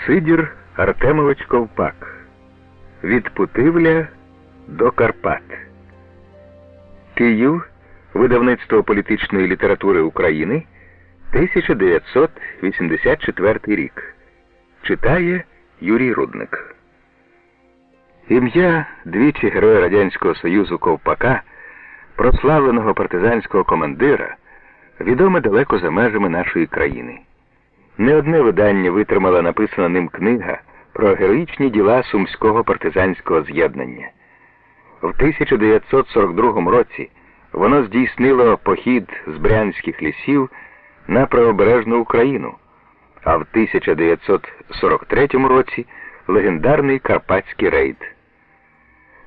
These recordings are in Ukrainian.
Сидір Артемович Ковпак. Від Путивля до Карпат. Київ. Видавництво політичної літератури України. 1984 рік. Читає Юрій Рудник. Ім'я двічі Героя Радянського Союзу Ковпака, прославленого партизанського командира, відоме далеко за межами нашої країни. Не одне видання витримала написана ним книга про героїчні діла Сумського партизанського з'єднання. В 1942 році воно здійснило похід з Брянських лісів на правобережну Україну, а в 1943 році легендарний Карпатський рейд.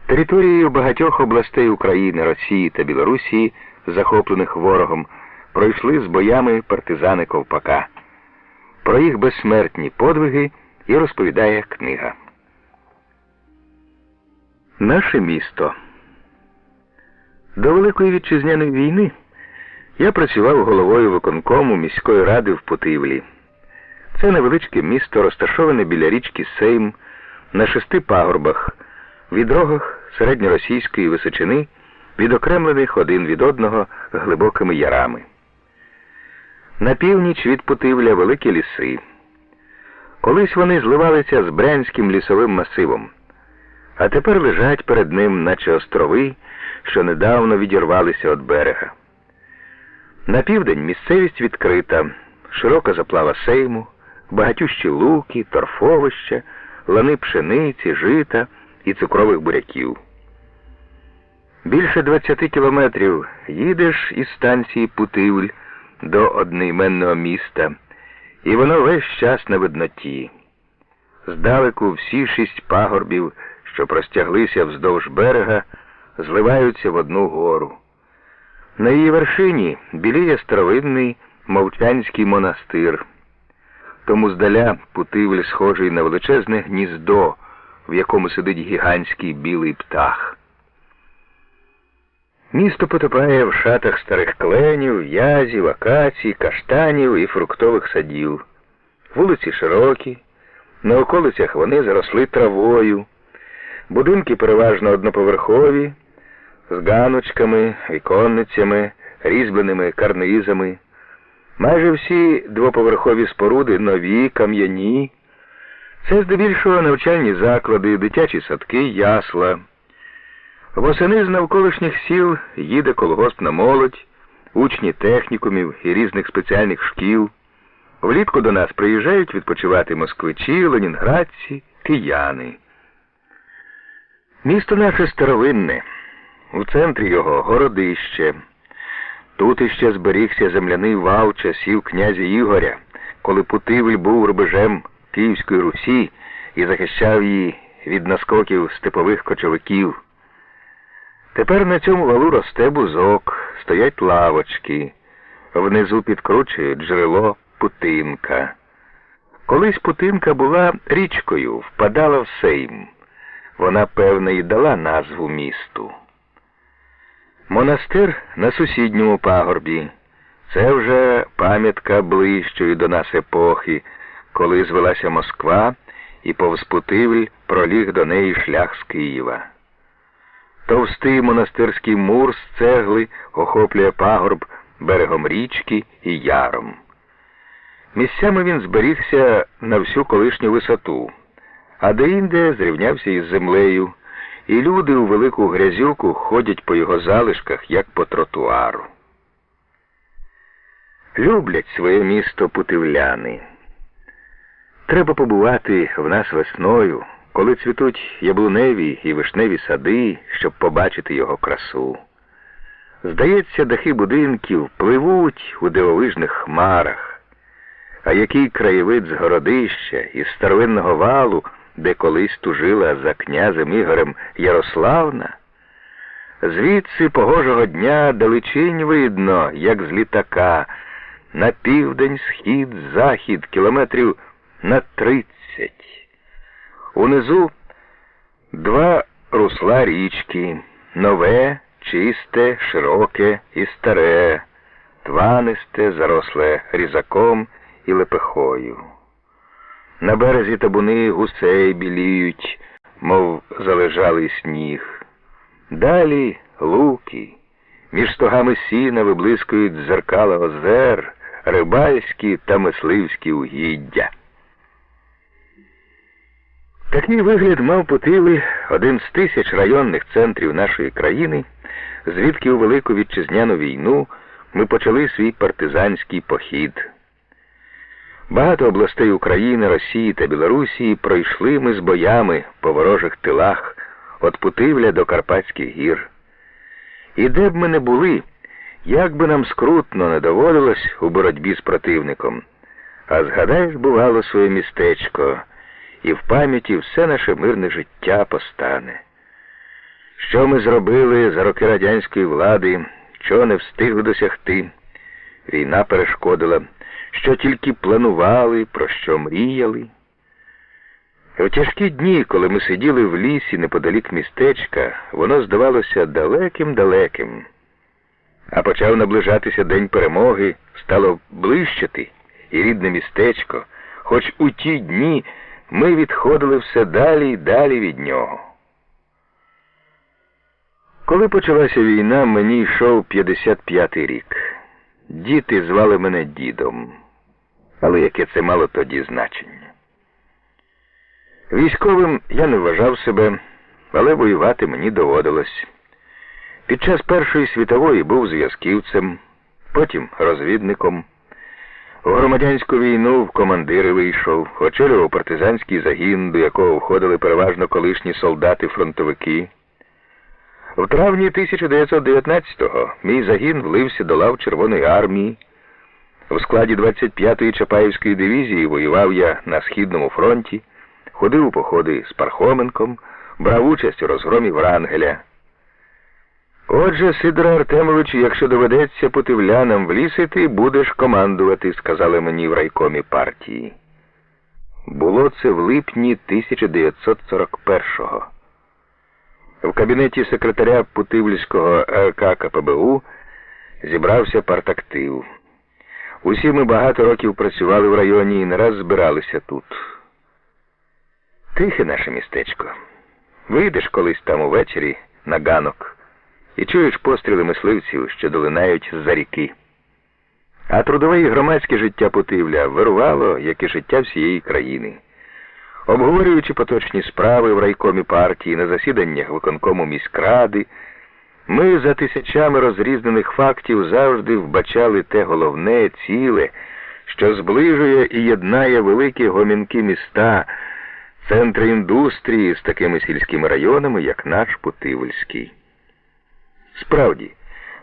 Територією багатьох областей України, Росії та Білорусії, захоплених ворогом, пройшли з боями партизани Ковпака. Про їх безсмертні подвиги і розповідає книга. Наше місто. До Великої Вітчизняної війни я працював головою виконкому міської ради в Путивлі. Це невеличке місто, розташоване біля річки Сейм, на 6 пагорбах, відрогах середньоросійської височини, відокремлених один від одного глибокими ярами. На північ від Путивля великі ліси. Колись вони зливалися з Брянським лісовим масивом, а тепер лежать перед ним, наче острови, що недавно відірвалися від берега. На південь місцевість відкрита, широка заплава Сейму, багатющі луки, торфовища, лани пшениці, жита і цукрових буряків. Більше 20 кілометрів їдеш із станції Путивль до одноіменного міста, і воно весь час на видноті. Здалеку всі 6 пагорбів, що простяглися вздовж берега, зливаються в одну гору. На її вершині біліє старовинний Мовчанський монастир. Тому здаля Путивль схожий на величезне гніздо, в якому сидить гігантський білий птах. Місто потопає в шатах старих кленів, в'язів, акацій, каштанів і фруктових садів. Вулиці широкі, на околицях вони заросли травою. Будинки переважно одноповерхові, з ганочками, віконницями, різьбленими карнизами. Майже всі двоповерхові споруди нові, кам'яні. Це здебільшого навчальні заклади, дитячі садки, ясла. Восени з навколишніх сіл їде колгоспна молодь, учні технікумів і різних спеціальних шкіл. Влітку до нас приїжджають відпочивати москвичі, ленінградці, кияни. Місто наше старовинне. У центрі його городище. Тут іще зберігся земляний вал часів князя Ігоря, коли Путивль був рубежем Київської Русі і захищав її від наскоків степових кочовиків. Тепер на цьому валу росте бузок, стоять лавочки, внизу підкручує джерело Путинка. Колись Путинка була річкою, впадала в Сейм. Вона, певно, і дала назву місту. Монастир на сусідньому пагорбі. Це вже пам'ятка ближчої до нас епохи, коли звелася Москва і повз Путивль проліг до неї шлях з Києва. Товстий монастирський мур з цегли охоплює пагорб берегом річки і яром. Місцями він зберігся на всю колишню висоту, а деінде зрівнявся із землею, і люди у велику грязюку ходять по його залишках, як по тротуару. Люблять своє місто путивляни. Треба побувати в нас весною, коли цвітуть яблуневі і вишневі сади, щоб побачити його красу. Здається, дахи будинків пливуть у дивовижних хмарах. А який краєвид з городища, із старовинного валу, де колись тужила за князем Ігорем Ярославна. Звідси погожого дня далечінь видно, як з літака, на південь, схід, захід, кілометрів на 30. Унизу 2 русла річки, нове, чисте, широке і старе, тванисте, заросле різаком і лепехою. На березі табуни гусей біліють, мов залежалий сніг. Далі луки, між стогами сіна виблискують дзеркала озер, рибальські та мисливські угіддя. Такий вигляд мав Путивль, один з 1000 районних центрів нашої країни, звідки у Велику Вітчизняну війну ми почали свій партизанський похід. Багато областей України, Росії та Білорусії пройшли ми з боями по ворожих тилах від Путивля до Карпатських гір. І де б ми не були, як би нам скрутно не доводилось у боротьбі з противником, а згадаєш, бувало, своє містечко, і в пам'яті все наше мирне життя постане. Що ми зробили за роки радянської влади, чого не встигли досягти, війна перешкодила, що тільки планували, про що мріяли. В тяжкі дні, коли ми сиділи в лісі неподалік містечка, воно здавалося далеким-далеким. А почав наближатися День перемоги, стало блищати і рідне містечко, хоч у ті дні ми відходили все далі й далі від нього. Коли почалася війна, мені йшов 55-й рік. Діти звали мене дідом. Але яке це мало тоді значення? Військовим я не вважав себе, але воювати мені доводилось. Під час Першої світової був зв'язківцем, потім розвідником. У громадянську війну в командири вийшов, очолював партизанський загін, до якого входили переважно колишні солдати-фронтовики. В травні 1919-го мій загін влився до лав Червоної армії. У складі 25-ї Чапаївської дивізії воював я на Східному фронті, ходив у походи з Пархоменком, брав участь у розгромі Врангеля. «Отже, Сидоре Артемовичу, якщо доведеться путивлянам в ліс іти, будеш командувати», – сказали мені в райкомі партії. Було це в липні 1941-го. В кабінеті секретаря Путивльського РК КПБУ зібрався партактив. Усі ми багато років працювали в районі і не раз збиралися тут. Тихе наше містечко. Вийдеш колись там увечері на ганок і чуєш постріли мисливців, що долинають з-за ріки. А трудове і громадське життя Путивля вирувало, як і життя всієї країни. Обговорюючи поточні справи в райкомі партії, на засіданнях виконкому міськради, ми за тисячами розрізнених фактів завжди вбачали те головне, ціле, що зближує і єднає великі гомінки міста, центри індустрії з такими сільськими районами, як наш Путивльський. Справді,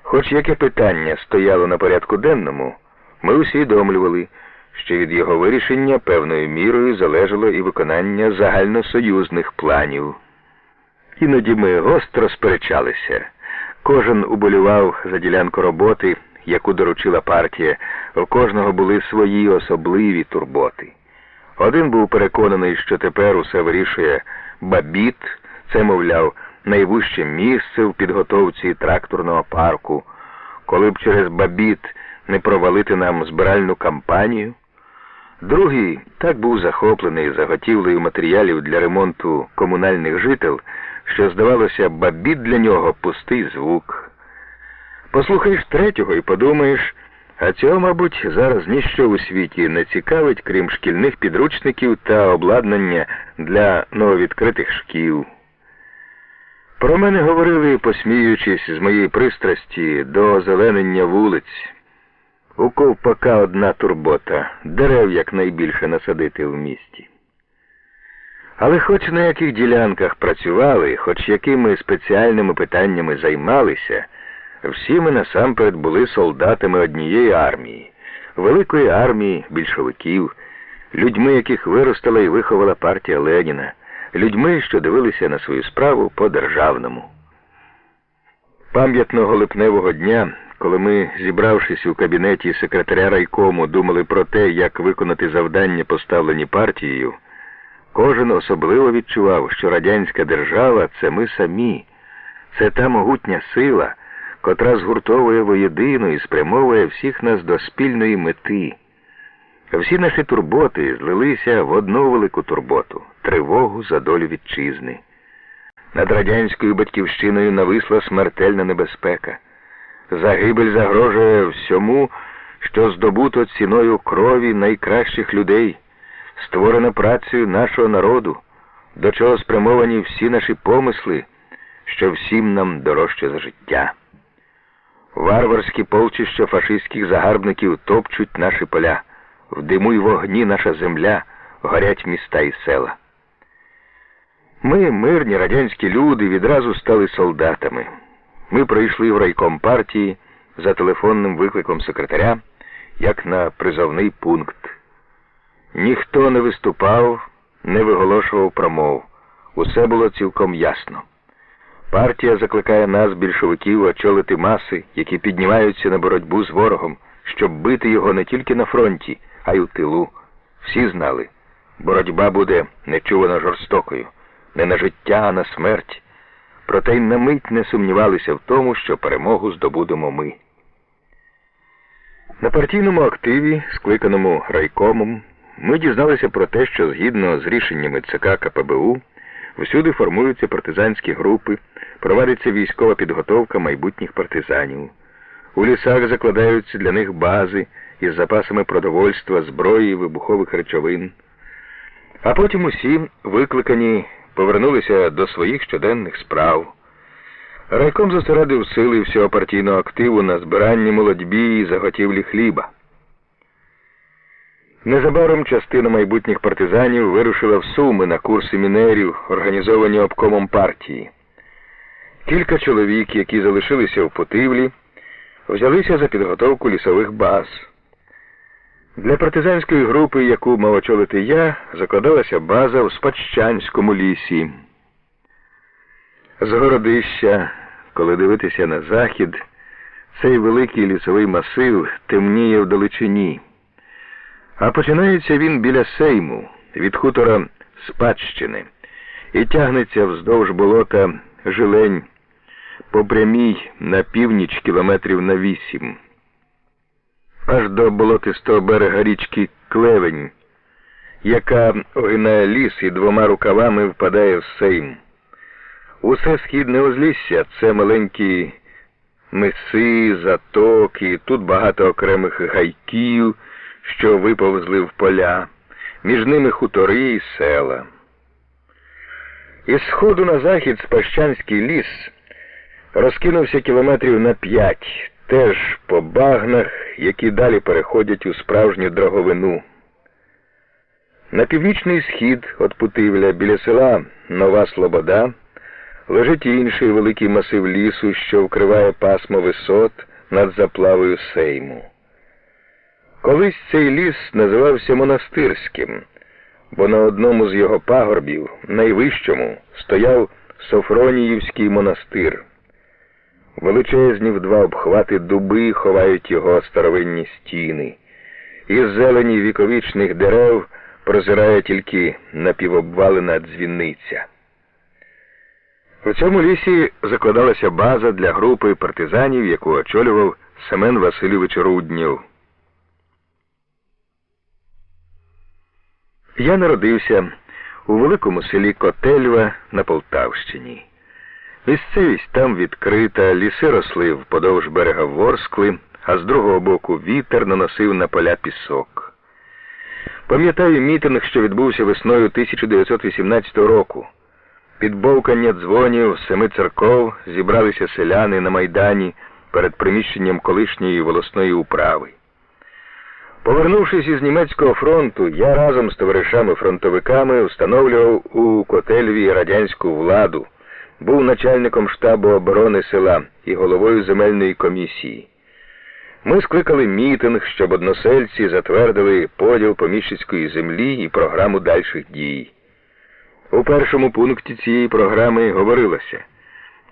хоч яке питання стояло на порядку денному, ми усвідомлювали, що від його вирішення певною мірою залежало і виконання загальносоюзних планів. Іноді ми гостро сперечалися. Кожен уболівав за ділянку роботи, яку доручила партія, у кожного були свої особливі турботи. Один був переконаний, що тепер усе вирішує Бабіт, це, мовляв, найвище місце в підготовці тракторного парку, коли б через Бабіт не провалити нам збиральну кампанію. Другий так був захоплений заготівлею матеріалів для ремонту комунальних жител, що, здавалося, Бабіт для нього пустий звук. Послухаєш третього і подумаєш, а цього, мабуть, зараз ніщо у світі не цікавить, крім шкільних підручників та обладнання для нововідкритих шкіл. Про мене говорили, посміючись з моєї пристрасті до озеленення вулиць. У ковпака одна турбота – дерев якнайбільше насадити в місті. Але хоч на яких ділянках працювали, хоч якими спеціальними питаннями займалися, всі ми насамперед були солдатами однієї армії, великої армії більшовиків, людьми, яких виростила і виховала партія Леніна, людьми, що дивилися на свою справу по-державному. Пам'ятного липневого дня, коли ми, зібравшись у кабінеті секретаря райкому, думали про те, як виконати завдання, поставлені партією, кожен особливо відчував, що радянська держава – це ми самі, це та могутня сила, котра згуртовує воєдину і спрямовує всіх нас до спільної мети. Всі наші турботи злилися в одну велику турботу – тривогу за долю вітчизни. Над радянською батьківщиною нависла смертельна небезпека. Загибель загрожує всьому, що здобуто ціною крові найкращих людей, створено працею нашого народу, до чого спрямовані всі наші помисли, що всім нам дорожче за життя. Варварські полчища фашистських загарбників топчуть наші поля, в диму й вогні наша земля, горять міста і села. Ми, мирні радянські люди, відразу стали солдатами. Ми прийшли в райком партії за телефонним викликом секретаря, як на призовний пункт. Ніхто не виступав, не виголошував промов. Усе було цілком ясно. Партія закликає нас, більшовиків, очолити маси, які піднімаються на боротьбу з ворогом, щоб бити його не тільки на фронті, а й у тилу. Всі знали, боротьба буде нечувано жорстокою, не на життя, а на смерть. Проте й на мить не сумнівалися в тому, що перемогу здобудемо ми. На партійному активі, скликаному райкомом, ми дізналися про те, що згідно з рішеннями ЦК КПБУ, всюди формуються партизанські групи, проводиться військова підготовка майбутніх партизанів. У лісах закладаються для них бази із запасами продовольства, зброї і вибухових речовин. А потім усі, викликані, повернулися до своїх щоденних справ. Райком зосередив сили всього партійного активу на збиранні молодьбі і заготівлі хліба. Незабаром частина майбутніх партизанів вирушила в Суми на курси мінерів, організовані обкомом партії. Кілька чоловік, які залишилися в Путивлі, взялися за підготовку лісових баз. Для партизанської групи, яку мав очолити я, закладалася база в Спадщанському лісі. З Городища, коли дивитися на захід, цей великий лісовий масив темніє вдалечині. А починається він біля Сейму, від хутора Спадщини, і тягнеться вздовж болота Жилень, по прямій на північ кілометрів на 8. Аж до болотистого берега річки Клевень, яка огинає ліс і двома рукавами впадає в Сейм. Усе східне узлісся – це маленькі миси, затоки, тут багато окремих гайків, що виповзли в поля, між ними хутори і села. Із сходу на захід Спадщанський ліс розкинувся кілометрів на 5, теж по багнах, які далі переходять у справжню дроговину. На північний схід від Путивля, біля села Нова Слобода, лежить інший великий масив лісу, що вкриває пасмо висот над заплавою Сейму. Колись цей ліс називався Монастирським, бо на одному з його пагорбів, найвищому, стояв Софроніївський монастир. Величезні в 2 обхвати дуби ховають його старовинні стіни. Із зелені віковічних дерев прозирає тільки напівобвалена дзвіниця. У цьому лісі закладалася база для групи партизанів, яку очолював Семен Васильович Руднєв. Я народився у великому селі Котельва на Полтавщині. Місцевість там відкрита, ліси росли вподовж берега Ворскли, а з другого боку вітер наносив на поля пісок. Пам'ятаю мітинг, що відбувся весною 1918 року. Під бовкання дзвонів 7 церков зібралися селяни на Майдані перед приміщенням колишньої волосної управи. Повернувшись із німецького фронту, я разом з товаришами-фронтовиками встановлював у Котельві радянську владу, був начальником штабу оборони села і головою земельної комісії. Ми скликали мітинг, щоб односельці затвердили поділ поміщицької землі і програму дальших дій. У першому пункті цієї програми говорилося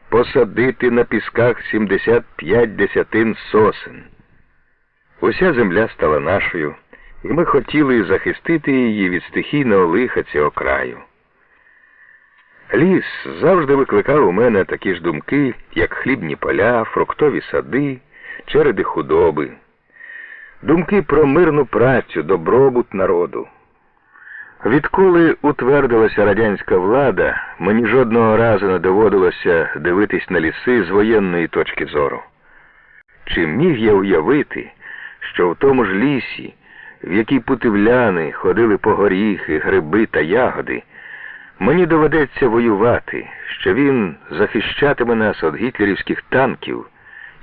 «посадити на пісках 75 десятин сосен». Уся земля стала нашою, і ми хотіли захистити її від стихійного лиха цього краю. Ліс завжди викликав у мене такі ж думки, як хлібні поля, фруктові сади, череди худоби. Думки про мирну працю, добробут народу. Відколи утвердилася радянська влада, мені жодного разу не доводилося дивитись на ліси з воєнної точки зору. Чи міг я уявити, що в тому ж лісі, в якій путивляни ходили по горіхи, гриби та ягоди, мені доведеться воювати, що він захищатиме нас від гітлерівських танків,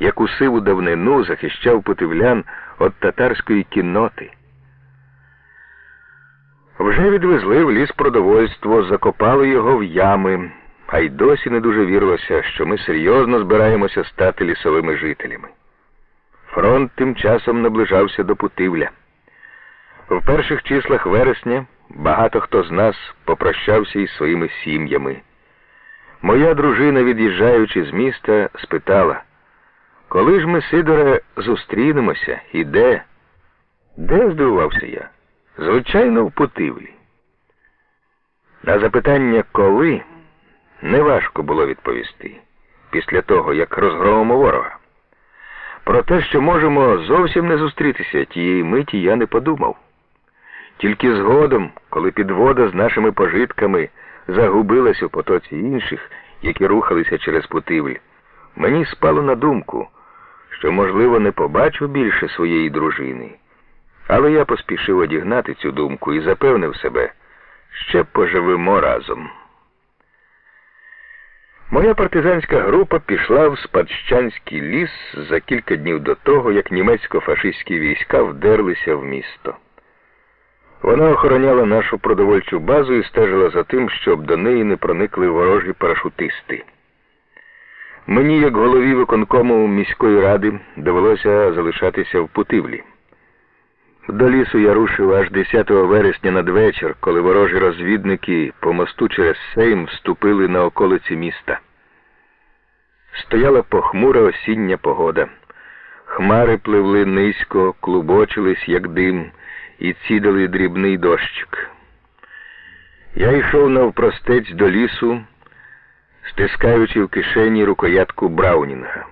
як у сиву давнину захищав путивлян від татарської кінноти. Вже відвезли в ліс продовольство, закопали його в ями, а й досі не дуже вірилося, що ми серйозно збираємося стати лісовими жителями. Фронт тим часом наближався до Путивля. В перших числах вересня багато хто з нас попрощався із своїми сім'ями. Моя дружина, від'їжджаючи з міста, спитала: «Коли ж ми, Сидоре, зустрінемося і де?» «Де?» – здивувався я. «Звичайно, в Путивлі». На запитання «коли» неважко було відповісти, після того, як розгромимо ворога. Про те, що можемо зовсім не зустрітися, тієї миті я не подумав. Тільки згодом, коли підвода з нашими пожитками загубилась у потоці інших, які рухалися через Путивль, мені спало на думку, що, можливо, не побачу більше своєї дружини. Але я поспішив одігнати цю думку і запевнив себе, ще поживемо разом. Моя партизанська група пішла в Спадщанський ліс за кілька днів до того, як німецько-фашистські війська вдерлися в місто. Вона охороняла нашу продовольчу базу і стежила за тим, щоб до неї не проникли ворожі парашутисти. Мені, як голові виконкому міської ради, довелося залишатися в Путивлі. До лісу я рушив аж 10 вересня надвечір, коли ворожі розвідники по мосту через Сейм вступили на околиці міста. Стояла похмура осіння погода. Хмари пливли низько, клубочились, як дим, і цідали дрібний дощик. Я йшов навпростець до лісу, стискаючи в кишені рукоятку Браунінга.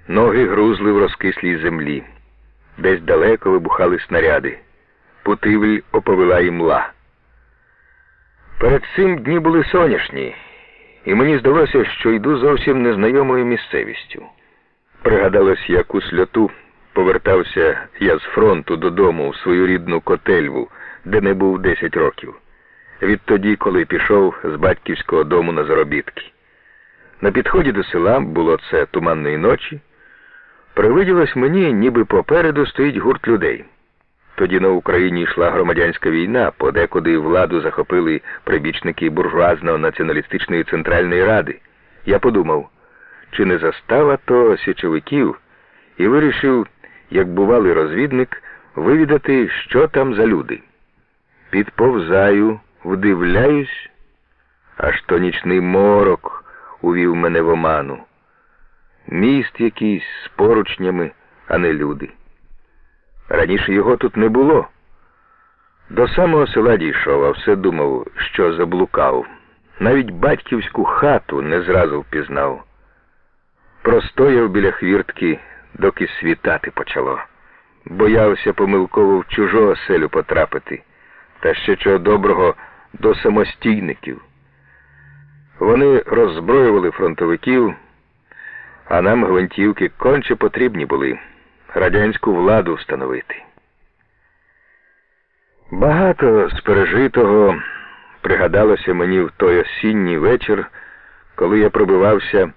Ноги грузли в розкислій землі. Десь далеко вибухали снаряди. Путивль оповила імла. Перед цим дні були сонячні, і мені здалося, що йду зовсім незнайомою місцевістю. Пригадалось, як у сльоту повертався я з фронту додому в свою рідну Котельву, де не був 10 років. Відтоді, коли пішов з батьківського дому на заробітки. На підході до села, було це туманної ночі, привиділось мені, ніби попереду стоїть гурт людей. Тоді на Україні йшла громадянська війна, подекуди владу захопили прибічники буржуазно-націоналістичної Центральної Ради. Я подумав, чи не застава то січовиків, і вирішив, як бувалий розвідник, вивідати, що там за люди. Підповзаю, вдивляюсь, аж то нічний морок увів мене в оману. Міст якийсь з поручнями, а не люди. Раніше його тут не було. До самого села дійшов, а все думав, що заблукав. Навіть батьківську хату не зразу впізнав. Простояв біля хвіртки, доки світати почало. Боявся помилково в чужу оселю потрапити, та ще чого доброго до самостійників. Вони роззброювали фронтовиків, а нам гвинтівки конче потрібні були радянську владу встановити. Багато з пережитого пригадалося мені в той осінній вечір, коли я пробивався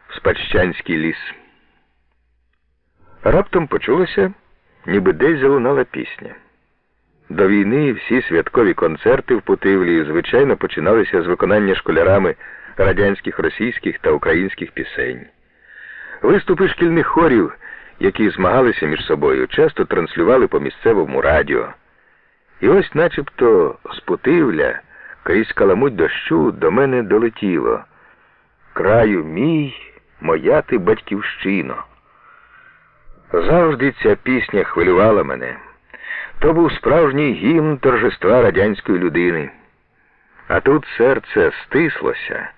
в Спадщанський ліс. Раптом почулося, ніби десь залунала пісня. До війни всі святкові концерти в Путивлі, звичайно, починалися з виконання школярами радянських, російських та українських пісень. Виступи шкільних хорів, які змагалися між собою, часто транслювали по місцевому радіо. І ось начебто з Путивля, крізь каламуть дощу, до мене долетіло: «Краю мій, моя ти батьківщино». Завжди ця пісня хвилювала мене. То був справжній гімн торжества радянської людини. А тут серце стислося,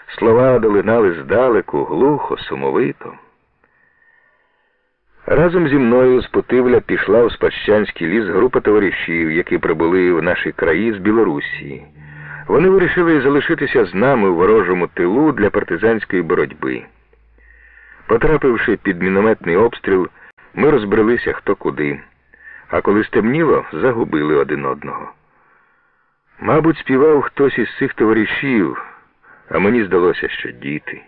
слова долинали здалеку, глухо, сумовито. Разом зі мною з Путивля пішла у Спадщанський ліс група товаришів, які прибули в наші краї з Білорусі. Вони вирішили залишитися з нами у ворожому тилу для партизанської боротьби. Потрапивши під мінометний обстріл, ми розбрелися хто куди, а коли стемніло, загубили один одного. Мабуть, співав хтось із цих товаришів, а мені здалося, що діти.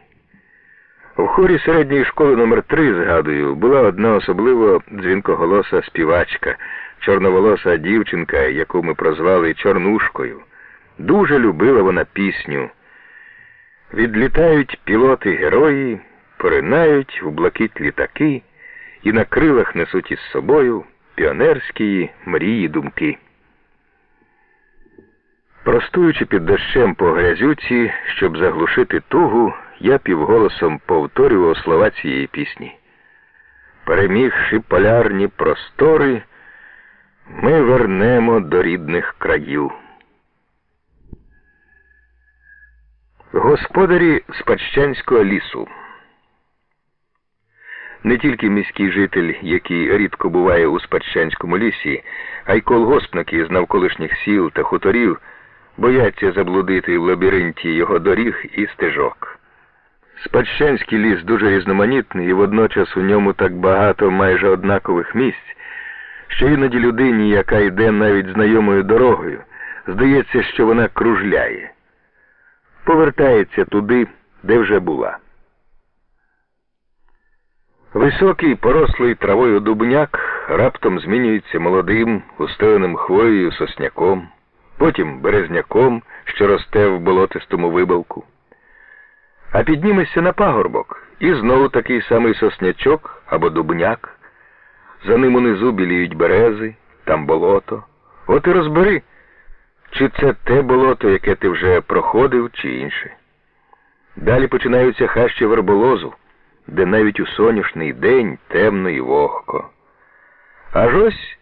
У хорі середньої школи номер 3, згадую, була одна особливо дзвінкоголоса співачка, чорноволоса дівчинка, яку ми прозвали Чорнушкою. Дуже любила вона пісню. Відлітають пілоти-герої, поринають у блакить літаки і на крилах несуть із собою піонерські мрії-думки. Простуючи під дощем по грязюці, щоб заглушити тугу, я півголосом повторював слова цієї пісні. Перемігши полярні простори, ми вернемо до рідних країв. Господарі Спадщанського лісу. Не тільки міський житель, який рідко буває у Спадщанському лісі, а й колгоспники з навколишніх сіл та хуторів бояться заблудити в лабіринті його доріг і стежок. Спадщанський ліс дуже різноманітний, і водночас у ньому так багато майже однакових місць, що іноді людині, яка йде навіть знайомою дорогою, здається, що вона кружляє. Повертається туди, де вже була. Високий, порослий травою дубняк раптом змінюється молодим, устеленим хвоєю сосняком, потім березняком, що росте в болотистому вибалку. А піднімешся на пагорбок, і знову такий самий соснячок або дубняк. За ним унизу біліють берези, там болото. От і розбери, чи це те болото, яке ти вже проходив, чи інше. Далі починаються хащі верболозу, де навіть у сонячний день темно і вогко. Аж ось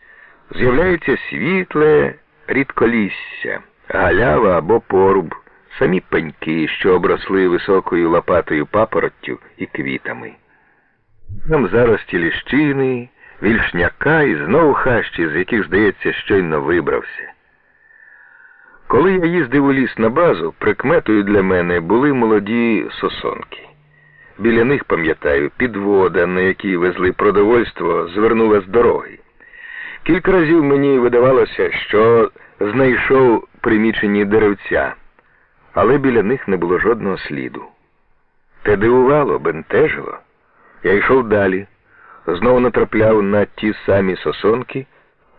з'являється світле рідколісся, галява або поруб, самі пеньки, що обросли високою лопатою папороттю і квітами. Там зарості ліщини, вільшняка і знову хащі, з яких, здається, щойно вибрався. Коли я їздив у ліс на базу, прикметою для мене були молоді сосонки. Біля них, пам'ятаю, підвода, на якій везли продовольство, звернула з дороги. Кілька разів мені видавалося, що знайшов примічені деревця, але біля них не було жодного сліду. Те дивувало, бентежило. Я йшов далі, знову натрапляв на ті самі сосонки,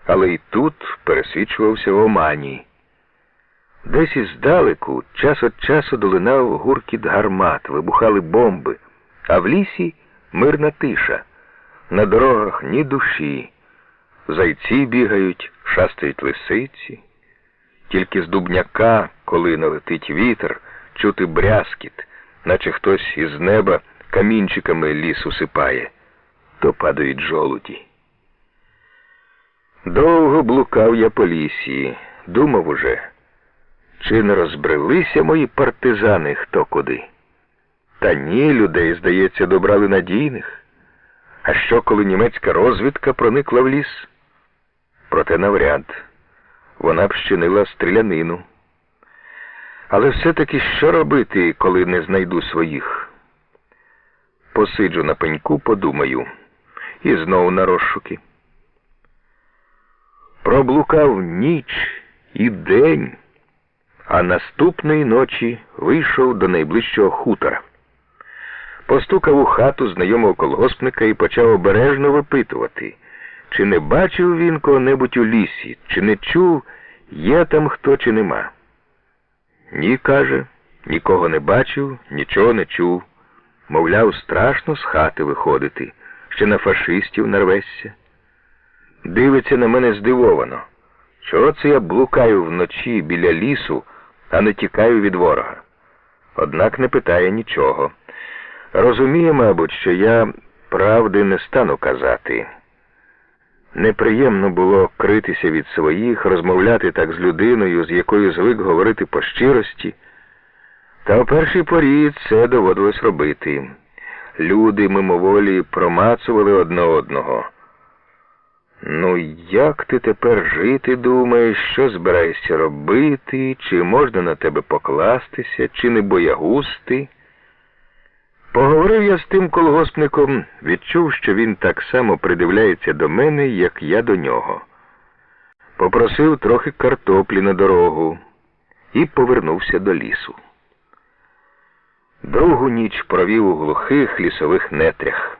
але й тут пересвідчувався в омані. Десь іздалеку час від часу долинав гуркіт гармат, вибухали бомби, а в лісі мирна тиша. На дорогах ні душі. Зайці бігають, шастають лисиці. Тільки з дубняка, коли налетить вітер, чути брязкіт, наче хтось із неба камінчиками ліс усипає, то падають жолуді. Довго блукав я по лісі, думав уже, чи не розбрелися мої партизани хто куди? Та ні, людей, здається, добрали надійних. А що, коли німецька розвідка проникла в ліс? Проте навряд. Вона б щинила стрілянину. Але все-таки що робити, коли не знайду своїх? Посиджу на пеньку, подумаю. І знову на розшуки. Проблукав ніч і день, а наступної ночі вийшов до найближчого хутора. Постукав у хату знайомого колгоспника і почав обережно випитувати, чи не бачив він кого-небудь у лісі, чи не чув, є там хто чи нема. Ні, каже, нікого не бачив, нічого не чув. Мовляв, страшно з хати виходити, ще на фашистів нарвешся. Дивиться на мене здивовано. Чого це я блукаю вночі біля лісу, а не тікаю від ворога? Однак не питає нічого. Розуміє, мабуть, що я правди не стану казати. Неприємно було критися від своїх, розмовляти так з людиною, з якою звик говорити по щирості. Та у першій порі це доводилось робити. Люди мимоволі промацували одне одного. «Ну, як ти тепер жити думаєш, що збираєшся робити, чи можна на тебе покластися, чи не боягуз ти?» Поговорив я з тим колгоспником, відчув, що він так само придивляється до мене, як я до нього. Попросив трохи картоплі на дорогу і повернувся до лісу. Другу ніч провів у глухих лісових нетрях.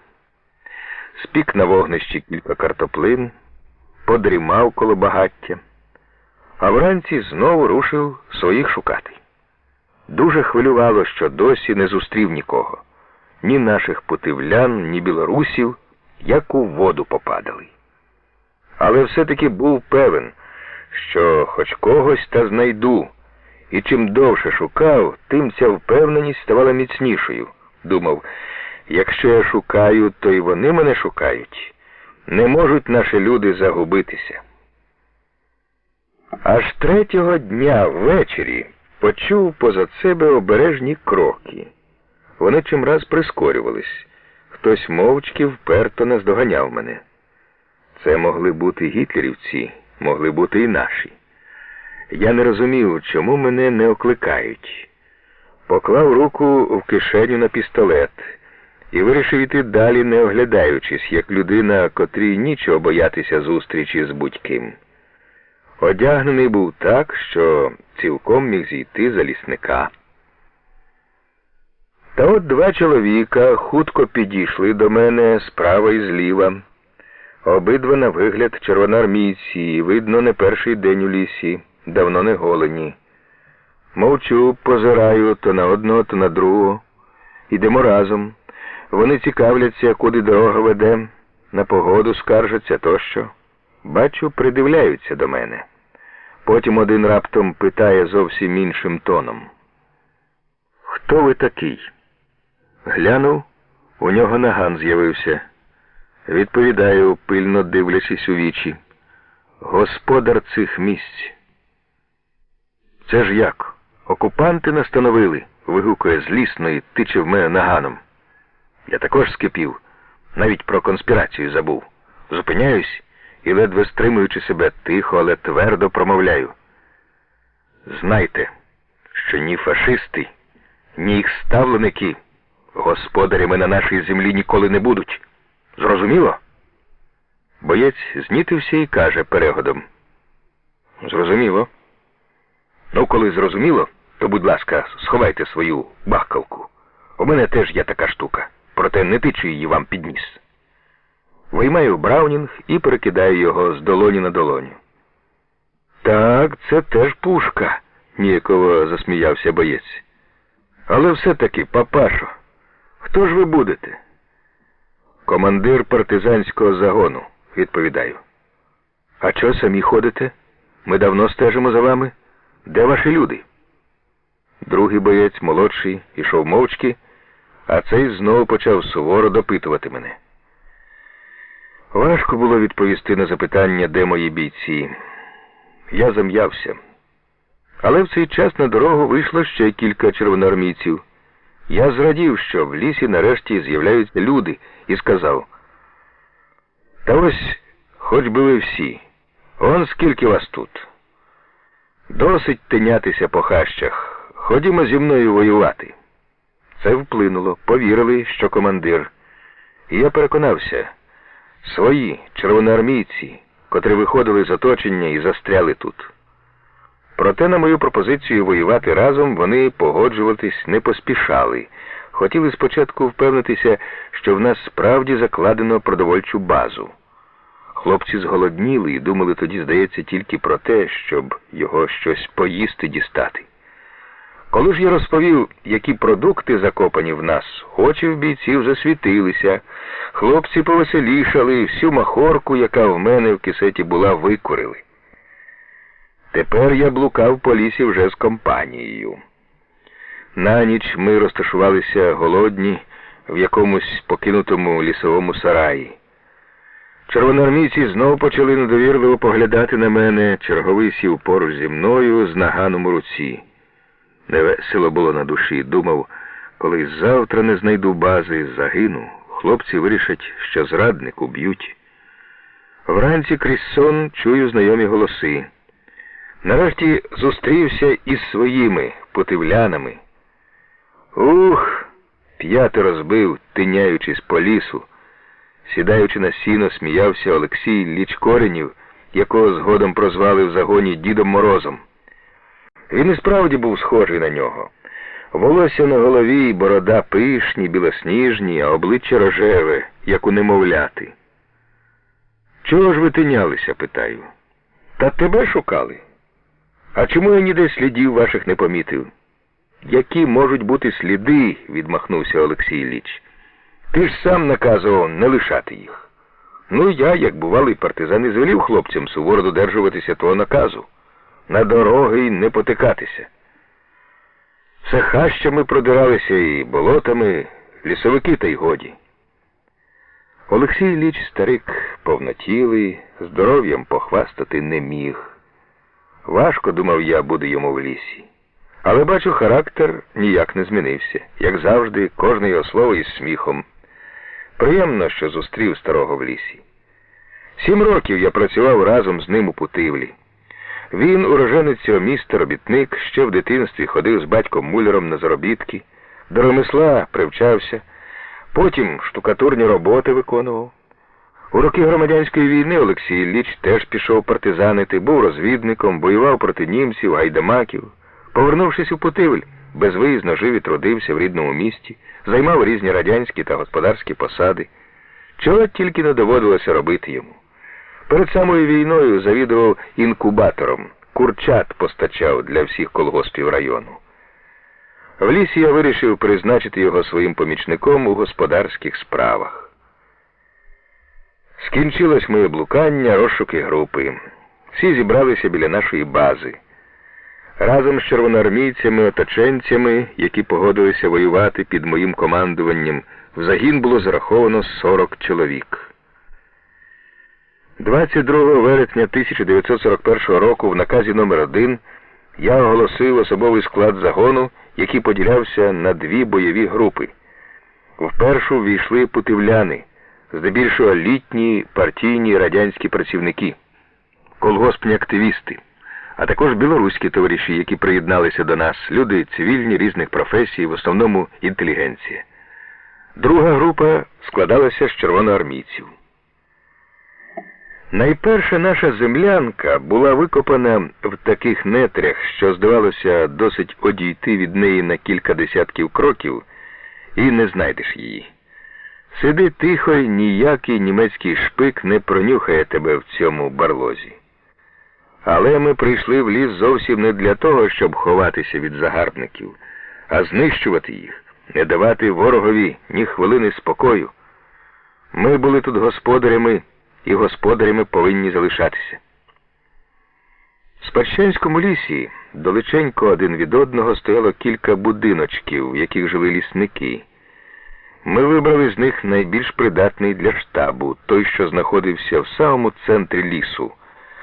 Спік на вогнищі кілька картоплин, подрімав коло багаття, а вранці знову рушив своїх шукати. Дуже хвилювало, що досі не зустрів нікого. Ні наших путивлян, ні білорусів, як у воду попадали. Але все-таки був певен, що хоч когось та знайду, і чим довше шукав, тим ця впевненість ставала міцнішою. Думав, якщо я шукаю, то й вони мене шукають. Не можуть наші люди загубитися. Аж третього дня ввечері почув позад себе обережні кроки. Вони чимраз прискорювались. Хтось мовчки вперто наздоганяв мене. Це могли бути гітлерівці, могли бути і наші. Я не розумів, чому мене не окликають. Поклав руку в кишеню на пістолет і вирішив іти далі, не оглядаючись, як людина, котрій нічого боятися зустрічі з будь-ким. Одягнений був так, що цілком міг зійти за лісника. Та от два чоловіка хутко підійшли до мене справа і зліва. Обидва на вигляд червоноармійці, і, видно, не перший день у лісі, давно не голені. Мовчу, позираю то на одного, то на другого. Ідемо разом. Вони цікавляться, куди дорога веде, на погоду скаржаться тощо. Бачу, придивляються до мене. Потім один раптом питає зовсім іншим тоном. «Хто ви такий?» Глянув, у нього наган з'явився. Відповідаю, пильно дивлячись у вічі. «Господар цих місць». «Це ж як? Окупанти настановили?» — вигукує злісно і тиче в мене наганом. Я також скипів, навіть про конспірацію забув. Зупиняюсь і, ледве стримуючи себе, тихо, але твердо промовляю. «Знайте, що ні фашисти, ні їх ставленики господарями на нашій землі ніколи не будуть. Зрозуміло?» Боєць знітився і каже перегодом. «Зрозуміло». «Ну, коли зрозуміло, то, будь ласка, сховайте свою бахкалку. У мене теж є така штука, проте не тичу її вам під ніс». Виймаю Браунінг і перекидаю його з долоні на долоню. «Так, це теж пушка», — ніяково засміявся боєць. «Але все-таки, папашо, хто ж ви будете?» «Командир партизанського загону», — відповідаю. «А чого самі ходите? Ми давно стежимо за вами. Де ваші люди?» Другий боєць, молодший, ішов мовчки, а цей знову почав суворо допитувати мене. Важко було відповісти на запитання, де мої бійці. Я зам'явся. Але в цей час на дорогу вийшло ще кілька червоноармійців. Я зрадів, що в лісі нарешті з'являються люди, і сказав: «Та ось, хоч би ви всі, он скільки вас тут. Досить тинятися по хащах, ходімо зі мною воювати». Це вплинуло, повірили, що командир. І я переконався, свої червоноармійці, котрі виходили з оточення і застряли тут. Проте на мою пропозицію воювати разом вони погоджуватись не поспішали. Хотіли спочатку впевнитися, що в нас справді закладено продовольчу базу. Хлопці зголодніли і думали тоді, здається, тільки про те, щоб його щось поїсти дістати. Коли ж я розповів, які продукти закопані в нас, очі в бійців засвітилися, хлопці повеселішали, всю махорку, яка в мене в кисеті була, викурили. Тепер я блукав по лісі вже з компанією. На ніч ми розташувалися голодні в якомусь покинутому лісовому сараї. Червоноармійці знову почали недовірливо поглядати на мене, черговий сів поруч зі мною з наганом у руці. Невесело було на душі, думав, коли завтра не знайду бази, загину, хлопці вирішать, що зрадник уб'ють. Вранці крізь сон чую знайомі голоси. Нарешті зустрівся із своїми путивлянами. Ух! 5 збив, тиняючись по лісу. Сідаючи на сіно, сміявся Олексій Ілліч Коренів, якого згодом прозвали в загоні Дідом Морозом. Він і справді був схожий на нього. Волосся на голові, борода пишні, білосніжні, а обличчя рожеве, як у немовляти. «Чого ж ви тинялися?» – питаю. «Та тебе шукали. А чому я ніде слідів ваших не помітив?» «Які можуть бути сліди?» – відмахнувся Олексій Ілліч. «Ти ж сам наказував не лишати їх. Ну, я, як бувалий партизан, і звелів хлопцям суворо додержуватися того наказу. На дороги й не потикатися. Все хащами продиралися і болотами, лісовики та й годі». Олексій Ілліч старик повнотілий, здоров'ям похвастати не міг. Важко, думав я, буде йому в лісі. Але, бачу, характер ніяк не змінився. Як завжди, кожне його слово із сміхом. Приємно, що зустрів старого в лісі. 7 років я працював разом з ним у Путивлі. Він, уроженець цього міста, робітник, ще в дитинстві ходив з батьком Муллером на заробітки, до ремесла привчався, потім штукатурні роботи виконував. У роки громадянської війни Олексій Ілліч теж пішов партизанити, був розвідником, воював проти німців, гайдамаків. Повернувшись у Путивль, безвиїзно жив і трудився в рідному місті, займав різні радянські та господарські посади. Чого тільки не доводилося робити йому. Перед самою війною завідував інкубатором, курчат постачав для всіх колгоспів району. В лісі я вирішив призначити його своїм помічником у господарських справах. Скінчилось моє блукання, розшуки групи. Всі зібралися біля нашої бази. Разом з червоноармійцями-оточенцями, які погодилися воювати під моїм командуванням, в загін було зараховано 40 чоловік. 22 вересня 1941 року в наказі номер 1 я оголосив особовий склад загону, який поділявся на 2 бойові групи. В першу ввійшли путивляни, здебільшого літні партійні радянські працівники, колгоспні активісти, а також білоруські товариші, які приєдналися до нас, люди цивільні різних професій, в основному інтелігенція. Друга група складалася з червоноармійців. Найперша наша землянка була викопана в таких нетрях, що, здавалося, досить одійти від неї на кілька десятків кроків, і не знайдеш її. Сиди тихо, ніякий німецький шпик не пронюхає тебе в цьому барлозі. Але ми прийшли в ліс зовсім не для того, щоб ховатися від загарбників, а знищувати їх, не давати ворогові ні хвилини спокою. Ми були тут господарями, і господарями повинні залишатися. В Спадщанському лісі далеченько один від одного стояло кілька будиночків, в яких жили лісники. Ми вибрали з них найбільш придатний для штабу, той, що знаходився в самому центрі лісу,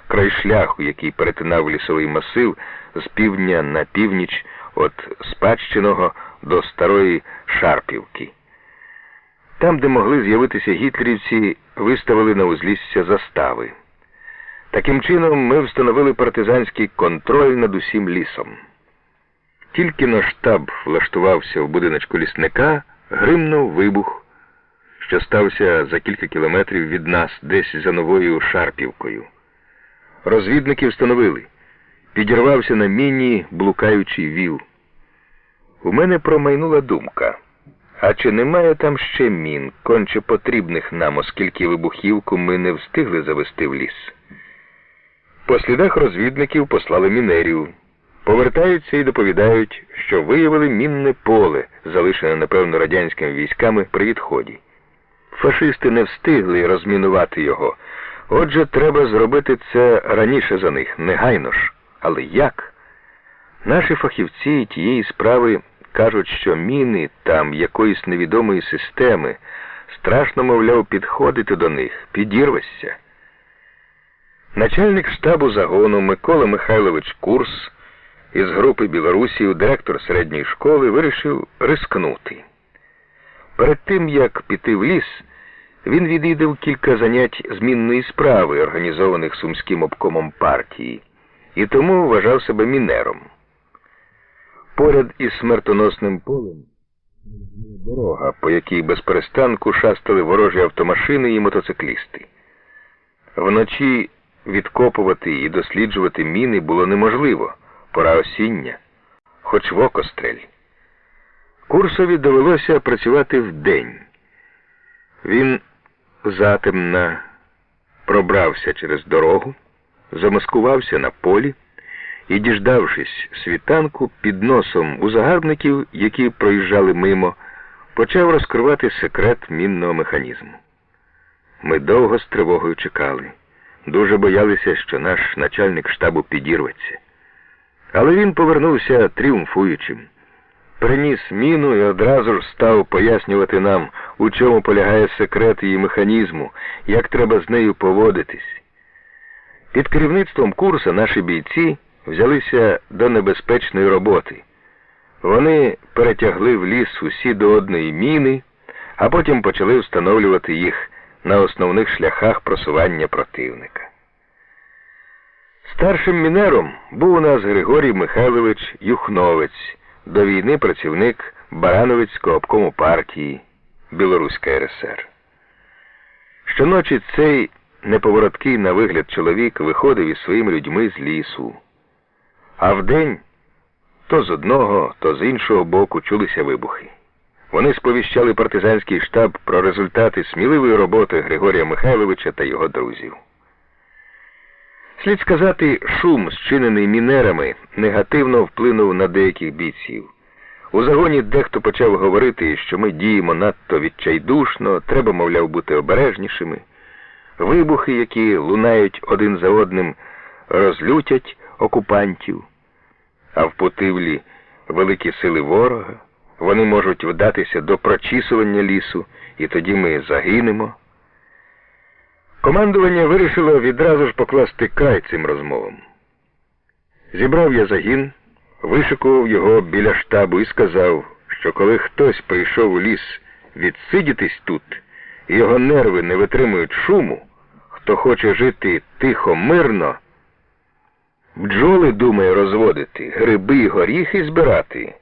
край шляху, який перетинав лісовий масив з півдня на північ від Спадщиного до Старої Шарпівки. Там, де могли з'явитися гітлерівці, виставили на узлісся застави. Таким чином ми встановили партизанський контроль над усім лісом. Тільки наш штаб влаштувався в будиночку лісника, гримнув вибух, що стався за кілька кілометрів від нас, десь за Новою Шарпівкою. Розвідники встановили. Підірвався на міні блукаючий віл. У мене промайнула думка. А чи немає там ще мін, конче потрібних нам, оскільки вибухівку ми не встигли завести в ліс? По слідах розвідників послали мінерів. Повертаються і доповідають, що виявили мінне поле, залишене, напевно, радянськими військами при відході. Фашисти не встигли розмінувати його. Отже, треба зробити це раніше за них, негайно ж. Але як? Наші фахівці тієї справи кажуть, що міни там якоїсь невідомої системи. Страшно, мовляв, підходити до них, підірвешся. Начальник штабу загону Микола Михайлович Курс із групи білорусів, директор середньої школи, вирішив рискнути. Перед тим, як піти в ліс, він відвідав кілька занять змінної справи, організованих Сумським обкомом партії, і тому вважав себе мінером. Поряд із смертоносним полем дорога, по якій без перестанку шастали ворожі автомашини і мотоциклісти. Вночі відкопувати і досліджувати міни було неможливо, пора осіння, хоч в око стрель. Курсові довелося працювати вдень. Він затемна пробрався через дорогу, замаскувався на полі і, діждавшись світанку, під носом у загарбників, які проїжджали мимо, почав розкривати секрет мінного механізму. Ми довго з тривогою чекали. Дуже боялися, що наш начальник штабу підірветься. Але він повернувся тріумфуючим. Приніс міну і одразу ж став пояснювати нам, у чому полягає секрет її механізму, як треба з нею поводитись. Під керівництвом курсу наші бійці взялися до небезпечної роботи. Вони перетягли в ліс усі до одної міни, а потім почали встановлювати їх на основних шляхах просування противника. Старшим мінером був у нас Григорій Михайлович Юхновець, до війни працівник Барановицького обкому партії, Білоруська РСР. Щоночі цей неповороткий на вигляд чоловік виходив із своїми людьми з лісу. А вдень то з одного, то з іншого боку чулися вибухи. Вони сповіщали партизанський штаб про результати сміливої роботи Григорія Михайловича та його друзів. Слід сказати, шум, зчинений мінерами, негативно вплинув на деяких бійців. У загоні дехто почав говорити, що ми діємо надто відчайдушно, треба, мовляв, бути обережнішими. Вибухи, які лунають один за одним, розлютять окупантів. А в Путивлі великі сили ворога, вони можуть вдатися до прочісування лісу, і тоді ми загинемо. Командування вирішило відразу ж покласти край цим розмовам. Зібрав я загін, вишикував його біля штабу і сказав, що коли хтось прийшов у ліс відсидітись тут, і його нерви не витримують шуму, хто хоче жити тихо, мирно, бджоли думає розводити, гриби й горіхи збирати,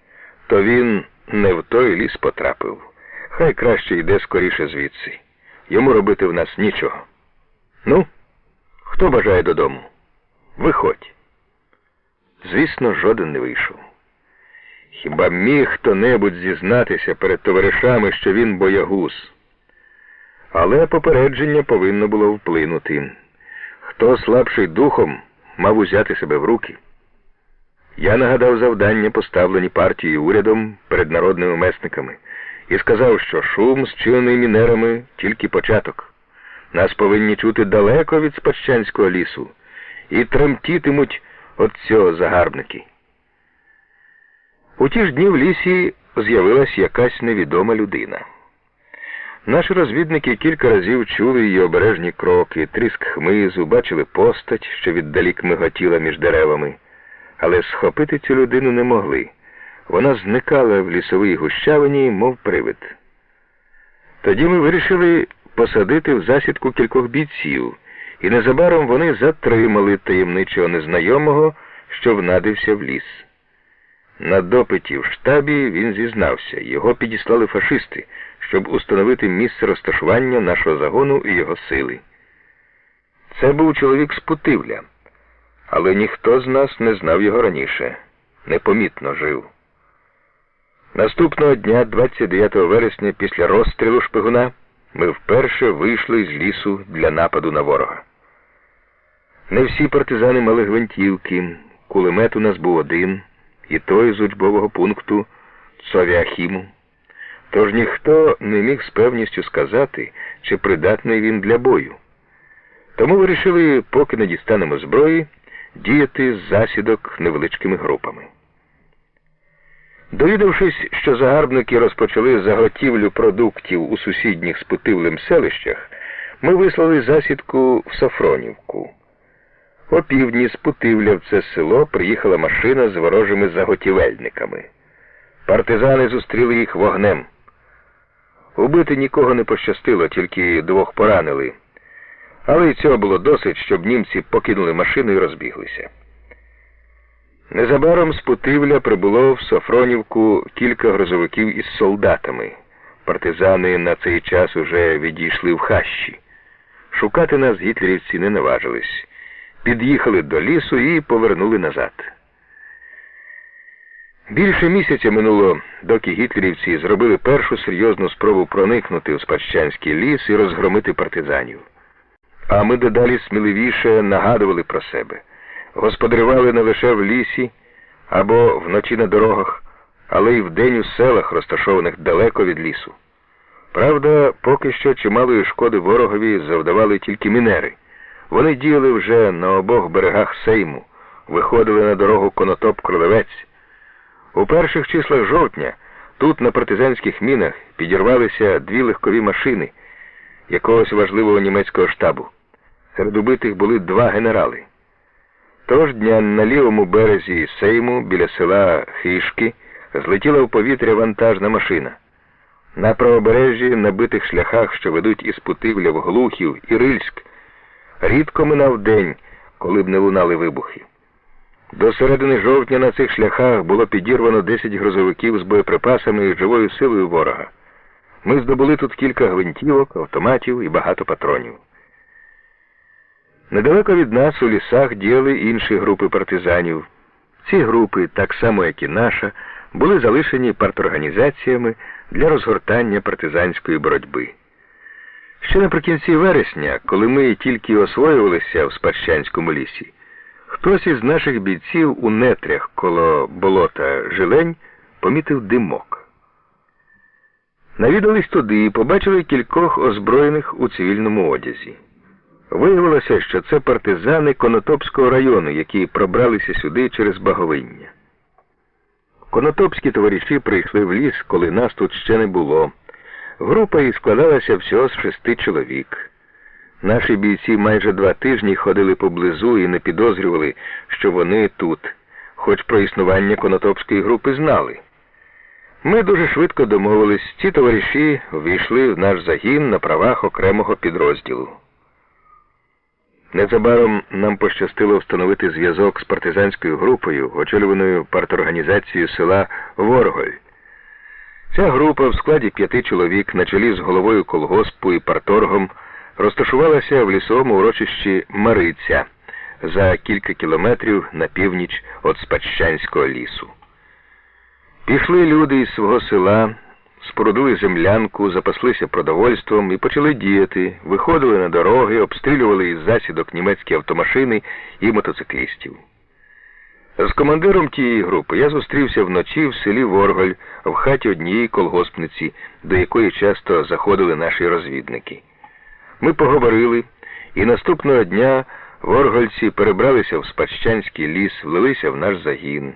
то він не в той ліс потрапив. Хай краще йде скоріше звідси. Йому робити в нас нічого. Ну, хто бажає додому? Виходь. Звісно, жоден не вийшов. Хіба міг хто-небудь зізнатися перед товаришами, що він боягуз? Але попередження повинно було вплинути. Хто слабший духом, мав узяти себе в руки. Я нагадав завдання, поставлені партією і урядом перед народними месниками, і сказав, що шум, зчинений мінерами, тільки початок. Нас повинні чути далеко від Спадщанського лісу, і тремтітимуть від цього загарбники. У ті ж дні в лісі з'явилась якась невідома людина. Наші розвідники кілька разів чули її обережні кроки, тріск хмизу, бачили постать, що віддалік миготіла між деревами. Але схопити цю людину не могли. Вона зникала в лісовій гущавині, мов привид. Тоді ми вирішили посадити в засідку кількох бійців, і незабаром вони затримали таємничого незнайомого, що внадився в ліс. На допиті в штабі він зізнався, його підіслали фашисти, щоб установити місце розташування нашого загону і його сили. Це був чоловік з Путивля, але ніхто з нас не знав його раніше, непомітно жив. Наступного дня, 29 вересня, після розстрілу шпигуна, ми вперше вийшли з лісу для нападу на ворога. Не всі партизани мали гвинтівки, кулемет у нас був один, і той з учбового пункту Цовіахіму. Тож ніхто не міг з певністю сказати, чи придатний він для бою. Тому вирішили, поки не дістанемо зброї, діяти з засідок невеличкими групами. Довідавшись, що загарбники розпочали заготівлю продуктів у сусідніх з Путивлем селищах, ми вислали засідку в Сафронівку. Опівдні з Путивля в це село приїхала машина з ворожими заготівельниками. Партизани зустріли їх вогнем. Убити нікого не пощастило, тільки 2 поранили. Але й цього було досить, щоб німці покинули машину і розбіглися. Незабаром з Путивля прибуло в Софронівку кілька грузовиків із солдатами. Партизани на цей час уже відійшли в хащі. Шукати нас гітлерівці не наважились. Під'їхали до лісу і повернули назад. Більше місяця минуло, доки гітлерівці зробили першу серйозну спробу проникнути в Спадщанський ліс і розгромити партизанів. А ми дедалі сміливіше нагадували про себе. Господарювали не лише в лісі або вночі на дорогах, але й вдень у селах, розташованих далеко від лісу. Правда, поки що чималої шкоди ворогові завдавали тільки мінери. Вони діяли вже на обох берегах Сейму, виходили на дорогу Конотоп-Кролевець. У перших числах жовтня тут на партизанських мінах підірвалися 2 легкові машини якогось важливого німецького штабу. Серед убитих були 2 генерали. Того ж дня на лівому березі Сейму, біля села Хишки, злетіла в повітря вантажна машина. На правобережжі, на битих шляхах, що ведуть із Путивля в Глухів і Рильськ, рідко минав день, коли б не лунали вибухи. До середини жовтня на цих шляхах було підірвано 10 грузовиків з боєприпасами і живою силою ворога. Ми здобули тут кілька гвинтівок, автоматів і багато патронів. Недалеко від нас у лісах діяли інші групи партизанів. Ці групи, так само як і наша, були залишені парторганізаціями для розгортання партизанської боротьби. Ще наприкінці вересня, коли ми тільки освоювалися в Спадщанському лісі, хтось із наших бійців у нетрях коло болота Жилень помітив димок. Навідались туди і побачили кількох озброєних у цивільному одязі. Виявилося, що це партизани Конотопського району, які пробралися сюди через Баговиння. Конотопські товариші прийшли в ліс, коли нас тут ще не було. Група їх складалася всього з 6 чоловік. Наші бійці майже 2 тижні ходили поблизу і не підозрювали, що вони тут, хоч про існування Конотопської групи знали. Ми дуже швидко домовились, ці товариші ввійшли в наш загін на правах окремого підрозділу. Незабаром нам пощастило встановити зв'язок з партизанською групою, очолюваною парторганізацією села Ворголь. Ця група в складі 5 чоловік на чолі з головою колгоспу і парторгом розташувалася в лісовому урочищі Мариця за кілька кілометрів на північ від Спадщанського лісу. Пішли люди із свого села, спорудили землянку, запаслися продовольством і почали діяти, виходили на дороги, обстрілювали із засідок німецькі автомашини і мотоциклістів. З командиром тієї групи я зустрівся вночі в селі Ворголь, в хаті однієї колгоспниці, до якої часто заходили наші розвідники. Ми поговорили, і наступного дня воргольці перебралися в Спадщанський ліс, влилися в наш загін.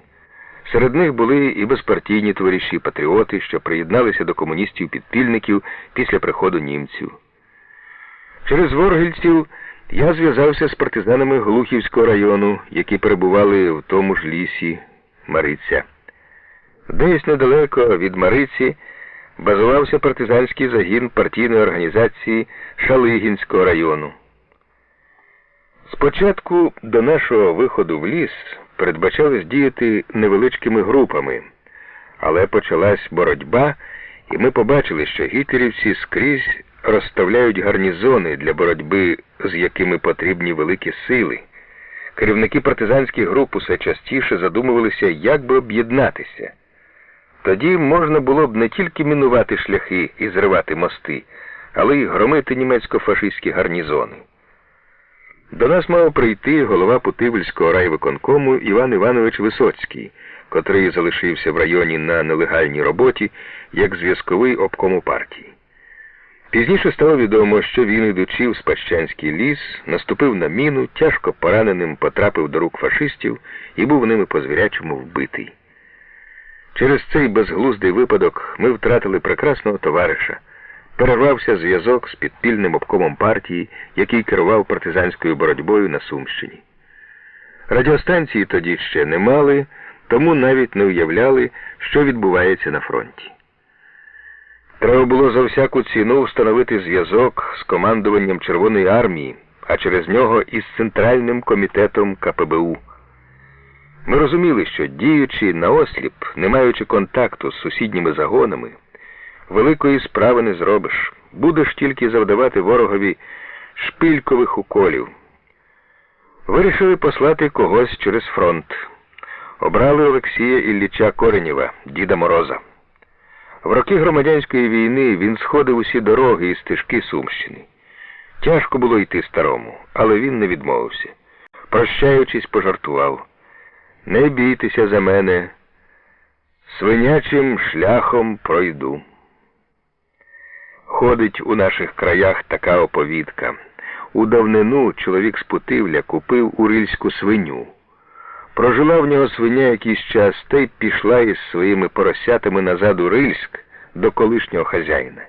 Серед них були і безпартійні товариші, патріоти, що приєдналися до комуністів-підпільників після приходу німців. Через воргельців я зв'язався з партизанами Глухівського району, які перебували в тому ж лісі Мариця. Десь недалеко від Мариці базувався партизанський загін партійної організації Шалигінського району. Спочатку до нашого виходу в ліс передбачалось діяти невеличкими групами, але почалась боротьба, і ми побачили, що гітлерівці скрізь розставляють гарнізони для боротьби, з якими потрібні великі сили. Керівники партизанських груп усе частіше задумувалися, як би об'єднатися. Тоді можна було б не тільки мінувати шляхи і зривати мости, але й громити німецько-фашистські гарнізони. До нас мав прийти голова Путивльського райвиконкому Іван Іванович Висоцький, котрий залишився в районі на нелегальній роботі як зв'язковий обкому партії. Пізніше стало відомо, що він, ідучи в Спадщанський ліс, наступив на міну, тяжко пораненим потрапив до рук фашистів і був ними по-звірячому вбитий. Через цей безглуздий випадок ми втратили прекрасного товариша. Перервався зв'язок з підпільним обкомом партії, який керував партизанською боротьбою на Сумщині. Радіостанції тоді ще не мали, тому навіть не уявляли, що відбувається на фронті. Треба було за всяку ціну встановити зв'язок з командуванням Червоної армії, а через нього і з Центральним комітетом КПБУ. Ми розуміли, що діючи наосліп, не маючи контакту з сусідніми загонами, великої справи не зробиш, будеш тільки завдавати ворогові шпилькових уколів. Вирішили послати когось через фронт. Обрали Олексія Ілліча Коренєва, Діда Мороза. В роки громадянської війни він сходив усі дороги і стежки Сумщини. Тяжко було йти старому, але він не відмовився. Прощаючись, пожартував: «Не бійтеся за мене, свинячим шляхом пройду». Ходить у наших краях така оповідка. У давнину чоловік з Путивля купив урильську свиню. Прожила в нього свиня якийсь час, та й пішла із своїми поросятами назад у Рильськ до колишнього хазяїна.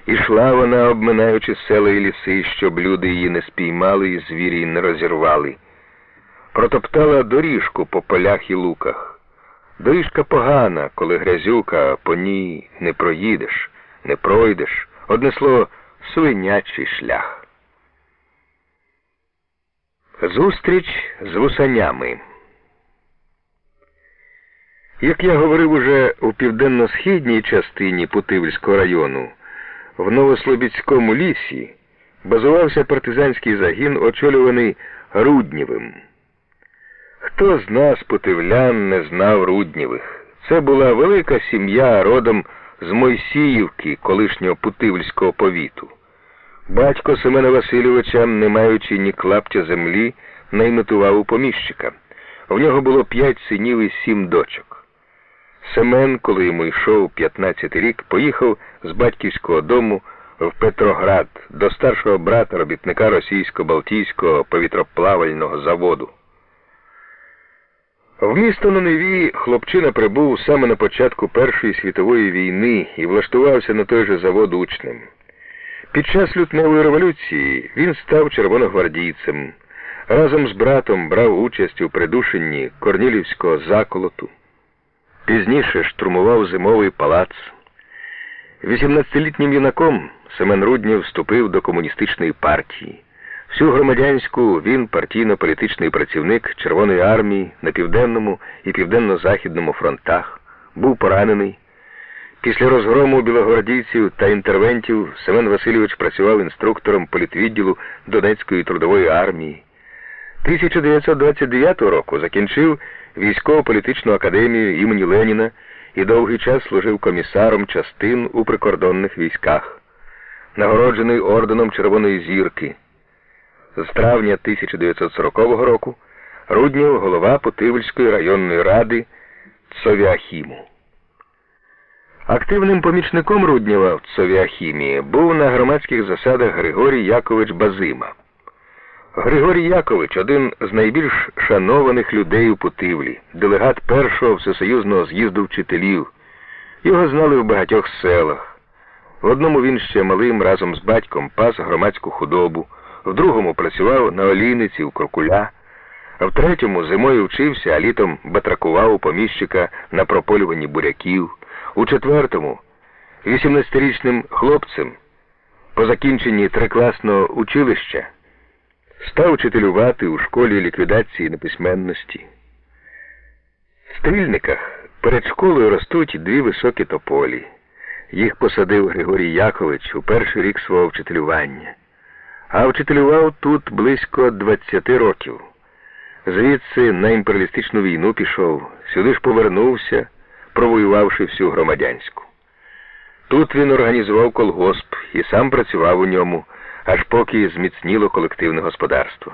Ішла вона, обминаючи села і ліси, щоб люди її не спіймали і звірі не розірвали. Протоптала доріжку по полях і луках. Доріжка погана, коли грязюка, по ній не проїдеш, не пройдеш. Одне слово, свинячий шлях. Зустріч з вусанями. Як я говорив уже у південно-східній частині Путивльського району, в Новослобідському лісі базувався партизанський загін, очолюваний Руднєвим. Хто з нас, путивлян, не знав Руднєвих? Це була велика сім'я родом з Мойсіївки, колишнього Путивльського повіту. Батько Семена Васильовича, не маючи ні клаптя землі, найметував у поміщика. В нього було 5 синів і 7 дочок. Семен, коли йому йшов 15 рік, поїхав з батьківського дому в Петроград до старшого брата робітника російсько-балтійського повітроплавального заводу. В місто на Неві хлопчина прибув саме на початку Першої світової війни і влаштувався на той же завод учнем. Під час лютневої революції він став червоногвардійцем. Разом з братом брав участь у придушенні Корнілівського заколоту. Пізніше штурмував Зимовий палац. 18-літнім юнаком Семен Руднєв вступив до комуністичної партії. Всю громадянську він партійно-політичний працівник Червоної армії на Південному і Південно-Західному фронтах, був поранений. Після розгрому білогвардійців та інтервентів Семен Васильович працював інструктором політвідділу Донецької трудової армії. 1929 року закінчив військово-політичну академію імені Леніна і довгий час служив комісаром частин у прикордонних військах. Нагороджений орденом Червоної зірки. З травня 1940 року Руднєв голова Путивльської районної ради Цовіахіму. Активним помічником Руднєва в Цовіахімії був на громадських засадах Григорій Якович Базима. Григорій Якович – один з найбільш шанованих людей у Путивлі, делегат першого всесоюзного з'їзду вчителів. Його знали в багатьох селах. В одному він ще малим разом з батьком пас громадську худобу, в другому працював на олійниці у Крокуля, а в третьому зимою вчився, а літом батракував у поміщика на прополюванні буряків. У четвертому 18-річним хлопцем по закінченні трикласного училища став вчителювати у школі ліквідації неписьменності. В Стрільниках перед школою ростуть 2 високі тополі. Їх посадив Григорій Якович у перший рік свого вчителювання. А вчителював тут близько 20 років. Звідси на імперіалістичну війну пішов, сюди ж повернувся, провоювавши всю громадянську. Тут він організував колгосп і сам працював у ньому, аж поки зміцніло колективне господарство.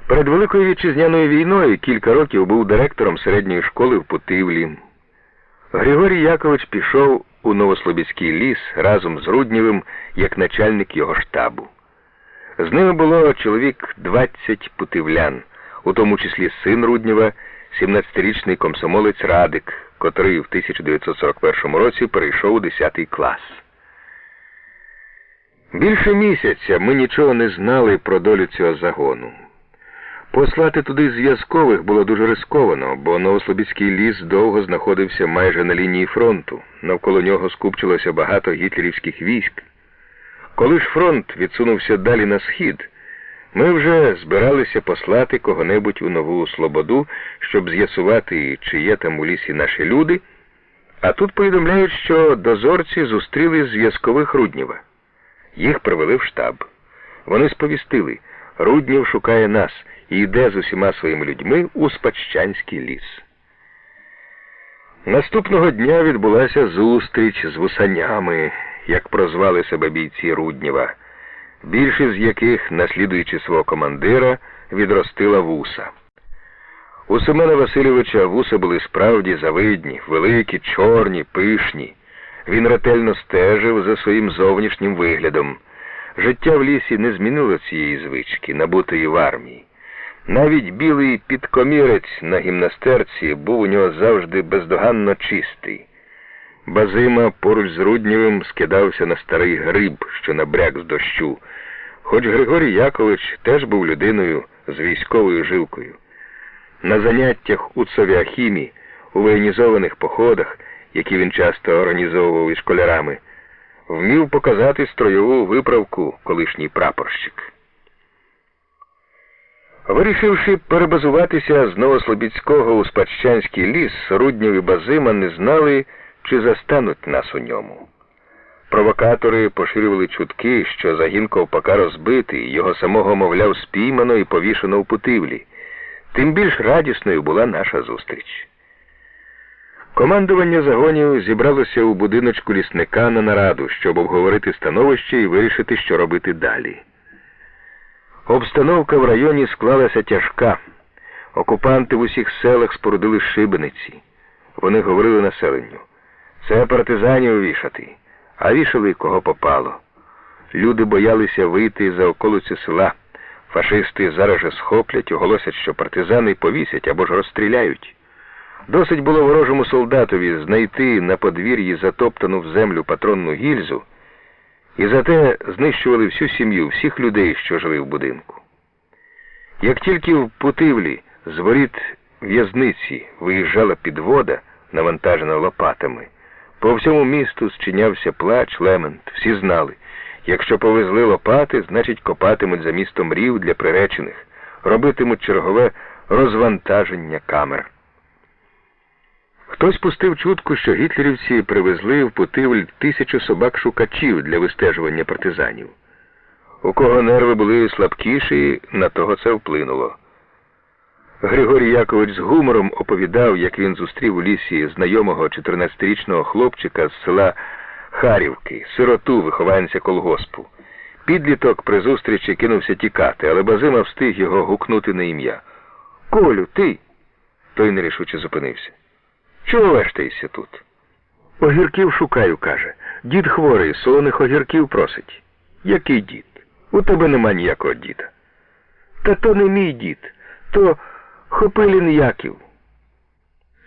Перед Великою Вітчизняною війною кілька років був директором середньої школи в Путивлі. Григорій Якович пішов у Новослобідський ліс разом з Руднєвим як начальник його штабу. З ними було чоловік 20 путивлян, у тому числі син Руднєва, 17-річний комсомолець Радик, котрий в 1941 році перейшов у 10 клас. Більше місяця ми нічого не знали про долю цього загону. Послати туди зв'язкових було дуже рисковано, бо Новослобідський ліс довго знаходився майже на лінії фронту. Навколо нього скупчилося багато гітлерівських військ. Коли ж фронт відсунувся далі на схід, ми вже збиралися послати кого-небудь у Нову Слободу, щоб з'ясувати, чи є там у лісі наші люди, а тут повідомляють, що дозорці зустріли зв'язкових Руднєва. Їх привели в штаб. Вони сповістили: Руднєв шукає нас і йде з усіма своїми людьми у Спадщанський ліс. Наступного дня відбулася зустріч з вусанями, як прозвали себе бійці Руднєва, більшість з яких, наслідуючи свого командира, відростила вуса. У Семена Васильовича вуса були справді завидні, великі, чорні, пишні. Він ретельно стежив за своїм зовнішнім виглядом. Життя в лісі не змінило цієї звички, набутої в армії. Навіть білий підкомірець на гімнастерці був у нього завжди бездоганно чистий. Базима поруч з Руднєвим скидався на старий гриб, що набряк з дощу, хоч Григорій Якович теж був людиною з військовою жилкою. На заняттях у Цовіахімі, у воєнізованих походах, які він часто організовував із школярами, вмів показати строєву виправку колишній прапорщик. Вирішивши перебазуватися з Новослобідського у Спадщанський ліс, Руднєв і Базима не знали, чи застануть нас у ньому. Провокатори поширювали чутки, що загін Ковпака розбитий, його самого, мовляв, спіймано і повішено в Путивлі. Тим більш радісною була наша зустріч. Командування загонів зібралося у будиночку лісника на нараду, щоб обговорити становище і вирішити, що робити далі. Обстановка в районі склалася тяжка. Окупанти в усіх селах спорудили шибениці. Вони говорили населенню: це партизанів вішати, а вішали кого попало. Люди боялися вийти за околиці села. Фашисти зараз же схоплять, оголосять, що партизани повісять або ж розстріляють. Досить було ворожому солдатові знайти на подвір'ї затоптану в землю патронну гільзу, і зате знищували всю сім'ю, всіх людей, що жили в будинку. Як тільки в Путивлі з воріт в'язниці виїжджала підвода, навантажена лопатами, по всьому місту зчинявся плач, лемент. Всі знали: якщо повезли лопати, значить копатимуть за містом рів для приречених, робитимуть чергове розвантаження камер. Хтось пустив чутку, що гітлерівці привезли в Путивль 1000 собак-шукачів для вистежування партизанів. У кого нерви були слабкіші, на того це вплинуло. Григорій Якович з гумором оповідав, як він зустрів у лісі знайомого 14-річного хлопчика з села Харівки, сироту, вихованця колгоспу. Підліток при зустрічі кинувся тікати, але Базима встиг його гукнути на ім'я. «Колю, ти!» Той нерішуче зупинився. «Чого вештаєшся тут?» «Огірків шукаю», каже. «Дід хворий, солоних огірків просить». «Який дід? У тебе нема ніякого діда». «Та то не мій дід, то Хопилін Яків».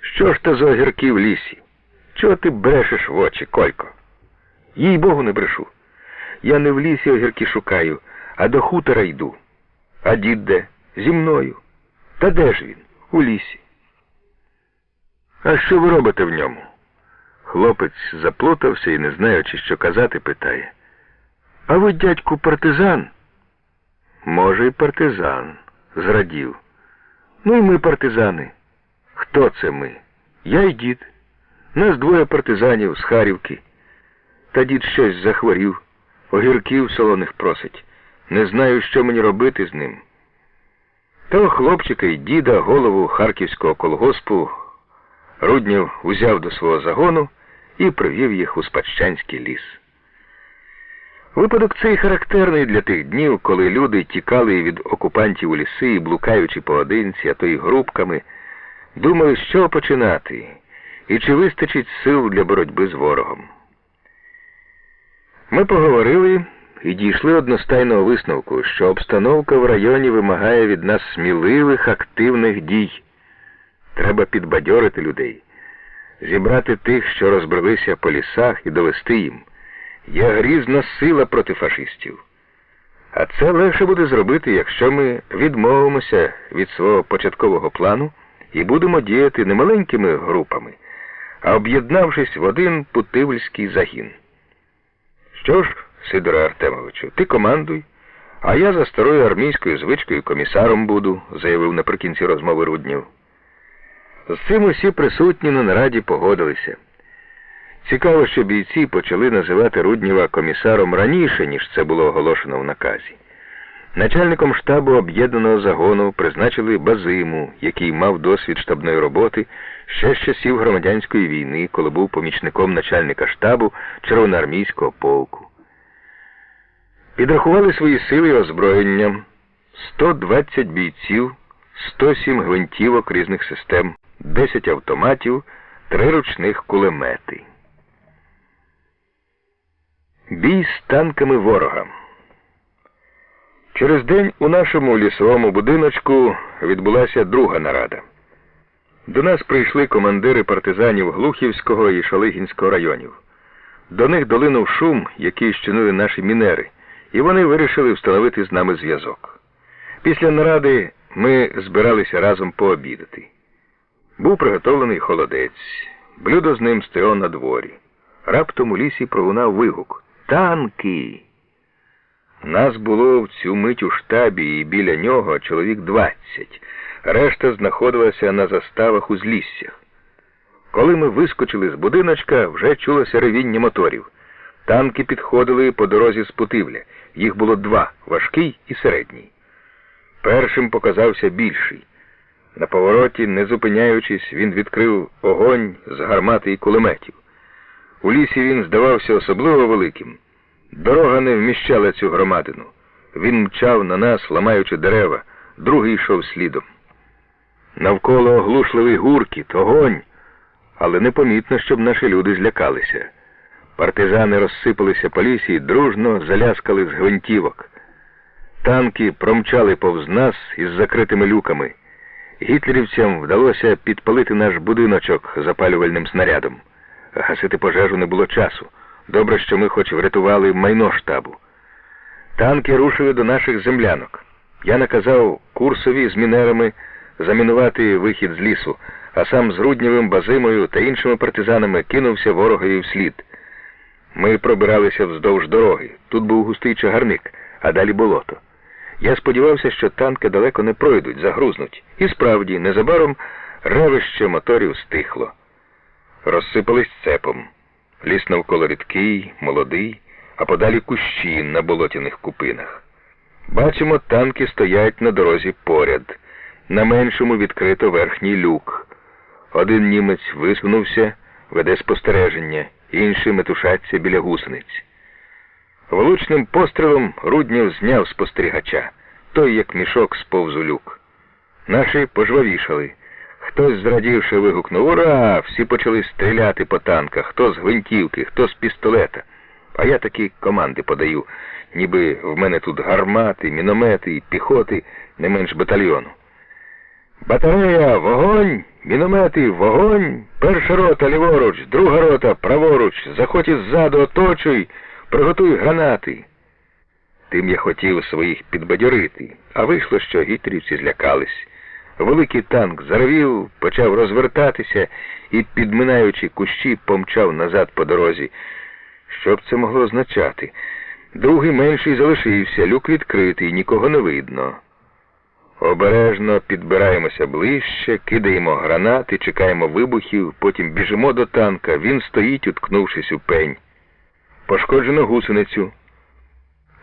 «Що ж то за огірки в лісі? Чого ти брешеш в очі, Колько?» «Їй-богу, не брешу. Я не в лісі огірки шукаю, а до хутора йду». «А дід де?» «Зі мною». «Та де ж він?» «У лісі». «А що ви робите в ньому?» Хлопець заплутався і, не знаючи, що казати, питає: «А ви, дядьку, партизан?» «Може, і партизан», зрадів. «Ну і ми партизани». «Хто це ми?» «Я й дід. Нас 2 партизанів з Харівки». Та дід щось захворів, огірків солоних просить. Не знаю, що мені робити з ним. Того хлопчика й діда, голову харківського колгоспу, Руднєв узяв до свого загону і привів їх у Спадщанський ліс. Випадок цей характерний для тих днів, коли люди тікали від окупантів у ліси і, блукаючи поодинці, а то й групками, думали, що починати і чи вистачить сил для боротьби з ворогом. Ми поговорили і дійшли одностайного висновку, що обстановка в районі вимагає від нас сміливих, активних дій. Треба підбадьорити людей, зібрати тих, що розбрелися по лісах, і довести їм: є грізна сила проти фашистів. А це легше буде зробити, якщо ми відмовимося від свого початкового плану і будемо діяти не маленькими групами, а об'єднавшись в один путивльський загін. Що ж, Сидоре Артемовичу, ти командуй, а я за старою армійською звичкою комісаром буду, заявив наприкінці розмови Руднєв. З цим усі присутні на нараді погодилися. Цікаво, що бійці почали називати Руднєва комісаром раніше, ніж це було оголошено в наказі. Начальником штабу об'єднаного загону призначили Базиму, який мав досвід штабної роботи ще з часів громадянської війни, коли був помічником начальника штабу Червоноармійського полку. Підрахували свої сили і озброєння: 120 бійців, 107 гвинтівок різних систем, 10 автоматів, 3 ручних кулемети. Бій з танками ворога. Через день у нашому лісовому будиночку відбулася друга нарада. До нас прийшли командири партизанів Глухівського і Шалигінського районів. До них долинув шум, який щинили наші мінери, і вони вирішили встановити з нами зв'язок. Після наради ми збиралися разом пообідати. Був приготовлений холодець. Блюдо з ним стояло на дворі. Раптом у лісі пролунав вигук: «Танки!» Нас було в цю мить у штабі і біля нього чоловік 20. Решта знаходилася на заставах узліссях. Коли ми вискочили з будиночка, вже чулося ревіння моторів. Танки підходили по дорозі з Путивля. Їх було 2 – важкий і середній. Першим показався більший. На повороті, не зупиняючись, він відкрив огонь з гармати і кулеметів. У лісі він здавався особливо великим. Дорога не вміщала цю громадину. Він мчав на нас, ламаючи дерева, другий йшов слідом. Навколо оглушливий гуркіт, огонь, але непомітно, щоб наші люди злякалися. Партизани розсипалися по лісі і дружно заляскали з гвинтівок. Танки промчали повз нас із закритими люками. Гітлерівцям вдалося підпалити наш будиночок запалювальним снарядом. Гасити пожежу не було часу. Добре, що ми хоч врятували майно штабу. Танки рушили до наших землянок. Я наказав Курсові з мінерами замінувати вихід з лісу, а сам з Руднєвим, Базимою та іншими партизанами кинувся ворогові вслід. Ми пробиралися вздовж дороги. Тут був густий чагарник, а далі болото. Я сподівався, що танки далеко не пройдуть, загрузнуть. І справді, незабаром ревище моторів стихло. Розсипались цепом. Ліс навколо рідкий, молодий, а подалі кущі на болотяних купинах. Бачимо, танки стоять на дорозі поряд. На меншому відкрито верхній люк. Один німець висунувся, веде спостереження, інші метушаться біля гусениць. Влучним пострілом Руднєв зняв спостерігача. Той, як мішок, сповз у люк. Наші пожвавішали. Хтось, зрадівши, вигукнув: «Ура!» Всі почали стріляти по танках, хто з гвинтівки, хто з пістолета. А я такі команди подаю, ніби в мене тут гармати, міномети і піхоти не менш батальйону. «Батарея, вогонь! Міномети, вогонь! Перша рота ліворуч, друга рота праворуч, заходь іззаду, оточуй, приготуй гранати!» Тим я хотів своїх підбадьорити, а вийшло, що гітлерівці злякались. Великий танк заревів, почав розвертатися і, підминаючи кущі, помчав назад по дорозі. Що б це могло означати? Другий менший залишився, люк відкритий, нікого не видно. Обережно підбираємося ближче, кидаємо гранати, чекаємо вибухів, потім біжимо до танка. Він стоїть, уткнувшись у пень. Пошкоджено гусеницю.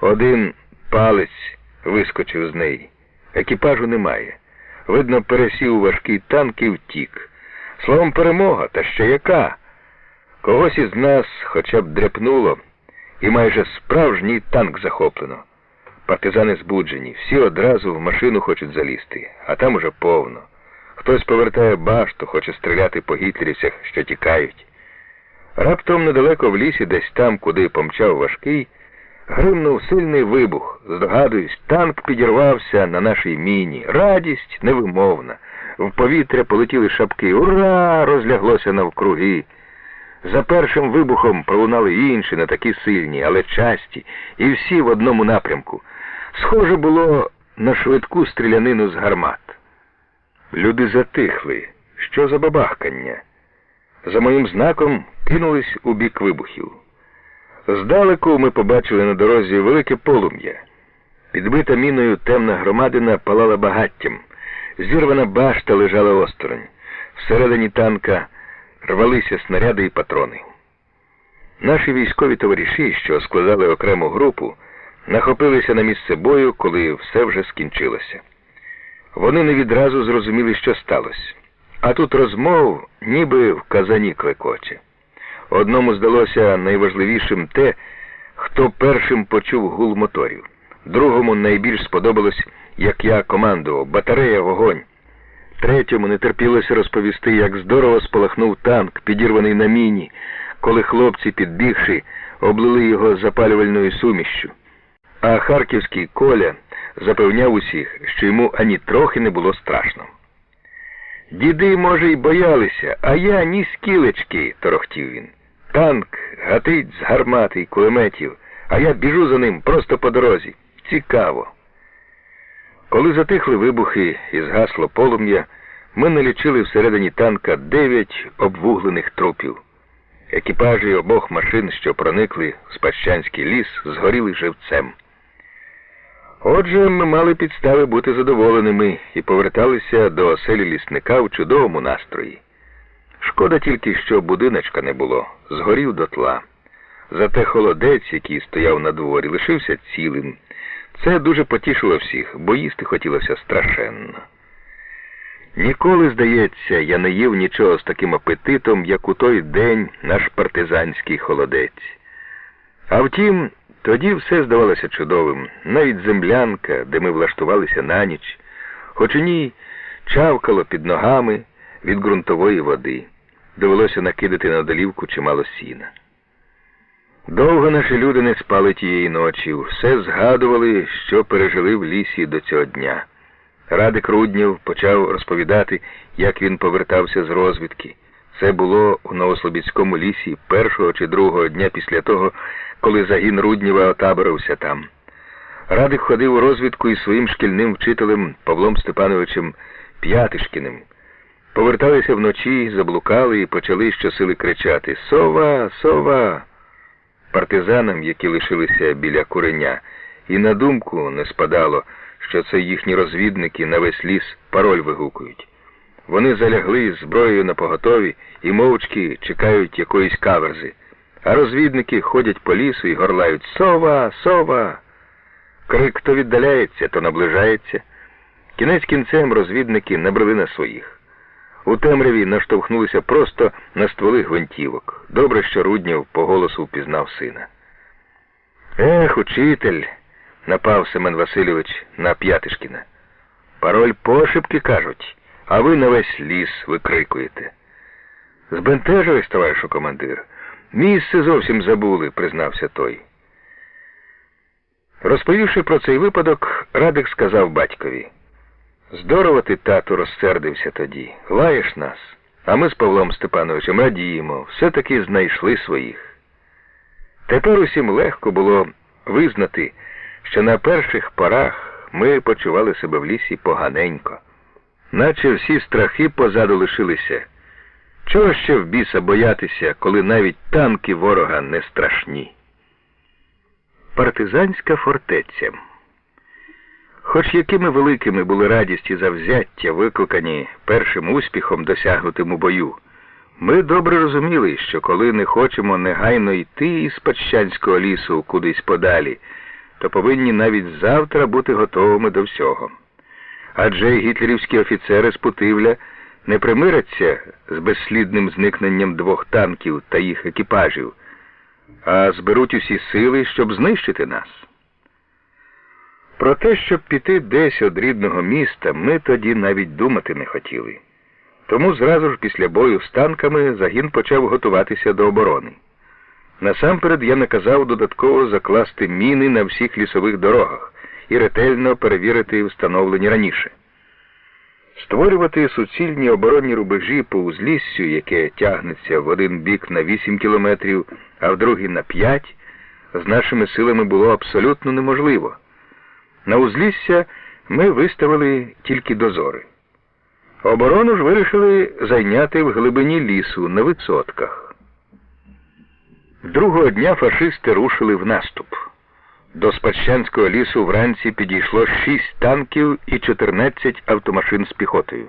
Один палець вискочив з неї. Екіпажу немає. Видно, пересів важкий танк і втік. Словом, перемога, та ще яка? Когось із нас хоча б дряпнуло, і майже справжній танк захоплено. Партизани збуджені, всі одразу в машину хочуть залізти, а там уже повно. Хтось повертає башту, хоче стріляти по гітлерівцях, що тікають. Раптом недалеко в лісі, десь там, куди помчав важкий, гримнув сильний вибух. Здогадуюсь, танк підірвався на нашій міні. Радість невимовна. В повітря полетіли шапки. «Ура!» розляглося навкруги. За першим вибухом пролунали інші, не такі сильні, але часті, і всі в одному напрямку. Схоже було на швидку стрілянину з гармат. Люди затихли. Що за бабахкання? За моїм знаком кинулись у бік вибухів. Здалеку ми побачили на дорозі велике полум'я. Підбита міною темна громадина палала багаттям. Зірвана башта лежала осторонь. Всередині танка рвалися снаряди і патрони. Наші військові товариші, що складали окрему групу, нахопилися на місце бою, коли все вже скінчилося. Вони не відразу зрозуміли, що сталося. А тут розмов ніби в казані клекоче. Одному здалося найважливішим те, хто першим почув гул моторів. Другому найбільш сподобалось, як я командував: батарея, вогонь. Третьому не терпілося розповісти, як здорово спалахнув танк, підірваний на міні, коли хлопці, підбігши, облили його запалювальною сумішшю. А харківський Коля запевняв усіх, що йому ані трохи не було страшно. «Діди, може, й боялися, а я ні скілечки», – торохтів він. «Танк гатить з гармати й кулеметів, а я біжу за ним просто по дорозі. Цікаво». Коли затихли вибухи і згасло полум'я, ми налічили всередині танка 9 обвуглених трупів. Екіпажі обох машин, що проникли в Спадщанський ліс, згоріли живцем. Отже, ми мали підстави бути задоволеними і поверталися до оселі лісника в чудовому настрої. Шкода тільки, що будиночка не було, згорів дотла. Зате холодець, який стояв на дворі, лишився цілим. Це дуже потішило всіх, бо їсти хотілося страшенно. Ніколи, здається, я не їв нічого з таким апетитом, як у той день наш партизанський холодець. А втім, тоді все здавалося чудовим, навіть землянка, де ми влаштувалися на ніч, хоч у ній чавкало під ногами від ґрунтової води. Довелося накидати на долівку чимало сіна. Довго наші люди не спали тієї ночі, все згадували, що пережили в лісі до цього дня. Радик Руднєв почав розповідати, як він повертався з розвідки. Це було у Новослобідському лісі першого чи другого дня після того, коли загін Руднєва отаборився там. Радик ходив у розвідку із своїм шкільним вчителем Павлом Степановичем П'ятишкіним. Поверталися вночі, заблукали і почали щосили кричати: «Сова! Сова!» Партизанам, які лишилися біля куреня, і на думку не спадало, що це їхні розвідники на весь ліс пароль вигукують. Вони залягли з зброєю напоготові і мовчки чекають якоїсь каверзи. А розвідники ходять по лісу і горлають: «Сова! Сова!» Крик то віддаляється, то наближається. Кінець кінцем розвідники набрели на своїх. У темряві наштовхнулися просто на стволи гвинтівок. Добре, що Руднєв по голосу впізнав сина. «Ех, учитель!» – напав Семен Васильович на П'ятишкіна. «Пароль пошепки, кажуть, а ви на весь ліс викрикуєте». «Збентежились, товаришу командир. Місце зовсім забули», – признався той. Розповівши про цей випадок, Радик сказав батькові: «Здорово ти, тату, розсердився тоді. Лаєш нас, а ми з Павлом Степановичем радіємо, все-таки знайшли своїх». Тепер усім легко було визнати, що на перших порах ми почували себе в лісі поганенько. Наче всі страхи позаду лишилися. Чого ще в біса боятися, коли навіть танки ворога не страшні? Партизанська фортеця. Хоч якими великими були радість і завзяття, викликані першим успіхом, досягнутим у бою, ми добре розуміли, що коли не хочемо негайно йти із Спадщанського лісу кудись подалі, то повинні навіть завтра бути готовими до всього. Адже гітлерівські офіцери з Путивля не примиряться з безслідним зникненням 2 танків та їх екіпажів, а зберуть усі сили, щоб знищити нас. Про те, щоб піти десь від рідного міста, ми тоді навіть думати не хотіли. Тому зразу ж після бою з танками загін почав готуватися до оборони. Насамперед я наказав додатково закласти міни на всіх лісових дорогах і ретельно перевірити встановлені раніше. Створювати суцільні оборонні рубежі по узліссю, яке тягнеться в один бік на 8 кілометрів, а в другий на 5, з нашими силами було абсолютно неможливо. На узлісся ми виставили тільки дозори. Оборону ж вирішили зайняти в глибині лісу, на висотках. Другого дня фашисти рушили в наступ. До Спадщанського лісу вранці підійшло 6 танків і 14 автомашин з піхотою.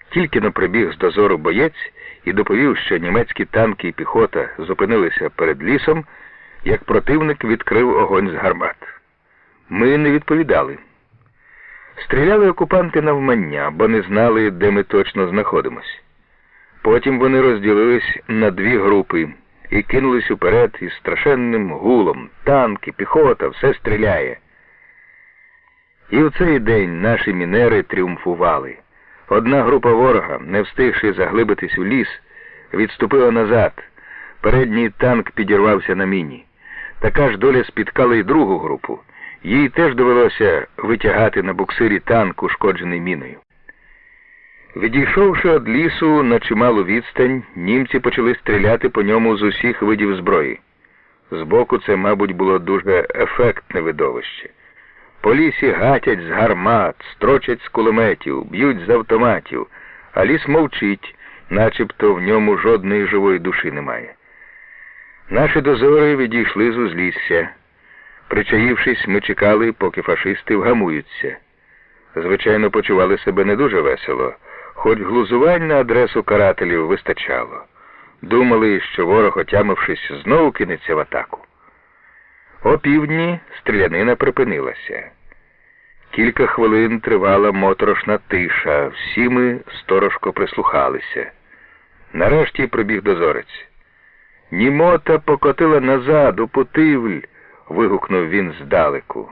Тільки но прибіг з дозору боєць і доповів, що німецькі танки і піхота зупинилися перед лісом, як противник відкрив огонь з гармат. Ми не відповідали. Стріляли окупанти навмання, бо не знали, де ми точно знаходимось. Потім вони розділились на 2 групи і кинулись уперед із страшенним гулом. Танки, піхота, все стріляє. І в цей день наші мінери тріумфували. Одна група ворога, не встигши заглибитись у ліс, відступила назад. Передній танк підірвався на міні. Така ж доля спіткала і другу групу. Їй теж довелося витягати на буксирі танк, ушкоджений міною. Відійшовши від лісу на чималу відстань, німці почали стріляти по ньому з усіх видів зброї. Збоку це, мабуть, було дуже ефектне видовище. По лісі гатять з гармат, строчать з кулеметів, б'ють з автоматів, а ліс мовчить, начебто в ньому жодної живої душі немає. Наші дозори відійшли з узлісся. Причаївшись, ми чекали, поки фашисти вгамуються. Звичайно, почували себе не дуже весело, хоч глузувань на адресу карателів вистачало. Думали, що ворог, отямившись, знову кинеться в атаку. О півдні стрілянина припинилася. Кілька хвилин тривала моторошна тиша, всі ми сторожко прислухалися. Нарешті прибіг дозорець. «Німота покотила назад, у Путивль!» – вигукнув він здалеку.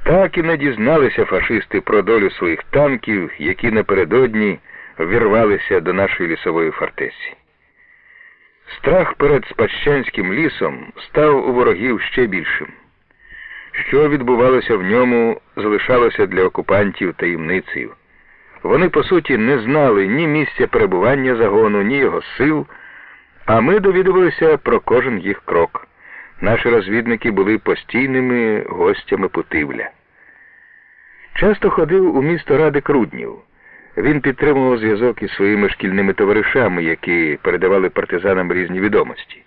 Так і не дізналися фашисти про долю своїх танків, які напередодні ввірвалися до нашої лісової фортеці. Страх перед Спадщанським лісом став у ворогів ще більшим. Що відбувалося в ньому, залишалося для окупантів таємницею. Вони, по суті, не знали ні місця перебування загону, ні його сил, а ми довідувалися про кожен їх крок. Наші розвідники були постійними гостями Путивля. Часто ходив у місто Радик Руднів. Він підтримував зв'язок із своїми шкільними товаришами, які передавали партизанам різні відомості.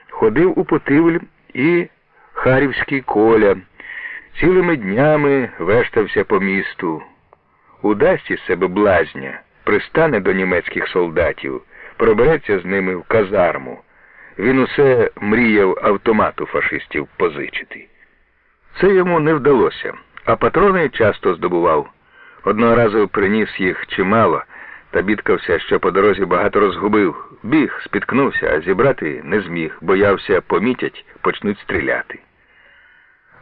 Ходив у Путивль і Харівський Коля. Цілими днями вештався по місту. Удасть із себе блазня, пристане до німецьких солдатів, пробереться з ними в казарму. Він усе мріяв автомату фашистів позичити. Це йому не вдалося, а патрони часто здобував. Одного разу приніс їх чимало, та бідкався, що по дорозі багато розгубив. Біг, спіткнувся, а зібрати не зміг, боявся, помітять, почнуть стріляти.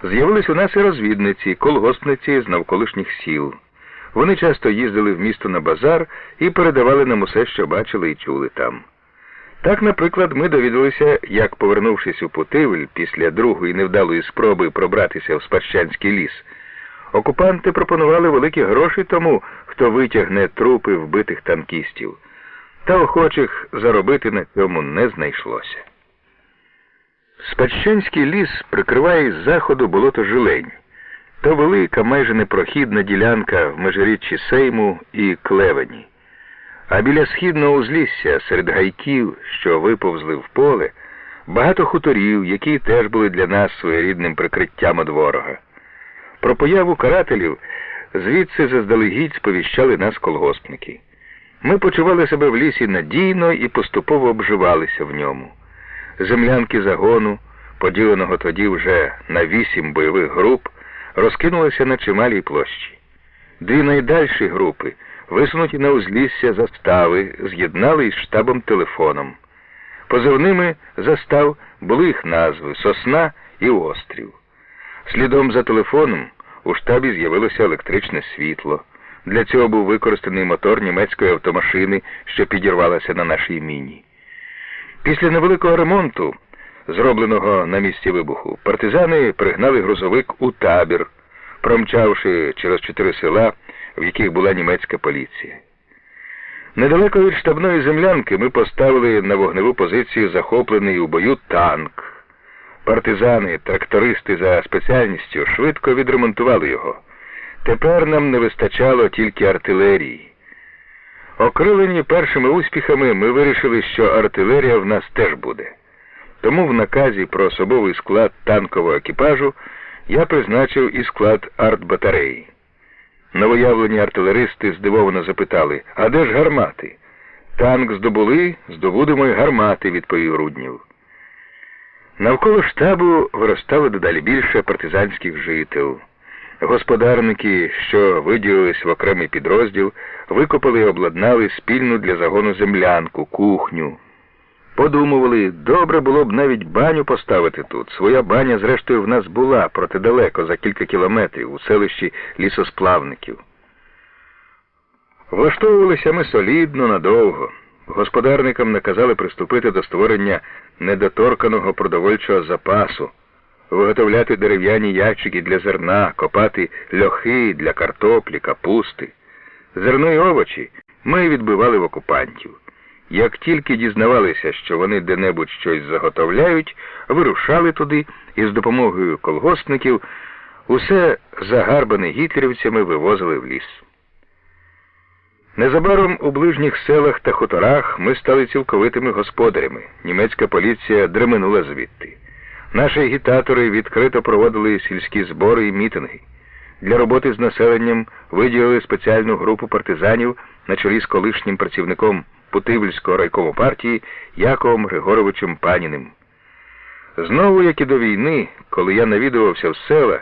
З'явились у нас і розвідниці, колгоспниці з навколишніх сіл. Вони часто їздили в місто на базар і передавали нам усе, що бачили і чули там. Так, наприклад, ми довідалися, як, повернувшись у Путивль після другої невдалої спроби пробратися в Спадщанський ліс, окупанти пропонували великі гроші тому, хто витягне трупи вбитих танкістів. Та охочих заробити на цьому не знайшлося. Спадщанський ліс прикриває з заходу болото Жилень. То велика, майже непрохідна ділянка в межиріччі Сейму і Клевені. А біля східного узлісся, серед гайків, що виповзли в поле, багато хуторів, які теж були для нас своєрідним прикриттям від ворога. Про появу карателів звідси заздалегідь сповіщали нас колгоспники. Ми почували себе в лісі надійно і поступово обживалися в ньому. Землянки загону, поділеного тоді вже на 8 бойових груп, розкинулися на чималій площі. 2 найдальші групи, висунуті на узлісся застави, з'єднали із штабом-телефоном. Позивними застав були їх назви «Сосна» і «Острів». Слідом за телефоном у штабі з'явилося електричне світло. Для цього був використаний мотор німецької автомашини, що підірвалася на нашій міні. Після невеликого ремонту, зробленого на місці вибуху, партизани пригнали грузовик у табір, промчавши через 4 села, в яких була німецька поліція. Недалеко від штабної землянки ми поставили на вогневу позицію захоплений у бою танк. Партизани, трактористи за спеціальністю швидко відремонтували його. Тепер нам не вистачало тільки артилерії. Окрилені першими успіхами, ми вирішили, що артилерія в нас теж буде. Тому в наказі про особовий склад танкового екіпажу я призначив і склад артбатареї. Новоявлені артилеристи здивовано запитали: «А де ж гармати?» «Танк здобули, здобудемо й гармати», – відповів Руднєв. Навколо штабу виростало дедалі більше партизанських жител. Господарники, що виділились в окремий підрозділ, викопали і обладнали спільну для загону землянку, кухню. Подумували, добре було б навіть баню поставити тут. Своя баня, зрештою, в нас була, проте далеко, за кілька кілометрів, у селищі Лісосплавників. Влаштовувалися ми солідно, надовго. Господарникам наказали приступити до створення недоторканого продовольчого запасу, виготовляти дерев'яні ящики для зерна, копати льохи для картоплі, капусти. Зерно й овочі ми відбивали в окупантів. Як тільки дізнавалися, що вони де-небудь щось заготовляють, вирушали туди і з допомогою колгоспників усе загарбане гітлерівцями вивозили в ліс. Незабаром у ближніх селах та хуторах ми стали цілковитими господарями. Німецька поліція дременула звідти. Наші агітатори відкрито проводили сільські збори і мітинги. Для роботи з населенням виділили спеціальну групу партизанів на чолі з колишнім працівником Путивльського райкому партії Яковом Григоровичем Паніним. Знову, як і до війни, коли я навідувався в села,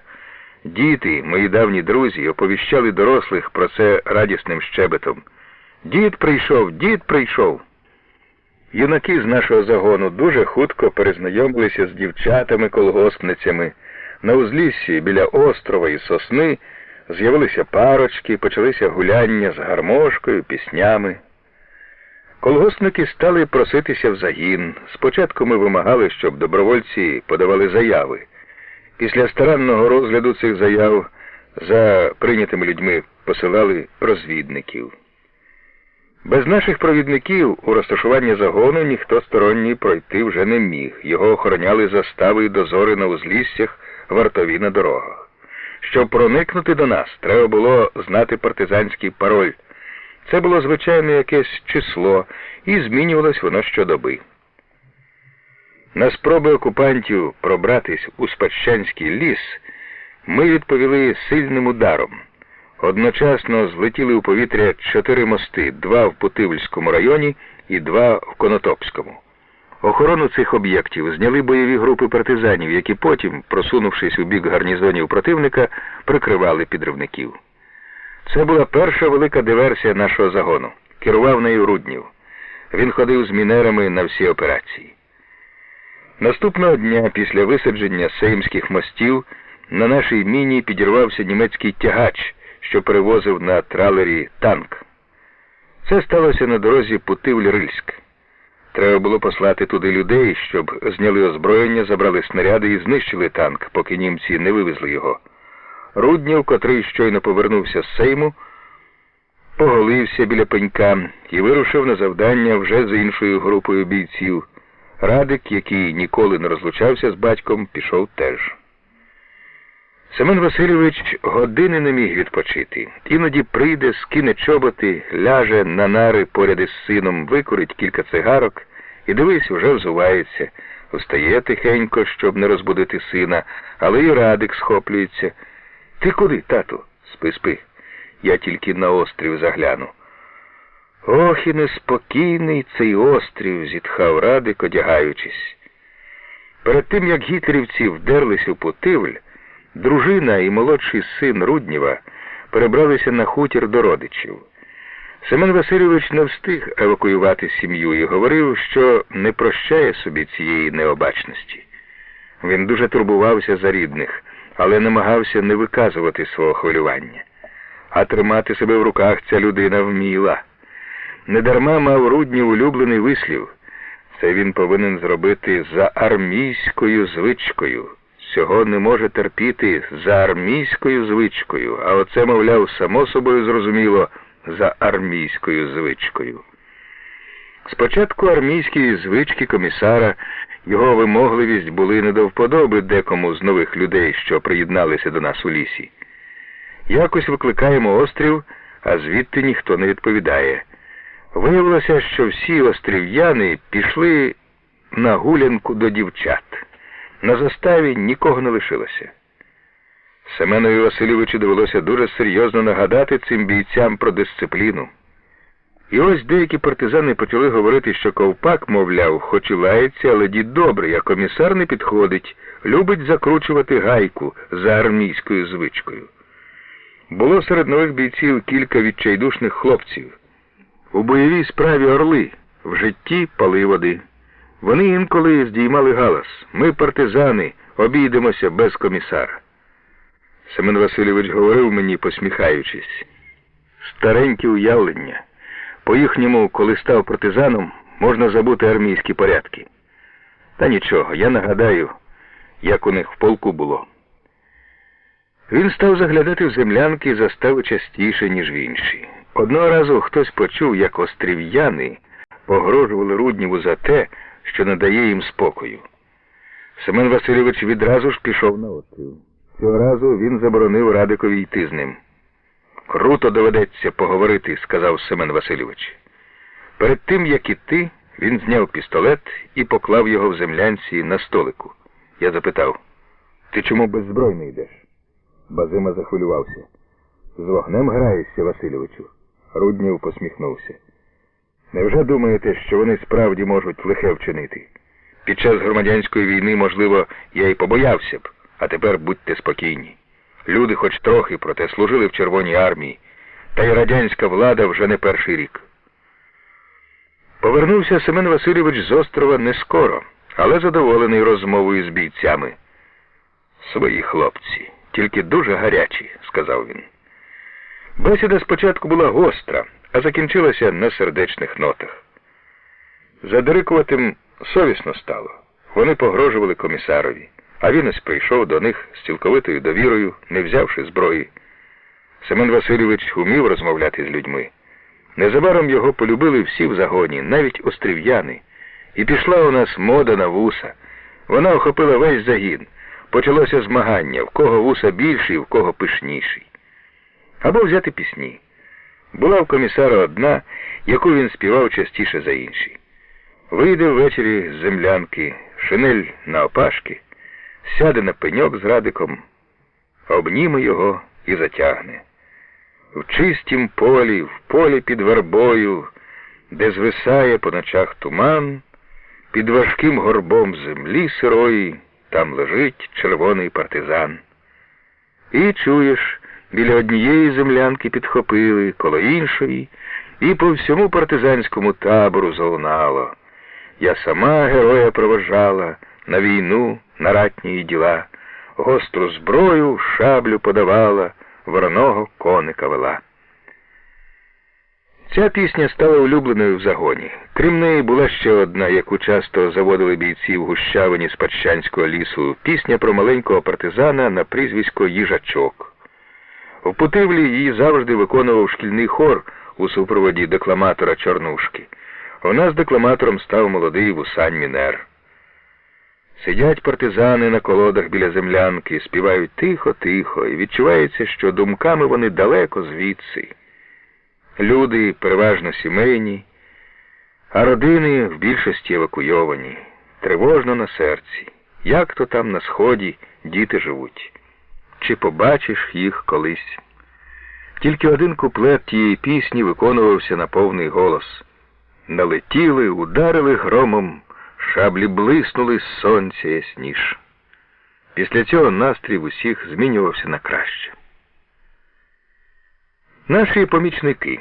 діти, мої давні друзі, оповіщали дорослих про це радісним щебетом. «Дід прийшов! Дід прийшов!» Юнаки з нашого загону дуже хутко перезнайомилися з дівчатами-колгоспницями. На узліссі біля острова і сосни з'явилися парочки, почалися гуляння з гармошкою, піснями. Колгоспники стали проситися в загін. Спочатку ми вимагали, щоб добровольці подавали заяви. Після старанного розгляду цих заяв за прийнятими людьми посилали розвідників. Без наших провідників у розташування загону ніхто сторонній пройти вже не міг. Його охороняли застави і дозори на узліссях, вартові на дорогах. Щоб проникнути до нас, треба було знати партизанський пароль. Це було, звичайно, якесь число, і змінювалось воно щодоби. На спроби окупантів пробратись у Спадщанський ліс ми відповіли сильним ударом. Одночасно злетіли у повітря 4 мости, 2 в Путивльському районі і 2 в Конотопському. Охорону цих об'єктів зняли бойові групи партизанів, які потім, просунувшись у бік гарнізонів противника, прикривали підривників. Це була перша велика диверсія нашого загону. Керував нею Руднєв. Він ходив з мінерами на всі операції. Наступного дня після висадження Сеймських мостів на нашій міні підірвався німецький тягач, що перевозив на тралері танк. Це сталося на дорозі Путивль-Рильськ. Треба було послати туди людей, щоб зняли озброєння, забрали снаряди і знищили танк, поки німці не вивезли його. Руднєв, котрий щойно повернувся з Сейму, поголився біля пенька і вирушив на завдання вже з іншою групою бійців. Радик, який ніколи не розлучався з батьком, пішов теж. Семен Васильович години не міг відпочити. Іноді прийде, скине чоботи, ляже на нари поряд із сином, викурить кілька цигарок і, дивись, уже взувається. Встає тихенько, щоб не розбудити сина, але і Радик схоплюється. «Ти куди, тату?» «Спи, спи. Я тільки на острів загляну». «Ох, і неспокійний цей острів», – зітхав Радик, одягаючись. Перед тим, як гітлерівці вдерлись у Путивль, дружина і молодший син Руднєва перебралися на хутір до родичів. Семен Васильович не встиг евакуювати сім'ю і говорив, що не прощає собі цієї необачності. Він дуже турбувався за рідних, але намагався не виказувати свого хвилювання. А тримати себе в руках ця людина вміла. Недарма мав Руднєв улюблений вислів. Це він повинен зробити за армійською звичкою. Цього не може терпіти за армійською звичкою, а оце, мовляв, само собою зрозуміло, за армійською звичкою. Спочатку армійські звички комісара Його вимогливість були не до вподоби декому з нових людей, що приєдналися до нас у лісі. Якось викликаємо острів, а звідти ніхто не відповідає. Виявилося, що всі острів'яни пішли на гулянку до дівчат. На заставі нікого не лишилося. Семенові Васильовичу довелося дуже серйозно нагадати цим бійцям про дисципліну. І ось деякі партизани почали говорити, що ковпак, мовляв, хоч і лається, але дід добрий, а комісар не підходить, любить закручувати гайку за армійською звичкою. Було серед нових бійців кілька відчайдушних хлопців. У бойовій справі орли, в житті паливоди. Вони інколи здіймали галас: «Ми, партизани, обійдемося без комісара». Семен Васильович говорив мені, посміхаючись: «Старенькі уявлення. По-їхньому, коли став партизаном, можна забути армійські порядки». Та нічого, я нагадаю, як у них в полку було. Він став заглядати в землянки застави частіше, ніж в інші. Одного разу хтось почув, як острів'яни погрожували Руднєву за те, що не дає їм спокою. Семен Васильович відразу ж пішов на острів. Цього разу він заборонив Радикові йти з ним. «Круто доведеться поговорити», – сказав Семен Васильович. Перед тим, як іти, він зняв пістолет і поклав його в землянці на столику. Я запитав: «Ти чому беззбройний йдеш?» Базима захвилювався. «З вогнем граєшся, Васильовичу?» Руднєв посміхнувся. «Невже думаєте, що вони справді можуть лихе вчинити? Під час громадянської війни, можливо, я й побоявся б, а тепер будьте спокійні. Люди хоч трохи, проте служили в Червоній армії, та й радянська влада вже не перший рік». Повернувся Семен Васильович з острова не скоро, але задоволений розмовою з бійцями. «Свої хлопці, тільки дуже гарячі», – сказав він. Бесіда спочатку була гостра, а закінчилася на сердечних нотах. Задирикуватим совісно стало. Вони погрожували комісарові, а він ось прийшов до них з цілковитою довірою, не взявши зброї. Семен Васильович умів розмовляти з людьми. Незабаром його полюбили всі в загоні, навіть острів'яни. І пішла у нас мода на вуса. Вона охопила весь загін. Почалося змагання, в кого вуса більший, в кого пишніший. Або взяти пісні. Була в комісара одна, яку він співав частіше за інші. Вийде ввечері з землянки, шинель на опашки, сяде на пеньок з Радиком, обніме його і затягне. В чистім полі, в полі під вербою, де звисає по ночах туман, під важким горбом землі сирої, там лежить червоний партизан. І чуєш, біля однієї землянки підхопили, коло іншої, і по всьому партизанському табору залунало: «Я сама героя провожала на війну, на ратні діла, гостру зброю, шаблю подавала, вороного коника вела». Ця пісня стала улюбленою в загоні. Крім неї була ще одна, яку часто заводили бійці в гущавині Спадщанського лісу, пісня про маленького партизана на прізвисько Їжачок. В Путивлі її завжди виконував шкільний хор у супроводі декламатора Чорнушки. У нас декламатором став молодий Вусань Мінер. Сидять партизани на колодах біля землянки, співають тихо-тихо, і відчувається, що думками вони далеко звідси. Люди переважно сімейні, а родини в більшості евакуйовані. Тривожно на серці. Як то там на сході діти живуть? Чи побачиш їх колись? Тільки один куплет тієї пісні виконувався на повний голос. Налетіли, ударили громом, шаблі блиснули, сонця ясніш. Після цього настрій в усіх змінювався на краще. Наші помічники.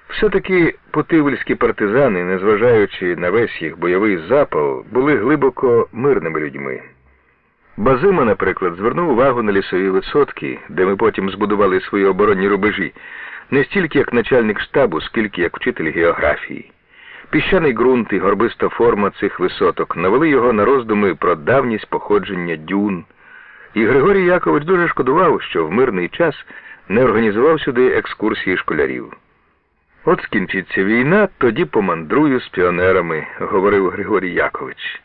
Все-таки путивльські партизани, незважаючи на весь їх бойовий запал, були глибоко мирними людьми. Базима, наприклад, звернув увагу на лісові висотки, де ми потім збудували свої оборонні рубежі, не стільки як начальник штабу, скільки як вчитель географії. Піщаний ґрунт і горбиста форма цих висоток навели його на роздуми про давність походження дюн. І Григорій Якович дуже шкодував, що в мирний час не організував сюди екскурсії школярів. От скінчиться війна, тоді помандрую з піонерами, говорив Григорій Якович.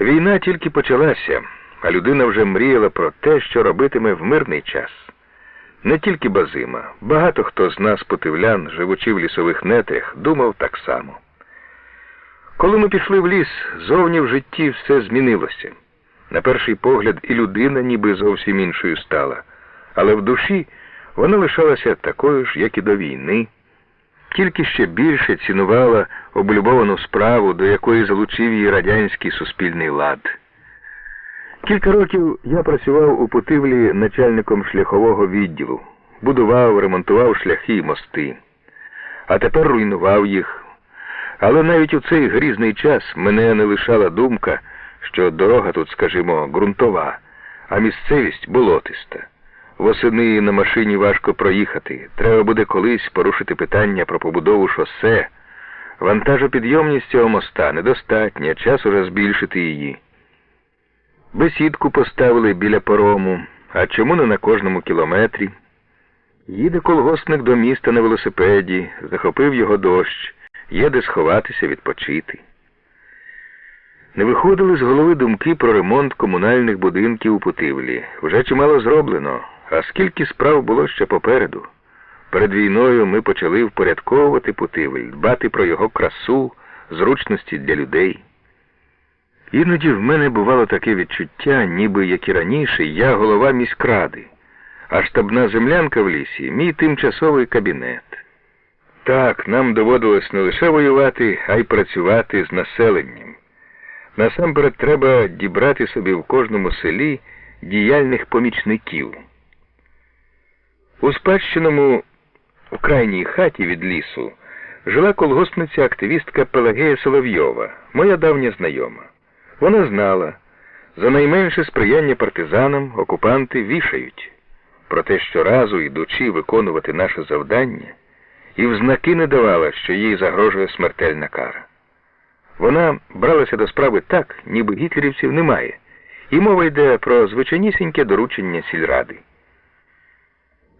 Війна тільки почалася, а людина вже мріяла про те, що робитиме в мирний час. Не тільки Базима, багато хто з нас, путивлян, живучи в лісових нетрях, думав так само. Коли ми пішли в ліс, зовні в житті все змінилося. На перший погляд і людина ніби зовсім іншою стала, але в душі вона лишалася такою ж, як і до війни, тільки ще більше цінувала облюбовану справу, до якої залучив її радянський суспільний лад. Кілька років я працював у Путивлі начальником шляхового відділу, будував, ремонтував шляхи і мости, а тепер руйнував їх. Але навіть у цей грізний час мене не лишала думка, що дорога тут, скажімо, ґрунтова, а місцевість болотиста. Восени на машині важко проїхати, треба буде колись порушити питання про побудову шосе. Вантажопідйомність цього моста недостатня, час уже збільшити її. Бесідку поставили біля парому, а чому не на кожному кілометрі? Їде колгоспник до міста на велосипеді, захопив його дощ, є де сховатися, відпочити. Не виходили з голови думки про ремонт комунальних будинків у Путивлі. Вже чимало зроблено, а скільки справ було ще попереду. Перед війною ми почали впорядковувати Путивль, дбати про його красу, зручності для людей. Іноді в мене бувало таке відчуття, ніби, як і раніше, я голова міськради, а штабна землянка в лісі – мій тимчасовий кабінет. Так, нам доводилось не лише воювати, а й працювати з населенням. Насамперед треба дібрати собі в кожному селі діяльних помічників. У спадщиному, у крайній хаті від лісу, жила колгоспниця-активістка Пелагея Соловйова, моя давня знайома. Вона знала, за найменше сприяння партизанам окупанти вішають. Проте щоразу, йдучи виконувати наше завдання, і в знаки не давала, що їй загрожує смертельна кара. Вона бралася до справи так, ніби гітлерівців немає, і мова йде про звичайнісіньке доручення сільради.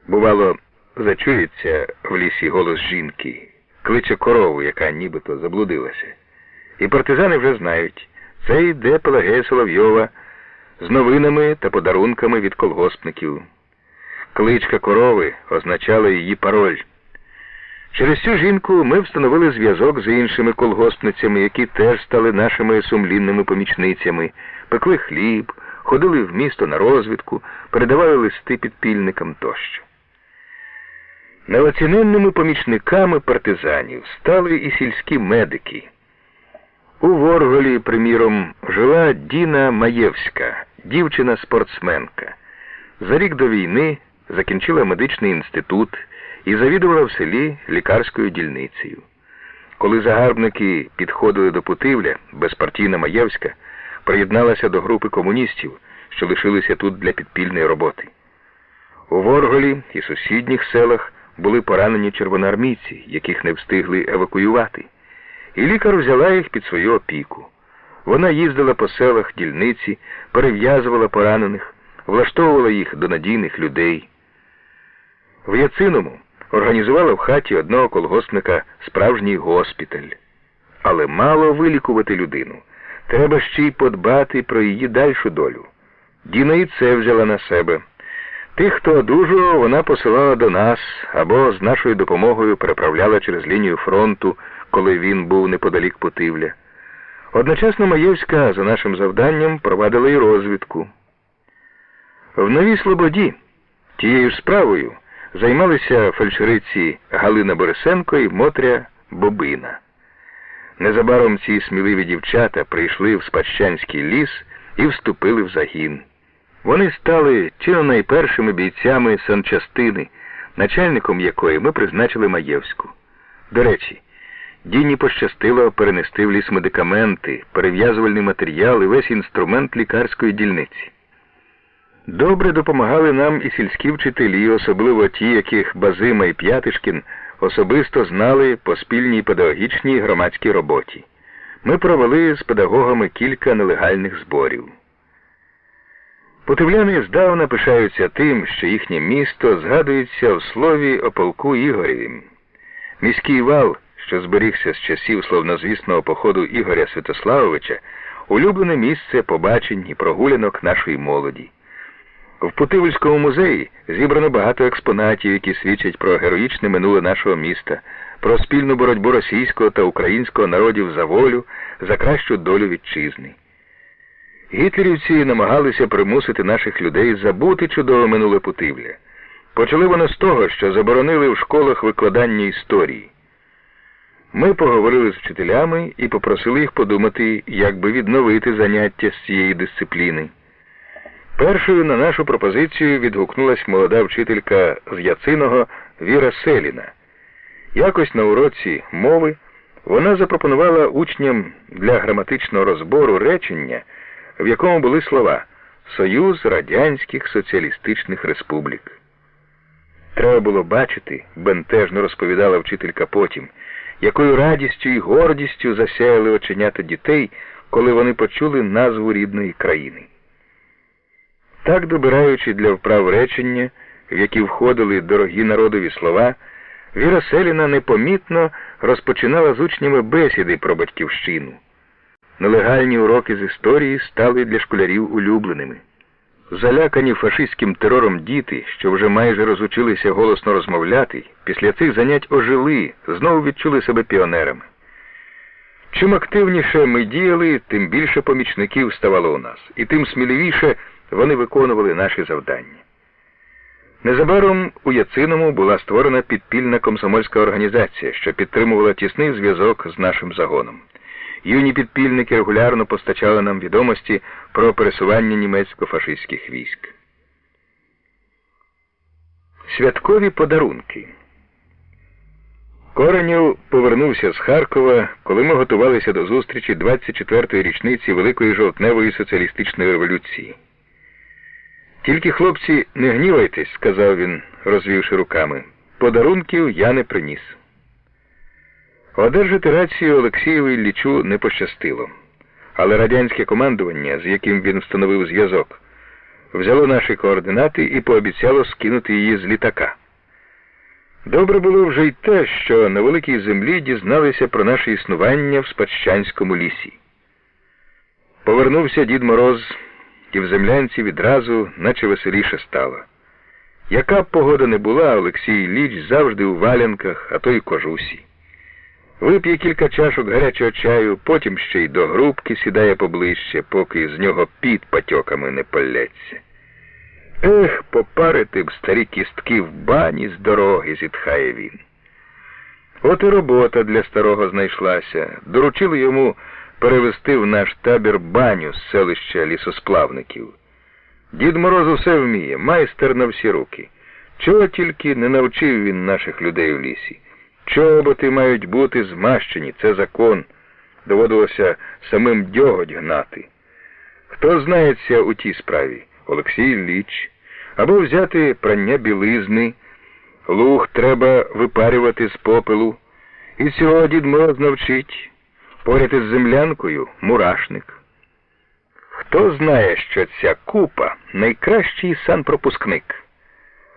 Бувало, зачується в лісі голос жінки, кличе корову, яка нібито заблудилася. І партизани вже знають, це йде Пелагея Соловйова з новинами та подарунками від колгоспників. Кличка корови означала її пароль. Через цю жінку ми встановили зв'язок з іншими колгоспницями, які теж стали нашими сумлінними помічницями, пекли хліб, ходили в місто на розвідку, передавали листи підпільникам тощо. Неоціненними помічниками партизанів стали і сільські медики. У Ворголі, приміром, жила Діна Маєвська, дівчина-спортсменка. За рік до війни закінчила медичний інститут і завідувала в селі лікарською дільницею. Коли загарбники підходили до Путивля, безпартійна Маєвська приєдналася до групи комуністів, що лишилися тут для підпільної роботи. У Ворголі і сусідніх селах були поранені червоноармійці, яких не встигли евакуювати. І лікар взяла їх під свою опіку. Вона їздила по селах дільниці, перев'язувала поранених, влаштовувала їх до надійних людей. В Яциному організувала в хаті одного колгоспника справжній госпіталь. Але мало вилікувати людину. Треба ще й подбати про її дальшу долю. Діна і це взяла на себе. Тих, хто одужував, вона посилала до нас, або з нашою допомогою переправляла через лінію фронту, коли він був неподалік Путивля. Одночасно Маєвська за нашим завданням провадила і розвідку. В Новій Слободі тією ж справою займалися фельдшериці Галина Борисенко і Мотря Бобина. Незабаром ці сміливі дівчата прийшли в Спадщанський ліс і вступили в загін. Вони стали чи не найпершими бійцями санчастини, начальником якої ми призначили Маєвську. До речі, Діні пощастило перенести в ліс медикаменти, перев'язувальний матеріал і весь інструмент лікарської дільниці. Добре допомагали нам і сільські вчителі, особливо ті, яких Базима і П'ятишкін особисто знали по спільній педагогічній громадській роботі. Ми провели з педагогами кілька нелегальних зборів. Путивляни здавна пишаються тим, що їхнє місто згадується в слові о полку Ігоревім. Міський вал, що зберігся з часів славнозвісного походу Ігоря Святославовича, улюблене місце побачень і прогулянок нашої молоді. В Путивльському музеї зібрано багато експонатів, які свідчать про героїчне минуле нашого міста, про спільну боротьбу російського та українського народів за волю, за кращу долю вітчизни. Гітлерівці намагалися примусити наших людей забути чудове минуле Путивля. Почали вони з того, що заборонили в школах викладання історії. Ми поговорили з вчителями і попросили їх подумати, як би відновити заняття з цієї дисципліни. Першою на нашу пропозицію відгукнулась молода вчителька з Яциного Віра Селіна. Якось на уроці мови вона запропонувала учням для граматичного розбору речення, в якому були слова «Союз Радянських Соціалістичних Республік». Треба було бачити, бентежно розповідала вчителька потім, якою радістю і гордістю засяяли оченята дітей, коли вони почули назву рідної країни. Так, добираючи для вправ речення, в які входили дорогі народові слова, Віра Селіна непомітно розпочинала з учнями бесіди про батьківщину. Нелегальні уроки з історії стали для школярів улюбленими. Залякані фашистським терором діти, що вже майже розучилися голосно розмовляти, після цих занять ожили, знову відчули себе піонерами. Чим активніше ми діяли, тим більше помічників ставало у нас, і тим сміливіше вони виконували наші завдання. Незабаром у Яциному була створена підпільна комсомольська організація, що підтримувала тісний зв'язок з нашим загоном. Юні підпільники регулярно постачали нам відомості про пересування німецько-фашистських військ. Святкові подарунки. Коренєв повернувся з Харкова, коли ми готувалися до зустрічі 24-ї річниці Великої жовтневої соціалістичної революції. «Тільки, хлопці, не гнівайтесь», – сказав він, розвівши руками. «Подарунків я не приніс». Одержати рацію Олексієву Іллічу не пощастило. Але радянське командування, з яким він встановив зв'язок, взяло наші координати і пообіцяло скинути її з літака. Добре було вже й те, що на великій землі дізналися про наше існування в Спадщанському лісі. Повернувся Дід Мороз, і в землянці відразу наче веселіше стало. Яка б погода не була, Олексій Ілліч завжди у валянках, а то й кожусі. Вип'є кілька чашок гарячого чаю, потім ще й до грубки сідає поближче, поки з нього піт патьоками не полється. «Ех, попарити б старі кістки в бані з дороги», – зітхає він. От і робота для старого знайшлася. Доручили йому перевести в наш табір баню з селища Лісосплавників. Дід Мороз усе вміє, майстер на всі руки. Чого тільки не навчив він наших людей в лісі. Чоботи мають бути змащені, це закон. Доводилося самим дьоготь гнати. Хто знається у тій справі? Олексій Ілліч. Або взяти прання білизни. Луг треба випарювати з попелу. І цього Дід Мороз навчить. Поряд із землянкою – мурашник. Хто знає, що ця купа – найкращий санпропускник.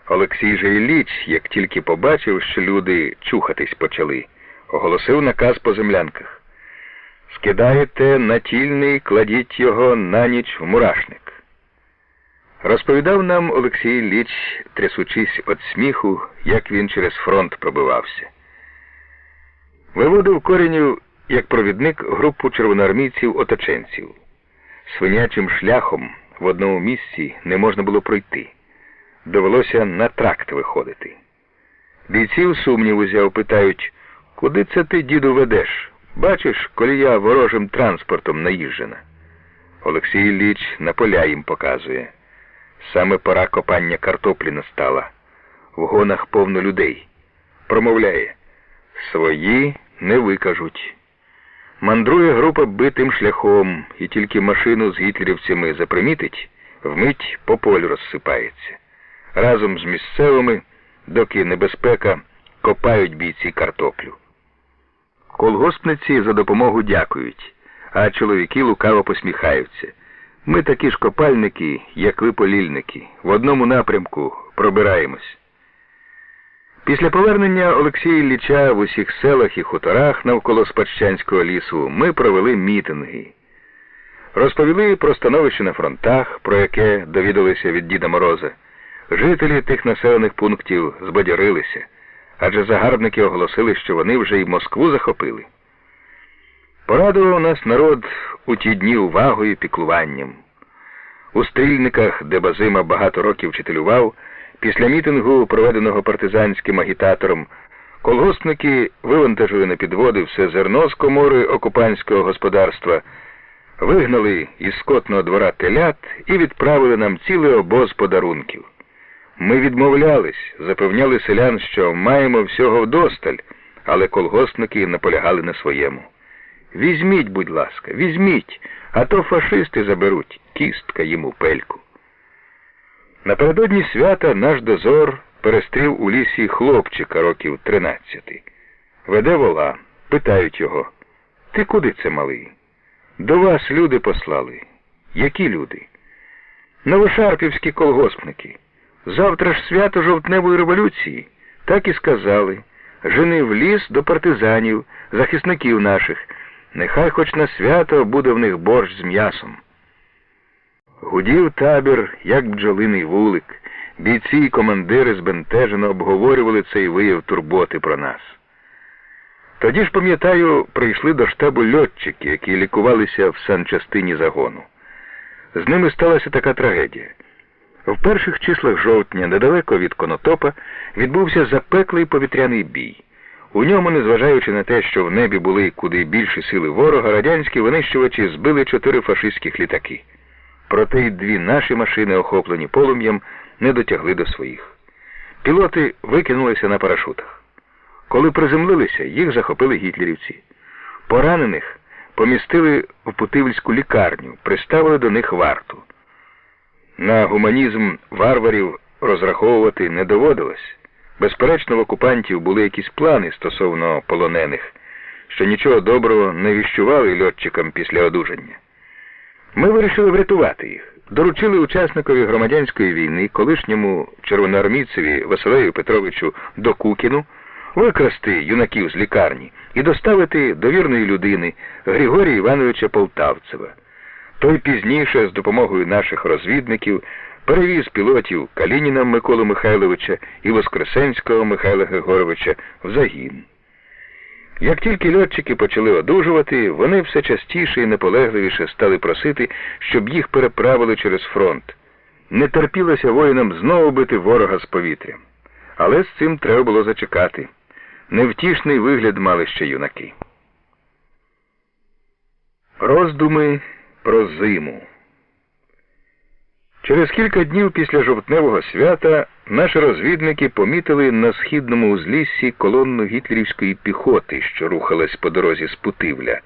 Олексій же Ілліч, як тільки побачив, що люди чухатись почали, оголосив наказ по землянках. «Скидаєте натільний, кладіть його на ніч в мурашник». Розповідав нам Олексій Ілліч, трясучись від сміху, як він через фронт пробивався. Виводив Коренєв як провідник групу червоноармійців-оточенців. Свинячим шляхом в одному місці не можна було пройти. Довелося на тракт виходити. Бійців сумнів узяв, питають: «Куди це ти, діду, ведеш? Бачиш, колія ворожим транспортом наїжджена». Олексій Ілліч на поля їм показує. Саме пора копання картоплі настала. В гонах повно людей. Промовляє: «Свої не викажуть». Мандрує група битим шляхом, і тільки машину з гітлерівцями запримітить, вмить по полю розсипається. Разом з місцевими, доки небезпека, копають бійці картоплю. Колгоспниці за допомогу дякують, а чоловіки лукаво посміхаються. Ми такі ж копальники, як ви полільники, в одному напрямку пробираємось. Після повернення Олексія Ілліча в усіх селах і хуторах навколо Спадщанського лісу ми провели мітинги. Розповіли про становище на фронтах, про яке довідалися від Діда Мороза. Жителі тих населених пунктів збадьорилися, адже загарбники оголосили, що вони вже й Москву захопили. Порадував нас народ у ті дні увагою і піклуванням. У Стрільниках, де Базима багато років вчителював, після мітингу, проведеного партизанським агітатором, колгоспники вивантажили на підводи все зерно з комори окупантського господарства, вигнали із скотного двора телят і відправили нам цілий обоз подарунків. Ми відмовлялись, запевняли селян, що маємо всього вдосталь, але колгоспники наполягали на своєму. «Візьміть, будь ласка, візьміть, а то фашисти заберуть, кістка їм у пельку». Напередодні свята наш дозор перестрів у лісі хлопчика років 13. Веде вола, питають його: «Ти куди це, малий?» «До вас люди послали». «Які люди?» «Новошарпівські колгоспники. Завтра ж свято жовтневої революції». Так і сказали. «Жени в ліс до партизанів, захисників наших. Нехай хоч на свято буде в них борщ з м'ясом». Гудів табір, як бджолиний вулик. Бійці і командири збентежено обговорювали цей вияв турботи про нас. Тоді ж, пам'ятаю, прийшли до штабу льотчики, які лікувалися в санчастині загону. З ними сталася така трагедія. В перших числах жовтня, недалеко від Конотопа, відбувся запеклий повітряний бій. У ньому, незважаючи на те, що в небі були куди більші сили ворога, радянські винищувачі збили 4 фашистських літаки. Проте й 2 наші машини, охоплені полум'ям, не дотягли до своїх. Пілоти викинулися на парашутах. Коли приземлилися, їх захопили гітлерівці. Поранених помістили в Путивльську лікарню, приставили до них варту. На гуманізм варварів розраховувати не доводилось. Безперечно, в окупантів були якісь плани стосовно полонених, що нічого доброго не віщували льотчикам після одужання. Ми вирішили врятувати їх. Доручили учасникові громадянської війни, колишньому червоноармійцеві Василею Петровичу Докукіну, викрасти юнаків з лікарні і доставити до вірної людини Григорія Івановича Полтавцева. Той пізніше, з допомогою наших розвідників, перевіз пілотів Калініна Миколу Михайловича і Воскресенського Михайла Григоровича в загін. Як тільки льотчики почали одужувати, вони все частіше і наполегливіше стали просити, щоб їх переправили через фронт. Не терпілося воїнам знову бити ворога з повітря. Але з цим треба було зачекати. Невтішний вигляд мали ще юнаки. Роздуми про зиму. Через кілька днів після жовтневого свята наші розвідники помітили на східному узліссі колонну гітлерівської піхоти, що рухалась по дорозі з Путивля.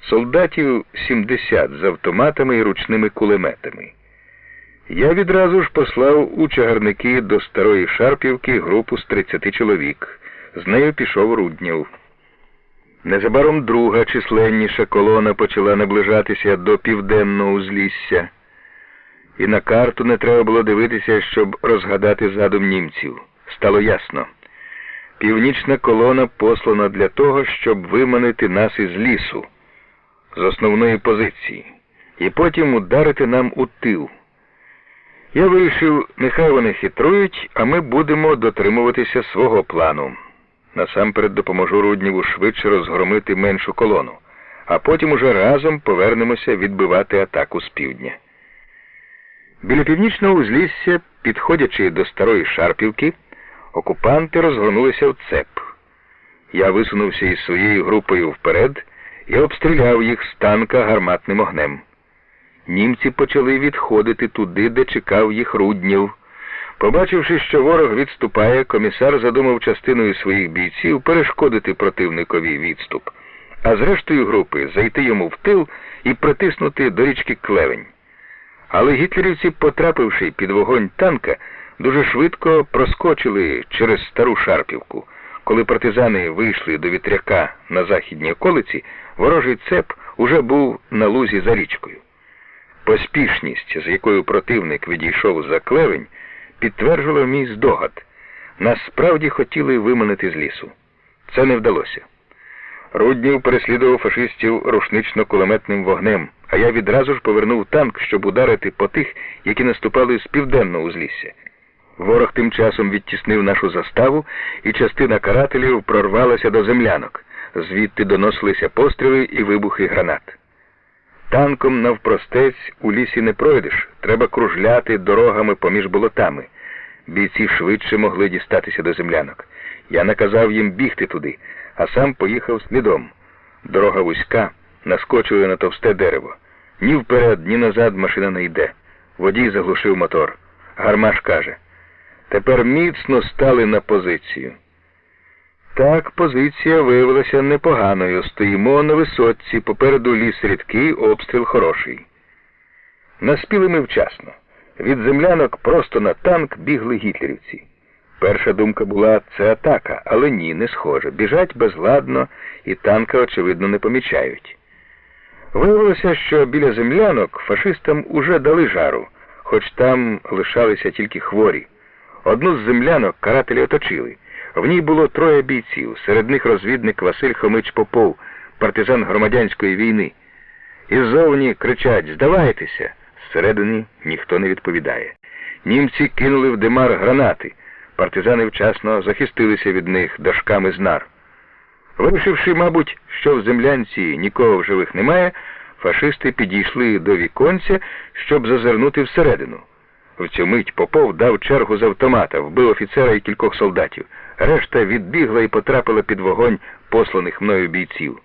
Солдатів 70 з автоматами і ручними кулеметами. Я відразу ж послав у чагарники до Старої Шарпівки групу з 30 чоловік. З нею пішов Руднєв. Незабаром друга численніша колона почала наближатися до південного узлісся. І на карту не треба було дивитися, щоб розгадати задум німців. Стало ясно. Північна колона послана для того, щоб виманити нас із лісу, з основної позиції, і потім ударити нам у тил. Я вирішив, нехай вони хитрують, а ми будемо дотримуватися свого плану. Насамперед допоможу Руднєву швидше розгромити меншу колону, а потім уже разом повернемося відбивати атаку з півдня. Біля північного узлісся, підходячи до Старої Шарпівки, окупанти розгорнулися в цеп. Я висунувся із своєю групою вперед і обстріляв їх з танка гарматним огнем. Німці почали відходити туди, де чекав їх Руднєв. Побачивши, що ворог відступає, комісар задумав частиною своїх бійців перешкодити противникові відступ, а з рештою групи зайти йому в тил і притиснути до річки Клевень. Але гітлерівці, потрапивши під вогонь танка, дуже швидко проскочили через Стару Шарпівку. Коли партизани вийшли до Вітряка на західній околиці, ворожий цеп уже був на лузі за річкою. Поспішність, з якою противник відійшов за Клевень, підтверджувала мій здогад. Нас справді хотіли виманити з лісу. Це не вдалося. Руднів переслідував фашистів рушнично-кулеметним вогнем, а я відразу ж повернув танк, щоб ударити по тих, які наступали з південного узлісся. Ворог тим часом відтіснив нашу заставу, і частина карателів прорвалася до землянок. Звідти доносилися постріли і вибухи гранат. Танком навпростець у лісі не пройдеш, треба кружляти дорогами поміж болотами. Бійці швидше могли дістатися до землянок. Я наказав їм бігти туди, а сам поїхав слідом. Дорога вузька, наскочили на товсте дерево. Ні вперед, ні назад машина не йде. Водій заглушив мотор. Гармаш каже: «Тепер міцно стали на позицію». Так, позиція виявилася непоганою. Стоїмо на висотці, попереду ліс рідкий, обстріл хороший. Наспіли ми вчасно. Від землянок просто на танк бігли гітлерівці. Перша думка була – це атака, але ні, не схоже. Біжать безладно і танка, очевидно, не помічають. Виявилося, що біля землянок фашистам уже дали жару, хоч там лишалися тільки хворі. Одну з землянок карателі оточили. В ній було 3 бійців, серед них розвідник Василь Хомич Попов, партизан громадянської війни. Іззовні кричать: «Здавайтеся!» Зсередини ніхто не відповідає. Німці кинули в димар гранати. Партизани вчасно захистилися від них дошками з нар. Вирішивши, мабуть, що в землянці нікого в живих немає, фашисти підійшли до віконця, щоб зазирнути всередину. В цю мить Попов дав чергу з автомата, вбив офіцера і кількох солдатів. Решта відбігла і потрапила під вогонь посланих мною бійців.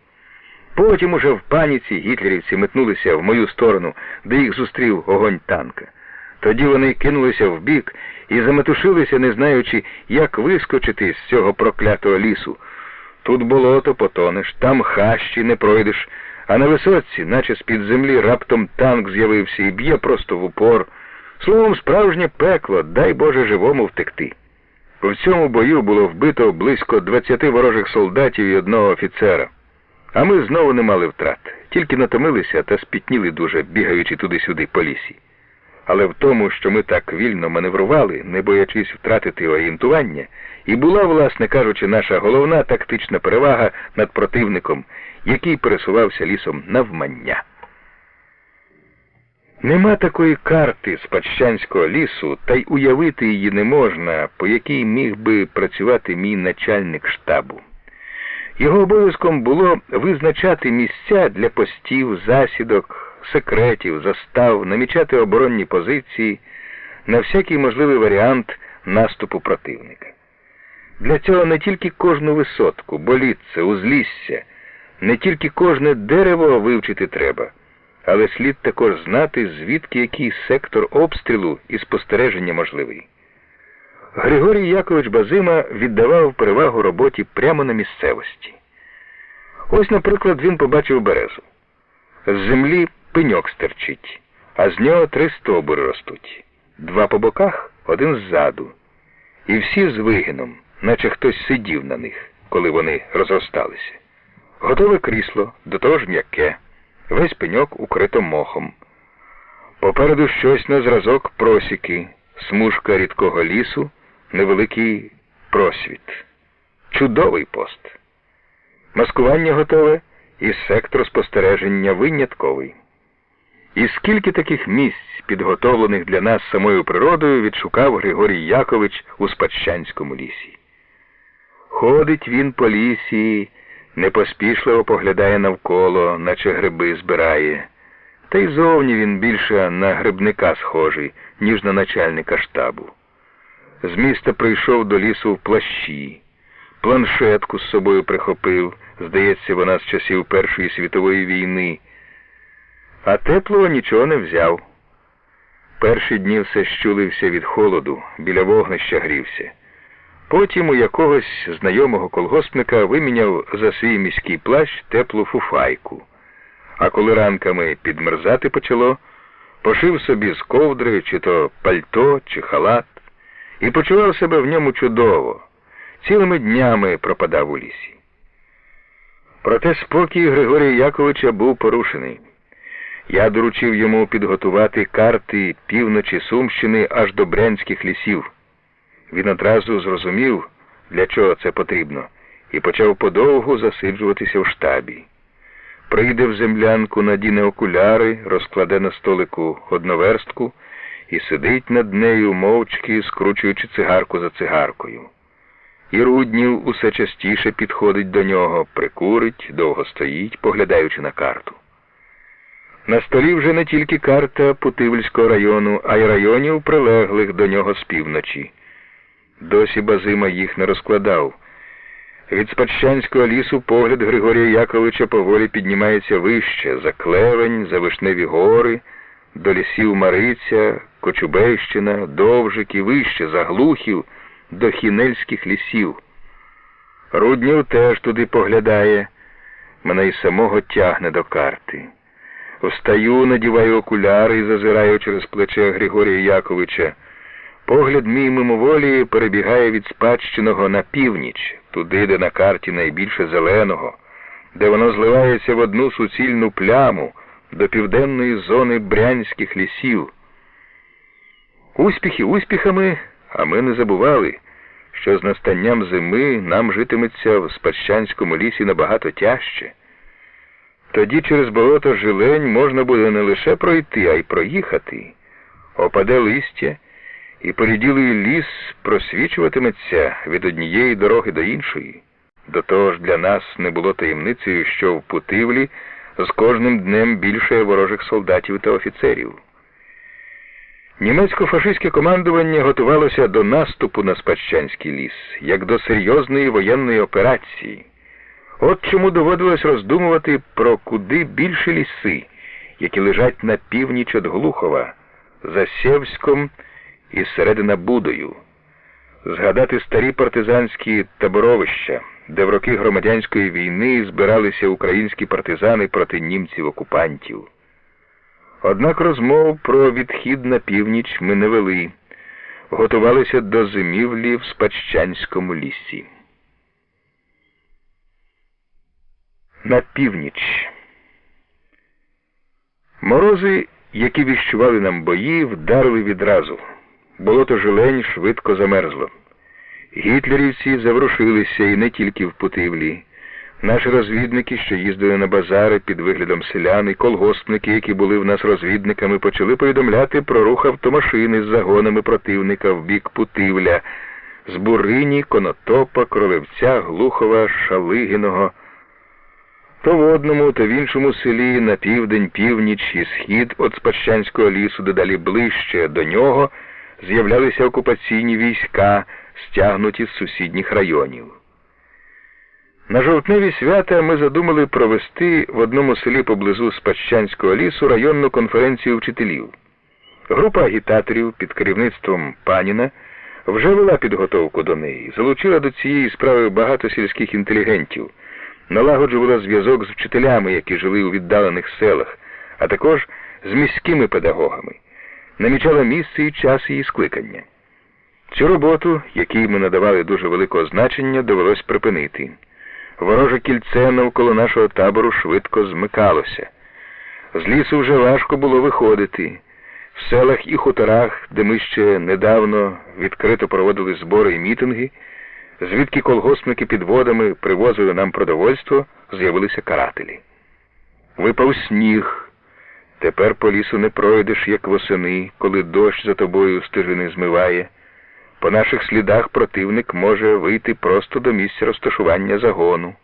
Потім уже в паніці гітлерівці метнулися в мою сторону, де їх зустрів огонь танка. Тоді вони кинулися вбік і заметушилися, не знаючи, як вискочити з цього проклятого лісу. Тут болото, потонеш, там хащі, не пройдеш, а на висотці, наче з-під землі, раптом танк з'явився і б'є просто в упор. Словом, справжнє пекло, дай Боже живому втекти. У цьому бою було вбито близько 20 ворожих солдатів і 1 офіцера. А ми знову не мали втрат, тільки натомилися та спітніли дуже, бігаючи туди-сюди по лісі. Але в тому, що ми так вільно маневрували, не боячись втратити орієнтування, і була, власне кажучи, наша головна тактична перевага над противником, який пересувався лісом навмання. Нема такої карти Спадщанського лісу, та й уявити її не можна, по якій міг би працювати мій начальник штабу. Його обов'язком було визначати місця для постів, засідок, секретів, застав, намічати оборонні позиції, на всякий можливий варіант наступу противника. Для цього не тільки кожну висотку, болітце, узлісся, не тільки кожне дерево вивчити треба, але слід також знати, звідки який сектор обстрілу і спостереження можливий. Григорій Якович Базима віддавав перевагу роботі прямо на місцевості. Ось, наприклад, він побачив березу. З землі пеньок стерчить, а з нього 3 стовбури ростуть. 2 по боках, 1 ззаду. І всі з вигином, наче хтось сидів на них, коли вони розросталися. Готове крісло, до того ж м'яке. Весь пеньок укрито мохом. Попереду щось на зразок просіки, смужка рідкого лісу, невеликий просвіт. Чудовий пост. Маскування готове і сектор спостереження винятковий. І скільки таких місць, підготовлених для нас самою природою, відшукав Григорій Якович у Спадщанському лісі. Ходить він по лісі, непоспішливо поглядає навколо, наче гриби збирає. Та й зовні він більше на грибника схожий, ніж на начальника штабу. З міста прийшов до лісу в плащі. Планшетку з собою прихопив, здається, вона з часів Першої світової війни. А теплого нічого не взяв. Перші дні все щулився від холоду, біля вогнища грівся. Потім у якогось знайомого колгоспника виміняв за свій міський плащ теплу фуфайку. А коли ранками підмерзати почало, пошив собі з ковдри, чи то пальто, чи халат, і почував себе в ньому чудово. Цілими днями пропадав у лісі. Проте спокій Григорія Яковича був порушений. Я доручив йому підготувати карти півночі Сумщини аж до Брянських лісів. Він одразу зрозумів, для чого це потрібно, і почав подовгу засиджуватися в штабі. Прийде в землянку, надіне окуляри, розкладе на столику одноверстку і сидить над нею, мовчки скручуючи цигарку за цигаркою. І Руднів усе частіше підходить до нього, прикурить, довго стоїть, поглядаючи на карту. На столі вже не тільки карта Путивльського району, а й районів, прилеглих до нього з півночі. Досі Базима їх не розкладав. Від Спадщанського лісу погляд Григорія Яковлевича поволі піднімається вище, за Клевень, за Вишневі гори, до лісів Мариця, Кочубейщина, Довжик і вище, за Глухів, до Хінельських лісів. Руднів теж туди поглядає, мене й самого тягне до карти. Встаю, надіваю окуляри і зазираю через плече Григорія Яковлевича. Погляд мій мимоволі перебігає від Спадщиного на північ, туди, де на карті найбільше зеленого, де воно зливається в одну суцільну пляму, до південної зони брянських лісів. Успіхи успіхами, а ми не забували, що з настанням зими нам житиметься в Спадщанському лісі набагато тяжче. Тоді через болото Жилень можна буде не лише пройти, а й проїхати. Опаде листя, і поріділий ліс просвічуватиметься від однієї дороги до іншої. До того ж для нас не було таємницею, що в Путивлі з кожним днем більше ворожих солдатів та офіцерів. Німецько-фашистське командування готувалося до наступу на Спадщанський ліс, як до серйозної воєнної операції. От чому доводилось роздумувати про куди більші ліси, які лежать на північ від Глухова, за Сєвськом і зсередина Будою. Згадати старі партизанські таборовища, де в роки громадянської війни збиралися українські партизани проти німців-окупантів. Однак розмов про відхід на північ ми не вели, готувалися до зимівлі в Спадщанському лісі. На північ. Морози, які віщували нам бої, вдарили відразу. Болото Жилень швидко замерзло. Гітлерівці заворушилися і не тільки в Путивлі. Наші розвідники, що їздили на базари під виглядом селян, і колгоспники, які були в нас розвідниками, почали повідомляти про рух автомашини з загонами противника в бік Путивля, з Бурині, Конотопа, Кролевця, Глухова, Шалигіного. То в одному, то в іншому селі на південь, північ і схід від Спадщанського лісу, дедалі ближче до нього, з'являлися окупаційні війська, стягнуті з сусідніх районів. На жовтневі свята ми задумали провести в одному селі поблизу Спадщанського лісу районну конференцію вчителів. Група агітаторів під керівництвом Паніна вже вела підготовку до неї, залучила до цієї справи багато сільських інтелігентів, налагоджувала зв'язок з вчителями, які жили у віддалених селах, а також з міськими педагогами, намічала місце і час її скликання. Цю роботу, якій ми надавали дуже великого значення, довелось припинити. Вороже кільце навколо нашого табору швидко змикалося. З лісу вже важко було виходити. В селах і хуторах, де ми ще недавно відкрито проводили збори і мітинги, звідки колгоспники підводами привозили нам продовольство, з'явилися карателі. Випав сніг. Тепер по лісу не пройдеш, як восени, коли дощ за тобою стежини змиває. По наших слідах противник може вийти просто до місця розташування загону.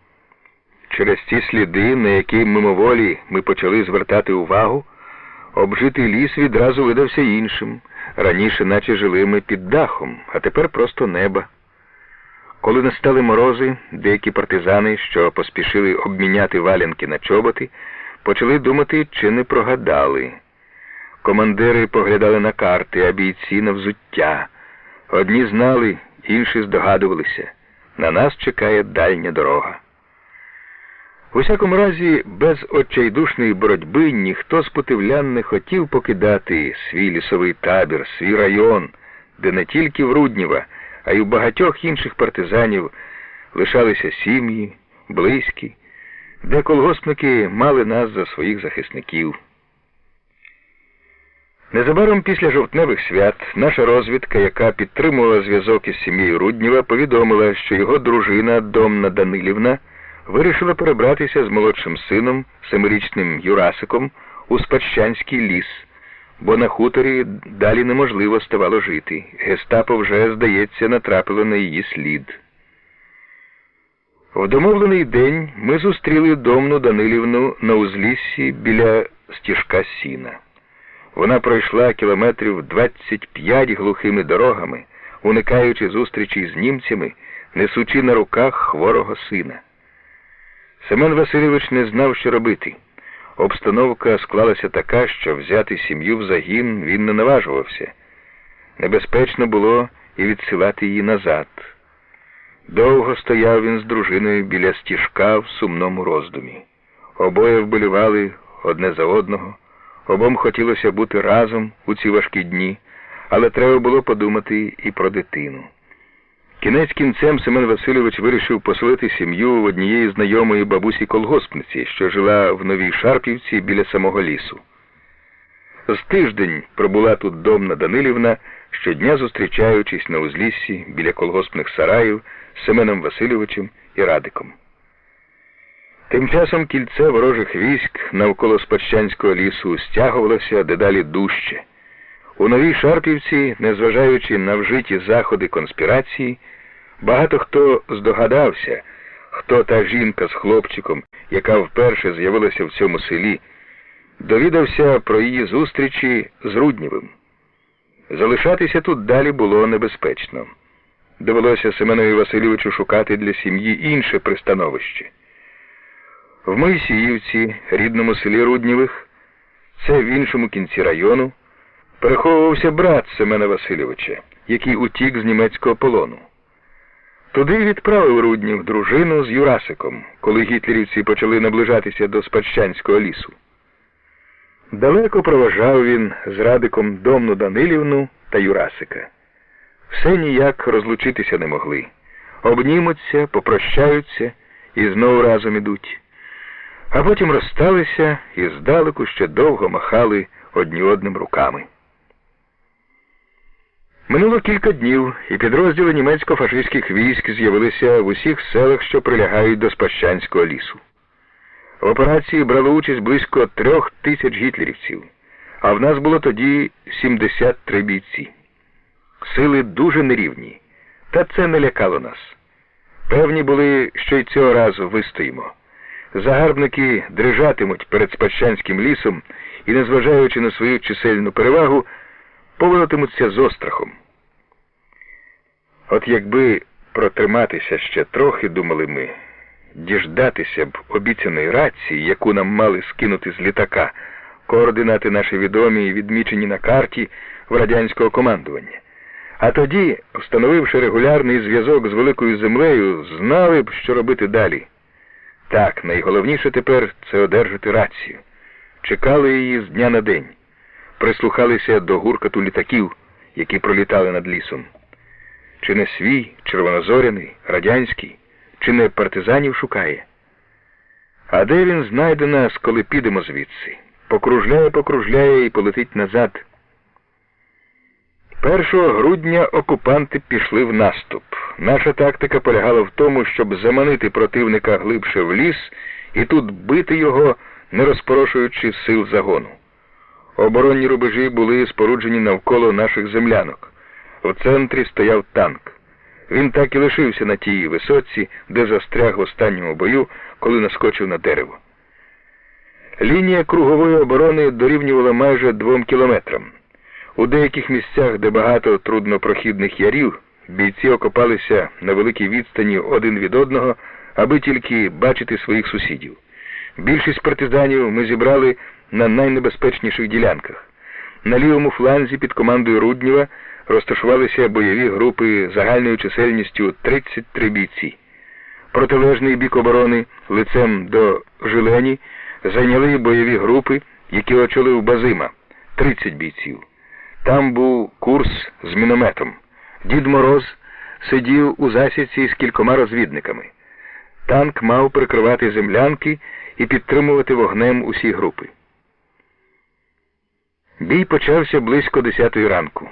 Через ці сліди, на які мимоволі ми почали звертати увагу, обжитий ліс відразу видався іншим. Раніше наче жили ми під дахом, а тепер просто неба. Коли настали морози, деякі партизани, що поспішили обміняти валянки на чоботи, почали думати, чи не прогадали. Командири поглядали на карти, а бійці на взуття. Одні знали, інші здогадувалися. На нас чекає дальня дорога. У всякому разі, без отчайдушної боротьби ніхто з путивлян не хотів покидати свій лісовий табір, свій район, де не тільки в Руднєва, а й у багатьох інших партизанів лишалися сім'ї, близькі, де колгоспники мали нас за своїх захисників. Незабаром після жовтневих свят наша розвідка, яка підтримувала зв'язок із сім'єю Руднєва, повідомила, що його дружина Домна Данилівна вирішила перебратися з молодшим сином, 7-річним Юрасиком, у Спадщанський ліс, бо на хуторі далі неможливо ставало жити. Гестапо вже, здається, натрапило на її слід. В домовлений день ми зустріли Домну Данилівну на узліссі біля стіжка сіна. Вона пройшла кілометрів 25 глухими дорогами, уникаючи зустрічі з німцями, несучи на руках хворого сина. Семен Васильович не знав, що робити. Обстановка склалася така, що взяти сім'ю в загін він не наважувався. Небезпечно було і відсилати її назад. Довго стояв він з дружиною біля стіжка в сумному роздумі. Обоє вболівали одне за одного, обом хотілося бути разом у ці важкі дні, але треба було подумати і про дитину. Кінець кінцем Семен Васильович вирішив поселити сім'ю в однієї знайомої бабусі-колгоспниці, що жила в Новій Шарпівці біля самого лісу. З тиждень пробула тут Домна Данилівна, щодня зустрічаючись на узліссі біля колгоспних сараїв з Семеном Васильовичем і Радиком. Тим часом кільце ворожих військ навколо Спадщанського лісу стягувалося дедалі дужче. У Новій Шарпівці, незважаючи на вжиті заходи конспірації, багато хто здогадався, хто та жінка з хлопчиком, яка вперше з'явилася в цьому селі, довідався про її зустрічі з Руднєвим. Залишатися тут далі було небезпечно. Довелося Семенові Васильовичу шукати для сім'ї інше пристановище. В Моїсіївці, рідному селі Руднєвих, це в іншому кінці району, переховувався брат Семена Васильовича, який утік з німецького полону. Туди відправив Руднєв дружину з Юрасиком, коли гітлерівці почали наближатися до Спадщанського лісу. Далеко проважав він з Радиком Домну Данилівну та Юрасика. Все ніяк розлучитися не могли. Обнімуться, попрощаються і знову разом ідуть. А потім розсталися і здалеку ще довго махали одні одним руками. Минуло кілька днів, і підрозділи німецько-фашистських військ з'явилися в усіх селах, що прилягають до Спадщанського лісу. В операції брало участь близько 3000 гітлерівців, а в нас було тоді 73 бійці. Сили дуже нерівні, та це не лякало нас. Певні були, що й цього разу вистоїмо. Загарбники дрижатимуть перед Спадщанським лісом і, незважаючи на свою чисельну перевагу, поводитимуться з острахом. От якби протриматися ще трохи, думали ми, діждатися б обіцяної рації, яку нам мали скинути з літака, координати наші відомі і відмічені на карті в радянського командування. А тоді, встановивши регулярний зв'язок з Великою Землею, знали б, що робити далі. Так, найголовніше тепер – це одержати рацію. Чекали її з дня на день. Прислухалися до гуркоту літаків, які пролітали над лісом. Чи не свій, червонозоряний, радянський, чи не партизанів шукає? А де він знайде нас, коли підемо звідси? Покружляє і полетить назад. 1 грудня окупанти пішли в наступ. Наша тактика полягала в тому, щоб заманити противника глибше в ліс і тут бити його, не розпорошуючи сил загону. Оборонні рубежі були споруджені навколо наших землянок. В центрі стояв танк. Він так і лишився на тій висоці, де застряг в останньому бою, коли наскочив на дерево. Лінія кругової оборони дорівнювала майже 2 кілометрам. У деяких місцях, де багато труднопрохідних ярів, бійці окопалися на великій відстані один від одного, аби тільки бачити своїх сусідів. Більшість партизанів ми зібрали на найнебезпечніших ділянках. На лівому фланзі під командою Руднєва розташувалися бойові групи загальною чисельністю 33 бійці. Протилежний бік оборони лицем до Жилені зайняли бойові групи, які очолив Базима – 30 бійців. Там був курс з мінометом. Дід Мороз сидів у засідці з кількома розвідниками. Танк мав прикривати землянки і підтримувати вогнем усі групи. Бій почався близько 10-ї ранку.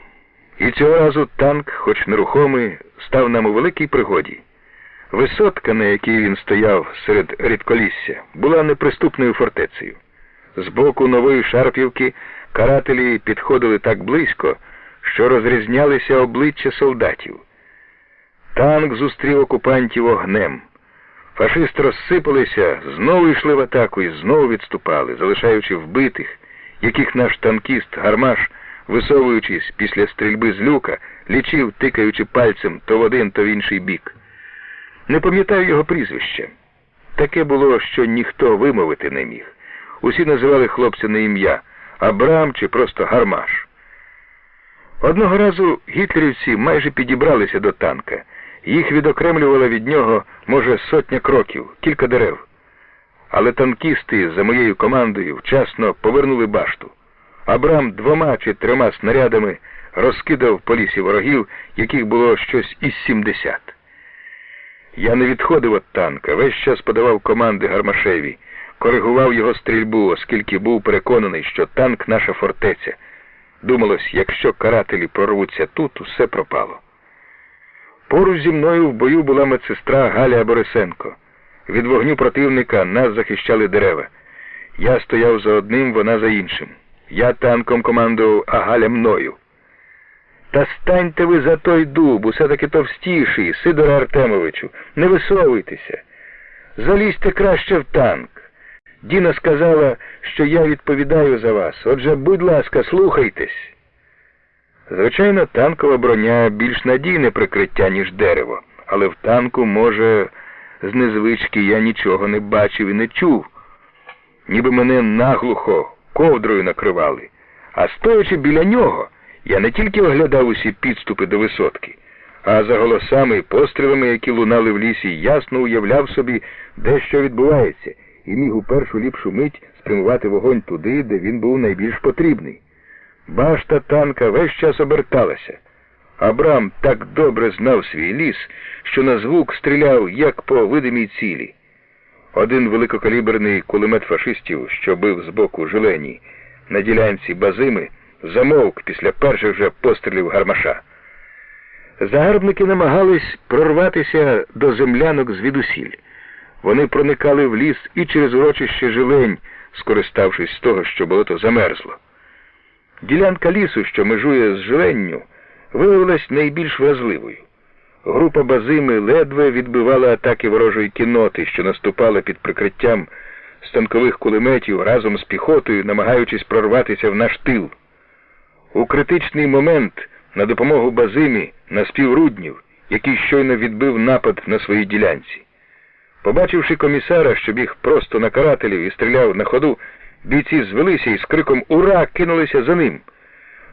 І цього разу танк, хоч нерухомий, став нам у великій пригоді. Висотка, на якій він стояв серед рідколісся, була неприступною фортецею. З боку Нової Шарпівки карателі підходили так близько, що розрізнялися обличчя солдатів. Танк зустрів окупантів огнем. Фашисти розсипалися, знову йшли в атаку і знову відступали, залишаючи вбитих, яких наш танкіст Гармаш, висовуючись після стрільби з люка, лічив, тикаючи пальцем то в один, то в інший бік. Не пам'ятаю його прізвища. Таке було, що ніхто вимовити не міг. Усі називали хлопця на ім'я Абрам чи просто Гармаш. Одного разу гітлерівці майже підібралися до танка. Їх відокремлювало від нього, може, 100 кроків, кілька дерев. Але танкісти за моєю командою вчасно повернули башту. Абрам 2 чи 3 снарядами розкидав по лісі ворогів, яких було щось із 70. Я не відходив від танка, весь час подавав команди Гармашеві, коригував його стрільбу, оскільки був переконаний, що танк – наша фортеця. Думалось, якщо карателі прорвуться тут, усе пропало. Поруч зі мною в бою була медсестра Галя Борисенко. Від вогню противника нас захищали дерева. Я стояв за одним, вона за іншим. Я танком командував, а Галя мною. «Та станьте ви за той дуб, усе-таки товстіший, Сидоре Артемовичу, не висовуйтеся. Залізьте краще в танк. Діна сказала, що я відповідаю за вас, отже, будь ласка, слухайтесь». Звичайно, танкова броня більш надійне прикриття, ніж дерево, але в танку, може, з незвички я нічого не бачив і не чув. Ніби мене наглухо ковдрою накривали, а стоячи біля нього, я не тільки оглядав усі підступи до висотки, а за голосами і пострілами, які лунали в лісі, ясно уявляв собі, де що відбувається, і міг у першу ліпшу мить спрямувати вогонь туди, де він був найбільш потрібний. Башта танка весь час оберталася. Абрам так добре знав свій ліс, що на звук стріляв, як по видимій цілі. Один великокаліберний кулемет фашистів, що бив з боку Жилені, на ділянці Базими, замовк після перших же пострілів Гармаша. Загарбники намагались прорватися до землянок звідусіль. Вони проникали в ліс і через урочище Жилень, скориставшись з того, що болото замерзло. Ділянка лісу, що межує з Жиленню, виявилась найбільш вразливою. Група Базими ледве відбивала атаки ворожої кінноти, що наступала під прикриттям станкових кулеметів разом з піхотою, намагаючись прорватися в наш тил. У критичний момент на допомогу Базимі наспів Руднів, який щойно відбив напад на своїй ділянці. Побачивши комісара, що біг просто на карателів і стріляв на ходу, бійці звелися і з криком «Ура!» кинулися за ним.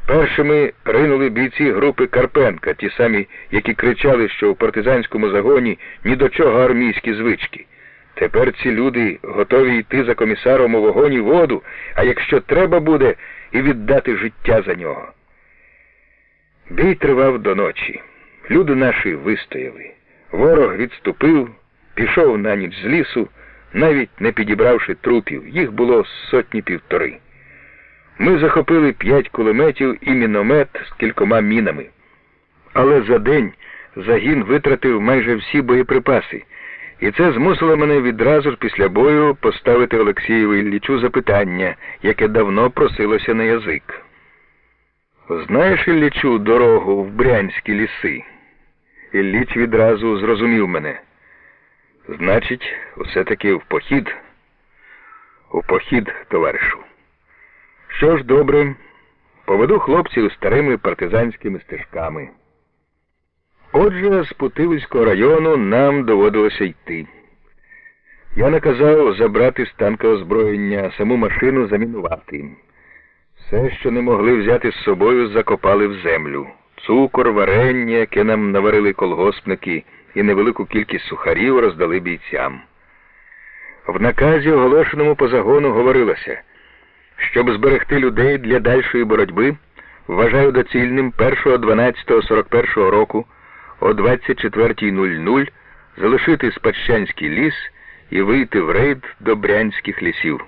Першими ринули бійці групи Карпенка, ті самі, які кричали, що у партизанському загоні ні до чого армійські звички. Тепер ці люди готові йти за комісаром у вогонь і воду, а якщо треба буде, і віддати життя за нього. Бій тривав до ночі. Люди наші вистояли. Ворог відступив, пішов на ніч з лісу, навіть не підібравши трупів, їх було 100-1,5. Ми захопили 5 кулеметів і міномет з кількома мінами. Але за день загін витратив майже всі боєприпаси, і це змусило мене відразу ж після бою поставити Олексієву Іллічу запитання, яке давно просилося на язик. «Знаєш, Іллічу, дорогу в Брянські ліси?» Ілліч відразу зрозумів мене. «Значить, усе-таки в похід?» «У похід, товаришу». «Що ж, добре, поведу хлопців старими партизанськими стежками». Отже, з Путивльського району нам доводилося йти. Я наказав забрати з танка озброєння, саму машину замінувати. Все, що не могли взяти з собою, закопали в землю. Цукор, варення, яке нам наварили колгоспники, і невелику кількість сухарів роздали бійцям. В наказі, оголошеному по загону, говорилося: щоб зберегти людей для дальшої боротьби, вважаю доцільним 1.12.41 року о 24:00 залишити Спадщанський ліс і вийти в рейд до Брянських лісів.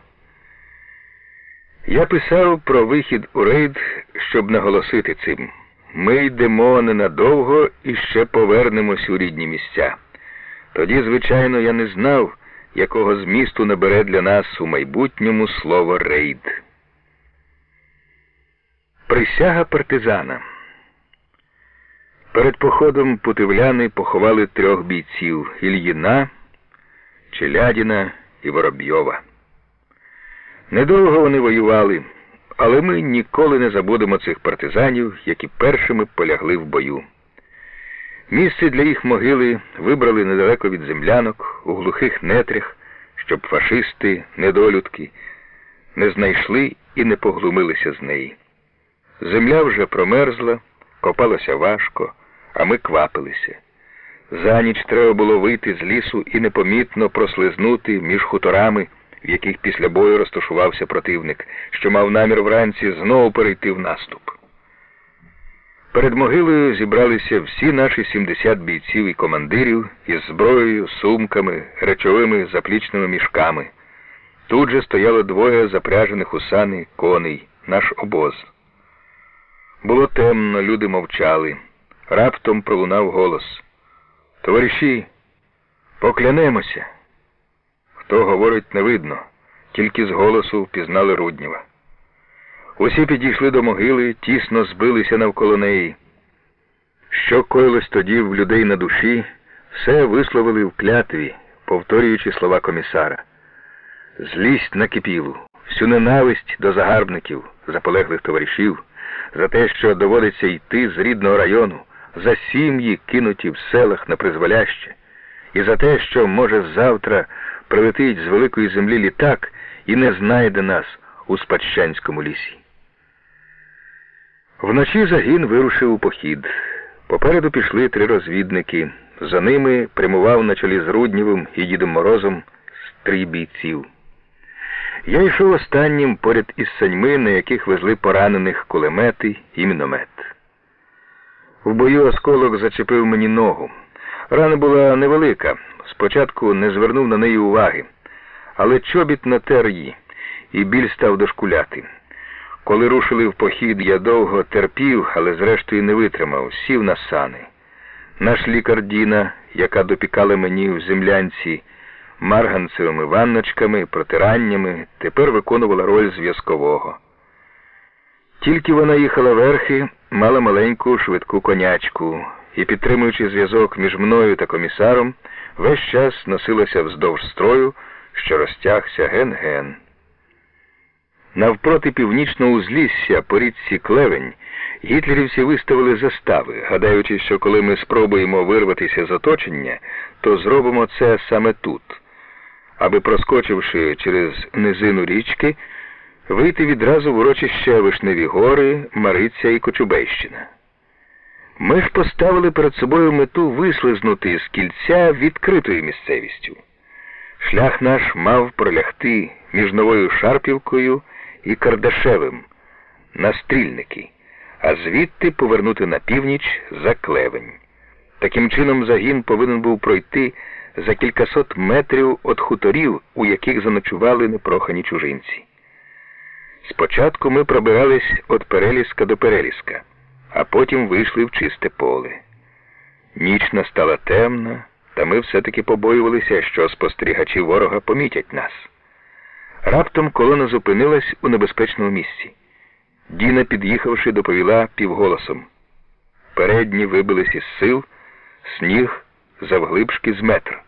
Я писав про вихід у рейд, щоб наголосити цим. Ми йдемо ненадовго і ще повернемось у рідні місця. Тоді, звичайно, я не знав, якого змісту набере для нас у майбутньому слово «рейд». Присяга партизана. Перед походом путивляни поховали 3 бійців – Ільїна, Челядіна і Воробйова. Недовго вони воювали, але ми ніколи не забудемо цих партизанів, які першими полягли в бою. Місце для їх могили вибрали недалеко від землянок, у глухих нетрях, щоб фашисти, недолюдки, не знайшли і не поглумилися з неї. Земля вже промерзла, копалося важко, а ми квапилися. За ніч треба було вийти з лісу і непомітно прослизнути між хуторами, в яких після бою розташувався противник, що мав намір вранці знову перейти в наступ. Перед могилою зібралися всі наші 70 бійців і командирів із зброєю, сумками, речовими заплічними мішками. Тут же стояло 2 запряжених у сани коней, наш обоз. Було темно, люди мовчали. Раптом пролунав голос: «Товариші, поклянемося!» Хто говорить, не видно, тільки з голосу впізнали Руднєва. Усі підійшли до могили, тісно збилися навколо неї. Що коїлось тоді в людей на душі, все висловили в клятві, повторюючи слова комісара. Злість на кипілу, всю ненависть до загарбників, заполеглих товаришів, за те, що доводиться йти з рідного району, за сім'ї, кинуті в селах на призволяще, і за те, що, може, завтра прилетить з великої землі літак і не знайде нас у Спадщанському лісі. Вночі загін вирушив у похід. Попереду пішли 3 розвідники. За ними прямував на чолі з Руднєвим і Дідом Морозом 3 бійців. Я йшов останнім поряд із саньми, на яких везли поранених кулемети і міномет. В бою осколок зачепив мені ногу. Рана була невелика, спочатку не звернув на неї уваги, але чобіт натер її, і біль став дошкуляти. Коли рушили в похід, я довго терпів, але зрештою не витримав, сів на сани. Наш лікар Діна, яка допікала мені в землянці марганцевими ванночками, протираннями, тепер виконувала роль зв'язкового. Тільки вона їхала верхи, мала маленьку швидку конячку і, підтримуючи зв'язок між мною та комісаром, весь час носилася вздовж строю, що розтягся ген-ген. Навпроти північного узлісся по річці Клевень гітлерівці виставили застави, гадаючи, що коли ми спробуємо вирватися з оточення, то зробимо це саме тут, аби, проскочивши через низину річки, вийти відразу в урочище Вишневі гори, Мариця і Кочубейщина. Ми ж поставили перед собою мету вислизнути з кільця відкритою місцевістю. Шлях наш мав пролягти між Новою Шарпівкою і Кардашевим на Стрільники, а звідти повернути на північ за Клевень. Таким чином загін повинен був пройти за кількасот метрів від хуторів, у яких заночували непрохані чужинці. Спочатку ми пробирались від Переліска до Переліска, а потім вийшли в чисте поле. Ніч настала темна, та ми все-таки побоювалися, що спостерігачі ворога помітять нас. Раптом колона зупинилась у небезпечному місці. Діна, під'їхавши, доповіла півголосом. Передні вибились із сил, сніг завглибшки з метр.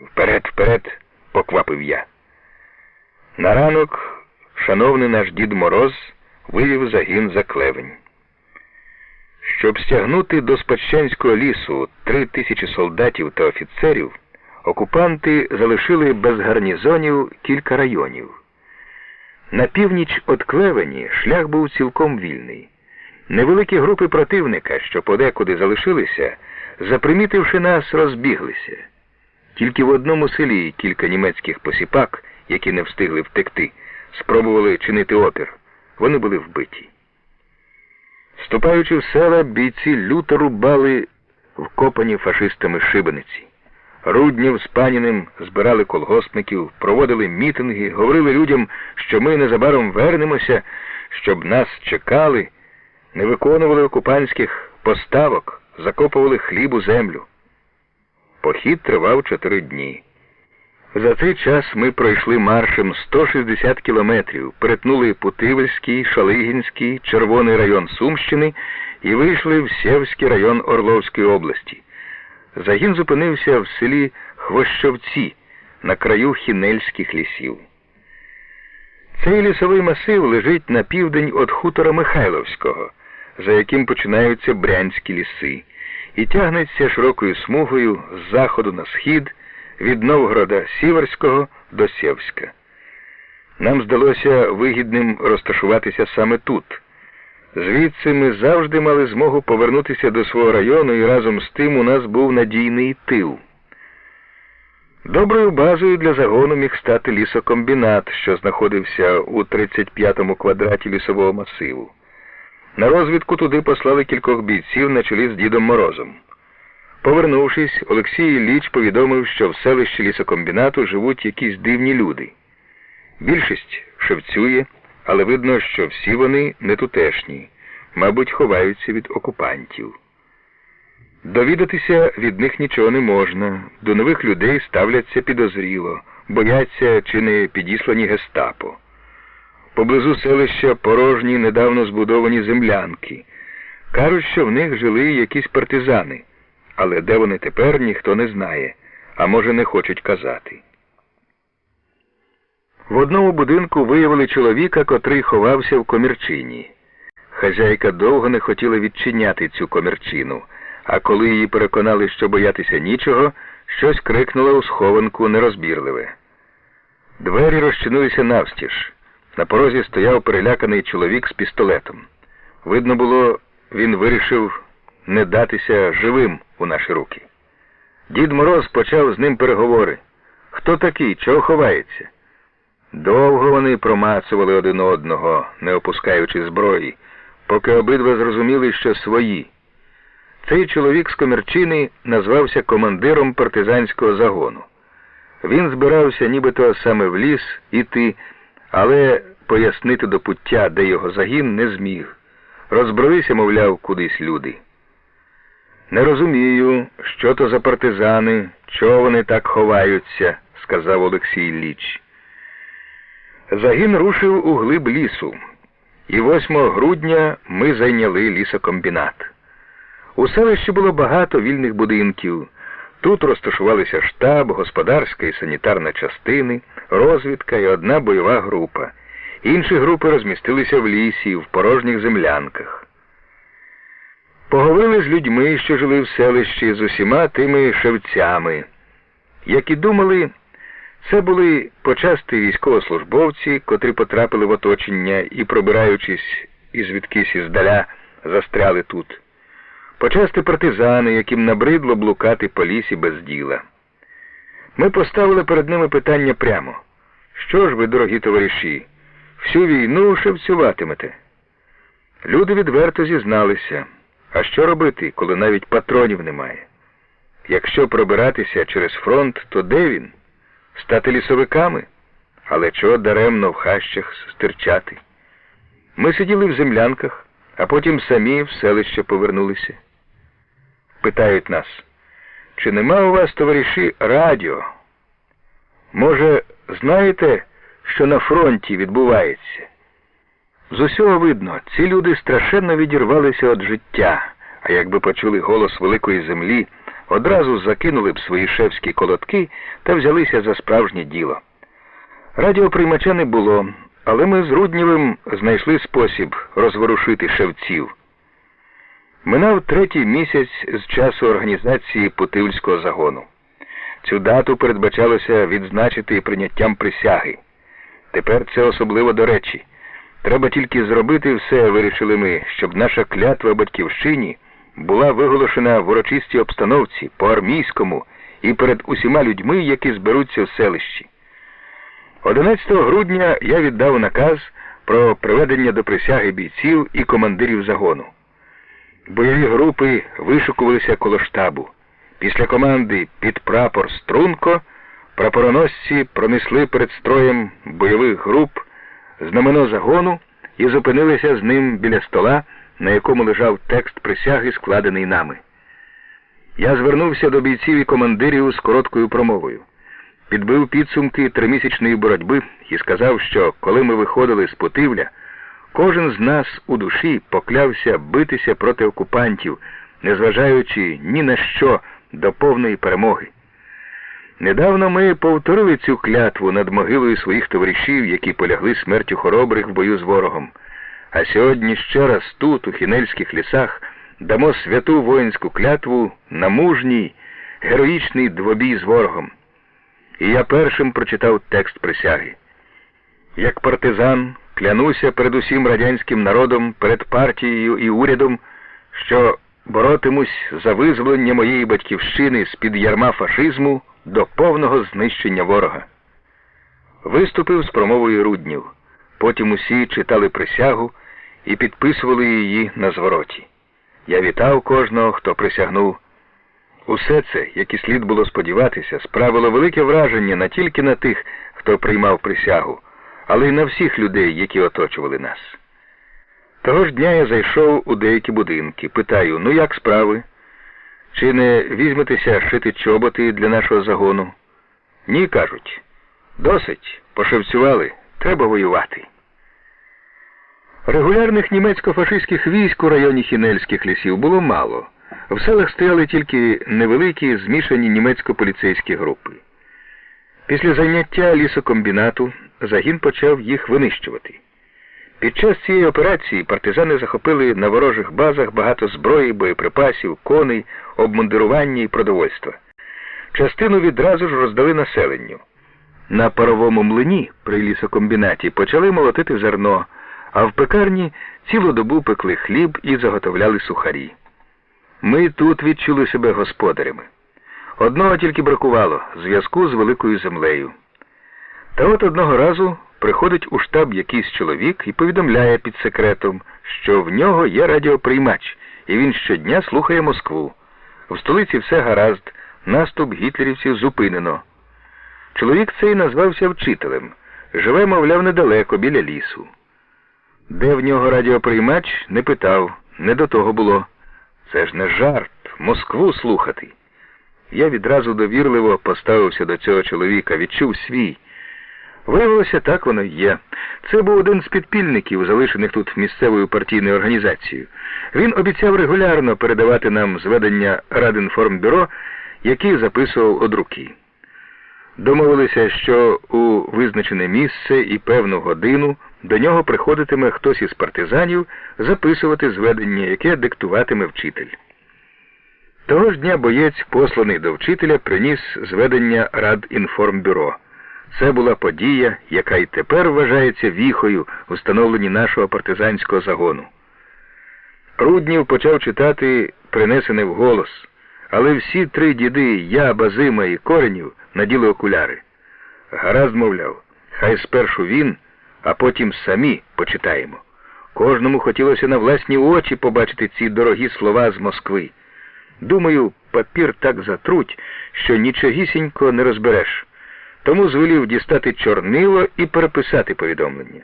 «Вперед, вперед!» – поквапив я. На ранок шановний наш Дід Мороз вивів загін за Клевень. Щоб стягнути до Спадщанського лісу 3000 солдатів та офіцерів, окупанти залишили без гарнізонів кілька районів. На північ від Клевені шлях був цілком вільний. Невеликі групи противника, що подекуди залишилися, запримітивши нас, розбіглися. Тільки в одному селі кілька німецьких посіпак, які не встигли втекти, спробували чинити опір. Вони були вбиті. Вступаючи в села, бійці люто рубали вкопані фашистами шибениці. Руднєв з Паніним збирали колгоспників, проводили мітинги, говорили людям, що ми незабаром вернемося, щоб нас чекали, не виконували окупантських поставок, закопували хліб у землю. Похід тривав 4 дні. За цей час ми пройшли маршем 160 кілометрів, перетнули Путивльський, Шалигінський, Червоний район Сумщини і вийшли в Сєвський район Орловської області. Загін зупинився в селі Хвощовці на краю Хінельських лісів. Цей лісовий масив лежить на південь від хутора Михайловського, за яким починаються Брянські ліси, і тягнеться широкою смугою з заходу на схід від Новгорода Сіверського до Сєвська. Нам здалося вигідним розташуватися саме тут. Звідси ми завжди мали змогу повернутися до свого району, і разом з тим у нас був надійний тил. Доброю базою для загону міг стати лісокомбінат, що знаходився у 35-му квадраті лісового масиву. На розвідку туди послали кількох бійців на чолі з Дідом Морозом. Повернувшись, Олексій Ілліч повідомив, що в селищі лісокомбінату живуть якісь дивні люди. Більшість шевцює, але видно, що всі вони не тутешні, мабуть, ховаються від окупантів. Довідатися від них нічого не можна, до нових людей ставляться підозріло, бояться, чи не підіслані гестапо. Поблизу селища порожні недавно збудовані землянки. Кажуть, що в них жили якісь партизани, але де вони тепер, ніхто не знає, а може не хочуть казати. В одному будинку виявили чоловіка, котрий ховався в комірчині. Хазяйка довго не хотіла відчиняти цю комірчину, а коли її переконали, що боятися нічого, щось крикнула у схованку нерозбірливе. Двері розчинилися навстіж. На порозі стояв переляканий чоловік з пістолетом. Видно було, він вирішив не датися живим у наші руки. Дід Мороз почав з ним переговори. Хто такий? Чого ховається? Довго вони промацували один одного, не опускаючи зброї, поки обидва зрозуміли, що свої. Цей чоловік з комірчини назвався командиром партизанського загону. Він збирався нібито саме в ліс іти, але пояснити до пуття, де його загін, не зміг. Розбралися, мовляв, кудись люди. «Не розумію, що то за партизани, чого вони так ховаються», – сказав Олексій Ілліч. Загін рушив у глиб лісу, і 8 грудня ми зайняли лісокомбінат. У селищі було багато вільних будинків. Тут розташувалися штаб, господарська і санітарна частини, розвідка і одна бойова група. Інші групи розмістилися в лісі, в порожніх землянках. Поговорили з людьми, що жили в селищі, з усіма тими шевцями. Як і думали, це були почасти військовослужбовці, котрі потрапили в оточення і, пробираючись звідкись іздаля, застряли тут. Почасти партизани, яким набридло блукати по лісі без діла. Ми поставили перед ними питання прямо. Що ж ви, дорогі товариші, всю війну шевцюватимете? Люди відверто зізналися. А що робити, коли навіть патронів немає? Якщо пробиратися через фронт, то де він? Стати лісовиками? Але чого даремно в хащах стирчати? Ми сиділи в землянках, а потім самі в селище повернулися. Питають нас, чи нема у вас, товариші, радіо? Може, знаєте, що на фронті відбувається? З усього видно, ці люди страшенно відірвалися від життя, а якби почули голос великої землі, одразу закинули б свої шефські колотки та взялися за справжнє діло. Радіоприймача не було, але ми з Руднєвим знайшли спосіб розворушити шевців. Минав 3-й місяць з часу організації Путивльського загону. Цю дату передбачалося відзначити прийняттям присяги. Тепер це особливо до речі. Треба тільки зробити все, вирішили ми, щоб наша клятва батьківщині була виголошена в урочистій обстановці, по-армійському і перед усіма людьми, які зберуться в селищі. 11 грудня я віддав наказ про приведення до присяги бійців і командирів загону. Бойові групи вишукувалися коло штабу. Після команди «Під прапор струнко» прапороносці пронесли перед строєм бойових груп знамено загону і зупинилися з ним біля стола, на якому лежав текст присяги, складений нами. Я звернувся до бійців і командирів з короткою промовою. Підбив підсумки тримісячної боротьби і сказав, що коли ми виходили з Путивля, кожен з нас у душі поклявся битися проти окупантів, незважаючи ні на що, до повної перемоги. Недавно ми повторили цю клятву над могилою своїх товаришів, які полягли смертю хоробрих в бою з ворогом. А сьогодні ще раз тут, у Хінельських лісах, дамо святу воїнську клятву на мужній, героїчний двобій з ворогом. І я першим прочитав текст присяги. Як партизан клянуся перед усім радянським народом, перед партією і урядом, що боротимусь за визволення моєї батьківщини з-під ярма фашизму до повного знищення ворога. Виступив з промовою Руднів. Потім усі читали присягу і підписували її на звороті. Я вітав кожного, хто присягнув. Усе це, як і слід було сподіватися, справило велике враження не тільки на тих, хто приймав присягу, але й на всіх людей, які оточували нас. Того ж дня я зайшов у деякі будинки. Питаю, ну як справи? Чи не візьметеся шити чоботи для нашого загону? Ні, кажуть. Досить, пошевцювали, треба воювати. Регулярних німецько-фашистських військ у районі Хінельських лісів було мало. В селах стояли тільки невеликі змішані німецько-поліцейські групи. Після заняття лісокомбінату загін почав їх винищувати. Під час цієї операції партизани захопили на ворожих базах багато зброї, боєприпасів, коней, обмундирування і продовольства. Частину відразу ж роздали населенню. На паровому млині при лісокомбінаті почали молотити зерно, а в пекарні цілу добу пекли хліб і заготовляли сухарі. Ми тут відчули себе господарями. Одного тільки бракувало – зв'язку з великою землею. Та от одного разу приходить у штаб якийсь чоловік і повідомляє під секретом, що в нього є радіоприймач, і він щодня слухає Москву. В столиці все гаразд, наступ гітлерівців зупинено. Чоловік цей назвався вчителем. Живе, мовляв, недалеко, біля лісу. Де в нього радіоприймач, не питав, не до того було. Це ж не жарт, Москву слухати. Я відразу довірливо поставився до цього чоловіка, відчув свій. Виявилося, так воно й є. Це був один з підпільників, залишених тут місцевою партійною організацією. Він обіцяв регулярно передавати нам зведення Радінформбюро, які записував од руки. Домовилися, що у визначене місце і певну годину до нього приходитиме хтось із партизанів записувати зведення, яке диктуватиме вчитель. Того ж дня боєць, посланий до вчителя, приніс зведення Радінформбюро. Це була подія, яка й тепер вважається віхою у становленні нашого партизанського загону. Руднів почав читати принесене вголос, але всі три діди, я, Базима і Коренів, наділи окуляри. Гаразд, мовляв, хай спершу він, а потім самі почитаємо. Кожному хотілося на власні очі побачити ці дорогі слова з Москви. Думаю, папір так затруть, що нічогісінько не розбереш. Тому звелів дістати чорнило і переписати повідомлення.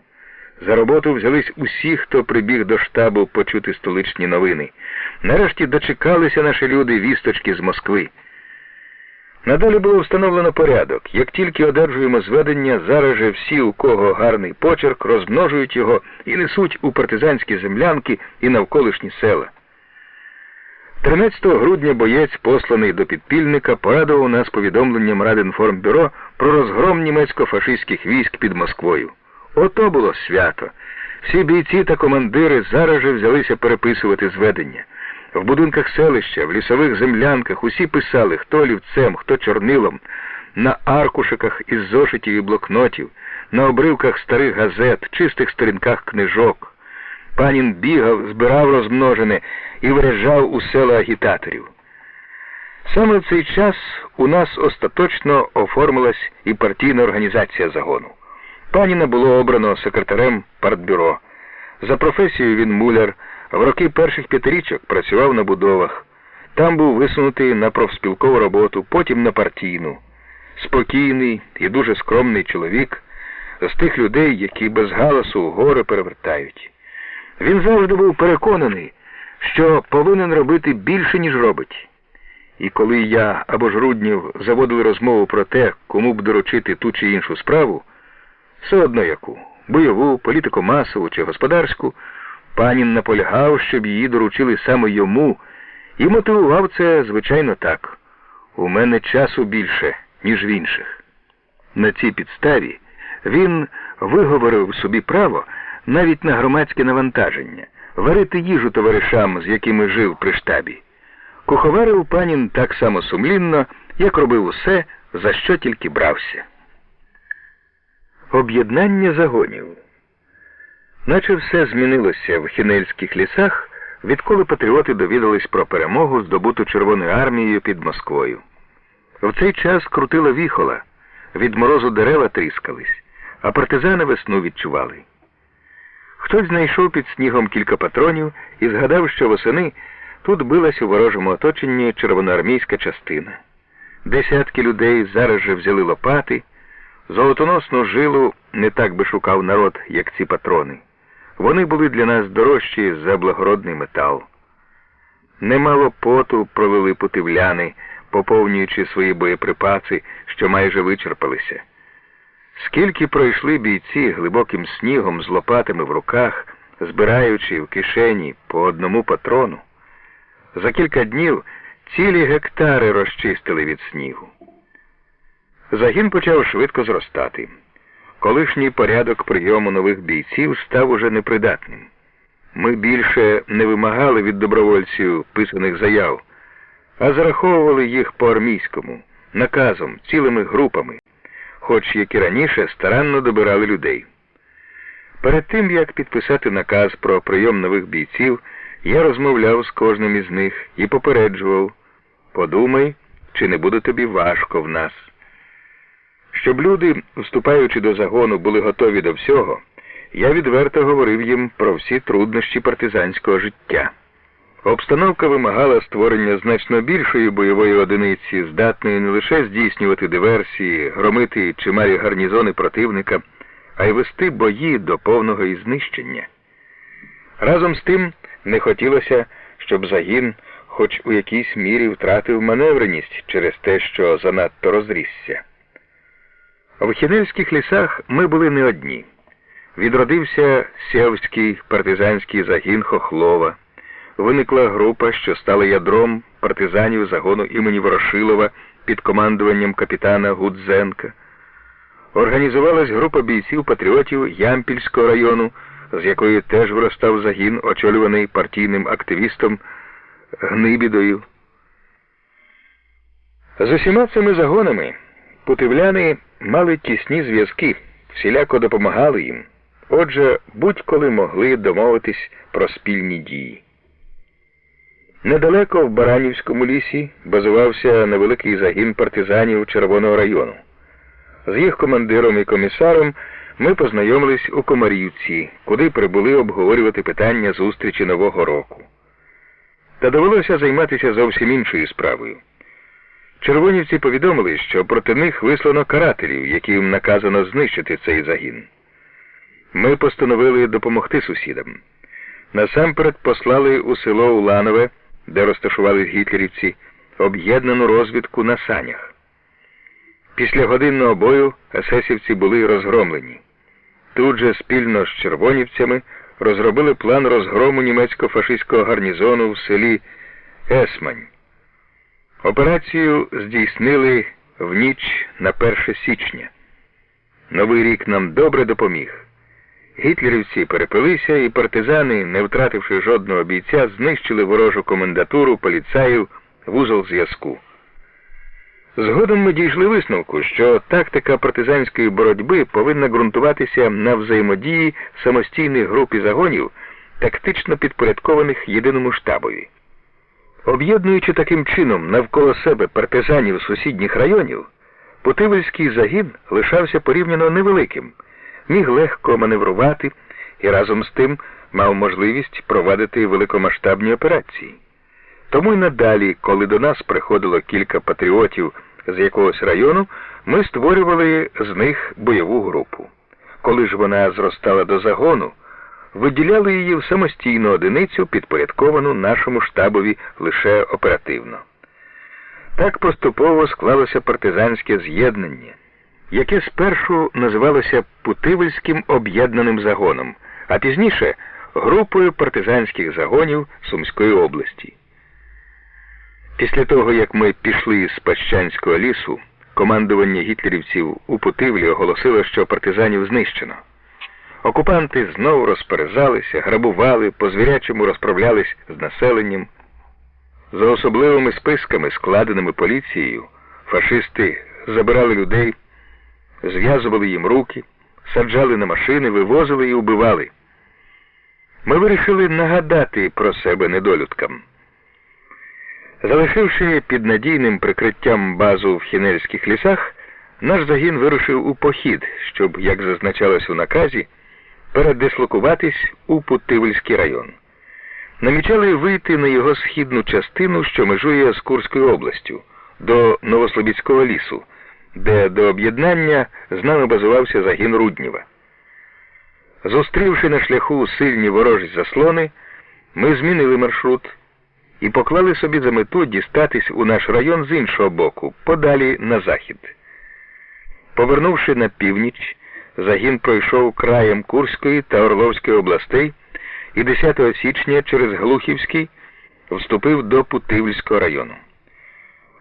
За роботу взялись усі, хто прибіг до штабу почути столичні новини. Нарешті дочекалися наші люди вісточки з Москви. Надалі було встановлено порядок. Як тільки одержуємо зведення, зараз же всі, у кого гарний почерк, розмножують його і несуть у партизанські землянки і навколишні села. 13 грудня боєць, посланий до підпільника, порадував нас повідомленням Радінформбюро про розгром німецько-фашистських військ під Москвою. Ото було свято. Всі бійці та командири зараз же взялися переписувати зведення. В будинках селища, в лісових землянках усі писали, хто олівцем, хто чорнилом, на аркушиках із зошитів і блокнотів, на обривках старих газет, чистих сторінках книжок. Панін бігав, збирав розмножене і виряджав у села агітаторів. Саме в цей час у нас остаточно оформилась і партійна організація загону. Паніна було обрано секретарем партбюро. За професією він муляр, в роки перших п'ятирічок працював на будовах. Там був висунутий на профспілкову роботу, потім на партійну. Спокійний і дуже скромний чоловік, з тих людей, які без галасу гори перевертають. Він завжди був переконаний, що повинен робити більше, ніж робить. І коли я або ж Руднів заводили розмову про те, кому б доручити ту чи іншу справу, все одно яку, бойову, політико-масову чи господарську, Панін наполягав, щоб її доручили саме йому, і мотивував це, звичайно, так. У мене часу більше, ніж в інших. На цій підставі він виговорив собі право навіть на громадське навантаження, варити їжу товаришам, з якими жив при штабі. Куховарив Панін так само сумлінно, як робив усе, за що тільки брався. Об'єднання загонів. Наче все змінилося в Хінельських лісах, відколи патріоти довідались про перемогу, здобуту Червоною армією під Москвою. В цей час крутила віхола, від морозу дерева тріскались, а партизани весну відчували. Хтось знайшов під снігом кілька патронів і згадав, що восени тут билась у ворожому оточенні червоноармійська частина. Десятки людей зараз же взяли лопати. Золотоносну жилу не так би шукав народ, як ці патрони. Вони були для нас дорожчі за благородний метал. Немало поту пролили путивляни, поповнюючи свої боєприпаси, що майже вичерпалися. Скільки пройшли бійці глибоким снігом з лопатами в руках, збираючи в кишені по одному патрону. За кілька днів цілі гектари розчистили від снігу. Загін почав швидко зростати. Колишній порядок прийому нових бійців став уже непридатним. Ми більше не вимагали від добровольців писаних заяв, а зараховували їх по-армійському, наказом, цілими групами, хоч, як і раніше, старанно добирали людей. Перед тим, як підписати наказ про прийом нових бійців, я розмовляв з кожним із них і попереджував: подумай, чи не буде тобі важко в нас. Щоб люди, вступаючи до загону, були готові до всього, я відверто говорив їм про всі труднощі партизанського життя. Обстановка вимагала створення значно більшої бойової одиниці, здатної не лише здійснювати диверсії, громити чималі гарнізони противника, а й вести бої до повного їх знищення. Разом з тим не хотілося, щоб загін хоч у якійсь мірі втратив маневреність через те, що занадто розрісся. В Хінельських лісах ми були не одні. Відродився Сєвський партизанський загін Хохлова. Виникла група, що стала ядром партизанів загону імені Ворошилова під командуванням капітана Гудзенка. Організувалась група бійців-патріотів Ямпільського району, з якої теж виростав загін, очолюваний партійним активістом Гнибідою. З усіма цими загонами путивляни мали тісні зв'язки, всіляко допомагали їм. Отже, будь-коли могли домовитись про спільні дії. Недалеко в Баранівському лісі базувався невеликий загін партизанів Червоного району. З їх командиром і комісаром ми познайомились у Комарівці, куди прибули обговорювати питання зустрічі Нового року. Та довелося займатися зовсім іншою справою. Червонівці повідомили, що проти них вислано карателів, яким наказано знищити цей загін. Ми постановили допомогти сусідам. Насамперед послали у село Уланове, де розташувались гітлерівці, об'єднану розвідку на санях. Після годинного бою есесівці були розгромлені. Тут же спільно з червонівцями розробили план розгрому німецько-фашистського гарнізону в селі Есмань. Операцію здійснили в ніч на 1 січня. Новий рік нам добре допоміг. Гітлерівці перепилися, і партизани, не втративши жодного бійця, знищили ворожу комендатуру, поліцаїв, вузол зв'язку. Згодом ми дійшли висновку, що тактика партизанської боротьби повинна ґрунтуватися на взаємодії самостійних груп і загонів, тактично підпорядкованих єдиному штабові. Об'єднуючи таким чином навколо себе партизанів сусідніх районів, Путивльський загін лишався порівняно невеликим, міг легко маневрувати і разом з тим мав можливість провадити великомасштабні операції. Тому й надалі, коли до нас приходило кілька патріотів з якогось району, ми створювали з них бойову групу. Коли ж вона зростала до загону, виділяли її в самостійну одиницю, підпорядковану нашому штабові лише оперативно. Так поступово склалося партизанське з'єднання, яке спершу називалося Путивльським об'єднаним загоном, а пізніше групою партизанських загонів Сумської області. Після того, як ми пішли з Пащанського лісу, командування гітлерівців у Путивлі оголосило, що партизанів знищено. Окупанти знову розперезалися, грабували, по-звірячому розправлялись з населенням. За особливими списками, складеними поліцією, фашисти забирали людей, зв'язували їм руки, саджали на машини, вивозили і убивали. Ми вирішили нагадати про себе недолюдкам. Залишивши під надійним прикриттям базу в Хінельських лісах, наш загін вирушив у похід, щоб, як зазначалось у наказі, передислокуватись у Путивльський район. Намічали вийти на його східну частину, що межує з Курською областю, до Новослобідського лісу, де до об'єднання з нами базувався загін Руднєва. Зустрівши на шляху сильні ворожі заслони, ми змінили маршрут і поклали собі за мету дістатись у наш район з іншого боку, подалі на захід. Повернувши на північ, загін пройшов краєм Курської та Орловської областей і 10 січня через Глухівський вступив до Путивльського району.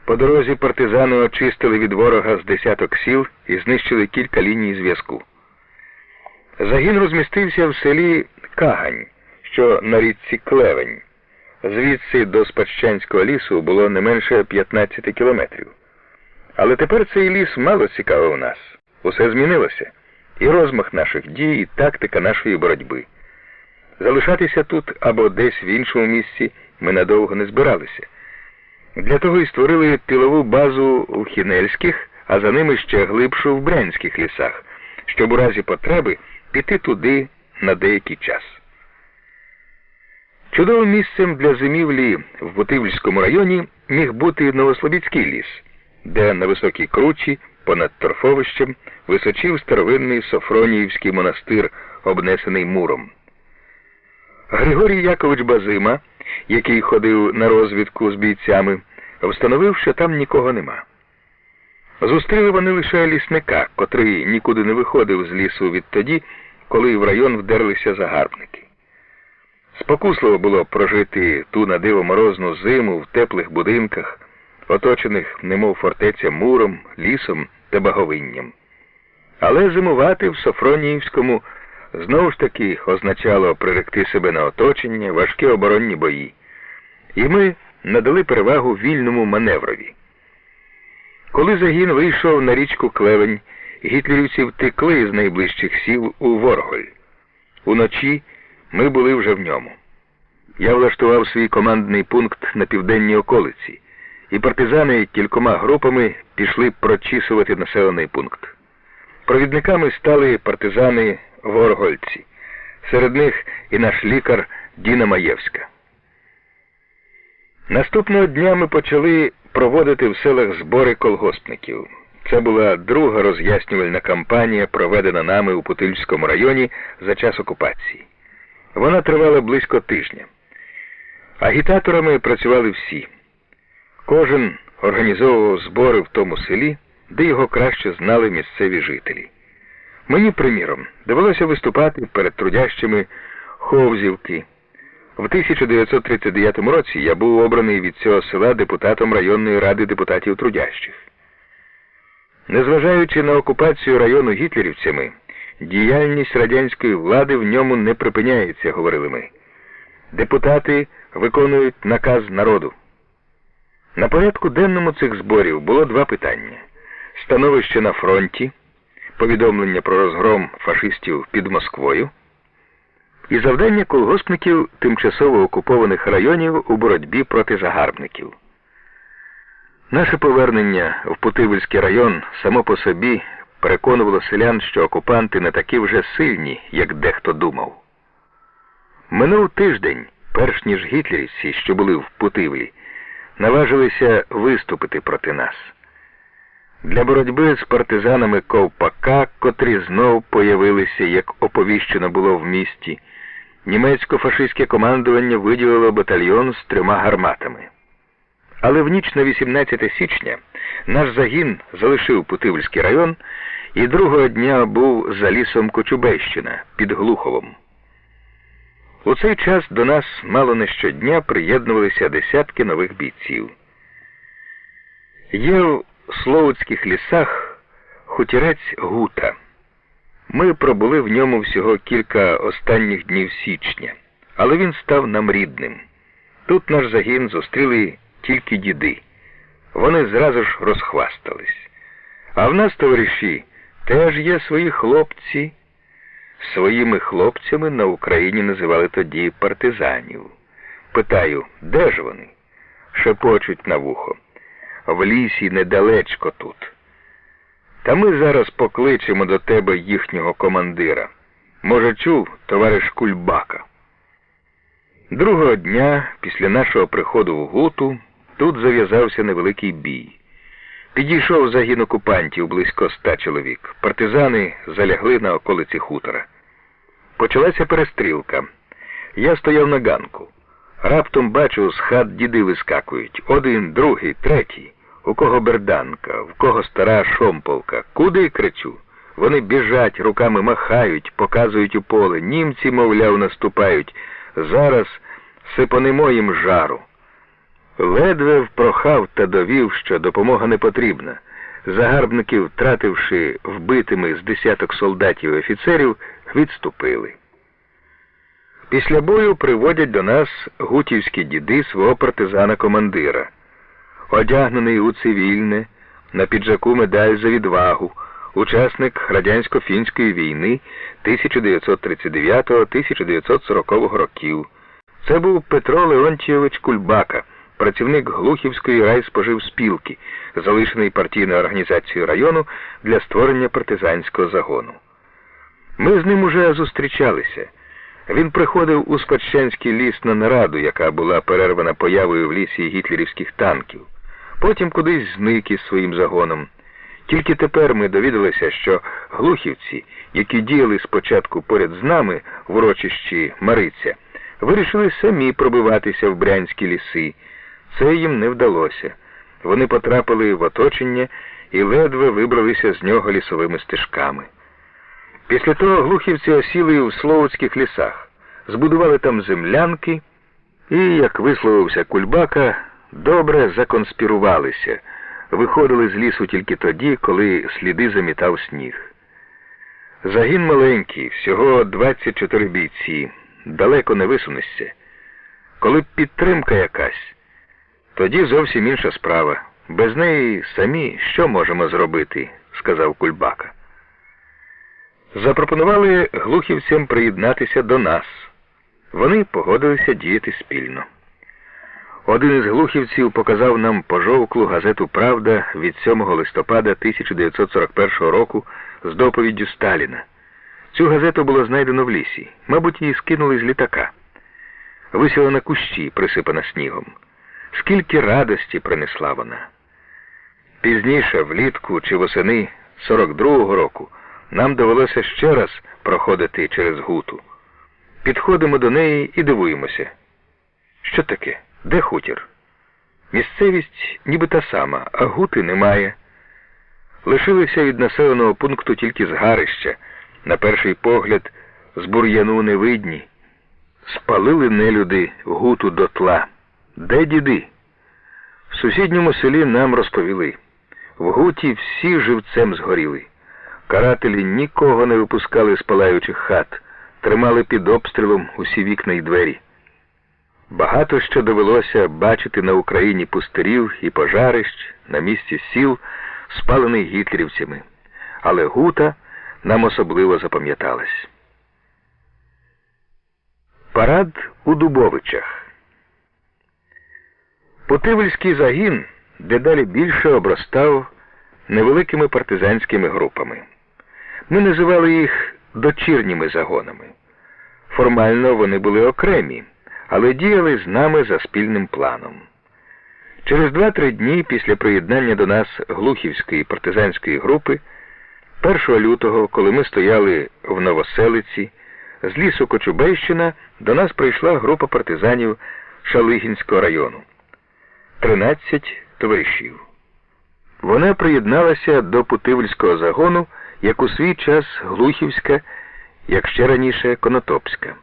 По дорозі партизани очистили від ворога з десяток сіл і знищили кілька ліній зв'язку. Загін розмістився в селі Кагань, що на річці Клевень. Звідси до Спадщанського лісу було не менше 15 кілометрів. Але тепер цей ліс мало цікавив нас. Усе змінилося. І розмах наших дій, і тактика нашої боротьби. Залишатися тут або десь в іншому місці ми надовго не збиралися. Для того і створили тилову базу у Хінельських, а за ними ще глибшу в Брянських лісах, щоб у разі потреби піти туди на деякий час. Чудовим місцем для зимівлі в Путивльському районі міг бути Новослобідський ліс, де на високій кручі, понад торфовищем, височив старовинний Софроніївський монастир, обнесений муром. Григорій Якович Базима, який ходив на розвідку з бійцями, встановив, що там нікого нема. Зустріли вони лише лісника, котрий нікуди не виходив з лісу відтоді, коли в район вдерлися загарбники. Спокусливо було прожити ту на диво морозну зиму в теплих будинках, оточених, немов фортеця, муром, лісом та баговинням. Але зимувати в Софроніївському знову ж таки означало приректи себе на оточення, важкі оборонні бої. І ми надали перевагу вільному маневрові. Коли загін вийшов на річку Клевень, гітлерівці втекли з найближчих сіл у Ворголь. Уночі ми були вже в ньому. Я влаштував свій командний пункт на південній околиці, і партизани кількома групами пішли прочісувати населений пункт. Провідниками стали партизани-воргольці. Серед них і наш лікар Діна Маєвська. Наступного дня ми почали проводити в селах збори колгоспників. Це була друга роз'яснювальна кампанія, проведена нами у Путивльському районі за час окупації. Вона тривала близько тижня. Агітаторами працювали всі. Кожен організовував збори в тому селі, де його краще знали місцеві жителі. Мені, приміром, довелося виступати перед трудящими Ховзівки. В 1939 році я був обраний від цього села депутатом районної ради депутатів трудящих. Незважаючи на окупацію району гітлерівцями, діяльність радянської влади в ньому не припиняється, говорили ми. Депутати виконують наказ народу. На порядку денному цих зборів було два питання. Становище на фронті, повідомлення про розгром фашистів під Москвою і завдання колгоспників тимчасово окупованих районів у боротьбі проти загарбників. Наше повернення в Путивльський район само по собі переконувало селян, що окупанти не такі вже сильні, як дехто думав. Минув тиждень, перш ніж гітлерівці, що були в Путивлі, наважилися виступити проти нас. Для боротьби з партизанами Ковпака, котрі знов появилися, як оповіщено було в місті, німецько-фашистське командування виділило батальйон з 3 гарматами. Але в ніч на 18 січня наш загін залишив Путивльський район і другого дня був за лісом Кочубейщина під Глуховом. У цей час до нас мало не щодня приєднувалися десятки нових бійців. Є в Словутських лісах хутірець Гута. Ми пробули в ньому всього кілька останніх днів січня, але він став нам рідним. Тут наш загін зустріли тільки діди. Вони зразу ж розхвастались. А в нас, товариші, теж є свої хлопці. Своїми хлопцями на Україні називали тоді партизанів. Питаю, де ж вони? Шепочуть на вухо. В лісі недалечко тут. Та ми зараз покличемо до тебе їхнього командира. Може, чув, товариш Кульбака? Другого дня, після нашого приходу в Гуту, тут зав'язався невеликий бій. Підійшов загін окупантів близько 100 чоловік. Партизани залягли на околиці хутора. Почалася перестрілка. Я стояв на ганку. Раптом бачу, з хат діди вискакують. Один, другий, третій. У кого берданка, в кого стара шомполка. Куди, кричу? Вони біжать, руками махають, показують у поле. Німці, мовляв, наступають. Зараз сипанемо їм жару. Ледве впрохав та довів, що допомога не потрібна. Загарбники, втративши вбитими з десяток солдатів і офіцерів, відступили. Після бою приводять до нас гутівські діди свого партизана-командира. Одягнений у цивільне, на піджаку медаль за відвагу, учасник радянсько-фінської війни 1939-1940 років. Це був Петро Леонтійович Кульбака, працівник Глухівської райспоживспілки, залишений партійною організацією району для створення партизанського загону. Ми з ним уже зустрічалися. Він приходив у Спадщенський ліс на нараду, яка була перервана появою в лісі гітлерівських танків. Потім кудись зник із своїм загоном. Тільки тепер ми довідалися, що глухівці, які діяли спочатку поряд з нами в урочищі Мариця, вирішили самі пробиватися в брянські ліси. Це їм не вдалося. Вони потрапили в оточення і ледве вибралися з нього лісовими стежками. Після того глухівці осіли в Словутських лісах, збудували там землянки і, як висловився Кульбака, добре законспірувалися, виходили з лісу тільки тоді, коли сліди замітав сніг. Загін маленький, всього 24 бійці, далеко не висунешся. Коли б підтримка якась, тоді зовсім інша справа. Без неї самі що можемо зробити, сказав Кульбака. Запропонували глухівцям приєднатися до нас. Вони погодилися діяти спільно. Один із глухівців показав нам пожовклу газету «Правда» від 7 листопада 1941 року з доповіддю Сталіна. Цю газету було знайдено в лісі. Мабуть, її скинули з літака. Висіла на кущі, присипана снігом. Скільки радості принесла вона. Пізніше, влітку чи восени 42-го року, нам довелося ще раз проходити через Гуту. Підходимо до неї і дивуємося. Що таке? Де хутір? Місцевість ніби та сама, а Гути немає. Лишилися від населеного пункту тільки згарища, на перший погляд з бур'яну не видні. Спалили нелюди Гуту дотла. Де діди? В сусідньому селі нам розповіли. В Гуті всі живцем згоріли. Карателі нікого не випускали з палаючих хат, тримали під обстрілом усі вікна й двері. Багато що довелося бачити на Україні пустирів і пожарищ на місці сіл, спалених гітлерівцями. Але Гута нам особливо запам'яталась. Парад у Дубовичах. Путивльський загін дедалі більше обростав невеликими партизанськими групами. Ми називали їх дочірніми загонами. Формально вони були окремі, але діяли з нами за спільним планом. Через 2-3 дні після приєднання до нас Глухівської партизанської групи 1 лютого, коли ми стояли в Новоселиці, з лісу Кочубейщина до нас прийшла група партизанів Шалигінського району. 13 товаришів. Вона приєдналася до Путивльського загону, як у свій час Глухівська, як ще раніше Конотопська.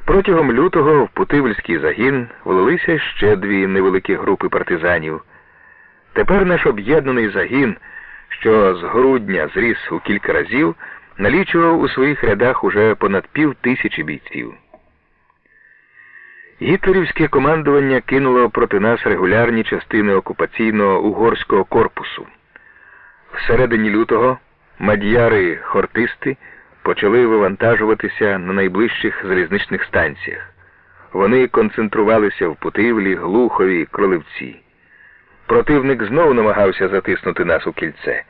Протягом лютого в Путивльський загін влилися ще 2 невеликі групи партизанів. Тепер наш об'єднаний загін, що з грудня зріс у кілька разів, налічував у своїх рядах уже понад 5000 бійців. Гітлерівське командування кинуло проти нас регулярні частини окупаційного угорського корпусу. Всередині лютого мад'яри-хортисти почали вивантажуватися на найближчих залізничних станціях. Вони концентрувалися в Путивлі, Глухові, Кролевці. Противник знову намагався затиснути нас у кільце.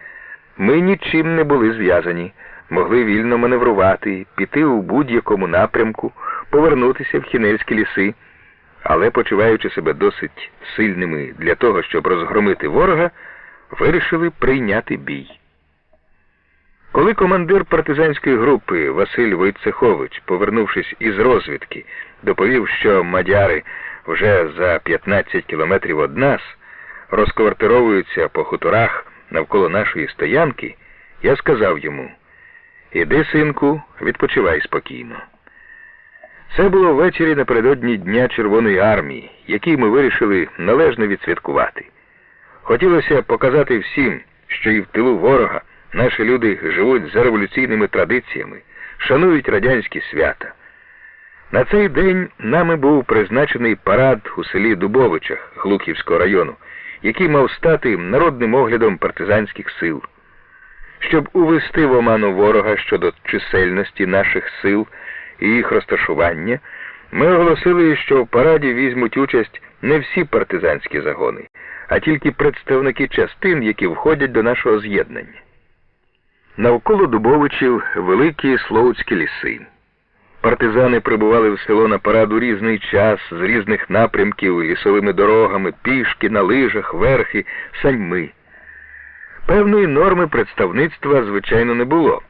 Ми нічим не були зв'язані, могли вільно маневрувати, піти у будь-якому напрямку, повернутися в Хінельські ліси, але, почуваючи себе досить сильними для того, щоб розгромити ворога, вирішили прийняти бій. Коли командир партизанської групи Василь Войцехович, повернувшись із розвідки, доповів, що мадяри вже за 15 кілометрів від нас розквартировуються по хуторах навколо нашої стоянки, я сказав йому: «Іди, синку, відпочивай спокійно». Це було ввечері напередодні Дня Червоної армії, який ми вирішили належно відсвяткувати. Хотілося показати всім, що і в тилу ворога наші люди живуть за революційними традиціями, шанують радянські свята. На цей день нами був призначений парад у селі Дубовичах Глухівського району, який мав стати народним оглядом партизанських сил. Щоб увести в оману ворога щодо чисельності наших сил і їх розташування, ми оголосили, що в параді візьмуть участь не всі партизанські загони, а тільки представники частин, які входять до нашого з'єднання. Навколо Дубовичів великі Слоуцькі ліси. Партизани прибували в село на парад у різний час, з різних напрямків, лісовими дорогами, пішки, на лижах, верхи, саньми. Певної норми представництва, звичайно, не було.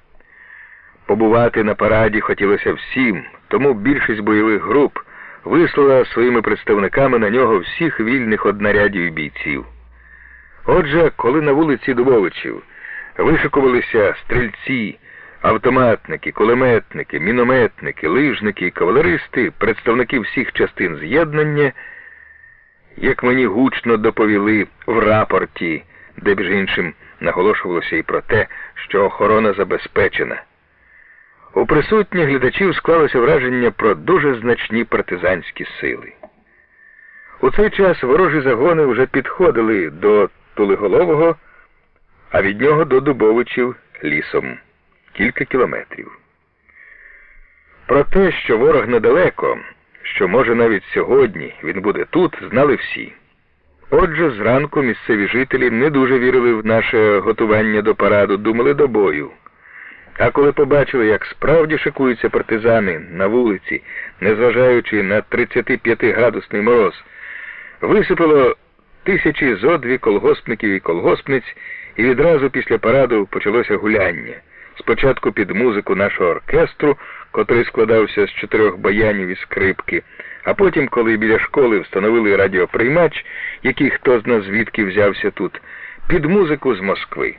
Побувати на параді хотілося всім, тому більшість бойових груп вислала своїми представниками на нього всіх вільних однарядів і бійців. Отже, коли на вулиці Дубовичів вишикувалися стрільці, автоматники, кулеметники, мінометники, лижники і кавалеристи, представники всіх частин з'єднання, як мені гучно доповіли в рапорті, де, між іншим, наголошувалося і про те, що охорона забезпечена. У присутніх глядачів склалося враження про дуже значні партизанські сили. У цей час ворожі загони вже підходили до Тулеголового, а від нього до Дубовичів лісом кілька кілометрів. Про те, що ворог недалеко, що може навіть сьогодні він буде тут, знали всі. Отже, зранку місцеві жителі не дуже вірили в наше готування до параду, думали до бою. А коли побачили, як справді шикуються партизани на вулиці, незважаючи на 35-градусний мороз, висипало тисячі зо 2 колгоспників і колгоспниць, і відразу після параду почалося гуляння. Спочатку під музику нашого оркестру, котрий складався з 4 баянів і скрипки, а потім, коли біля школи встановили радіоприймач, який хто зна звідки взявся тут, під музику з Москви.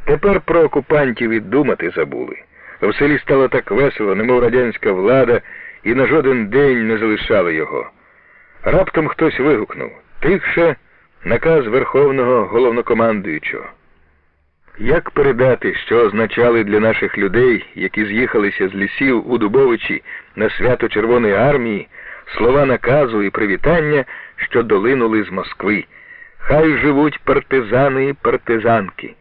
Тепер про окупантів і думати забули. В селі стало так весело, немов радянська влада, і на жоден день не залишали його. Раптом хтось вигукнув: «Тихше! Наказ Верховного Головнокомандуючого». Як передати, що означали для наших людей, які з'їхалися з лісів у Дубовичі на свято Червоної армії, слова наказу і привітання, що долинули з Москви: «Хай живуть партизани і партизанки».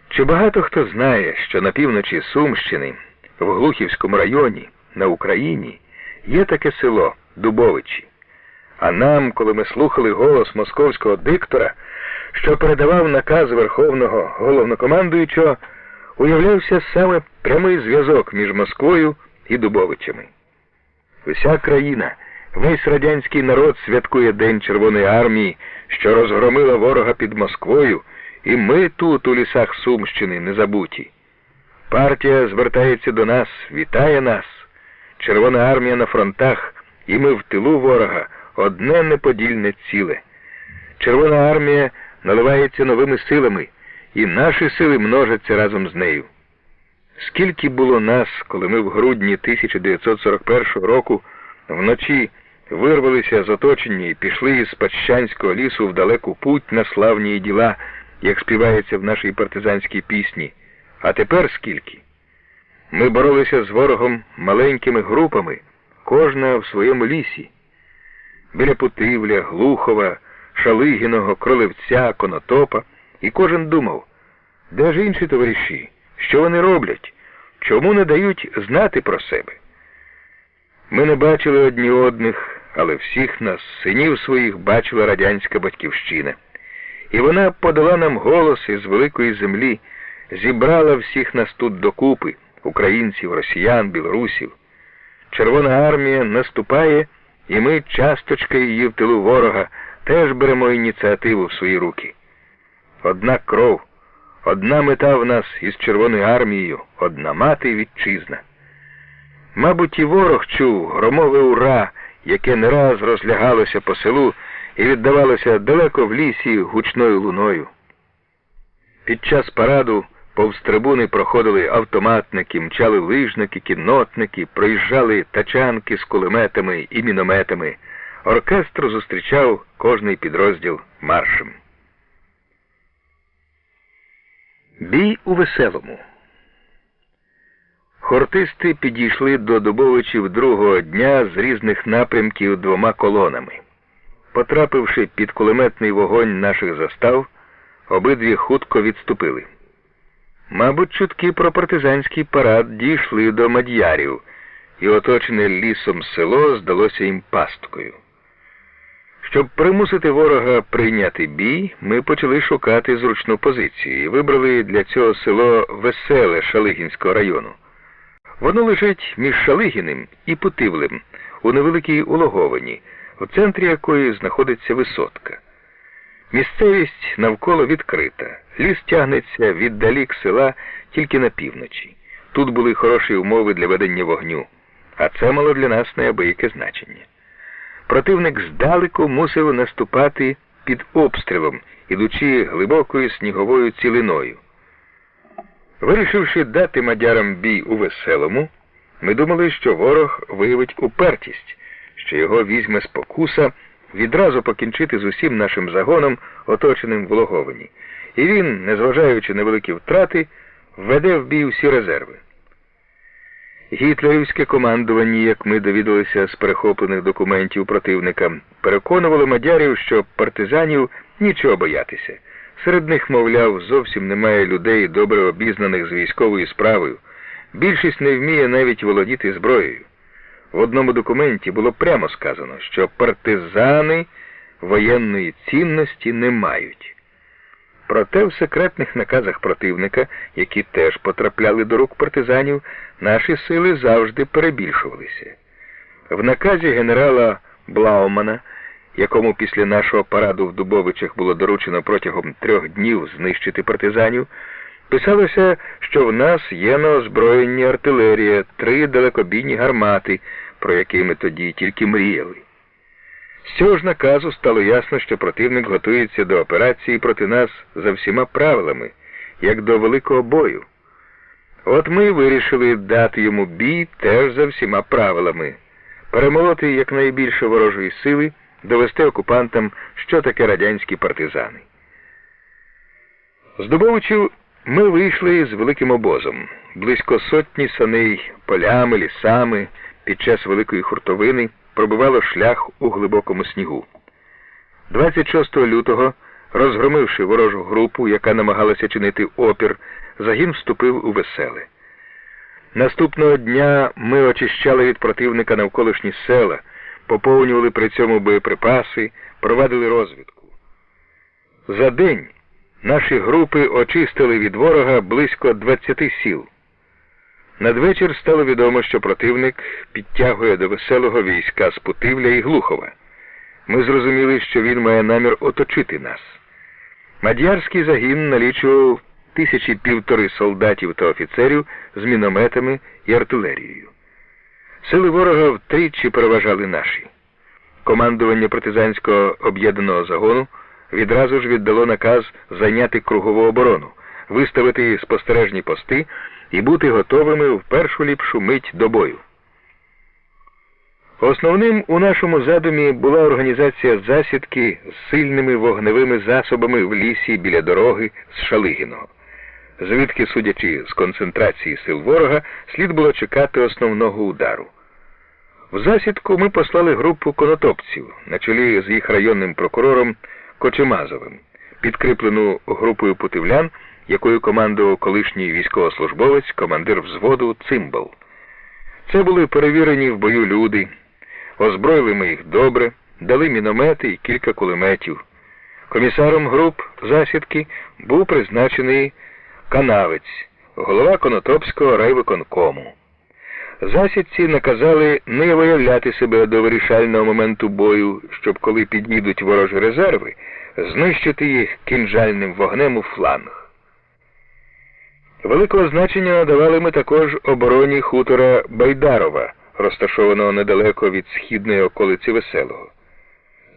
Чи багато хто знає, що на півночі Сумщини, в Глухівському районі, на Україні, є таке село Дубовичі? А нам, коли ми слухали голос московського диктора, що передавав наказ Верховного Головнокомандуючого, уявлявся саме прямий зв'язок між Москвою і Дубовичами. Вся країна Весь радянський народ святкує День Червоної армії, що розгромила ворога під Москвою, і ми тут, у лісах Сумщини, не забуті. Партія звертається до нас, вітає нас. Червона армія на фронтах, і ми в тилу ворога, одне неподільне ціле. Червона армія наливається новими силами, і наші сили множаться разом з нею. Скільки було нас, коли ми в грудні 1941 року вночі вирвалися з оточення і пішли із Пащанського лісу в далеку путь на славні діла, як співається в нашій партизанській пісні. А тепер скільки? Ми боролися з ворогом маленькими групами, кожна в своєму лісі. Біля Путивля, Глухова, Шалигіного, Кролевця, Конотопа. І кожен думав, де ж інші товариші? Що вони роблять? Чому не дають знати про себе? Ми не бачили одні одних, але всіх нас, синів своїх, бачила радянська батьківщина. І вона подала нам голос із великої землі, зібрала всіх нас тут докупи, українців, росіян, білорусів. Червона армія наступає, і ми, часточка її в тилу ворога, теж беремо ініціативу в свої руки. Одна кров, одна мета в нас із Червоною армією, одна мати і вітчизна. Мабуть, і ворог чув громове «Ура», яке не раз розлягалося по селу і віддавалося далеко в лісі гучною луною. Під час параду повз трибуни проходили автоматники, мчали лижники, кіннотники, проїжджали тачанки з кулеметами і мінометами. Оркестр зустрічав кожний підрозділ маршем. Бій у Веселому. Хортисти підійшли до Дубовичів другого дня з різних напрямків двома колонами. Потрапивши під кулеметний вогонь наших застав, обидві хутко відступили. Мабуть, чутки про партизанський парад дійшли до мад'ярів, і оточене лісом село здалося їм пасткою. Щоб примусити ворога прийняти бій, ми почали шукати зручну позицію і вибрали для цього село Веселе Шалигінського району. Воно лежить між Шалигіним і Путивлем у невеликій улоговині, у центрі якої знаходиться висотка. Місцевість навколо відкрита, ліс тягнеться віддалік села тільки на півночі. Тут були хороші умови для ведення вогню, а це мало для нас неабияке значення. Противник здалеку мусив наступати під обстрілом, ідучи глибокою сніговою цілиною. Вирішивши дати мадярам бій у Веселому, ми думали, що ворог виявить упертість, що його візьме спокуса відразу покінчити з усім нашим загоном, оточеним в улоговині. І він, незважаючи на великі втрати, введе в бій усі резерви. Гітлерівське командування, як ми довідалися з перехоплених документів противника, переконувало мадярів, що партизанів нічого боятися. Серед них, мовляв, зовсім немає людей, добре обізнаних з військовою справою. Більшість не вміє навіть володіти зброєю. В одному документі було прямо сказано, що партизани воєнної цінності не мають. Проте в секретних наказах противника, які теж потрапляли до рук партизанів, наші сили завжди перебільшувалися. В наказі генерала Блаумана, якому після нашого параду в Дубовичах було доручено протягом 3 днів знищити партизанів, писалося, що в нас є на озброєнні артилерія, 3 далекобійні гармати, про які ми тоді тільки мріяли. З цього ж наказу стало ясно, що противник готується до операції проти нас за всіма правилами, як до великого бою. От ми вирішили дати йому бій теж за всіма правилами, перемолоти якнайбільше ворожої сили, довести окупантам, що таке радянські партизани. З Дубовичів ми вийшли з великим обозом, близько 100 саней, полями, лісами, під час великої хуртовини пробивало шлях у глибокому снігу. 26 лютого, розгромивши ворожу групу, яка намагалася чинити опір, загін вступив у Веселе. Наступного дня ми очищали від противника навколишні села, поповнювали при цьому боєприпаси, провадили розвідку. За день наші групи очистили від ворога близько 20 сіл. Надвечір стало відомо, що противник підтягує до Веселого війська з Путивля і Глухова. Ми зрозуміли, що він має намір оточити нас. Мадярський загін налічував 1500 солдатів та офіцерів з мінометами і артилерією. Сили ворога втричі переважали наші. Командування партизанського об'єднаного загону відразу ж віддало наказ зайняти кругову оборону, виставити спостережні пости і бути готовими в першу ліпшу мить до бою. Основним у нашому задумі була організація засідки з сильними вогневими засобами в лісі біля дороги з Шалигіного, звідки, судячи з концентрації сил ворога, слід було чекати основного удару. В засідку ми послали групу конотопців на чолі з їх районним прокурором Кочемазовим, підкріплену групою путивлян, якою командував колишній військовослужбовець, командир взводу Цимбал. Це були перевірені в бою люди. Озброїли ми їх добре, дали міномети і кілька кулеметів. Комісаром груп засідки був призначений Канавець, голова Конотопського райвиконкому. Засідці наказали не виявляти себе до вирішального моменту бою, щоб коли підійдуть ворожі резерви, знищити їх кінжальним вогнем у фланг. Великого значення надавали ми також обороні хутора Байдарова, розташованого недалеко від східної околиці Веселого.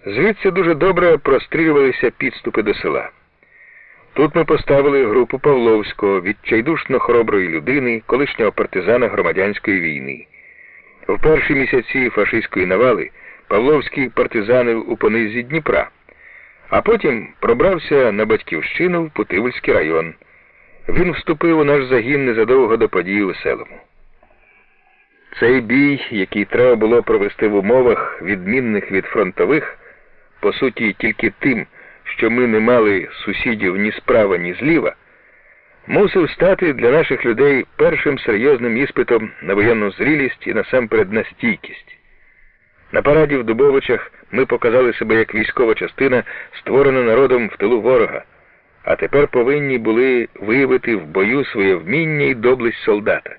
Звідси дуже добре прострілювалися підступи до села. Тут ми поставили групу Павловського, відчайдушно хороброї людини, колишнього партизана громадянської війни. В перші місяці фашистської навали Павловський партизанив у понизі Дніпра, а потім пробрався на батьківщину в Путивльський район. Він вступив у наш загін незадовго до подій у Веселому. Цей бій, який треба було провести в умовах, відмінних від фронтових, по суті тільки тим, що ми не мали сусідів ні справа, ні зліва, мусив стати для наших людей першим серйозним іспитом на воєнну зрілість і насамперед на стійкість. На параді в Дубовичах ми показали себе як військова частина, створена народом в тилу ворога, а тепер повинні були виявити в бою своє вміння і доблесть солдата.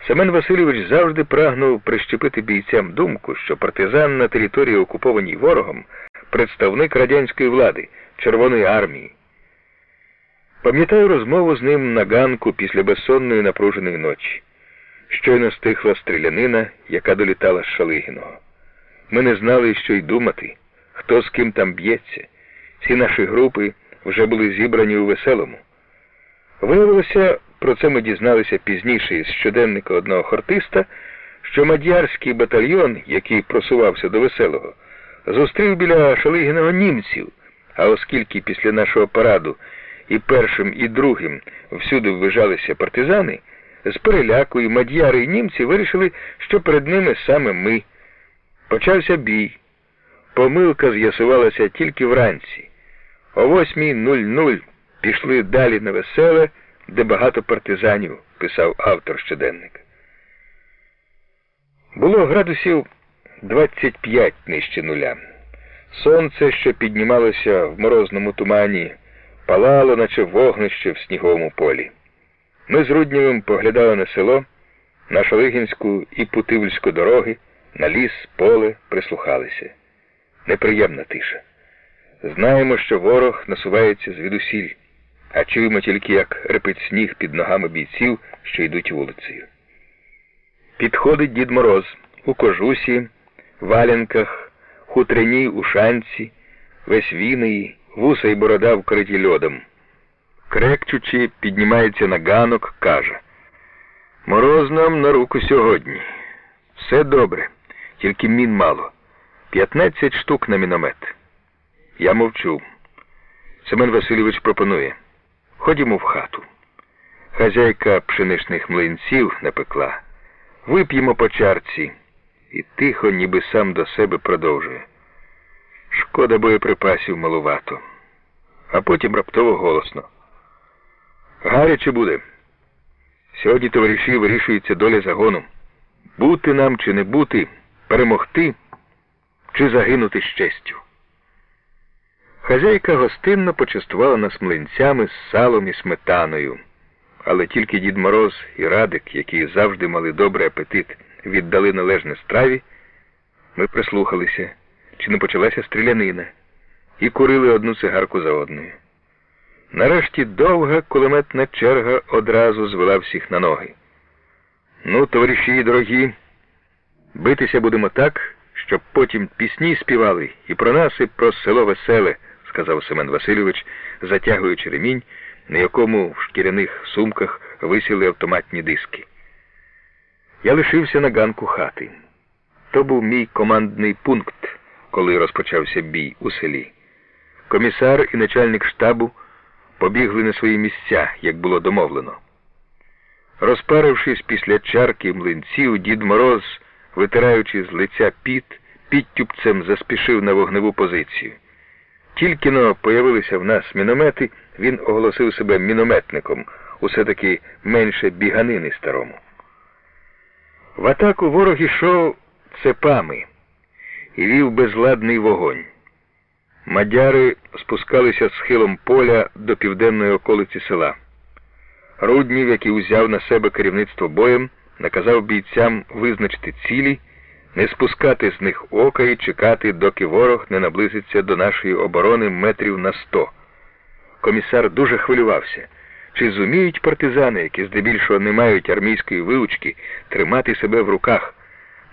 Семен Васильович завжди прагнув прищепити бійцям думку, що партизан на території, окупованій ворогом, представник радянської влади, Червоної армії. Пам'ятаю розмову з ним на ганку після безсонної напруженої ночі. Щойно стихла стрілянина, яка долітала з Шалигіного. Ми не знали, що й думати, хто з ким там б'ється. Всі наші групи вже були зібрані у Веселому. Виявилося, про це ми дізналися пізніше із щоденника одного хортиста, що мадярський батальйон, який просувався до Веселого, зустрів біля Шалигіного німців, а оскільки після нашого параду і першим, і другим всюди ввижалися партизани, з переляку і мадяри, і німці вирішили, що перед ними саме ми. Почався бій. Помилка з'ясувалася тільки вранці. О 8:00 пішли далі на Веселе, де багато партизанів, писав автор щоденника. Було градусів 25 нижче нуля. Сонце, що піднімалося в морозному тумані, палало, наче вогнище в сніговому полі. Ми з Руднєвим поглядали на село, на Шалигінську і Путивльську дороги, на ліс, поле, прислухалися. Неприємна тиша. Знаємо, що ворог насувається звідусіль, а чуємо тільки, як репить сніг під ногами бійців, що йдуть вулицею. Підходить Дід Мороз у кожусі, валянках, хутряній ушанці, весь віний, вуса й борода вкриті льодом. Крекчучи, піднімається на ганок, каже: «Мороз нам на руку сьогодні. Все добре, тільки мін мало. 15 штук на міномет». Я мовчу. Семен Васильович пропонує: «Ходімо в хату. Хазяйка пшеничних млинців напекла. Вип'ємо по чарці». І тихо, ніби сам до себе продовжує: «Шкода, боєприпасів малувато». А потім раптово голосно: «Гаряче буде. Сьогодні, товариші, вирішується доля загону. Бути нам чи не бути, перемогти чи загинути з честю». Хазяйка гостинно почастувала нас млинцями з салом і сметаною, але тільки Дід Мороз і Радик, які завжди мали добрий апетит, віддали належне страві, ми прислухалися, чи не почалася стрілянина, і курили одну цигарку за одною. Нарешті довга кулеметна черга одразу звела всіх на ноги. «Ну, товариші дорогі, битися будемо так, щоб потім пісні співали і про нас, і про село веселе», – сказав Семен Васильович, затягуючи ремінь, на якому в шкіряних сумках висіли автоматні диски. Я лишився на ганку хати. То був мій командний пункт, коли розпочався бій у селі. Комісар і начальник штабу побігли на свої місця, як було домовлено. Розпарившись після чарки млинців, Дід Мороз, витираючи з лиця піт, підтюпцем заспішив на вогневу позицію. Тільки-но появилися в нас міномети, він оголосив себе мінометником, усе-таки менше біганини старому. В атаку ворог ішов цепами і вів безладний вогонь. Мадяри спускалися схилом поля до південної околиці села. Руднів, який узяв на себе керівництво боєм, наказав бійцям визначити цілі, не спускати з них ока і чекати, доки ворог не наблизиться до нашої оборони метрів на 100. Комісар дуже хвилювався. Чи зуміють партизани, які здебільшого не мають армійської вивчки, тримати себе в руках,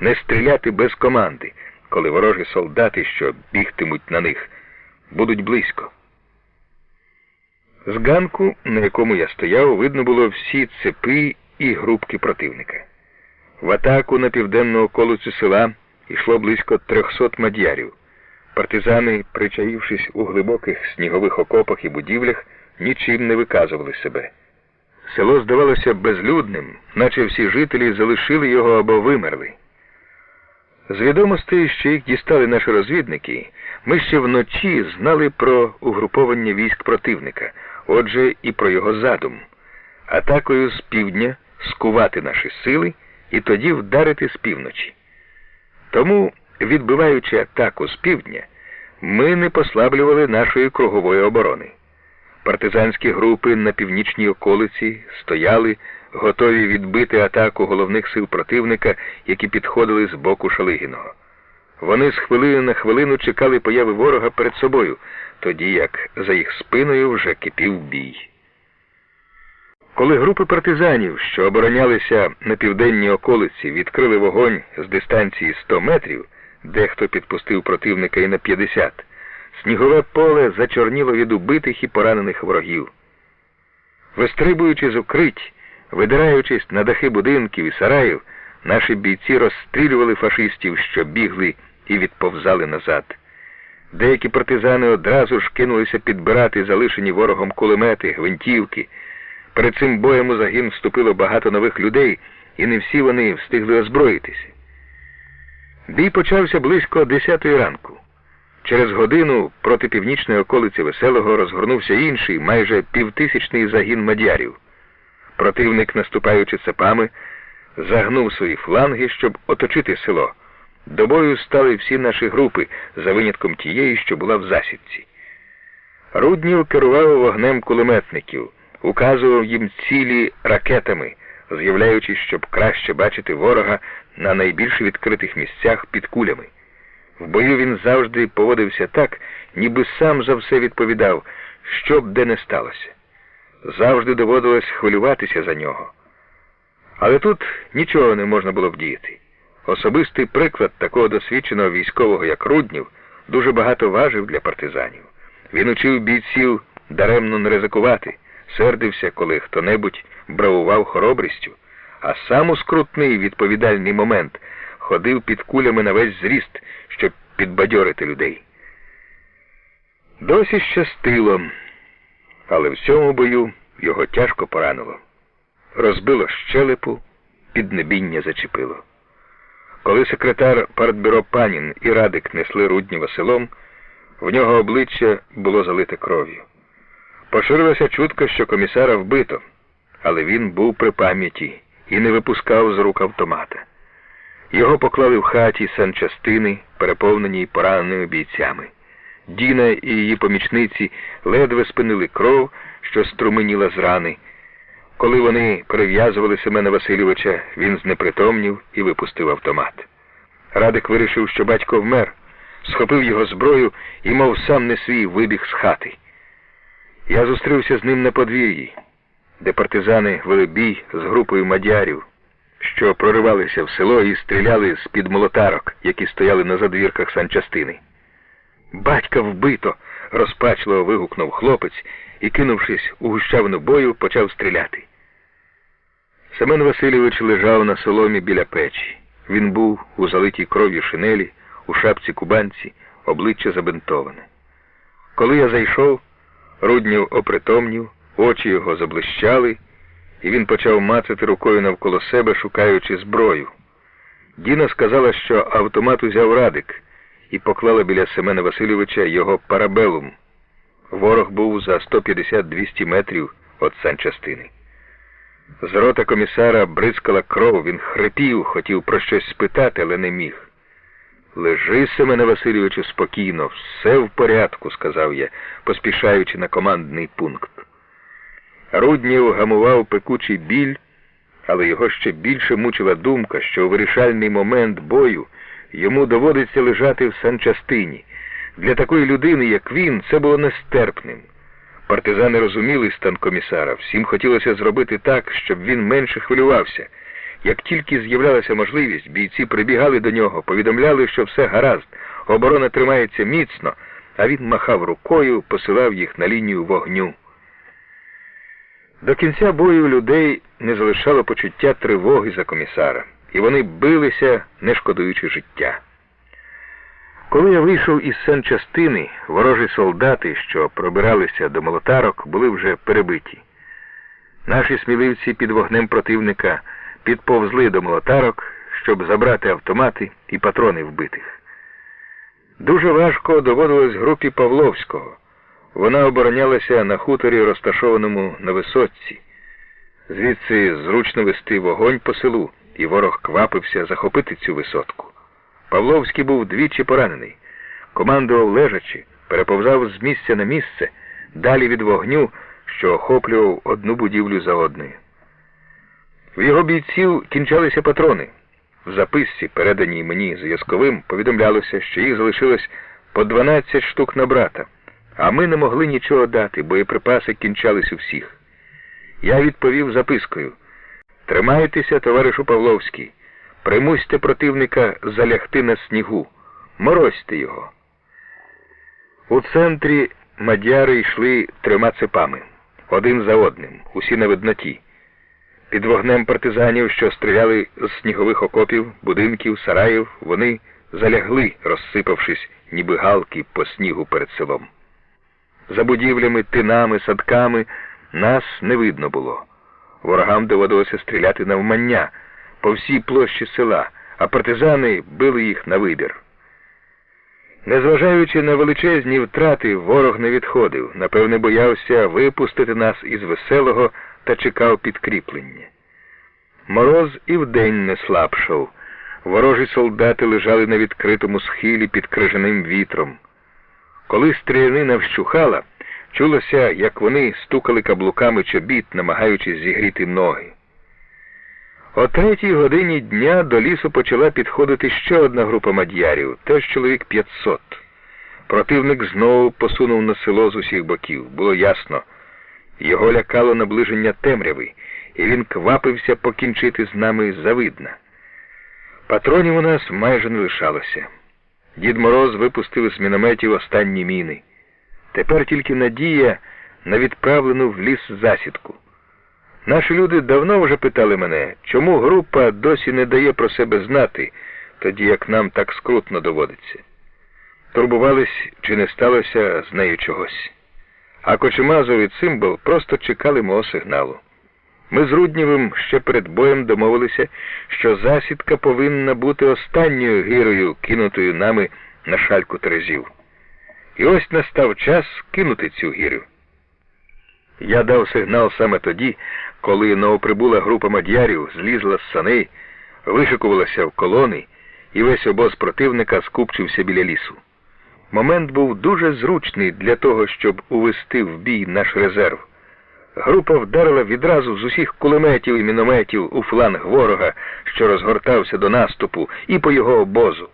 не стріляти без команди, коли ворожі солдати, що бігтимуть на них, будуть близько? З ганку, на якому я стояв, видно було всі цепи і групки противника. В атаку на південну околицю села йшло близько 300 мадярів. Партизани, причаївшись у глибоких снігових окопах і будівлях, нічим не виказували себе. Село здавалося безлюдним, наче всі жителі залишили його або вимерли. З відомостей, що їх дістали наші розвідники, ми ще вночі знали про угруповання військ противника, отже і про його задум. Атакою з півдня скувати наші сили і тоді вдарити з півночі. Тому, відбиваючи атаку з півдня, ми не послаблювали нашої кругової оборони. Партизанські групи на північній околиці стояли, готові відбити атаку головних сил противника, які підходили з боку Шалигіного. Вони з хвилини на хвилину чекали появи ворога перед собою, тоді як за їх спиною вже кипів бій. Коли групи партизанів, що оборонялися на південній околиці, відкрили вогонь з дистанції 100 метрів, дехто підпустив противника і на 50, снігове поле зачорніло від убитих і поранених ворогів. Вистрибуючи з укрить, видираючись на дахи будинків і сараїв, наші бійці розстрілювали фашистів, що бігли і відповзали назад. Деякі партизани одразу ж кинулися підбирати залишені ворогом кулемети, гвинтівки. Перед цим боєм у загін вступило багато нових людей, і не всі вони встигли озброїтися. Бій почався близько 10 ранку. Через годину проти північної околиці Веселого розгорнувся інший, майже півтисячний загін мадярів. Противник, наступаючи цепами, загнув свої фланги, щоб оточити село. До бою стали всі наші групи, за винятком тієї, що була в засідці. Руднів керував вогнем кулеметників, указував їм цілі ракетами, з'являючись, щоб краще бачити ворога на найбільш відкритих місцях під кулями. В бою він завжди поводився так, ніби сам за все відповідав, що б де не сталося. Завжди доводилось хвилюватися за нього. Але тут нічого не можна було вдіяти. Особистий приклад такого досвідченого військового, як Руднів, дуже багато важив для партизанів. Він учив бійців даремно не ризикувати, сердився, коли хто-небудь бравував хоробрістю, а сам у скрутний відповідальний момент ходив під кулями на весь зріст, щоб підбадьорити людей. Досі щастило, але в цьому бою його тяжко поранило. Розбило щелепу, піднебіння зачепило. Коли секретар партбюро Панін і Радик несли Руднєва селом, в нього обличчя було залите кров'ю. Поширилася чутка, що комісара вбито, але він був при пам'яті і не випускав з рук автомата. Його поклали в хаті санчастини, переповненій пораненими бійцями. Діна і її помічниці ледве спинили кров, що струменіла з рани. Коли вони перев'язували Семена Васильовича, він знепритомнів і випустив автомат. Радик вирішив, що батько вмер, схопив його зброю і, мов сам не свій, вибіг з хати. Я зустрівся з ним на подвір'ї, де партизани вели бій з групою мадярів, що проривалися в село і стріляли з-під молотарок, які стояли на задвірках санчастини. «Батька вбито!» – розпачливо вигукнув хлопець і, кинувшись у гущавину бою, почав стріляти. Семен Васильович лежав на соломі біля печі. Він був у залитій кров'ю шинелі, у шапці кубанці, обличчя забинтоване. Коли я зайшов, Руднів опритомнів, очі його заблищали, і він почав мацати рукою навколо себе, шукаючи зброю. Діна сказала, що автомат узяв Радик, і поклала біля Семена Васильовича його парабелум. Ворог був за 150-200 метрів від санчастини. З рота комісара бризкала кров, він хрипів, хотів про щось спитати, але не міг. «Лежи, Семене Васильовичу, спокійно, все в порядку», – сказав я, поспішаючи на командний пункт. Руднів гамував пекучий біль, але його ще більше мучила думка, що у вирішальний момент бою йому доводиться лежати в санчастині. Для такої людини, як він, це було нестерпним. Партизани розуміли стан комісара, всім хотілося зробити так, щоб він менше хвилювався. Як тільки з'являлася можливість, бійці прибігали до нього, повідомляли, що все гаразд, оборона тримається міцно, а він махав рукою, посилав їх на лінію вогню. До кінця бою людей не залишало почуття тривоги за комісара, і вони билися, не шкодуючи життя. Коли я вийшов із санчастини, ворожі солдати, що пробиралися до молотарок, були вже перебиті. Наші сміливці під вогнем противника підповзли до молотарок, щоб забрати автомати і патрони вбитих. Дуже важко доводилось групі Павловського. Вона оборонялася на хуторі, розташованому на висотці. Звідси зручно вести вогонь по селу, і ворог квапився захопити цю висотку. Павловський був двічі поранений. Командував лежачи, переповзав з місця на місце, далі від вогню, що охоплював одну будівлю за одною. В його бійців кінчалися патрони. В записці, переданій мені зв'язковим, повідомлялося, що їх залишилось по 12 штук на брата, а ми не могли нічого дати, боєприпаси кінчались у всіх. Я відповів запискою: «Тримайтеся, товаришу Павловський, примусьте противника залягти на снігу, морозьте його». У центрі мадяри йшли 3 цепами, один за одним, усі на видноті. Під вогнем партизанів, що стріляли з снігових окопів, будинків, сараїв, вони залягли, розсипавшись, ніби галки по снігу перед селом. За будівлями, тинами, садками нас не видно було. Ворогам доводилося стріляти навмання, по всій площі села, а партизани били їх на вибір. Незважаючи на величезні втрати, ворог не відходив, напевне, боявся випустити нас із Веселого та чекав підкріплення. Мороз і вдень не слабшав. Ворожі солдати лежали на відкритому схилі під крижаним вітром. Коли стрілянина вщухала, чулося, як вони стукали каблуками чобіт, намагаючись зігріти ноги. О 3 годині дня до лісу почала підходити ще одна група мадярів, теж чоловік 500. Противник знову посунув на село з усіх боків. Було ясно, його лякало наближення темряви, і він квапився покінчити з нами завидна. Патронів у нас майже не лишалося. Дід Мороз випустив з мінометів останні міни. Тепер тільки надія на відправлену в ліс засідку. Наші люди давно вже питали мене, чому група досі не дає про себе знати, тоді як нам так скрутно доводиться. Турбувались, чи не сталося з нею чогось. А Кочемазов і Цимбал просто чекали мого сигналу. Ми з Руднєвим ще перед боєм домовилися, що засідка повинна бути останньою гирою, кинутою нами на шальку терезів. І ось настав час кинути цю гірю. Я дав сигнал саме тоді, коли новоприбула група мадярів злізла з саней, вишикувалася в колони, і весь обоз противника скупчився біля лісу. Момент був дуже зручний для того, щоб увести в бій наш резерв. Група вдарила відразу з усіх кулеметів і мінометів у фланг ворога, що розгортався до наступу, і по його обозу.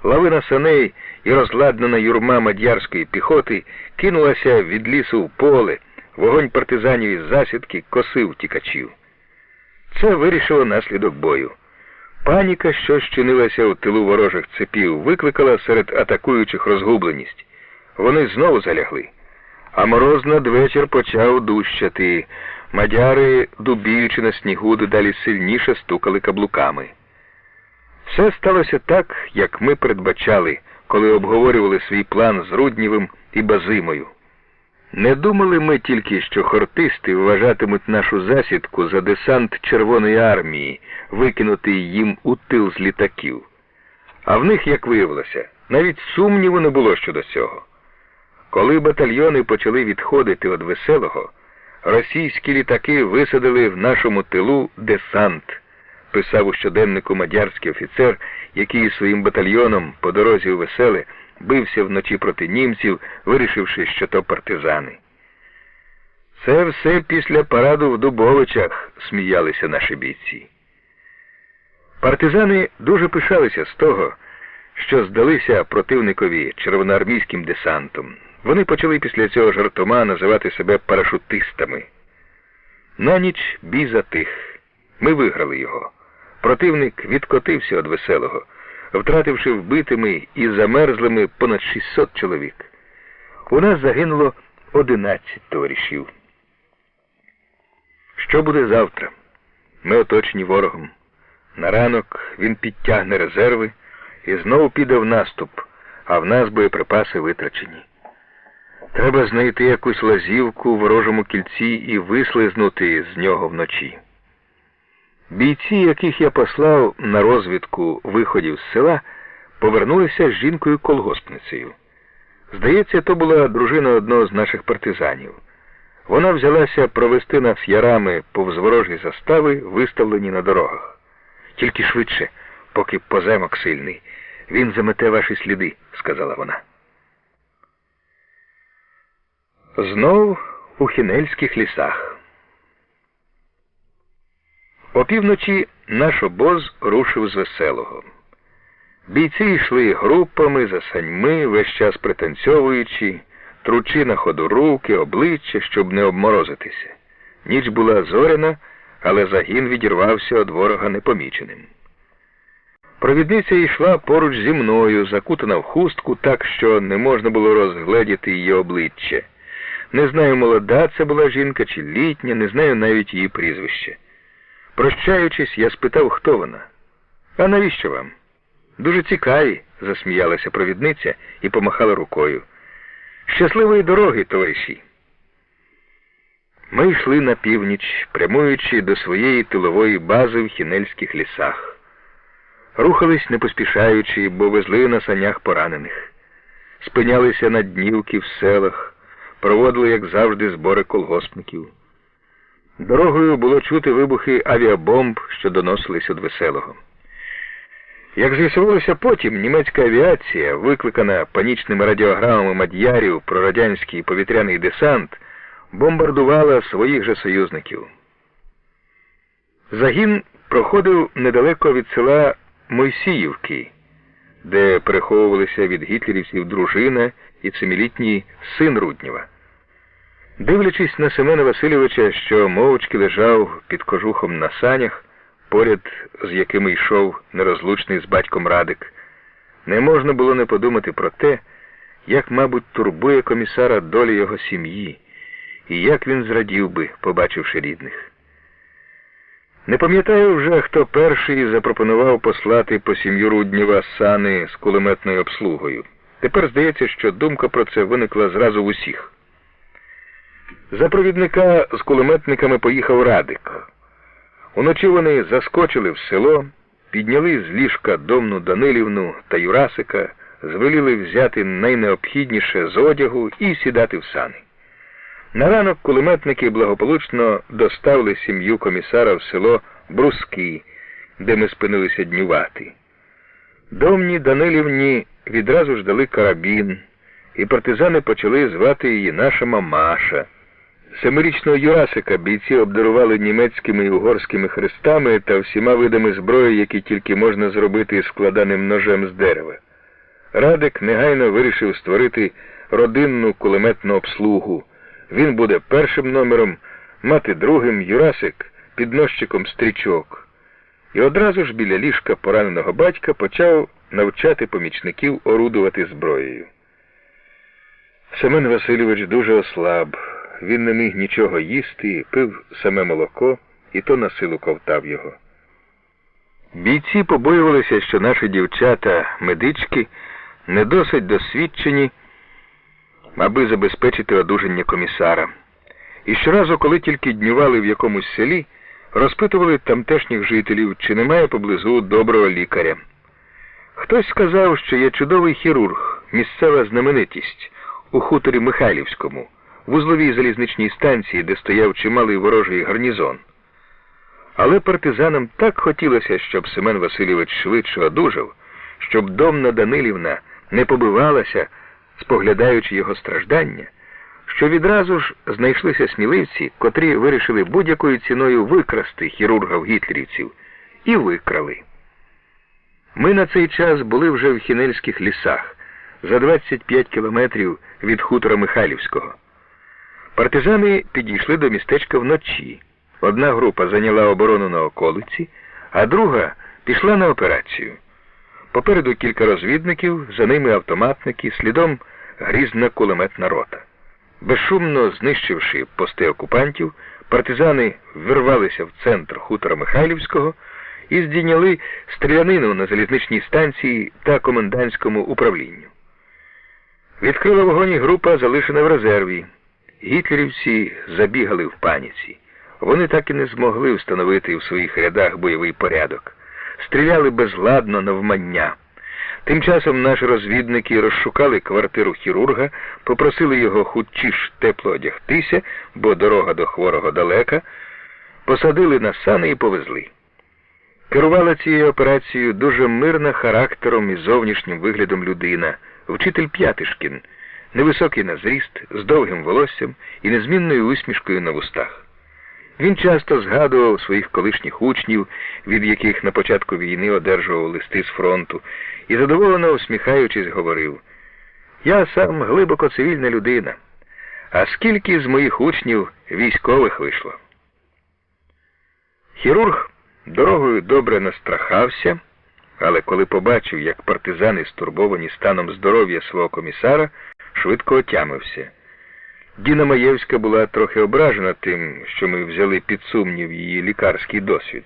Лавина саней і розладнана юрма мадярської піхоти кинулася від лісу в поле, вогонь партизанів із засідки косив тікачів. Це вирішило наслідок бою. Паніка, що щинилася у тилу ворожих цепів, викликала серед атакуючих розгубленість. Вони знову залягли. А мороз надвечір почав дущати. Мадяри, дубіючи на снігу, дедалі сильніше стукали каблуками. Все сталося так, як ми передбачали, коли обговорювали свій план з Руднєвим і Базимою. Не думали ми тільки, що хортисти вважатимуть нашу засідку за десант Червоної армії, викинутий їм у тил з літаків. А в них, як виявилося, навіть сумніву не було щодо цього. Коли батальйони почали відходити від Веселого, російські літаки висадили в нашому тилу десант, писав у щоденнику мадярський офіцер, який своїм батальйоном по дорозі у Веселе бився вночі проти німців, вирішивши, що то партизани. Це все після параду в Дубовичах, сміялися наші бійці. Партизани дуже пишалися з того, що здалися противникові червоноармійським десантом. Вони почали після цього жартома називати себе парашутистами. На ніч бій затих. Ми виграли його. Противник відкотився від Веселого, втративши вбитими і замерзлими понад 600 чоловік. У нас загинуло 11 товаришів. Що буде завтра? Ми оточені ворогом. На ранок він підтягне резерви і знову піде в наступ, а в нас боєприпаси витрачені. Треба знайти якусь лазівку в ворожому кільці і вислизнути з нього вночі. Бійці, яких я послав на розвідку виходів з села, повернулися з жінкою-колгоспницею. Здається, то була дружина одного з наших партизанів. Вона взялася провести нас ярами повз ворожі застави, виставлені на дорогах. Тільки швидше, поки поземок сильний. Він замете ваші сліди, сказала вона. Знов у Хінельських лісах. Опівночі наш обоз рушив з Веселого. Бійці йшли групами, за саньми, весь час пританцьовуючи, тручи на ходу руки, обличчя, щоб не обморозитися. Ніч була зоряна, але загін відірвався від ворога непоміченим. Провідниця йшла поруч зі мною, закутана в хустку так, що не можна було розгледіти її обличчя. Не знаю, молода це була жінка чи літня, не знаю навіть її прізвище. Прощаючись, я спитав, хто вона. «А навіщо вам?» «Дуже цікаві», – засміялася провідниця і помахала рукою. «Щасливої дороги, товариші!» Ми йшли на північ, прямуючи до своєї тилової бази в Хінельських лісах. Рухались не поспішаючи, бо везли на санях поранених. Спинялися на днівки в селах, проводили, як завжди, збори колгоспників. Дорогою було чути вибухи авіабомб, що доносились від Веселого. Як з'ясувалося потім, німецька авіація, викликана панічними радіограмами мадярів про радянський повітряний десант, бомбардувала своїх же союзників. Загін проходив недалеко від села Мойсіївки, де переховувалися від гітлерівців дружина і 7-літній син Руднєва. Дивлячись на Семена Васильовича, що мовчки лежав під кожухом на санях, поряд з якими йшов нерозлучний з батьком Радик, не можна було не подумати про те, як, мабуть, турбує комісара доля його сім'ї, і як він зрадів би, побачивши рідних. Не пам'ятаю вже, хто перший запропонував послати по сім'ю Руднєва сани з кулеметною обслугою. Тепер здається, що думка про це виникла зразу в усіх. За провідника з кулеметниками поїхав Радик. Уночі вони заскочили в село, підняли з ліжка Домну Данилівну та Юрасика, звеліли взяти найнеобхідніше з одягу і сідати в сани. На ранок кулеметники благополучно доставили сім'ю комісара в село Бруски, де ми спинилися днювати. Домні Данилівні відразу ж дали карабін, і партизани почали звати її наша мамаша. Семирічного Юрасика бійці обдарували німецькими і угорськими хрестами та всіма видами зброї, які тільки можна зробити складаним ножем з дерева. Радик негайно вирішив створити родинну кулеметну обслугу. Він буде першим номером, мати другим, Юрасик підносчиком стрічок. І одразу ж біля ліжка пораненого батька почав навчати помічників орудувати зброєю. Семен Васильович дуже ослаб. Він не міг нічого їсти, пив саме молоко, і то на силу ковтав його. Бійці побоювалися, що наші дівчата-медички не досить досвідчені, аби забезпечити одужання комісара. І щоразу, коли тільки днювали в якомусь селі, розпитували тамтешніх жителів, чи немає поблизу доброго лікаря. Хтось сказав, що є чудовий хірург, місцева знаменитість, у хуторі Михайлівському, в узловій залізничній станції, де стояв чималий ворожий гарнізон. Але партизанам так хотілося, щоб Семен Васильович швидше одужав, щоб Домна Данилівна не побивалася, споглядаючи його страждання, що відразу ж знайшлися сміливці, котрі вирішили будь-якою ціною викрасти хірургів-гітлерівців. І викрали. Ми на цей час були вже в Хінельських лісах, за 25 кілометрів від хутора Михайлівського. Партизани підійшли до містечка вночі. Одна група зайняла оборону на околиці, а друга пішла на операцію. Попереду кілька розвідників, за ними автоматники, слідом грізна кулеметна рота. Безшумно знищивши пости окупантів, партизани вирвалися в центр хутора Михайлівського і здійняли стрілянину на залізничній станції та комендантському управлінню. Відкрила вогонь група, залишена в резерві. Гітлерівці забігали в паніці. Вони так і не змогли встановити в своїх рядах бойовий порядок. Стріляли безладно навмання. Тим часом наші розвідники розшукали квартиру хірурга, попросили його хутчіш тепло одягтися, бо дорога до хворого далека, посадили на сани і повезли. Керувала цією операцією дуже мирна характером і зовнішнім виглядом людина, вчитель П'ятишкін, невисокий на зріст, з довгим волоссям і незмінною усмішкою на вустах. Він часто згадував своїх колишніх учнів, від яких на початку війни одержував листи з фронту, і задоволено усміхаючись говорив: «Я сам глибоко цивільна людина, а скільки з моїх учнів військових вийшло». Хірург дорогою добре настрахався, але коли побачив, як партизани стурбовані станом здоров'я свого комісара, швидко отямився. Діна Маєвська була трохи ображена тим, що ми взяли під сумнів її лікарський досвід.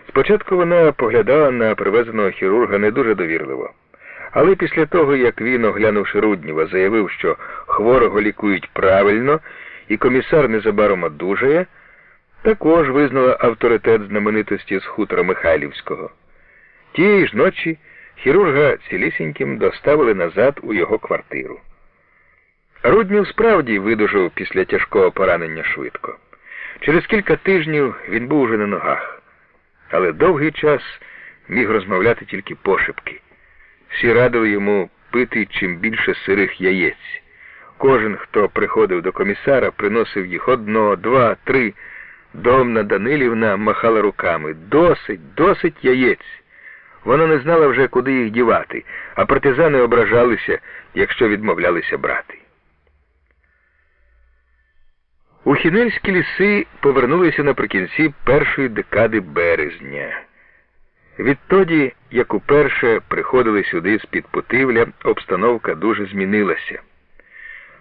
Спочатку вона поглядала на привезеного хірурга не дуже довірливо. Але після того, як він, оглянувши Руднєва, заявив, що хворого лікують правильно і комісар незабаром одужає, також визнала авторитет знаменитості з хутора Михайлівського. Тієї ж ночі хірурга цілісіньким доставили назад у його квартиру. Руднєв справді видужав після тяжкого поранення швидко. Через кілька тижнів він був уже на ногах. Але довгий час міг розмовляти тільки пошепки. Всі радили йому пити чим більше сирих яєць. Кожен, хто приходив до комісара, приносив їх 1, 2, 3. Домна Данилівна махала руками: «Досить, досить яєць!» Вона не знала вже, куди їх дівати, а партизани ображалися, якщо відмовлялися брати. У Хінельські ліси повернулися наприкінці першої декади березня. Відтоді, як уперше приходили сюди з-під Путивля, обстановка дуже змінилася.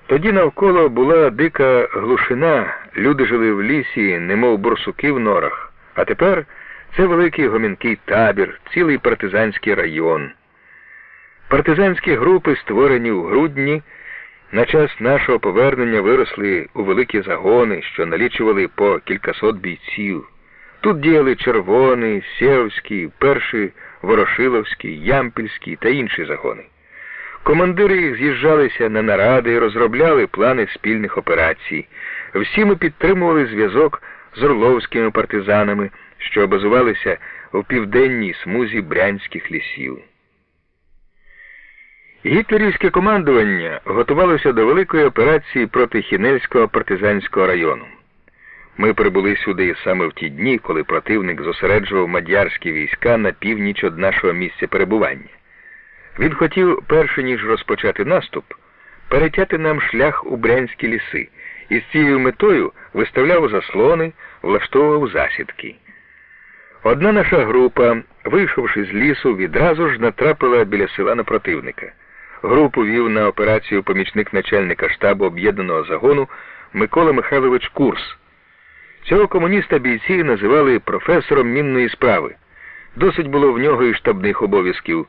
Тоді навколо була дика глушина, люди жили в лісі, немов борсуки в норах, а тепер це великий гомінкий табір, цілий партизанський район. Партизанські групи, створені у грудні, на час нашого повернення виросли у великі загони, що налічували по кількасот бійців. Тут діяли Червоний, Сєвський, Перший, Ворошиловський, Ямпільський та інші загони. Командири їх з'їжджалися на наради і розробляли плани спільних операцій. Всі ми підтримували зв'язок з орловськими партизанами, що базувалися у південній смузі брянських лісів. Гітлерівське командування готувалося до великої операції проти Хінельського партизанського району. Ми прибули сюди саме в ті дні, коли противник зосереджував мадярські війська на північ від нашого місця перебування. Він хотів, перше ніж розпочати наступ, перетяти нам шлях у брянські ліси і з цією метою виставляв заслони, влаштовував засідки. Одна наша група, вийшовши з лісу, відразу ж натрапила біля села на противника. Групу вів на операцію помічник начальника штабу об'єднаного загону Микола Михайлович Курс. Цього комуніста бійці називали професором мінної справи. Досить було в нього і штабних обов'язків,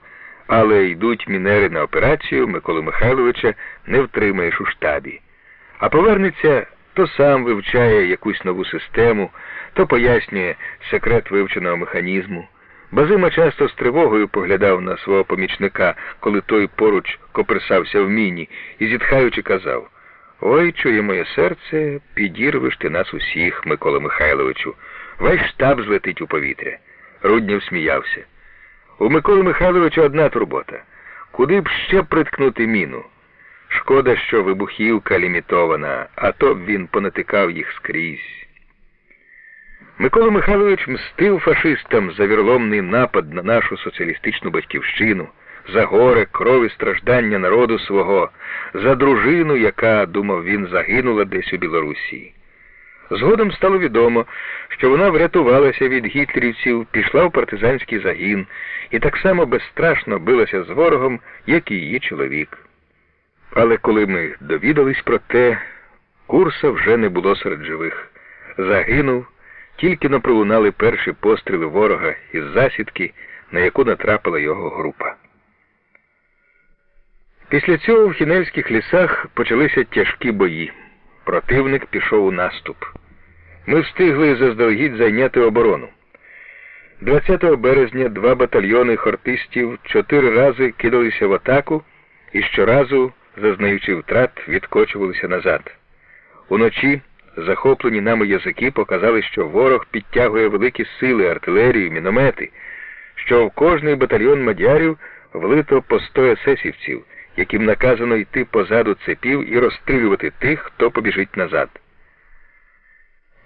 але йдуть мінери на операцію, Миколи Михайловича не втримаєш у штабі. А повернеться, то сам вивчає якусь нову систему, то пояснює секрет вивченого механізму. Базима часто з тривогою поглядав на свого помічника, коли той поруч коперсався в міні, і зітхаючи казав: «Ой, чує моє серце, підірвеш ти нас усіх, Микола Михайловичу. Весь штаб злетить у повітря». Руднєв сміявся. У Миколи Михайловича одна турбота. Куди б ще приткнути міну? Шкода, що вибухівка лімітована, а то б він понатикав їх скрізь. Микола Михайлович мстив фашистам за віроломний напад на нашу соціалістичну батьківщину, за горе, кров і страждання народу свого, за дружину, яка, думав він, загинула десь у Білорусі. Згодом стало відомо, що вона врятувалася від гітлерівців, пішла в партизанський загін і так само безстрашно билася з ворогом, як і її чоловік. Але коли ми довідались про те, Курса вже не було серед живих. Загинув, тільки но пролунали перші постріли ворога із засідки, на яку натрапила його група. Після цього в Хінельських лісах почалися тяжкі бої. Противник пішов у наступ. Ми встигли заздалегідь зайняти оборону. 20 березня 2 батальйони хортистів 4 рази кидалися в атаку і щоразу, зазнаючи втрат, відкочувалися назад. Уночі захоплені нами язики показали, що ворог підтягує великі сили, артилерію, міномети, що в кожний батальйон мадярів влито по 100 есесівців, яким наказано йти позаду цепів і розстрілювати тих, хто побіжить назад.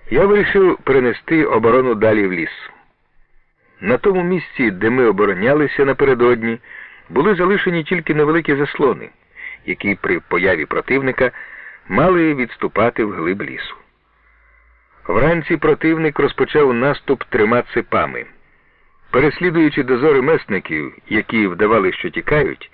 Я вирішив перенести оборону далі в ліс. На тому місці, де ми оборонялися напередодні, були залишені тільки невеликі заслони, які при появі противника мали відступати вглиб лісу. Вранці противник розпочав наступ 3 цепами. Переслідуючи дозори месників, які вдавали, що тікають,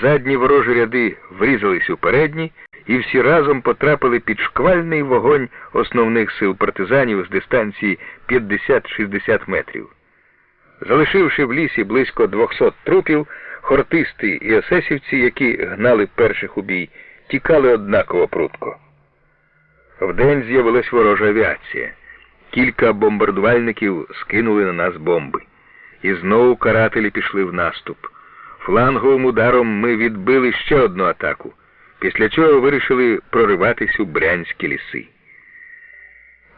задні ворожі ряди врізались у передні і всі разом потрапили під шквальний вогонь основних сил партизанів з дистанції 50-60 метрів. Залишивши в лісі близько 200 трупів, хортисти і есесівці, які гнали перших у бій, тікали однаково прудко. Вдень з'явилась ворожа авіація. Кілька бомбардувальників скинули на нас бомби. І знову карателі пішли в наступ. Фланговим ударом ми відбили ще одну атаку, після чого вирішили прориватись у брянські ліси.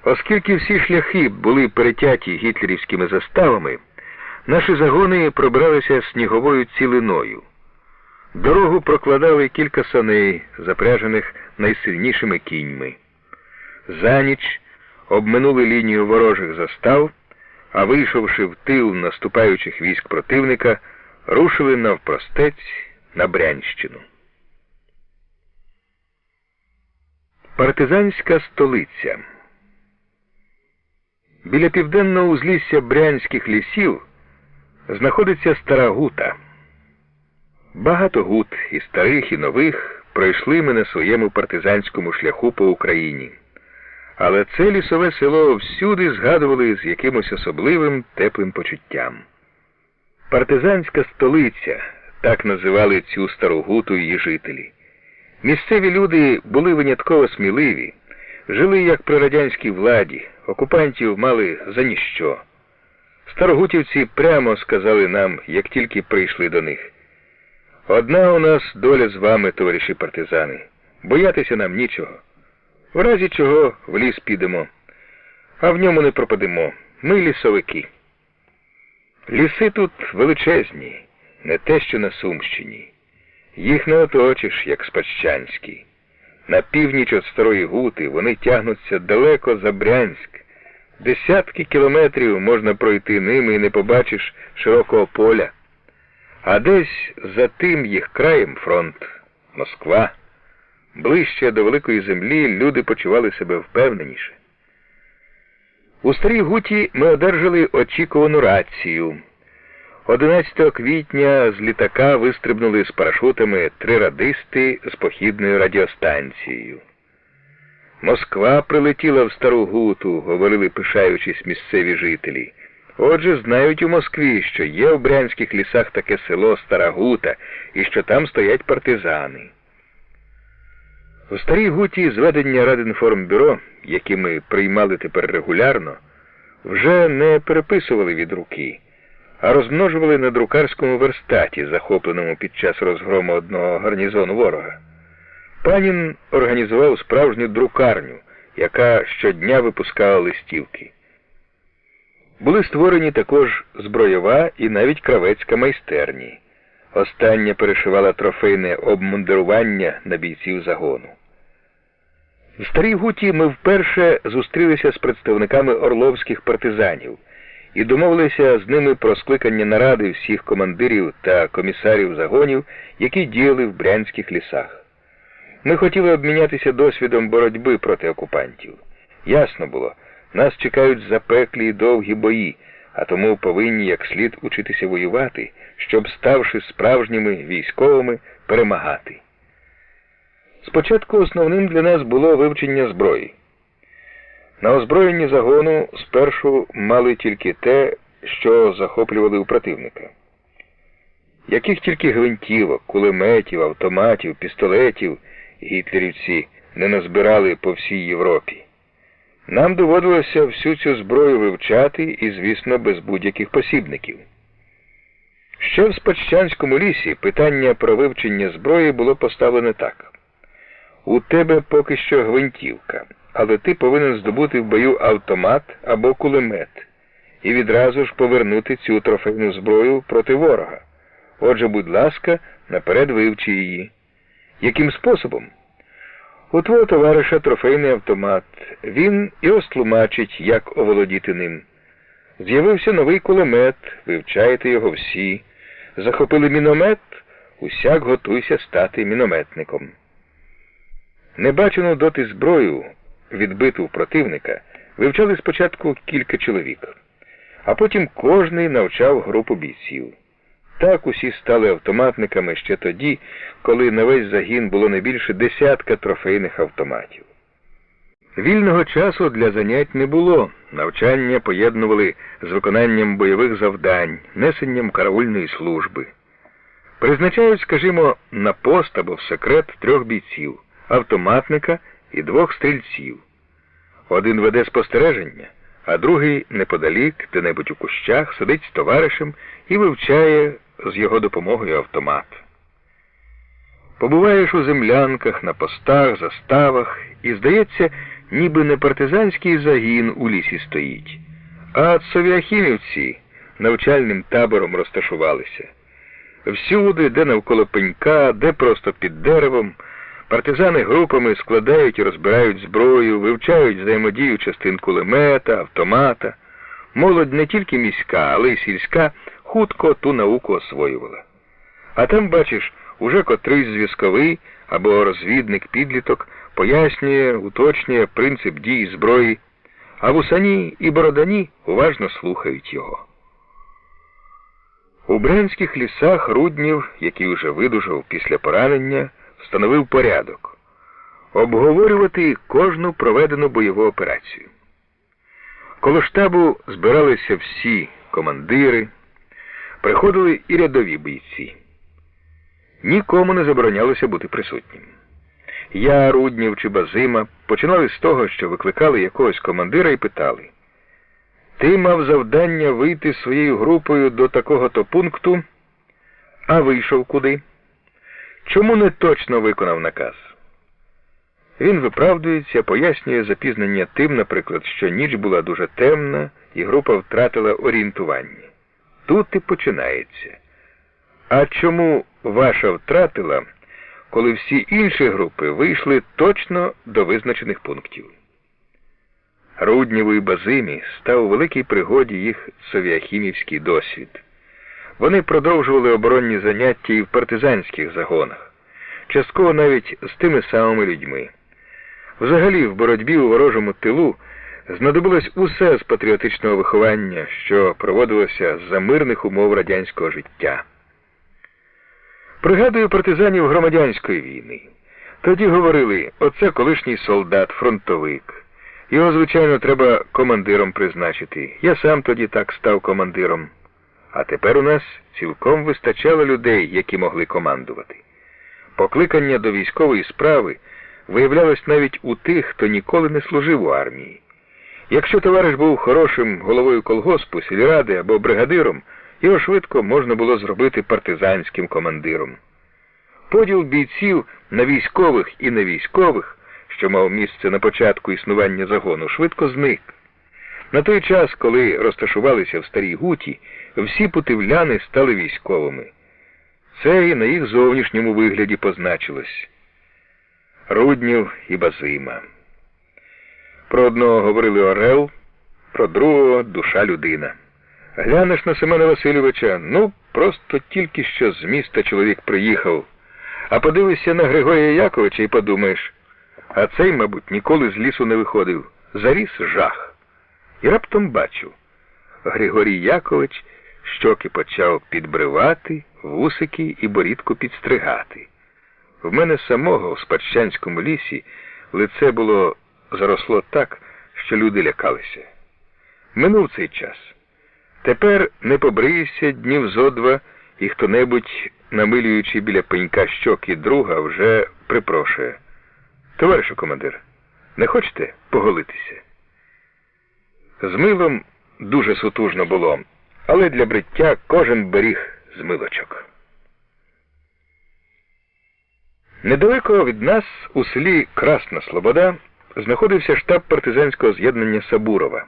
Оскільки всі шляхи були перетяті гітлерівськими заставами, наші загони пробралися сніговою цілиною. Дорогу прокладали кілька саней, запряжених найсильнішими кіньми. За ніч обминули лінію ворожих застав, а вийшовши в тил наступаючих військ противника, рушили навпростець на Брянщину. Партизанська столиця. Біля південного узлісся брянських лісів знаходиться Стара Гута. Багато гут, і старих, і нових, пройшли ми на своєму партизанському шляху по Україні. Але це лісове село всюди згадували з якимось особливим теплим почуттям. Партизанська столиця, так називали цю Стару Гуту її жителі. Місцеві люди були винятково сміливі, жили як при радянській владі, окупантів мали за ніщо. Старогутівці прямо сказали нам, як тільки прийшли до них: «Одна у нас доля з вами, товариші партизани, боятися нам нічого. В разі чого в ліс підемо, а в ньому не пропадемо, ми лісовики». Ліси тут величезні, не те що на Сумщині. Їх не оточиш, як Спадщанський. На північ від Старої Гути вони тягнуться далеко за Брянськ. Десятки кілометрів можна пройти ними і не побачиш широкого поля. А десь за тим їх краєм фронт – Москва. Ближче до великої землі люди почували себе впевненіше. У Старій Гуті ми одержали очікувану рацію. 11 квітня з літака вистрибнули з парашутами 3 радисти з похідною радіостанцією. Москва прилетіла в Стару Гуту, говорили, пишаючись місцеві жителі. Отже, знають у Москві, що є в брянських лісах таке село Стара Гута і що там стоять партизани. У Старій Гуті зведення Радинформбюро, які ми приймали тепер регулярно, вже не переписували від руки, а розмножували на друкарському верстаті, захопленому під час розгрому одного гарнізону ворога. Панін організував справжню друкарню, яка щодня випускала листівки. Були створені також збройова і навіть кравецька майстерні. Остання перешивала трофейне обмундирування на бійців загону. В Старій Гуті ми вперше зустрілися з представниками орловських партизанів і домовилися з ними про скликання наради всіх командирів та комісарів загонів, які діяли в брянських лісах. Ми хотіли обмінятися досвідом боротьби проти окупантів. Ясно було, нас чекають запеклі й довгі бої, а тому повинні як слід учитися воювати, щоб, ставши справжніми військовими, перемагати. Спочатку основним для нас було вивчення зброї. На озброєнні загону спершу мали тільки те, що захоплювали у противника. Яких тільки гвинтівок, кулеметів, автоматів, пістолетів гітлерівці не назбирали по всій Європі. Нам доводилося всю цю зброю вивчати і, звісно, без будь-яких посібників. Ще в Спадщанському лісі питання про вивчення зброї було поставлене так. У тебе поки що гвинтівка, але ти повинен здобути в бою автомат або кулемет і відразу ж повернути цю трофейну зброю проти ворога. Отже, будь ласка, наперед вивчи її. Яким способом? У твого товариша трофейний автомат. Він і розтлумачить, як оволодіти ним. З'явився новий кулемет, вивчайте його всі. Захопили міномет, усяк готуйся стати мінометником. Небачену доти зброю, відбиту в противника, вивчали спочатку кілька чоловік, а потім кожний навчав групу бійців. Так усі стали автоматниками ще тоді, коли на весь загін було не більше 10 трофейних автоматів. Вільного часу для занять не було, навчання поєднували з виконанням бойових завдань, несенням караульної служби. Призначають, скажімо, на пост або в секрет 3 бійців, автоматника і 2 стрільців. Один веде спостереження, а другий неподалік, де-небудь у кущах, сидить з товаришем і вивчає з його допомогою автомат. Побуваєш у землянках, на постах, заставах, і, здається, ніби не партизанський загін у лісі стоїть, а совіахімівці навчальним табором розташувалися. Всюди, де навколо пенька, де просто під деревом, партизани групами складають і розбирають зброю, вивчають взаємодію частин кулемета, автомата. Молодь не тільки міська, але й сільська хутко ту науку освоювала. А там, бачиш, уже котрийсь зв'язковий або розвідник-підліток пояснює, уточнює принцип дії зброї, а вусані і бородані уважно слухають його. У брянських лісах Руднів, який уже видужав після поранення, встановив порядок – обговорювати кожну проведену бойову операцію. Коло штабу збиралися всі командири, приходили і рядові бійці. Нікому не заборонялося бути присутнім. Я, Руднів чи Базима починали з того, що викликали якогось командира і питали: «Ти мав завдання вийти своєю групою до такого-то пункту, а вийшов куди? Чому не точно виконав наказ?» Він виправдується, пояснює запізнення тим, наприклад, що ніч була дуже темна і група втратила орієнтування. Тут і починається. А чому ваша втратила, коли всі інші групи вийшли точно до визначених пунктів? Руднєву і Базимі став у великій пригоді їх совіахімівський досвід. Вони продовжували оборонні заняття і в партизанських загонах, частково навіть з тими самими людьми. Взагалі, в боротьбі у ворожому тилу знадобилось усе з патріотичного виховання, що проводилося за мирних умов радянського життя. Пригадую партизанів громадянської війни. Тоді говорили, оце колишній солдат, фронтовик. Його, звичайно, треба командиром призначити. Я сам тоді так став командиром. А тепер у нас цілком вистачало людей, які могли командувати. Покликання до військової справи виявлялось навіть у тих, хто ніколи не служив у армії. Якщо товариш був хорошим головою колгоспу, сільради або бригадиром, його швидко можна було зробити партизанським командиром. Поділ бійців на військових і невійськових, що мав місце на початку існування загону, швидко зник. На той час, коли розташувалися в Старій Гуті, всі путивляни стали військовими. Це і на їх зовнішньому вигляді позначилось. Руднєв і Базима. Про одного говорили орел, про другого душа людина. Глянеш на Семена Васильовича, ну, просто тільки що з міста чоловік приїхав. А подивишся на Григорія Яковича і подумаєш, а цей, мабуть, ніколи з лісу не виходив. Заріс жах. І раптом бачу, Григорій Якович щоки почав підбривати, вусики і борідку підстригати. В мене самого в Спадщанському лісі лице було заросло так, що люди лякалися. Минув цей час. Тепер не побриєшся днів зо два, і хто-небудь, намилюючи біля пенька щоки друга, вже припрошує. Товаришу командир, не хочете поголитися? З милом дуже сутужно було, але для бриття кожен беріг з милочок. Недалеко від нас, у селі Красна Слобода, знаходився штаб партизанського з'єднання Сабурова.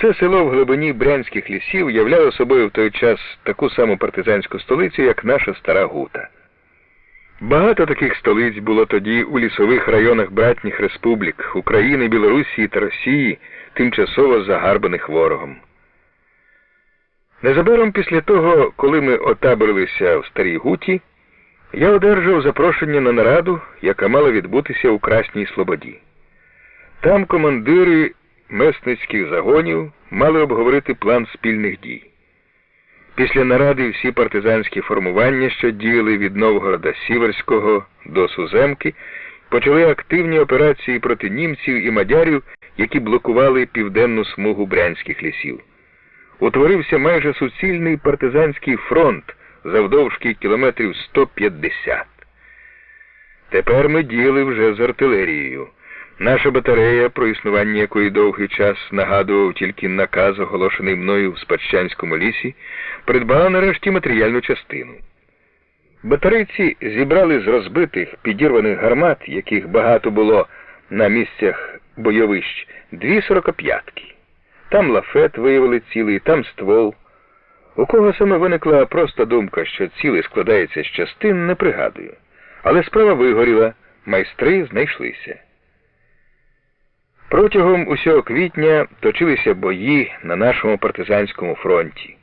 Це село в глибині брянських лісів являло собою в той час таку саму партизанську столицю, як наша Стара Гута. Багато таких столиць було тоді у лісових районах братніх республік України, Білорусі та Росії, тимчасово загарбаних ворогом. Незабаром після того, коли ми отаборилися в Старій Гуті, я одержав запрошення на нараду, яка мала відбутися у Красній Слободі. Там командири месницьких загонів мали обговорити план спільних дій. Після наради всі партизанські формування, що діяли від Новгорода Сіверського до Суземки, почали активні операції проти німців і мадярів, які блокували південну смугу брянських лісів. Утворився майже суцільний партизанський фронт завдовжки кілометрів 150. Тепер ми діяли вже з артилерією. Наша батарея, про існування якої довгий час нагадував тільки наказ, оголошений мною в Спадщанському лісі, придбала нарешті матеріальну частину. Батарейці зібрали з розбитих, підірваних гармат, яких багато було на місцях бойовищ, 2 45-ки. Там лафет виявили цілий, там ствол. У кого саме виникла проста думка, що цілий складається з частин, не пригадую. Але справа вигоріла, майстри знайшлися. Протягом усього квітня точилися бої на нашому партизанському фронті.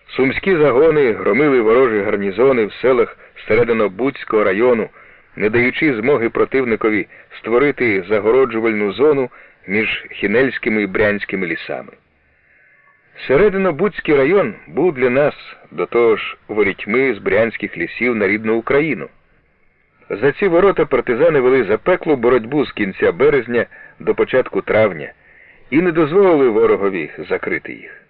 Сумські загони громили ворожі гарнізони в селах Серединобудського району, не даючи змоги противникові створити загороджувальну зону між Хінельськими і Брянськими лісами. Серединобудський район був для нас, до того ж, ворітьми з брянських лісів на рідну Україну. За ці ворота партизани вели запеклу боротьбу з кінця березня до початку травня і не дозволили ворогові закрити їх.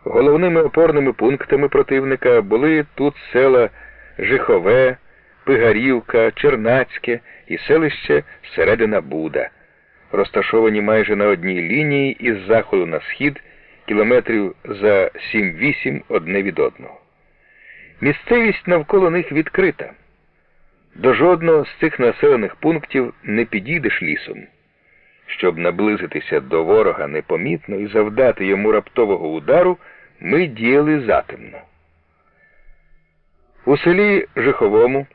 Головними опорними пунктами противника були тут села Жихове, Пигарівка, Чернацьке і селище Середина Буда, розташовані майже на одній лінії із заходу на схід, кілометрів за 7-8 одне від одного. Місцевість навколо них відкрита. До жодного з цих населених пунктів не підійдеш лісом. Щоб наблизитися до ворога непомітно і завдати йому раптового удару, ми діяли затемно. У селі Жиховому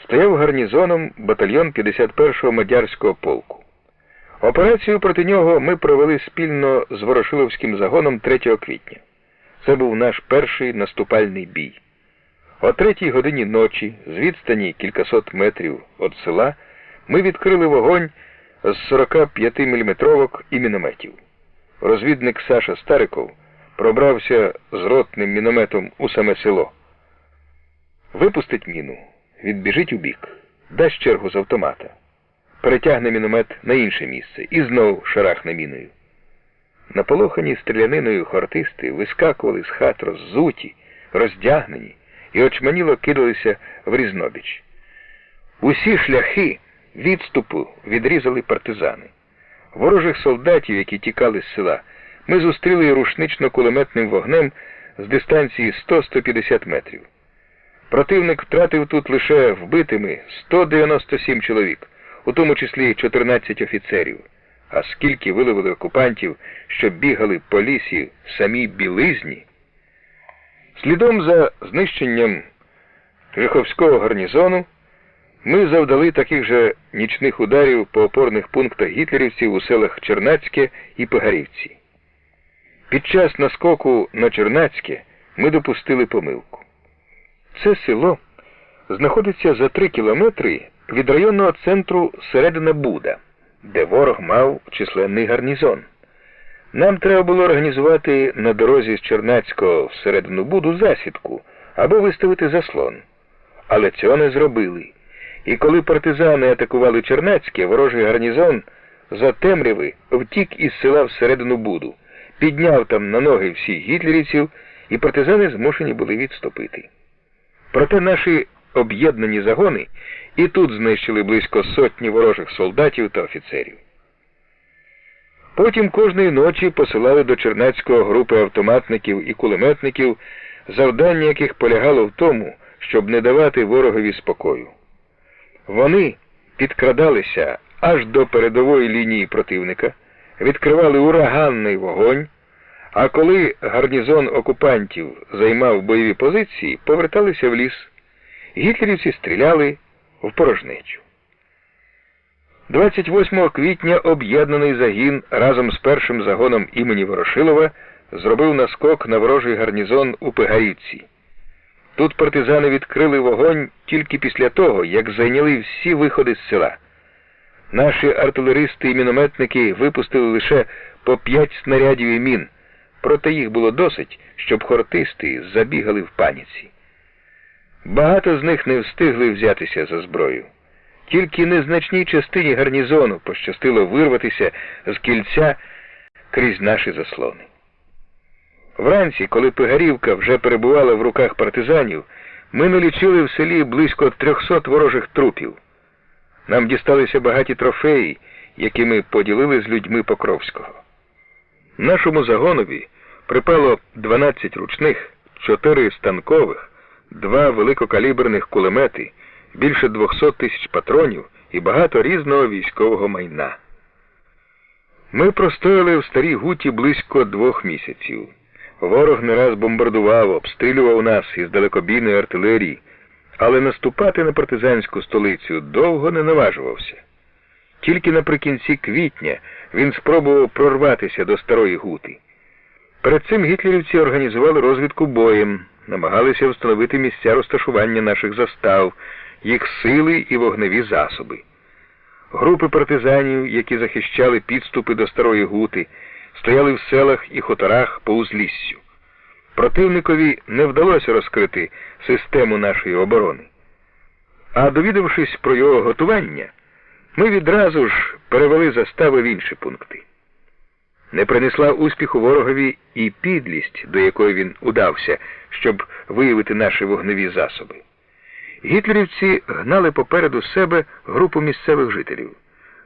стояв гарнізоном батальйон 51-го Мадярського полку. Операцію проти нього ми провели спільно з Ворошиловським загоном 3 квітня. Це був наш перший наступальний бій. О 3-й годині ночі, з відстані кількасот метрів від села, ми відкрили вогонь з 45-мм і мінометів. Розвідник Саша Стариков пробрався з ротним мінометом у саме село. Випустить міну, відбіжить у бік, дасть чергу з автомата, перетягне міномет на інше місце і знов шарахне міною. Наполохані стріляниною хортисти вискакували з хат роззуті, роздягнені і очманіло кидалися в різнобіч. Усі шляхи відступу відрізали партизани. Ворожих солдатів, які тікали з села, ми зустріли рушнично-кулеметним вогнем з дистанції 100-150 метрів. Противник втратив тут лише вбитими 197 чоловік, у тому числі 14 офіцерів. А скільки виловили окупантів, що бігали по лісі самі білизні. Слідом за знищенням Жиховського гарнізону ми завдали таких же нічних ударів по опорних пунктах гітлерівців у селах Чернацьке і Пигарівці. Під час наскоку на Чернацьке ми допустили помилку. Це село знаходиться за 3 кілометри від районного центру Середина Буда, де ворог мав численний гарнізон. Нам треба було організувати на дорозі з Чернацького в Середину Буду засідку або виставити заслон. Але цього не зробили. І коли партизани атакували Чернацьке, ворожий гарнізон за темряви втік із села в Середину Буду, підняв там на ноги всіх гітлерівців, і партизани змушені були відступити. Проте наші об'єднані загони і тут знищили близько сотні ворожих солдатів та офіцерів. Потім кожної ночі посилали до Чернацького групи автоматників і кулеметників, завдання яких полягало в тому, щоб не давати ворогові спокою. Вони підкрадалися аж до передової лінії противника, відкривали ураганний вогонь, а коли гарнізон окупантів займав бойові позиції, поверталися в ліс. Гітлерівці стріляли в порожнечу. 28 квітня об'єднаний загін разом з першим загоном імені Ворошилова зробив наскок на ворожий гарнізон у Пигарівці. Тут партизани відкрили вогонь тільки після того, як зайняли всі виходи з села. Наші артилеристи і мінометники випустили лише по 5 снарядів і мін, проте їх було досить, щоб хортисти забігали в паніці. Багато з них не встигли взятися за зброю. Тільки незначній частині гарнізону пощастило вирватися з кільця крізь наші заслони. Вранці, коли Пигарівка вже перебувала в руках партизанів, ми налічили в селі близько 300 ворожих трупів. Нам дісталися багаті трофеї, які ми поділили з людьми Покровського. Нашому загонові припало 12 ручних, 4 станкових, 2 великокаліберних кулемети, більше 200 тисяч патронів і багато різного військового майна. Ми простояли в Старій Гуті близько 2 місяців. Ворог не раз бомбардував, обстрілював нас із далекобійної артилерії, але наступати на партизанську столицю довго не наважувався. Тільки наприкінці квітня він спробував прорватися до Старої Гути. Перед цим гітлерівці організували розвідку боєм, намагалися встановити місця розташування наших застав, їх сили і вогневі засоби. Групи партизанів, які захищали підступи до Старої Гути, стояли в селах і хуторах по узліссю. Противникові не вдалося розкрити систему нашої оборони. А довідавшись про його готування, ми відразу ж перевели застави в інші пункти. Не принесла успіху ворогові і підлість, до якої він удався, щоб виявити наші вогневі засоби. Гітлерівці гнали попереду себе групу місцевих жителів.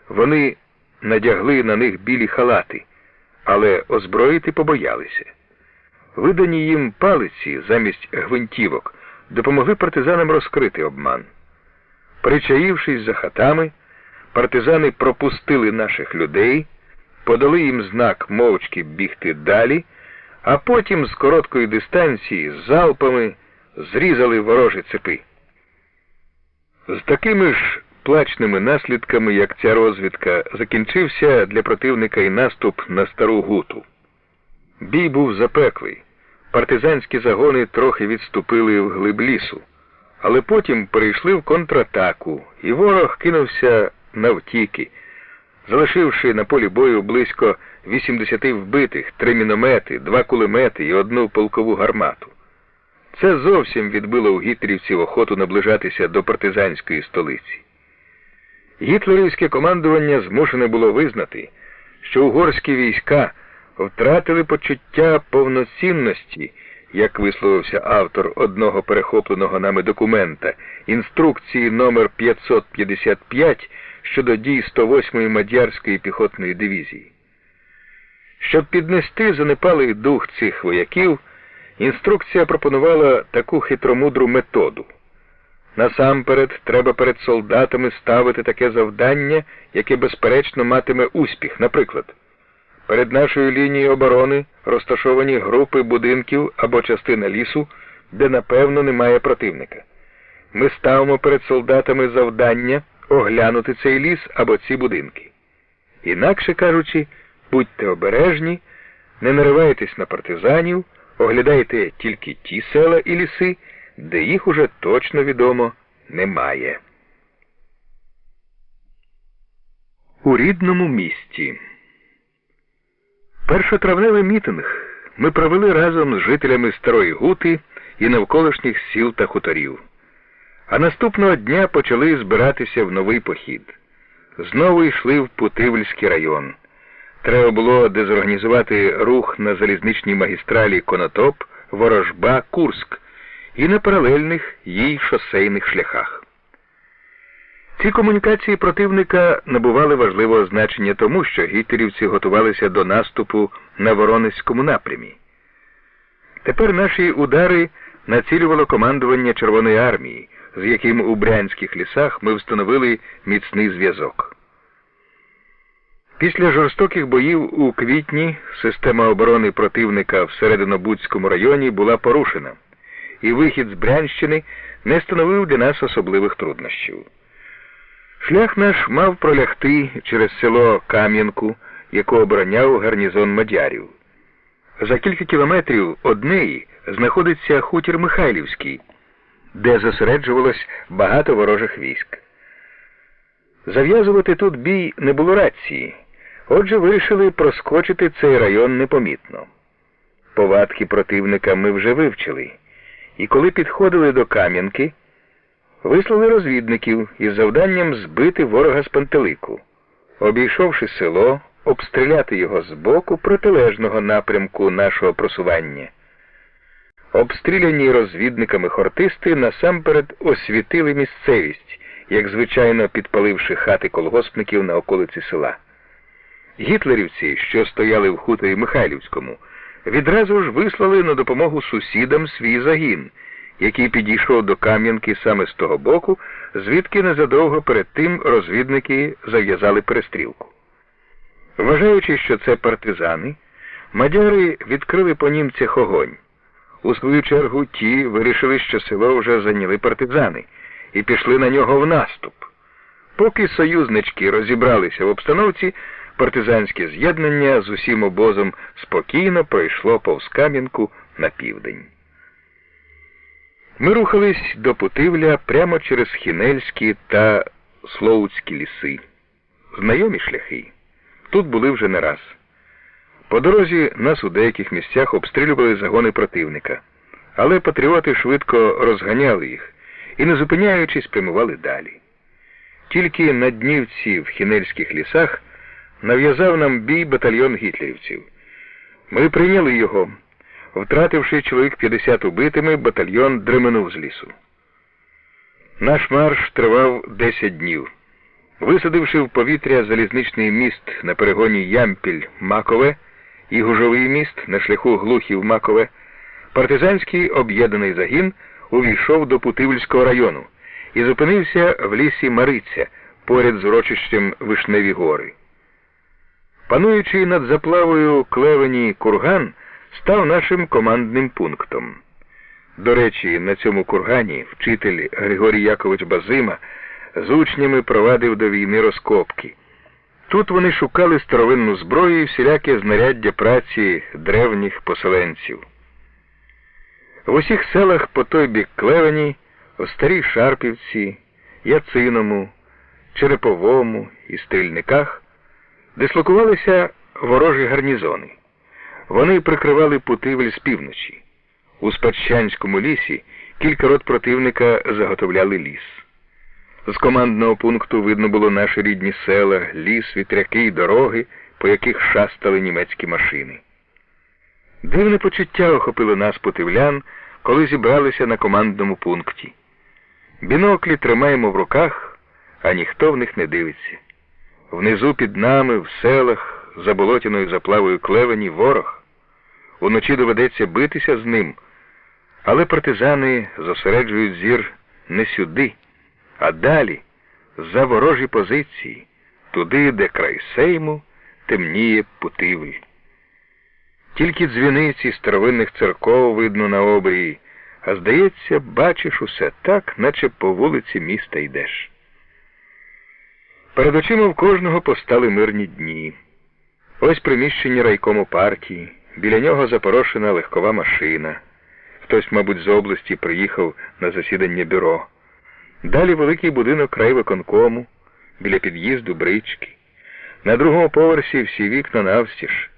Вони надягли на них білі халати, але озброїти побоялися. Видані їм палиці замість гвинтівок допомогли партизанам розкрити обман. Причаївшись за хатами, партизани пропустили наших людей, подали їм знак мовчки бігти далі, а потім з короткої дистанції залпами зрізали ворожі цепи. З такими ж плачними наслідками, як ця розвідка, закінчився для противника і наступ на Стару Гуту. Бій був запеклий. Партизанські загони трохи відступили вглиб лісу, але потім перейшли в контратаку, і ворог кинувся навтіки, залишивши на полі бою близько 80 вбитих, 3 міномети, 2 кулемети і 1 полкову гармату. Це зовсім відбило у гітлерівців охоту наближатися до партизанської столиці. Гітлерівське командування змушене було визнати, що угорські війська втратили почуття повноцінності, як висловився автор одного перехопленого нами документа, інструкції номер 555 щодо дій 108-ї Мадярської піхотної дивізії. Щоб піднести занепалий дух цих вояків, інструкція пропонувала таку хитромудру методу. Насамперед, треба перед солдатами ставити таке завдання, яке безперечно матиме успіх. Наприклад, перед нашою лінією оборони розташовані групи будинків або частина лісу, де напевно немає противника. Ми ставимо перед солдатами завдання оглянути цей ліс або ці будинки. Інакше кажучи, будьте обережні, не наривайтесь на партизанів, оглядайте тільки ті села і ліси, де їх уже точно відомо немає. У рідному місті. Першотравневий мітинг ми провели разом з жителями Старої Гути і навколишніх сіл та хуторів. А наступного дня почали збиратися в новий похід. Знову йшли в Путивльський район. Треба було дезорганізувати рух на залізничній магістралі Конотоп, Ворожба, Курськ і на паралельних їй шосейних шляхах. Ці комунікації противника набували важливого значення тому, що гітлерівці готувалися до наступу на Воронезькому напрямі. Тепер наші удари націлювало командування Червоної армії, з яким у брянських лісах ми встановили міцний зв'язок. Після жорстоких боїв у квітні система оборони противника в Серединобудському районі була порушена, і вихід з Брянщини не становив для нас особливих труднощів. Шлях наш мав пролягти через село Кам'янку, яку обороняв гарнізон мадярів. За кілька кілометрів од неї знаходиться хутір Михайлівський, де зосереджувалось багато ворожих військ. Зав'язувати тут бій не було рації, отже вирішили проскочити цей район непомітно. Повадки противника ми вже вивчили, і коли підходили до Кам'янки, вислали розвідників із завданням збити ворога з пантелику, обійшовши село, обстріляти його з боку протилежного напрямку нашого просування. Обстріляні розвідниками хортисти насамперед освітили місцевість, як звичайно підпаливши хати колгоспників на околиці села. Гітлерівці, що стояли в хуторі Михайлівському, відразу ж вислали на допомогу сусідам свій загін, який підійшов до Кам'янки саме з того боку, звідки незадовго перед тим розвідники зав'язали перестрілку. Вважаючи, що це партизани, мадяри відкрили по німцях огонь. У свою чергу ті вирішили, що село вже зайняли партизани, і пішли на нього в наступ. Поки союзнички розібралися в обстановці, партизанське з'єднання з усім обозом спокійно пройшло повз Кам'янку на південь. Ми рухались до Путивля прямо через Хінельські та Слоуцькі ліси. Знайомі шляхи. Тут були вже не раз. По дорозі нас у деяких місцях обстрілювали загони противника, але патріоти швидко розганяли їх і, не зупиняючись, прямували далі. Тільки на Днівці в Хінельських лісах нав'язав нам бій батальйон гітлерівців. Ми прийняли його. Втративши чоловік 50 убитими, батальйон дременув з лісу. Наш марш тривав 10 днів. Висадивши в повітря залізничний міст на перегоні Ямпіль-Макове і гужовий міст на шляху Глухів-Макове, партизанський об'єднаний загін увійшов до Путивльського району і зупинився в лісі Мариця, поряд з урочищем Вишневі гори. Пануючий над заплавою Клевені курган став нашим командним пунктом. До речі, на цьому кургані вчитель Григорій Якович Базима з учнями провадив до війни розкопки. Тут вони шукали старовинну зброю і всіляке знаряддя праці древніх поселенців. В усіх селах по той бік Клевені, у Старій Шарпівці, Яциному, Череповому і Стрільниках дислокувалися ворожі гарнізони. Вони прикривали Путивль з півночі. У Спадщанському лісі кілька рот противника заготовляли ліс. З командного пункту видно було наші рідні села, ліс, вітряки й дороги, по яких шастали німецькі машини. Дивне почуття охопило нас, путивлян, коли зібралися на командному пункті. Біноклі тримаємо в руках, а ніхто в них не дивиться. Внизу під нами, в селах, за болотяною заплавою Клевені, ворог. Уночі доведеться битися з ним, але партизани зосереджують зір не сюди, а далі, за ворожі позиції, туди, де край Сейму темніє Путивль. Тільки дзвіниці старовинних церков видно на обрії, а здається, бачиш усе так, наче по вулиці міста йдеш. Перед очима в кожного постали мирні дні. Ось приміщення райкому партії, біля нього запорошена легкова машина. Хтось, мабуть, з області приїхав на засідання бюро. Далі великий будинок райвиконкому, біля під'їзду брички. На другому поверсі всі вікна навстіж.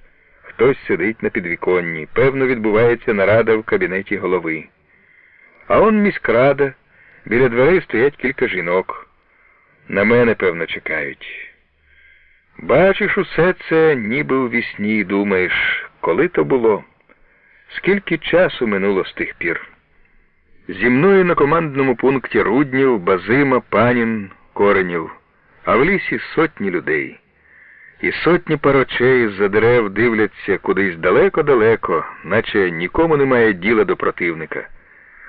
Хтось сидить на підвіконні, певно, відбувається нарада в кабінеті голови. А он міськрада, біля дверей стоять кілька жінок. На мене, певно, чекають. Бачиш усе це, ніби у вісні, думаєш, коли то було? Скільки часу минуло з тих пір? Зі мною на командному пункті Руднів, Базима, Панін, Коренів, а в лісі сотні людей. І сотні пар очей з-за дерев дивляться кудись далеко-далеко, наче нікому немає діла до противника.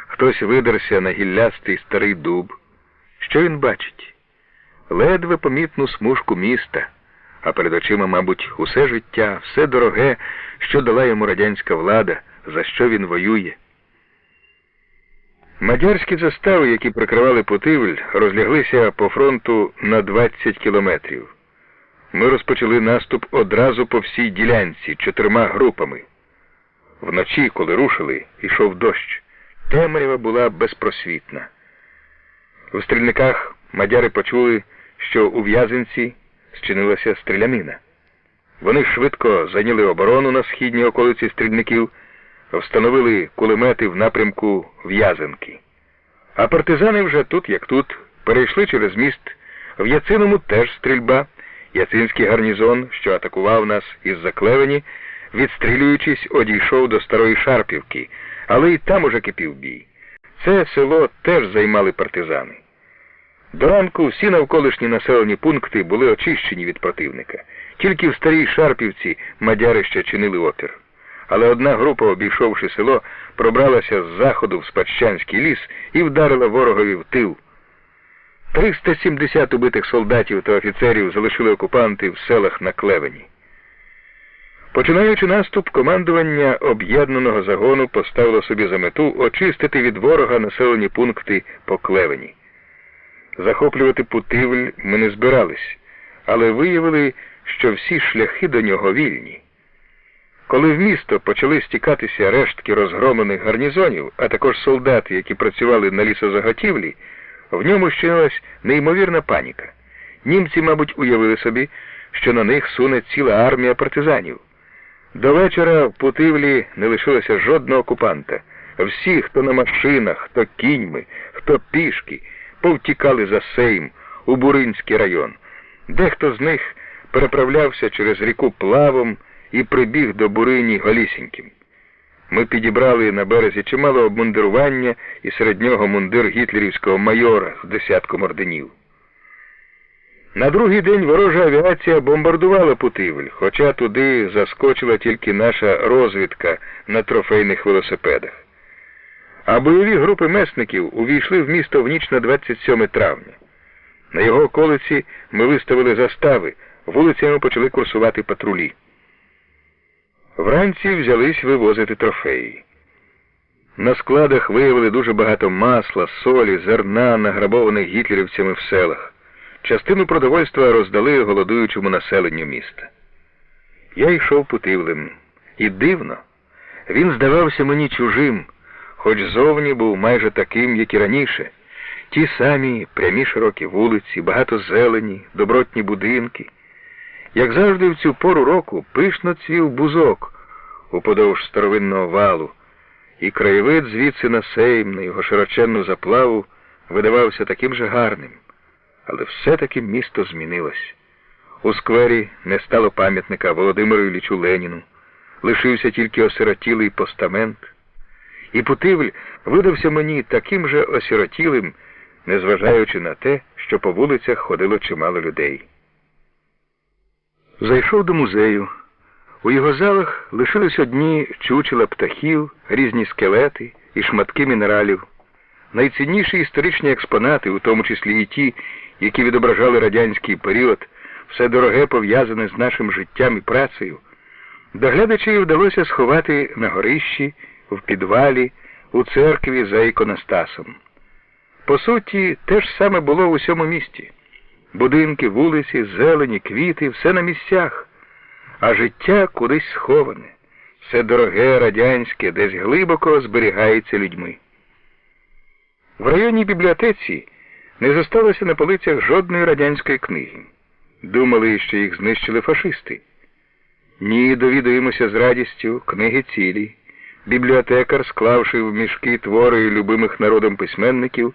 Хтось видерся на гіллястий старий дуб. Що він бачить? Ледве помітну смужку міста, а перед очима, мабуть, усе життя, все дороге, що дала йому радянська влада, за що він воює. Мадярські застави, які прикривали Путивль, розляглися по фронту на 20 кілометрів. Ми розпочали наступ одразу по всій ділянці, 4 групами. Вночі, коли рушили, йшов дощ. Темрява була безпросвітна. У Стрільниках мадяри почули, що у В'язинці зчинилася стрілянина. Вони швидко зайняли оборону на східній околиці Стрільників, встановили кулемети в напрямку В'язинки. А партизани вже тут, як тут, перейшли через міст. В Яциному теж стрільба. Яцинський гарнізон, що атакував нас із-за Клевені, відстрілюючись, одійшов до Старої Шарпівки, але і там уже кипів бій. Це село теж займали партизани. До ранку всі навколишні населені пункти були очищені від противника. Тільки в Старій Шарпівці мадяри ще чинили опір. Але одна група, обійшовши село, пробралася з заходу в Спадщанський ліс і вдарила ворогові в тил. 370 убитих солдатів та офіцерів залишили окупанти в селах на Клевені. Починаючи наступ, командування об'єднаного загону поставило собі за мету очистити від ворога населені пункти по Клевені. Захоплювати Путивль ми не збирались, але виявили, що всі шляхи до нього вільні. Коли в місто почали стікатися рештки розгромлених гарнізонів, а також солдати, які працювали на лісозаготівлі, в ньому щинилась неймовірна паніка. Німці, мабуть, уявили собі, що на них суне ціла армія партизанів. До вечора в Путивлі не лишилося жодного окупанта. Всі, хто на машинах, хто кіньми, хто пішки, повтікали за Сейм у Буринський район. Дехто з них переправлявся через ріку плавом і прибіг до Бурині голісіньким. Ми підібрали на березі чимало обмундирування і серед нього мундир гітлерівського майора з 10 орденів. На другий день ворожа авіація бомбардувала Путивль, хоча туди заскочила тільки наша розвідка на трофейних велосипедах. А бойові групи месників увійшли в місто в ніч на 27 травня. На його околиці ми виставили застави, вулицями почали курсувати патрулі. Вранці взялись вивозити трофеї. На складах виявили дуже багато масла, солі, зерна, награбованих гітлерівцями в селах. Частину продовольства роздали голодуючому населенню міста. Я йшов Путивлем. І дивно, він здавався мені чужим, хоч зовні був майже таким, як і раніше. Ті самі прямі широкі вулиці, багато зелені, добротні будинки. Як завжди в цю пору року пишно цвів бузок уподовж старовинного валу, і краєвид звідси на Сейм, на його широченну заплаву, видавався таким же гарним. Але все-таки місто змінилось. У сквері не стало пам'ятника Володимиру Іллічу Леніну, лишився тільки осиротілий постамент. І Путивль видався мені таким же осиротілим, незважаючи на те, що по вулицях ходило чимало людей. Зайшов до музею. У його залах лишились одні чучела птахів, різні скелети і шматки мінералів. Найцінніші історичні експонати, у тому числі і ті, які відображали радянський період, все дороге пов'язане з нашим життям і працею, доглядачеві вдалося сховати на горищі, в підвалі, у церкві за іконостасом. По суті, те ж саме було в усьому місті. Будинки, вулиці, зелені, квіти – все на місцях. А життя кудись сховане. Все дороге, радянське, десь глибоко зберігається людьми. В районній бібліотеці не зосталося на полицях жодної радянської книги. Думали, що їх знищили фашисти. Ні, довідуємося з радістю, книги цілі. Бібліотекар, склавши в мішки твори любимих народом письменників,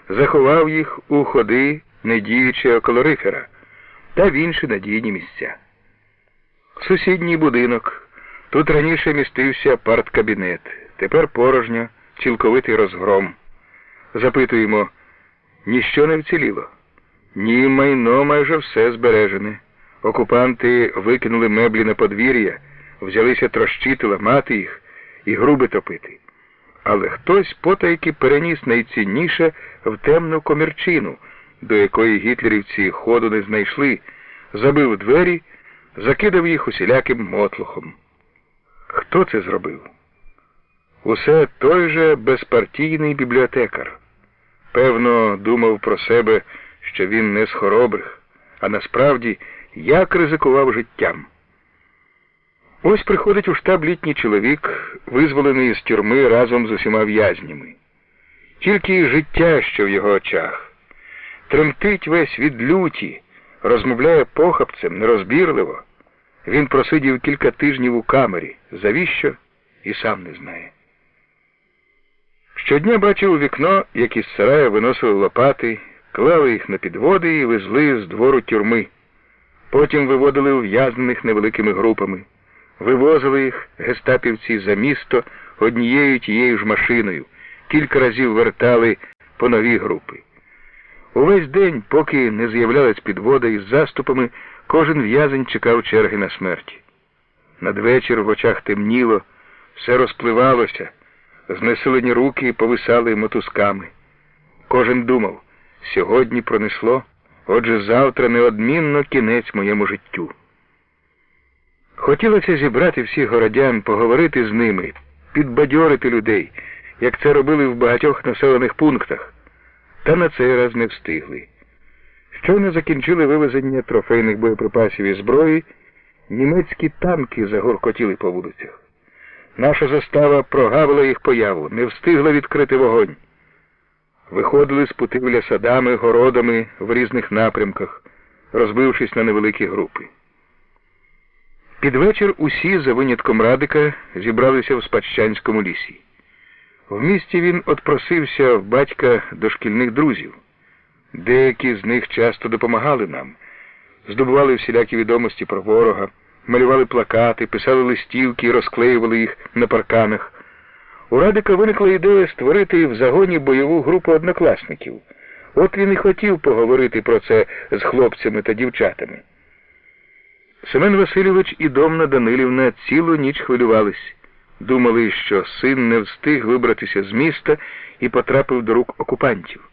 заховав їх у ходи недіючого калорифера та в інші надійні місця. Сусідній будинок. Тут раніше містився парткабінет, тепер порожньо, цілковитий розгром. Запитуємо, ніщо не вціліло? Ні, майно майже все збережене. Окупанти викинули меблі на подвір'я, взялися трощити, ламати їх і груби топити. Але хтось потайки переніс найцінніше в темну комірчину, до якої гітлерівці ходу не знайшли, забив двері, закидав їх усіляким мотлухом. Хто це зробив? Усе той же безпартійний бібліотекар. Певно, думав про себе, що він не з хоробрих, а насправді, як ризикував життям. Ось приходить у штаб літній чоловік, визволений з тюрми разом з усіма в'язнями. Тільки життя, що в його очах. Тремтить весь від люті, розмовляє похапцем, нерозбірливо. Він просидів кілька тижнів у камері. Завіщо? І сам не знає. Щодня бачив у вікно, як із сарая виносили лопати, клали їх на підводи і везли з двору тюрми. Потім виводили ув'язнених невеликими групами. Вивозили їх гестапівці за місто однією тією ж машиною. Кілька разів вертали по нові групи. Увесь день, поки не з'являлась підвода із заступами, кожен в'язень чекав черги на смерті. Надвечір в очах темніло, все розпливалося, знесилені руки повисали мотузками. Кожен думав, сьогодні пронесло, отже завтра неодмінно кінець моєму життю. Хотілося зібрати всіх городян, поговорити з ними, підбадьорити людей, як це робили в багатьох населених пунктах. Та на цей раз не встигли. Щойно закінчили вивезення трофейних боєприпасів і зброї, німецькі танки загоркотіли по вулицях. Наша застава прогавила їх появу, не встигла відкрити вогонь. Виходили з Путивля садами, городами в різних напрямках, розбившись на невеликі групи. Під вечір усі, за винятком Радика, зібралися в Спадщанському лісі. В місті він отпросився в батька до шкільних друзів. Деякі з них часто допомагали нам. Здобували всілякі відомості про ворога, малювали плакати, писали листівки і розклеювали їх на парканах. У Радика виникла ідея створити в загоні бойову групу однокласників. От він і хотів поговорити про це з хлопцями та дівчатами. Семен Васильович і Домна Данилівна цілу ніч хвилювались. Думали, що син не встиг вибратися з міста і потрапив до рук окупантів.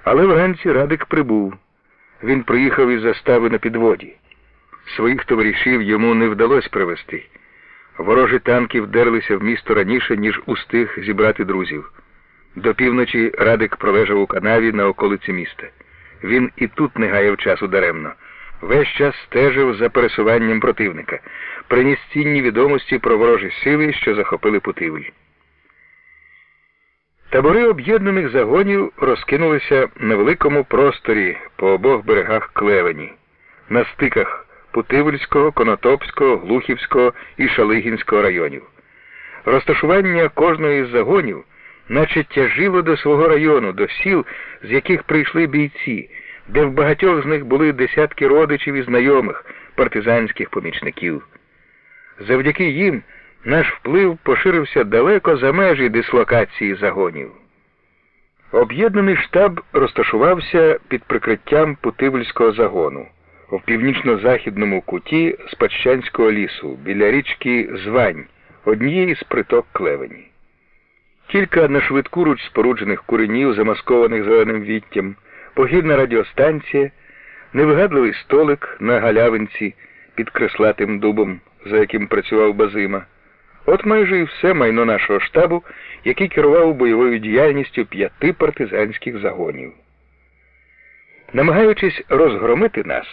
Але вранці Радик прибув. Він приїхав із застави на підводі. Своїх товаришів йому не вдалося привезти. Ворожі танки вдерлися в місто раніше, ніж устиг зібрати друзів. До півночі Радик пролежав у канаві на околиці міста. Він і тут не гаяв часу даремно. Весь час стежив за пересуванням противника, приніс цінні відомості про ворожі сили, що захопили Путивль. Табори об'єднаних загонів розкинулися на великому просторі по обох берегах Клевені, на стиках Путивльського, Конотопського, Глухівського і Шалигінського районів. Розташування кожного із загонів наче тяжило до свого району, до сіл, з яких прийшли бійці, де в багатьох з них були десятки родичів і знайомих, партизанських помічників. Завдяки їм наш вплив поширився далеко за межі дислокації загонів. Об'єднаний штаб розташувався під прикриттям Путивльського загону в північно-західному куті Спадщанського лісу, біля річки Звань, однієї з приток Клевені. Кілька на швидку руч споруджених куренів, замаскованих зеленим віттям, погідна радіостанція, невигадливий столик на галявинці під креслатим дубом, за яким працював Базима. От майже і все майно нашого штабу, який керував бойовою діяльністю 5 партизанських загонів. Намагаючись розгромити нас,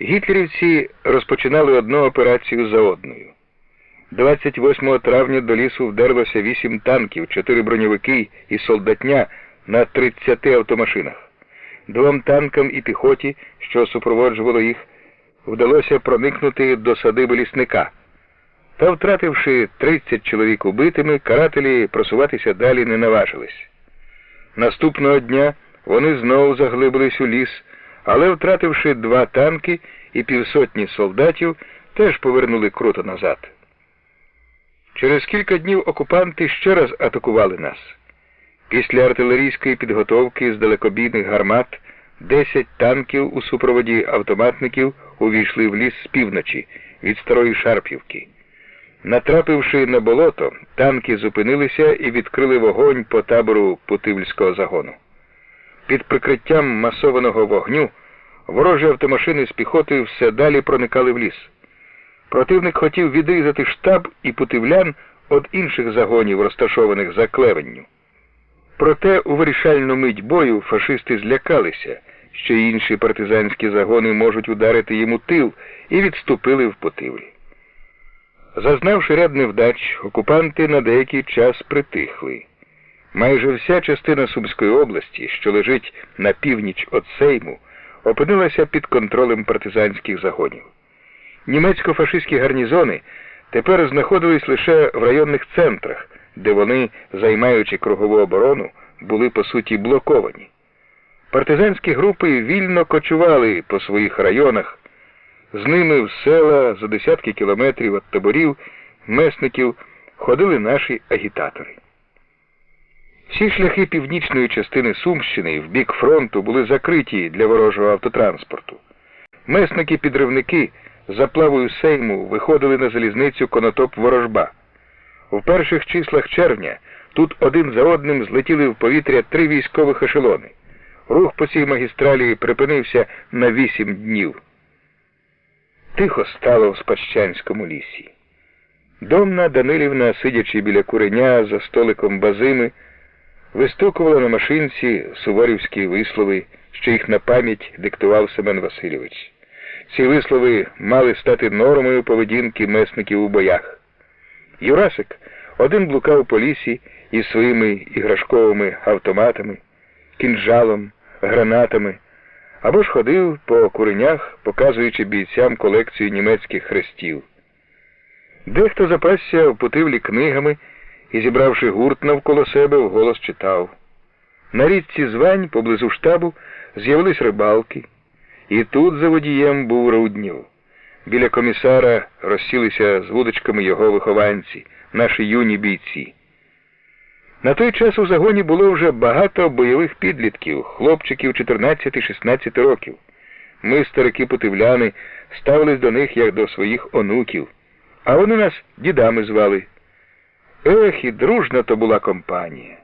гітлерівці розпочинали одну операцію за одною. 28 травня до лісу вдерлося 8 танків, 4 броньовики і солдатня на 30 автомашинах. 2 танкам і піхоті, що супроводжувало їх, вдалося проникнути до садиби лісника. Та, втративши 30 чоловік убитими, карателі просуватися далі не наважились. Наступного дня вони знову заглибились у ліс, але, втративши 2 танки і півсотні солдатів, теж повернули круто назад. Через кілька днів окупанти ще раз атакували нас. Після артилерійської підготовки з далекобійних гармат 10 танків у супроводі автоматників увійшли в ліс з півночі, від Старої Шарпівки. Натрапивши на болото, танки зупинилися і відкрили вогонь по табору Путивльського загону. Під прикриттям масованого вогню ворожі автомашини з піхотою все далі проникали в ліс. Противник хотів відрізати штаб і путивлян від інших загонів, розташованих за Клевенню. Проте у вирішальну мить бою фашисти злякалися, що інші партизанські загони можуть ударити їм у тил, і відступили в Путивль. Зазнавши ряд невдач, окупанти на деякий час притихли. Майже вся частина Сумської області, що лежить на північ від Сейму, опинилася під контролем партизанських загонів. Німецько-фашистські гарнізони тепер знаходились лише в районних центрах, де вони, займаючи кругову оборону, були по суті блоковані. Партизанські групи вільно кочували по своїх районах, з ними в села за десятки кілометрів від таборів месників ходили наші агітатори. Всі шляхи північної частини Сумщини в бік фронту були закриті для ворожого автотранспорту. Месники-підривники за плавою Сейму виходили на залізницю Конотоп-Ворожба. У перших числах червня тут один за одним злетіли в повітря 3 військових ешелони. Рух по цій магістралі припинився на 8 днів. Тихо стало в Спадщанському лісі. Домна Данилівна, сидячи біля куреня за столиком Базими, вистукувала на машинці суворівські вислови, що їх на пам'ять диктував Семен Васильович. Ці вислови мали стати нормою поведінки месників у боях. Юрасик один блукав по лісі із своїми іграшковими автоматами, кінжалом, гранатами, або ж ходив по куренях, показуючи бійцям колекцію німецьких хрестів. Дехто запасся в Путивлі книгами і, зібравши гурт навколо себе, вголос читав. На річці Звань, поблизу штабу, з'явились рибалки. І тут за водієм був Руднєв. Біля комісара розсілися з вудочками його вихованці, наші юні бійці. На той час у загоні було вже багато бойових підлітків, хлопчиків 14-16 років. Ми, старики-путивляни, ставились до них як до своїх онуків, а вони нас дідами звали. Ех, і дружна то була компанія.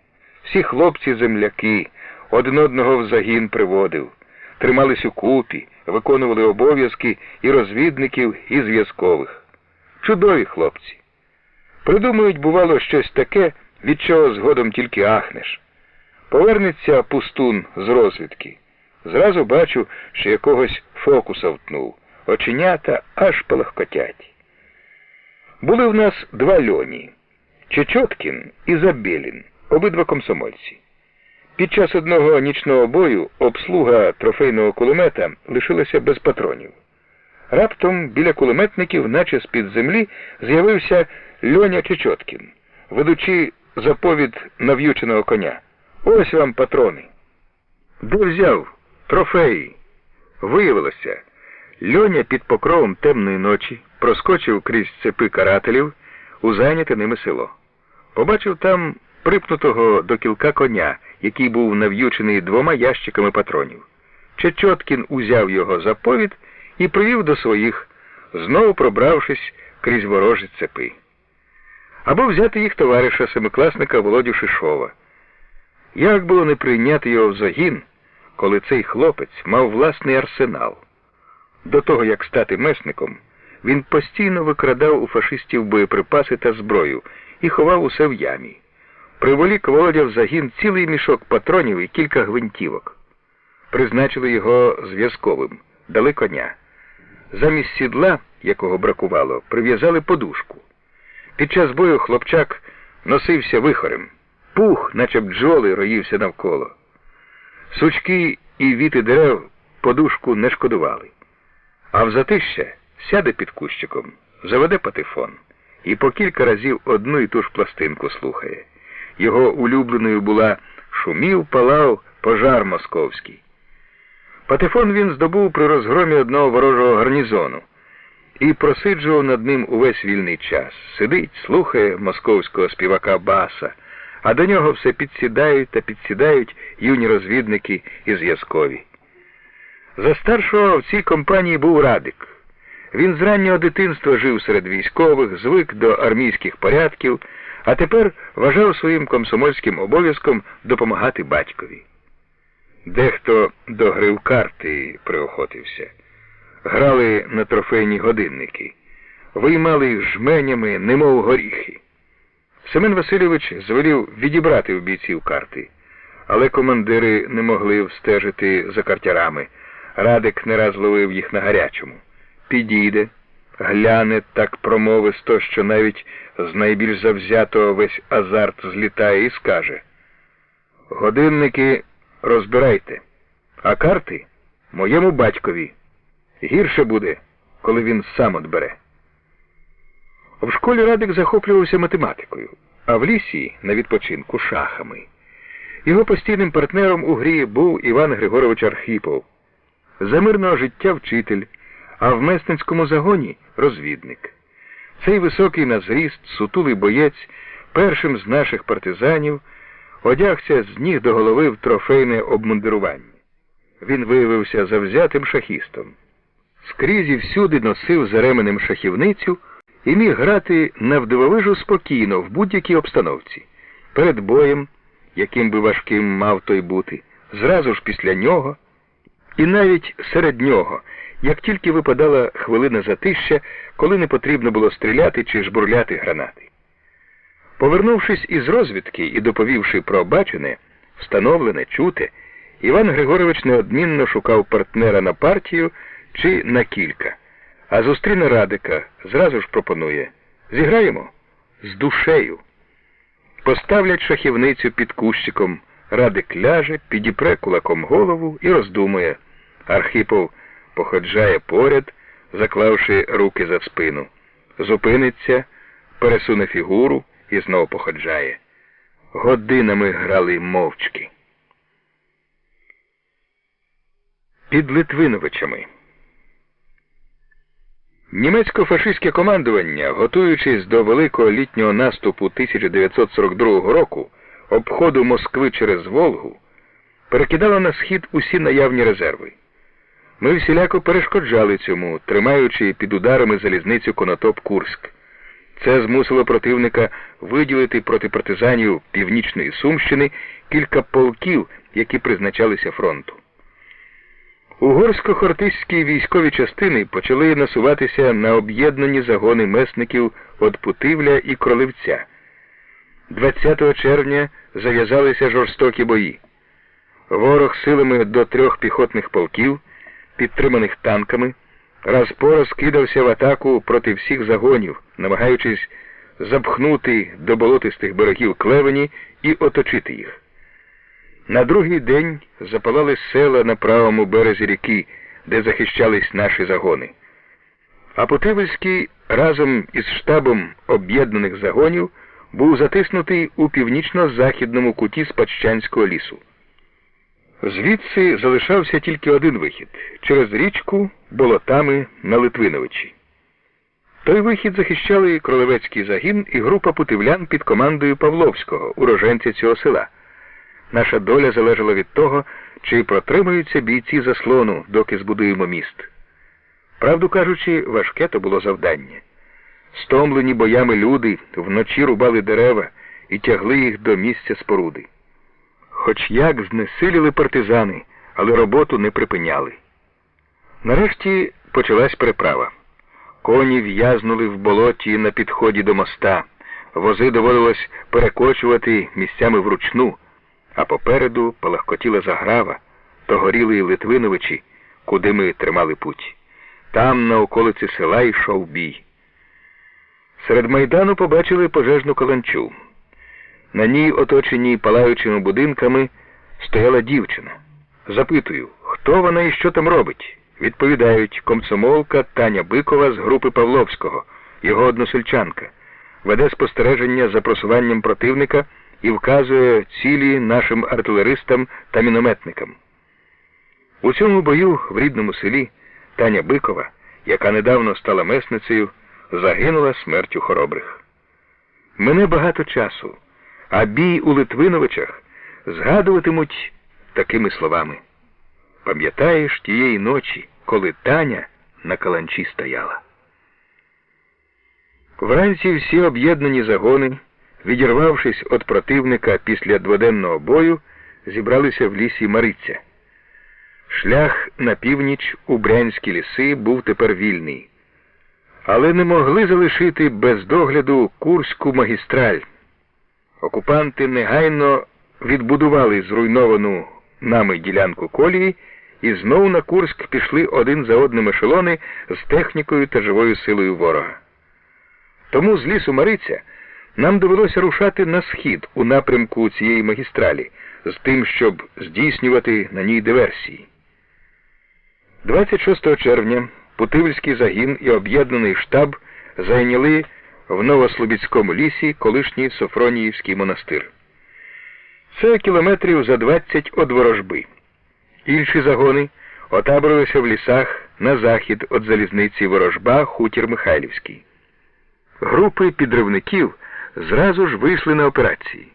Всі хлопці-земляки, один одного в загін приводив, тримались укупі, виконували обов'язки і розвідників, і зв'язкових. Чудові хлопці. Придумують, бувало, щось таке, від чого згодом тільки ахнеш. Повернеться пустун з розвідки. Зразу бачу, що якогось фокуса втнув. Оченята аж палахкотять. Були в нас два Льоні – Чечоткін і Забєлін, обидва комсомольці. Під час одного нічного бою обслуга трофейного кулемета лишилася без патронів. Раптом біля кулеметників, наче з-під землі, з'явився Льоня Чечоткін, ведучи заповідь нав'юченого коня. «Ось вам патрони». Де взяв? Трофеї. Виявилося, Льоня під покровом темної ночі проскочив крізь цепи карателів у зайняте ними село. Побачив там припнутого до кілка коня, який був нав'ючений 2 ящиками патронів. Чечоткін узяв його за повід і привів до своїх, знову пробравшись крізь ворожі цепи. Або взяти їх товариша, семикласника Володю Шишова. Як було не прийняти його в загін, коли цей хлопець мав власний арсенал? До того, як стати месником, він постійно викрадав у фашистів боєприпаси та зброю і ховав усе в ямі. Приволік Володя в загін цілий мішок патронів і кілька гвинтівок. Призначили його зв'язковим, дали коня. Замість сідла, якого бракувало, прив'язали подушку. Під час бою хлопчак носився вихорем. Пух, наче бджоли, роївся навколо. Сучки і віти дерев подушку не шкодували. А взатища сяде під кущиком, заведе патефон і по кілька разів одну і ту ж пластинку слухає. Його улюбленою була «Шумів, палав, пожар московський». Патефон він здобув при розгромі одного ворожого гарнізону і просиджував над ним увесь вільний час. Сидить, слухає московського співака баса, а до нього все підсідають та підсідають юні розвідники і зв'язкові. За старшого в цій компанії був Радик. Він з раннього дитинства жив серед військових, звик до армійських порядків, а тепер вважав своїм комсомольським обов'язком допомагати батькові. Дехто до гри в карти приохотився. Грали на трофейні годинники, виймали їх жменями, немов горіхи. Семен Васильович звелів відібрати у бійців карти, але командири не могли встежити за картярами. Радик не раз ловив їх на гарячому. Підійде, гляне так промовисто, що навіть з найбільш завзятого весь азарт злітає і скаже: «Годинники розбирайте, а карти моєму батькові. Гірше буде, коли він сам отбере». В школі Радик захоплювався математикою, а в лісі на відпочинку шахами. Його постійним партнером у грі був Іван Григорович Архипов. За мирного життя вчитель, а в месницькому загоні розвідник. Цей високий на зріст, сутулий боєць, першим з наших партизанів, одягся з ніг до голови в трофейне обмундирування. Він виявився завзятим шахістом. Скрізь і всюди носив за ременем шахівницю і міг грати навдивовижу спокійно в будь-якій обстановці. Перед боєм, яким би важким мав той бути, зразу ж після нього, і навіть серед нього, як тільки випадала хвилина затища, коли не потрібно було стріляти чи жбурляти гранати. Повернувшись із розвідки і доповівши про бачене, встановлене, чуте, Іван Григорович неодмінно шукав партнера на партію чи на кілька, а зустріне Радика, зразу ж пропонує: «Зіграємо? З душею». Поставлять шахівницю під кущиком, Радик ляже, підіпре кулаком голову і роздумує. Архипов походжає поряд, заклавши руки за спину. Зупиниться, пересуне фігуру і знову походжає. Годинами грали мовчки. Під Литвиновичами. Німецько-фашистське командування, готуючись до великого літнього наступу 1942 року, обходу Москви через Волгу, перекидало на схід усі наявні резерви. Ми всіляко перешкоджали цьому, тримаючи під ударами залізницю Конотоп-Курськ. Це змусило противника виділити проти партизанів Північної Сумщини кілька полків, які призначалися фронту. Угорсько-хортицькі військові частини почали насуватися на об'єднані загони месників від Путивля і Кроливця. 20 червня зав'язалися жорстокі бої. Ворог силами до 3 піхотних полків, підтриманих танками, раз по раз кидався в атаку проти всіх загонів, намагаючись запхнути до болотистих берегів Клевені і оточити їх. На другий день запалали села на правому березі ріки, де захищались наші загони. А Путивльський разом із штабом об'єднаних загонів був затиснутий у північно-західному куті Спадщанського лісу. Звідси залишався тільки один вихід – через річку болотами на Литвиновичі. Той вихід захищали Кролевецький загін і група путивлян під командою Павловського, уроженця цього села. Наша доля залежала від того, чи протримаються бійці заслону, доки збудуємо міст. Правду кажучи, важке то було завдання. Стомлені боями люди вночі рубали дерева і тягли їх до місця споруди. Хоч як знесиліли партизани, але роботу не припиняли. Нарешті почалась переправа. Коні в'язнули в болоті на підході до моста, вози доводилось перекочувати місцями вручну, а попереду палахкотіла заграва, то горіли й Литвиновичі, куди ми тримали путь. Там, на околиці села, йшов бій. Серед майдану побачили пожежну каланчу. На ній, оточеній палаючими будинками, стояла дівчина. Запитую, хто вона і що там робить? Відповідають, комсомолка Таня Бикова з групи Павловського, його односельчанка. Веде спостереження за просуванням противника і вказує цілі нашим артилеристам та мінометникам. У цьому бою в рідному селі Таня Бикова, яка недавно стала месницею, загинула смертю хоробрих. Мине багато часу, а бій у Литвиновичах згадуватимуть такими словами. Пам'ятаєш тієї ночі, коли Таня на каланчі стояла? Вранці всі об'єднані загони, відірвавшись від противника після дводенного бою, зібралися в лісі Мариця. Шлях на північ у Брянські ліси був тепер вільний. Але не могли залишити без догляду Курську магістраль. Окупанти негайно відбудували зруйновану нами ділянку колії, і знову на Курськ пішли один за одним ешелони з технікою та живою силою ворога. Тому з лісу Мариця нам довелося рушати на схід у напрямку цієї магістралі, з тим, щоб здійснювати на ній диверсії. 26 червня Путивльський загін і об'єднаний штаб зайняли в Новослобідському лісі колишній Софроніївський монастир. Це кілометрів за 20 від ворожби. Інші загони отаборилися в лісах на захід від залізниці Ворожба, Хутір Михайлівський. Групи підривників зразу ж вийшли на операції.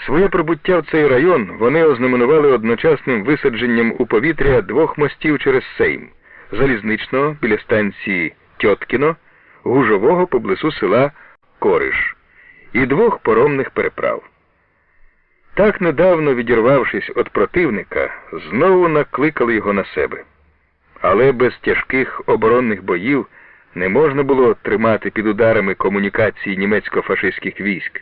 Своє прибуття в цей район вони ознаменували одночасним висадженням у повітря 2 мостів через Сейм – залізничного біля станції Тьоткіно, гужового поблизу села Кориш і 2 поромних переправ. Так, недавно відірвавшись від противника, знову накликали його на себе. Але без тяжких оборонних боїв не можна було тримати під ударами комунікації німецько-фашистських військ.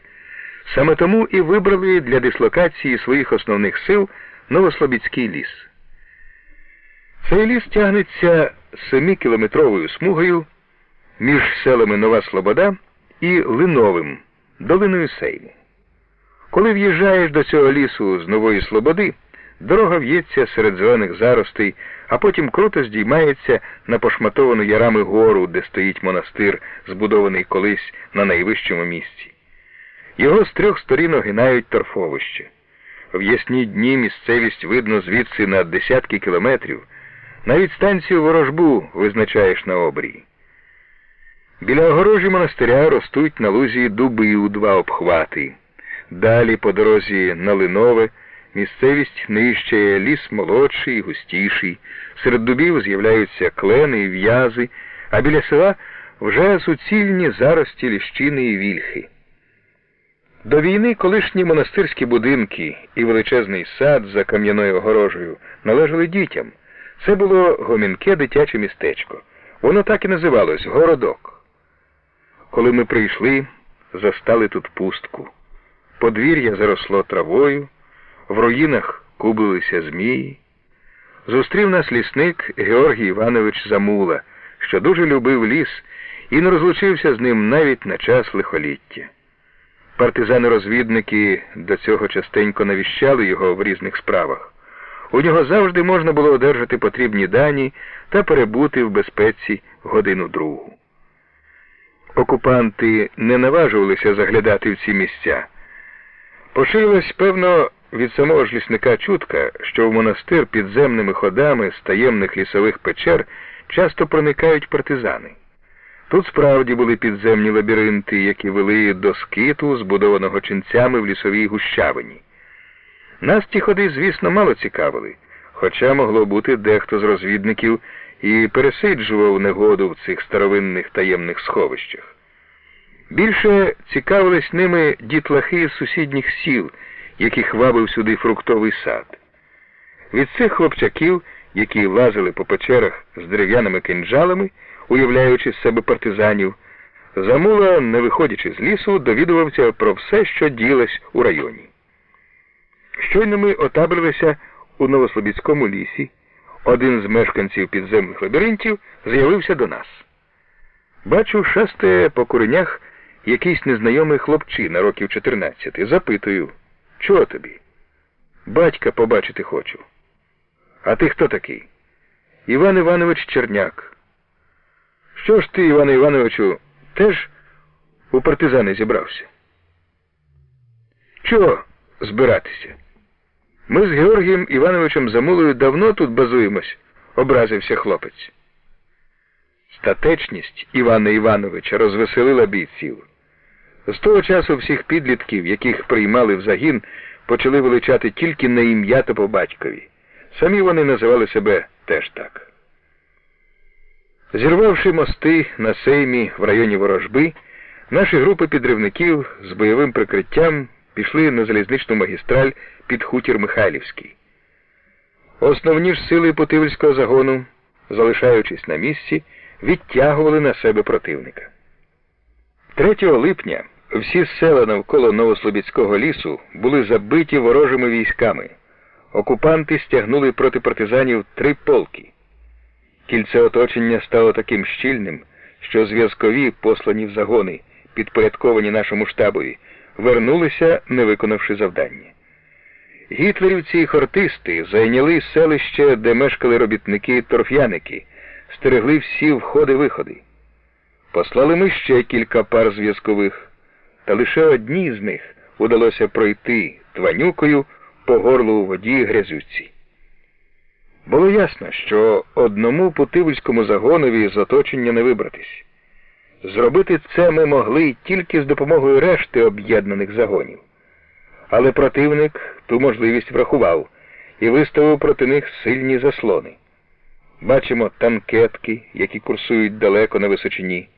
Саме тому і вибрали для дислокації своїх основних сил Новослобідський ліс. Цей ліс тягнеться 7-кілометровою смугою між селами Нова Слобода і Линовим, долиною Сейму. Коли в'їжджаєш до цього лісу з Нової Слободи, дорога в'ється серед зелених заростей, а потім круто здіймається на пошматовану ярами гору, де стоїть монастир, збудований колись на найвищому місці. Його з 3 сторін огинають торфовища. В ясні дні місцевість видно звідси на десятки кілометрів. Навіть станцію Ворожбу визначаєш на обрії. Біля огорожі монастиря ростуть на лузі дуби у 2 обхвати. Далі по дорозі на Линове місцевість нищає, ліс молодший і густіший. Серед дубів з'являються клени і в'язи, а біля села вже суцільні зарості ліщини і вільхи. До війни колишні монастирські будинки і величезний сад за кам'яною огорожею належали дітям. Це було гомінке дитяче містечко. Воно так і називалось Городок. Коли ми прийшли, застали тут пустку. Подвір'я заросло травою, в руїнах кублилися змії. Зустрів нас лісник Георгій Іванович Замула, що дуже любив ліс і не розлучився з ним навіть на час лихоліття. Партизани-розвідники до цього частенько навіщали його в різних справах. У нього завжди можна було одержати потрібні дані та перебути в безпеці годину-другу. Окупанти не наважувалися заглядати в ці місця. Поширилась, певно, від самого ж лісника чутка, що в монастир підземними ходами з таємних лісових печер часто проникають партизани. Тут справді були підземні лабіринти, які вели до скиту, збудованого ченцями в лісовій гущавині. Нас ті ходи, звісно, мало цікавили, хоча могло бути дехто з розвідників і пересиджував негоду в цих старовинних таємних сховищах. Більше цікавились ними дітлахи з сусідніх сіл, яких вабив сюди фруктовий сад. Від цих хлопчаків, які лазили по печерах з дерев'яними кинджалами, уявляючи з себе партизанів, Замула, не виходячи з лісу, довідувався про все, що ділось у районі. Щойно ми отаборилися у Новослобідському лісі, один з мешканців підземних лабіринтів з'явився до нас. Бачу, шастає по куренях якийсь незнайомий хлопчина, років 14. Запитую, чого тобі? Батька побачити хочу. А ти хто такий? Іван Іванович Черняк. Що ж ти, Іване Івановичу, теж у партизани зібрався? Чого збиратися? Ми з Георгієм Івановичем Замулою давно тут базуємось, образився хлопець. Статечність Івана Івановича розвеселила бійців. З того часу всіх підлітків, яких приймали в загін, почали величати тільки на ім'я та по батькові. Самі вони називали себе теж так. Зірвавши мости на Сеймі в районі Ворожби, наші групи підривників з бойовим прикриттям пішли на залізничну магістраль під хутір Михайлівський. Основні ж сили Путивльського загону, залишаючись на місці, відтягували на себе противника. 3 липня всі села навколо Новослобідського лісу були забиті ворожими військами. Окупанти стягнули проти партизанів 3 полки. Кільце оточення стало таким щільним, що зв'язкові, послані в загони, підпорядковані нашому штабові, вернулися, не виконавши завдання. Гітлерівці і хортисти зайняли селище, де мешкали робітники-торф'яники, стерегли всі входи-виходи. Послали ми ще кілька пар зв'язкових, та лише одній з них удалося пройти тванюкою по горлу у воді грязюці. Було ясно, що одному Путивльському загонові з оточення не вибратись. Зробити це ми могли тільки з допомогою решти об'єднаних загонів. Але противник ту можливість врахував і виставив проти них сильні заслони. Бачимо танкетки, які курсують далеко на височині.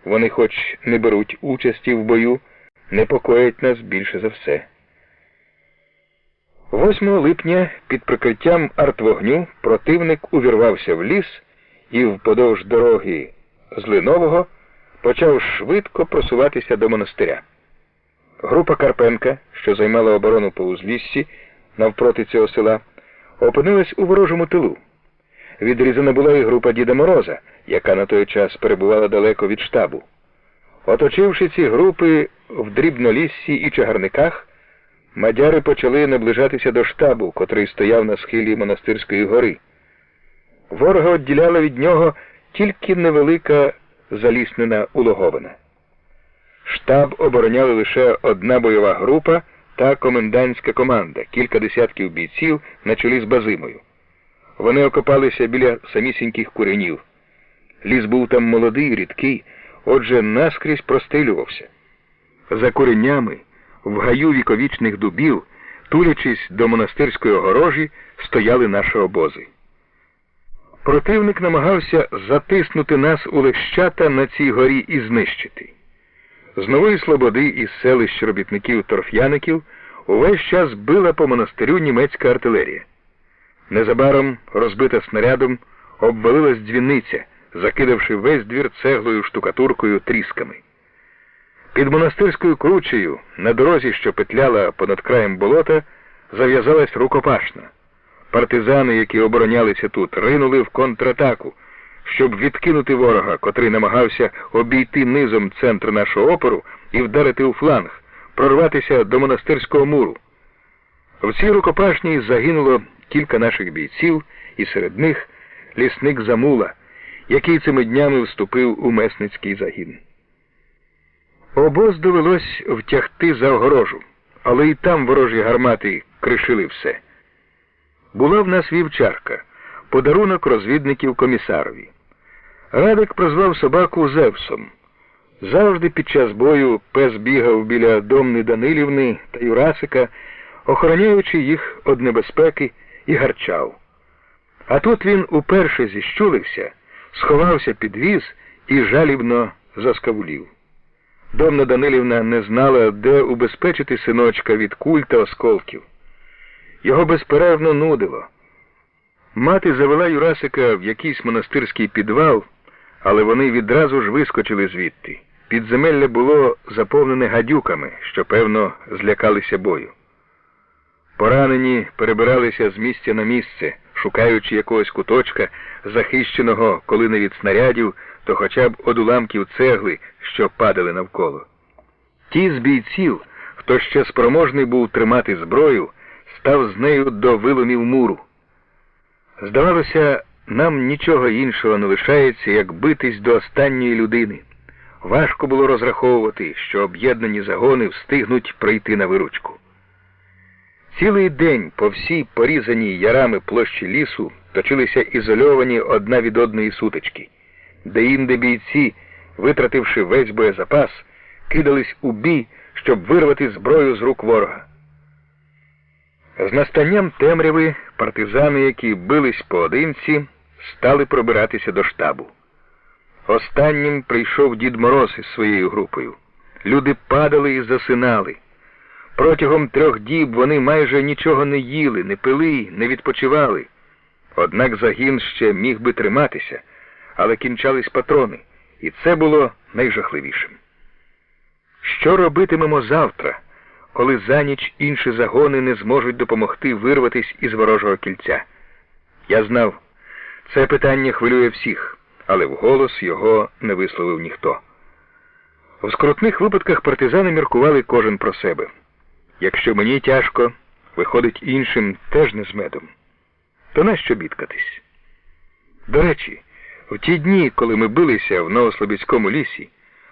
Вони хоч не беруть участі в бою, непокоять нас більше за все. 8 липня під прикриттям артвогню противник увірвався в ліс і вподовж дороги з Линового почав швидко просуватися до монастиря. Група Карпенка, що займала оборону по узліссі навпроти цього села, опинилась у ворожому тилу. Відрізана була і група Діда Мороза, яка на той час перебувала далеко від штабу. Оточивши ці групи в Дрібноліссі і Чагарниках, мадяри почали наближатися до штабу, котрий стояв на схилі Монастирської гори. Ворога відділяла від нього тільки невелика заліснена улоговина. Штаб обороняли лише одна бойова група та комендантська команда, кілька десятків бійців на чолі з Базимою. Вони окопалися біля самісіньких куренів. Ліс був там молодий, рідкий, отже наскрізь прострілювався. За куренями, в гаю віковічних дубів, тулячись до монастирської огорожі, стояли наші обози. Противник намагався затиснути нас у лещата на цій горі і знищити. З Нової Слободи із селищ робітників-торф'яників увесь час била по монастирю німецька артилерія. Незабаром, розбита снарядом, обвалилась дзвіниця, закидавши весь двір цеглою, штукатуркою, трісками. Під монастирською кручею, на дорозі, що петляла понад краєм болота, зав'язалась рукопашна. Партизани, які оборонялися тут, ринули в контратаку, щоб відкинути ворога, котрий намагався обійти низом центр нашого опору і вдарити у фланг, прорватися до монастирського муру. В цій рукопашній загинуло кілька наших бійців, і серед них лісник Замула, який цими днями вступив у месницький загін. Обоз довелось втягти за огорожу, але і там ворожі гармати кришили все. Була в нас вівчарка, подарунок розвідників комісарові. Радик прозвав собаку Зевсом. Завжди під час бою пес бігав біля Домни Данилівни та Юрасика, охороняючи їх від небезпеки, і гарчав. А тут він уперше зіщулився, сховався під віз і жалібно заскавулів. Домна Данилівна не знала, де убезпечити синочка від куль та осколків. Його безперервно нудило. Мати завела Юрасика в якийсь монастирський підвал, але вони відразу ж вискочили звідти. Підземелля було заповнене гадюками, що, певно, злякалися бою. Поранені перебиралися з місця на місце, шукаючи якогось куточка, захищеного коли не від снарядів, то хоча б од уламків цегли, що падали навколо. Ті з бійців, хто ще спроможний був тримати зброю, став з нею до виломів муру. Здавалося, нам нічого іншого не лишається, як битись до останньої людини. Важко було розраховувати, що об'єднані загони встигнуть прийти на виручку. Цілий день по всій порізаній ярами площі лісу точилися ізольовані одна від одної сутички. Деінде бійці, витративши весь боєзапас, кидались у бій, щоб вирвати зброю з рук ворога. З настанням темряви партизани, які бились поодинці, стали пробиратися до штабу. Останнім прийшов Дід Мороз із своєю групою. Люди падали і засинали. Протягом 3 діб вони майже нічого не їли, не пили, не відпочивали. Однак загін ще міг би триматися, але кінчались патрони, і це було найжахливішим. Що робитимемо завтра, коли за ніч інші загони не зможуть допомогти вирватись із ворожого кільця? Я знав, це питання хвилює всіх, але вголос його не висловив ніхто. У скрутних випадках партизани міркували кожен про себе. Якщо мені тяжко, виходить іншим теж не з медом. То нащо бідкатись? До речі, в ті дні, коли ми билися в Новослобідському лісі,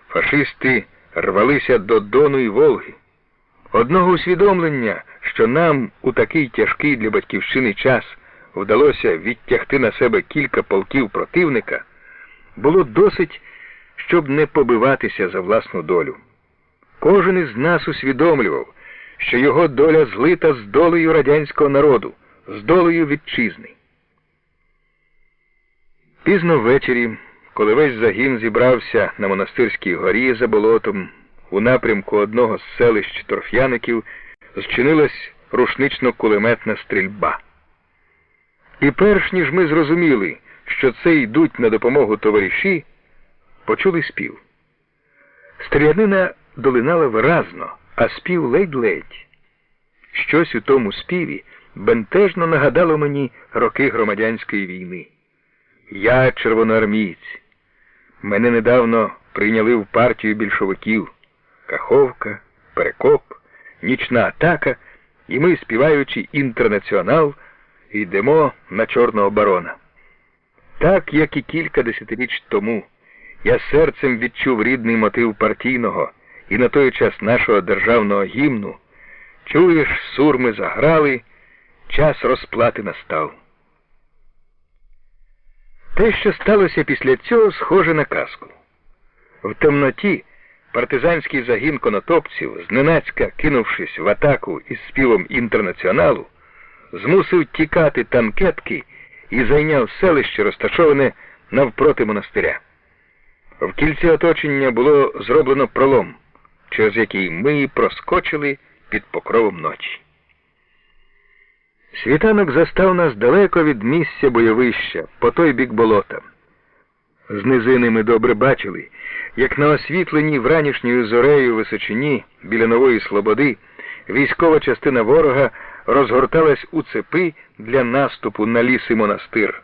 фашисти рвалися до Дону і Волги. Одного усвідомлення, що нам у такий тяжкий для батьківщини час вдалося відтягти на себе кілька полків противника, було досить, щоб не побиватися за власну долю. Кожен із нас усвідомлював, що його доля злита з долею радянського народу, з долею вітчизни. Пізно ввечері, коли весь загін зібрався на монастирській горі за болотом, у напрямку одного з селищ торф'яників зчинилась рушнично-кулеметна стрільба. І перш ніж ми зрозуміли, що це йдуть на допомогу товариші, почули спів. Стрілянина долинала виразно, а спів ледь-ледь. Щось у тому співі бентежно нагадало мені роки громадянської війни. Я червоноармієць. Мене недавно прийняли в партію більшовиків. Каховка, Перекоп, нічна атака, і ми, співаючи «Інтернаціонал», йдемо на Чорного барона. Так, як і кілька десятиріч тому, я серцем відчув рідний мотив партійного і на той час нашого державного гімну. Чуєш, сурми заграли, час розплати настав. Те, що сталося після цього, схоже на казку. В темноті партизанський загін конотопців, зненацька кинувшись в атаку із співом «Інтернаціоналу», змусив тікати танкетки і зайняв селище, розташоване навпроти монастиря. В кільці оточення було зроблено пролом, через який ми проскочили під покровом ночі. Світанок застав нас далеко від місця бойовища, по той бік болота. З низини ми добре бачили, як на освітленій вранішньою зорею височині біля Нової Слободи військова частина ворога розгорталась у цепи для наступу на ліс і монастир.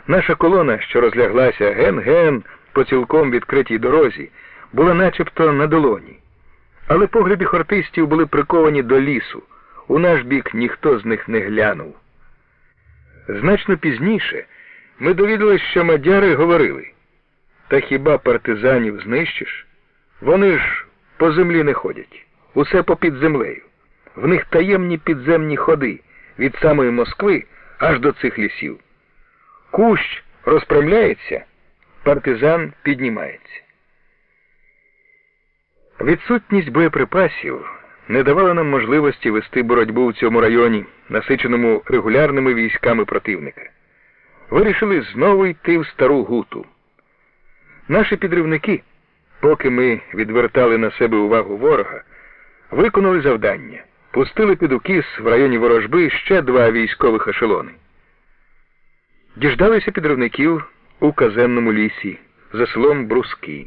Наша колона, що розляглася ген-ген по цілком відкритій дорозі, була начебто на долоні. Але погляди хортистів були приковані до лісу. У наш бік ніхто з них не глянув. Значно пізніше ми довідалися, що мадяри говорили: «Та хіба партизанів знищиш? Вони ж по землі не ходять, усе попід землею. В них таємні підземні ходи від самої Москви аж до цих лісів. Кущ розпрямляється, партизан піднімається». Відсутність боєприпасів не давала нам можливості вести боротьбу в цьому районі, насиченому регулярними військами противника. Вирішили знову йти в Стару Гуту. Наші підривники, поки ми відвертали на себе увагу ворога, виконали завдання, пустили під укіс в районі ворожби ще 2 військових ешелони. Діждалися підривників у казенному лісі за селом Бруски.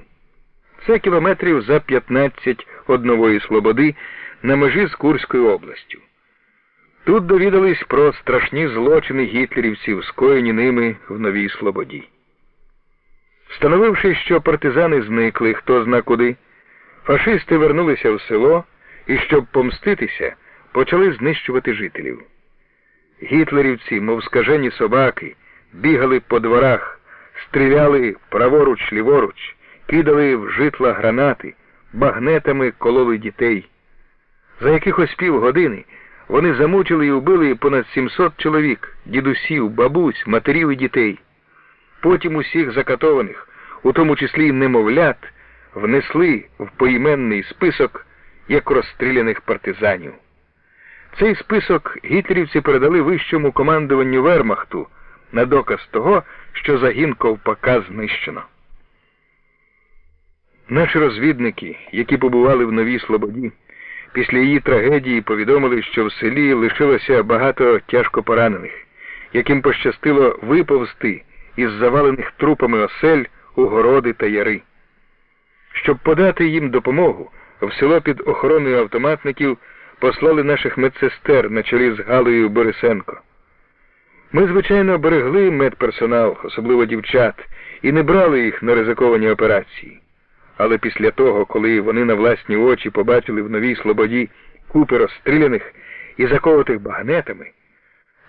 Це кілометрів за 15 від Нової Слободи на межі з Курською областю. Тут довідались про страшні злочини гітлерівців, скоєні ними в Новій Слободі. Встановивши, що партизани зникли хто зна куди, фашисти вернулися в село і, щоб помститися, почали знищувати жителів. Гітлерівці, мов скажені собаки, бігали по дворах, стріляли праворуч-ліворуч, кидали в житла гранати, багнетами кололи дітей. За якихось півгодини вони замучили і вбили понад 700 чоловік, дідусів, бабусь, матерів і дітей. Потім усіх закатованих, у тому числі й немовлят, внесли в поіменний список як розстріляних партизанів. Цей список гітлерівці передали вищому командуванню Вермахту на доказ того, що загін Ковпака знищено. Наші розвідники, які побували в Новій Слободі, після її трагедії повідомили, що в селі лишилося багато тяжко поранених, яким пощастило виповзти із завалених трупами осель у городи та яри. Щоб подати їм допомогу, в село під охороною автоматників послали наших медсестер на чолі з Галею Борисенко. Ми, звичайно, берегли медперсонал, особливо дівчат, і не брали їх на ризиковані операції. Але після того, коли вони на власні очі побачили в Новій Слободі купи розстріляних і заколотих багнетами,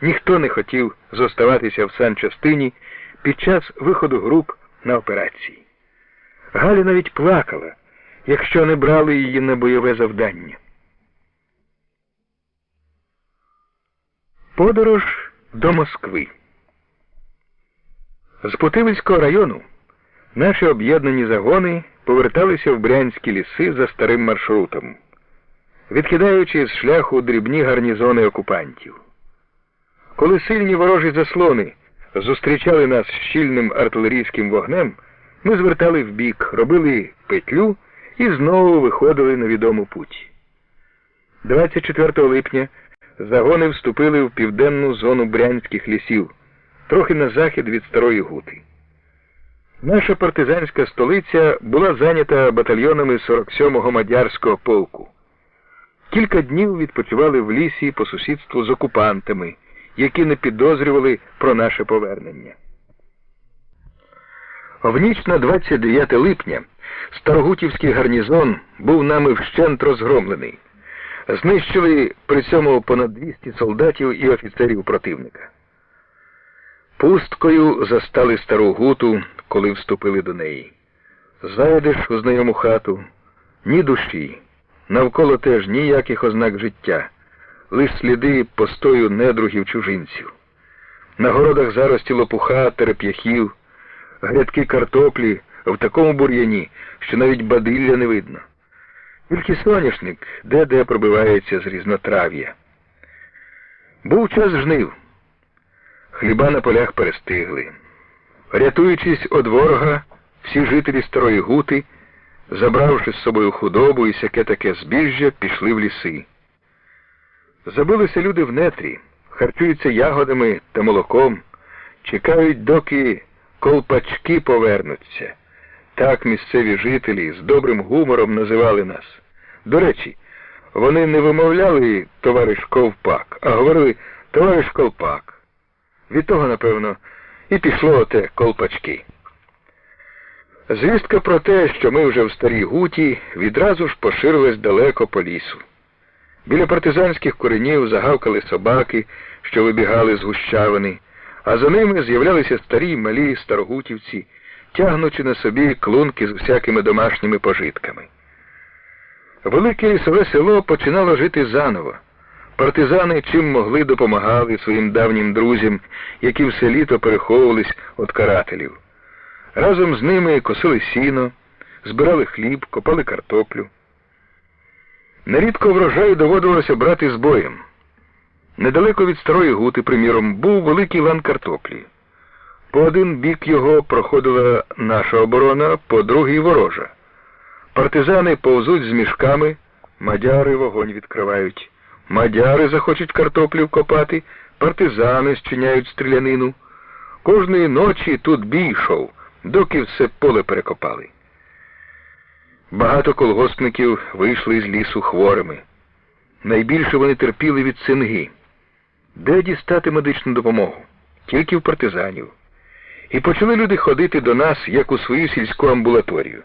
ніхто не хотів зоставатися в санчастині під час виходу груп на операції. Галя навіть плакала, якщо не брали її на бойове завдання. Подорож до Москви. З Путивльського району наші об'єднані загони поверталися в брянські ліси за старим маршрутом, відкидаючи з шляху дрібні гарнізони окупантів. Коли сильні ворожі заслони зустрічали нас щільним артилерійським вогнем, ми звертали вбік, робили петлю і знову виходили на відому путь. 24 липня загони вступили в південну зону брянських лісів, трохи на захід від Старої Гути. Наша партизанська столиця була зайнята батальйонами 47-го мадярського полку. Кілька днів відпочивали в лісі по сусідству з окупантами, які не підозрювали про наше повернення. В ніч на 29 липня Старогутівський гарнізон був нами вщент розгромлений. Знищили при цьому понад 200 солдатів і офіцерів противника. Пусткою застали Стару Гуту, коли вступили до неї. Зайдеш у знайому хату, ні душі, навколо теж ніяких ознак життя, лиш сліди постою недругів-чужинців. На городах зарості лопуха, тереп'яхів, грядки картоплі в такому бур'яні, що навіть бадилля не видно. Тільки соняшник де-де пробивається з різнотрав'я. Був час жнив. Хліба на полях перестигли. Рятуючись від ворога, всі жителі Старої Гути, забравши з собою худобу і всяке таке збіжжя, пішли в ліси. Забилися люди в нетрі, харчуються ягодами та молоком, чекають, доки колпачки повернуться. Так місцеві жителі з добрим гумором називали нас. До речі, вони не вимовляли «товариш Ковпак», а говорили «товариш Колпак». Від того, напевно, і пішло оте колпачки. Звістка про те, що ми вже в Старій Гуті, відразу ж поширилась далеко по лісу. Біля партизанських коренів загавкали собаки, що вибігали з гущавини, а за ними з'являлися старі й малі старогутівці, тягнучи на собі клунки з усякими домашніми пожитками. Велике лісове село починало жити заново. Партизани чим могли допомагали своїм давнім друзям, які все літо переховувались від карателів. Разом з ними косили сіно, збирали хліб, копали картоплю. Нерідко врожай доводилося брати з боєм. Недалеко від Старої Гути, приміром, був великий лан картоплі. По один бік його проходила наша оборона, по другий ворожа. Партизани повзуть з мішками, мадяри вогонь відкривають. Мадяри захочуть картоплю вкопати, партизани зчиняють стрілянину. Кожної ночі тут бій йшов, доки все поле перекопали. Багато колгоспників вийшли з лісу хворими. Найбільше вони терпіли від цинги. Де дістати медичну допомогу? Тільки в партизанів. І почали люди ходити до нас, як у свою сільську амбулаторію.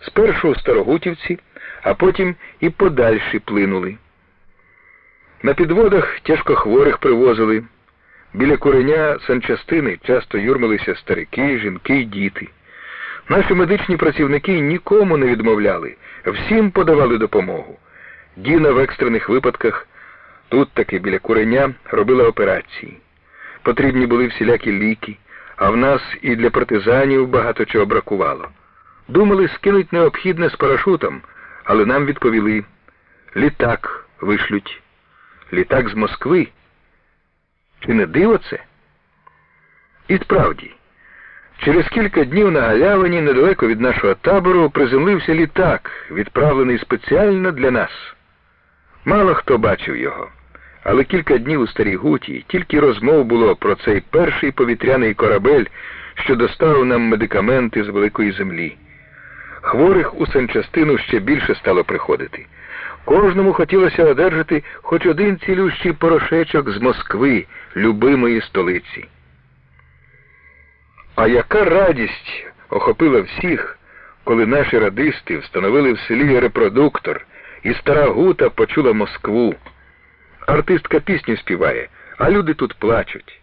Спершу у Старогутівці, а потім і подальші плинули. На підводах тяжкохворих привозили. Біля куреня санчастини часто юрмилися старики, жінки й діти. Наші медичні працівники нікому не відмовляли, всім подавали допомогу. Діна в екстрених випадках тут таки біля куреня робила операції. Потрібні були всілякі ліки, а в нас і для партизанів багато чого бракувало. Думали, скинуть необхідне з парашутом, але нам відповіли: літак вишлють. Літак з Москви. Чи не диво це? І справді, через кілька днів на галявині недалеко від нашого табору приземлився літак, відправлений спеціально для нас. Мало хто бачив його, але кілька днів у Старій Гуті тільки розмов було про цей перший повітряний корабель, що доставив нам медикаменти з великої землі. Хворих у санчастину ще більше стало приходити. Кожному хотілося одержати хоч один цілющий порошечок з Москви, любимої столиці. А яка радість охопила всіх, коли наші радисти встановили в селі репродуктор, і Стара Гута почула Москву. Артистка пісню співає, а люди тут плачуть.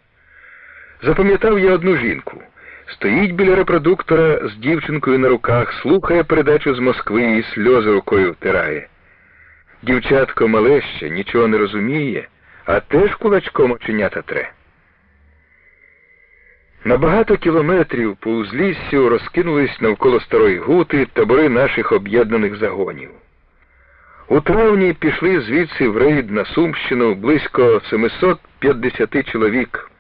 Запам'ятав я одну жінку. Стоїть біля репродуктора з дівчинкою на руках, слухає передачу з Москви і сльози рукою втирає. Дівчатко мале ще, нічого не розуміє, а теж кулачком оченята тре. На багато кілометрів по узліссю розкинулись навколо Старої Гути табори наших об'єднаних загонів. У травні пішли звідси в рейд на Сумщину близько 750 чоловік,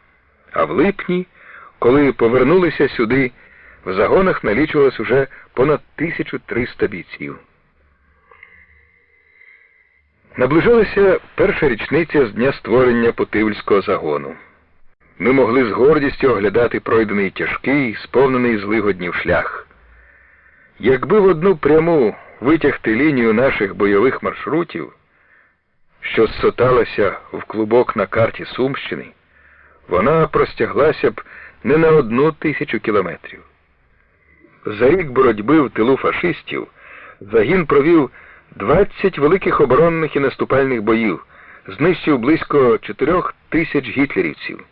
а в липні, коли повернулися сюди, в загонах налічувалось уже понад 1300 бійців. Наближалася перша річниця з дня створення Путивльського загону. Ми могли з гордістю оглядати пройдений тяжкий, сповнений злигоднів шлях. Якби в одну пряму витягти лінію наших бойових маршрутів, що зсоталася в клубок на карті Сумщини, вона простяглася б не на 1000 кілометрів. За рік боротьби в тилу фашистів загін провів 20 великих оборонних і наступальних боїв, знищив близько 4000 гітлерівців.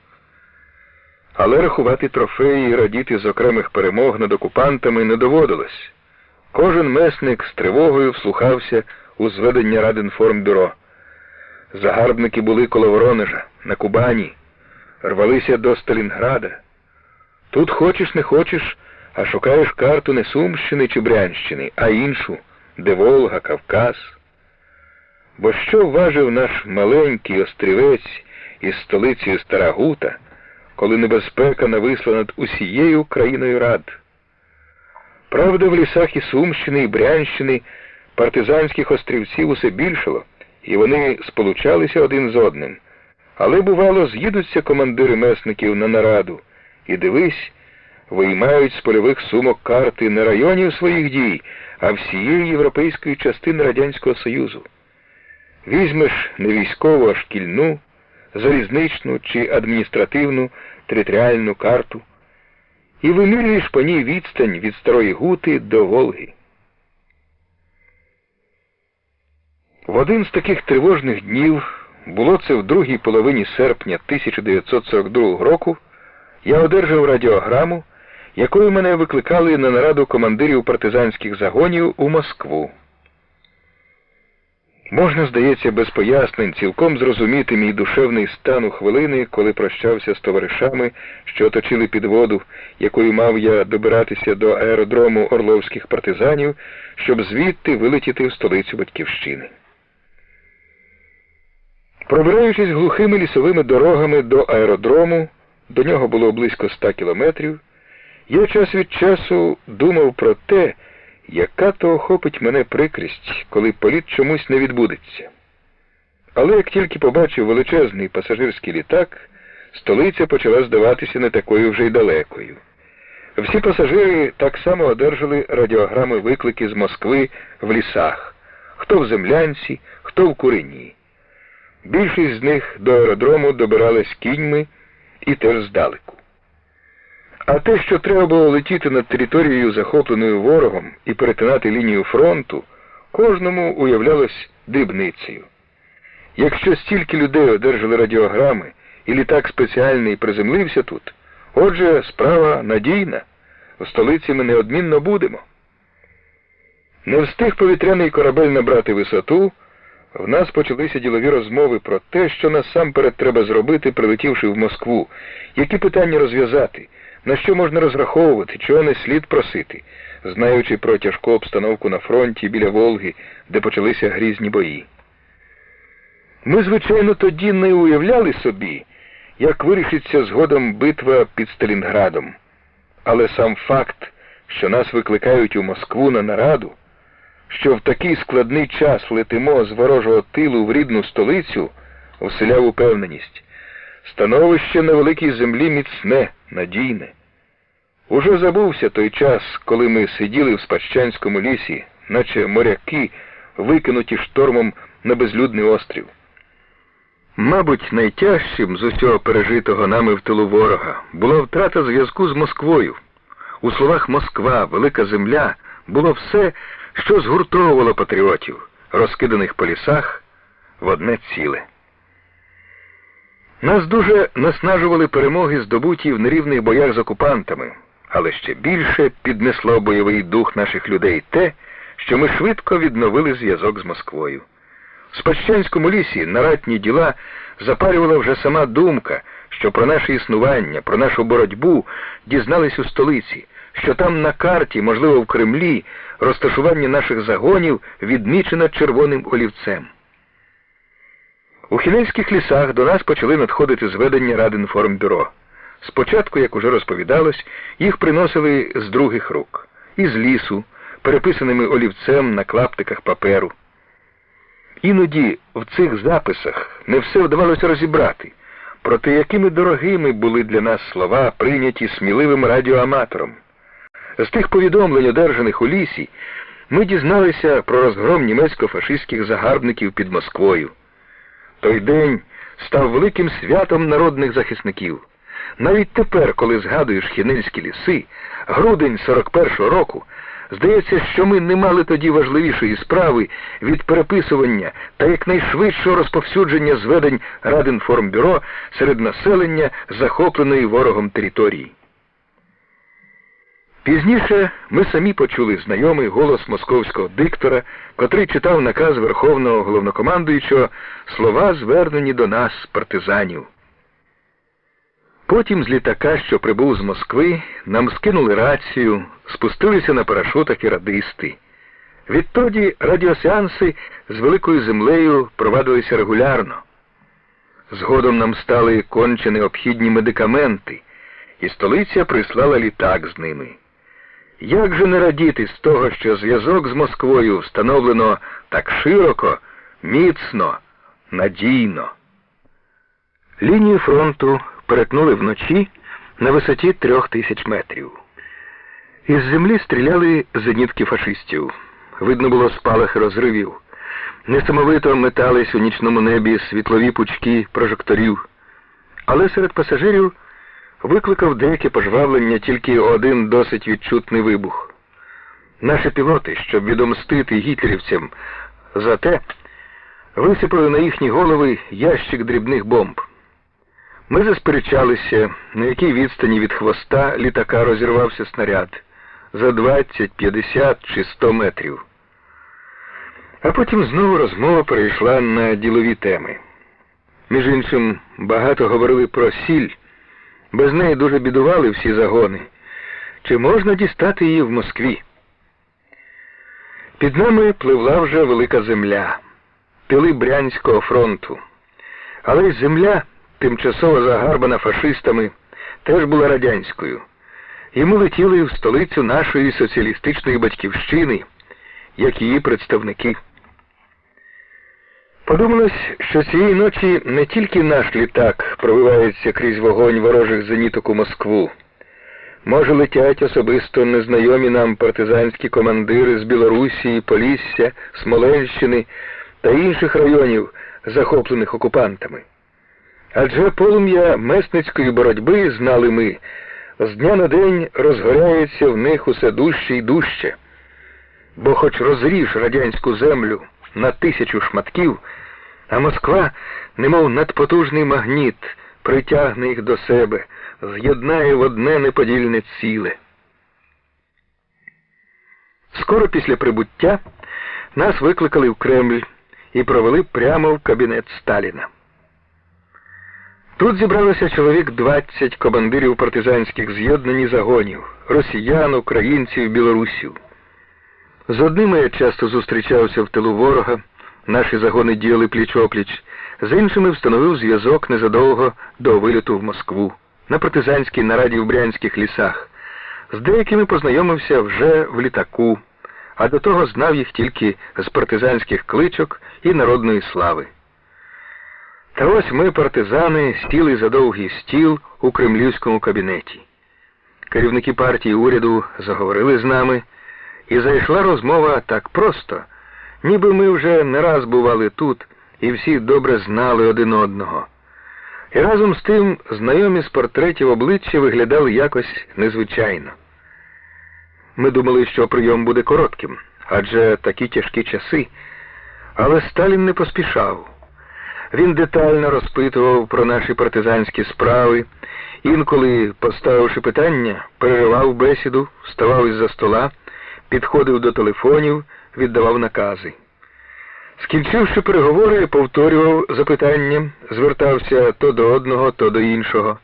Але рахувати трофеї і радіти з окремих перемог над окупантами не доводилось. Кожен месник з тривогою вслухався у зведення Радинформбюро. Загарбники були коло Воронежа, на Кубані, рвалися до Сталінграда. Тут хочеш не хочеш, а шукаєш карту не Сумщини чи Брянщини, а іншу, де Волга, Кавказ. Бо що важив наш маленький острівець із столицею Стара Гута, коли небезпека нависла над усією країною рад? Правда, в лісах і Сумщини, і Брянщини партизанських острівців усе більшало, і вони сполучалися один з одним. Але, бувало, з'їдуться командири месників на нараду і, дивись, виймають з польових сумок карти не районів своїх дій, а всієї європейської частини Радянського Союзу. Візьмеш не військову, а шкільну, залізничну чи адміністративну територіальну карту і вимірюєш по ній відстань від Старої Гути до Волги. В один з таких тривожних днів, було це в другій половині серпня 1942 року, я одержав радіограму, якою мене викликали на нараду командирів партизанських загонів у Москву. Можна, здається, без пояснень цілком зрозуміти мій душевний стан у хвилини, коли прощався з товаришами, що оточили підводу, якою мав я добиратися до аеродрому орловських партизанів, щоб звідти вилетіти в столицю Батьківщини. Пробираючись глухими лісовими дорогами до аеродрому, до нього було близько 100 кілометрів, я час від часу думав про те, яка то охопить мене прикрість, коли політ чомусь не відбудеться. Але як тільки побачив величезний пасажирський літак, столиця почала здаватися не такою вже й далекою. Всі пасажири так само одержали радіограми виклики з Москви в лісах, хто в Землянці, хто в Курині. Більшість з них до аеродрому добирались кіньми і теж здалеку. А те, що треба було летіти над територією, захопленою ворогом, і перетинати лінію фронту, кожному уявлялось дрібницею. Якщо стільки людей одержали радіограми, і літак спеціальний приземлився тут, отже, справа надійна, в столиці ми неодмінно будемо. Не встиг повітряний корабель набрати висоту, в нас почалися ділові розмови про те, що насамперед треба зробити, прилетівши в Москву, які питання розв'язати, на що можна розраховувати, чого не слід просити, знаючи про тяжку обстановку на фронті біля Волги, де почалися грізні бої. Ми, звичайно, тоді не уявляли собі, як вирішиться згодом битва під Сталінградом. Але сам факт, що нас викликають у Москву на нараду, що в такий складний час летимо з ворожого тилу в рідну столицю, вселяв упевненість. Становище на великій землі міцне, надійне. Уже забувся той час, коли ми сиділи в Спадщанському лісі, наче моряки, викинуті штормом на безлюдний острів. Мабуть, найтяжчим з усього пережитого нами в тилу ворога була втрата зв'язку з Москвою. У словах «Москва», «Велика земля» було все, що згуртовувало патріотів, розкиданих по лісах, в одне ціле. Нас дуже наснажували перемоги, здобуті в нерівних боях з окупантами, але ще більше піднесло бойовий дух наших людей те, що ми швидко відновили зв'язок з Москвою. В Спадщанському лісі наратні діла запалювала вже сама думка, що про наше існування, про нашу боротьбу дізнались у столиці, що там на карті, можливо в Кремлі, розташування наших загонів відмічено червоним олівцем. У Хмельницьких лісах до нас почали надходити зведення Радинформбюро. Спочатку, як уже розповідалось, їх приносили з других рук, із лісу, переписаними олівцем на клаптиках паперу. Іноді в цих записах не все вдавалося розібрати, проте якими дорогими були для нас слова, прийняті сміливим радіоаматором. З тих повідомлень, одержаних у лісі, ми дізналися про розгром німецько-фашистських загарбників під Москвою. Той день став великим святом народних захисників. Навіть тепер, коли згадуєш Хмельницькі ліси, грудень 41-го року, здається, що ми не мали тоді важливішої справи від переписування та якнайшвидшого розповсюдження зведень Радинформбюро серед населення захопленої ворогом території. Пізніше ми самі почули знайомий голос московського диктора, котрий читав наказ Верховного Головнокомандуючого, слова, звернені до нас, партизанів. Потім з літака, що прибув з Москви, нам скинули рацію, спустилися на парашутах і радисти. Відтоді радіосеанси з Великою землею провадилися регулярно. Згодом нам стали конче необхідні медикаменти, і столиця прислала літак з ними. Як же не радіти з того, що зв'язок з Москвою встановлено так широко, міцно, надійно? Лінію фронту перетнули вночі на висоті 3000 метрів. Із землі стріляли зенітки фашистів. Видно було спалахи розривів. Несамовито метались у нічному небі світлові пучки прожекторів. Але серед пасажирів викликав деяке пожвавлення тільки один досить відчутний вибух. Наші пілоти, щоб відомстити гітлерівцям за те, висипали на їхні голови ящик дрібних бомб. Ми засперечалися, на якій відстані від хвоста літака розірвався снаряд – за 20, 50 чи 100 метрів. А потім знову розмова перейшла на ділові теми. Між іншим, багато говорили про сіль. Без неї дуже бідували всі загони. Чи можна дістати її в Москві? Під нами пливла вже велика земля. Тили Брянського фронту. Але й земля, тимчасово загарбана фашистами, теж була радянською. І ми летіли в столицю нашої соціалістичної батьківщини, як її представники. Подумалось, що цієї ночі не тільки наш літак пробивається крізь вогонь ворожих зеніток у Москву. Може, летять особисто незнайомі нам партизанські командири з Білорусі, Полісся, Смоленщини та інших районів, захоплених окупантами. Адже полум'я месницької боротьби, знали ми, з дня на день розгоряється в них усе дужче і дужче. Бо хоч розріж радянську землю на 1000 шматків, а Москва, немов надпотужний магніт, притягне їх до себе, з'єднає в одне неподільне ціле. Скоро після прибуття нас викликали в Кремль і провели прямо в кабінет Сталіна. Тут зібралося чоловік 20 командирів партизанських з'єднань і загонів, росіян, українців, білорусів. З одними я часто зустрічався в тилу ворога, наші загони діяли пліч-опліч, з іншими встановив зв'язок незадовго до виліту в Москву, на партизанській нараді в Брянських лісах. З деякими познайомився вже в літаку, а до того знав їх тільки з партизанських кличок і народної слави. Та ось ми, партизани, сіли за довгий стіл у кремлівському кабінеті. Керівники партії і уряду заговорили з нами, і зайшла розмова так просто, ніби ми вже не раз бували тут, і всі добре знали один одного. І разом з тим знайомі з портретів обличчя виглядали якось незвичайно. Ми думали, що прийом буде коротким, адже такі тяжкі часи, але Сталін не поспішав. Він детально розпитував про наші партизанські справи, інколи, поставивши питання, переривав бесіду, вставав із-за стола, підходив до телефонів, віддавав накази. Скінчивши переговори, повторював запитання, звертався то до одного, то до іншого.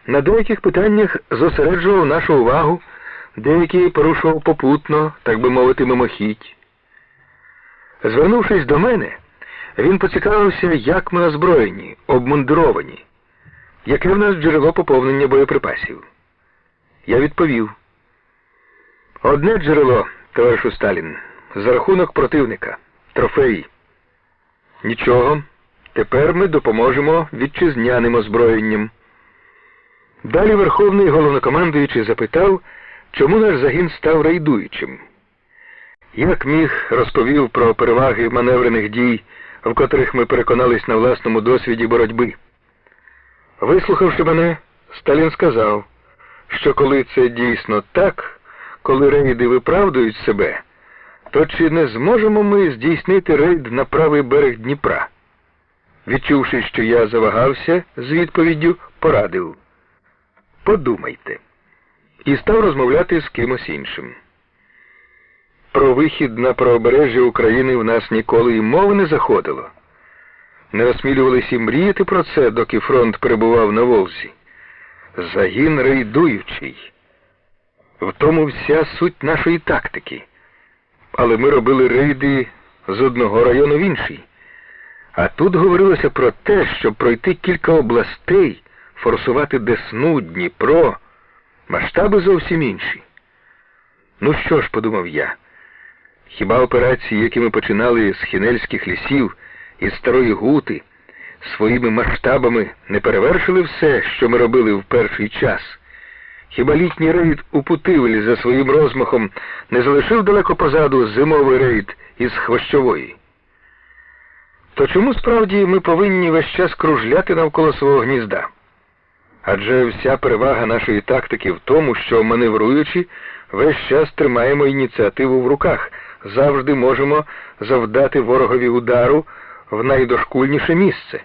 На деяких питаннях зосереджував нашу увагу, деякі порушував попутно, так би мовити, мимохідь. Звернувшись до мене, він поцікавився, як ми озброєні, обмундировані, яке в нас джерело поповнення боєприпасів. Я відповів: одне джерело, товаришу Сталін, за рахунок противника, трофеї. Нічого, тепер ми допоможемо вітчизняним озброєнням. Далі Верховний Головнокомандуючий запитав, чому наш загін став рейдуючим. Як міг, розповів про переваги маневрених дій, в котрих ми переконались на власному досвіді боротьби. Вислухавши мене, Сталін сказав, що коли це дійсно так, коли рейди виправдують себе, то чи не зможемо ми здійснити рейд на правий берег Дніпра? Відчувши, що я завагався з відповіддю, порадив: подумайте. І став розмовляти з кимось іншим. Про вихід на правобережжя України в нас ніколи і мови не заходило. Не осмілювалися і мріяти про це, доки фронт перебував на Волзі. Загін рейдуючий. В тому вся суть нашої тактики. Але ми робили рейди з одного району в інший. А тут говорилося про те, щоб пройти кілька областей, форсувати Десну, Дніпро. Масштаби зовсім інші. Ну що ж, подумав я, хіба операції, які ми починали з Хінельських лісів, із Старої Гути, своїми масштабами не перевершили все, що ми робили в перший час? Хіба літній рейд у Путивлі за своїм розмахом не залишив далеко позаду зимовий рейд із Хвощової? То чому справді ми повинні весь час кружляти навколо свого гнізда? Адже вся перевага нашої тактики в тому, що, маневруючи, весь час тримаємо ініціативу в руках, завжди можемо завдати ворогові удару в найдошкульніше місце.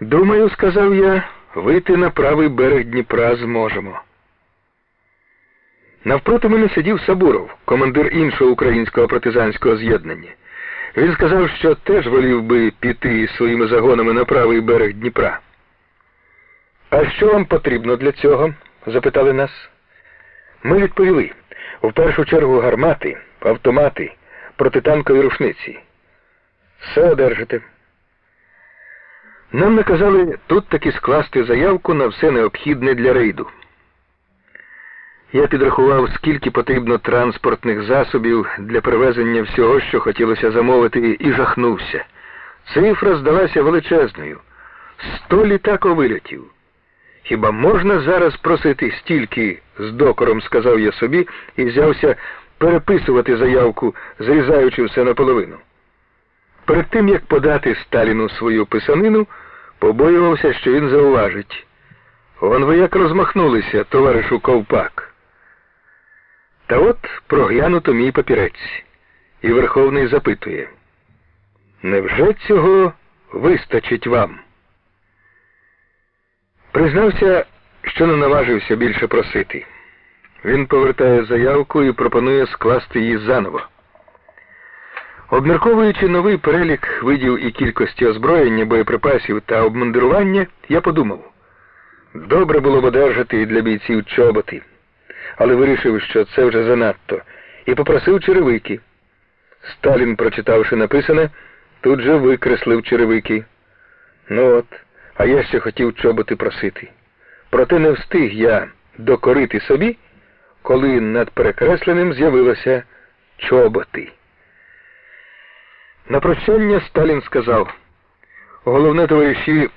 Думаю, сказав я, вийти на правий берег Дніпра зможемо. Навпроти мене сидів Сабуров, командир іншого українського партизанського з'єднання. Він сказав, що теж волів би піти своїми загонами на правий берег Дніпра. «А що вам потрібно для цього?» – запитали нас. Ми відповіли, в першу чергу гармати, автомати, протитанкові рушниці. Все одержите. Нам наказали тут таки скласти заявку на все необхідне для рейду. Я підрахував, скільки потрібно транспортних засобів для перевезення всього, що хотілося замовити, і жахнувся. Цифра здалася величезною. 100 літаковильотів. Хіба можна зараз просити стільки, з докором сказав я собі, і взявся переписувати заявку, зрізаючи все наполовину. Перед тим, як подати Сталіну свою писанину, побоювався, що він зауважить. «Он ви як розмахнулися, товаришу Ковпак». Та от проглянуто мій папірець, і Верховний запитує: «Невже цього вистачить вам?» Признався, що не наважився більше просити. Він повертає заявку і пропонує скласти її заново. Обмірковуючи новий перелік видів і кількості озброєння, боєприпасів та обмундирування, я подумав, добре було б одержати і для бійців чоботи, але вирішив, що це вже занадто, і попросив черевики. Сталін, прочитавши написане, тут же викреслив черевики. Ну от, а я ще хотів чоботи просити. Проте не встиг я докорити собі, коли над перекресленим з'явилося чоботи. На прощання Сталін сказав: «Головне, товариші,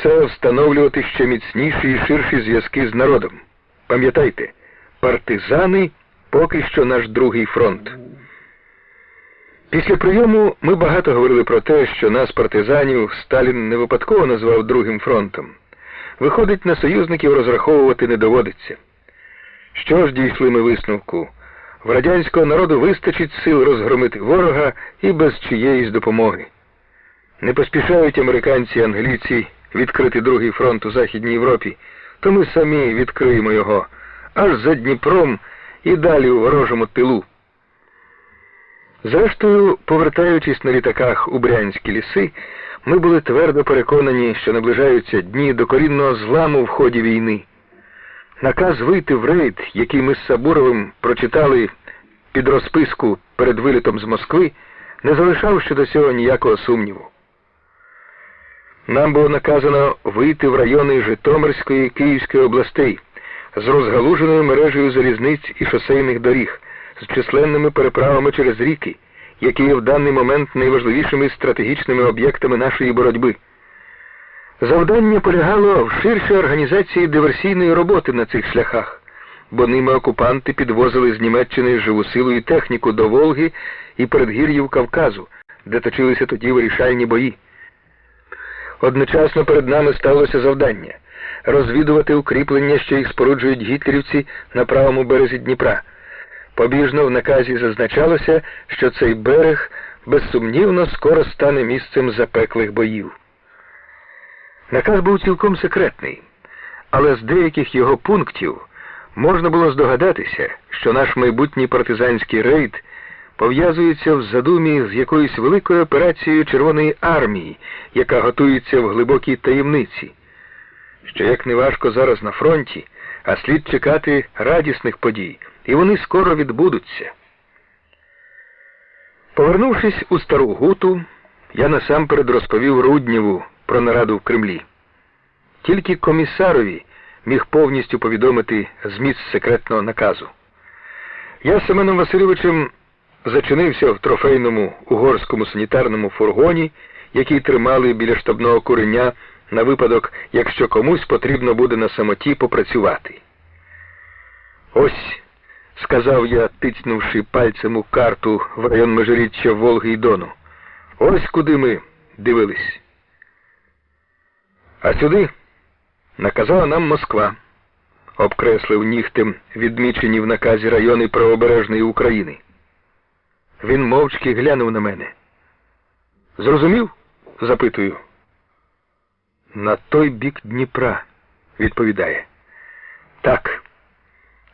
це встановлювати ще міцніші і ширші зв'язки з народом. Пам'ятайте, партизани поки що наш другий фронт». Після прийому ми багато говорили про те, що нас, партизанів, Сталін не випадково назвав другим фронтом. Виходить, на союзників розраховувати не доводиться. Що ж, дійшли ми висновку? В радянського народу вистачить сил розгромити ворога і без чиєїсь допомоги. Не поспішають американці і англійці відкрити другий фронт у Західній Європі, то ми самі відкриємо його, аж за Дніпром і далі у ворожому тилу. Зрештою, повертаючись на літаках у Брянські ліси, ми були твердо переконані, що наближаються дні докорінного зламу в ході війни. Наказ вийти в рейд, який ми з Сабуровим прочитали під розписку перед вилітом з Москви, не залишав щодо цього ніякого сумніву. Нам було наказано вийти в райони Житомирської і Київської областей з розгалуженою мережею залізниць і шосейних доріг, з численними переправами через ріки, які є в даний момент найважливішими стратегічними об'єктами нашої боротьби. Завдання полягало в ширшій організації диверсійної роботи на цих шляхах, бо ними окупанти підвозили з Німеччини живу силу і техніку до Волги і передгір'їв Кавказу, де точилися тоді вирішальні бої. Одночасно перед нами ставилося завдання розвідувати укріплення, що їх споруджують гітлерівці на правому березі Дніпра. Побіжно в наказі зазначалося, що цей берег безсумнівно скоро стане місцем запеклих боїв. Наказ був цілком секретний, але з деяких його пунктів можна було здогадатися, що наш майбутній партизанський рейд пов'язується в задумі з якоюсь великою операцією Червоної армії, яка готується в глибокій таємниці, що як не важко зараз на фронті, а слід чекати радісних подій, і вони скоро відбудуться. Повернувшись у Стару Гуту, я насамперед розповів Руднєву про нараду в Кремлі. Тільки комісарові міг повністю повідомити зміст секретного наказу. Я з Семеном Васильовичем зачинився в трофейному угорському санітарному фургоні який тримали біля штабного куреня на випадок, якщо комусь потрібно буде на самоті попрацювати. «Ось», — сказав я, тицнувши пальцем у карту в район межиріччя Волги і Дону, — «ось куди ми дивились. А сюди наказала нам Москва», — обкреслив нігтем відмічені в наказі райони правобережної України. Він мовчки глянув на мене. «Зрозумів?» — запитую. «На той бік Дніпра», — відповідає. «Так,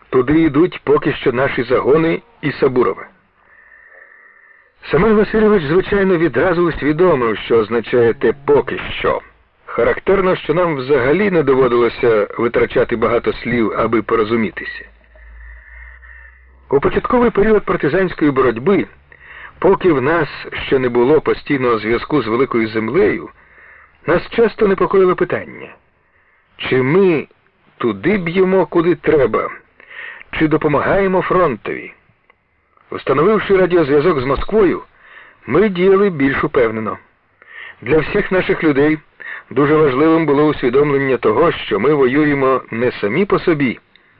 туди йдуть поки що наші загони і Сабурова». Семен Васильович, звичайно, відразу усвідомив, що означає те «поки що». Характерно, що нам взагалі не доводилося витрачати багато слів, аби порозумітися. У початковий період партизанської боротьби, поки в нас ще не було постійного зв'язку з великою землею, нас часто непокоїло питання, чи ми туди б'ємо, куди треба, чи допомагаємо фронтові. Встановивши радіозв'язок з Москвою, ми діяли більш упевнено. Для всіх наших людей дуже важливим було усвідомлення того, що ми воюємо не самі по собі,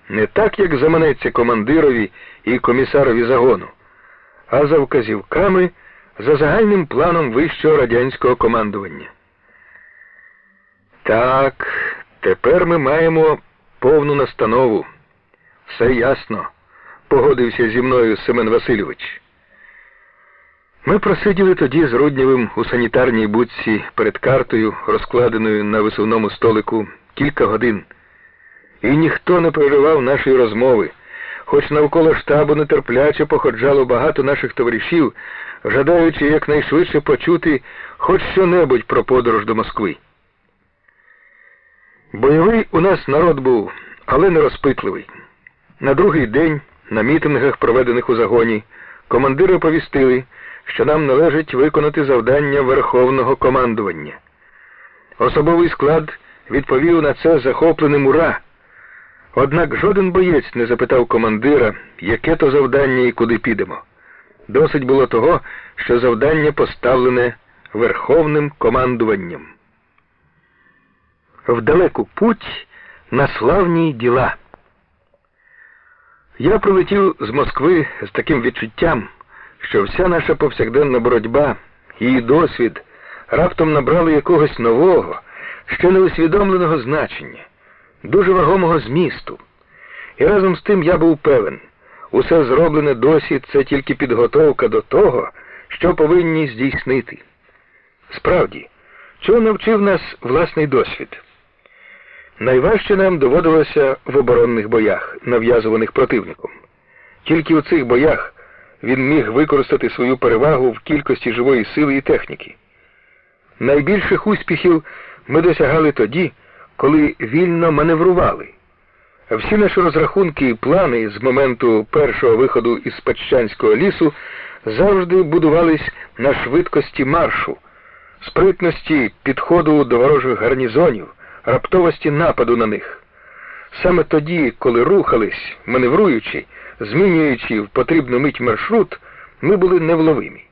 не так, як заманеться командирові і комісарові загону, а за вказівками, за загальним планом вищого радянського командування. Так, тепер ми маємо повну настанову. Все ясно, погодився зі мною Семен Васильович. Ми просиділи тоді з Руднєвим у санітарній будці перед картою, розкладеною на висувному столику, кілька годин. І ніхто не переривав нашої розмови, хоч навколо штабу нетерпляче походжало багато наших товаришів, жадаючи якнайшвидше почути хоч що-небудь про подорож до Москви. Бойовий у нас народ був, але не розпитливий. На другий день, на мітингах, проведених у загоні, командири оповістили, що нам належить виконати завдання Верховного командування. Особовий склад відповів на це захопленим «Ура!». Однак жоден боєць не запитав командира, яке то завдання і куди підемо. Досить було того, що завдання поставлене Верховним командуванням. В далеку путь на славні діла. Я прилетів з Москви з таким відчуттям, що вся наша повсякденна боротьба, її досвід раптом набрали якогось нового, ще не усвідомленого значення, дуже вагомого змісту. І разом з тим я був певен, усе зроблене досі – це тільки підготовка до того, що повинні здійснити. Справді, чого навчив нас власний досвід? Найважче нам доводилося в оборонних боях, нав'язуваних противником. Тільки у цих боях він міг використати свою перевагу в кількості живої сили і техніки. Найбільших успіхів ми досягали тоді, коли вільно маневрували. Всі наші розрахунки і плани з моменту першого виходу із Паччанського лісу завжди будувались на швидкості маршу, спритності підходу до ворожих гарнізонів, раптовості нападу на них. Саме тоді, коли рухались, маневруючи, змінюючи в потрібну мить маршрут, ми були невловимі.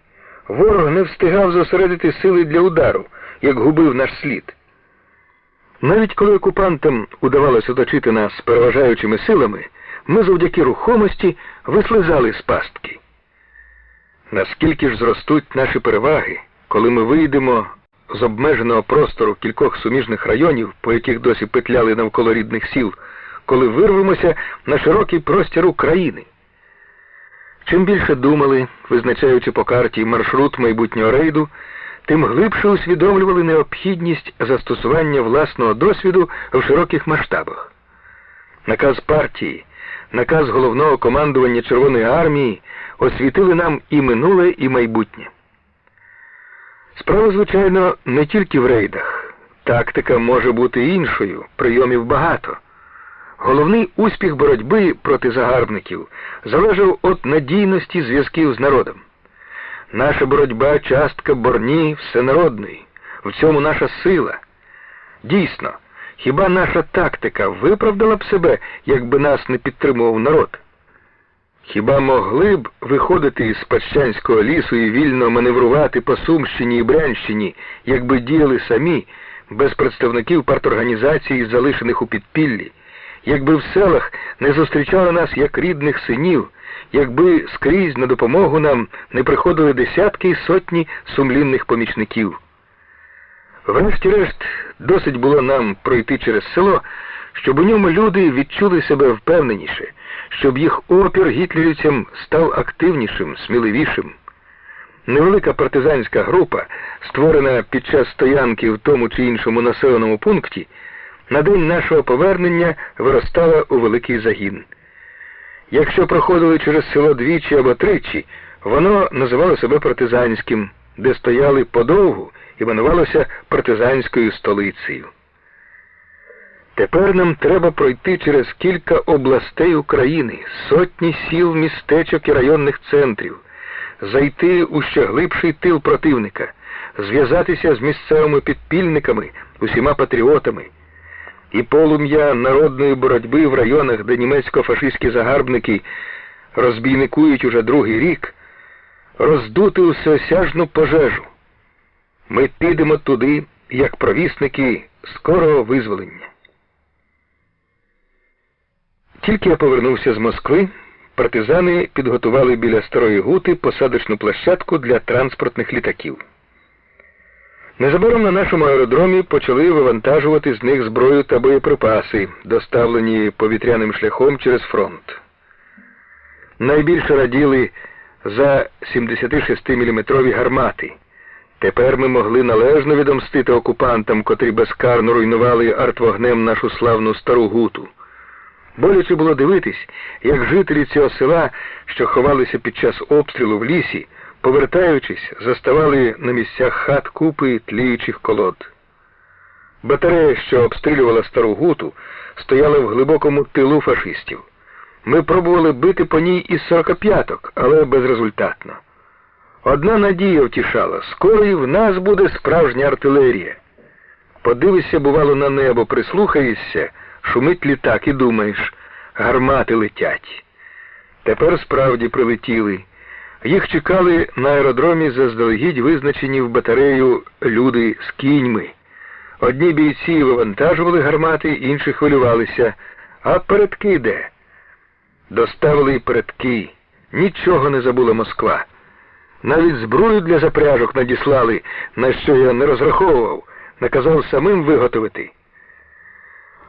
Ворог не встигав зосередити сили для удару, як губив наш слід. Навіть коли окупантам удавалося оточити нас переважаючими силами, ми завдяки рухомості вислизали з пастки. Наскільки ж зростуть наші переваги, коли ми вийдемо з обмеженого простору кількох суміжних районів, по яких досі петляли навколо рідних сіл, коли вирвемося на широкий простір України. Чим більше думали, визначаючи по карті маршрут майбутнього рейду, тим глибше усвідомлювали необхідність застосування власного досвіду в широких масштабах. Наказ партії, наказ головного командування Червоної армії освітили нам і минуле, і майбутнє. Справа, звичайно, не тільки в рейдах. Тактика може бути іншою, прийомів багато. Головний успіх боротьби проти загарбників залежав від надійності зв'язків з народом. Наша боротьба – частка борні всенародної. В цьому наша сила. Дійсно, хіба наша тактика виправдала б себе, якби нас не підтримував народ? Хіба могли б виходити із Пащанського лісу і вільно маневрувати по Сумщині і Брянщині, якби діяли самі, без представників парторганізацій, залишених у підпіллі, якби в селах не зустрічали нас як рідних синів, якби скрізь на допомогу нам не приходили десятки і сотні сумлінних помічників. Врешті-решт, досить було нам пройти через село, щоб у ньому люди відчули себе впевненіше, щоб їх опір гітлерівцям став активнішим, сміливішим. Невелика партизанська група, створена під час стоянки в тому чи іншому населеному пункті, на день нашого повернення виростала у великий загін. Якщо проходили через село двічі або тричі, воно називало себе партизанським, де стояли подовгу, іменувалося партизанською столицею. Тепер нам треба пройти через кілька областей України, сотні сіл, містечок і районних центрів, зайти у ще глибший тил противника, зв'язатися з місцевими підпільниками, усіма патріотами. І полум'я народної боротьби в районах, де німецько-фашистські загарбники розбійникують уже другий рік, роздути всеосяжну пожежу. Ми підемо туди, як провісники скорого визволення. Тільки я повернувся з Москви, партизани підготували біля Старої Гути посадочну площадку для транспортних літаків. Незабаром на нашому аеродромі почали вивантажувати з них зброю та боєприпаси, доставлені повітряним шляхом через фронт. Найбільше раділи за 76-мм гармати. Тепер ми могли належно відомстити окупантам, котрі безкарно руйнували артвогнем нашу славну Стару Гуту. Боляче було дивитись, як жителі цього села, що ховалися під час обстрілу в лісі, повертаючись, заставали на місцях хат купи тліючих колод. Батарея, що обстрілювала Стару Гуту, стояла в глибокому тилу фашистів. Ми пробували бити по ній із 45-ок, але безрезультатно. Одна надія втішала – скоро і в нас буде справжня артилерія. Подивишся, бувало, на небо, прислухаєшся, шумить літак і думаєш – гармати летять. Тепер справді прилетіли. Їх чекали на аеродромі заздалегідь визначені в батарею люди з кіньми. Одні бійці вивантажували гармати, інші хвилювалися. А передки де? Доставили й передки. Нічого не забула Москва. Навіть зброю для запряжок надіслали, на що я не розраховував, наказав самим виготовити.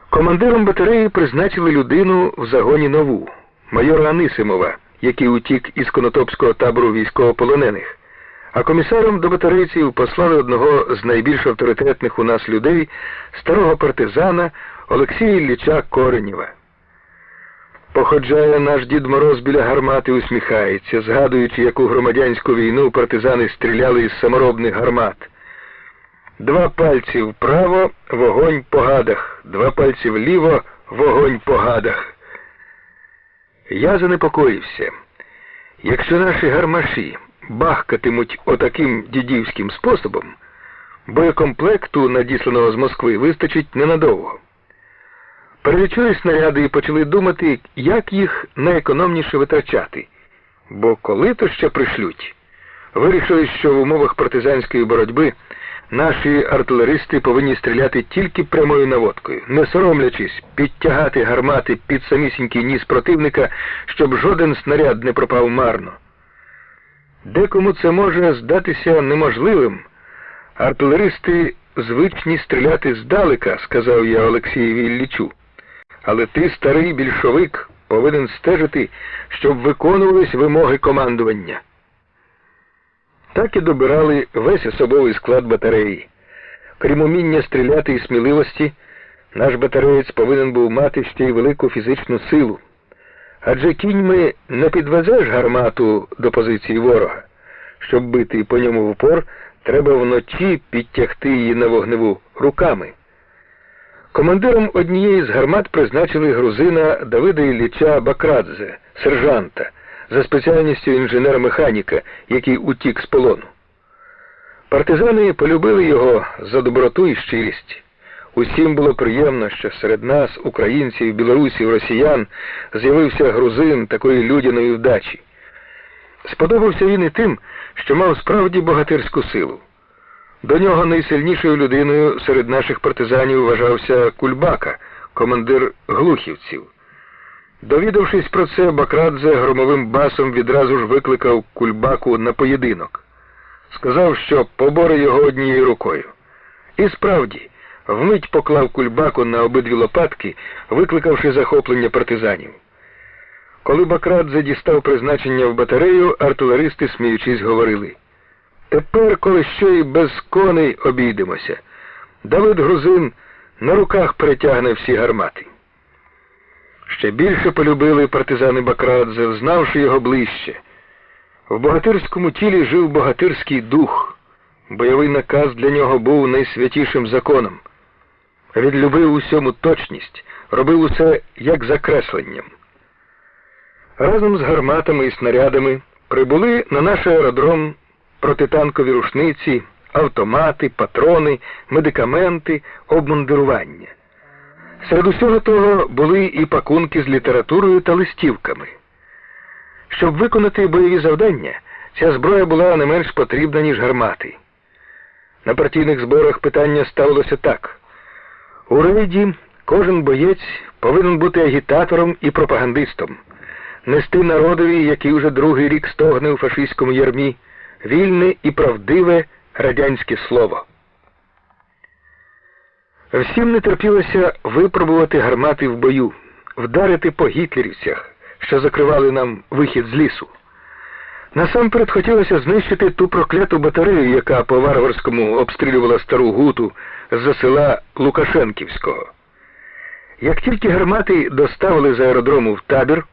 Командиром батареї призначили людину в загоні нову, майора Анисимова, який утік із Конотопського табору військовополонених, а комісаром до батарейців послали одного з найбільш авторитетних у нас людей, старого партизана Олексія Ілліча Коренєва. Походжає наш Дід Мороз біля гармати, усміхається, згадуючи, яку громадянську війну партизани стріляли із саморобних гармат. 2 пальці вправо – вогонь по гадах, 2 пальці вліво – вогонь по гадах. Я занепокоївся. Якщо наші гармаші бахкатимуть отаким дідівським способом, боєкомплекту, надісланого з Москви, вистачить ненадовго. Перелічили снаряди і почали думати, як їх найекономніше витрачати. Бо коли то ще пришлють? Вирішили, що в умовах партизанської боротьби наші артилеристи повинні стріляти тільки прямою наводкою, не соромлячись підтягати гармати під самісінький ніс противника, щоб жоден снаряд не пропав марно. Декому це може здатися неможливим. Артилеристи звичні стріляти здалека, сказав я Олексієві Іллічу. Але ти, старий більшовик, повинен стежити, щоб виконувались вимоги командування. Так і добирали весь особовий склад батареї. Крім уміння стріляти і сміливості, наш батареєць повинен був мати ще й велику фізичну силу. Адже кіньми не підвезеш гармату до позиції ворога. Щоб бити по ньому в упор, треба вночі підтягти її на вогневу руками. Командиром однієї з гармат призначили грузина Давида Ілліча Бакрадзе, сержанта, за спеціальністю інженера-механіка, який утік з полону. Партизани полюбили його за доброту і щирість. Усім було приємно, що серед нас, українців, білорусів, росіян, з'явився грузин такої людяної вдачі. Сподобався він і тим, що мав справді богатирську силу. До нього найсильнішою людиною серед наших партизанів вважався Кульбака, командир глухівців. Довідавшись про це, Бакрадзе громовим басом відразу ж викликав Кульбаку на поєдинок. Сказав, що поборе його однією рукою. І справді, вмить поклав Кульбаку на обидві лопатки, викликавши захоплення партизанів. Коли Бакрадзе дістав призначення в батарею, артилеристи, сміючись, говорили: «Тепер, коли що і без коней обійдемося, Давид Грузин на руках перетягне всі гармати». Ще більше полюбили партизани Бакрадзе, взнавши його ближче. В богатирському тілі жив богатирський дух. Бойовий наказ для нього був найсвятішим законом. Він любив усьому точність, робив усе як за кресленням. Разом з гарматами і снарядами прибули на наш аеродром протитанкові рушниці, автомати, патрони, медикаменти, обмундирування. Серед усього того були і пакунки з літературою та листівками. Щоб виконати бойові завдання, ця зброя була не менш потрібна, ніж гармати. На партійних зборах питання ставилося так. У рейді кожен боєць повинен бути агітатором і пропагандистом, нести народові, який уже другий рік стогне у фашистському ярмі, вільне і правдиве радянське слово. Всім не терпілося випробувати гармати в бою, вдарити по гітлерівцях, що закривали нам вихід з лісу. Насамперед хотілося знищити ту прокляту батарею, яка по-варварському обстрілювала Стару Гуту з-за села Лукашенківського. Як тільки гармати доставили з аеродрому в табір,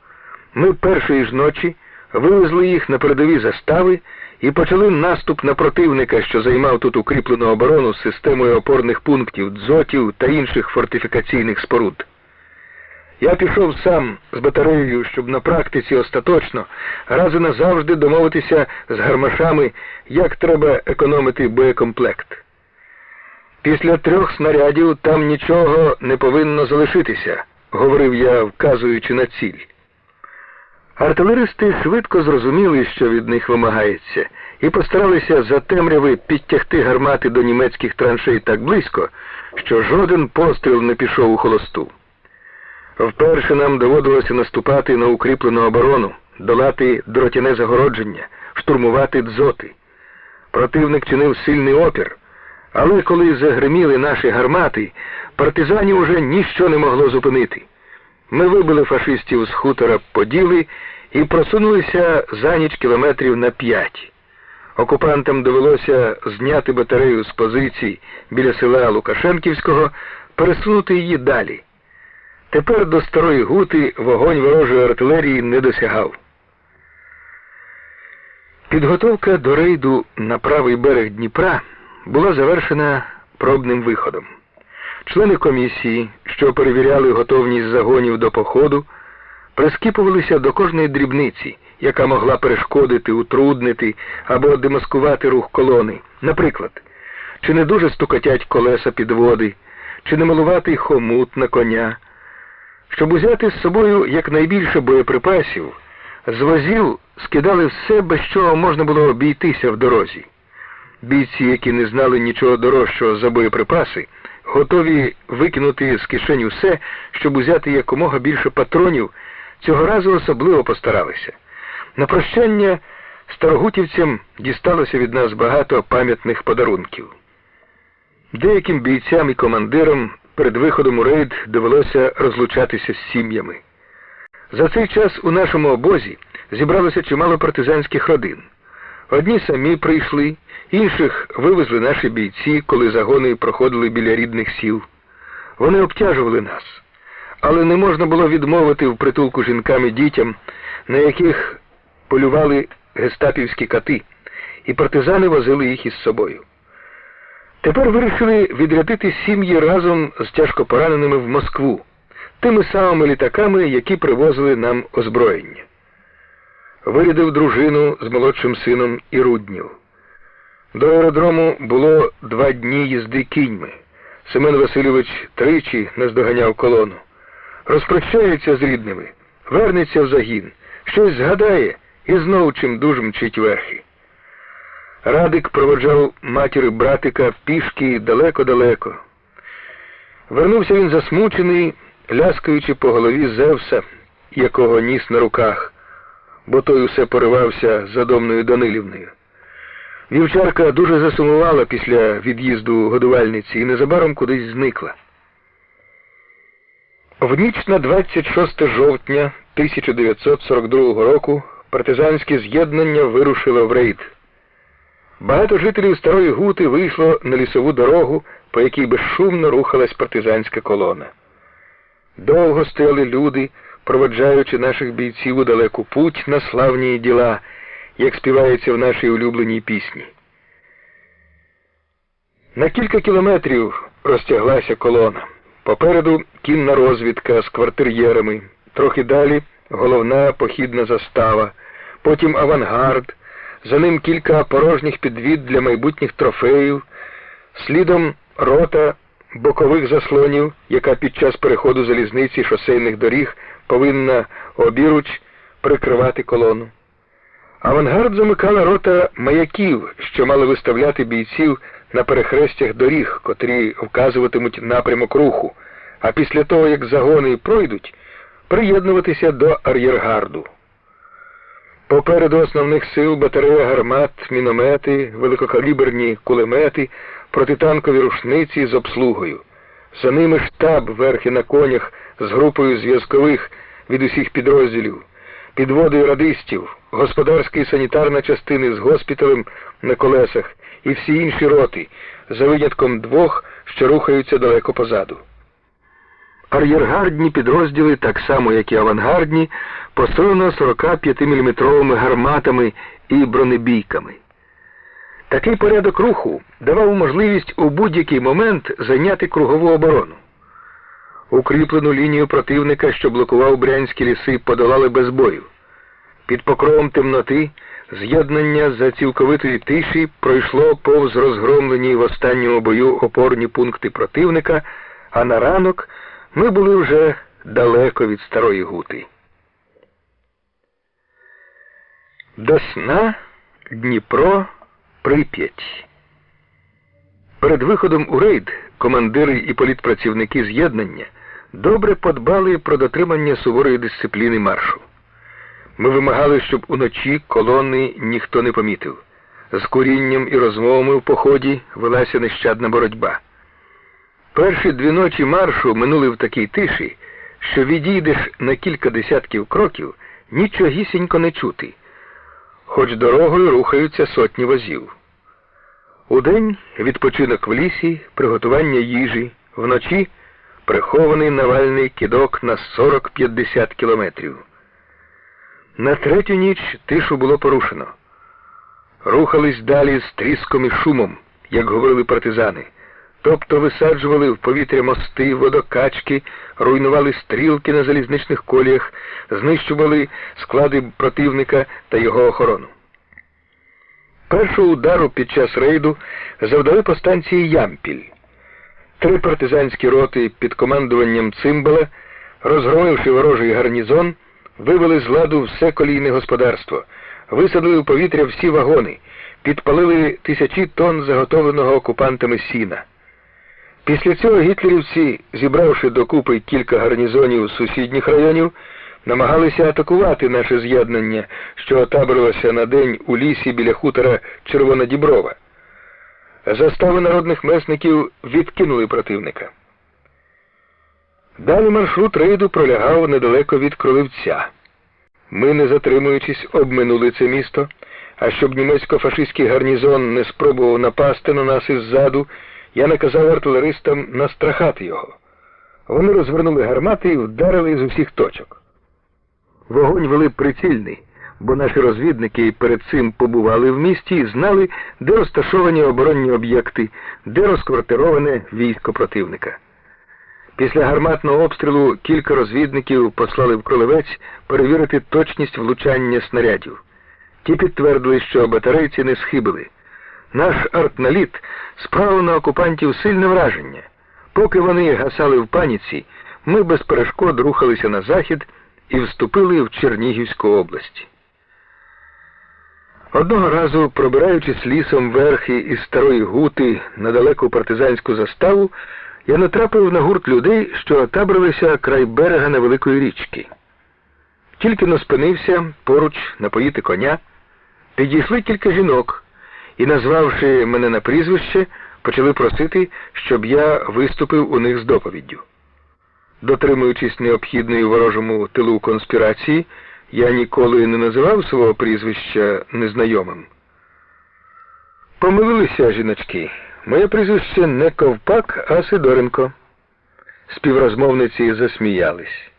ми першої ж ночі вивезли їх на передові застави і почали наступ на противника, що займав тут укріплену оборону з системою опорних пунктів, дзотів та інших фортифікаційних споруд. Я пішов сам з батареєю, щоб на практиці остаточно, раз і назавжди домовитися з гармашами, як треба економити боєкомплект. Після 3 снарядів там нічого не повинно залишитися, говорив я, вказуючи на ціль. Артилеристи швидко зрозуміли, що від них вимагається, і постаралися за темряви підтягти гармати до німецьких траншей так близько, що жоден постріл не пішов у холосту. Вперше нам доводилося наступати на укріплену оборону, долати дротяне загородження, штурмувати дзоти. Противник чинив сильний опір, але коли загриміли наші гармати, партизанів уже ніщо не могло зупинити. Ми вибили фашистів з хутора Поділи і просунулися за ніч кілометрів на 5. Окупантам довелося зняти батарею з позицій біля села Лукашенківського, пересунути її далі. Тепер до Старої Гути вогонь ворожої артилерії не досягав. Підготовка до рейду на правий берег Дніпра була завершена пробним виходом. Члени комісії, що перевіряли готовність загонів до походу, прискіпувалися до кожної дрібниці, яка могла перешкодити, утруднити або демаскувати рух колони. Наприклад, чи не дуже стукотять колеса підводи, чи не малуватий хомут на коня. Щоб узяти з собою якнайбільше боєприпасів, з возів скидали все, без чого можна було обійтися в дорозі. Бійці, які не знали нічого дорожчого за боєприпаси, готові викинути з кишень усе, щоб узяти якомога більше патронів, цього разу особливо постаралися. На прощання старогутівцям дісталося від нас багато пам'ятних подарунків. Деяким бійцям і командирам перед виходом у рейд довелося розлучатися з сім'ями. За цей час у нашому обозі зібралося чимало партизанських родин. Одні самі прийшли, інших вивезли наші бійці, коли загони проходили біля рідних сіл. Вони обтяжували нас, але не можна було відмовити в притулку жінкам і дітям, на яких полювали гестапівські кати, і партизани возили їх із собою. Тепер вирішили відрядити сім'ї разом з тяжкопораненими в Москву, тими самими літаками, які привозили нам озброєння. Вирядив дружину з молодшим сином і Руднів. До аеродрому було 2 дні їзди кіньми. Семен Васильович тричі наздоганяв колону. Розпрощається з рідними, вернеться в загін, щось згадає і знов чимдуж мчить верхи. Радик проводжав матір братика пішки далеко-далеко. Вернувся він засмучений, ляскаючи по голові Зевса, якого ніс на руках, бо той усе поривався за Домною Данилівною. Вівчарка дуже засумувала після від'їзду годувальниці і незабаром кудись зникла. В ніч на 26 жовтня 1942 року партизанське з'єднання вирушило в рейд. Багато жителів Старої Гути вийшло на лісову дорогу, по якій безшумно рухалась партизанська колона. Довго стояли люди, проводжаючи наших бійців у далеку путь на славні діла, як співається в нашій улюбленій пісні. На кілька кілометрів розтяглася колона. Попереду кінна розвідка з квартир'єрами, трохи далі головна похідна застава, потім авангард, за ним кілька порожніх підвід для майбутніх трофеїв, слідом рота бокових заслонів, яка під час переходу залізниці шосейних доріг повинна обіруч прикривати колону. Авангард замикала рота маяків, що мали виставляти бійців на перехрестях доріг, котрі вказуватимуть напрямок руху, а після того, як загони пройдуть, приєднуватися до ар'єргарду. Попереду основних сил батарея гармат, міномети, великокаліберні кулемети, протитанкові рушниці з обслугою. За ними штаб верхи на конях з групою зв'язкових від усіх підрозділів, підводою радистів, господарська і санітарна частини з госпіталем на колесах і всі інші роти, за винятком двох, що рухаються далеко позаду. Ар'єргардні підрозділи, так само як і авангардні, построєно 45-мм гарматами і бронебійками. Такий порядок руху давав можливість у будь-який момент зайняти кругову оборону. Укріплену лінію противника, що блокував брянські ліси, подолали без бою. Під покровом темноти з'єднання за цілковитої тиші пройшло повз розгромлені в останньому бою опорні пункти противника, а на ранок ми були вже далеко від Старої Гути. Десна, Дніпро, Прип'ять. Перед виходом у рейд командири і політпрацівники з'єднання добре подбали про дотримання суворої дисципліни маршу. Ми вимагали, щоб уночі колони ніхто не помітив. З курінням і розмовами в поході велася нещадна боротьба. Перші 2 ночі маршу минули в такій тиші, що відійдеш на кілька десятків кроків, нічогісінько не чути, хоч дорогою рухаються сотні возів. Удень відпочинок в лісі, приготування їжі, вночі прихований навальний кидок на 40-50 кілометрів. На 3-ю ніч тишу було порушено. Рухались далі з тріском і шумом, як говорили партизани. Тобто висаджували в повітря мости, водокачки, руйнували стрілки на залізничних коліях, знищували склади противника та його охорону. Першого удару під час рейду завдали по станції Ямпіль. 3 партизанські роти під командуванням Цимбала, розгромивши ворожий гарнізон, вивели з ладу все колійне господарство, висадили в повітря всі вагони, підпалили тисячі тонн заготовленого окупантами сіна. Після цього гітлерівці, зібравши докупи кілька гарнізонів з сусідніх районів, намагалися атакувати наше з'єднання, що отаборилося на день у лісі біля хутора Червона Діброва. Застави народних месників відкинули противника. Далі маршрут рейду пролягав недалеко від Кролевця. Ми, не затримуючись, обминули це місто, а щоб німецько-фашистський гарнізон не спробував напасти на нас іззаду, я наказав артилеристам настрахати його. Вони розвернули гармати і вдарили з усіх точок. Вогонь вели прицільний, бо наші розвідники перед цим побували в місті і знали, де розташовані оборонні об'єкти, де розквартироване військо противника. Після гарматного обстрілу кілька розвідників послали в Кролевець перевірити точність влучання снарядів. Ті підтвердили, що батарейці не схибили. Наш артналіт справив на окупантів сильне враження. Поки вони гасали в паніці, ми без перешкод рухалися на захід і вступили в Чернігівську область. Одного разу, пробираючись лісом верхи із Старої Гути на далеку партизанську заставу, я натрапив на гурт людей, що таборилися край берега невеликої річки. Тільки но спинився поруч напоїти коня, підійшли кілька жінок і, назвавши мене на прізвище, почали просити, щоб я виступив у них з доповіддю. Дотримуючись необхідної ворожому тилу конспірації, я ніколи не називав свого прізвища незнайомим. Помилилися жіночки. Моє прізвище не Ковпак, а Сидоренко. Співрозмовниці засміялись.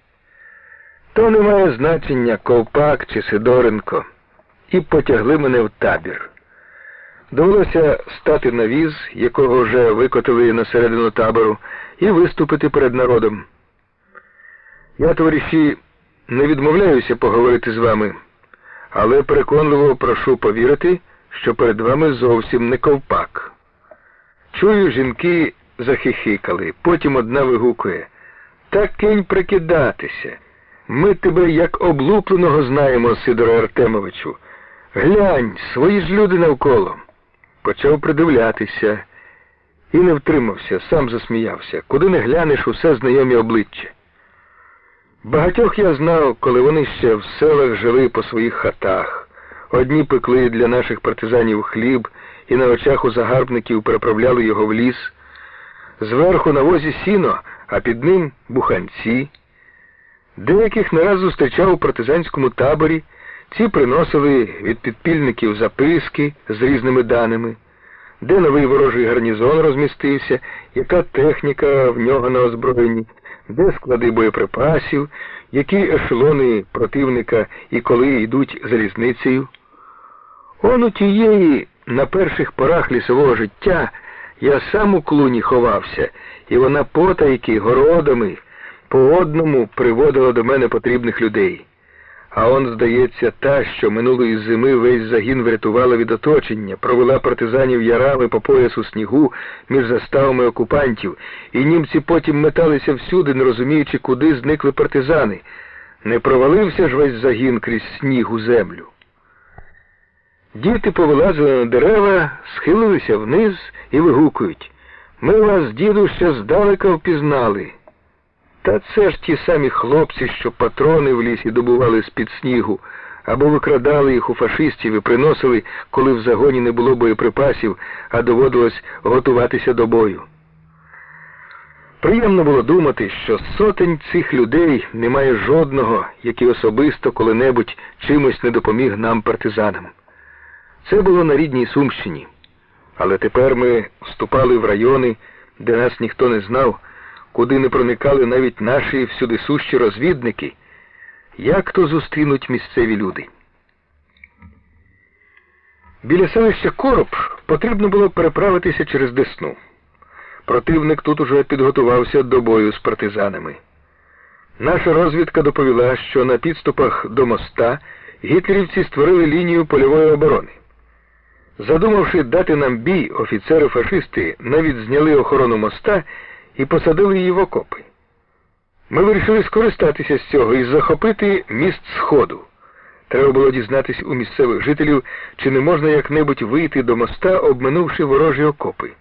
То не має значення, Ковпак чи Сидоренко. І потягли мене в табір. Довелося стати на віз, якого вже викотили на середину табору, і виступити перед народом. Я, товариші, не відмовляюся поговорити з вами, але переконливо прошу повірити, що перед вами зовсім не Ковпак. Чую, жінки захихикали, потім одна вигукує: «Та кинь прикидатися! Ми тебе як облупленого знаємо, Сидоре Артемовичу. Глянь, свої ж люди навколо». Почав придивлятися і не втримався, сам засміявся. Куди не глянеш, усе знайомі обличчя. Багатьох я знав, коли вони ще в селах жили по своїх хатах. Одні пекли для наших партизанів хліб і на очах у загарбників переправляли його в ліс. Зверху на возі сіно, а під ним буханці. Деяких не раз зустрічав у партизанському таборі. Ці приносили від підпільників записки з різними даними, де новий ворожий гарнізон розмістився, яка техніка в нього на озброєнні, де склади боєприпасів, які ешелони противника і коли йдуть залізницею. Он у тієї, на перших порах лісового життя, я сам у клуні ховався, і вона потайки, городами, по одному приводила до мене потрібних людей. А он, здається, та, що минулої зими весь загін врятувала від оточення, провела партизанів ярами по поясу снігу між заставами окупантів, і німці потім металися всюди, не розуміючи, куди зникли партизани. Не провалився ж весь загін крізь сніг у землю. Діти повилазили на дерева, схилилися вниз і вигукують: «Ми вас, діду, ще здалека впізнали». Та це ж ті самі хлопці, що патрони в лісі добували з-під снігу, або викрадали їх у фашистів і приносили, коли в загоні не було боєприпасів, а доводилось готуватися до бою. Приємно було думати, що сотень цих людей немає жодного, який особисто коли-небудь чимось не допоміг нам, партизанам. Це було на рідній Сумщині. Але тепер ми вступали в райони, де нас ніхто не знав, куди не проникали навіть наші всюдисущі розвідники. Як то зустрінуть місцеві люди? Біля селища Короб потрібно було переправитися через Десну. Противник тут уже підготувався до бою з партизанами. Наша розвідка доповіла, що на підступах до моста гітлерівці створили лінію польової оборони. Задумавши дати нам бій, офіцери-фашисти навіть зняли охорону моста і посадили її в окопи. Ми вирішили скористатися з цього і захопити міст Сходу. Треба було дізнатись у місцевих жителів, чи не можна як-небудь вийти до моста, обминувши ворожі окопи.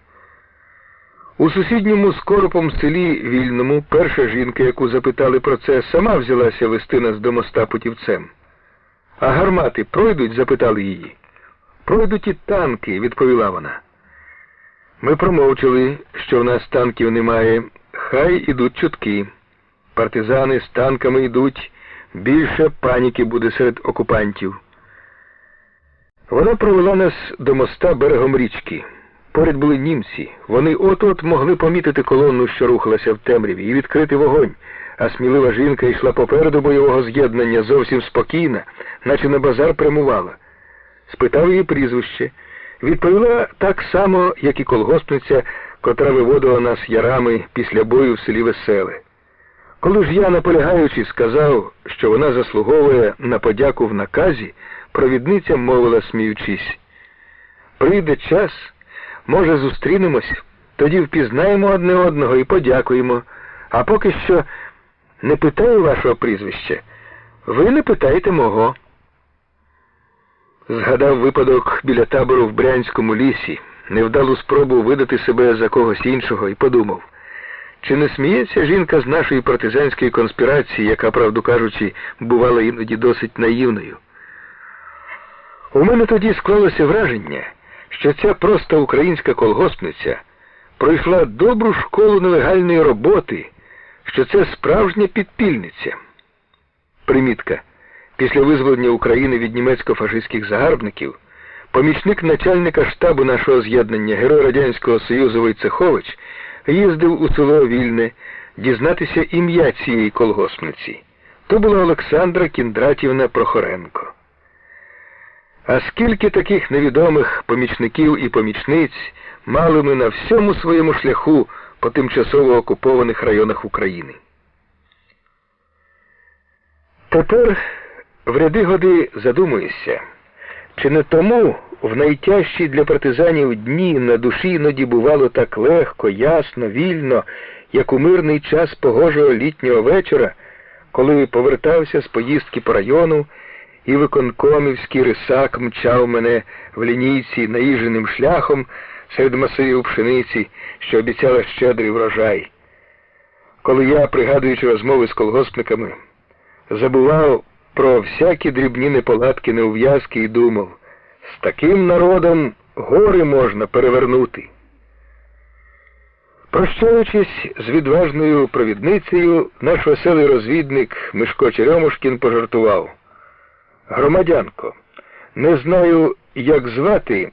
У сусідньому з Коропом селі Вільному перша жінка, яку запитали про це, сама взялася вести нас до моста путівцем. «А гармати пройдуть?» – запитали її. «Пройдуть і танки», – відповіла вона. Ми промовчали, що в нас танків немає. Хай ідуть чутки. Партизани з танками йдуть, більше паніки буде серед окупантів. Вона провела нас до моста берегом річки. Поряд були німці. Вони от-от могли помітити колону, що рухалася в темряві, і відкрити вогонь. А смілива жінка йшла попереду бойового з'єднання, зовсім спокійна, наче на базар прямувала. Спитав її прізвище. Відповіла так само, як і колгоспниця, котра виводила нас ярами після бою в селі Веселе. Коли ж я, наполягаючи, сказав, що вона заслуговує на подяку в наказі, провідниця мовила, сміючись: «Прийде час, може, зустрінемось Тоді впізнаємо одне одного і подякуємо. А поки що не питаю вашого прізвища. Ви не питаєте мого. Згадав випадок біля табору в Брянському лісі, невдалу спробу видати себе за когось іншого, і подумав, чи не сміється жінка з нашої партизанської конспірації, яка, правду кажучи, бувала іноді досить наївною. У мене тоді склалося враження, що ця проста українська колгоспниця пройшла добру школу нелегальної роботи, що це справжня підпільниця. Примітка. Після визволення України від німецько-фашистських загарбників помічник начальника штабу нашого з'єднання, герой Радянського Союзу Войцехович, їздив у село Вільне дізнатися ім'я цієї колгоспниці. То була Олександра Кіндратівна Прохоренко. А скільки таких невідомих помічників і помічниць мали ми на всьому своєму шляху по тимчасово окупованих районах України. Тепер в ряди годи задумуюся, чи не тому в найтяжчі для партизанів дні на душі іноді бувало так легко, ясно, вільно, як у мирний час погожого літнього вечора, коли повертався з поїздки по району, і виконкомівський рисак мчав мене в лінійці наїженим шляхом серед масивів пшениці, що обіцяла щедрий врожай. Коли я, пригадуючи розмови з колгоспниками, забував про всякі дрібні неполадки, неув'язки і думав, з таким народом гори можна перевернути. Прощаючись з відважною провідницею, наш веселий розвідник Мишко Черемушкін пожартував. Громадянко, не знаю, як звати,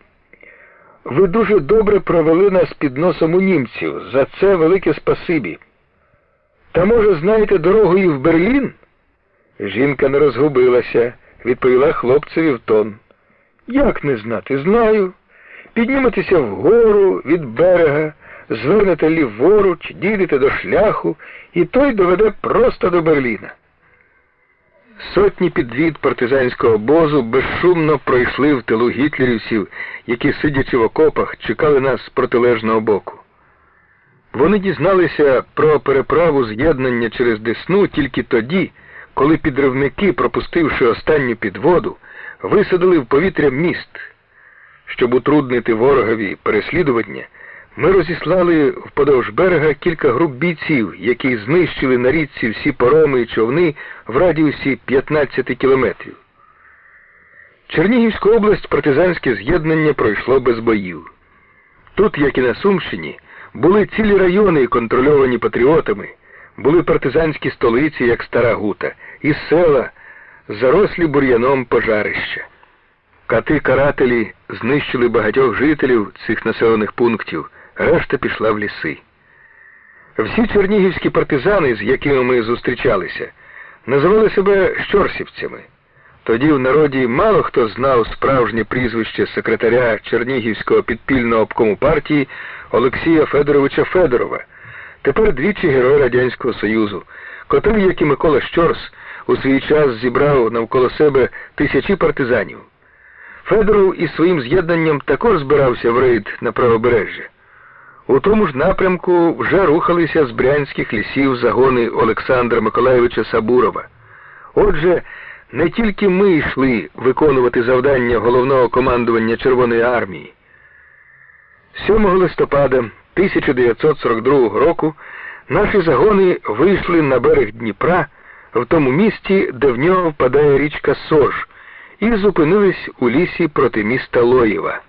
ви дуже добре провели нас під носом у німців, за це велике спасибі. Та, може, знаєте дорогу і в Берлін? Жінка не розгубилася, відповіла хлопцеві в тон. Як не знати? Знаю. Підніметеся вгору від берега, звернете ліворуч, дійдете до шляху, і той доведе просто до Берліна. Сотні підвід партизанського обозу безшумно пройшли в тилу гітлерівців, які, сидячи в окопах, чекали нас з протилежного боку. Вони дізналися про переправу з'єднання через Десну тільки тоді, коли підривники, пропустивши останню підводу, висадили в повітря міст. Щоб утруднити ворогові переслідування, ми розіслали вподовж берега кілька груп бійців, які знищили на річці всі пароми і човни в радіусі 15 кілометрів. Чернігівську область партизанське з'єднання пройшло без боїв. Тут, як і на Сумщині, були цілі райони, контрольовані патріотами, були партизанські столиці, як Стара Гута, і села, зарослі бур'яном пожарища. Кати-карателі знищили багатьох жителів цих населених пунктів, решта пішла в ліси. Всі чернігівські партизани, з якими ми зустрічалися, називали себе щорсівцями. Тоді в народі мало хто знав справжнє прізвище секретаря Чернігівського підпільного обкому партії Олексія Федоровича Федорова, тепер двічі герой Радянського Союзу, котрий, як і Микола Щорс, у свій час зібрав навколо себе тисячі партизанів. Федоров із своїм з'єднанням також збирався в рейд на правобережжя. У тому ж напрямку вже рухалися з брянських лісів загони Олександра Миколайовича Сабурова. Отже, не тільки ми йшли виконувати завдання головного командування Червоної армії. 7 листопада 1942 року наші загони вийшли на берег Дніпра, в тому місті, де в нього впадає річка Сож, і зупинились у лісі проти міста Лоєва.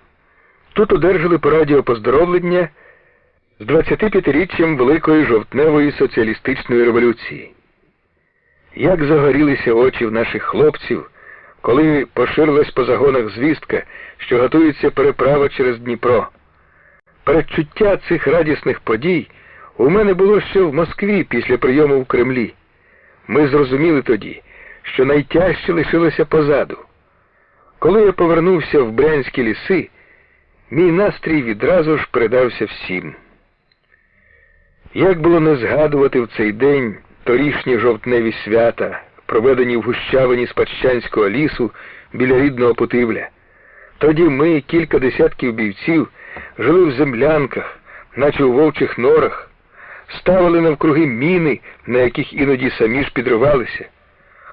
Тут одержали по радіо поздоровлення з 25-річчям Великої жовтневої соціалістичної революції. Як загорілися очі в наших хлопців, коли поширилась по загонах звістка, що готується переправа через Дніпро. Передчуття цих радісних подій у мене було ще в Москві після прийому в Кремлі. Ми зрозуміли тоді, що найтяжче лишилося позаду. Коли я повернувся в брянські ліси, мій настрій відразу ж передався всім. Як було не згадувати в цей день торішні жовтневі свята, проведені в гущавині Спадщанського лісу біля рідного Путивля. Тоді ми, кілька десятків бійців, жили в землянках, наче у вовчих норах, ставили навкруги міни, на яких іноді самі ж підривалися.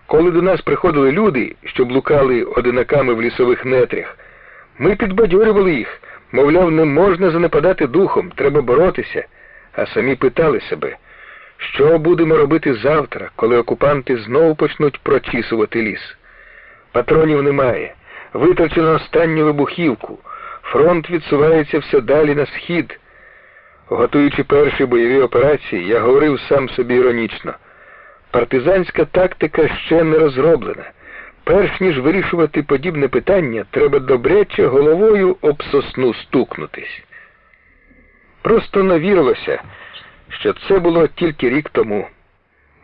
Коли до нас приходили люди, що блукали одинаками в лісових нетрях, ми підбадьорювали їх, мовляв, не можна занепадати духом, треба боротися, а самі питали себе, що будемо робити завтра, коли окупанти знову почнуть прочісувати ліс. Патронів немає, витрачено останню вибухівку, фронт відсувається все далі на схід. Готуючи перші бойові операції, я говорив сам собі іронічно, партизанська тактика ще не розроблена. Перш ніж вирішувати подібне питання, треба добряче головою об сосну стукнутись. Просто не вірилося, що це було тільки рік тому.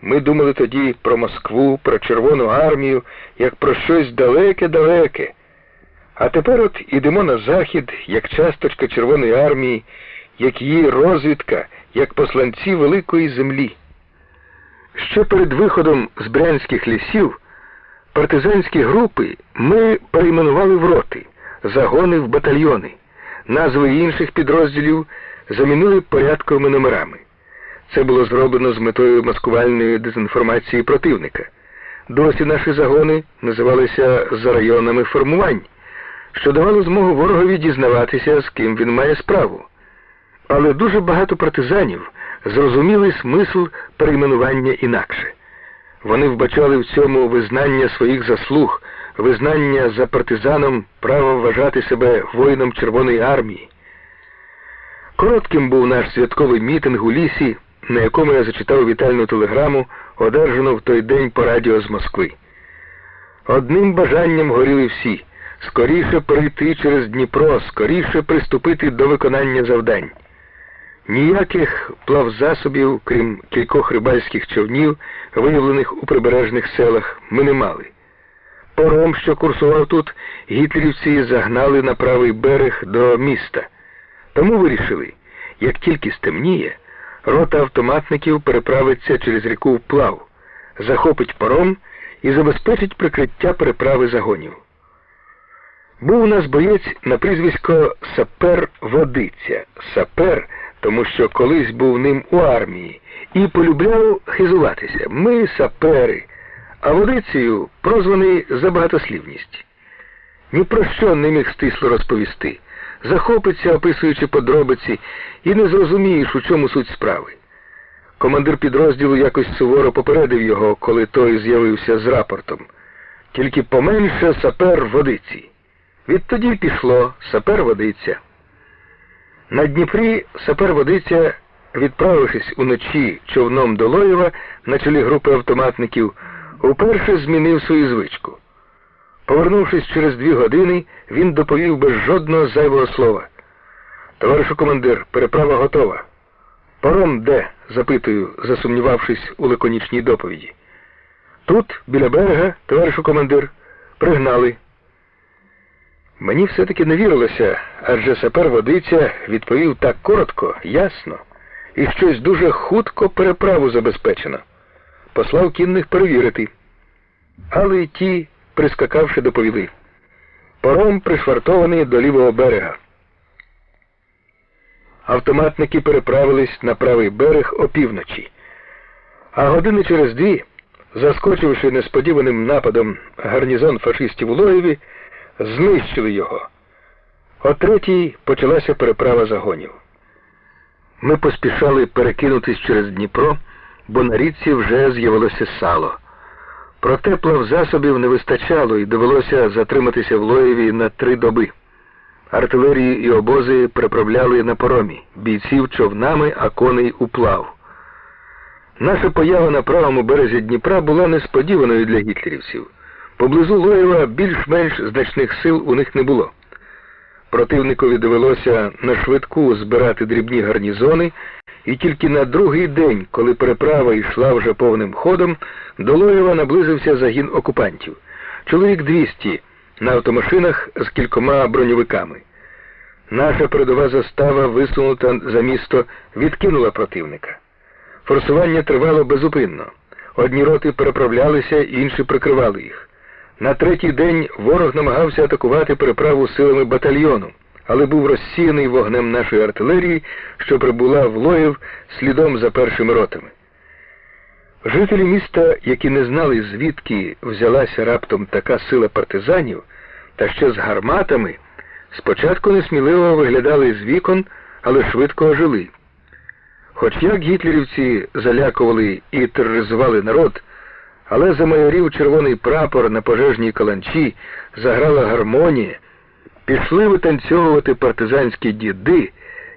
Ми думали тоді про Москву, про Червону армію, як про щось далеке-далеке. А тепер от ідемо на захід, як часточка Червоної армії, як її розвідка, як посланці великої землі. Ще перед виходом з брянських лісів партизанські групи ми перейменували в роти, загони в батальйони, назви інших підрозділів замінили порядковими номерами. Це було зроблено з метою маскувальної дезінформації противника. Досі наші загони називалися за районами формувань, що давало змогу ворогові дізнаватися, з ким він має справу. Але дуже багато партизанів зрозуміли смисл перейменування інакше. Вони вбачали в цьому визнання своїх заслуг, визнання за партизаном права вважати себе воїном Червоної армії. Коротким був наш святковий мітинг у лісі, на якому я зачитав вітальну телеграму, одержану в той день по радіо з Москви. Одним бажанням горіли всі – скоріше перейти через Дніпро, скоріше приступити до виконання завдань. Ніяких плавзасобів, крім кількох рибальських човнів, виявлених у прибережних селах, ми не мали. Паром, що курсував тут, гітлерівці загнали на правий берег до міста. Тому вирішили, як тільки стемніє, рота автоматників переправиться через ріку вплав, захопить паром і забезпечить прикриття переправи загонів. Був у нас боєць на прізвисько Сапер Водиця. Сапер, тому що колись був ним у армії, і полюбляв хизуватися. Ми сапери, а Водицею прозваний за багатослівність. Ні про що не міг стисло розповісти. Захопиться, описуючи подробиці, і не зрозумієш, у чому суть справи. Командир підрозділу якось суворо попередив його, коли той з'явився з рапортом. Тільки поменше Сапер Водиці. Відтоді пішло Сапер Водиця. На Дніпрі Сапер Водиця, відправившись уночі човном до Лоєва на чолі групи автоматників, уперше змінив свою звичку. Повернувшись через 2 години, він доповів без жодного зайвого слова. «Товаришу командир, переправа готова». «Паром де?» – запитую, засумнівавшись у лаконічній доповіді. «Тут, біля берега, товаришу командир, пригнали». Мені все-таки не вірилося, адже Сапер Водиця відповів так коротко, ясно, і щось дуже хутко переправу забезпечено. Послав кінних перевірити. Але й ті, прискакавши, доповіли. Паром пришвартований до лівого берега. Автоматники переправились на правий берег опівночі. А години через 2, заскочивши несподіваним нападом гарнізон фашистів у Лоєві, знищили його. О 3-й почалася переправа загонів. Ми поспішали перекинутись через Дніпро, бо на річці вже з'явилося сало. Проте плавзасобів не вистачало і довелося затриматися в Лоєві на 3 доби. Артилерії і обози переправляли на паромі, бійців човнами, а коней уплав. Наша поява на правому березі Дніпра була несподіваною для гітлерівців. Поблизу Лоєва більш-менш значних сил у них не було. Противникові довелося на швидку збирати дрібні гарнізони, і тільки на 2-й день, коли переправа йшла вже повним ходом, до Лоєва наблизився загін окупантів. Чоловік 200 на автомашинах з кількома броньовиками. Наша передова застава, висунута за місто, відкинула противника. Форсування тривало безупинно. Одні роти переправлялися, інші прикривали їх. На 3-й день ворог намагався атакувати переправу силами батальйону, але був розсіяний вогнем нашої артилерії, що прибула в Лоїв слідом за першими ротами. Жителі міста, які не знали, звідки взялася раптом така сила партизанів, та ще з гарматами, спочатку несміливо виглядали з вікон, але швидко ожили. Хоч як гітлерівці залякували і тероризували народ, але замайорів червоний прапор на пожежній каланчі, заграла гармонія, пішли витанцьовувати партизанські діди,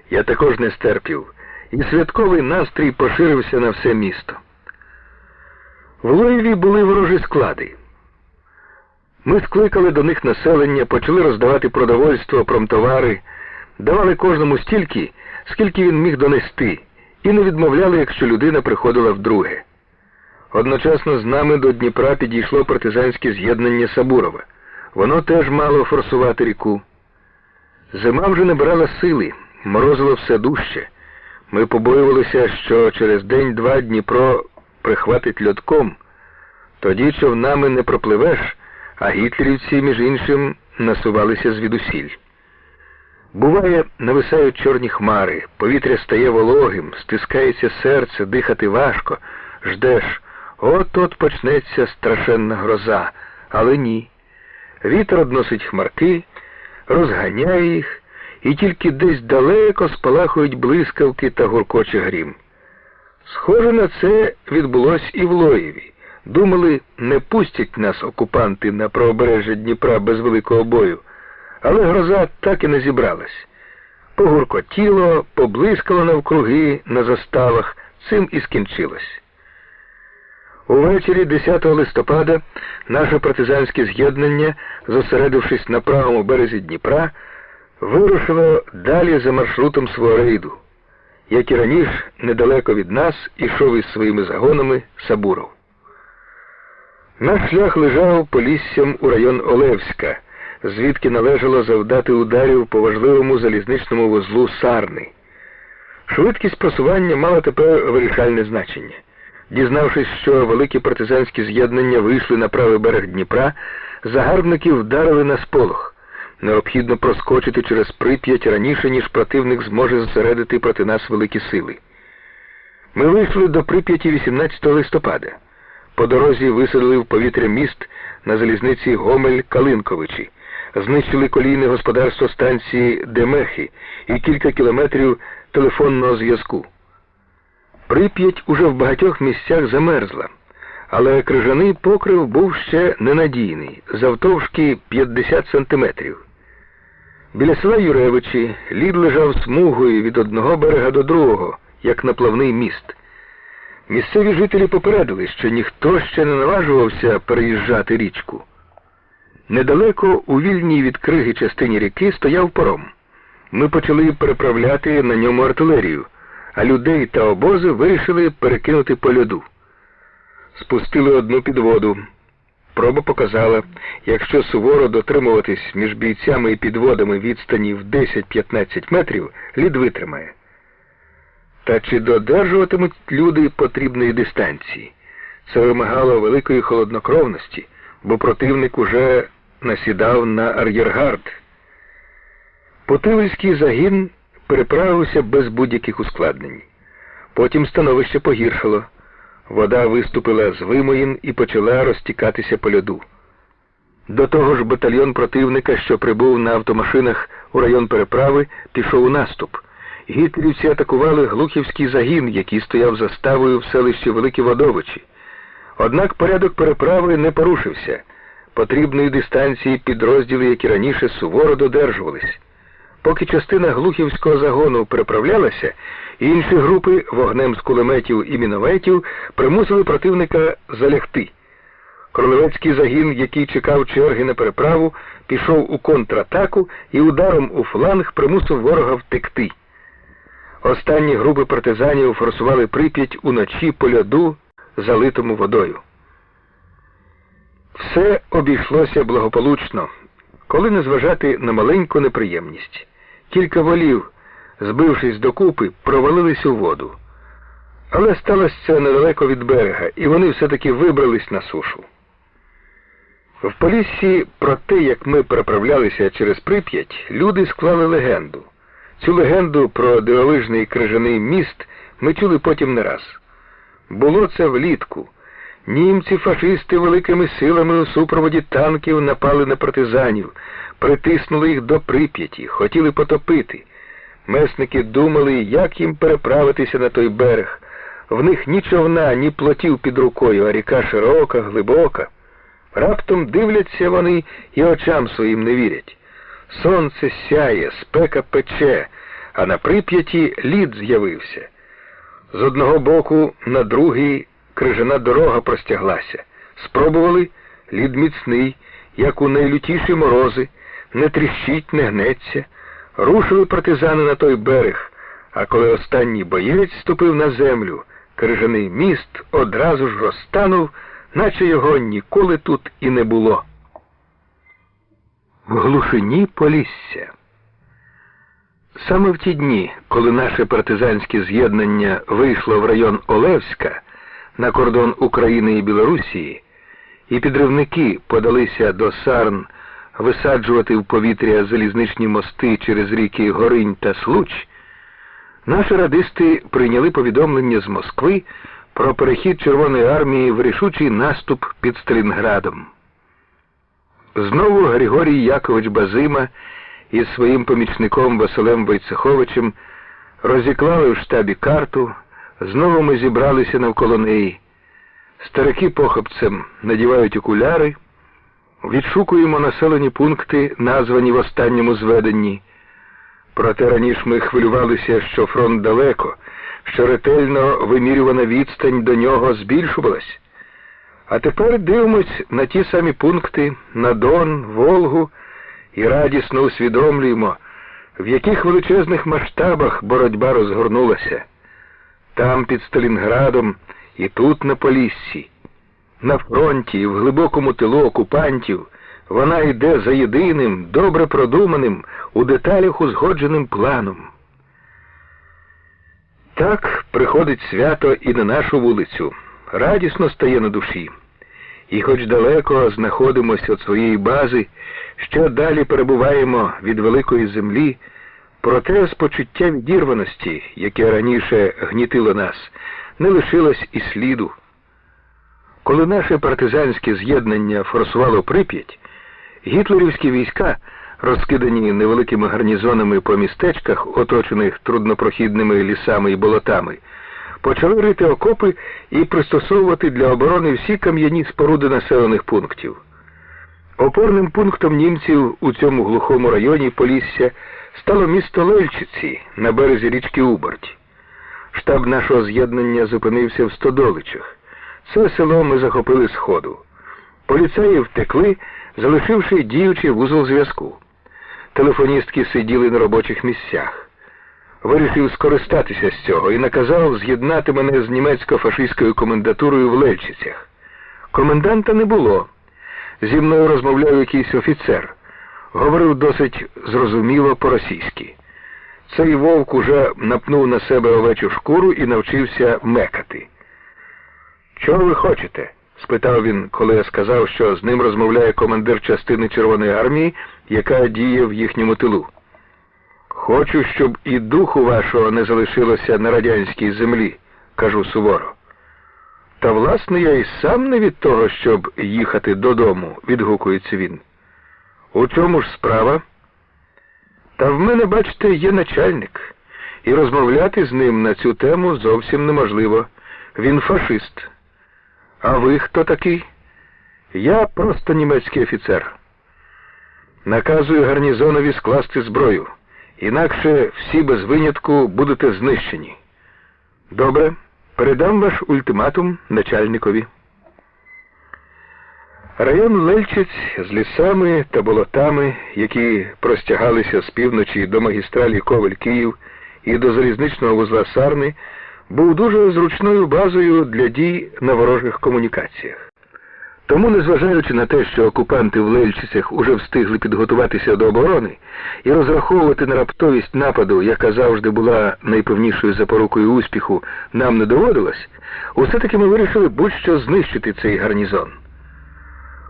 я також не стерпів, і святковий настрій поширився на все місто. В Лоєві були ворожі склади. Ми скликали до них населення, почали роздавати продовольство, промтовари, давали кожному стільки, скільки він міг донести, і не відмовляли, якщо людина приходила вдруге. Одночасно з нами до Дніпра підійшло партизанське з'єднання Сабурова. Воно теж мало форсувати ріку. Зима вже набирала сили, морозило все дужче. Ми побоювалися, що через день-два Дніпро прихватить льодком. Тоді човнами не пропливеш, а гітлерівці, між іншим, насувалися звідусіль. Буває, нависають чорні хмари, повітря стає вологим, стискається серце, дихати важко, ждеш, от-от почнеться страшенна гроза, але ні. Вітер односить хмарки, розганяє їх, і тільки десь далеко спалахують блискавки та гуркоче грім. Схоже на це відбулось і в Лоєві. Думали, не пустять нас окупанти на правобережжя Дніпра без великого бою, але гроза так і не зібралась. Погуркотіло, поблискало навкруги на заставах, цим і скінчилось. Увечері 10 листопада наше партизанське з'єднання, зосередившись на правому березі Дніпра, вирушило далі за маршрутом свого рейду. Як і раніше, недалеко від нас ішов із своїми загонами Сабуров. Наш шлях лежав поліссям у район Олевська, звідки належало завдати ударів по важливому залізничному вузлу Сарни. Швидкість просування мала тепер вирішальне значення. Дізнавшись, що великі партизанські з'єднання вийшли на правий берег Дніпра, загарбники вдарили на сполох. Необхідно проскочити через Прип'ять раніше, ніж противник зможе зосередити проти нас великі сили. Ми вийшли до Прип'яті 18 листопада. По дорозі висадили в повітря міст на залізниці Гомель-Калинковичі, знищили колійне господарство станції Демехи і кілька кілометрів телефонного зв'язку. Прип'ять уже в багатьох місцях замерзла, але крижаний покрив був ще ненадійний, завтовшки 50 сантиметрів. Біля села Юревичі лід лежав смугою від одного берега до другого, як наплавний міст. Місцеві жителі попередили, що ніхто ще не наважувався переїжджати річку. Недалеко у вільній від криги частині ріки стояв паром. Ми почали переправляти на ньому артилерію, а людей та обози вирішили перекинути по льоду. Спустили одну підводу. Проба показала, якщо суворо дотримуватись між бійцями і підводами відстані в 10-15 метрів, лід витримає. Та чи додержуватимуть люди потрібної дистанції? Це вимагало великої холоднокровності, бо противник уже насідав на ар'єргард. Путивльський загін переправився без будь-яких ускладнень. Потім становище погіршало. Вода виступила з вимоїн і почала розтікатися по льоду. До того ж батальйон противника, що прибув на автомашинах у район переправи, пішов у наступ. Гітлерівці атакували Глухівський загін, який стояв заставою в селищі Великі Водовичі. Однак порядок переправи не порушився. Потрібної дистанції підрозділи, як і раніше, суворо додержувались. Поки частина Глухівського загону переправлялася, інші групи вогнем з кулеметів і мінометів примусили противника залягти. Кролевецький загін, який чекав черги на переправу, пішов у контратаку і ударом у фланг примусив ворога втекти. Останні групи партизанів форсували Прип'ять уночі по льоду, залитому водою. Все обійшлося благополучно, коли не зважати на маленьку неприємність. Кілька волів, збившись докупи, провалились у воду. Але сталося це недалеко від берега, і вони все-таки вибрались на сушу. В Поліссі про те, як ми переправлялися через Прип'ять, люди склали легенду. Цю легенду про дивовижний крижаний міст ми чули потім не раз. Було це влітку. Німці-фашисти великими силами у супроводі танків напали на партизанів, притиснули їх до Прип'яті, хотіли потопити. Месники думали, як їм переправитися на той берег. В них ні човна, ні плотів під рукою, а ріка широка, глибока. Раптом дивляться вони і очам своїм не вірять. Сонце сяє, спека пече, а на Прип'яті лід з'явився. З одного боку на другий крижана дорога простяглася. Спробували, лід міцний, як у найлютіші морози, не тріщить, не гнеться. Рушили партизани на той берег, а коли останній боєць ступив на землю, крижаний міст одразу ж розтанув, наче його ніколи тут і не було. В глушині Полісся. Саме в ті дні, коли наше партизанське з'єднання вийшло в район Олевська, на кордон України і Білорусії, і підривники подалися до Сарн висаджувати в повітря залізничні мости через ріки Горинь та Случ, наші радисти прийняли повідомлення з Москви про перехід Червоної армії в рішучий наступ під Сталінградом. Знову Григорій Якович Базима із своїм помічником Василем Войцеховичем розіклали в штабі карту, знову ми зібралися навколо неї. Старики похопцем надівають окуляри, відшукуємо населені пункти, названі в останньому зведенні. Проте раніше ми хвилювалися, що фронт далеко, що ретельно вимірювана відстань до нього збільшувалась. А тепер дивимось на ті самі пункти, на Дон, Волгу, і радісно усвідомлюємо, в яких величезних масштабах боротьба розгорнулася. Там під Сталінградом і тут на Поліссі. На фронті і в глибокому тилу окупантів вона йде за єдиним, добре продуманим, у деталях узгодженим планом. Так приходить свято і на нашу вулицю. Радісно стає на душі. І хоч далеко знаходимося від своєї бази, що далі перебуваємо від великої землі, проте з почуття відірваності, яке раніше гнітило нас, не лишилось і сліду. Коли наше партизанське з'єднання форсувало Прип'ять, гітлерівські війська, розкидані невеликими гарнізонами по містечках, оточених труднопрохідними лісами і болотами, почали рити окопи і пристосовувати для оборони всі кам'яні споруди населених пунктів. Опорним пунктом німців у цьому глухому районі Полісся стало місто Лельчиці на березі річки Уборть. Штаб нашого з'єднання зупинився в Стодоличах. Це село ми захопили з ходу. Поліцаї втекли, залишивши діючий вузол зв'язку. Телефоністки сиділи на робочих місцях. Вирішив скористатися з цього і наказав з'єднати мене з німецько-фашистською комендатурою в Лельчицях. Коменданта не було. Зі мною розмовляв якийсь офіцер. Говорив досить зрозуміло по-російськи. Цей вовк уже напнув на себе овечу шкуру і навчився мекати. «Чого ви хочете?» – спитав він, коли я сказав, що з ним розмовляє командир частини Червоної армії, яка діє в їхньому тилу. «Хочу, щоб і духу вашого не залишилося на радянській землі», – кажу суворо. «Та, власне, я і сам не від того, щоб їхати додому», – відгукується він. «У чому ж справа?» «Та в мене, бачите, є начальник, і розмовляти з ним на цю тему зовсім неможливо. Він фашист». «А ви хто такий?» «Я просто німецький офіцер. Наказую гарнізонові скласти зброю, інакше всі без винятку будете знищені». «Добре, передам ваш ультиматум начальникові». Район Лельчиць з лісами та болотами, які простягалися з півночі до магістралі Ковель-Київ і до залізничного вузла Сарни, був дуже зручною базою для дій на ворожих комунікаціях. Тому, незважаючи на те, що окупанти в Лельчицях уже встигли підготуватися до оборони і розраховувати на раптовість нападу, яка завжди була найпевнішою запорукою успіху, нам не доводилось, усе-таки ми вирішили будь-що знищити цей гарнізон.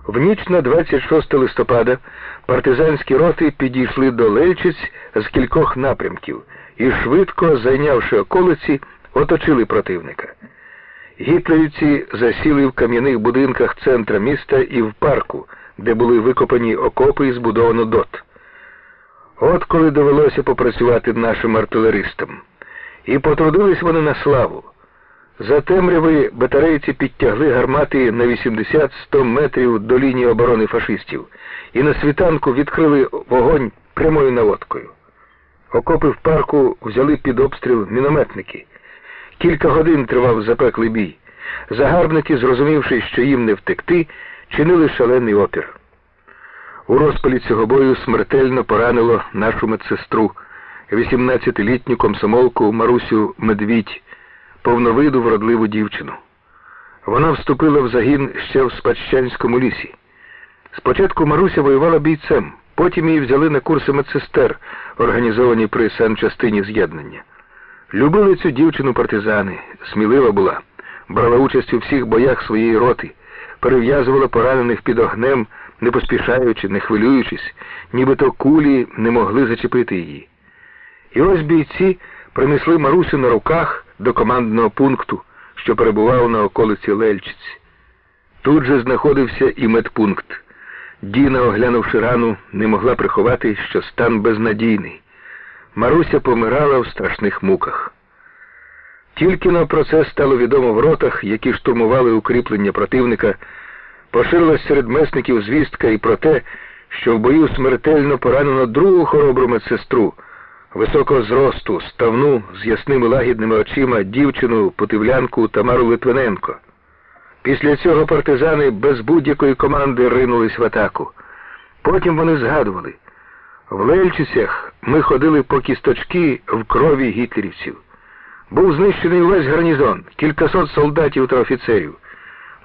В ніч на 26 листопада партизанські роти підійшли до Лельчиць з кількох напрямків і, швидко зайнявши околиці, оточили противника. Гітлерівці засіли в кам'яних будинках центра міста і в парку, де були викопані окопи і збудовано ДОТ. От коли довелося попрацювати нашим артилеристам. І потрудились вони на славу. За темряви батарейці підтягли гармати на 80-100 метрів до лінії оборони фашистів і на світанку відкрили вогонь прямою наводкою. Окопи в парку взяли під обстріл мінометники. Кілька годин тривав запеклий бій. Загарбники, зрозумівши, що їм не втекти, чинили шалений опір. У розпалі цього бою смертельно поранило нашу медсестру, 18-літню комсомолку Марусю Медвідь, повновиду вродливу дівчину. Вона вступила в загін ще в Спадщанському лісі. Спочатку Маруся воювала бійцем, потім її взяли на курси медсестер, організовані при санчастині з'єднання. Любили цю дівчину партизани, смілива була, брала участь у всіх боях своєї роти, перев'язувала поранених під огнем, не поспішаючи, не хвилюючись, нібито кулі не могли зачепити її. І ось бійці принесли Марусю на руках до командного пункту, що перебував на околиці Лельчиць. Тут же знаходився і медпункт. Діна, оглянувши рану, не могла приховати, що стан безнадійний. Маруся помирала в страшних муках. Тільки-но про це стало відомо в ротах, які штурмували укріплення противника. Поширилась серед месників звістка і про те, що в бою смертельно поранено другу хоробру медсестру, високого зросту, ставну, з ясними лагідними очима дівчину, путивлянку Тамару Литвиненко. Після цього партизани без будь-якої команди ринулись в атаку. Потім вони згадували: в Лельчицях ми ходили по кісточки в крові гітлерівців. Був знищений увесь гарнізон, кількасот солдатів та офіцерів.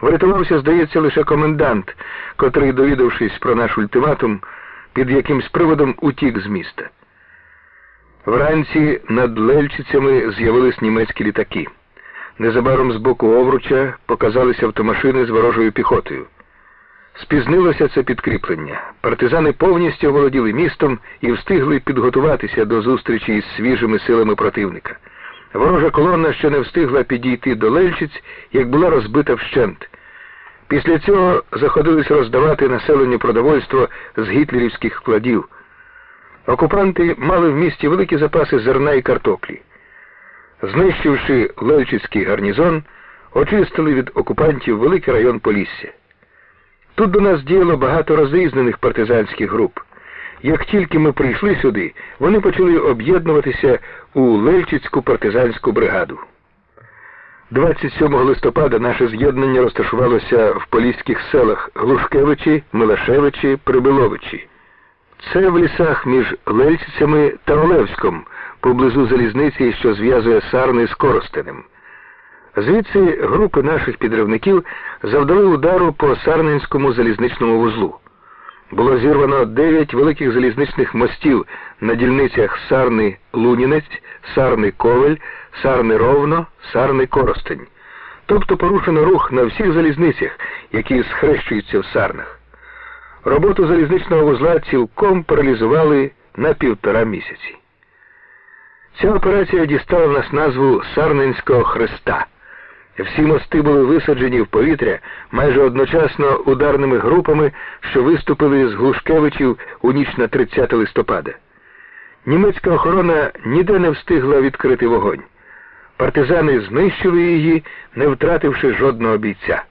Врятувався, здається, лише комендант, котрий, довідавшись про наш ультиматум, під якимсь приводом утік з міста. Вранці над Лельчицями з'явились німецькі літаки. Незабаром з боку Овруча показалися автомашини з ворожою піхотою. Спізнилося це підкріплення. Партизани повністю оволоділи містом і встигли підготуватися до зустрічі із свіжими силами противника. Ворожа колона ще не встигла підійти до Лельчиць, як була розбита вщент. Після цього заходились роздавати населенню продовольство з гітлерівських складів. Окупанти мали в місті великі запаси зерна і картоплі. Знищивши Лельчицький гарнізон, очистили від окупантів великий район Полісся. Тут до нас діяло багато розрізнених партизанських груп. Як тільки ми прийшли сюди, вони почали об'єднуватися у Лельчицьку партизанську бригаду. 27 листопада наше з'єднання розташувалося в поліських селах Глушкевичі, Милашевичі, Прибиловичі. Це в лісах між Лельчицями та Олевськом, поблизу залізниці, що зв'язує Сарни з Коростенем. Звідси групи наших підривників завдали удару по Сарненському залізничному вузлу. Було зірвано 9 великих залізничних мостів на дільницях Сарни-Лунінець, Сарни-Ковель, Сарни-Ровно, Сарни-Коростень. Тобто порушено рух на всіх залізницях, які схрещуються в Сарнах. Роботу залізничного вузла цілком паралізували на 1,5 місяці. Ця операція дістала в нас назву Сарненського хреста. Всі мости були висаджені в повітря майже одночасно ударними групами, що виступили з Глушкевичів у ніч на 30 листопада. Німецька охорона ніде не встигла відкрити вогонь. Партизани знищили її, не втративши жодного бійця.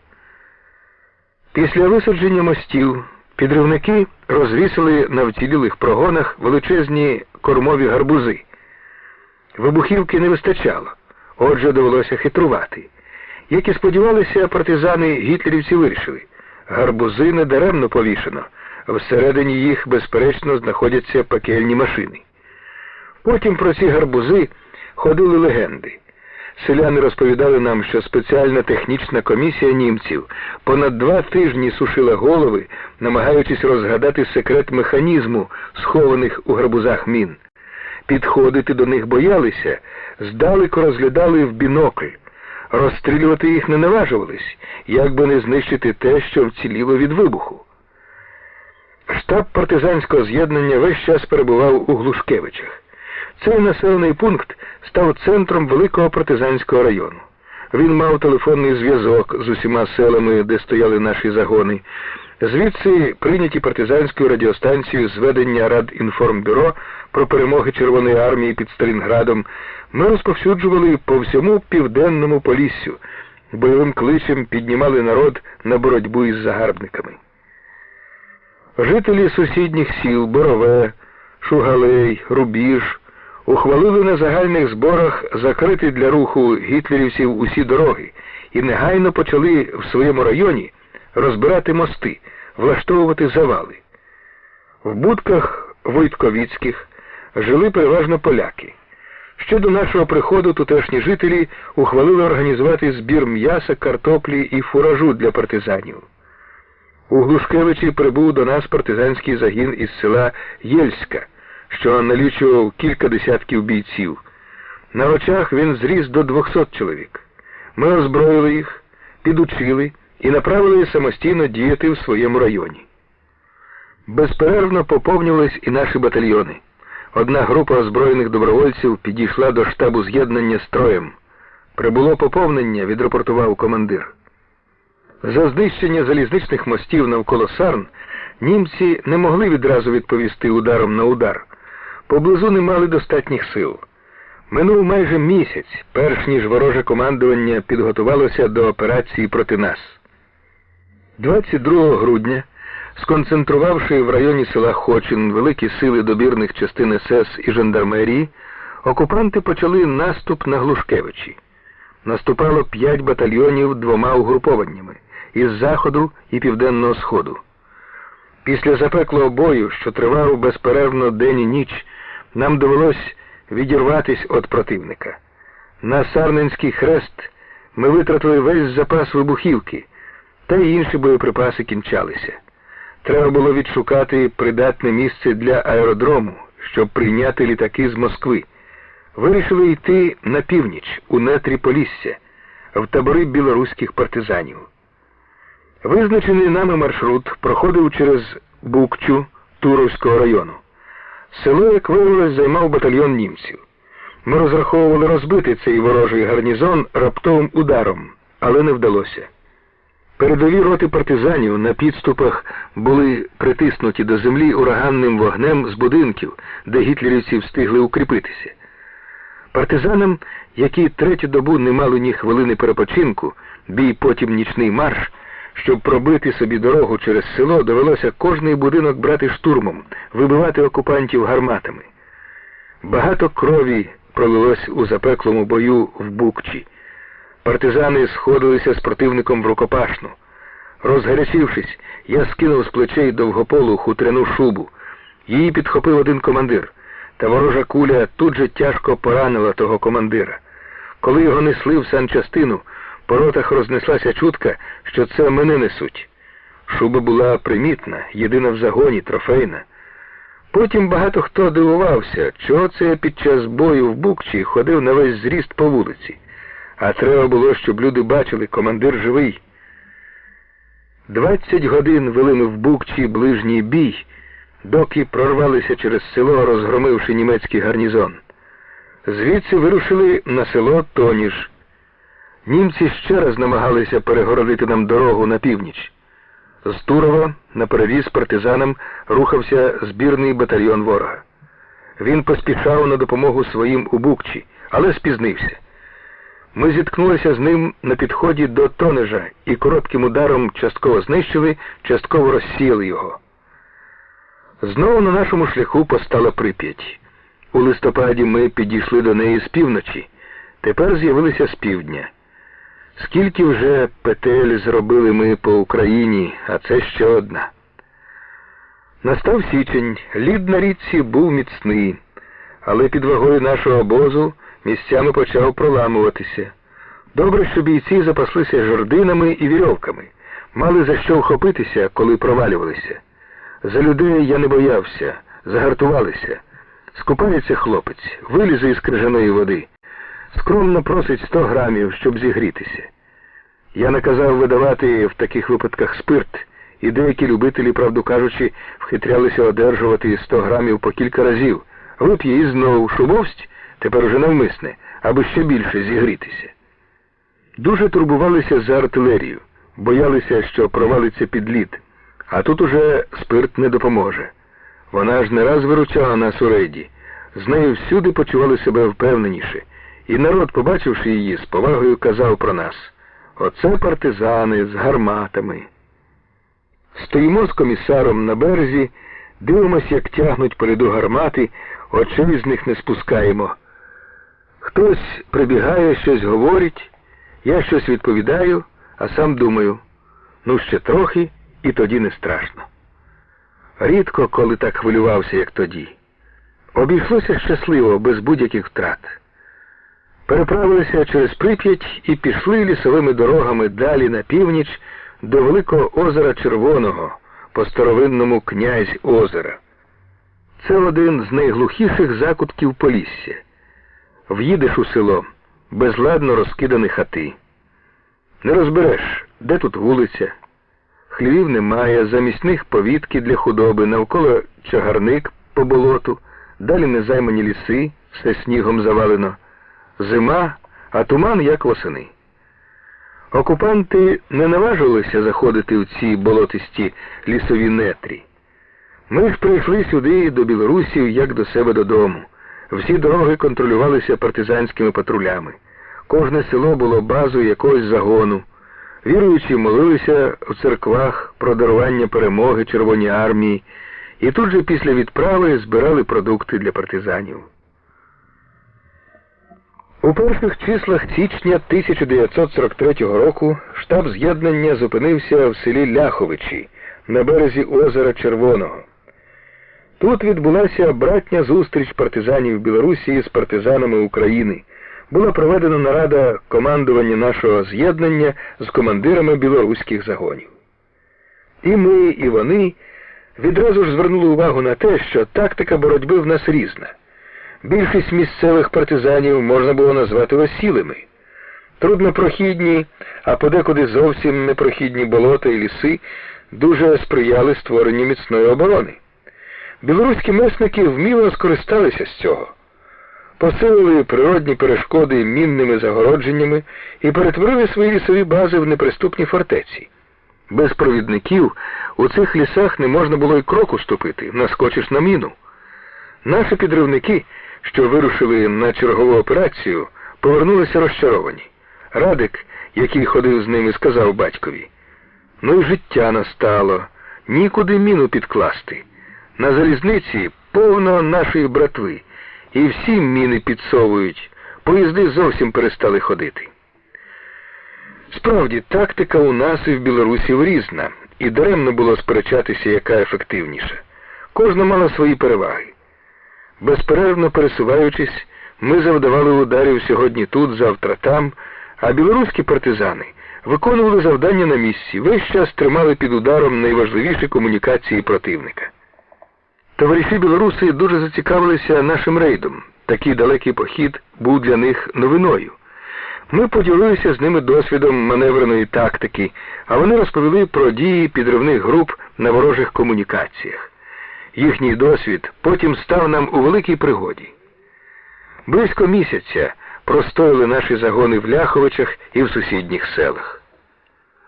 Після висадження мостів підривники розвісили на вцілілих прогонах величезні кормові гарбузи. Вибухівки не вистачало, отже довелося хитрувати. Як і сподівалися, партизани гітлерівці вирішили: гарбузи не даремно повішено, всередині їх, безперечно, знаходяться пекельні машини. Потім про ці гарбузи ходили легенди. Селяни розповідали нам, що спеціальна технічна комісія німців понад 2 тижні сушила голови, намагаючись розгадати секрет механізму, схованих у гарбузах мін. Підходити до них боялися, здалеку розглядали в бінокль. Розстрілювати їх не наважувались, як би не знищити те, що вціліло від вибуху. Штаб партизанського з'єднання весь час перебував у Глушкевичах. Цей населений пункт став центром великого партизанського району. Він мав телефонний зв'язок з усіма селами, де стояли наші загони. Звідси прийняті партизанською радіостанцією зведення Радінформбюро про перемоги Червоної армії під Сталінградом ми розповсюджували по всьому південному Поліссю, бойовим кличем піднімали народ на боротьбу із загарбниками. Жителі сусідніх сіл Борове, Шугалей, Рубіж ухвалили на загальних зборах закрити для руху гітлерівців усі дороги і негайно почали в своєму районі розбирати мости, влаштовувати завали. В будках Войтковіцьких жили переважно поляки. Ще до нашого приходу тутешні жителі ухвалили організувати збір м'яса, картоплі і фуражу для партизанів. У Глушкевичі прибув до нас партизанський загін із села Єльська, що налічував кілька десятків бійців. На очах він зріс до 200 чоловік. Ми озброїли їх, підучили і направили самостійно діяти в своєму районі. Безперервно поповнювались і наші батальйони. Одна група озброєних добровольців підійшла до штабу з'єднання строєм. Прибуло поповнення, відрапортував командир. За знищення залізничних мостів навколо Сарн німці не могли відразу відповісти ударом на удар. Поблизу не мали достатніх сил. Минув майже місяць, перш ніж вороже командування підготувалося до операції проти нас. 22 грудня, сконцентрувавши в районі села Хочин великі сили добірних частин СС і жандармерії, окупанти почали наступ на Глушкевичі. Наступало 5 батальйонів 2 угрупованнями із заходу і південного сходу. Після запеклого бою, що тривав безперервно день і ніч, нам довелось відірватись від противника. На Сарненський хрест ми витратили весь запас вибухівки, та й інші боєприпаси кінчалися. Треба було відшукати придатне місце для аеродрому, щоб прийняти літаки з Москви. Вирішили йти на північ, у нетрі Полісся, в табори білоруських партизанів. Визначений нами маршрут проходив через Букчу Туровського району. Село, як виявилось, займав батальйон німців. Ми розраховували розбити цей ворожий гарнізон раптовим ударом, але не вдалося. Передові роти партизанів на підступах були притиснуті до землі ураганним вогнем з будинків, де гітлерівці встигли укріпитися. Партизанам, які 3-ю добу не мали ні хвилини перепочинку, бій потім нічний марш, щоб пробити собі дорогу через село, довелося кожний будинок брати штурмом, вибивати окупантів гарматами. Багато крові пролилось у запеклому бою в Букчі. Партизани сходилися з противником в рукопашну. Розгарячившись, я скинув з плечей довгополу хутряну шубу. Її підхопив один командир, та ворожа куля тут же тяжко поранила того командира. Коли його несли в санчастину, по ротах рознеслася чутка, що це мене несуть. Шуба була примітна, єдина в загоні, трофейна. Потім багато хто дивувався, чого це я під час бою в Букчі ходив на весь зріст по вулиці. А треба було, щоб люди бачили, командир живий. 20 годин вели ми в Букчі ближній бій, доки прорвалися через село, розгромивши німецький гарнізон. Звідси вирушили на село Тоніж. Німці ще раз намагалися перегородити нам дорогу на північ. З Турова на переріз партизанам рухався збірний батальйон ворога. Він поспішав на допомогу своїм у Букчі, але спізнився. Ми зіткнулися з ним на підході до Тонежа і коротким ударом частково знищили, частково розсіяли його. Знову на нашому шляху постала Прип'ять. У листопаді ми підійшли до неї з півночі, тепер з'явилися з півдня. Скільки вже петель зробили ми по Україні, а це ще одна. Настав січень, лід на річці був міцний, але під вагою нашого обозу місцями почав проламуватися. Добре, що бійці запаслися жердинами і вірьовками, мали за що вхопитися, коли провалювалися. За людей я не боявся, загартувалися. Скупається хлопець, вилізе із крижаної води. Скромно просить 100 грамів, щоб зігрітися. Я наказав видавати в таких випадках спирт, і деякі любителі, правду кажучи, вхитрялися одержувати 100 грамів по кілька разів. Вип'є і знову шумовсть, тепер уже навмисне, аби ще більше зігрітися. Дуже турбувалися за артилерію, боялися, що провалиться під лід. А тут уже спирт не допоможе. Вона ж не раз виручала нас у рейді. З нею всюди почували себе впевненіше. І народ, побачивши її, з повагою казав про нас: оце партизани з гарматами. Стоїмо з комісаром на березі, дивимося, як тягнуть по льоду гармати, очей з них не спускаємо. Хтось прибігає, щось говорить, я щось відповідаю, а сам думаю: ну ще трохи, і тоді не страшно. Рідко, коли так хвилювався, як тоді. Обійшлося щасливо, без будь-яких втрат. Переправилися через Прип'ять і пішли лісовими дорогами далі на північ до Великого озера Червоного, по старовинному Князь озера. Це один з найглухіших закутків Полісся. В'їдеш у село, безладно розкидані хати. Не розбереш, де тут вулиця. Хлівів немає, замість них повітки для худоби, навколо чагарник по болоту, далі незаймані ліси, все снігом завалено. Зима, а туман, як восени. Окупанти не наважувалися заходити в ці болотисті лісові нетрі. Ми ж прийшли сюди, до білорусів, як до себе додому. Всі дороги контролювалися партизанськими патрулями. Кожне село було базою якогось загону. Віруючі молилися в церквах про дарування перемоги Червоній армії і тут же після відправи збирали продукти для партизанів. У перших числах січня 1943 року штаб з'єднання зупинився в селі Ляховичі на березі озера Червоного. Тут відбулася братня зустріч партизанів Білорусі з партизанами України. Була проведена нарада командування нашого з'єднання з командирами білоруських загонів. І ми, і вони відразу ж звернули увагу на те, що тактика боротьби в нас різна. Більшість місцевих партизанів можна було назвати осілими. Труднопрохідні, а подекуди зовсім непрохідні болота і ліси дуже сприяли створенню міцної оборони. Білоруські месники вміло скористалися з цього. Посилили природні перешкоди мінними загородженнями і перетворили свої лісові бази в неприступні фортеці. Без провідників у цих лісах не можна було й кроку ступити, наскочиш на міну. Наші підривники, що вирушили на чергову операцію, повернулися розчаровані. Радик, який ходив з ними, сказав батькові: ну й життя настало, нікуди міну підкласти. На залізниці повно нашої братви, і всі міни підсовують, поїзди зовсім перестали ходити. Справді, тактика у нас і в білорусів різна, і даремно було сперечатися, яка ефективніша. Кожна мала свої переваги. Безперервно пересуваючись, ми завдавали ударів сьогодні тут, завтра там, а білоруські партизани виконували завдання на місці, весь час тримали під ударом найважливіші комунікації противника. Товариші білоруси дуже зацікавилися нашим рейдом. Такий далекий похід був для них новиною. Ми поділилися з ними досвідом маневреної тактики, а вони розповіли про дії підривних груп на ворожих комунікаціях. Їхній досвід потім став нам у великій пригоді. Близько місяця простояли наші загони в Ляховичах і в сусідніх селах.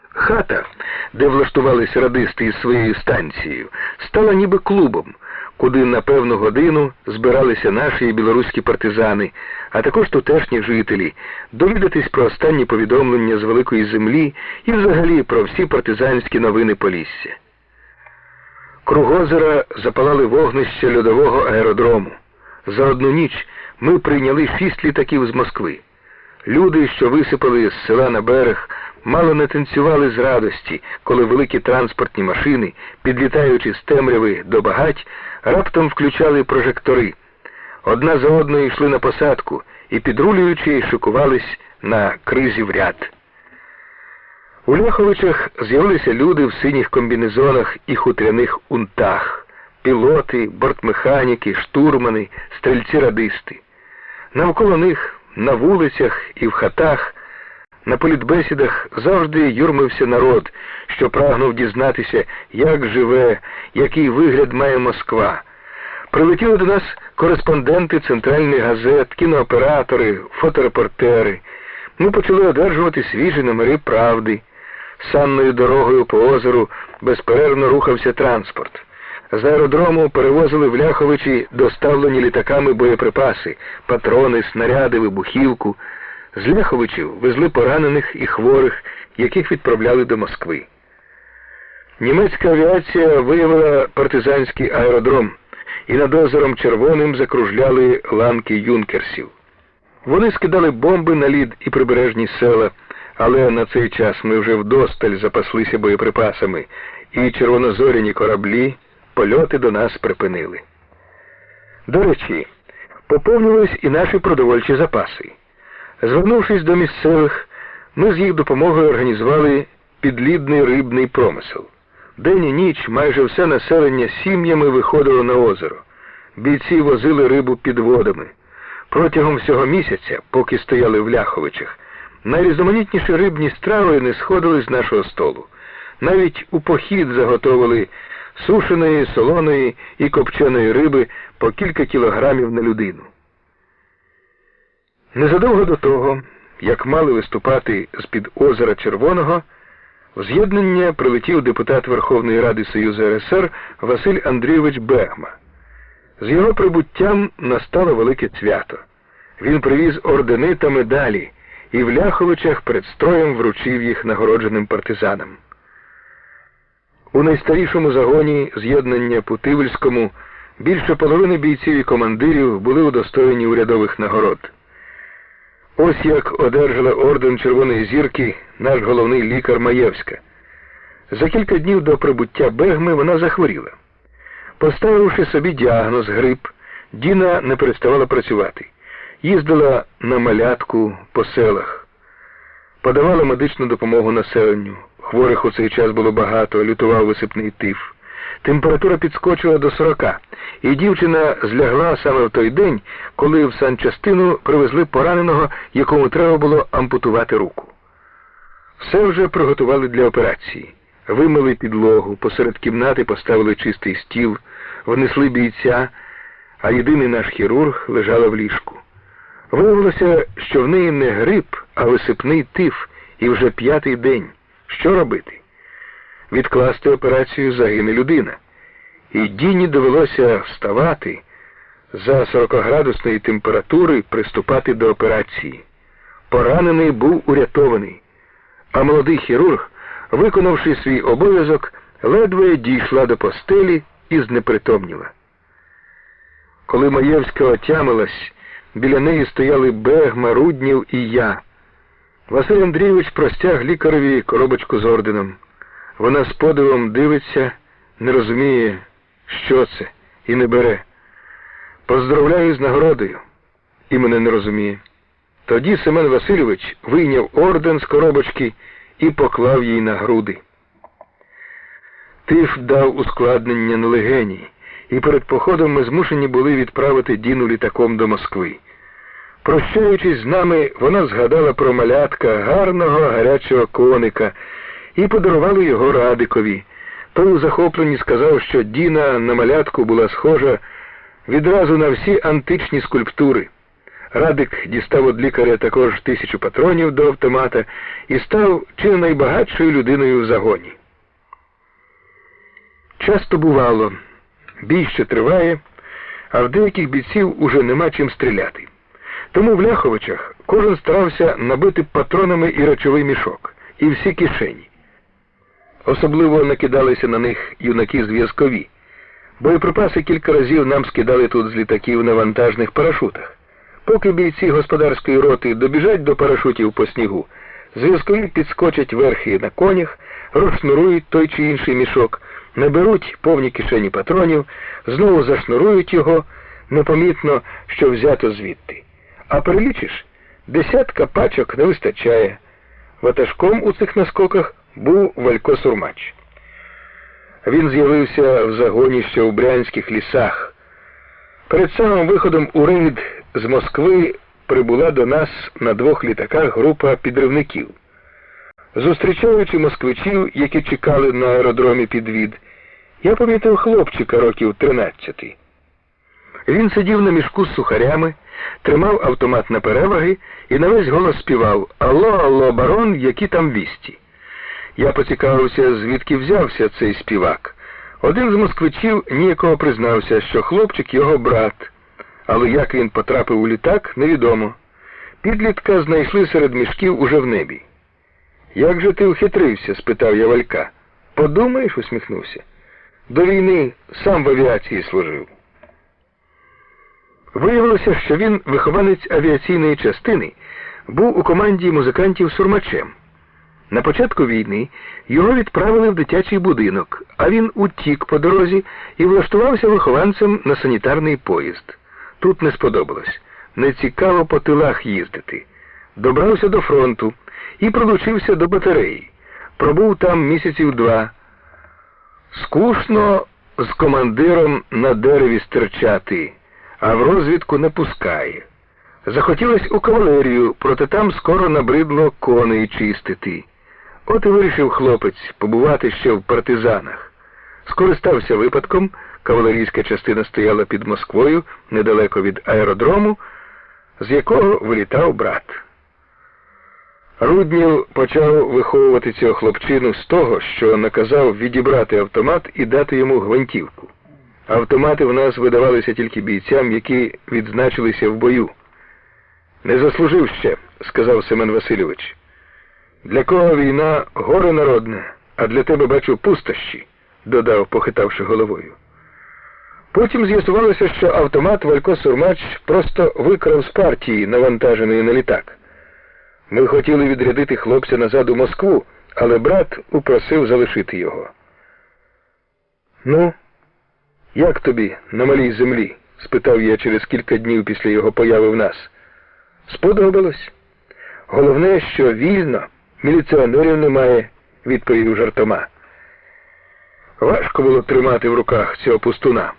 Хата, де влаштувались радисти із своєю станцією, стала ніби клубом, куди на певну годину збиралися наші і білоруські партизани, а також тутешні жителі, довідатись про останні повідомлення з Великої Землі і взагалі про всі партизанські новини Полісся. Круг озера запалали вогнища льодового аеродрому. За одну ніч ми прийняли 6 літаків з Москви. Люди, що висипали з села на берег, мало не танцювали з радості, коли великі транспортні машини, підлітаючи з темряви до багать, раптом включали прожектори. Одна за одною йшли на посадку і, підрулюючи, шикувались на кризі в ряд. У Ляховичах з'явилися люди в синіх комбінезонах і хутряних унтах, пілоти, бортмеханіки, штурмани, стрільці-радисти. Навколо них на вулицях і в хатах, на політбесідах завжди юрмився народ, що прагнув дізнатися, як живе, який вигляд має Москва. Прилетіли до нас кореспонденти центральних газет, кінооператори, фоторепортери. Ми почали одержувати свіжі номери «Правди». Санною дорогою по озеру безперервно рухався транспорт. З аеродрому перевозили в Ляховичі доставлені літаками боєприпаси, патрони, снаряди, вибухівку. З Ляховичів везли поранених і хворих, яких відправляли до Москви. Німецька авіація виявила партизанський аеродром, і над озером Червоним закружляли ланки юнкерсів. Вони скидали бомби на лід і прибережні села, але на цей час ми вже вдосталь запаслися боєприпасами, і червонозоряні кораблі польоти до нас припинили. До речі, поповнились і наші продовольчі запаси. Звернувшись до місцевих, ми з їх допомогою організували підлідний рибний промисел. День і ніч майже все населення сім'ями виходило на озеро. Бійці возили рибу підводами. Протягом всього місяця, поки стояли в Ляховичах, найрізноманітніші рибні страви не сходили з нашого столу. Навіть у похід заготовили сушеної, солоної і копченої риби по кілька кілограмів на людину. Незадовго до того, як мали виступати з-під озера Червоного, в з'єднання прилетів депутат Верховної Ради Союзу РСР Василь Андрійович Бегма. З його прибуттям настало велике свято. Він привіз ордени та медалі і в Ляховичах перед строєм вручив їх нагородженим партизанам. У найстарішому загоні з'єднання Путивльському більше половини бійців і командирів були удостоєні урядових нагород. Ось як одержала орден Червоної Зірки наш головний лікар Маєвська. За кілька днів до прибуття Бегми вона захворіла. Поставивши собі діагноз грип, Діна не переставала працювати. Їздила на малятку по селах. Подавала медичну допомогу населенню. Хворих у цей час було багато, лютував висипний тиф. Температура підскочила до 40, і дівчина злягла саме в той день, коли в санчастину привезли пораненого, якому треба було ампутувати руку. Все вже приготували для операції. Вимили підлогу, посеред кімнати поставили чистий стіл, внесли бійця, а єдиний наш хірург лежала в ліжку. Виявилося, що в неї не грип, а висипний тиф, і вже 5-й день. Що робити? Відкласти операцію загине людина. І Діні довелося вставати, за 40-градусної температури приступати до операції. Поранений був урятований, а молодий хірург, виконавши свій обов'язок, ледве дійшла до постелі і знепритомніла. Коли Маєвська отямилась, біля неї стояли Бегма, Руднів і я. Василь Андрійович простяг лікареві коробочку з орденом. Вона з подивом дивиться, не розуміє, що це, і не бере. Поздравляю з нагородою. І мене не розуміє. Тоді Семен Васильович вийняв орден з коробочки і поклав їй на груди. Тиф дав ускладнення на легені, і перед походом ми змушені були відправити Діну літаком до Москви. Прощаючись з нами, вона згадала про малятка, гарного гарячого коника, і подарували його Радикові. Той у захопленні сказав, що Діна на малятку була схожа відразу на всі античні скульптури. Радик дістав від лікаря також 1000 патронів до автомата і став чи не найбагатшою людиною в загоні. Часто бувало, бій ще триває, а в деяких бійців уже нема чим стріляти. Тому в Ляховичах кожен старався набити патронами і речовий мішок, і всі кишені. Особливо накидалися на них юнаки-зв'язкові. Боєприпаси кілька разів нам скидали тут з літаків на вантажних парашутах. Поки бійці господарської роти добіжать до парашутів по снігу, зв'язкові підскочать верхи на конях, розшнурують той чи інший мішок, наберуть повні кишені патронів, знову зашнурують його, непомітно, що взято звідти. А перелічиш, 10 пачок не вистачає. Ватажком у цих наскоках був Валько Сурмач. Він з'явився в загоні ще у Брянських лісах. Перед самим виходом у рейд з Москви прибула до нас на 2 літаках група підривників. Зустрічаючи москвичів, які чекали на аеродромі підвід, я помітив хлопчика років 13. Він сидів на мішку з сухарями, тримав автомат на переваги і на весь голос співав «Алло, алло, барон, які там вісті?». Я поцікавився, звідки взявся цей співак. Один з москвичів ніякого признався, що хлопчик його брат, але як він потрапив у літак, невідомо. Підлітка знайшли серед мішків уже в небі. «Як же ти ухитрився?» – спитав я Валька. «Подумаєш?» – усміхнувся. «До війни сам в авіації служив». Виявилося, що він, вихованець авіаційної частини, був у команді музикантів сурмачем. На початку війни його відправили в дитячий будинок, а він утік по дорозі і влаштувався вихованцем на санітарний поїзд. Тут не сподобалось. Нецікаво по тилах їздити. Добрався до фронту і пролучився до батареї. Пробув там місяців 2. Скучно з командиром на дереві стирчати, а в розвідку не пускає. Захотілось у кавалерію, проте там скоро набридло коней чистити. От і вирішив хлопець побувати ще в партизанах. Скористався випадком, кавалерійська частина стояла під Москвою, недалеко від аеродрому, з якого вилітав брат. Руднєв почав виховувати цього хлопчину з того, що наказав відібрати автомат і дати йому гвинтівку. Автомати в нас видавалися тільки бійцям, які відзначилися в бою. «Не заслужив ще», – сказав Семен Васильович. «Для кого війна – горе народне, а для тебе, бачу, пустощі», – додав, похитавши головою. Потім з'ясувалося, що автомат Валько Сурмач просто викрав з партії, навантаженої на літак. Ми хотіли відрядити хлопця назад у Москву, але брат упросив залишити його. «Ну, як тобі на малій землі?» – спитав я через кілька днів після його появи в нас. «Сподобалось. Головне, що вільно, міліціонерів немає», – відповів жартома. Важко було тримати в руках цього пустуна.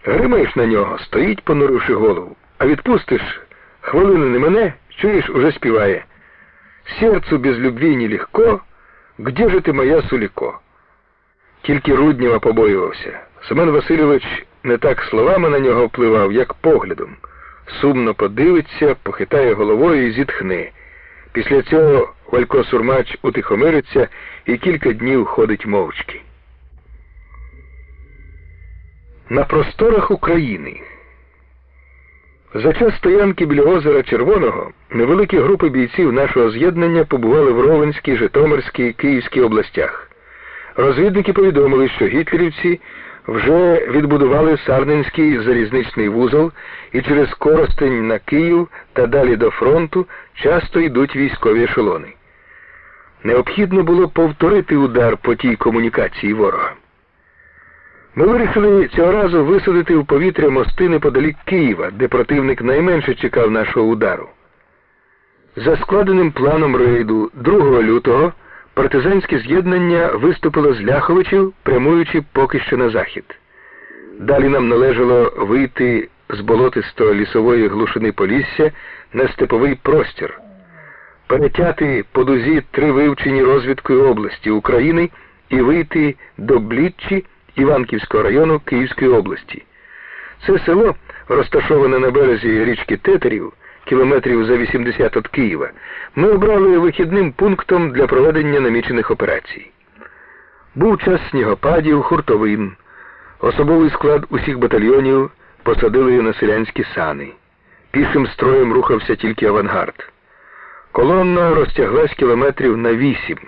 Гримаєш на нього, стоїть, понуривши голову, а відпустиш, хвилину не мене, чуєш, уже співає. «Сердцу без любви нелегко, где же ти моя Суліко?» Тільки Руднєва побоювався. Семен Васильович не так словами на нього впливав, як поглядом. Сумно подивиться, похитає головою і зітхне. Після цього Валько Сурмач утихомириться і кілька днів ходить мовчки. На просторах України. За час стоянки біля озера Червоного невеликі групи бійців нашого з'єднання побували в Ровенській, Житомирській, Київській областях. Розвідники повідомили, що гітлерівці вже відбудували Сарненський залізничний вузол і через Коростень на Київ та далі до фронту часто йдуть військові ешелони. Необхідно було повторити удар по тій комунікації ворога. Ми вирішили цього разу висадити в повітря мости неподалік Києва, де противник найменше чекав нашого удару. За складеним планом рейду 2 лютого партизанське з'єднання виступило з Ляховичів, прямуючи поки що на захід. Далі нам належало вийти з болотистої лісової глушини Полісся на степовий простір, перетяти по дузі 3 вивчені розвідкою області України і вийти до Бліччі Іванківського району Київської області. Це село, розташоване на березі річки Тетерів, кілометрів за 80 від Києва, ми обрали вихідним пунктом для проведення намічених операцій. Був час снігопадів, хуртовин. Особовий склад усіх батальйонів посадили на селянські сани. Пішим строєм рухався тільки авангард. Колонна розтяглась кілометрів на 8.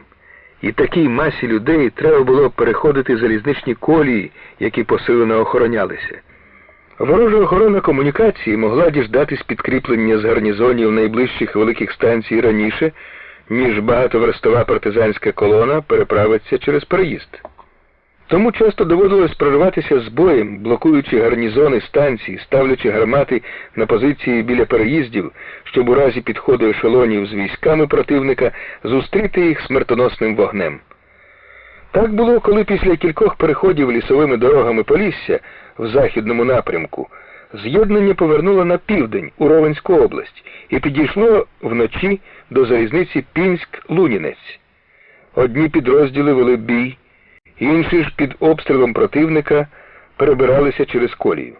І такій масі людей треба було переходити залізничні колії, які посилено охоронялися. Ворожа охорона комунікації могла діждатись підкріплення з гарнізонів найближчих великих станцій раніше, ніж багатоверстова партизанська колона переправиться через переїзд. Тому часто доводилось прориватися з боєм, блокуючи гарнізони станцій, ставлячи гармати на позиції біля переїздів, щоб у разі підходу ешелонів з військами противника зустріти їх смертоносним вогнем. Так було, коли після кількох переходів лісовими дорогами Полісся в західному напрямку З'єднання повернуло на південь у Ровенську область і підійшло вночі до залізниці Пінськ-Лунінець. Одні підрозділи вели бій, інші ж під обстрілом противника перебиралися через колію.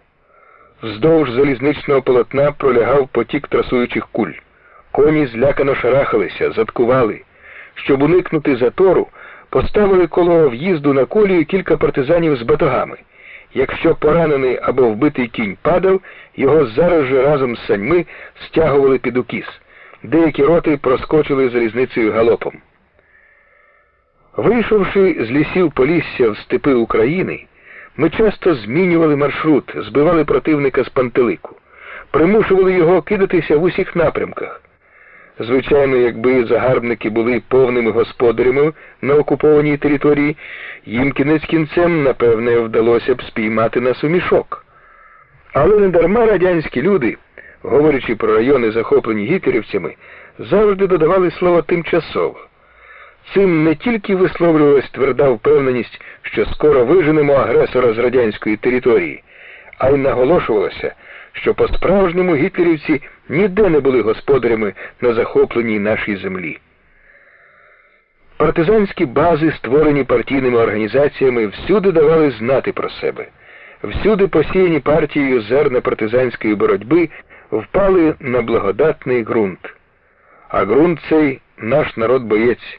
Вздовж залізничного полотна пролягав потік трасуючих куль. Коні злякано шарахалися, заткували. Щоб уникнути затору, поставили коло в'їзду на колію кілька партизанів з батогами. Якщо поранений або вбитий кінь падав, його зараз же разом з саньми стягували під укіс. Деякі роти проскочили залізницею галопом. Вийшовши з лісів Полісся в степи України, ми часто змінювали маршрут, збивали противника з пантелику, примушували його кидатися в усіх напрямках. Звичайно, якби загарбники були повними господарями на окупованій території, їм кінець кінцем, напевне, вдалося б спіймати нас у мішок. Але недарма радянські люди, говорячи про райони, захоплені гітлерівцями, завжди додавали слово «тимчасово». Цим не тільки висловлювалась тверда впевненість, що скоро виженемо агресора з радянської території, а й наголошувалося, що по-справжньому гітлерівці ніде не були господарями на захопленій нашій землі. Партизанські бази, створені партійними організаціями, всюди давали знати про себе. Всюди посіяні партією зерна партизанської боротьби впали на благодатний ґрунт. А ґрунт цей – наш народ-боєць.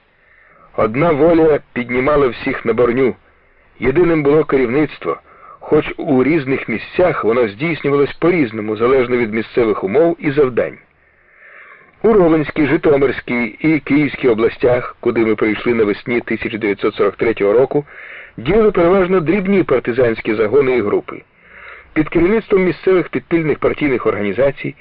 Одна воля піднімала всіх на борню. Єдиним було керівництво, хоч у різних місцях воно здійснювалось по-різному, залежно від місцевих умов і завдань. У Ровенській, Житомирській і Київській областях, куди ми прийшли навесні 1943 року, діяли переважно дрібні партизанські загони і групи. Під керівництвом місцевих підпільних партійних організацій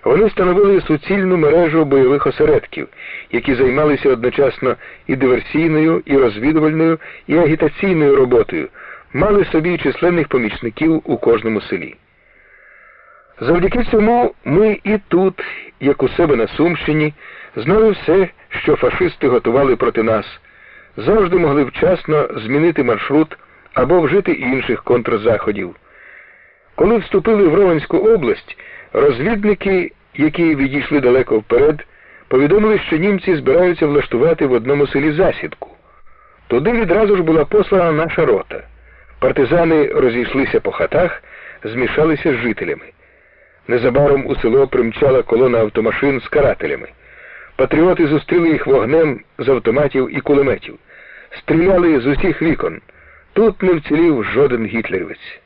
вони становили суцільну мережу бойових осередків, які займалися одночасно і диверсійною, і розвідувальною, і агітаційною роботою, мали собі численних помічників у кожному селі. Завдяки цьому ми і тут, як у себе на Сумщині, знали все, що фашисти готували проти нас, завжди могли вчасно змінити маршрут або вжити інших контрзаходів. Коли вступили в Ровенську область, розвідники, які відійшли далеко вперед, повідомили, що німці збираються влаштувати в одному селі засідку. Туди відразу ж була послана наша рота. Партизани розійшлися по хатах, змішалися з жителями. Незабаром у село примчала колона автомашин з карателями. Патріоти зустріли їх вогнем з автоматів і кулеметів. Стріляли з усіх вікон. Тут не вцілів жоден гітлерівець.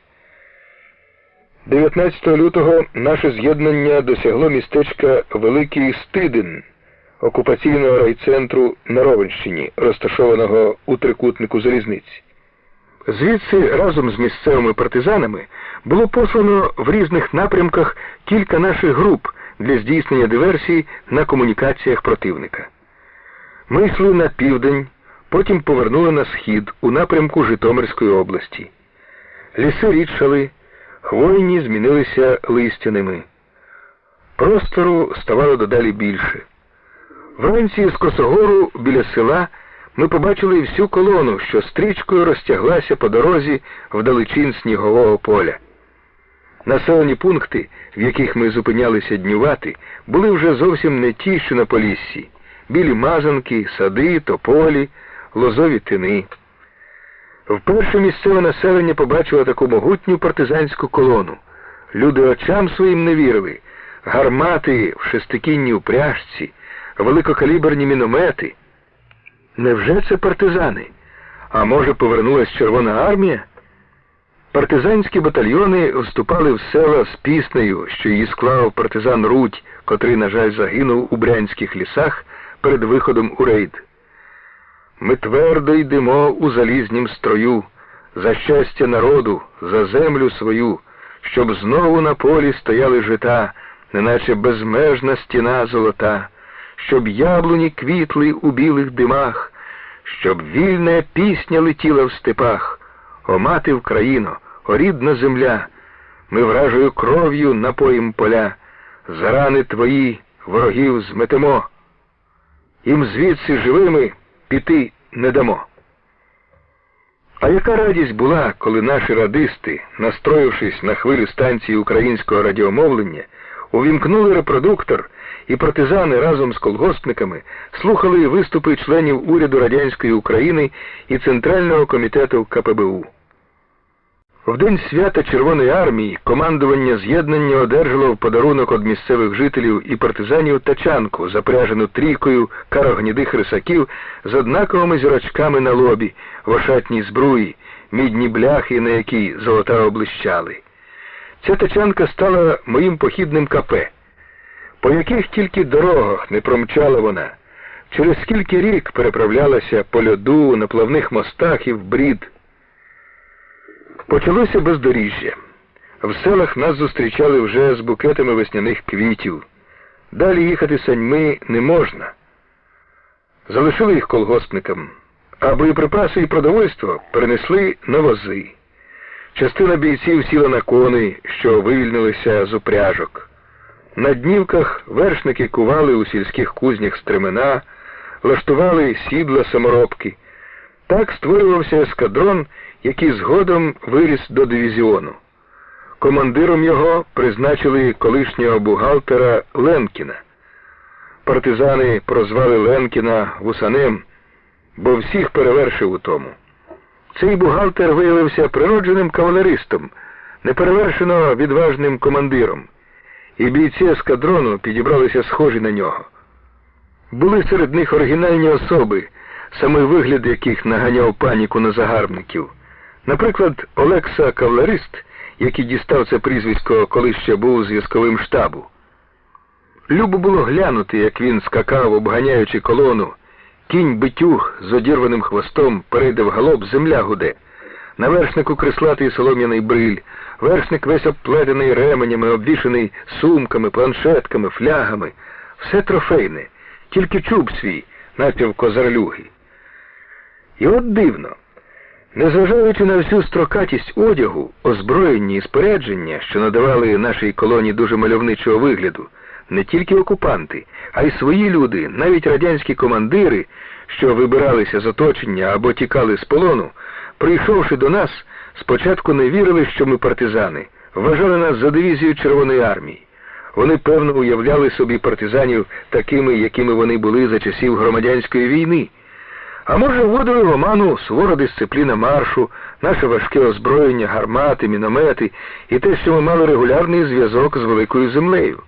19 лютого наше з'єднання досягло містечка Великий Стидин, окупаційного райцентру на Ровенщині, розташованого у трикутнику залізниці. Звідси разом з місцевими партизанами було послано в різних напрямках кілька наших груп для здійснення диверсій на комунікаціях противника. Ми йшли на південь, потім повернули на схід у напрямку Житомирської області. Ліси рідшали, хвойні змінилися листяними. Простору ставало дедалі більше. Вранці з Косогору біля села ми побачили всю колону, що стрічкою розтяглася по дорозі вдалечин снігового поля. Населені пункти, в яких ми зупинялися днювати, були вже зовсім не ті, що на Поліссі. Білі мазанки, сади, тополі, лозові тини. Вперше місцеве населення побачило таку могутню партизанську колону. Люди очам своїм не вірили. Гармати в шестикінній упряжці, великокаліберні міномети. Невже це партизани? А може, повернулась Червона армія? Партизанські батальйони вступали в села з піснею, що її склав партизан Рудь, котрий, на жаль, загинув у брянських лісах перед виходом у рейд. Ми твердо йдемо у залізнім строю, за щастя народу, за землю свою, щоб знову на полі стояли жита, неначе безмежна стіна золота, щоб яблуні квітли у білих димах, щоб вільна пісня летіла в степах. О, мати Вкраїно, о, рідна земля, ми вражою кров'ю напоїм поля, за рани твої ворогів зметемо, їм звідси живими піти не дамо. А яка радість була, коли наші радисти, настроївшись на хвилю станції українського радіомовлення, увімкнули репродуктор, і партизани разом з колгоспниками слухали виступи членів уряду радянської України і Центрального комітету КПБУ. В день свята Червоної армії командування з'єднання одержало в подарунок від місцевих жителів і партизанів тачанку, запряжену трійкою карогнідих рисаків з однаковими зірочками на лобі, в ошатній збруї, мідні бляхи, на якій золота облищали. Ця тачанка стала моїм похідним капе. По яких тільки дорогах не промчала вона, через скільки рік переправлялася по льоду, на плавних мостах і в брід. Почалося бездоріжжя. В селах нас зустрічали вже з букетами весняних квітів. Далі їхати саньми не можна. Залишили їх колгоспникам, а боєприпаси і продовольство перенесли на вози. Частина бійців сіла на коней, що вивільнилися з упряжок. На днівках вершники кували у сільських кузнях стремена, лаштували сідла саморобки. Так створювався ескадрон, який згодом виріс до дивізіону. Командиром його призначили колишнього бухгалтера Ленкіна. Партизани прозвали Ленкіна Вусанем, бо всіх перевершив у тому. Цей бухгалтер виявився природженим кавалеристом, неперевершено відважним командиром, і бійці ескадрону підібралися схожі на нього. Були серед них оригінальні особи, саме вигляд яких наганяв паніку на загарбників. Наприклад, Олекса Кавалерист, який дістав це прізвисько, коли ще був зв'язковим штабу. Любо було глянути, як він скакав, обганяючи колону. Кінь-битюг з одірваним хвостом перейде в галоп, земля гуде. На вершнику крислатий солом'яний бриль, вершник весь обплетений ременями, обвішаний сумками, планшетками, флягами. Все трофейне, тільки чуб свій, напів козарлюги. І от дивно. Незважаючи на всю строкатість одягу, озброєння і спорядження, що надавали нашій колонії дуже мальовничого вигляду, не тільки окупанти, а й свої люди, навіть радянські командири, що вибиралися з оточення або тікали з полону, прийшовши до нас, спочатку не вірили, що ми партизани, вважали нас за дивізію Червоної армії. Вони, певно, уявляли собі партизанів такими, якими вони були за часів громадянської війни. А може, вводили в оману сувора дисципліна маршу, наше важке озброєння, гармати, міномети і те, що ми мали регулярний зв'язок з великою землею.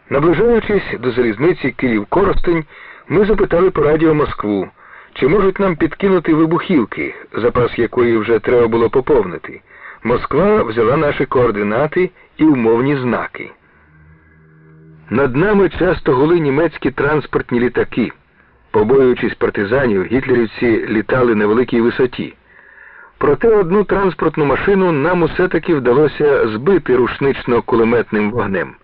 Наближаючись до залізниці Київ-Коростень, ми запитали по радіо Москву, чи можуть нам підкинути вибухівки, запас якої вже треба було поповнити. Москва взяла наші координати і умовні знаки. Над нами часто гули німецькі транспортні літаки. Побоюючись партизанів, гітлерівці літали на великій висоті. Проте одну транспортну машину нам усе-таки вдалося збити рушнично-кулеметним вогнем.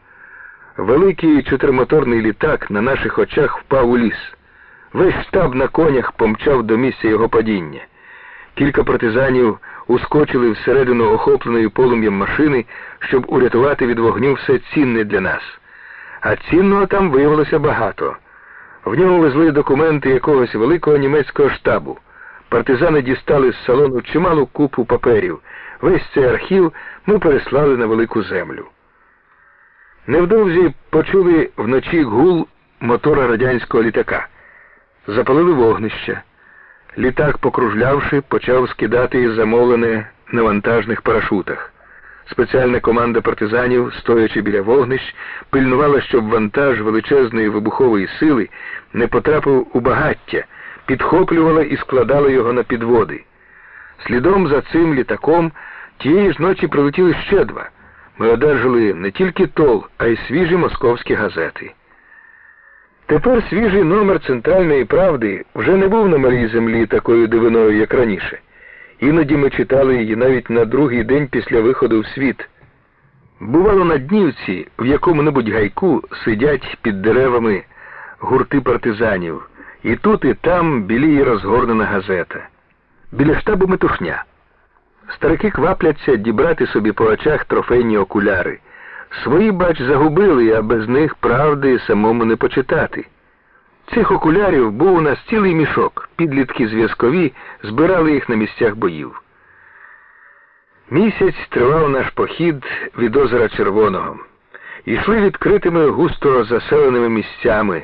Великий чотиримоторний літак на наших очах впав у ліс. Весь штаб на конях помчав до місця його падіння. Кілька партизанів ускочили всередину охопленої полум'ям машини, щоб урятувати від вогню все цінне для нас. А цінного там виявилося багато. В ньому везли документи якогось великого німецького штабу. Партизани дістали з салону чималу купу паперів. Весь цей архів ми переслали на велику землю. Невдовзі почули вночі гул мотора радянського літака. Запалили вогнище. Літак, покружлявши, почав скидати замовлене на вантажних парашутах. Спеціальна команда партизанів, стоячи біля вогнищ, пильнувала, щоб вантаж величезної вибухової сили не потрапив у багаття, підхоплювала і складала його на підводи. Слідом за цим літаком тієї ж ночі прилетіли ще два. Ми одержали не тільки тол, а й свіжі московські газети. Тепер свіжий номер «Центральної правди» вже не був на малій землі такою дивиною, як раніше. Іноді ми читали її навіть на другий день після виходу в світ. Бувало, на Днівці, в якому-небудь гайку сидять під деревами гурти партизанів. І тут, і там біліє розгорнена газета. Біля штабу метушня. Старики квапляться дібрати собі по очах трофейні окуляри. Свої, бач, загубили, а без них правди самому не почитати. Цих окулярів був у нас цілий мішок. Підлітки зв'язкові збирали їх на місцях боїв. Місяць тривав наш похід від озера Червоного. Йшли відкритими густо заселеними місцями,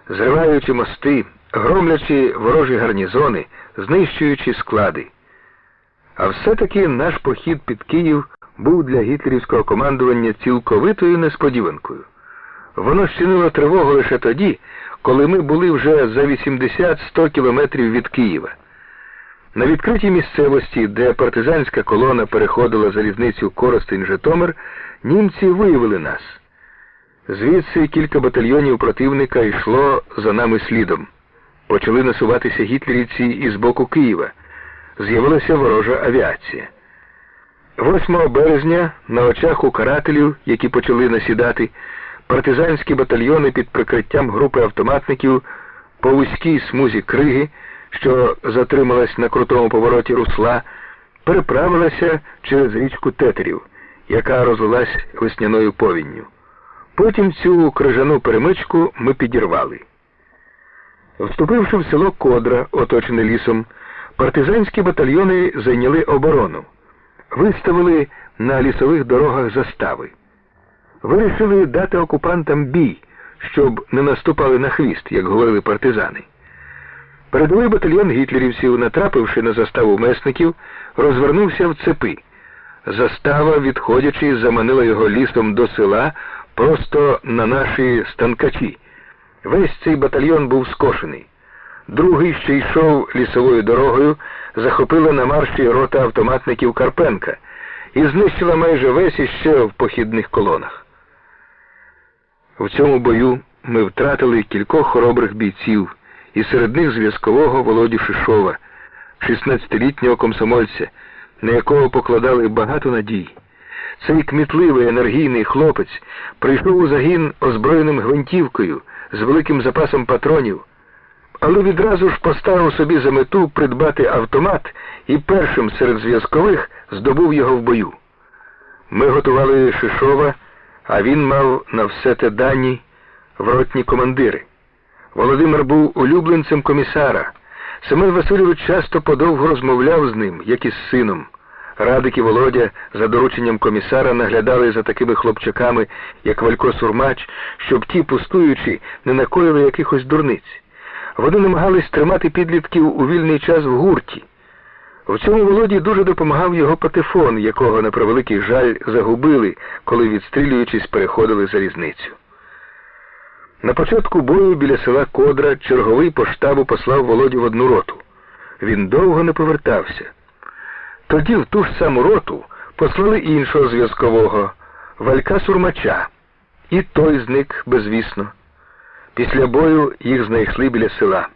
зриваючи мости, громлячи ворожі гарнізони, знищуючи склади. А все-таки наш похід під Київ був для гітлерівського командування цілковитою несподіванкою. Воно щинило тривогу лише тоді, коли ми були вже за 80-100 кілометрів від Києва. На відкритій місцевості, де партизанська колона переходила залізницю Коростень-Житомир, німці виявили нас. Звідси кілька батальйонів противника йшло за нами слідом. Почали насуватися гітлерівці із боку Києва. З'явилася ворожа авіація. 8 березня на очах у карателів, які почали насідати, партизанські батальйони під прикриттям групи автоматників по вузькій смузі Криги, що затрималась на крутому повороті русла, переправилася через річку Тетерів, яка розлилась весняною повінню. Потім цю крижану перемичку ми підірвали. Вступивши в село Кодра, оточене лісом, партизанські батальйони зайняли оборону, виставили на лісових дорогах застави. Вирішили дати окупантам бій, щоб не наступали на хвіст, як говорили партизани. Передовий батальйон гітлерівців, натрапивши на заставу месників, розвернувся в цепи. Застава, відходячи, заманила його лісом до села просто на наші станкачі. Весь цей батальйон був скошений. Другий, що йшов лісовою дорогою, захопила на марші рота автоматників Карпенка і знищила майже весь іще в похідних колонах. В цьому бою ми втратили кількох хоробрих бійців, і серед них зв'язкового Володю Шишова, 16-літнього комсомольця, на якого покладали багато надій. Цей кмітливий, енергійний хлопець прийшов у загін озброєним гвинтівкою, з великим запасом патронів, але відразу ж поставив собі за мету придбати автомат і першим серед зв'язкових здобув його в бою. Ми готували Шишова, а він мав на все те дані в ротні командири. Володимир був улюбленцем комісара. Семен Васильович часто подовго розмовляв з ним, як із сином. Радик і Володя за дорученням комісара наглядали за такими хлопчаками, як Валько Сурмач, щоб ті, пустуючи, не накоїли якихось дурниць. Вони намагались тримати підлітків у вільний час в гурті. В цьому Володі дуже допомагав його патефон, якого, на превеликий жаль, загубили, коли, відстрілюючись, переходили залізницю. На початку бою біля села Кодра черговий по штабу послав Володю в одну роту. Він довго не повертався. Тоді в ту ж саму роту послали іншого зв'язкового, Валька Сурмача. І той зник безвісно. Після бою їх знайшли біля села.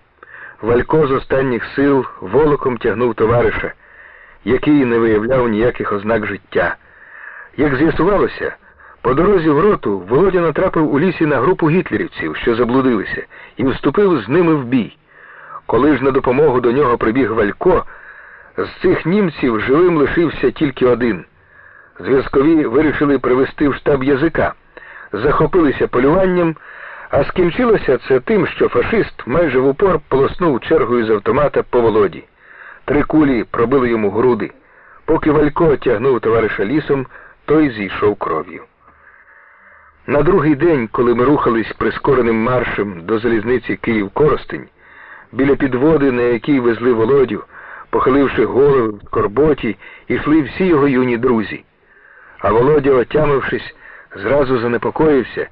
Валько з останніх сил волоком тягнув товариша, який не виявляв ніяких ознак життя. Як з'ясувалося, по дорозі в роту Володя натрапив у лісі на групу гітлерівців, що заблудилися, і вступив з ними в бій. Коли ж на допомогу до нього прибіг Валько, з цих німців живим лишився тільки один. Зв'язкові вирішили привезти в штаб язика, захопилися полюванням, а скінчилося це тим, що фашист майже в упор полоснув чергою з автомата по Володі. 3 кулі пробили йому груди. Поки Валько тягнув товариша лісом, той зійшов кров'ю. На другий день, коли ми рухались прискореним маршем до залізниці Київ-Коростень, біля підводи, на якій везли Володю, похиливши голови в скорботі, йшли всі його юні друзі. А Володя, отямившись, зразу занепокоївся,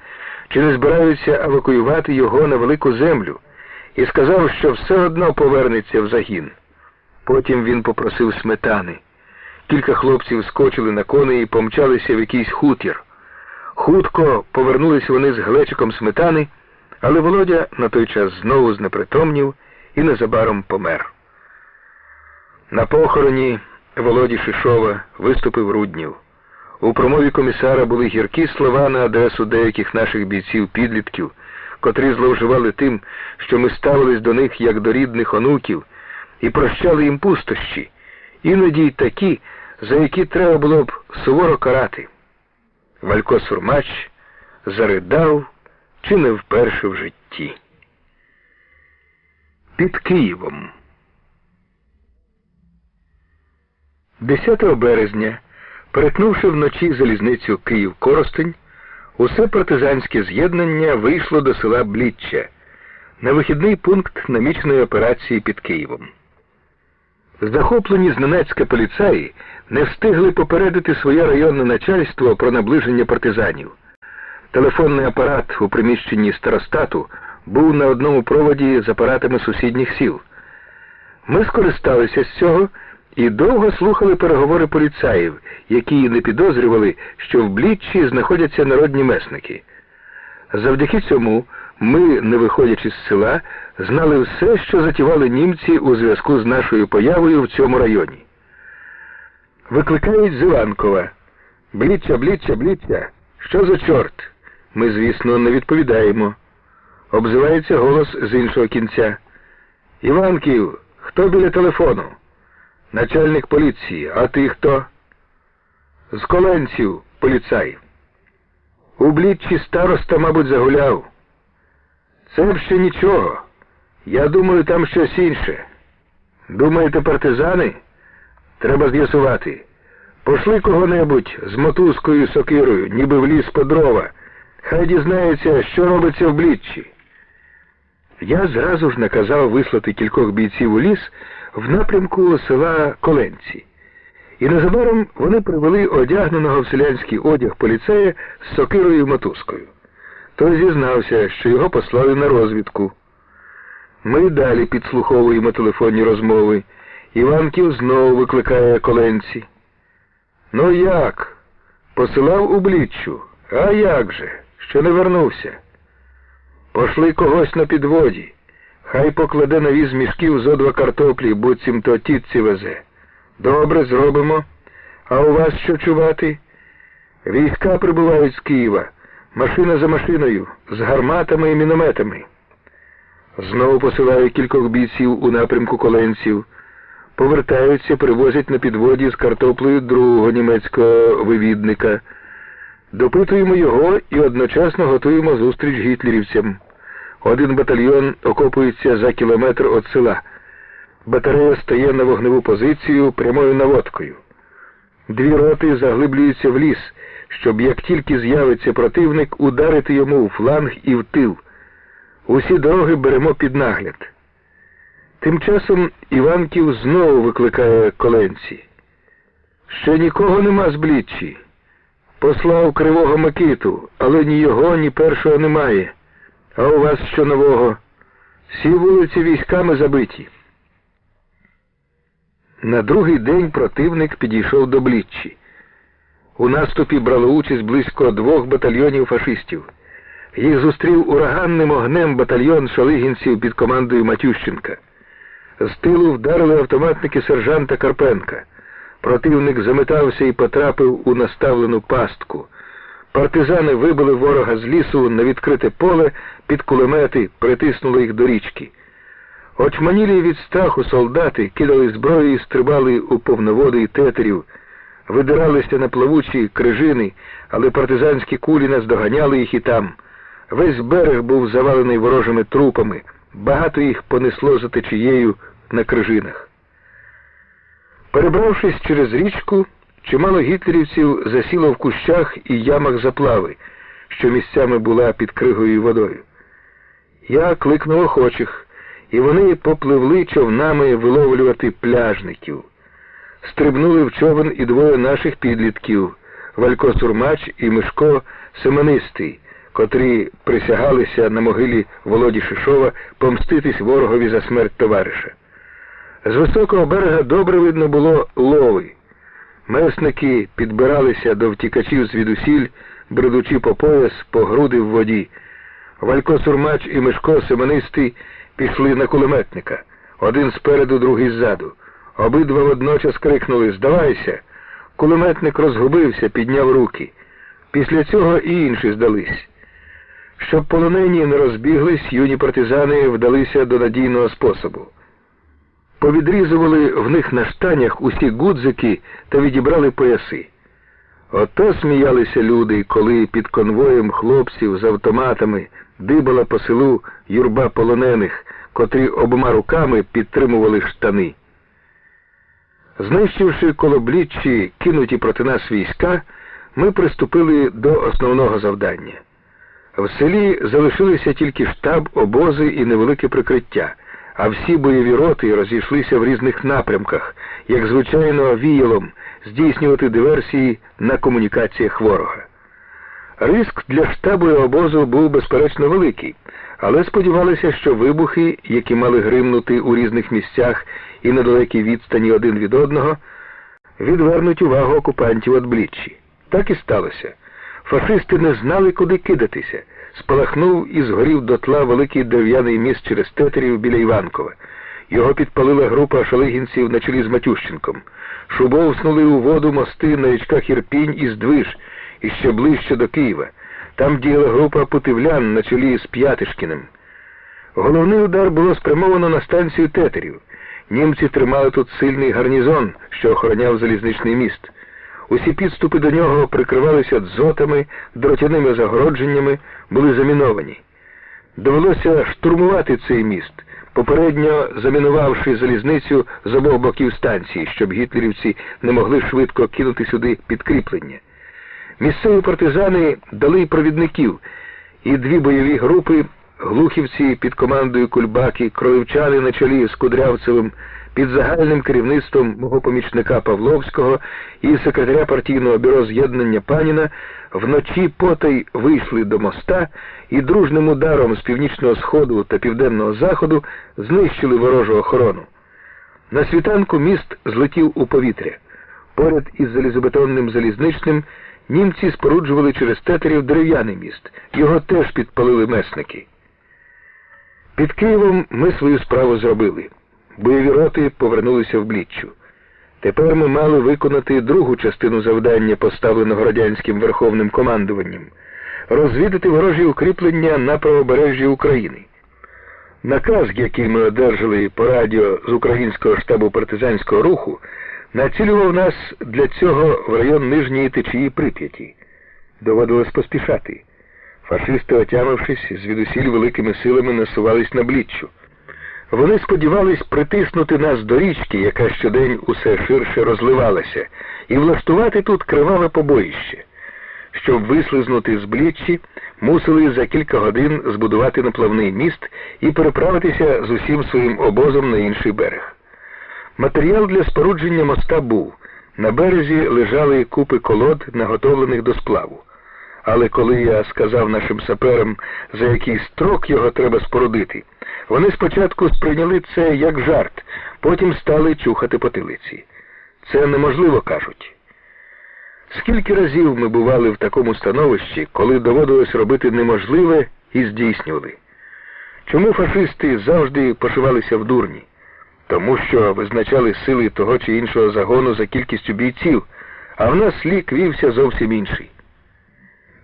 чи не збираються евакуювати його на велику землю, і сказав, що все одно повернеться в загін. Потім він попросив сметани. Кілька хлопців скочили на коней і помчалися в якийсь хутір. Хутко повернулись вони з глечиком сметани, але Володя на той час знову знепритомнів і незабаром помер. На похороні Володі Шишова виступив Руднів. У промові комісара були гіркі слова на адресу деяких наших бійців-підлітків, котрі зловживали тим, що ми ставились до них як до рідних онуків і прощали їм пустощі, іноді й такі, за які треба було б суворо карати. Валько Сурмач заридав чи не вперше в житті. Під Києвом. 10 березня, перетнувши вночі залізницю Київ-Коростень, усе партизанське з'єднання вийшло до села Бліччя, на вихідний пункт наміченої операції під Києвом. Захоплені зненацька поліцаї не встигли попередити своє районне начальство про наближення партизанів. Телефонний апарат у приміщенні старостату був на одному проводі з апаратами сусідніх сіл. Ми скористалися з цього і довго слухали переговори поліцаїв, які не підозрювали, що в Бліччі знаходяться народні месники. Завдяки цьому ми, не виходячи з села, знали все, що затівали німці у зв'язку з нашою появою в цьому районі. Викликають з Іванкова. «Бліччя, Бліччя, Бліччя! Що за чорт?» Ми, звісно, не відповідаємо. Обзивається голос з іншого кінця. «Іванків, хто біля телефону?» «Начальник поліції. А ти хто?» «З Коленців, поліцай». «У Бліччі староста, мабуть, загуляв». «Це б ще нічого. Я думаю, там щось інше». «Думаєте, партизани?» «Треба з'ясувати. Пошли кого-небудь з мотузкою, сокирою, ніби в ліс по дрова. Хай дізнається, що робиться в Бліччі». Я зразу ж наказав вислати кількох бійців у ліс в напрямку села Коленці. І незабаром вони привели одягненого в селянський одяг поліцея з сокирою і мотузкою. Той зізнався, що його послали на розвідку. Ми далі підслуховуємо телефонні розмови. Іванків знову викликає Коленці. «Ну як? Посилав у Бліччю? А як же? Що не вернувся?» «Пошли когось на підводі. Хай покладе на віз мішків зо 2 картоплі, буцімто тітці везе». «Добре, зробимо. А у вас що чувати?» «Війська прибувають з Києва. Машина за машиною, з гарматами і мінометами». Знову посилаю кількох бійців у напрямку Коленців. Повертаються, привозять на підводі з картоплею другого німецького вивідника. Допитуємо його і одночасно готуємо зустріч гітлерівцям. Один батальйон окопується за кілометр від села. Батарея стає на вогневу позицію прямою наводкою. 2 роти заглиблюються в ліс, щоб як тільки з'явиться противник, ударити йому у фланг і в тил. Усі дороги беремо під нагляд. Тим часом Іванків знову викликає Коленці. «Ще нікого нема з Бліччі. Послав Кривого Микиту, але ні його, ні першого немає. А у вас що нового? Всі вулиці військами забиті». На другий день противник підійшов до Бліччі. У наступі брало участь близько 2 батальйонів фашистів. Їх зустрів ураганним огнем батальйон шалигінців під командою Матющенка. З тилу вдарили автоматники сержанта Карпенка. Противник заметався і потрапив у наставлену пастку. Партизани вибили ворога з лісу на відкрите поле, під кулемети, притиснули їх до річки. Очманілі від страху солдати кидали зброю і стрибали у повноводи і тетерів, видиралися на плавучі крижини, але партизанські кулі наздоганяли їх і там. Весь берег був завалений ворожими трупами, багато їх понесло за течією на крижинах. Перебравшись через річку, чимало гітлерівців засіло в кущах і ямах заплави, що місцями була під кригою і водою. Я кликнув охочих, і вони попливли човнами виловлювати пляжників. Стрибнули в човен і 2 наших підлітків – Валько Сурмач і Мишко Семенистий, котрі присягалися на могилі Володі Шишова помститись ворогові за смерть товариша. З високого берега добре видно було лови. Месники підбиралися до втікачів звідусіль, бредучи по пояс, по груди в воді. Валько Сурмач і Мишко Семенистий пішли на кулеметника. Один спереду, другий ззаду. Обидва водночас крикнули «Здавайся!». Кулеметник розгубився, підняв руки. Після цього і інші здались. Щоб полонені не розбіглись, юні партизани вдалися до надійного способу. Повідрізували в них на штанях усі гудзики та відібрали пояси. Ото сміялися люди, коли під конвоєм хлопців з автоматами дибала по селу юрба полонених, котрі обома руками підтримували штани. Знищивши коло Бліччі кинуті проти нас війська, ми приступили до основного завдання. В селі залишилися тільки штаб, обози і невелике прикриття, а всі бойові роти розійшлися в різних напрямках, як звичайно віялом здійснювати диверсії на комунікаціях ворога. Риск для штабу і обозу був безперечно великий, але сподівалися, що вибухи, які мали гримнути у різних місцях і на далекій відстані один від одного, відвернуть увагу окупантів від Бліччі. Так і сталося. Фашисти не знали, куди кидатися. Спалахнув і згорів дотла великий дерев'яний міст через Тетерів біля Іванкова. Його підпалила група шалигінців на чолі з Матющенком. Шубовснули у воду мости на річках Ірпінь і Здвиж, і ще ближче до Києва. Там діяла група путивлян на чолі з П'ятишкіним. Головний удар було спрямовано на станцію Тетерів. Німці тримали тут сильний гарнізон, що охороняв залізничний міст. Усі підступи до нього прикривалися дзотами, дротяними загородженнями, були заміновані. Довелося штурмувати цей міст, попередньо замінувавши залізницю з обох боків станції, щоб гітлерівці не могли швидко кинути сюди підкріплення. Місцеві партизани дали провідників, і дві бойові групи, глухівці під командою Кульбаки, кроливчани на чолі з Кудрявцевим, під загальним керівництвом мого помічника Павловського і секретаря партійного бюро з'єднання Паніна, вночі потай вийшли до моста і дружним ударом з північного сходу та південного заходу знищили ворожу охорону. На світанку міст злетів у повітря. Поряд із залізобетонним залізничним німці споруджували через Тетерів дерев'яний міст. Його теж підпалили месники. Під Києвом ми свою справу зробили. Бойові роти повернулися в Бліччю. Тепер ми мали виконати другу частину завдання, поставленого радянським верховним командуванням – розвідати ворожі укріплення на правобережжі України. Наказ, який ми одержали по радіо з українського штабу партизанського руху, націлював нас для цього в район нижньої течії Прип'яті. Доводилось поспішати. Фашисти, отямившись, звідусіль великими силами насувались на Бліччю. Вони сподівались притиснути нас до річки, яка щодень усе ширше розливалася, і влаштувати тут криваве побоїще. Щоб вислизнути з Бліччі, мусили за кілька годин збудувати наплавний міст і переправитися з усім своїм обозом на інший берег. Матеріал для спорудження моста був. На березі лежали купи колод, наготовлених до сплаву. Але коли я сказав нашим саперам, за який строк його треба спорудити, вони спочатку сприйняли це як жарт, потім стали чухати потилиці. Це неможливо, кажуть. Скільки разів ми бували в такому становищі, коли доводилось робити неможливе і здійснювали? Чому фашисти завжди пошивалися в дурні? Тому що визначали сили того чи іншого загону за кількістю бійців, а в нас лік вівся зовсім інший.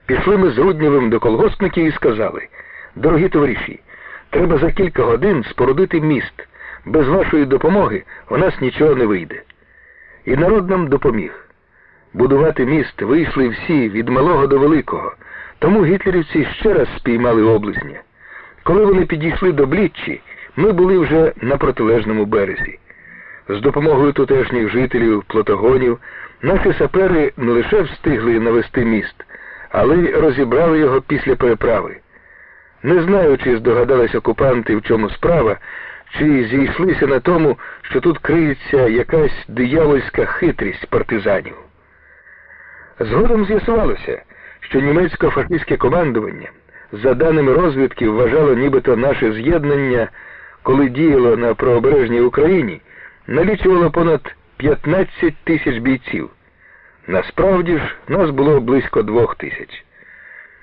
Пішли ми з Руднєвим до колгоспників і сказали: «Дорогі товариші, треба за кілька годин спорудити міст. Без вашої допомоги у нас нічого не вийде». І народ нам допоміг. Будувати міст вийшли всі, від малого до великого, тому гітлерівці ще раз спіймали облизня. Коли вони підійшли до Бліччі, ми були вже на протилежному березі. З допомогою тутешніх жителів, плотогонів, наші сапери не лише встигли навести міст, але й розібрали його після переправи. Не знаю, чи здогадались окупанти, в чому справа, чи зійшлися на тому, що тут криється якась диявольська хитрість партизанів. Згодом з'ясувалося, що німецько-фашистське командування, за даними розвідки, вважало нібито наше з'єднання, коли діяло на правобережній Україні, налічувало понад 15 тисяч бійців. Насправді ж, нас було близько 2000.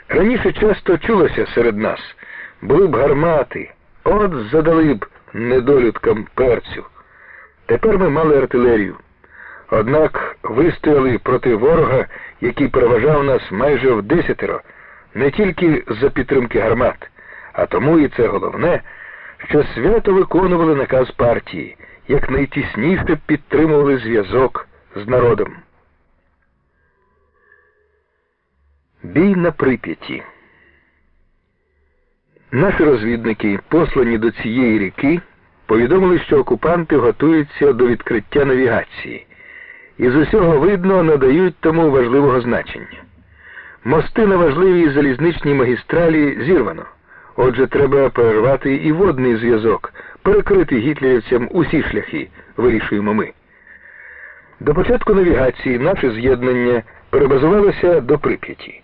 Раніше часто чулося серед нас: були б гармати, от задали б недолюдкам перцю. Тепер ми мали артилерію. Однак вистояли проти ворога, який переважав нас майже в 10, не тільки за підтримки гармат, а тому, і це головне, що свято виконували наказ партії, як найтісніше підтримували зв'язок з народом. Бій на Прип'яті. Наші розвідники, послані до цієї ріки, повідомили, що окупанти готуються до відкриття навігації. І з усього видно надають тому важливого значення. Мости на важливій залізничній магістралі зірвано. Отже, треба перервати і водний зв'язок, перекрити гітлерівцям усі шляхи, вирішуємо ми. До початку навігації наше з'єднання перебазувалося до Прип'яті.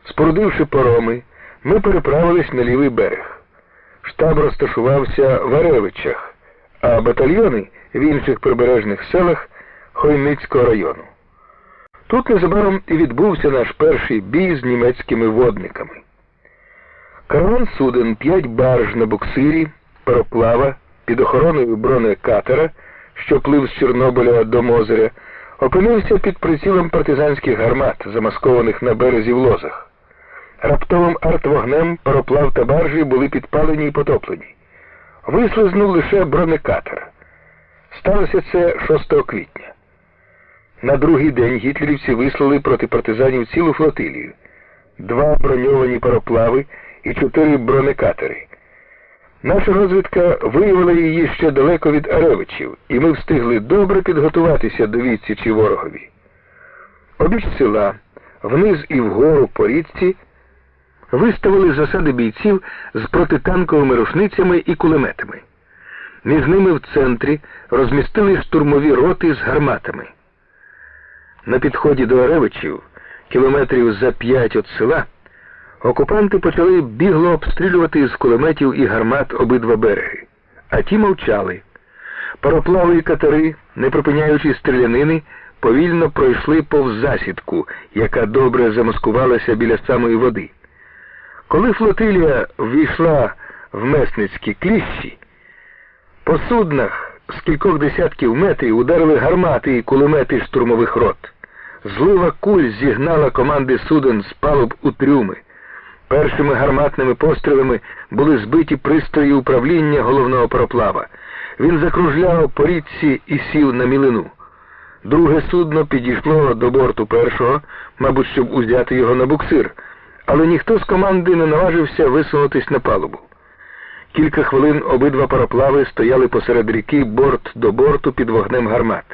Спорудивши пароми, ми переправились на лівий берег. Штаб розташувався в Аревичах, а батальйони в інших прибережних селах Хойницького району. Тут незабаром і відбувся наш перший бій з німецькими водниками. Караван суден, 5 барж на буксирі, пароплава, під охороною бронекатера, що плив з Чорнобиля до Мозиря, опинився під прицілом партизанських гармат, замаскованих на березі в лозах. Раптовим артвогнем пароплав та баржі були підпалені і потоплені. Вислизнув лише бронекатер. Сталося це 6 квітня. На другий день гітлерівці вислали проти партизанів цілу флотилію. 2 броньовані пароплави і 4 бронекатери. Наша розвідка виявила її ще далеко від Аревичів, і ми встигли добре підготуватися до відсічі ворогові. Обіч села, вниз і вгору по річці, виставили засади бійців з протитанковими рушницями і кулеметами. Між ними в центрі розмістили штурмові роти з гарматами. На підході до Аревичів, кілометрів за 5 від села, окупанти почали бігло обстрілювати з кулеметів і гармат обидва береги. А ті мовчали. Пароплави і катери, не припиняючи стрілянини, повільно пройшли повз засідку, яка добре замаскувалася біля самої води. Коли флотилія ввійшла в Месницькі кліщі, по суднах з кількох десятків метрів ударили гармати і кулемети штурмових рот. Злива куль зігнала команди суден з палуб у трюми. Першими гарматними пострілами були збиті пристрої управління головного пароплава. Він закружляв по річці і сів на мілину. Друге судно підійшло до борту першого, мабуть, щоб узяти його на буксир, але ніхто з команди не наважився висунутись на палубу. Кілька хвилин обидва пароплави стояли посеред ріки борт до борту під вогнем гармат.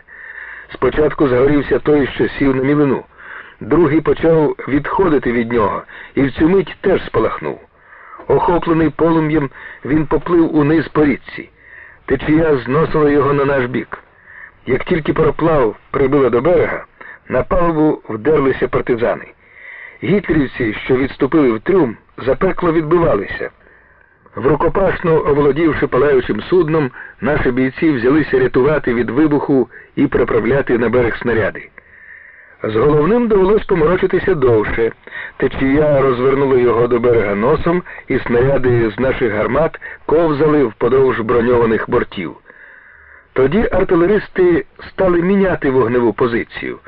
Спочатку загорівся той, що сів на мілину. Другий почав відходити від нього, і в цю мить теж спалахнув. Охоплений полум'ям, він поплив униз по річці. Течія зносила його на наш бік. Як тільки пароплав прибило до берега, на палубу вдерлися партизани. Гітлерівці, що відступили в трюм, запекло відбивалися. В рукопашну, оволодівши палаючим судном, наші бійці взялися рятувати від вибуху і переправляти на берег снаряди. З головним довелось поморочитися довше. Течія розвернула його до берега носом, і снаряди з наших гармат ковзали вподовж броньованих бортів. Тоді артилеристи стали міняти вогневу позицію.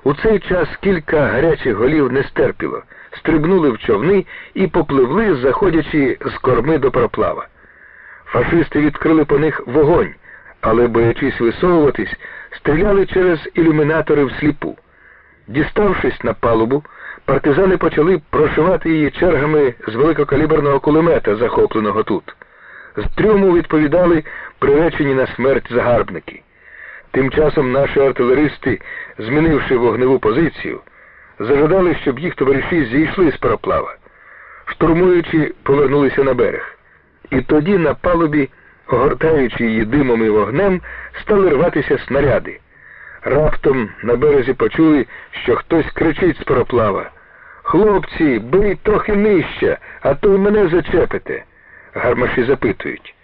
У цей час кілька гарячих голів не стерпіло, стрибнули в човни і попливли, заходячи з корми до пароплава. Фашисти відкрили по них вогонь, але, боячись висовуватись, стріляли через ілюмінатори всліпу. Діставшись на палубу, партизани почали прошивати її чергами з великокаліберного кулемета, захопленого тут. З трюму відповідали приречені на смерть загарбники. Тим часом наші артилеристи, змінивши вогневу позицію, зажадали, щоб їх товариші зійшли з пароплава. Штурмуючи, повернулися на берег. І тоді на палубі, огортаючи її димом і вогнем, стали рватися снаряди. Раптом на березі почули, що хтось кричить з пароплава: «Хлопці, беріть трохи нижче, а то й мене зачепите!» Гармаші запитують: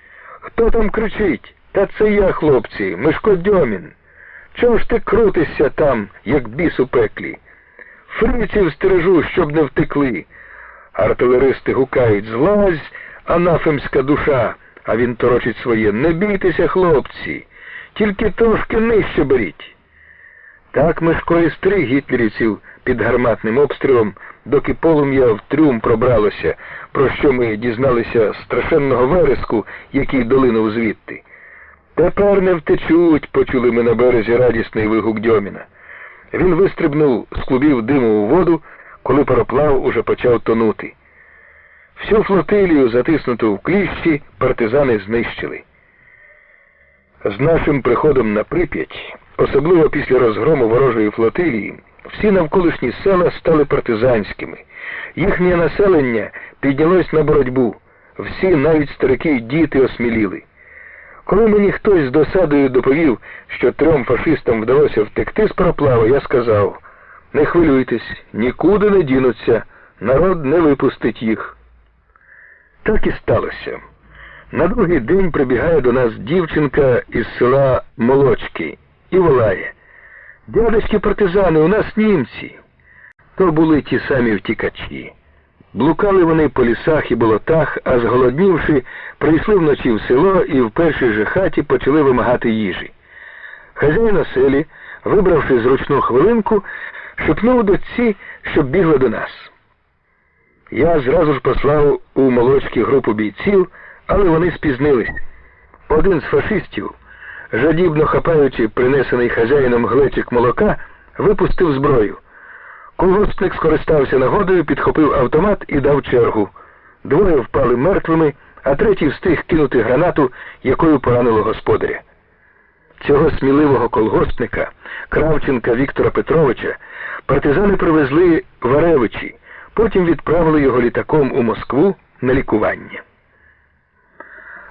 «Хто там кричить?» «Та це я, хлопці, Мишко Дьомін. Чого ж ти крутишся там, як біс у пеклі? Фриців стережу, щоб не втекли!» Артилеристи гукають: «Злазь, анафемська душа!» А він торочить своє: «Не бійтеся, хлопці, тільки трошки нижче беріть!» Так Мишко і стриг гітлерівців під гарматним обстрілом, доки полум'я в трюм пробралося, про що ми дізналися з страшенного вереску, який долинув звідти. «Тепер не втечуть», — почули ми на березі радісний вигук Дьоміна. Він вистрибнув з клубів диму у воду, коли пароплав уже почав тонути. Всю флотилію, затиснуту в кліщі, партизани знищили. З нашим приходом на Прип'ять, особливо після розгрому ворожої флотилії, всі навколишні села стали партизанськими. Їхнє населення піднялось на боротьбу. Всі, навіть старики й діти, осміліли. Коли мені хтось з досадою доповів, що 3 фашистам вдалося втекти з пароплава, я сказав: не хвилюйтесь, нікуди не дінуться, народ не випустить їх. Так і сталося. На другий день прибігає до нас дівчинка із села Молочки і волає: дядечки партизани, у нас німці. То були ті самі втікачі. Блукали вони по лісах і болотах, а зголоднівши, прийшли вночі в село і в першій же хаті почали вимагати їжі. Хазяїн оселі, вибравши зручну хвилинку, шепнув дочці, щоб бігли до нас. Я зразу ж послав у Молочки групу бійців, але вони спізнились. Один з фашистів, жадібно хапаючи принесений хазяїном глечик молока, випустив зброю. Колгоспник скористався нагодою, підхопив автомат і дав чергу. 2 впали мертвими, а 3-й встиг кинути гранату, якою поранило господаря. Цього сміливого колгоспника, Кравченка Віктора Петровича, партизани привезли в Аревичі, потім відправили його літаком у Москву на лікування.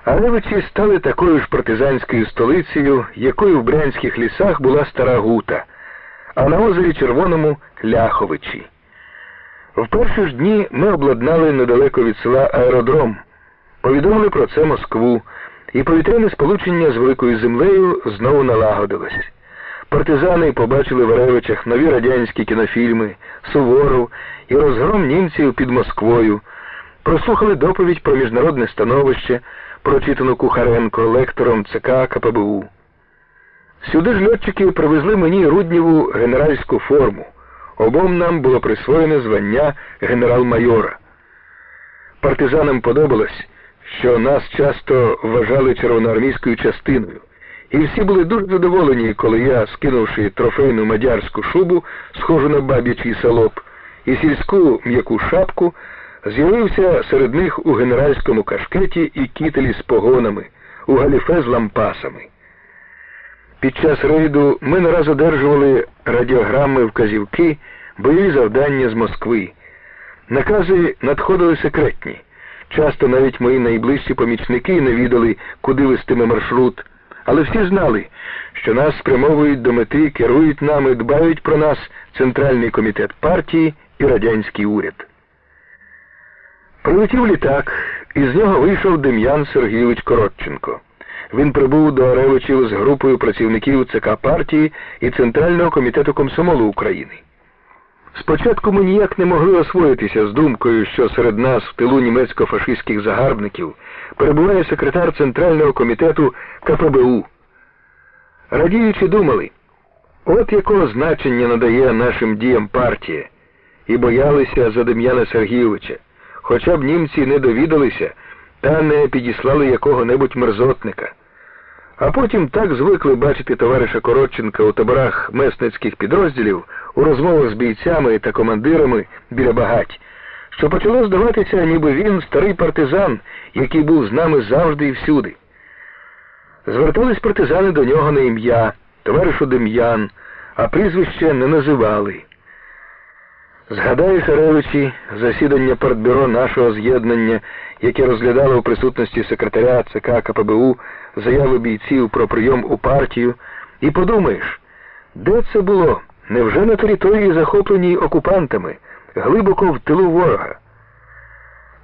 Аревичі стали такою ж партизанською столицею, якою в брянських лісах була Стара Гута, а на озері Червоному – Ляховичі. В перші ж дні ми обладнали недалеко від села аеродром, повідомили про це Москву, і повітряне сполучення з Великою Землею знову налагодилось. Партизани побачили в Аревичах нові радянські кінофільми, Суворов і розгром німців під Москвою, прослухали доповідь про міжнародне становище, прочитану Кухаренко, лектором ЦК КПБУ. Сюди ж льотчики привезли мені Руднєву генеральську форму. Обом нам було присвоєне звання генерал-майора. Партизанам подобалось, що нас часто вважали червоноармійською частиною. І всі були дуже задоволені, коли я, скинувши трофейну мадярську шубу, схожу на баб'ячий салоп, і сільську м'яку шапку, з'явився серед них у генеральському кашкеті і кітелі з погонами, у галіфе з лампасами. Під час рейду ми не раз одержували радіограми, вказівки, бойові завдання з Москви. Накази надходили секретні. Часто навіть мої найближчі помічники не відали, куди вестиме маршрут. Але всі знали, що нас спрямовують до мети, керують нами, дбають про нас Центральний комітет партії і радянський уряд. Прилетів літак, і з нього вийшов Дем'ян Сергійович Коротченко. Він прибув до Аревичів з групою працівників ЦК партії і Центрального комітету комсомолу України. Спочатку ми ніяк не могли освоїтися з думкою, що серед нас в тилу німецько-фашистських загарбників перебуває секретар Центрального комітету КПБУ. Радіючи думали, от якого значення надає нашим діям партія, і боялися за Дем'яна Сергійовича, хоча б німці не довідалися та не підіслали якого-небудь мерзотника. А потім так звикли бачити товариша Коротченка у таборах месницьких підрозділів, у розмовах з бійцями та командирами біля багать, що почало здаватися, ніби він старий партизан, який був з нами завжди і всюди. Звертались партизани до нього на ім'я, товаришу Дем'ян, а прізвище не називали. Згадаєш, Аревичі, засідання партбюро нашого з'єднання, яке розглядало у присутності секретаря ЦК КПБУ заяви бійців про прийом у партію, і подумаєш, де це було? Невже на території, захопленій окупантами, глибоко в тилу ворога?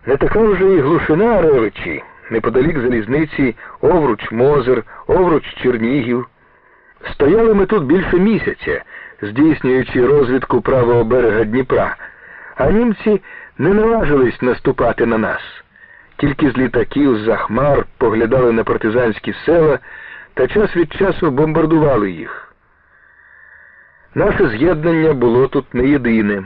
Не така вже і глушина Аревичі, неподалік залізниці Овруч-Мозир, Овруч-Чернігів. Стояли ми тут більше місяця, здійснюючи розвідку правого берега Дніпра, а німці не наважились наступати на нас. Тільки з літаків, з-за хмар поглядали на партизанські села та час від часу бомбардували їх. Наше з'єднання було тут не єдине.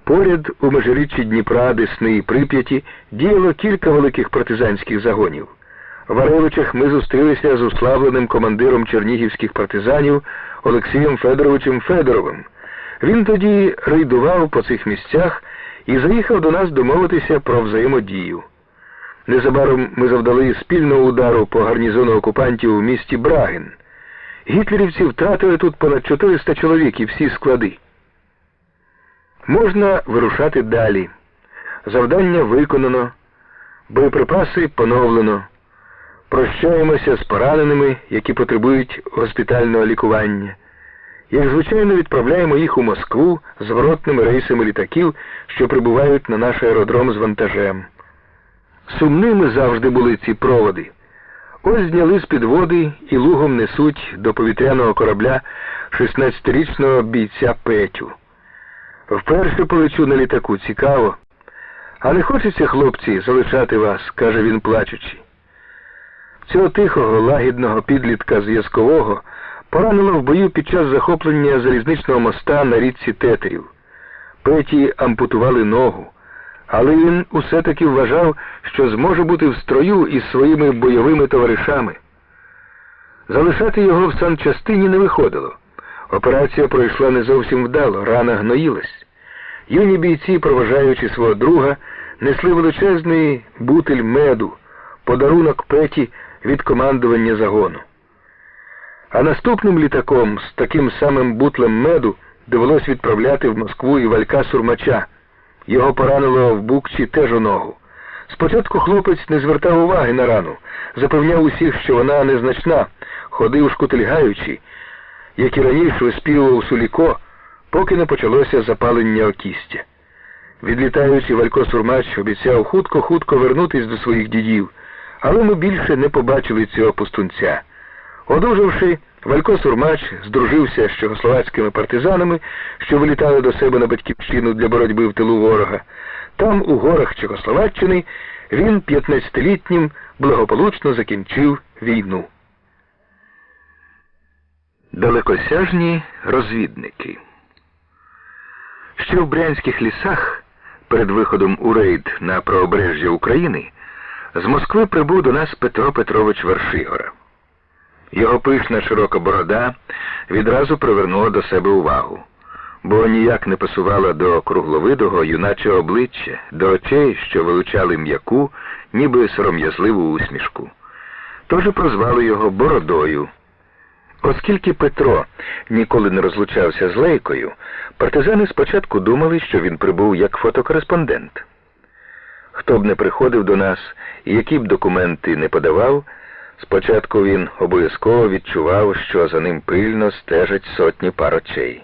Поряд у межиріччі Дніпра, Десни і Прип'яті діяло кілька великих партизанських загонів. В Аревичах ми зустрілися з уславленим командиром чернігівських партизанів Олексієм Федоровичем Федоровим. Він тоді рейдував по цих місцях і заїхав до нас домовитися про взаємодію. Незабаром ми завдали спільного удару по гарнізону окупантів у місті Брагин. Гітлерівці втратили тут понад 400 чоловік і всі склади. Можна вирушати далі. Завдання виконано, боєприпаси поновлено. Прощаємося з пораненими, які потребують госпітального лікування. Як звичайно, відправляємо їх у Москву зворотними рейсами літаків, що прибувають на наш аеродром з вантажем. Сумними завжди були ці проводи. Ось зняли з підводи і лугом несуть до повітряного корабля 16-річного бійця Петю. Вперше полечу на літаку, цікаво. А не хочеться, хлопці, залишати вас, каже він плачучи. Цього тихого, лагідного підлітка зв'язкового поранило в бою під час захоплення залізничного моста на річці Тетерів. Петі ампутували ногу, але він усе-таки вважав, що зможе бути в строю із своїми бойовими товаришами. Залишати його в санчастині не виходило. Операція пройшла не зовсім вдало, рана гноїлась. Юні бійці, проважаючи свого друга, несли величезний бутиль меду, подарунок Петі від командування загону. А наступним літаком з таким самим бутлем меду довелось відправляти в Москву і Валька Сурмача. Його поранило в Букчі теж у ногу. Спочатку хлопець не звертав уваги на рану, запевняв усіх, що вона незначна, ходив шкутильгаючи, як і раніше виспівував Суліко, поки не почалося запалення окістя. Відлітаючи, Валько Сурмач обіцяв хутко-хутко вернутись до своїх дідів, але ми більше не побачили цього пустунця. Одужавши, Валько Сурмач здружився з чехословацькими партизанами, що вилітали до себе на батьківщину для боротьби в тилу ворога. Там, у горах Чехословаччини, він 15-літнім благополучно закінчив війну. Далекосяжні розвідники. Ще в Брянських лісах, перед виходом у рейд на правобережжя України, з Москви прибув до нас Петро Петрович Вершигора. Його пишна широка борода відразу привернула до себе увагу, бо ніяк не пасувала до кругловидого юначого обличчя, до очей, що вилучали м'яку, ніби сором'язливу усмішку. Тож і прозвали його Бородою. Оскільки Петро ніколи не розлучався з Лейкою, партизани спочатку думали, що він прибув як фотокореспондент. Хто б не приходив до нас і які б документи не подавав, спочатку він обов'язково відчував, що за ним пильно стежать сотні пар очей.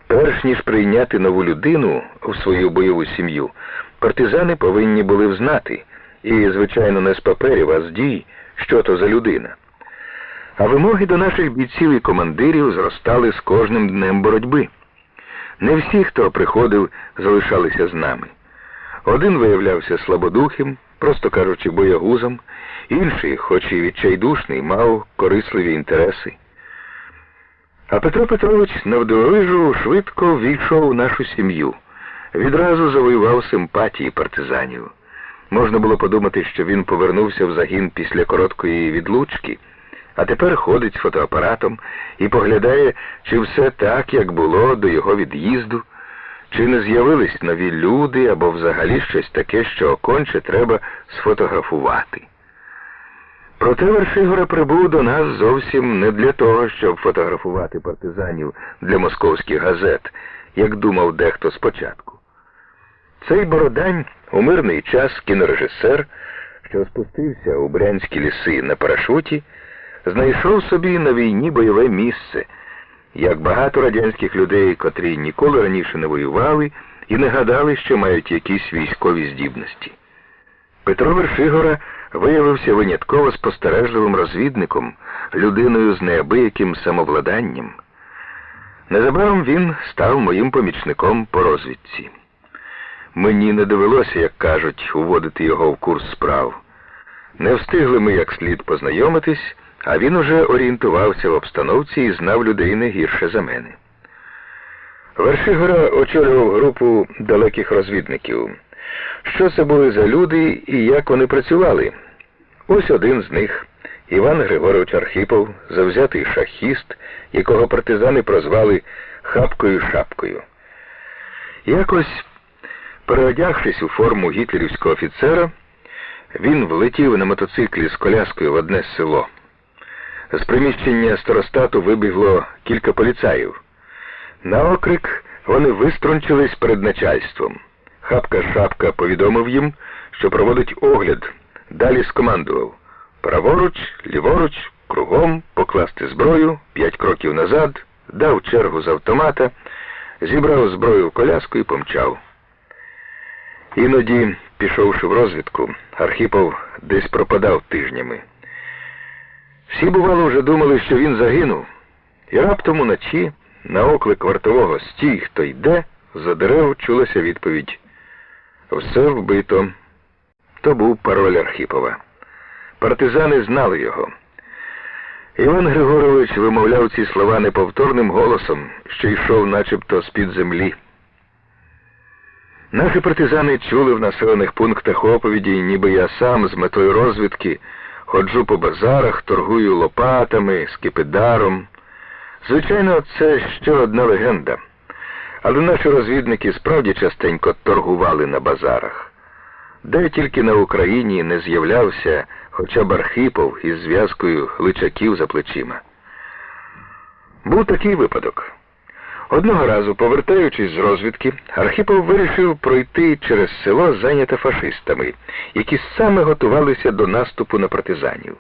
Перш ніж прийняти нову людину в свою бойову сім'ю, партизани повинні були взнати, і, звичайно, не з паперів, а з дій, що то за людина. А вимоги до наших бійців і командирів зростали з кожним днем боротьби. Не всі, хто приходив, залишалися з нами. Один виявлявся слабодухим, просто кажучи, боягузом, інший, хоч і відчайдушний, мав корисливі інтереси. А Петро Петрович навдивовижу швидко ввійшов у нашу сім'ю. Відразу завоював симпатії партизанів. Можна було подумати, що він повернувся в загін після короткої відлучки, а тепер ходить з фотоапаратом і поглядає, чи все так, як було до його від'їзду, чи не з'явились нові люди, або взагалі щось таке, що конче треба сфотографувати. Проте Вершигора прибув до нас зовсім не для того, щоб фотографувати партизанів для московських газет, як думав дехто спочатку. Цей Бородань, у мирний час кінорежисер, що спустився у Брянські ліси на парашуті, знайшов собі на війні бойове місце, як багато радянських людей, котрі ніколи раніше не воювали і не гадали, що мають якісь військові здібності. Петро Вершигора виявився винятково спостережливим розвідником, людиною з неабияким самовладанням. Незабаром він став моїм помічником по розвідці. Мені не довелося, як кажуть, уводити його в курс справ. Не встигли ми як слід познайомитись, а він уже орієнтувався в обстановці і знав людей не гірше за мене. Вершигора очолював групу далеких розвідників. Що це були за люди і як вони працювали? Ось один з них, Іван Григорович Архипов, завзятий шахіст, якого партизани прозвали Хапкою-шапкою. Якось Переодягшись у форму гітлерівського офіцера, він влетів на мотоциклі з коляскою в одне село. З приміщення старостату вибігло кілька поліцаїв. На окрик вони виструнчились перед начальством. Хапка-шапка повідомив їм, що проводить огляд. Далі скомандував: праворуч, ліворуч, кругом, покласти зброю, 5 кроків назад, дав чергу з автомата, зібрав зброю в коляску і помчав. Іноді, пішовши в розвідку, Архипов десь пропадав тижнями. Всі, бувало, вже думали, що він загинув. І раптом уночі, на оклик вартового «Стій, хто йде», за дерев чулася відповідь: «Все вбито». То був пароль Архипова. Партизани знали його. Іван Григорович вимовляв ці слова неповторним голосом, що йшов начебто з-під землі. Наші партизани чули в населених пунктах оповіді, ніби я сам з метою розвідки ходжу по базарах, торгую лопатами, скипидаром. Звичайно, це ще одна легенда. Але наші розвідники справді частенько торгували на базарах. Де тільки на Україні не з'являвся хоча б Архипов із зв'язкою личаків за плечима. Був такий випадок. Одного разу, повертаючись з розвідки, Архипов вирішив пройти через село, зайняте фашистами, які саме готувалися до наступу на партизанів.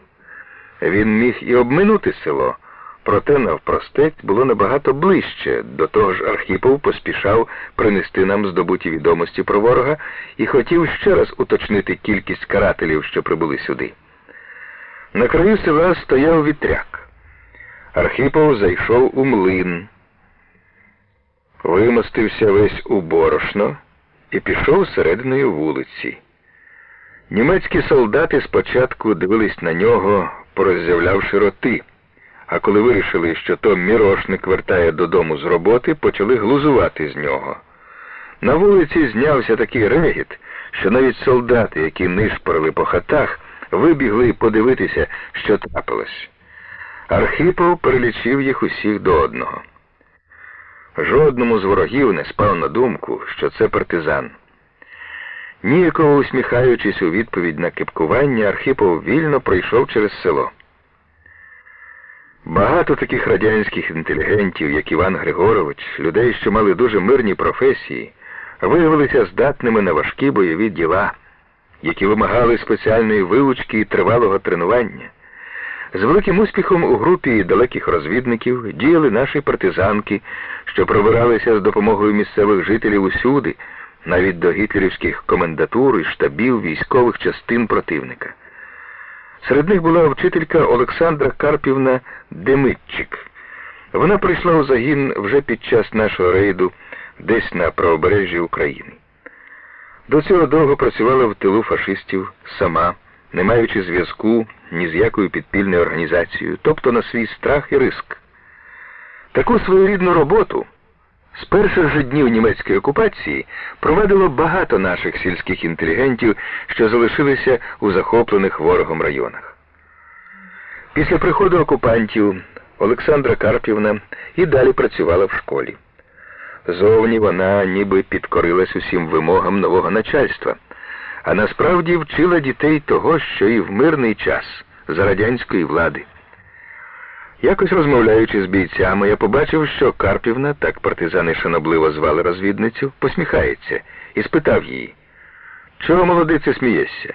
Він міг і обминути село, проте навпростець було набагато ближче. До того ж, Архипов поспішав принести нам здобуті відомості про ворога і хотів ще раз уточнити кількість карателів, що прибули сюди. На краю села стояв вітряк. Архипов зайшов у млин, вимостився весь у борошно і пішов серединою вулиці. Німецькі солдати спочатку дивились на нього, пороззявлявши роти, а коли вирішили, що то мірошник вертає додому з роботи, почали глузувати з нього. На вулиці знявся такий регіт, що навіть солдати, які нишпорили по хатах, вибігли подивитися, що трапилось. Архипов перелічив їх усіх до одного. Жодному з ворогів не спав на думку, що це партизан. Ніяково усміхаючись у відповідь на кепкування, Архипов вільно пройшов через село. Багато таких радянських інтелігентів, як Іван Григорович, людей, що мали дуже мирні професії, виявилися здатними на важкі бойові діла, які вимагали спеціальної вилучки і тривалого тренування. З великим успіхом у групі далеких розвідників діяли наші партизанки, що пробиралися з допомогою місцевих жителів усюди, навіть до гітлерівських комендатур і штабів військових частин противника. Серед них була вчителька Олександра Карпівна Демитчик. Вона прийшла у загін вже під час нашого рейду десь на правобережжі України. До цього довго працювала в тилу фашистів сама, не маючи зв'язку ні з якою підпільною організацією, тобто на свій страх і риск. Таку своєрідну роботу з перших же днів німецької окупації провадило багато наших сільських інтелігентів, що залишилися у захоплених ворогом районах. Після приходу окупантів Олександра Карпівна і далі працювала в школі. Зовні вона ніби підкорилась усім вимогам нового начальства, а насправді вчила дітей того, що і в мирний час за радянської влади. Якось розмовляючи з бійцями, я побачив, що Карпівна, так партизани шанобливо звали розвідницю, посміхається і спитав її: «Чого, молодице, смієшся?»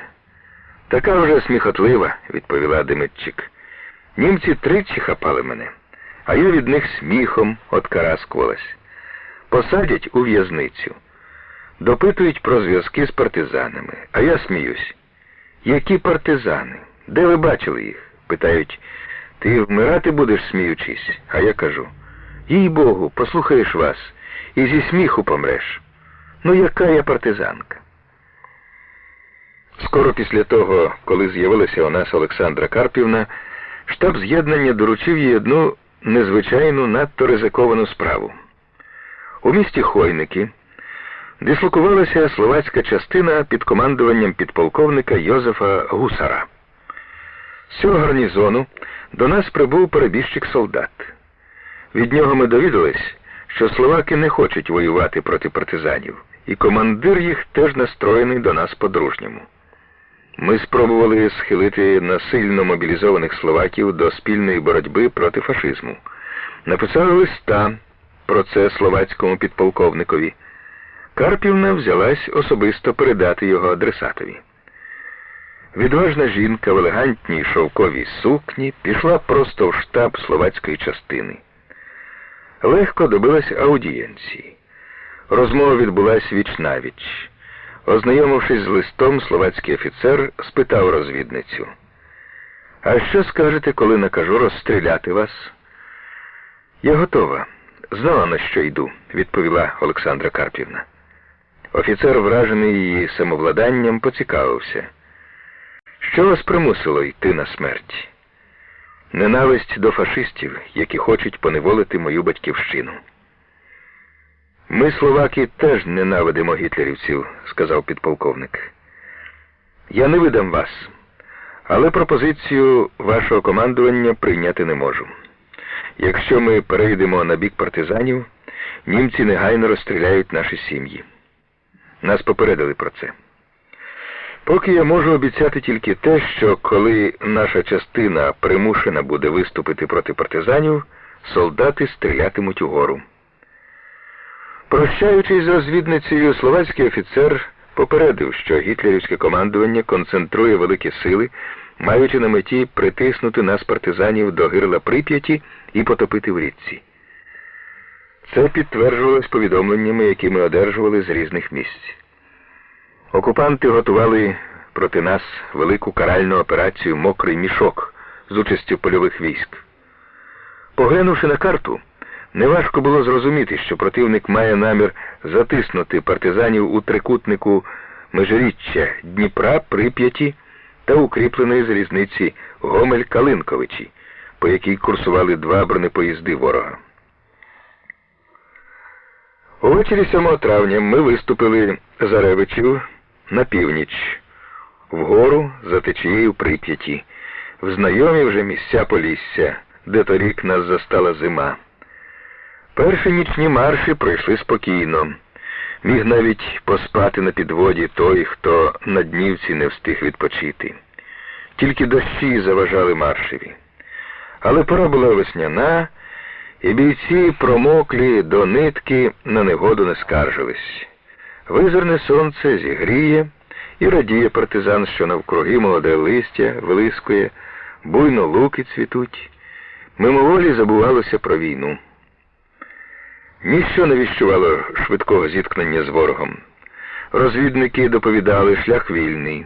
«Така вже сміхотлива», – відповіла Демитчик. «Німці тричі хапали мене, а я від них сміхом откараскувалась. Посадять у в'язницю. Допитують про зв'язки з партизанами, а я сміюсь. Які партизани? Де ви бачили їх?» Питають: «Ти вмирати будеш, сміючись?» А я кажу: «Їй-богу, послухаєш вас, і зі сміху помреш. Ну яка я партизанка?» Скоро після того, коли з'явилася у нас Олександра Карпівна, штаб з'єднання доручив їй одну незвичайну, надто ризиковану справу. У місті Хойники дислокувалася словацька частина під командуванням підполковника Йозефа Гусара. З цього гарнізону до нас прибув перебіжчик-солдат. Від нього ми довідались, що словаки не хочуть воювати проти партизанів, і командир їх теж настроєний до нас по-дружньому. Ми спробували схилити насильно мобілізованих словаків до спільної боротьби проти фашизму. Написали листа про це словацькому підполковникові. Карпівна взялась особисто передати його адресатові. Відважна жінка в елегантній шовковій сукні пішла просто в штаб словацької частини. Легко добилась аудієнції. Розмова відбулась віч-навіч. Ознайомившись з листом, словацький офіцер спитав розвідницю: «А що скажете, коли накажу розстріляти вас?» «Я готова. Знала, на що йду», – відповіла Олександра Карпівна. Офіцер, вражений її самовладанням, поцікавився: «Що вас примусило йти на смерть?» «Ненависть до фашистів, які хочуть поневолити мою батьківщину». «Ми, словаки, теж ненавидимо гітлерівців», – сказав підполковник. «Я не видам вас, але пропозицію вашого командування прийняти не можу. Якщо ми перейдемо на бік партизанів, німці негайно розстріляють наші сім'ї. Нас попередили про це. Поки я можу обіцяти тільки те, що коли наша частина примушена буде виступити проти партизанів, солдати стрілятимуть угору». Прощаючись з розвідницею, словацький офіцер попередив, що гітлерівське командування концентрує великі сили, маючи на меті притиснути нас партизанів до гирла Прип'яті і потопити в річці. Це підтверджувалось повідомленнями, які ми одержували з різних місць. Окупанти готували проти нас велику каральну операцію «Мокрий мішок» з участю польових військ. Поглянувши на карту, неважко було зрозуміти, що противник має намір затиснути партизанів у трикутнику межиріччя Дніпра, Прип'яті та укріпленої залізниці Гомель-Калинковичі, по якій курсували 2 бронепоїзди ворога. Увечері 7 травня ми виступили з Аревичів на північ, вгору за течією Прип'яті, в знайомі вже місця Полісся, де торік нас застала зима. Перші нічні марші пройшли спокійно. Міг навіть поспати на підводі той, хто на днівці не встиг відпочити. Тільки дощі заважали маршеві. Але пора була весняна, і бійці промоклі до нитки, на негоду не скаржились. Визирне сонце зігріє, і радіє партизан, що навкруги молоде листя вилискує, буйно луки цвітуть. Мимоволі забувалося про війну. Ніщо не віщувало швидкого зіткнення з ворогом. Розвідники доповідали, шлях вільний.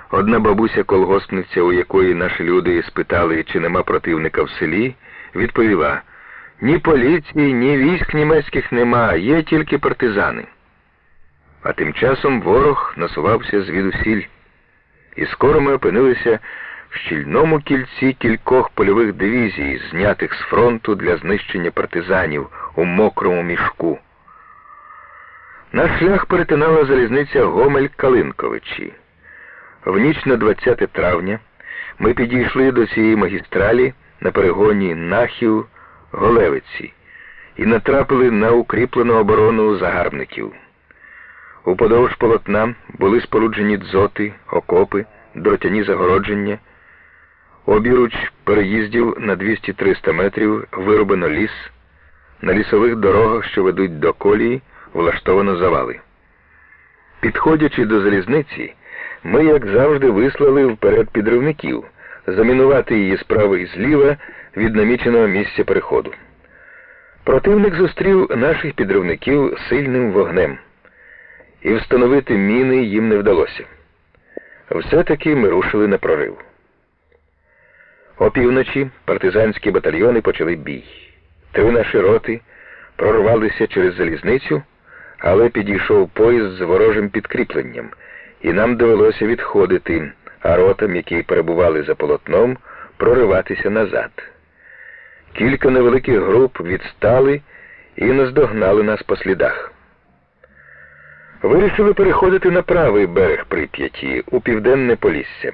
Одна бабуся-колгоспниця, у якої наші люди спитали, чи нема противника в селі, відповіла: «Ні поліції, ні військ німецьких нема, є тільки партизани». А тим часом ворог насувався звідусіль. І скоро ми опинилися в щільному кільці кількох польових дивізій, знятих з фронту для знищення партизанів у мокрому мішку. Наш шлях перетинала залізниця Гомель-Калинковичі. В ніч на 20 травня ми підійшли до цієї магістралі на перегоні Нахів-Голевиці і натрапили на укріплену оборону загарбників. Уподовж полотна були споруджені дзоти, окопи, дротяні загородження. Обіруч переїздів на 200-300 метрів вирубано ліс. На лісових дорогах, що ведуть до колії, влаштовано завали. Підходячи до залізниці, ми, як завжди, вислали вперед підривників, замінувати її справа і зліва від наміченого місця переходу. Противник зустрів наших підривників сильним вогнем, і встановити міни їм не вдалося. Все-таки ми рушили на прорив. Опівночі партизанські батальйони почали бій. 3 наші роти прорвалися через залізницю, але підійшов поїзд з ворожим підкріпленням, і нам довелося відходити, а ротам, які перебували за полотном, прориватися назад. Кілька невеликих груп відстали і наздогнали нас по слідах. Вирішили переходити на правий берег Прип'яті, у південне Полісся.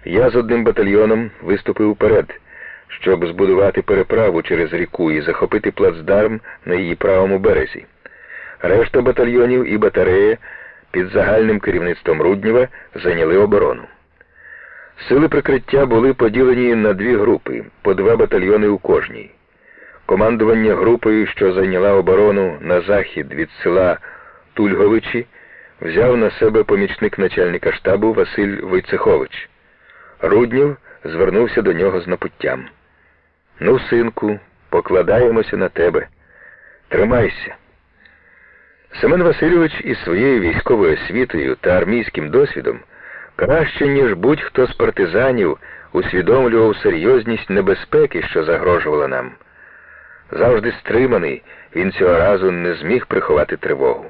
Я з одним батальйоном виступив вперед, щоб збудувати переправу через ріку і захопити плацдарм на її правому березі. Решта батальйонів і батарея під загальним керівництвом Руднєва зайняли оборону. Сили прикриття були поділені на дві групи, по 2 батальйони у кожній. Командування групою, що зайняла оборону на захід від села Тульговичі, взяв на себе помічник начальника штабу Василь Войцехович. Руднєв звернувся до нього з напуттям. «Ну, синку, покладаємося на тебе. Тримайся». Семен Васильович із своєю військовою освітою та армійським досвідом краще, ніж будь-хто з партизанів, усвідомлював серйозність небезпеки, що загрожувала нам. Завжди стриманий, він цього разу не зміг приховати тривогу.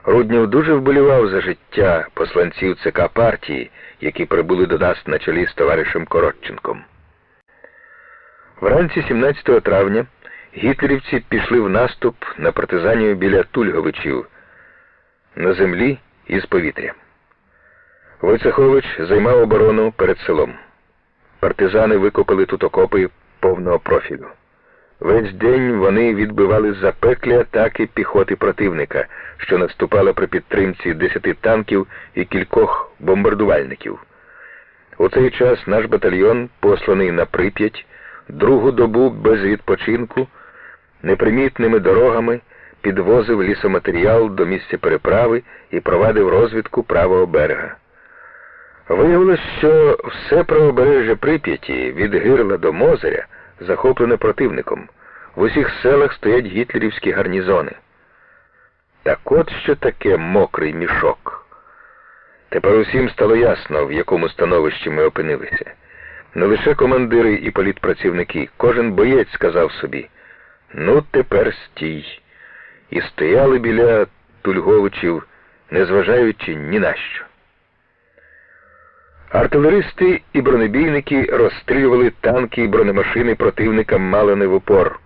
Руднєв дуже вболівав за життя посланців ЦК партії, які прибули до нас на чолі з товаришем Коротченком. Вранці 17 травня гітлерівці пішли в наступ на партизанів біля Тульговичів, на землі і з повітря. Войцехович займав оборону перед селом. Партизани викопали тут окопи повного профілю. Весь день вони відбивали запеклі атаки піхоти противника, що наступала при підтримці 10 танків і кількох бомбардувальників. У цей час наш батальйон, посланий на Прип'ять, другу добу без відпочинку, непримітними дорогами підвозив лісоматеріал до місця переправи і провадив розвідку правого берега. Виявилось, що все правобережжя Прип'яті від Гирла до Мозиря захоплене противником. В усіх селах стоять гітлерівські гарнізони. Так от що таке мокрий мішок. Тепер усім стало ясно, в якому становищі ми опинилися. Не лише командири і політпрацівники, кожен боєць сказав собі: «Ну, тепер стій». І стояли біля Тульговичів, незважаючи ні на що. Артилеристи і бронебійники розстрілювали танки і бронемашини противника мало не в упор.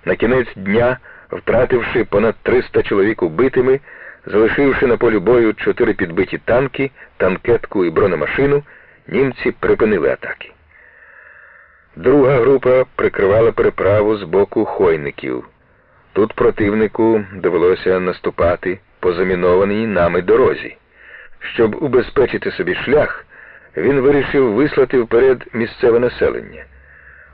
На кінець дня, втративши понад 300 чоловік убитими, залишивши на полі бою 4 підбиті танки, танкетку і бронемашину, німці припинили атаки. Друга група прикривала переправу з боку Хойників. Тут противнику довелося наступати по замінованій нами дорозі. Щоб убезпечити собі шлях, він вирішив вислати вперед місцеве населення.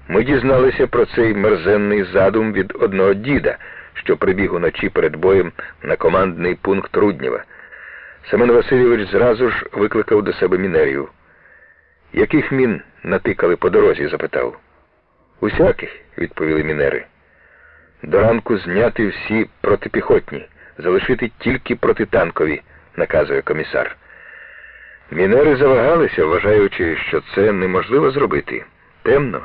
Ми дізналися про цей мерзенний задум від одного діда, що прибіг уночі перед боєм на командний пункт Руднєва. Семен Васильович зразу ж викликав до себе мінерів. «Яких мін натикали по дорозі?» – запитав. «Усяких», – відповіли мінери. «До ранку зняти всі протипіхотні, залишити тільки протитанкові», – наказує комісар. Мінери завагалися, вважаючи, що це неможливо зробити. Темно,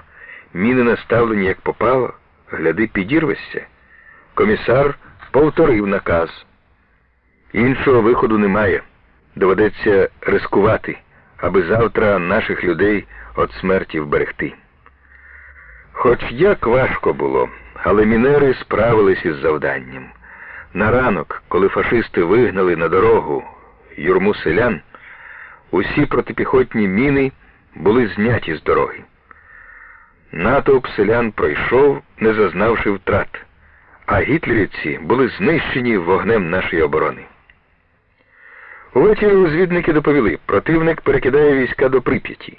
міни наставлені як попало, гляди, підірвешся. Комісар повторив наказ. Іншого виходу немає, доведеться ризикувати, аби завтра наших людей від смерті вберегти. Хоч як важко було, але мінери справились із завданням. На ранок, коли фашисти вигнали на дорогу юрму селян, усі протипіхотні міни були зняті з дороги. Натовп селян пройшов, не зазнавши втрат, а гітлерівці були знищені вогнем нашої оборони. Увечері розвідники доповіли, противник перекидає війська до Прип'яті.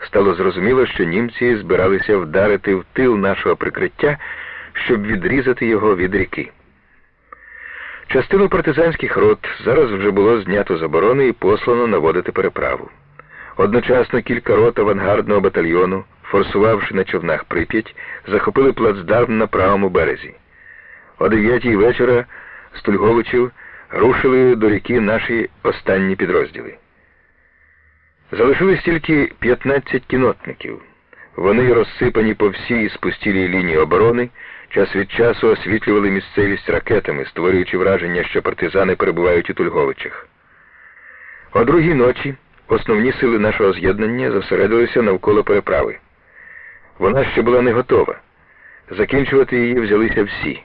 Стало зрозуміло, що німці збиралися вдарити в тил нашого прикриття, щоб відрізати його від ріки. Частину партизанських рот зараз вже було знято з оборони і послано наводити переправу. Одночасно кілька рот авангардного батальйону, форсувавши на човнах Прип'ять, захопили плацдарм на правому березі. О 9-й вечора з Тульговичів рушили до ріки наші останні підрозділи. Залишились тільки 15 кінотників. Вони, розсипані по всій спустілій лінії оборони, час від часу освітлювали місцевість ракетами, створюючи враження, що партизани перебувають у Тульговичах. О 2-й ночі основні сили нашого з'єднання зосередилися навколо переправи. Вона ще була не готова. Закінчувати її взялися всі.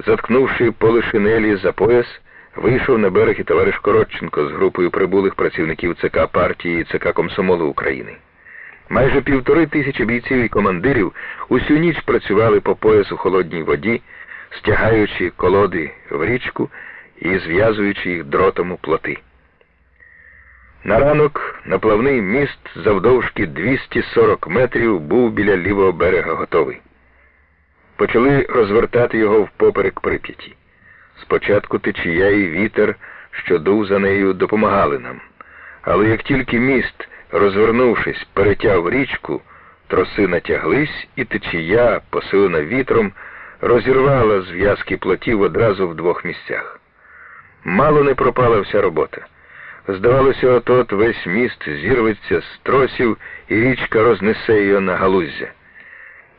Заткнувши поле шинелі за пояс, вийшов на берег і товариш Коротченко з групою прибулих працівників ЦК партії і ЦК Комсомолу України. Майже 1500 бійців і командирів усю ніч працювали по пояс у холодній воді, стягаючи колоди в річку і зв'язуючи їх дротом у плоти. На ранок наплавний міст завдовжки 240 метрів був біля лівого берега готовий. Почали розвертати його впоперек Прип'яті. Спочатку течія і вітер, що дув за нею, допомагали нам. Але як тільки міст, розвернувшись, перетяв річку, троси натяглись, і течія, посилена вітром, розірвала зв'язки плотів одразу в двох місцях. Мало не пропала вся робота. Здавалося, от-от весь міст зірветься з тросів, і річка рознесе його на галуздя.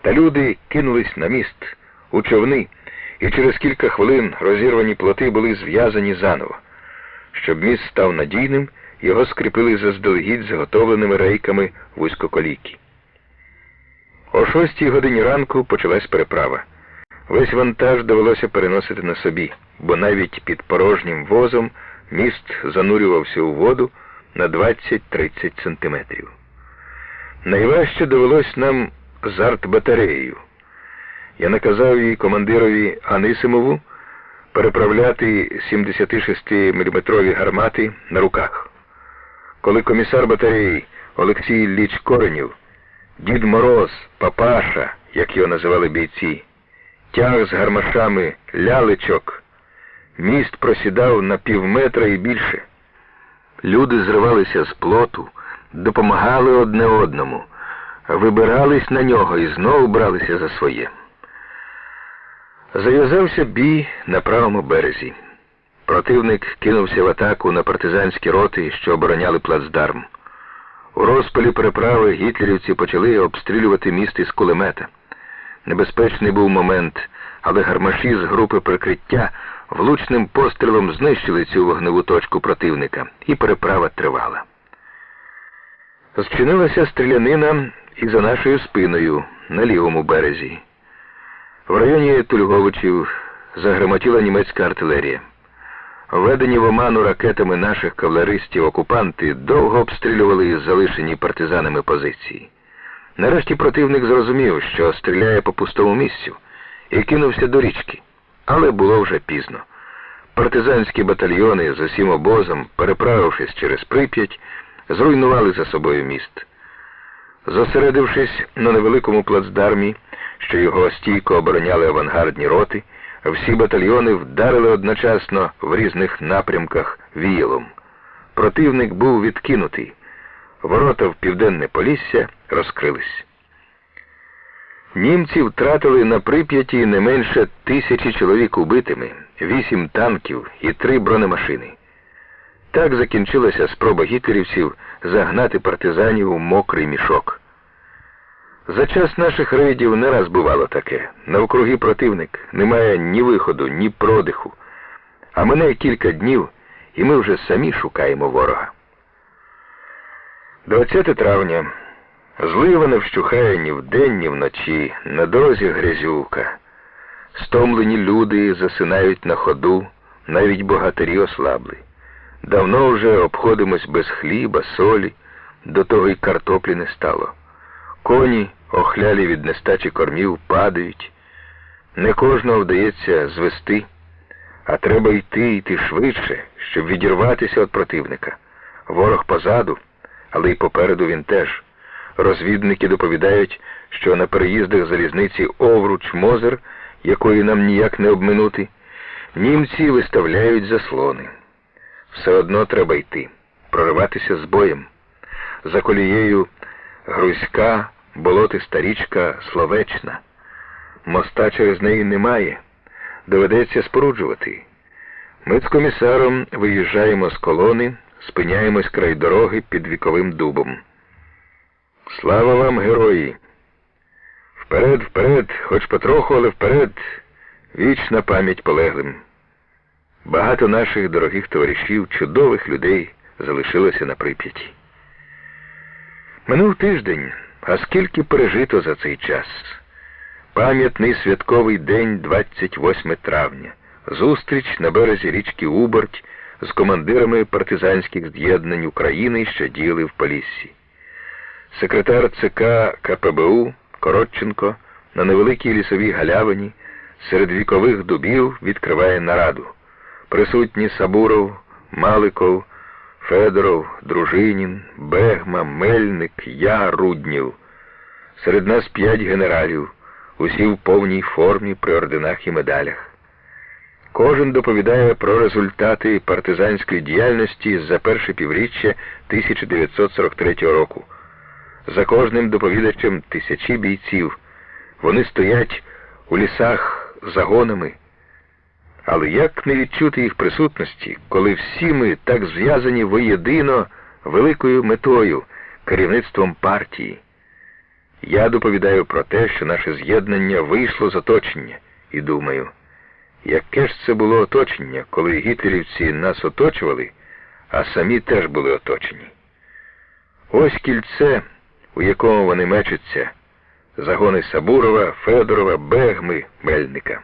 Та люди кинулись на міст, у човни, і через кілька хвилин розірвані плоти були зв'язані заново. Щоб міст став надійним, його скріпили заздалегідь заготовленими рейками вузькоколійки. О 6 годині ранку почалась переправа. Весь вантаж довелося переносити на собі, бо навіть під порожнім возом міст занурювався у воду на 20-30 сантиметрів. Найважче довелось нам з артбатареєю. Я наказав їй командирові Анисимову переправляти 76-мм гармати на руках. Коли комісар батареї Олексій Ілліч Коренєв, Дід Мороз, Папаша, як його називали бійці, тяг з гармашами лялечок, міст просідав на півметра і більше. Люди зривалися з плоту, допомагали одне одному, вибирались на нього і знову бралися за своє. Зав'язався бій на правому березі. Противник кинувся в атаку на партизанські роти, що обороняли плацдарм. У розпалі переправи гітлерівці почали обстрілювати міст із кулемета. Небезпечний був момент, але гармаші з групи прикриття влучним пострілом знищили цю вогневу точку противника, і переправа тривала. Зчинилася стрілянина і за нашою спиною, на лівому березі. В районі Тульговичів загремотіла німецька артилерія. Введені в оману ракетами наших кавалеристів окупанти довго обстрілювали залишені партизанами позиції. Нарешті противник зрозумів, що стріляє по пустому місцю, і кинувся до річки. Але було вже пізно. Партизанські батальйони з усім обозом, переправившись через Прип'ять, зруйнували за собою міст. Зосередившись на невеликому плацдармі, що його стійко обороняли авангардні роти, всі батальйони вдарили одночасно в різних напрямках віялом. Противник був відкинутий. Ворота в Південне Полісся розкрились. Німці втратили на Прип'яті не менше 1000 чоловік убитими, 8 танків і 3 бронемашини. Так закінчилася спроба гітлерівців загнати партизанів у мокрий мішок. За час наших рейдів не раз бувало таке. Навкруги противник, немає ні виходу, ні продиху. А минає кілька днів, і ми вже самі шукаємо ворога. 20 травня. Злива не вщухає ні вдень, ні вночі, на дорозі грязюка. Стомлені люди засинають на ходу, навіть богатирі ослабли. Давно вже обходимось без хліба, солі, до того й картоплі не стало. Коні, охлялі від нестачі кормів, падають. Не кожного вдається звести, а треба йти швидше, щоб відірватися від противника. Ворог позаду, але й попереду він теж. Розвідники доповідають, що на переїздах залізниці Овруч-Мозер, якої нам ніяк не обминути, німці виставляють заслони. Все одно треба йти, прориватися з боєм. За колією Грузька, болотиста річка Словечна. Моста через неї немає, доведеться споруджувати. Ми з комісаром виїжджаємо з колони, спиняємось край дороги під віковим дубом. Слава вам, герої! Вперед, вперед, хоч потроху, але вперед, вічна пам'ять полеглим. Багато наших дорогих товаришів, чудових людей залишилося на Прип'яті. Минув тиждень, а скільки пережито за цей час. Пам'ятний святковий день 28 травня. Зустріч на березі річки Уборть з командирами партизанських з'єднань України, що діяли в Поліссі. Секретар ЦК КПБУ Коротченко на невеликій лісовій галявині серед вікових дубів відкриває нараду. Присутні Сабуров, Маликов, Федоров, Дружинін, Бегма, Мельник, я, Руднів. Серед нас 5 генералів, усі в повній формі при орденах і медалях. Кожен доповідає про результати партизанської діяльності за перше півріччя 1943 року. За кожним доповідачем тисячі бійців. Вони стоять у лісах загонами. Але як не відчути їх присутності, коли всі ми так зв'язані воєдино великою метою, керівництвом партії? Я доповідаю про те, що наше з'єднання вийшло з оточення, і думаю, яке ж це було оточення, коли гітлерівці нас оточували, а самі теж були оточені. Ось кільце, у якому вони мечуться, загони Сабурова, Федорова, Бегми, Мельника.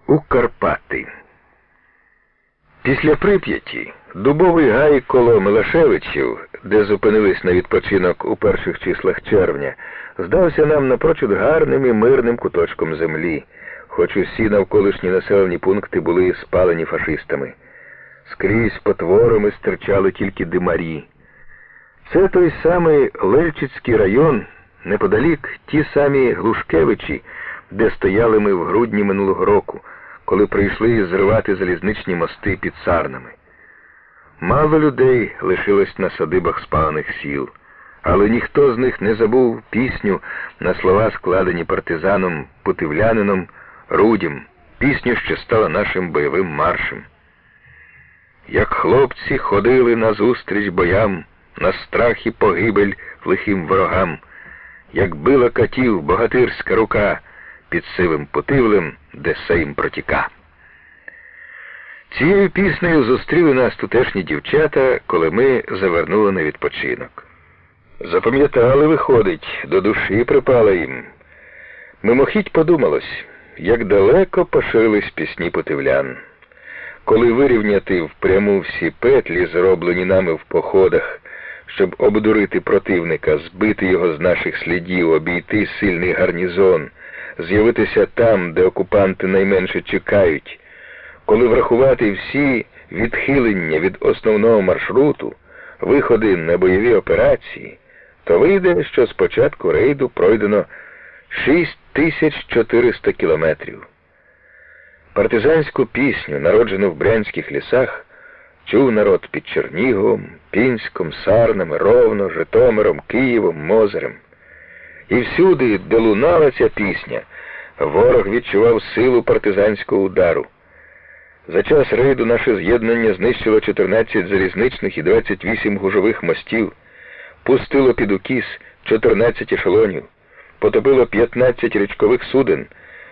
У Карпати. Після Прип'яті дубовий гай коло Милошевичів, де зупинились на відпочинок у перших числах червня, здався нам напрочуд гарним і мирним куточком землі, хоч усі навколишні населені пункти були спалені фашистами. Скрізь потворами стирчали тільки димарі. Це той самий Лельчицький район, неподалік ті самі Глушкевичі, де стояли ми в грудні минулого року, коли прийшли зривати залізничні мости під Сарнами. Мало людей лишилось на садибах спалених сіл, але ніхто з них не забув пісню на слова, складені партизаном Путивлянином Рудім, пісню, що стала нашим бойовим маршем. Як хлопці ходили назустріч боям, на страх і погибель лихим ворогам, як била катів богатирська рука під сивим Путивлем, де Сейм протіка. Цією піснею зустріли нас тутешні дівчата, коли ми завернули на відпочинок. Запам'ятали, виходить, до душі припала їм. Мимохідь подумалось, як далеко поширились пісні путивлян. Коли вирівняти впряму всі петлі, зроблені нами в походах, щоб обдурити противника, збити його з наших слідів, обійти сильний гарнізон, з'явитися там, де окупанти найменше чекають, коли врахувати всі відхилення від основного маршруту, виходи на бойові операції, то вийде, що з початку рейду пройдено 6400 кілометрів. Партизанську пісню, народжену в брянських лісах, чув народ під Черніговом, Пінськом, Сарнами, Ровно, Житомиром, Києвом, Мозирем. І всюди, де лунала ця пісня, ворог відчував силу партизанського удару. За час рейду наше з'єднання знищило 14 залізничних і 28 гужових мостів, пустило під укіс 14 ешелонів, потопило 15 річкових суден,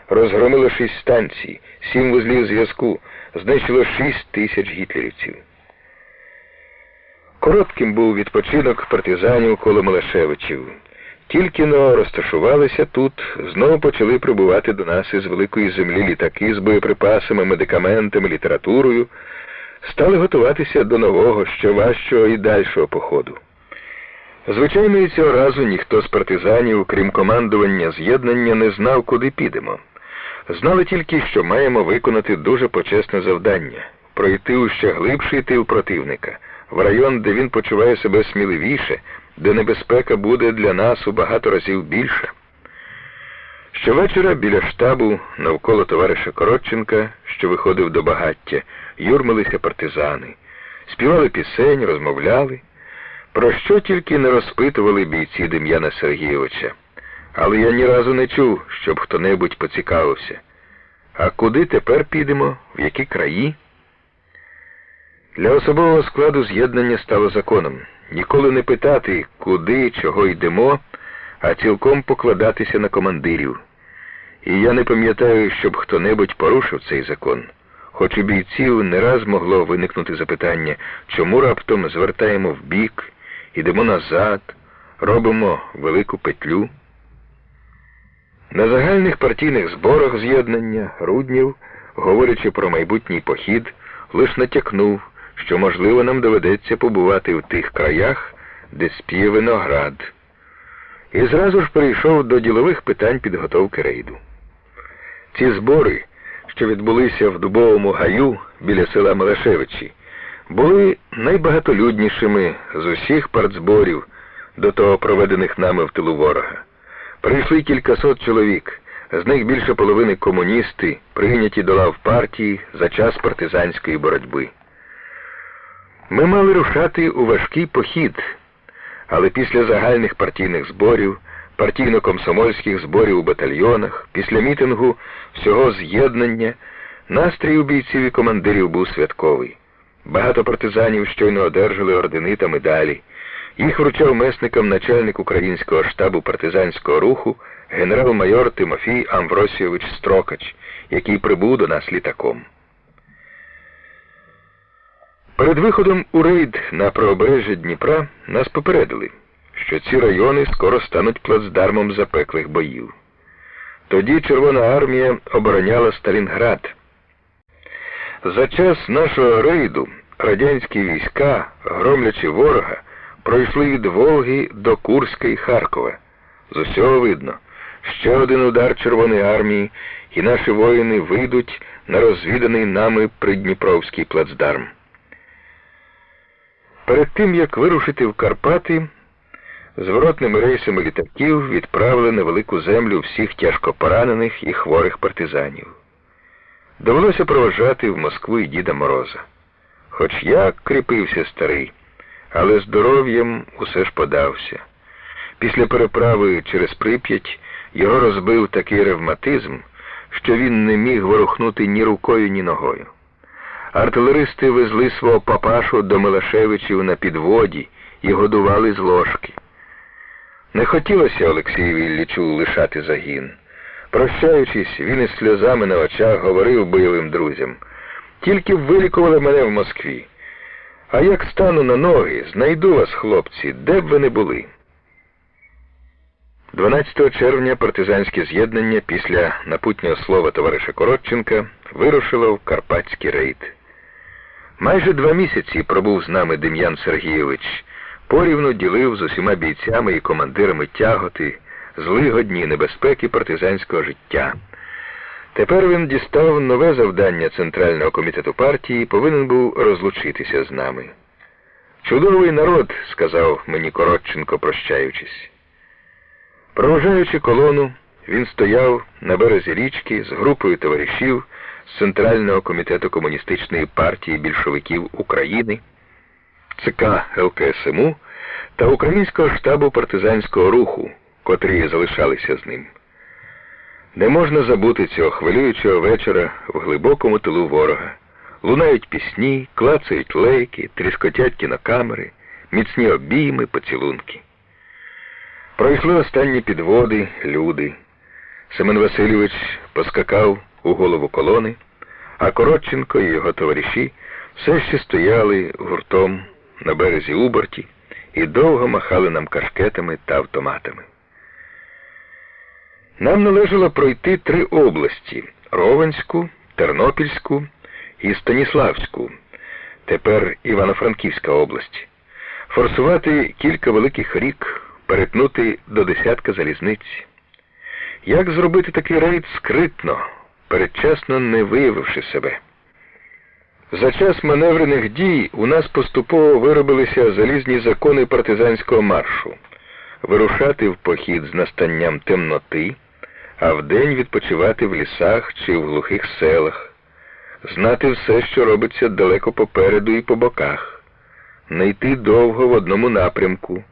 розгромило 6 станцій, 7 вузлів зв'язку, знищило 6000 гітлерівців. Коротким був відпочинок партизанів коло Милошевичів. Тільки-но розташувалися тут, знову почали прибувати до нас із великої землі літаки з боєприпасами, медикаментами, літературою, стали готуватися до нового, ще важчого і дальшого походу. Звичайно, і цього разу ніхто з партизанів, крім командування з'єднання, не знав, куди підемо. Знали тільки, що маємо виконати дуже почесне завдання – пройти у ще глибший тил противника, в район, де він почуває себе сміливіше, де небезпека буде для нас у багато разів більша. Щовечора біля штабу, навколо товариша Коротченка, що виходив до багаття, юрмилися партизани, співали пісень, розмовляли. Про що тільки не розпитували бійці Дем'яна Сергійовича. Але я ні разу не чув, щоб хто-небудь поцікавився. А куди тепер підемо? В які краї? Для особового складу з'єднання стало законом. Ніколи не питати, куди, чого йдемо, а цілком покладатися на командирів. І я не пам'ятаю, щоб хто-небудь порушив цей закон. Хоч у бійців не раз могло виникнути запитання, чому раптом звертаємо вбік, ідемо назад, робимо велику петлю. На загальних партійних зборах з'єднання Руднів, говорячи про майбутній похід, лиш натякнув, що, можливо, нам доведеться побувати в тих краях, де спіє виноград. і зразу ж перейшов до ділових питань підготовки рейду. Ці збори, що відбулися в Дубовому гаю біля села Мелешевичі, були найбагатолюднішими з усіх партзборів, до того проведених нами в тилу ворога. Прийшли кількасот чоловік, з них більше половини комуністи, прийняті до лав партії за час партизанської боротьби. Ми мали рушати у важкий похід, але після загальних партійних зборів, партійно-комсомольських зборів у батальйонах, після мітингу всього з'єднання, настрій у бійців і командирів був святковий. Багато партизанів щойно одержали ордени та медалі. Їх вручав месникам начальник українського штабу партизанського руху генерал-майор Тимофій Амвросійович Строкач, який прибув до нас літаком. Перед виходом у рейд на правобережжя Дніпра нас попередили, що ці райони скоро стануть плацдармом запеклих боїв. Тоді Червона армія обороняла Сталінград. За час нашого рейду радянські війська, громлячи ворога, пройшли від Волги до Курська і Харкова. З усього видно, ще один удар Червоної армії, і наші воїни вийдуть на розвіданий нами придніпровський плацдарм. Перед тим, як вирушити в Карпати, зворотними рейсами літаків відправили на велику землю всіх тяжко поранених і хворих партизанів. Довелося проводжати в Москву і Діда Мороза. Хоч як кріпився старий, але здоров'ям усе ж подався. Після переправи через Прип'ять його розбив такий ревматизм, що він не міг ворухнути ні рукою, ні ногою. Артилеристи везли свого папашу до Мелешевичів на підводі і годували з ложки. Не хотілося Олексієві Іллічу лишати загін. Прощаючись, він із сльозами на очах говорив бойовим друзям: «Тільки б вилікували мене в Москві. А як стану на ноги, знайду вас, хлопці, де б ви не були». 12 червня партизанське з'єднання після напутнього слова товариша Коротченка вирушило в Карпатський рейд. Майже 2 місяці пробув з нами Дем'ян Сергійович, порівну ділив з усіма бійцями і командирами тяготи, злигодні небезпеки партизанського життя. Тепер він дістав нове завдання Центрального комітету партії і повинен був розлучитися з нами. «Чудовий народ», – сказав мені Коротченко, прощаючись. Проводжаючи колону, він стояв на березі річки з групою товаришів з Центрального комітету Комуністичної партії більшовиків України, ЦК ЛКСМУ та Українського штабу партизанського руху, котрі залишалися з ним. Не можна забути цього хвилюючого вечора в глибокому тилу ворога. Лунають пісні, клацають лейки, тріскотять кінокамери, міцні обійми, поцілунки. Пройшли останні підводи, люди. Семен Васильович поскакав у голову колони, а Коротченко і його товариші все ще стояли гуртом на березі Уборті і довго махали нам кашкетами та автоматами. Нам належало пройти 3 області – Ровенську, Тернопільську і Станіславську, тепер Івано-Франківська область, форсувати кілька великих рік, перетнути до 10 залізниць. Як зробити такий рейд скритно, передчасно не виявивши себе? За час маневрених дій у нас поступово виробилися залізні закони партизанського маршу. Вирушати в похід з настанням темноти, а вдень відпочивати в лісах чи в глухих селах. Знати все, що робиться далеко попереду і по боках. Не йти довго в одному напрямку.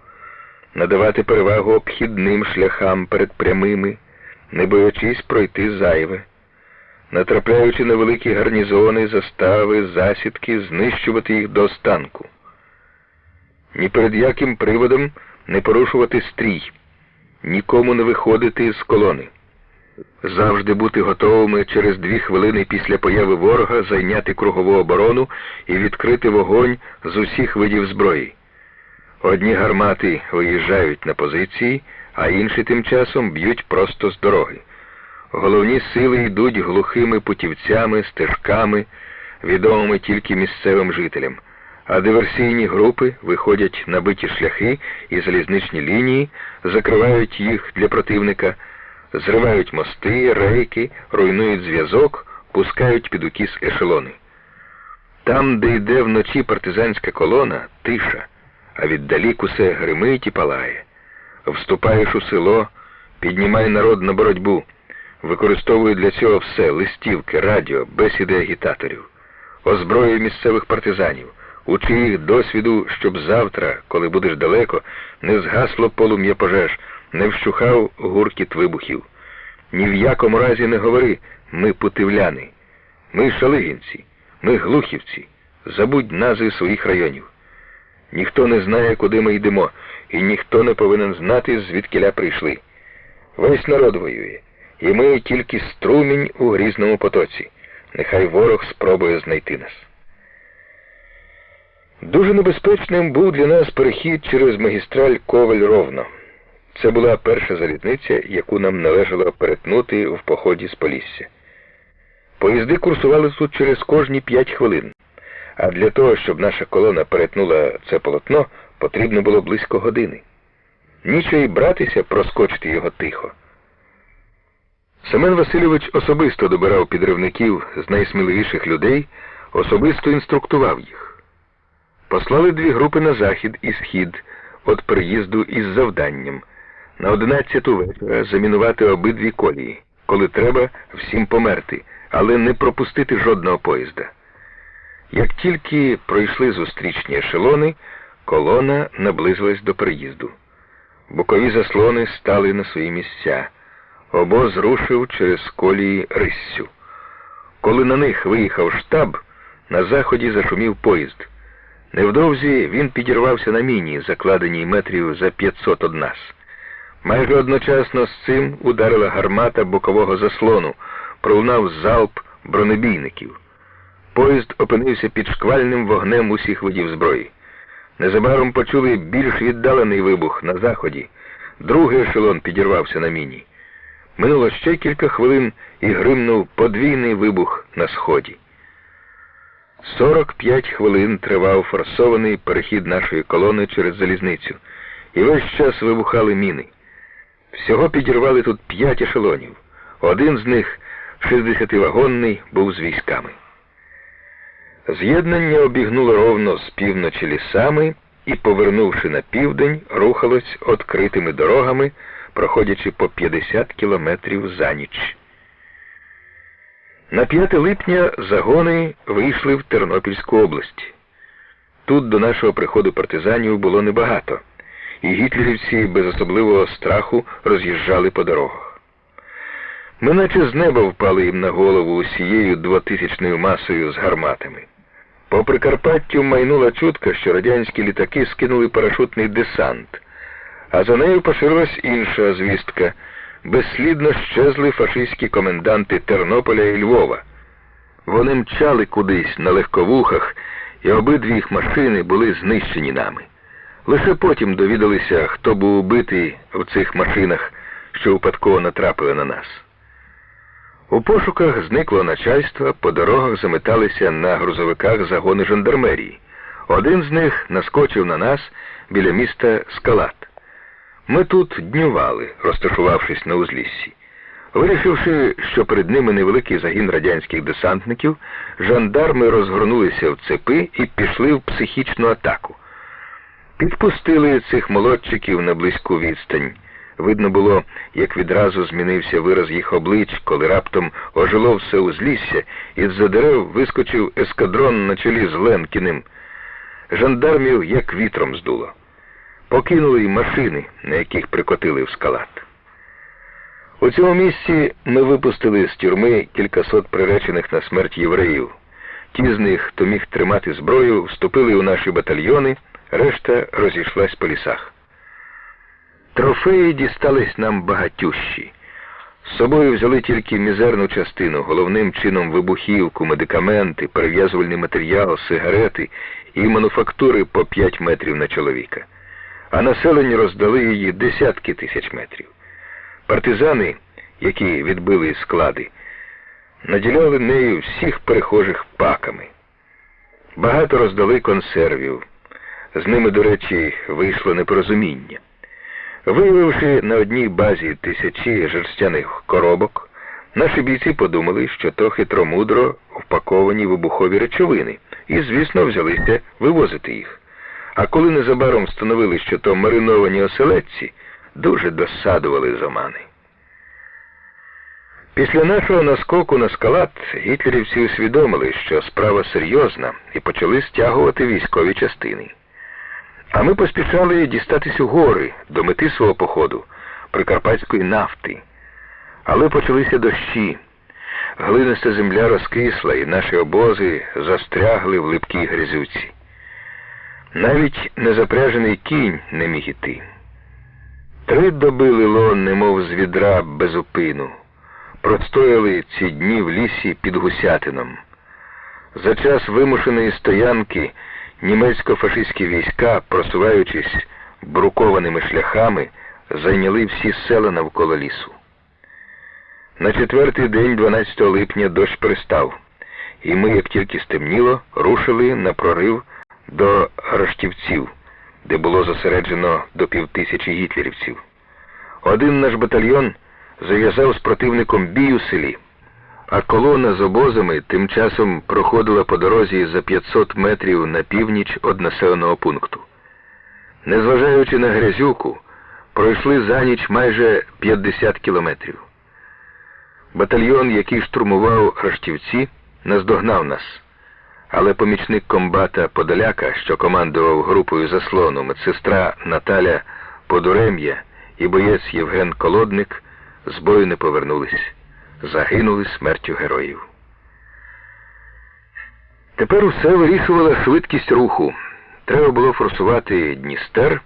Надавати перевагу обхідним шляхам перед прямими, не боячись пройти зайве. Натрапляючи на великі гарнізони, застави, засідки, знищувати їх до останку. Ні перед яким приводом не порушувати стрій, нікому не виходити з колони. Завжди бути готовими через 2 хвилини після появи ворога зайняти кругову оборону і відкрити вогонь з усіх видів зброї. Одні гармати виїжджають на позиції, а інші тим часом б'ють просто з дороги. Головні сили йдуть глухими путівцями, стежками, відомими тільки місцевим жителям, а диверсійні групи виходять на биті шляхи і залізничні лінії, закривають їх для противника, зривають мости, рейки, руйнують зв'язок, пускають під укіс ешелони. Там, де йде вночі партизанська колона, тиша, а віддалік усе гримить і палає. Вступаєш у село, піднімай народ на боротьбу, використовує для цього все – листівки, радіо, бесіди агітаторів. Озброює місцевих партизанів, учи їх досвіду, щоб завтра, коли будеш далеко, не згасло полум'я пожеж, не вщухав гуркіт вибухів. Ні в якому разі не говори «ми путивляни», «ми шалигінці», «ми глухівці», забудь назви своїх районів. Ніхто не знає, куди ми йдемо, і ніхто не повинен знати, звідкіля прийшли. Весь народ воює, і ми тільки струмінь у грізному потоці. Нехай ворог спробує знайти нас. Дуже небезпечним був для нас перехід через магістраль Ковель-Ровно. Це була перша залізниця, яку нам належало перетнути в поході з Полісся. Поїзди курсували тут через кожні 5 хвилин. А для того, щоб наша колона перетнула це полотно, потрібно було близько години. Нічого й братися проскочити його тихо. Семен Васильович особисто добирав підривників з найсміливіших людей, особисто інструктував їх. Послали 2 групи на захід і схід від приїзду із завданням на 11-ту вечора замінувати обидві колії, коли треба всім померти, але не пропустити жодного поїзда. Як тільки пройшли зустрічні ешелони, колона наблизилась до переїзду. Бокові заслони стали на свої місця. Обоз рушив через колії риссю. Коли на них виїхав штаб, на заході зашумів поїзд. Невдовзі він підірвався на міні, закладеній метрів за 500 од нас. Майже одночасно з цим ударила гармата бокового заслону, пролунав залп бронебійників. Поїзд опинився під шквальним вогнем усіх видів зброї. Незабаром почули більш віддалений вибух на заході. Другий ешелон підірвався на міні. Минуло ще кілька хвилин і гримнув подвійний вибух на сході. 45 хвилин тривав форсований перехід нашої колони через залізницю. І весь час вибухали міни. Всього підірвали тут 5 ешелонів. Один з них, 60-вагонний, був з військами. З'єднання обігнуло Ровно з півночі лісами і, повернувши на південь, рухалось відкритими дорогами, проходячи по 50 кілометрів за ніч. На 5 липня загони вийшли в Тернопільську область. Тут до нашого приходу партизанів було небагато, і гітлерівці без особливого страху роз'їжджали по дорогах. Ми наче з неба впали їм на голову усією 2000-ною масою з гарматами. По Прикарпаттю майнула чутка, що радянські літаки скинули парашутний десант, а за нею поширилась інша звістка. Безслідно щезли фашистські коменданти Тернополя і Львова. Вони мчали кудись на легковухах, і обидві їх машини були знищені нами. Лише потім довідалися, хто був убитий в цих машинах, що випадково натрапили на нас. У пошуках зникло начальство, по дорогах заметалися на грузовиках загони жандармерії. Один з них наскочив на нас біля міста Скалат. Ми тут днювали, розташувавшись на узліссі. Вирішивши, що перед ними невеликий загін радянських десантників, жандарми розгорнулися в цепи і пішли в психічну атаку. Підпустили цих молодчиків на близьку відстань. Видно було, як відразу змінився вираз їх облич, коли раптом ожило все узлісся, і з-за дерев вискочив ескадрон на чолі з Ленкіним. Жандармів як вітром здуло. Покинули й машини, на яких прикотили в Скалат. У цьому місці ми випустили з тюрми кількасот приречених на смерть євреїв. Ті з них, хто міг тримати зброю, вступили у наші батальйони, решта розійшлась по лісах. Трофеї дістались нам багатющі. З собою взяли тільки мізерну частину, головним чином вибухівку, медикаменти, перев'язувальний матеріал, сигарети і мануфактури по 5 метрів на чоловіка. А населенню роздали її десятки тисяч метрів. Партизани, які відбили склади, наділяли нею всіх перехожих паками. Багато роздали консервів. З ними, до речі, вийшло непорозуміння. Виявивши на одній базі тисячі жерстяних коробок, наші бійці подумали, що то хитромудро впаковані вибухові речовини, і, звісно, взялися вивозити їх. А коли незабаром встановили, що то мариновані оселедці, дуже досадували з омани. Після нашого наскоку на скалат гітлерівці усвідомили, що справа серйозна, і почали стягувати військові частини. А ми поспішали дістатись у гори до мети свого походу – прикарпатської нафти. Але почалися дощі. Глиниста земля розкисла, і наші обози застрягли в липкій грязюці. Навіть незапряжений кінь не міг іти. 3 доби лило, немов з відра безупину. Простояли ці дні в лісі під Гусятином. За час вимушеної стоянки німецько-фашистські війська, просуваючись брукованими шляхами, зайняли всі села навколо лісу. На 4-й день, 12 липня, дощ перестав, і ми, як тільки стемніло, рушили на прорив до Роштівців, де було зосереджено до 5000 гітлерівців. Один наш батальйон зав'язав з противником бій у селі, а колона з обозами тим часом проходила по дорозі за 500 метрів на північ від населеного пункту. Незважаючи на грязюку, пройшли за ніч майже 50 кілометрів. Батальйон, який штурмував Роштівці, наздогнав нас, але помічник комбата Подоляка, що командував групою заслону, медсестра Наталя Подурем'я і боєць Євген Колодник з бою не повернулись, загинули смертю героїв. Тепер усе вирішувала швидкість руху. Треба було форсувати Дністер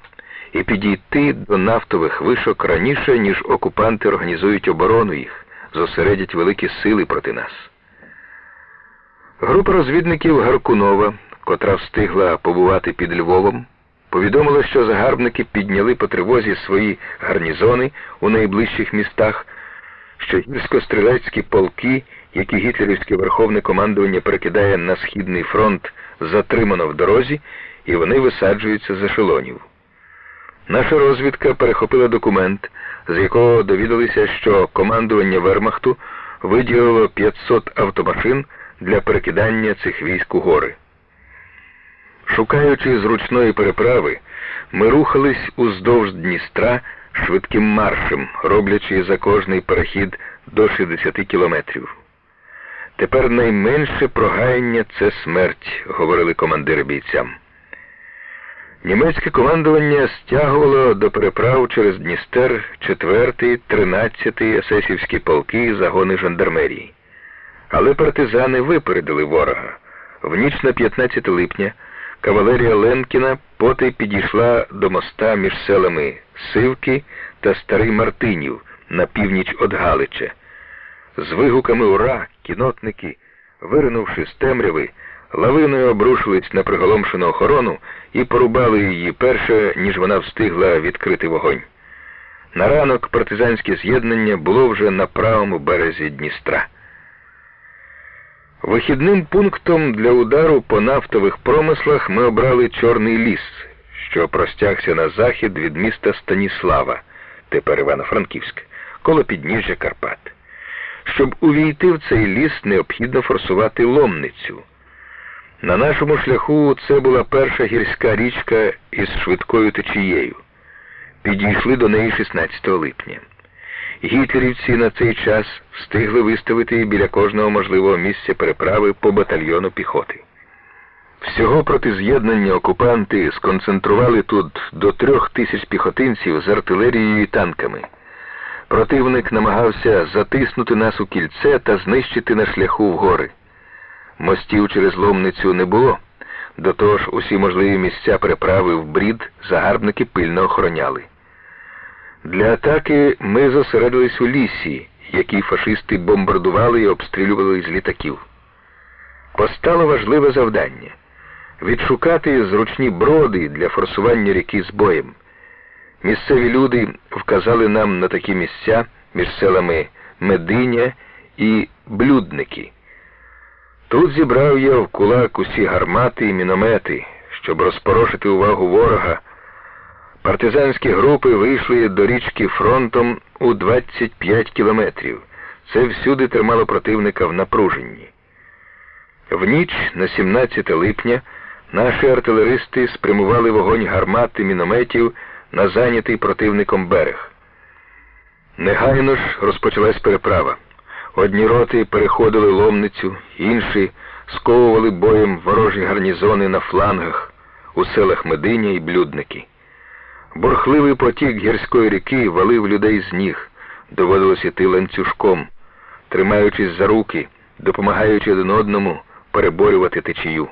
і підійти до нафтових вишок раніше, ніж окупанти організують оборону їх, зосередять великі сили проти нас. Група розвідників Гаркунова, котра встигла побувати під Львовом, повідомила, що загарбники підняли по тривозі свої гарнізони у найближчих містах, що гірсько-стрілецькі полки, які гітлерівське верховне командування перекидає на Східний фронт, затримано в дорозі, і вони висаджуються з ешелонів. Наша розвідка перехопила документ, з якого довідалися, що командування Вермахту виділило 500 автомашин для перекидання цих військ у гори. Шукаючи зручної переправи, ми рухались уздовж Дністра швидким маршем, роблячи за кожний перехід до 60 кілометрів. Тепер найменше прогаяння – це смерть, говорили командири бійцям. Німецьке командування стягувало до переправ через Дністер 4-й, 13-й есесівські полки і загони жандармерії. Але партизани випередили ворога. В ніч на 15 липня кавалерія Ленкіна потай підійшла до моста між селами Сивки та Старий Мартинів на північ від Галича. З вигуками «Ура!» кінотники, виринувши з темряви, лавиною обрушились на приголомшену охорону і порубали її перше, ніж вона встигла відкрити вогонь. На ранок партизанське з'єднання було вже на правому березі Дністра. Вихідним пунктом для удару по нафтових промислах ми обрали Чорний ліс, що простягся на захід від міста Станіслава, тепер Івано-Франківськ, коло підніжжя Карпат. Щоб увійти в цей ліс, необхідно форсувати Ломницю. На нашому шляху це була перша гірська річка із швидкою течією. Підійшли до неї 16 липня. Гітлерівці на цей час встигли виставити біля кожного можливого місця переправи по батальйону піхоти. Всього проти з'єднання окупанти сконцентрували тут до 3000 піхотинців з артилерією і танками. Противник намагався затиснути нас у кільце та знищити на шляху в гори. Мостів через Ломницю не було. До того ж, усі можливі місця переправи в Брід загарбники пильно охороняли. Для атаки ми зосередились у лісі, який фашисти бомбардували і обстрілювали з літаків. Постало важливе завдання – відшукати зручні броди для форсування ріки з боєм. Місцеві люди вказали нам на такі місця між селами Мединя і Блюдники. Тут зібрав я в кулак усі гармати і міномети, щоб розпорошити увагу ворога. Партизанські групи вийшли до річки фронтом у 25 кілометрів. Це всюди тримало противника в напруженні. В ніч на 17 липня наші артилеристи спрямували вогонь гармат і мінометів на зайнятий противником берег. Негайно ж розпочалась переправа. Одні роти переходили Ломницю, інші сковували боєм ворожі гарнізони на флангах, у селах Мединя і Блюдники. Бурхливий потік гірської ріки валив людей з ніг, доводилось іти ланцюжком, тримаючись за руки, допомагаючи один одному переборювати течію.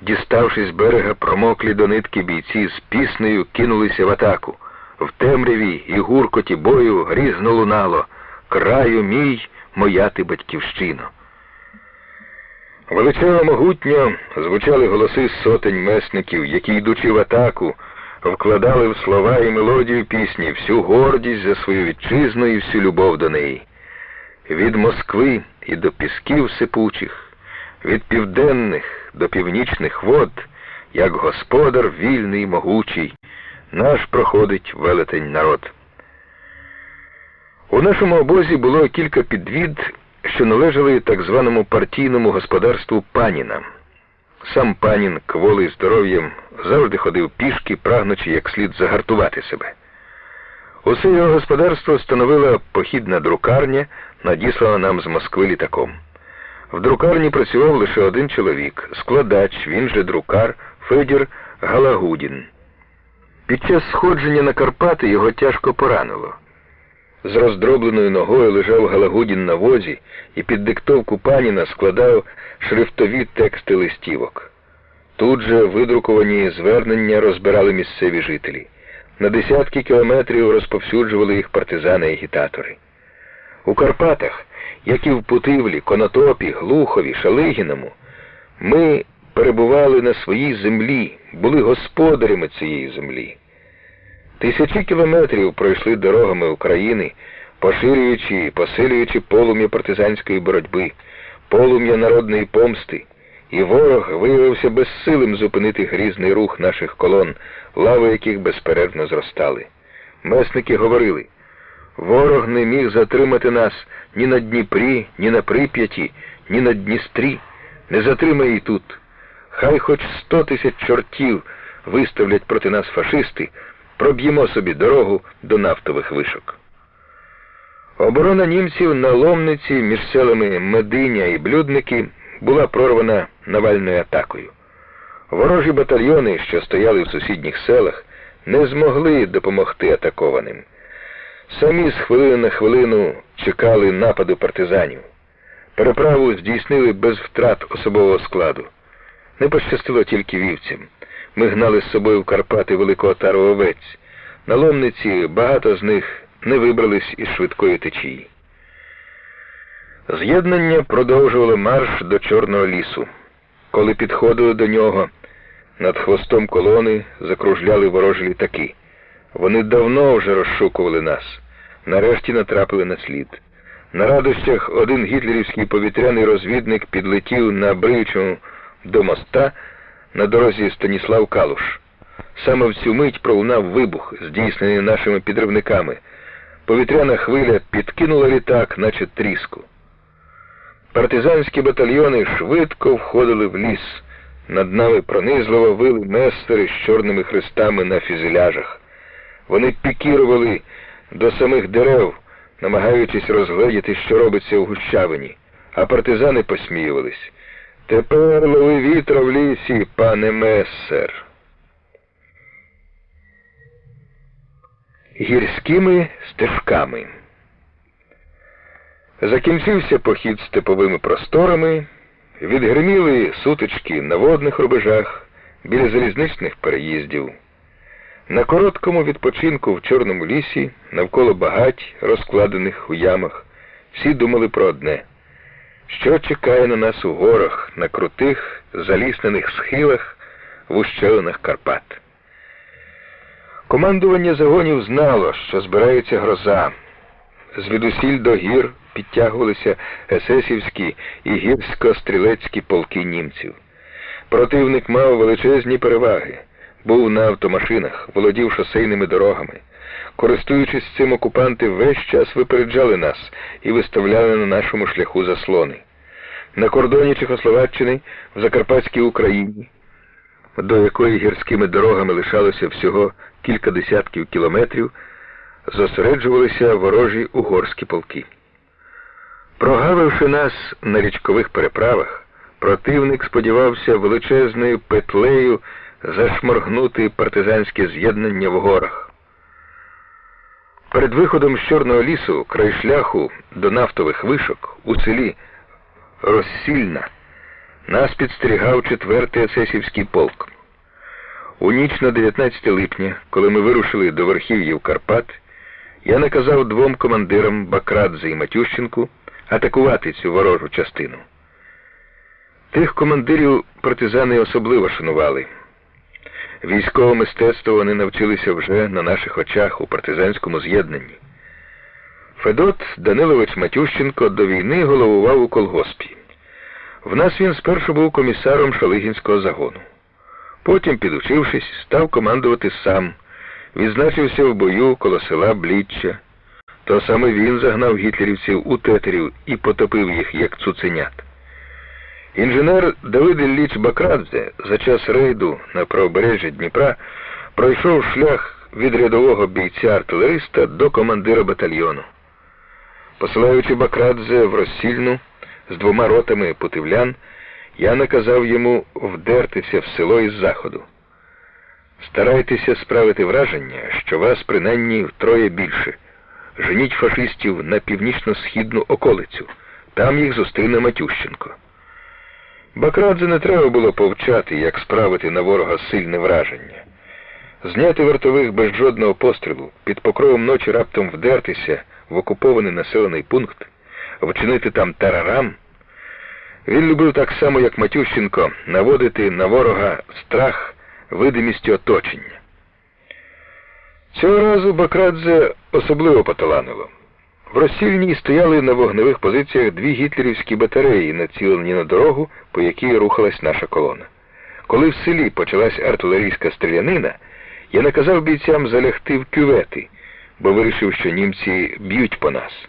Діставшись з берега, промоклі до нитки бійці з піснею кинулися в атаку. В темряві і гуркоті бою грізно лунало: «Краю мій, моя ти батьківщино». Величаво могутньо звучали голоси сотень месників, які, йдучи в атаку, вкладали в слова і мелодію пісні всю гордість за свою вітчизну і всю любов до неї. Від Москви і до пісків сипучих, від південних до північних вод, як господар вільний й могучий, наш проходить велетень народ. У нашому обозі було кілька підвід, що належали так званому партійному господарству Паніна. Сам Панін, кволий здоров'ям, завжди ходив пішки, прагнучи як слід загартувати себе. Усе його господарство становила похідна друкарня, надіслана нам з Москви літаком. В друкарні працював лише один чоловік, складач, він же друкар, Федір Галагудін. Під час сходження на Карпати його тяжко поранило. З роздробленою ногою лежав Галагудін на возі і під диктовку Паніна складав шрифтові тексти листівок. Тут же видруковані звернення розбирали місцеві жителі. На десятки кілометрів розповсюджували їх партизани-агітатори. У Карпатах, як і в Путивлі, Конотопі, Глухові, Шалигіному, ми перебували на своїй землі, були господарями цієї землі. Тисячі кілометрів пройшли дорогами України, поширюючи і посилюючи полум'я партизанської боротьби, полум'я народної помсти, і ворог виявився безсилим зупинити грізний рух наших колон, лави яких безперервно зростали. Месники говорили: ворог не міг затримати нас ні на Дніпрі, ні на Прип'яті, ні на Дністрі, не затримає і тут. Хай хоч 100 тисяч чортів виставлять проти нас фашисти, проб'ємо собі дорогу до нафтових вишок. Оборона німців на Ломниці між селами Мединя і Блюдники була прорвана навальною атакою. Ворожі батальйони, що стояли в сусідніх селах, не змогли допомогти атакованим. Самі з хвилини на хвилину чекали нападу партизанів. Переправу здійснили без втрат особового складу. Не пощастило тільки вівцям. Ми гнали з собою в Карпати велику отару овець. На Ломниці багато з них не вибрались із швидкої течії. З'єднання продовжувало марш до Чорного лісу. Коли підходили до нього, над хвостом колони закружляли ворожі літаки. Вони давно вже розшукували нас. Нарешті натрапили на слід. На радощах один гітлерівський повітряний розвідник підлетів на Бривичому до моста на дорозі Станіслав-Калуш. Саме в цю мить пролунав вибух, здійснений нашими підривниками. Повітряна хвиля підкинула літак, наче тріску. Партизанські батальйони швидко входили в ліс. Над нами пронизливо вили месери з чорними хрестами на фюзеляжах. Вони пікірували до самих дерев, намагаючись розгледіти, що робиться у гущавині. А партизани посміювались: «Тепер лови вітра в лісі, пане месер». Гірськими стежками. Закінчився похід степовими просторами, відгриміли сутички на водних рубежах, біля залізничних переїздів. На короткому відпочинку в Чорному лісі, навколо багать, розкладених у ямах, всі думали про одне: що чекає на нас у горах, на крутих, заліснених схилах, в ущелинах Карпат. Командування загонів знало, що збирається гроза. звідусіль до гір підтягувалися есесівські і гірсько-стрілецькі полки німців. Противник мав величезні переваги, був на автомашинах, володів шосейними дорогами. Користуючись цим, окупанти весь час випереджали нас і виставляли на нашому шляху заслони. На кордоні Чехословаччини, в Закарпатській Україні, до якої гірськими дорогами лишалося всього кілька десятків кілометрів, зосереджувалися ворожі угорські полки. Прогавивши нас на річкових переправах, противник сподівався величезною петлею зашморгнути партизанське з'єднання в горах. Перед виходом з Чорного лісу, край шляху до нафтових вишок, у селі Розсільна, нас підстерігав 4-й есесівський полк. У ніч на 19 липня, коли ми вирушили до верхів'їв Карпат, я наказав 2 командирам Бакрадзе і Матющенку атакувати цю ворожу частину. Тих командирів партизани особливо шанували. Військове мистецтво вони навчилися вже на наших очах у партизанському з'єднанні. Федот Данилович Матющенко до війни головував у колгоспі. В нас він спершу був комісаром Шалигінського загону. Потім, підучившись, став командувати сам, відзначився в бою коло села Бліччя. То саме він загнав гітлерівців у тетерів і потопив їх, як цуценят. Інженер Давид Ілліч Бакрадзе за час рейду на правобережжя Дніпра пройшов шлях від рядового бійця-артилериста до командира батальйону. Посилаючи Бакрадзе в Розсільну з 2 ротами путивлян, я наказав йому вдертися в село із заходу. Старайтеся справити враження, що вас принаймні втроє більше. Женіть фашистів на північно-східну околицю. Там їх зустріне Матющенко. Бакрадзе не треба було повчати, як справити на ворога сильне враження. Зняти вартових без жодного пострілу, під покровом ночі раптом вдертися в окупований населений пункт, вчинити там тарарам. Він любив так само, як Матющенко, наводити на ворога страх видимістю оточення. Цього разу Бакрадзе особливо поталанило. В Розсільній стояли на вогневих позиціях 2 гітлерівські батареї, націлені на дорогу, по якій рухалась наша колона. Коли в селі почалась артилерійська стрілянина, я наказав бійцям залягти в кювети, бо вирішив, що німці б'ють по нас.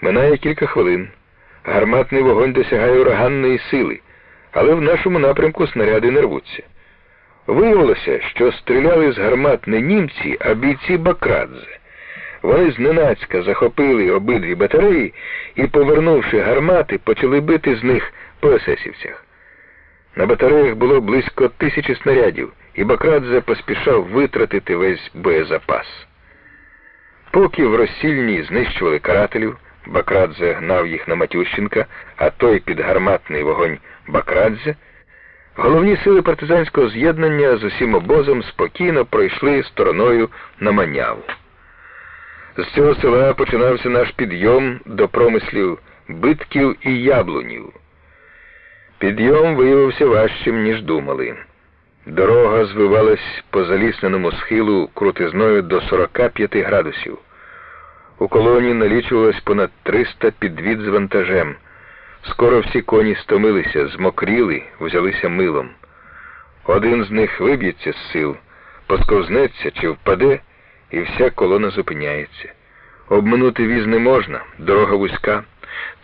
Минає кілька хвилин. Гарматний вогонь досягає ураганної сили, але в нашому напрямку снаряди не рвуться. Виявилося, що стріляли з гармат не німці, а бійці Бакрадзе. Вони зненацька захопили обидві батареї і, повернувши гармати, почали бити з них по есесівцях. На батареях було близько 1000 снарядів, і Бакрадзе поспішав витратити весь боєзапас. Поки в Розсільній знищували карателів, Бакрадзе гнав їх на Матющенка, а той під гарматний вогонь Бакрадзе, головні сили партизанського з'єднання з усім обозом спокійно пройшли стороною на Маняву. З цього села починався наш підйом до промислів Битків і Яблунів. Підйом виявився важчим, ніж думали. Дорога звивалась по залісненому схилу крутизною до 45 градусів. У колоні налічувалось понад 300 підвід з вантажем. Скоро всі коні стомилися, змокріли, взялися милом. Один з них виб'ється з сил, посковзнеться чи впаде, і вся колона зупиняється. Обминути віз не можна, дорога вузька.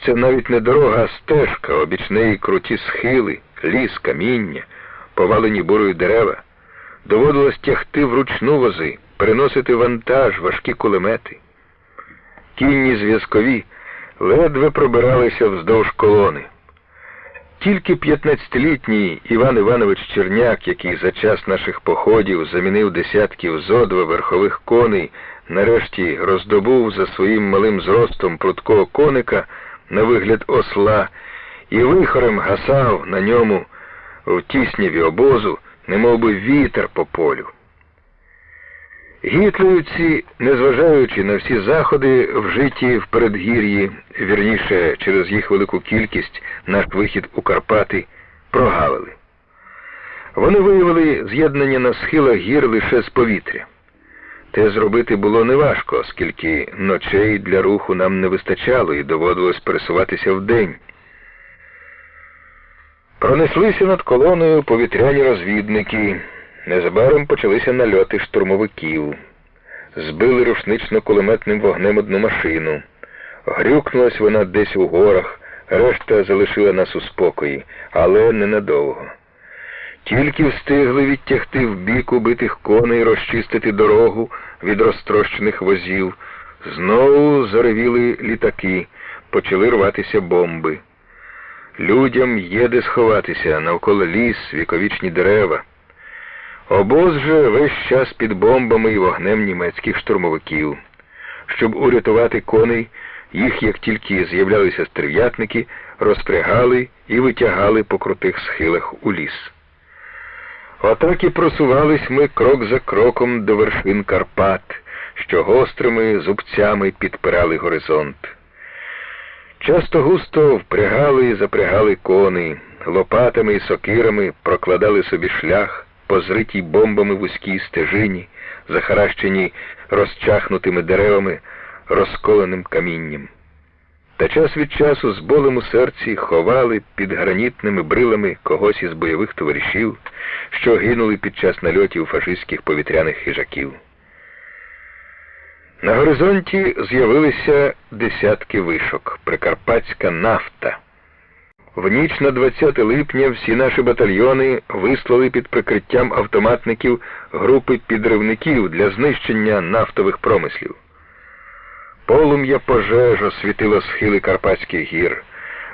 Це навіть не дорога, а стежка, обіч неї круті схили, ліс, каміння, повалені бурою дерева. Доводилось тягти вручну вози, переносити вантаж, важкі кулемети. Кінні зв'язкові ледве пробиралися вздовж колони. Тільки 15-літній Іван Іванович Черняк, який за час наших походів замінив десятків зо 2 верхових коней, нарешті роздобув за своїм малим зростом прудкого коника на вигляд осла і вихорем гасав на ньому в тісняві обозу, немовби вітер по полю. Гітлерівці, незважаючи на всі заходи, вжиті в передгір'ї, вірніше, через їх велику кількість, наш вихід у Карпати, прогавили. Вони виявили з'єднання на схилах гір лише з повітря. Те зробити було неважко, оскільки ночей для руху нам не вистачало і доводилось пересуватися вдень. Пронеслися над колоною повітряні розвідники. Незабаром почалися нальоти штурмовиків. Збили рушнично-кулеметним вогнем одну машину. Грюкнулась вона десь у горах, решта залишила нас у спокої, але ненадовго. Тільки встигли відтягти в бік убитих коней, розчистити дорогу від розтрощених возів. Знову заревіли літаки, почали рватися бомби. Людям є де сховатися, навколо ліс, віковічні дерева. Обоз же весь час під бомбами і вогнем німецьких штурмовиків. Щоб урятувати коней, їх, як тільки з'являлися стерв'ятники, розпрягали і витягали по крутих схилах у ліс. Отак і просувались ми крок за кроком до вершин Карпат, що гострими зубцями підпирали горизонт. Часто густо впрягали і запрягали коней, лопатами і сокирами прокладали собі шлях по зритій бомбами вузькій стежині, захаращені розчахнутими деревами, розколеним камінням. Та час від часу з болем у серці ховали під гранітними брилами когось із бойових товаришів, що гинули під час нальотів фашистських повітряних хижаків. На горизонті з'явилися десятки вишок, прикарпатська нафта. В ніч на 20 липня всі наші батальйони вислали під прикриттям автоматників групи підривників для знищення нафтових промислів. Полум'я пожеж освітило схили Карпатських гір.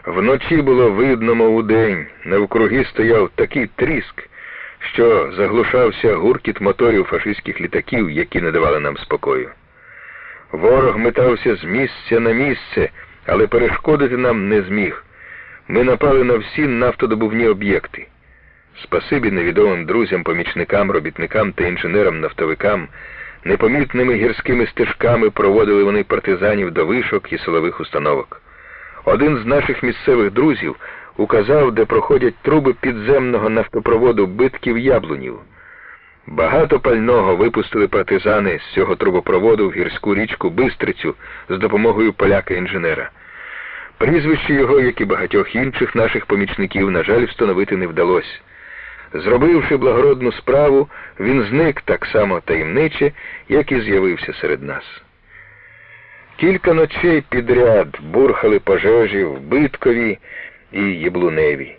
Вночі було видно, мов удень, навкруги стояв такий тріск, що заглушався гуркіт моторів фашистських літаків, які не давали нам спокою. Ворог метався з місця на місце, але перешкодити нам не зміг. Ми напали на всі нафтодобувні об'єкти. Спасибі невідомим друзям, помічникам, робітникам та інженерам-нафтовикам, непомітними гірськими стежками проводили вони партизанів до вишок і силових установок. Один з наших місцевих друзів указав, де проходять труби підземного нафтопроводу Битків-Яблунів. Багато пального випустили партизани з цього трубопроводу в гірську річку Бистрицю з допомогою поляка-інженера. Прізвище його, як і багатьох інших наших помічників, на жаль, встановити не вдалося. Зробивши благородну справу, він зник так само таємниче, як і з'явився серед нас. Кілька ночей підряд бурхали пожежі в Биткові і Яблуневі.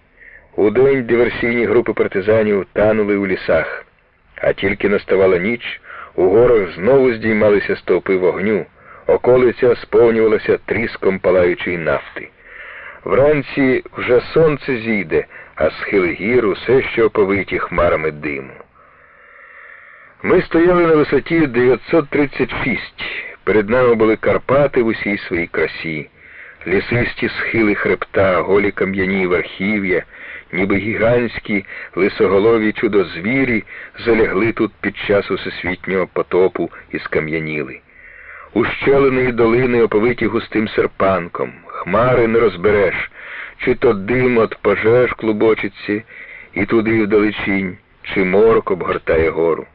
Удень диверсійні групи партизанів танули у лісах, а тільки наставала ніч, у горах знову здіймалися стовпи вогню, околиця сповнювалася тріском палаючої нафти. Вранці вже сонце зійде, а схили гір усе ще оповиті хмарами диму. Ми стояли на висоті 936. Перед нами були Карпати в усій своїй красі. Лісисті схили хребта, голі кам'яні верхів'я, ніби гігантські лисоголові чудозвірі залягли тут під час усесвітнього потопу і скам'яніли. Ущелини і долини оповиті густим серпанком, хмари не розбереш, чи то дим от пожеж клубочиться, і туди вдалечінь, чи морок обгортає гору.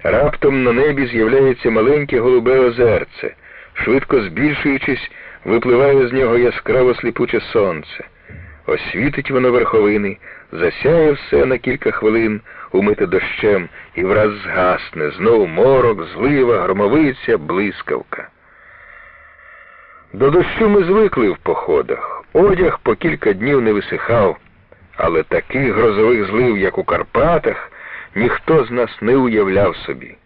Раптом на небі з'являється маленьке голубе озерце, швидко збільшуючись, випливає з нього яскраво сліпуче сонце. Освітить воно верховини, засяє все на кілька хвилин, умите дощем, і враз згасне, знову морок, злива, громовиця, блискавка. До дощу ми звикли в походах. Одяг по кілька днів не висихав, але таких грозових злив, як у Карпатах, ніхто з нас не уявляв собі.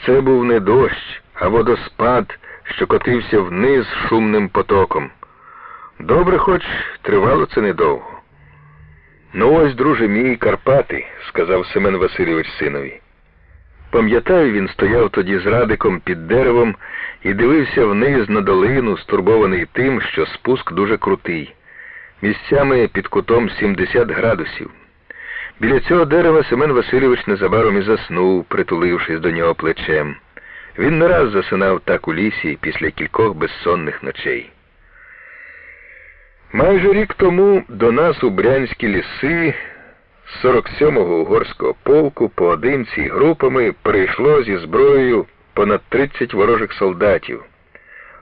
Це був не дощ, а водоспад, що котився вниз шумним потоком. Добре, хоч тривало це недовго. «Ну ось, друже мій, Карпати», – сказав Семен Васильович синові. Пам'ятаю, він стояв тоді з Радиком під деревом і дивився вниз на долину, стурбований тим, що спуск дуже крутий. Місцями під кутом 70 градусів. Біля цього дерева Семен Васильович незабаром і заснув, притулившись до нього плечем. Він не раз засинав так у лісі після кількох безсонних ночей. Майже рік тому до нас у Брянські ліси з 47-го угорського полку поодинці і групами перейшло зі зброєю понад 30 ворожих солдатів.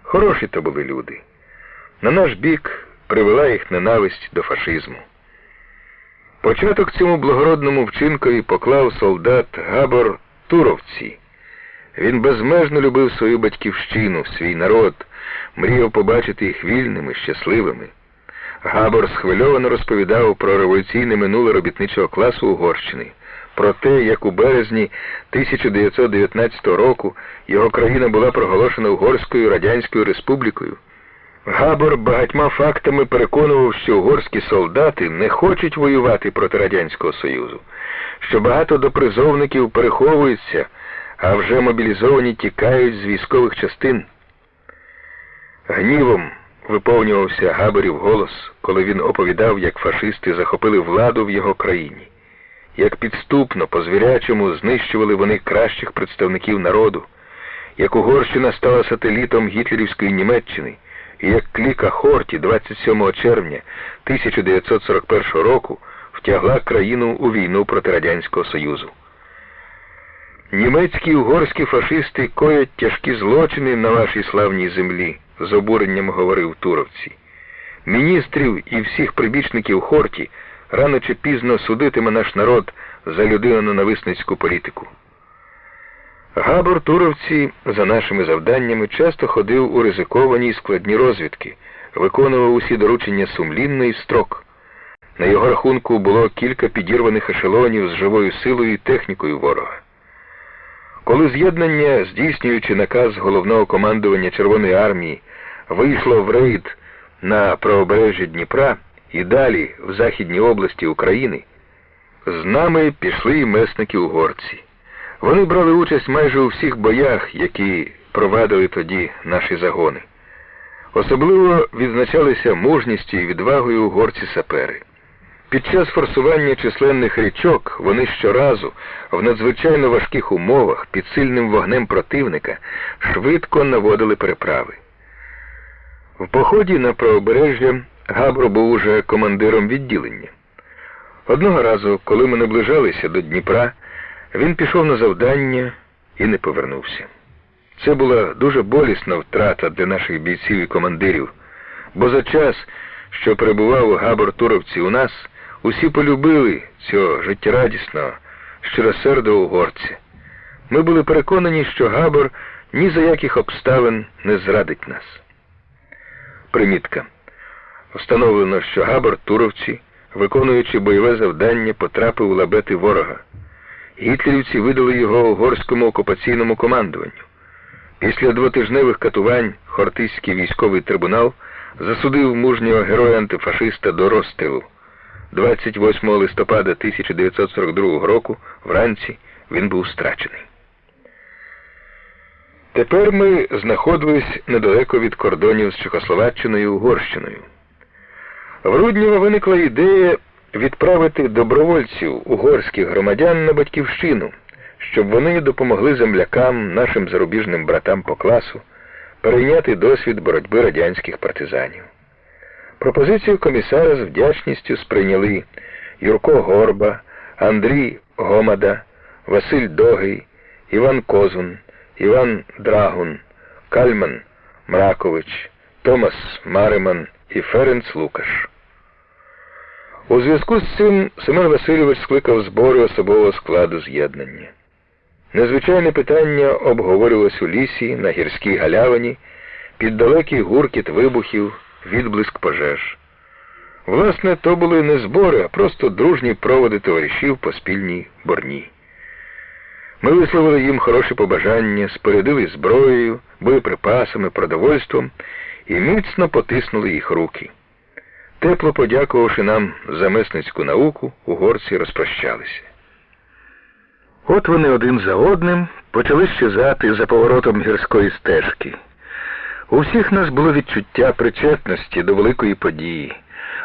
Хороші то були люди. На наш бік привела їх ненависть до фашизму. Початок цьому благородному вчинкові поклав солдат Габор Туровці. Він безмежно любив свою батьківщину, свій народ, мріяв побачити їх вільними, щасливими. Габор схвильовано розповідав про революційне минуле робітничого класу Угорщини, про те, як у березні 1919 року його країна була проголошена Угорською Радянською Республікою. Габор багатьма фактами переконував, що угорські солдати не хочуть воювати проти Радянського Союзу, що багато допризовників переховуються, а вже мобілізовані тікають з військових частин. Гнівом виповнювався Габорів голос, коли він оповідав, як фашисти захопили владу в його країні, як підступно, по-звірячому знищували вони кращих представників народу, як Угорщина стала сателітом гітлерівської Німеччини, і як кліка Хорті 27 червня 1941 року втягла країну у війну проти Радянського Союзу. Німецькі і угорські фашисти коять тяжкі злочини на вашій славній землі, з обуренням говорив Туровці. Міністрів і всіх прибічників Хорті рано чи пізно судитиме наш народ за людиноненависницьку політику. Габор Туровці за нашими завданнями часто ходив у ризиковані й складні розвідки, виконував усі доручення сумлінно і в строк. На його рахунку було кілька підірваних ешелонів з живою силою і технікою ворога. Коли з'єднання, здійснюючи наказ головного командування Червоної армії, вийшло в рейд на правобережжя Дніпра і далі в Західній області України, з нами пішли і месники-угорці. Вони брали участь майже у всіх боях, які провадили тоді наші загони. Особливо відзначалися мужністю і відвагою угорці-сапери. Під час форсування численних річок вони щоразу, в надзвичайно важких умовах, під сильним вогнем противника, швидко наводили переправи. В поході на правобережжя Габор був уже командиром відділення. Одного разу, коли ми наближалися до Дніпра, він пішов на завдання і не повернувся. Це була дуже болісна втрата для наших бійців і командирів, бо за час, що перебував Габор Туровці у нас, усі полюбили цього життєрадісного, щиросердого угорця. Ми були переконані, що Габор ні за яких обставин не зрадить нас. Примітка. Встановлено, що Габор Туровці, виконуючи бойове завдання, потрапив у лабети ворога. Гітлерівці видали його угорському окупаційному командуванню. Після двотижневих катувань Хортицький військовий трибунал засудив мужнього героя-антифашиста до розстрілу. 28 листопада 1942 року вранці він був страчений. Тепер ми знаходились недалеко від кордонів з Чехословаччиною і Угорщиною. В Рудніво виникла ідея відправити добровольців угорських громадян на батьківщину, щоб вони допомогли землякам, нашим зарубіжним братам по класу, перейняти досвід боротьби радянських партизанів. Пропозицію комісара з вдячністю сприйняли Юрко Горба, Андрій Гомада, Василь Догий, Іван Козун, Іван Драгун, Кальман Мракович, Томас Мариман і Ференц Лукаш. У зв'язку з цим Семен Васильович скликав збори особового складу з'єднання. Незвичайне питання обговорювалось у лісі, на гірській галявині, під далекий гуркіт вибухів, відблиск пожеж. Власне, то були не збори, а просто дружні проводи товаришів по спільній борні. Ми висловили їм хороші побажання, спорядили зброєю, боєприпасами, продовольством і міцно потиснули їх руки. Тепло подякувавши нам за месницьку науку, угорці розпрощалися. От вони один за одним почали щезати за поворотом гірської стежки. У всіх нас було відчуття причетності до великої події.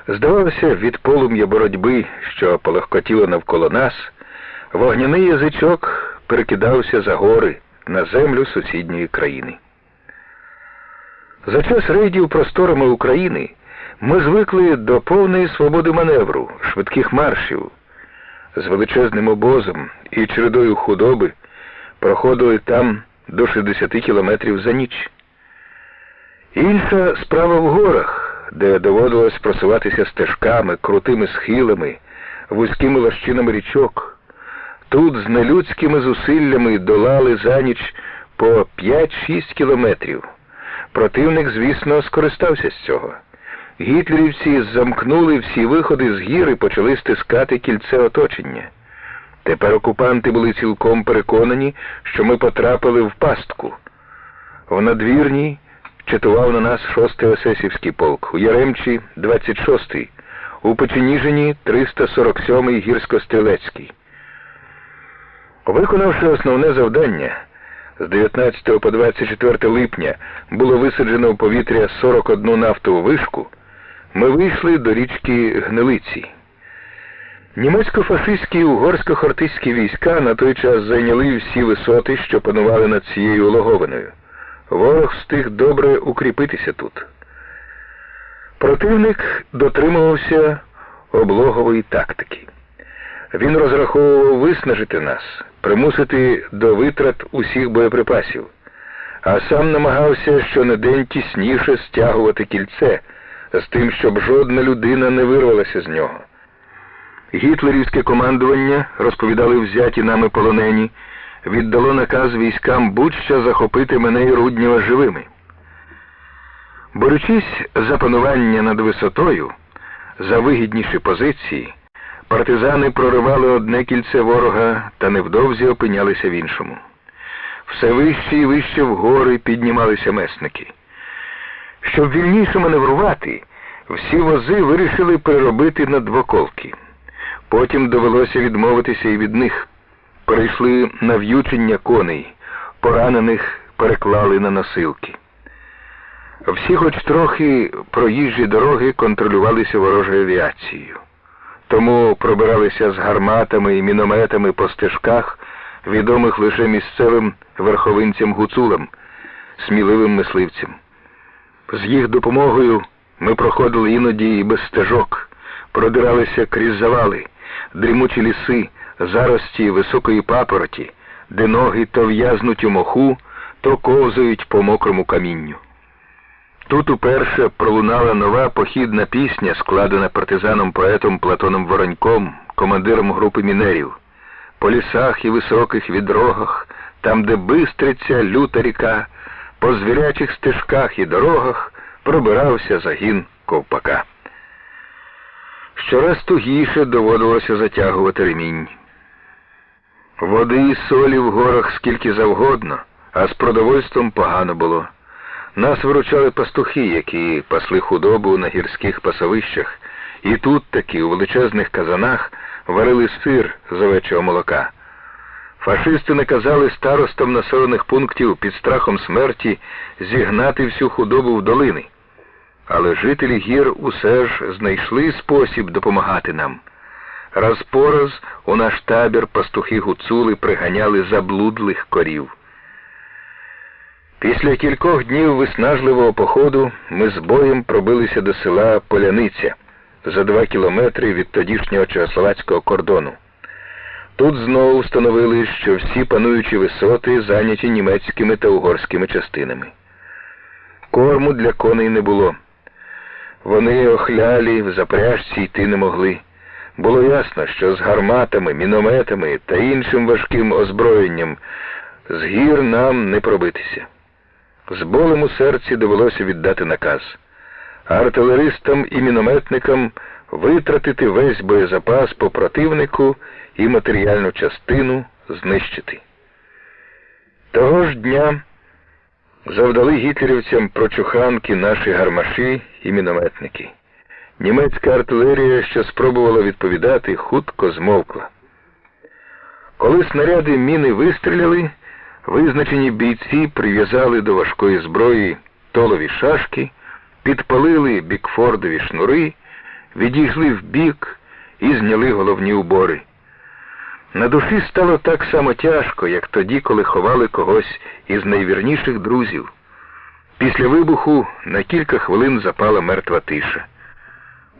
Здавалося, від полум'я боротьби, що полегкотіло навколо нас, вогняний язичок перекидався за гори на землю сусідньої країни. За час рейдів просторами України ми звикли до повної свободи маневру, швидких маршів. з величезним обозом і чередою худоби проходили там до 60 кілометрів за ніч. Інша справа в горах, де доводилось просуватися стежками, крутими схилами, вузькими лощинами річок. Тут з нелюдськими зусиллями долали за ніч по 5-6 кілометрів. Противник, звісно, скористався з цього. Гітлерівці замкнули всі виходи з гір і почали стискати кільце оточення. Тепер окупанти були цілком переконані, що ми потрапили в пастку. В Надвірній чатував на нас 6-й Осесівський полк, у Яремчі – 26-й, у Печеніжині – 347-й гірсько-стрілецький. Виконавши основне завдання, з 19 по 24 липня було висаджено в повітря 41 нафтову вишку, ми вийшли до річки Гнилиці. Німецько-фашистські і угорсько-хортицькі війська на той час зайняли всі висоти, що панували над цією улоговиною. Ворог встиг добре укріпитися тут. Противник дотримувався облогової тактики. Він розраховував виснажити нас, примусити до витрат усіх боєприпасів, а сам намагався щонедень тісніше стягувати кільце, з тим, щоб жодна людина не вирвалася з нього. Гітлерівське командування, розповідали взяті нами полонені, віддало наказ військам будь-що захопити мене і Руднєва живими. Борючись за панування над висотою, за вигідніші позиції, партизани проривали одне кільце ворога та невдовзі опинялися в іншому. Все вище і вище в гори піднімалися месники. Щоб вільніше маневрувати, всі вози вирішили переробити на двоколки. Потім довелося відмовитися і від них. Перейшли на в'ючення коней, поранених переклали на носилки. Всі хоч трохи проїжджі дороги контролювалися ворожою авіацією. Тому пробиралися з гарматами і мінометами по стежках, відомих лише місцевим верховинцям-гуцулам, сміливим мисливцям. З їх допомогою ми проходили іноді і без стежок, продиралися крізь завали, дрімучі ліси, зарості високої папороті, де ноги то в'язнуть у моху, то ковзають по мокрому камінню. Тут уперше пролунала нова похідна пісня, складена партизаном-поетом Платоном Вороньком, командиром групи мінерів. По лісах і високих відрогах, там, де бистриться люта ріка, по звірячих стежках і дорогах пробирався загін ковпака. Щораз тугіше доводилося затягувати ремінь. Води і солі в горах скільки завгодно, а з продовольством погано було. Нас виручали пастухи, які пасли худобу на гірських пасовищах, і тут таки у величезних казанах варили сир з овечого молока. Фашисти наказали старостам населених пунктів під страхом смерті зігнати всю худобу в долини. Але жителі гір усе ж знайшли спосіб допомагати нам. Раз по раз у наш табір пастухи-гуцули приганяли заблудлих корів. Після кількох днів виснажливого походу ми з боєм пробилися до села Поляниця за 2 кілометри від тодішнього чехословацького кордону. Тут знову встановили, що всі пануючі висоти зайняті німецькими та угорськими частинами. Корму для коней не було. Вони охлялі, в запряжці йти не могли. Було ясно, що з гарматами, мінометами та іншим важким озброєнням з гір нам не пробитися. З болем у серці довелося віддати наказ артилеристам і мінометникам витратити весь боєзапас по противнику і матеріальну частину знищити. Того ж дня завдали гітлерівцям прочуханки наші гармаші і мінометники. Німецька артилерія, що спробувала відповідати, хутко змовкла. Коли снаряди міни вистріляли, визначені бійці прив'язали до важкої зброї толові шашки, підпалили бікфордові шнури, відійшли вбік і зняли головні убори. На душі стало так само тяжко, як тоді, коли ховали когось із найвірніших друзів. Після вибуху на кілька хвилин запала мертва тиша.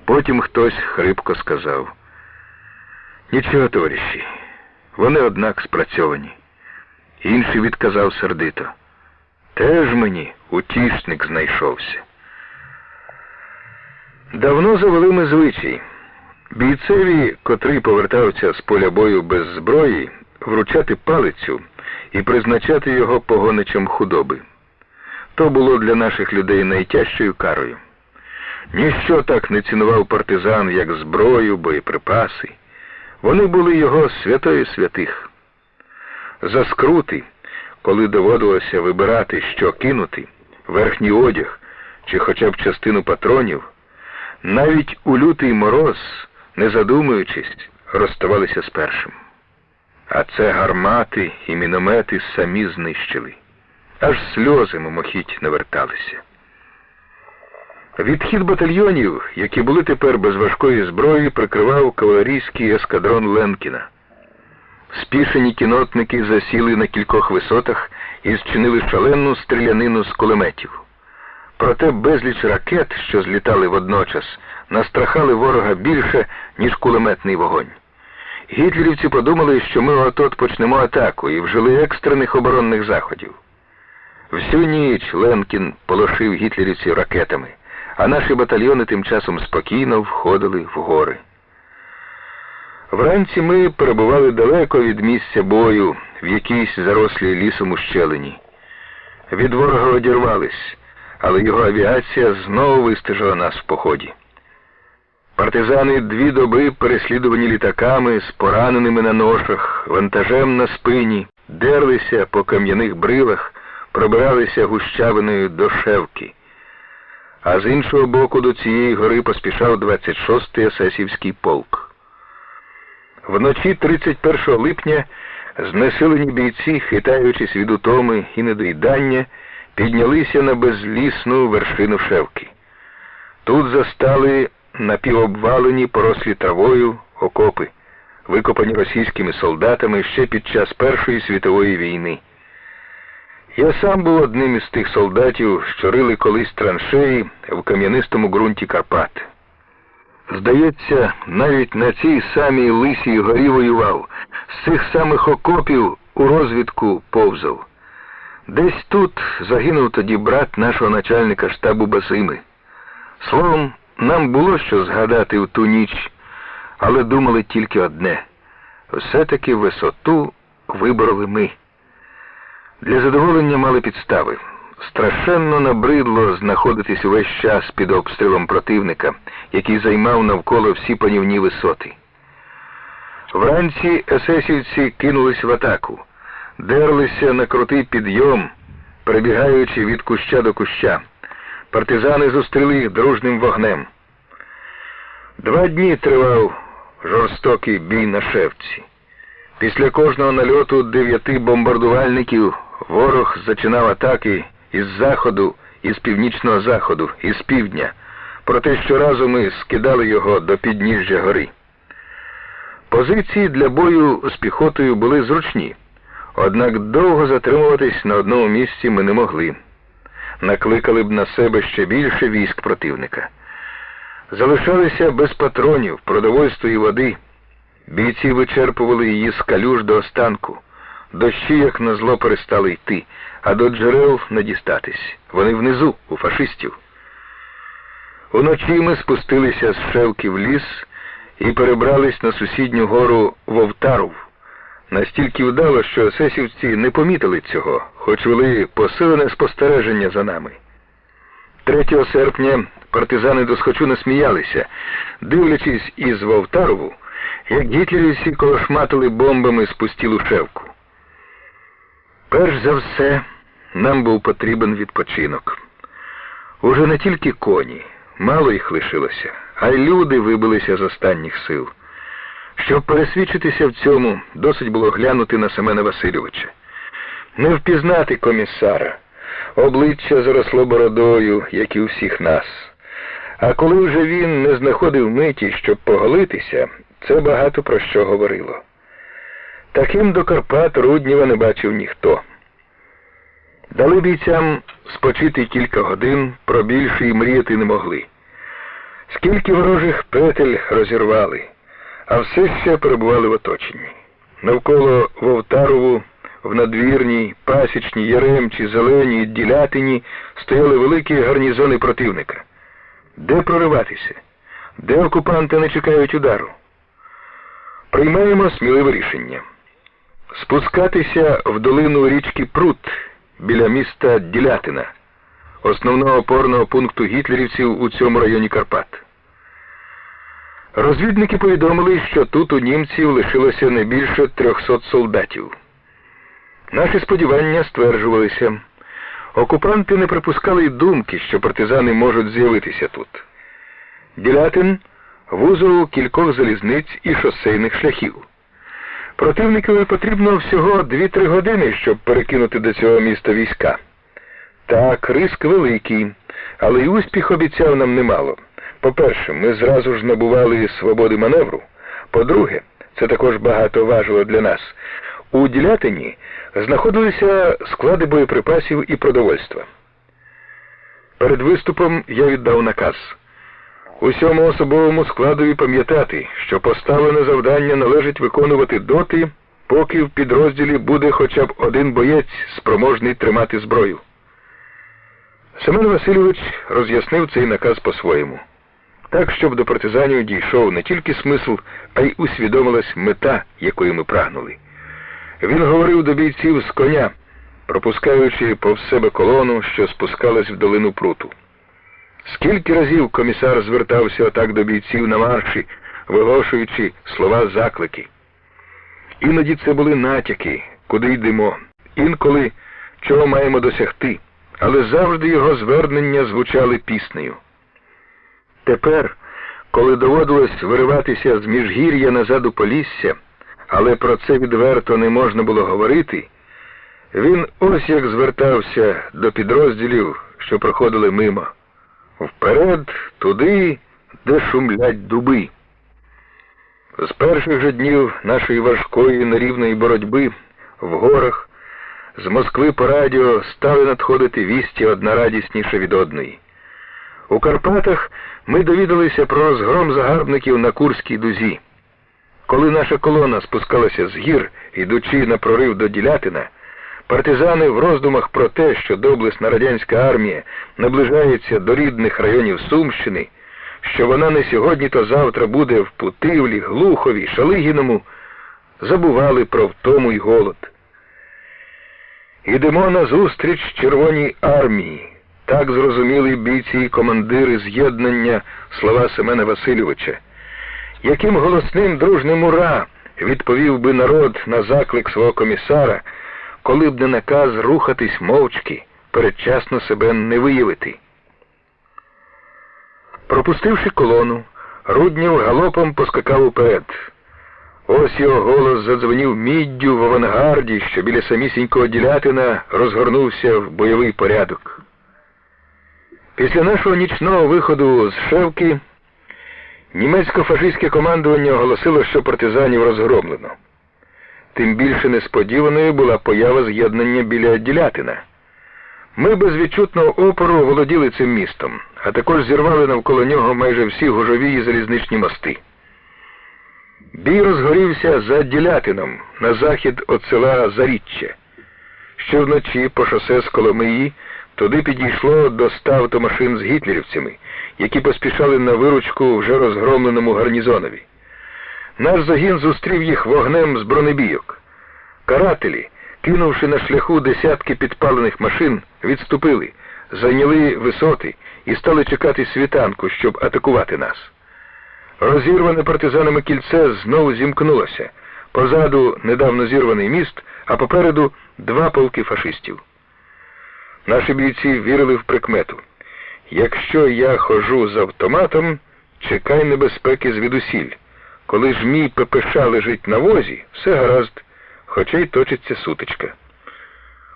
Потім хтось хрипко сказав: Нічого, товариші, вони однак спрацьовані. Інший відказав сердито. Теж мені утішник знайшовся. Давно завели ми звичай. Бійцеві, котрий повертався з поля бою без зброї, вручати палицю і призначати його погоничем худоби. То було для наших людей найтяжчою карою. Ніщо так не цінував партизан, як зброю, боєприпаси. Вони були його святою святих. За скрути, коли доводилося вибирати, що кинути, верхній одяг чи хоча б частину патронів, навіть у лютий мороз, не задумуючись, розставалися з першим. А це гармати і міномети самі знищили. Аж сльози мимохідь наверталися. Відхід батальйонів, які були тепер без важкої зброї, прикривав кавалерійський ескадрон Ленкіна. Спішені кінотники засіли на кількох висотах і зчинили шалену стрілянину з кулеметів. Проте безліч ракет, що злітали водночас, настрахали ворога більше, ніж кулеметний вогонь. Гітлерівці подумали, що ми от-от почнемо атаку і вжили екстрених оборонних заходів. Всю ніч Ленкін полошив гітлерівців ракетами, а наші батальйони тим часом спокійно входили в гори. Вранці ми перебували далеко від місця бою, в якійсь зарослій лісом ущелині. Від ворога одірвались, але його авіація знову вистежила нас в поході. Партизани 2 доби переслідувані літаками з пораненими на ношах, вантажем на спині, дерлися по кам'яних брилах, пробиралися гущавиною до Шевки. А з іншого боку до цієї гори поспішав 26-й есесівський полк. Вночі 31 липня знесилені бійці, хитаючись від утоми і недоїдання, піднялися на безлісну вершину Шевки. Тут застали напівобвалені, порослі травою окопи, викопані російськими солдатами ще під час Першої світової війни. Я сам був одним із тих солдатів, що рили колись траншеї в кам'янистому ґрунті Карпат. Здається, навіть на цій самій Лисій горі воював, з цих самих окопів у розвідку повзав. Десь тут загинув тоді брат нашого начальника штабу Басими. Словом, нам було що згадати в ту ніч, але думали тільки одне – все-таки висоту вибороли ми. Для задоволення мали підстави. Страшенно набридло знаходитись увесь час під обстрілом противника, який займав навколо всі панівні висоти. Вранці есесівці кинулись в атаку, дерлися на крутий підйом, перебігаючи від куща до куща. Партизани зустріли їх дружним вогнем. 2 дні тривав жорстокий бій на Шевці. Після кожного нальоту 9 бомбардувальників ворог зачинав атаки із заходу, із північного заходу, із півдня. Проте щоразу ми скидали його до підніжжя гори. Позиції для бою з піхотою були зручні, однак довго затримуватись на одному місці ми не могли. Накликали б на себе ще більше військ противника. Залишалися без патронів, продовольства і води. Бійці вичерпували її з калюж до останку. Дощі, як назло, перестали йти, а до джерел не дістатись. Вони внизу, у фашистів. Уночі ми спустилися з Шевки в ліс і перебрались на сусідню гору Вовтаров. Настільки вдало, що есесівці не помітили цього, хоч вели посилене спостереження за нами. 3 серпня партизани досхочу насміялися, дивлячись із Вовтарову, як гітлерівці колошматили бомбами спустілу Шевку. Перш за все, нам був потрібен відпочинок. Уже не тільки коні, мало їх лишилося, а й люди вибилися з останніх сил. Щоб пересвідчитися в цьому, досить було глянути на Семена Васильовича. Не впізнати комісара. Обличчя заросло бородою, як і у всіх нас. А коли вже він не знаходив миті, щоб поголитися, це багато про що говорило. Таким до Карпат Руднєва не бачив ніхто. Дали бійцям спочити кілька годин, про більше й мріяти не могли. Скільки ворожих петель розірвали, а все ще перебували в оточенні. Навколо Вовтарову, в Надвірній, Пасічній, Яремчі, Зеленій, Ділятині стояли великі гарнізони противника. Де прориватися? Де окупанти не чекають удару? Приймаємо сміливе рішення. Спускатися в долину річки Прут біля міста Ділятина, основного опорного пункту гітлерівців у цьому районі Карпат. Розвідники повідомили, що тут у німців лишилося не більше 300 солдатів. Наші сподівання стверджувалися. Окупанти не припускали й думки, що партизани можуть з'явитися тут. Ділятин – вузол кількох залізниць і шосейних шляхів. Противникові потрібно всього 2-3 години, щоб перекинути до цього міста війська. Так, риск великий, але й успіх обіцяв нам немало. По-перше, ми зразу ж набували свободи маневру. По-друге, це також багато важило для нас. У Ділятині знаходилися склади боєприпасів і продовольства. Перед виступом я віддав наказ. Усьому особовому складові пам'ятати, що поставлене завдання належить виконувати доти, поки в підрозділі буде хоча б один боєць, спроможний тримати зброю. Семен Васильович роз'яснив цей наказ по-своєму. Так, щоб до партизанів дійшов не тільки смисл, а й усвідомилась мета, якої ми прагнули. Він говорив до бійців з коня, пропускаючи повз себе колону, що спускалась в долину Пруту. Скільки разів комісар звертався отак до бійців на марші, виголошуючи слова заклики. Іноді це були натяки, куди йдемо, інколи чого маємо досягти, але завжди його звернення звучали піснею. Тепер, коли доводилось вириватися з міжгір'я назад у Полісся, але про це відверто не можна було говорити, він ось як звертався до підрозділів, що проходили мимо. Вперед, туди, де шумлять дуби. З перших же днів нашої важкої нерівної боротьби в горах з Москви по радіо стали надходити вісті одна радісніша від одної. У Карпатах ми довідалися про розгром загарбників на Курській дузі. Коли наша колона спускалася з гір, йдучи на прорив до Ділятина, партизани в роздумах про те, що доблесна радянська армія наближається до рідних районів Сумщини, що вона не сьогодні, то завтра буде в Путивлі, Глухові, Шалигіному, забували про втому й голод. «Ідемо назустріч Червоній армії», так зрозуміли бійці і командири з'єднання слова Семена Васильовича. Яким голосним дружним «ура» відповів би народ на заклик свого комісара, коли б не наказ рухатись мовчки, передчасно себе не виявити. Пропустивши колону, Руднєв галопом поскакав уперед. Ось його голос задзвонів міддю в авангарді, що біля самісінького Ділятина розгорнувся в бойовий порядок. Після нашого нічного виходу з Шевки німецько-фашистське командування оголосило, що партизанів розгромлено. Тим більше несподіваною була поява з'єднання біля Ділятина. Ми без відчутного опору володіли цим містом, а також зірвали навколо нього майже всі гужові і залізничні мости. Бій розгорівся за Ділятином, на захід від села Заріччя. Ще вночі по шосе з Коломиї туди підійшло до 100 автомашин з гітлерівцями, які поспішали на виручку вже розгромленому гарнізонові. Наш загін зустрів їх вогнем з бронебійок. Карателі, кинувши на шляху десятки підпалених машин, відступили, зайняли висоти і стали чекати світанку, щоб атакувати нас. Розірване партизанами кільце знову зімкнулося. Позаду недавно зірваний міст, а попереду 2 полки фашистів. Наші бійці вірили в прикмету. Якщо я ходжу з автоматом, чекай небезпеки звідусіль. Коли ж мій ППШ лежить на возі, все гаразд, хоча й точиться сутичка.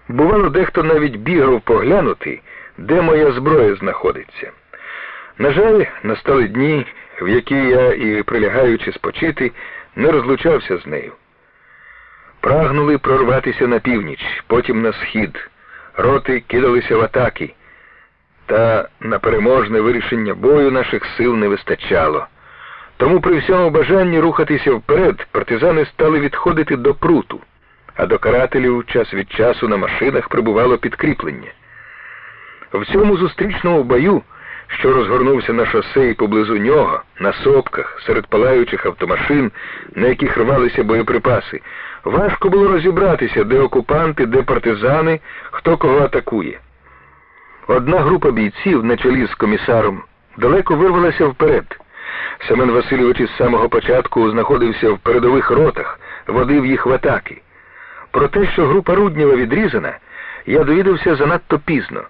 Бувало, дехто навіть бігав поглянути, де моя зброя знаходиться. На жаль, настали дні, в які я, і прилягаючи спочити, не розлучався з нею. Прагнули прорватися на північ, потім на схід. Роти кидалися в атаки, та на переможне вирішення бою наших сил не вистачало. Тому при всьому бажанні рухатися вперед партизани стали відходити до пруту, а до карателів час від часу на машинах прибувало підкріплення. В цьому зустрічному бою, що розгорнувся на шосе і поблизу нього, на сопках, серед палаючих автомашин, на яких рвалися боєприпаси, важко було розібратися, де окупанти, де партизани, хто кого атакує. Одна група бійців на чолі з комісаром далеко вирвалася вперед. Семен Васильович із самого початку знаходився в передових ротах, водив їх в атаки. Про те, що група Руднєва відрізана, я довідався занадто пізно.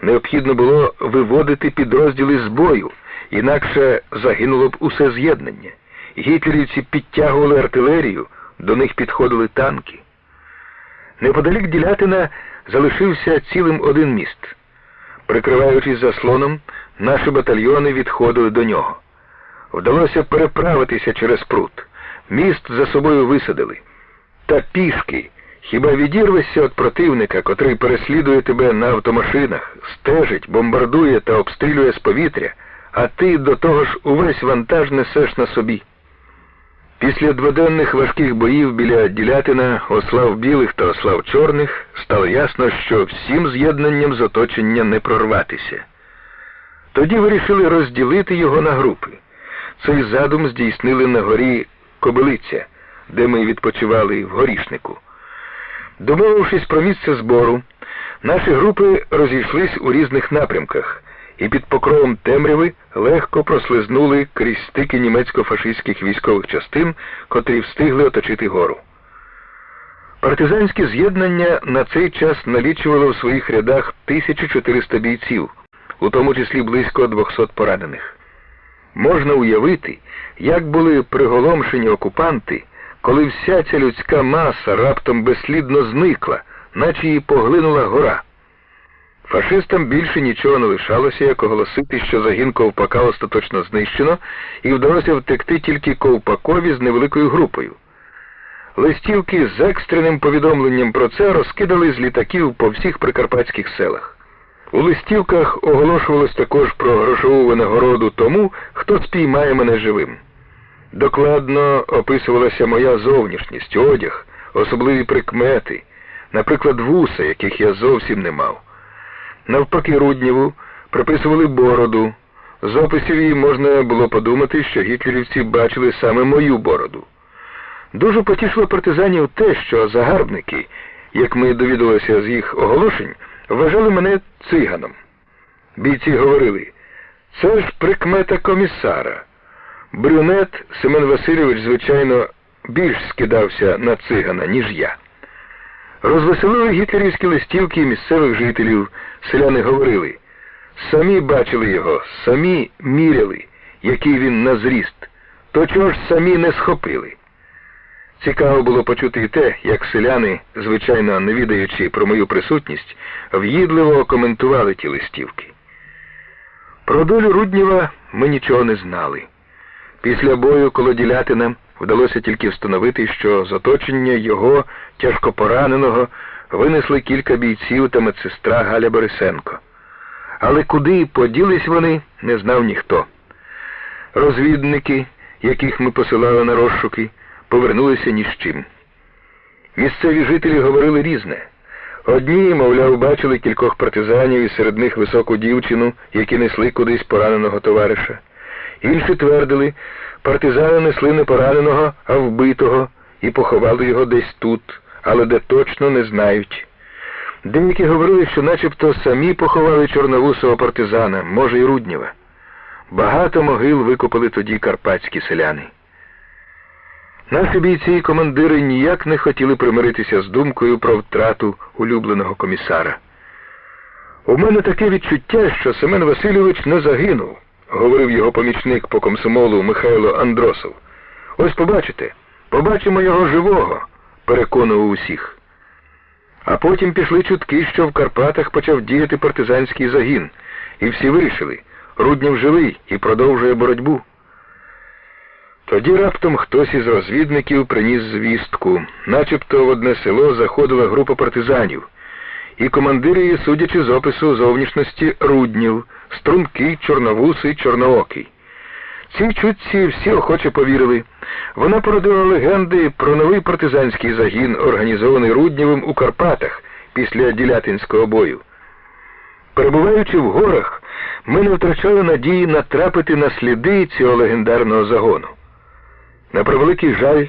Необхідно було виводити підрозділи з бою, інакше загинуло б усе з'єднання. Гітлерівці підтягували артилерію, до них підходили танки. Неподалік Ділятина залишився цілим один міст. Прикриваючись заслоном, наші батальйони відходили до нього. Вдалося переправитися через прут. Міст за собою висадили. Та пішки, хіба відірвешся від противника, котрий переслідує тебе на автомашинах, стежить, бомбардує та обстрілює з повітря, а ти до того ж увесь вантаж несеш на собі. Після дводенних важких боїв біля Ділятина, ослав білих та ослав чорних, стало ясно, що всім з'єднанням з оточення не прорватися. Тоді вирішили розділити його на групи. Цей задум здійснили на горі Кобилиця, де ми відпочивали в Горішнику. Домовившись про місце збору, наші групи розійшлись у різних напрямках і під покровом темряви легко прослизнули крізь стики німецько-фашистських військових частин, котрі встигли оточити гору. Партизанське з'єднання на цей час налічувало в своїх рядах 1400 бійців, у тому числі близько 200 поранених. Можна уявити, як були приголомшені окупанти, коли вся ця людська маса раптом безслідно зникла, наче її поглинула гора. Фашистам більше нічого не лишалося, як оголосити, що загін Ковпака остаточно знищено, і вдалося втекти тільки Ковпакові з невеликою групою. Листівки з екстреним повідомленням про це розкидали з літаків по всіх прикарпатських селах. У листівках оголошувалось також про грошову винагороду тому, хто спіймає мене живим. Докладно описувалася моя зовнішність, одяг, особливі прикмети, наприклад, вуса, яких я зовсім не мав. Навпаки, Руднєву приписували бороду. З описів її можна було подумати, що гітлерівці бачили саме мою бороду. Дуже потішило партизанів те, що загарбники, як ми довідалися з їх оголошень, вважали мене циганом. Бійці говорили: це ж прикмета комісара. Брюнет Семен Васильович, звичайно, більш скидався на цигана, ніж я. Розвеселили гітлерівські листівки місцевих жителів. Селяни говорили: самі бачили його, самі міряли, який він на зріст, то чого ж самі не схопили. Цікаво було почути і те, як селяни, звичайно не відаючи про мою присутність, в'їдливо коментували ті листівки. Про долю Руднєва ми нічого не знали. Після бою коло Ділятина вдалося тільки встановити, що з оточення його, тяжко пораненого, винесли кілька бійців та медсестра Галя Борисенко. Але куди поділись вони, не знав ніхто. Розвідники, яких ми посилали на розшуки, повернулися ні з чим. Місцеві жителі говорили різне. Одні, мовляв, бачили кількох партизанів і серед них високу дівчину, які несли кудись пораненого товариша. Інші твердили, партизани несли не пораненого, а вбитого, і поховали його десь тут, але де точно не знають. Деякі говорили, що начебто самі поховали чорновусого партизана, може й Руднєва. Багато могил викопали тоді карпатські селяни. Наші бійці і командири ніяк не хотіли примиритися з думкою про втрату улюбленого комісара. «У мене таке відчуття, що Семен Васильович не загинув», – говорив його помічник по комсомолу Михайло Андросов. «Ось побачите, побачимо його живого», – переконував усіх. А потім пішли чутки, що в Карпатах почав діяти партизанський загін, і всі вирішили – Руднєв живий і продовжує боротьбу. Тоді раптом хтось із розвідників приніс звістку, начебто в одне село заходила група партизанів, і командир її, судячи з опису зовнішності, Руднєв, стрункий, чорновусий, чорноокий. Цій чутці всі охоче повірили. Вона породила легенди про новий партизанський загін, організований Руднєвим у Карпатах після Ділятинського бою. Перебуваючи в горах, ми не втрачали надії натрапити на сліди цього легендарного загону. На превеликий жаль,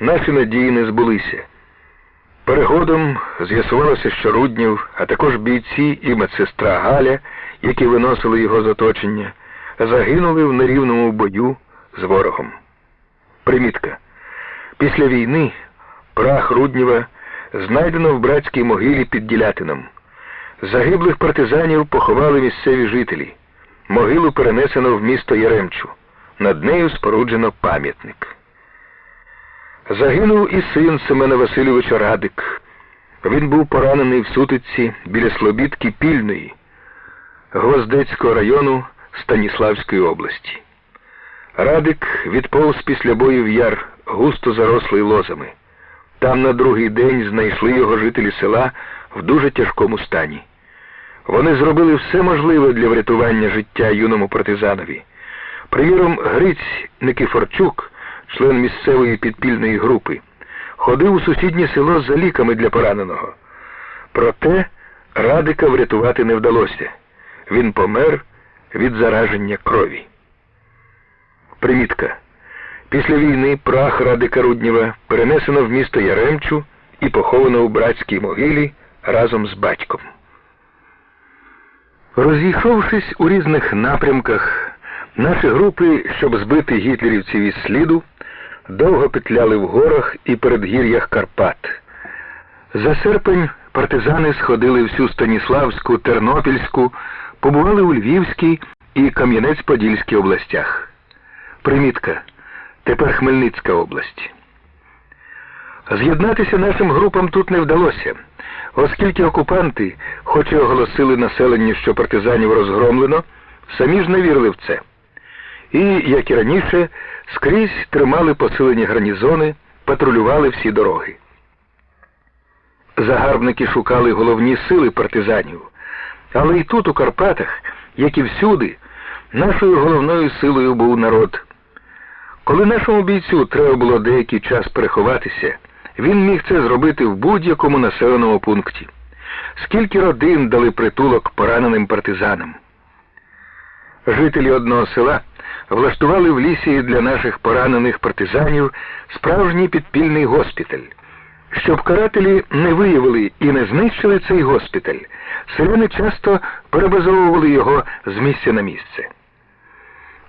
наші надії не збулися. Перегодом з'ясувалося, що Руднєв, а також бійці і медсестра Галя, які виносили його з оточення, загинули в нерівному бою з ворогом. Примітка. Після війни прах Руднєва знайдено в братській могилі під Ділятином. Загиблих партизанів поховали місцеві жителі. Могилу перенесено в місто Яремчу. Над нею споруджено пам'ятник. Загинув і син Семена Васильовича Радик. Він був поранений в сутичці біля Слобідки Пільної, Гвоздецького району Станіславської області. Радик відповз після бою в яр, густо зарослий лозами. Там на другий день знайшли його жителі села в дуже тяжкому стані. Вони зробили все можливе для врятування життя юному партизанові. Приміром, Гриць Никифорчук, член місцевої підпільної групи, ходив у сусіднє село за ліками для пораненого. Проте Радика врятувати не вдалося. Він помер від зараження крові. Примітка. Після війни прах Радика Руднєва перенесено в місто Яремчу і поховано у братській могилі разом з батьком. Розійшовшись у різних напрямках, наші групи, щоб збити гітлерівців із сліду, довго петляли в горах і передгір'ях Карпат. За серпень партизани сходили всю Станіславську, Тернопільську, побували у Львівській і Кам'янець-Подільській областях. Примітка. Тепер Хмельницька область. З'єднатися нашим групам тут не вдалося, оскільки окупанти, хоч і оголосили населенню, що партизанів розгромлено, самі ж не вірили в це. І, як і раніше, скрізь тримали посилені гарнізони, патрулювали всі дороги. Загарбники шукали головні сили партизанів, але і тут, у Карпатах, як і всюди, нашою головною силою був народ. Коли нашому бійцю треба було деякий час переховатися, він міг це зробити в будь-якому населеному пункті. Скільки родин дали притулок пораненим партизанам. Жителі одного села влаштували в лісі для наших поранених партизанів справжній підпільний госпіталь. Щоб карателі не виявили і не знищили цей госпіталь, селяни часто перебазовували його з місця на місце.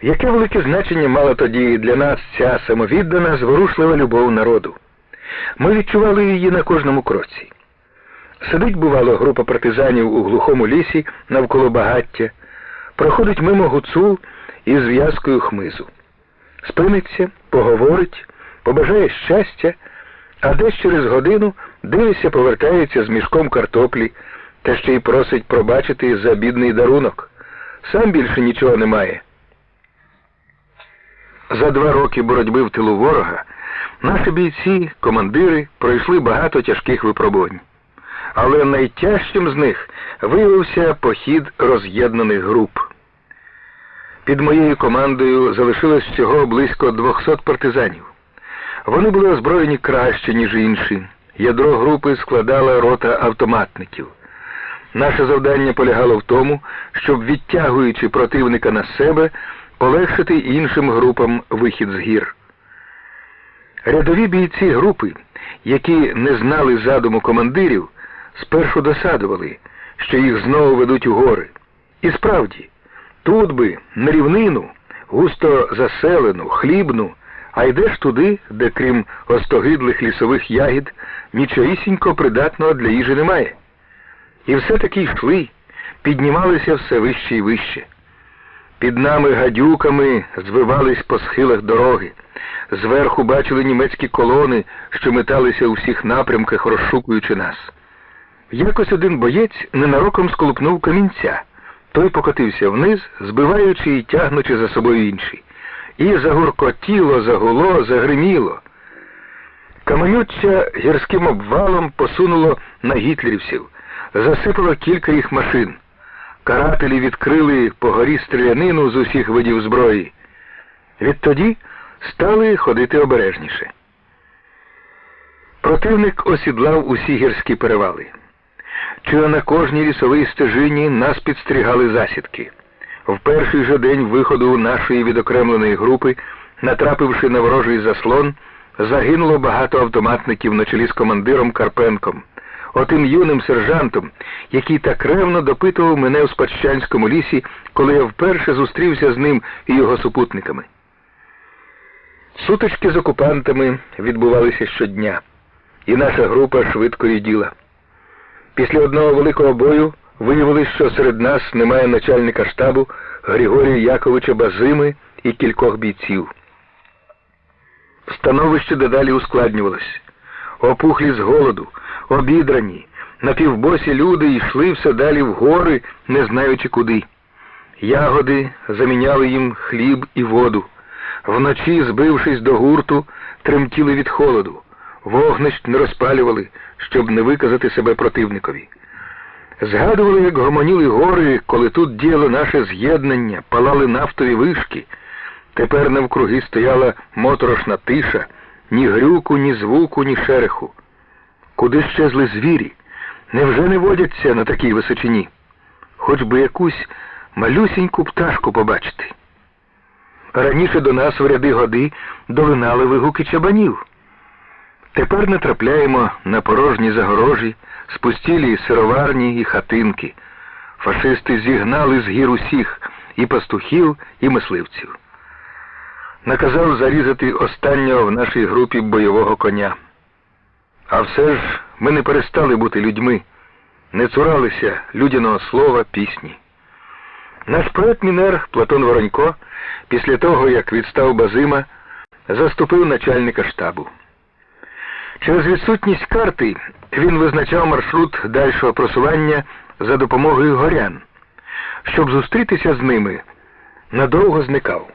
Яке велике значення мала тоді для нас ця самовіддана, зворушлива любов народу? Ми відчували її на кожному кроці. Сидить, бувало, група партизанів у глухому лісі навколо багаття, проходить мимо гуцул із зв'язкою хмизу. Спиниться, поговорить, побажає щастя, а десь через годину, дивися, повертається з мішком картоплі, та ще й просить пробачити за бідний дарунок. Сам більше нічого не має. За 2 роки боротьби в тилу ворога наші бійці, командири пройшли багато тяжких випробувань. Але найтяжчим з них виявився похід роз'єднаних груп. Під моєю командою залишилось всього близько 200 партизанів. Вони були озброєні краще, ніж інші. Ядро групи складала рота автоматників. Наше завдання полягало в тому, щоб, відтягуючи противника на себе, полегшити іншим групам вихід з гір. Рядові бійці групи, які не знали задуму командирів, спершу досадували, що їх знову ведуть у гори. І справді, тут би, на рівнину, густо заселену, хлібну, а йдеш туди, де крім остогидлих лісових ягід, нічогісінько придатного для їжі немає. І все-таки йшли, піднімалися все вище і вище. Під нами гадюками звивались по схилах дороги. Зверху бачили німецькі колони, що металися у всіх напрямках, розшукуючи нас. Якось один боєць ненароком сколупнув камінця. Той покотився вниз, збиваючи і тягнучи за собою інші. І загуркотіло, загуло, загриміло. Каменюча гірським обвалом посунуло на гітлерівців. Засипало кілька їх машин. Карателі відкрили по горі стрілянину з усіх видів зброї. Відтоді стали ходити обережніше. Противник осідлав усі гірські перевали. Чи на кожній лісовій стежині нас підстерігали засідки. В перший же день виходу нашої відокремленої групи, натрапивши на ворожий заслон, загинуло багато автоматників на чолі з командиром Карпенком, отим юним сержантом, який так ревно допитував мене у Спадщанському лісі, коли я вперше зустрівся з ним і його супутниками. Сутички з окупантами відбувалися щодня, і наша група швидко ріділа. Після одного великого бою виявилось, що серед нас немає начальника штабу Григорія Яковича Базими і кількох бійців. Становище дедалі ускладнювалось. Опухлі з голоду, обідрані, напівбосі люди йшли все далі в гори, не знаючи куди. Ягоди заміняли їм хліб і воду. Вночі, збившись до гурту, тремтіли від холоду. Вогнищ не розпалювали, щоб не виказати себе противникові. Згадували, як гомоніли гори, коли тут діяло наше з'єднання, палали нафтові вишки. Тепер навкруги стояла моторошна тиша, ні грюку, ні звуку, ні шереху. Куди щезли звірі? Невже не водяться на такій височині? Хоч би якусь малюсіньку пташку побачити. Раніше до нас в ряди годи долинали вигуки чабанів. Тепер натрапляємо на порожні загорожі, спустілі сироварні і хатинки. Фашисти зігнали з гір усіх, і пастухів, і мисливців. Наказав зарізати останнього в нашій групі бойового коня. А все ж ми не перестали бути людьми, не цуралися людяного слова, пісні. Наш поет-мінер Платон Воронько, після того, як відстав Базима, заступив начальника штабу. Через відсутність карти він визначав маршрут дальшого просування за допомогою горян. Щоб зустрітися з ними, надовго зникав.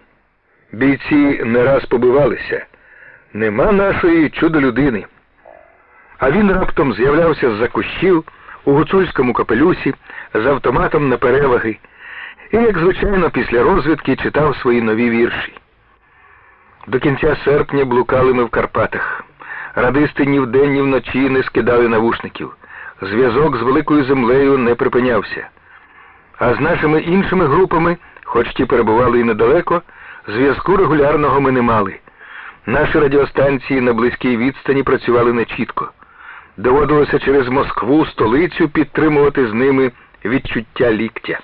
Бійці не раз побивалися. Нема нашої чудо-людини. А він раптом з'являвся з-за кущів, у гуцульському капелюсі, з автоматом на переваги. І, як звичайно, після розвідки читав свої нові вірші. До кінця серпня блукали ми в Карпатах. Радисти ні вдень, ні вночі не скидали навушників. Зв'язок з великою землею не припинявся. А з нашими іншими групами, хоч ті перебували і недалеко, зв'язку регулярного ми не мали. Наші радіостанції на близькій відстані працювали нечітко. Доводилося через Москву, столицю, підтримувати з ними відчуття ліктя.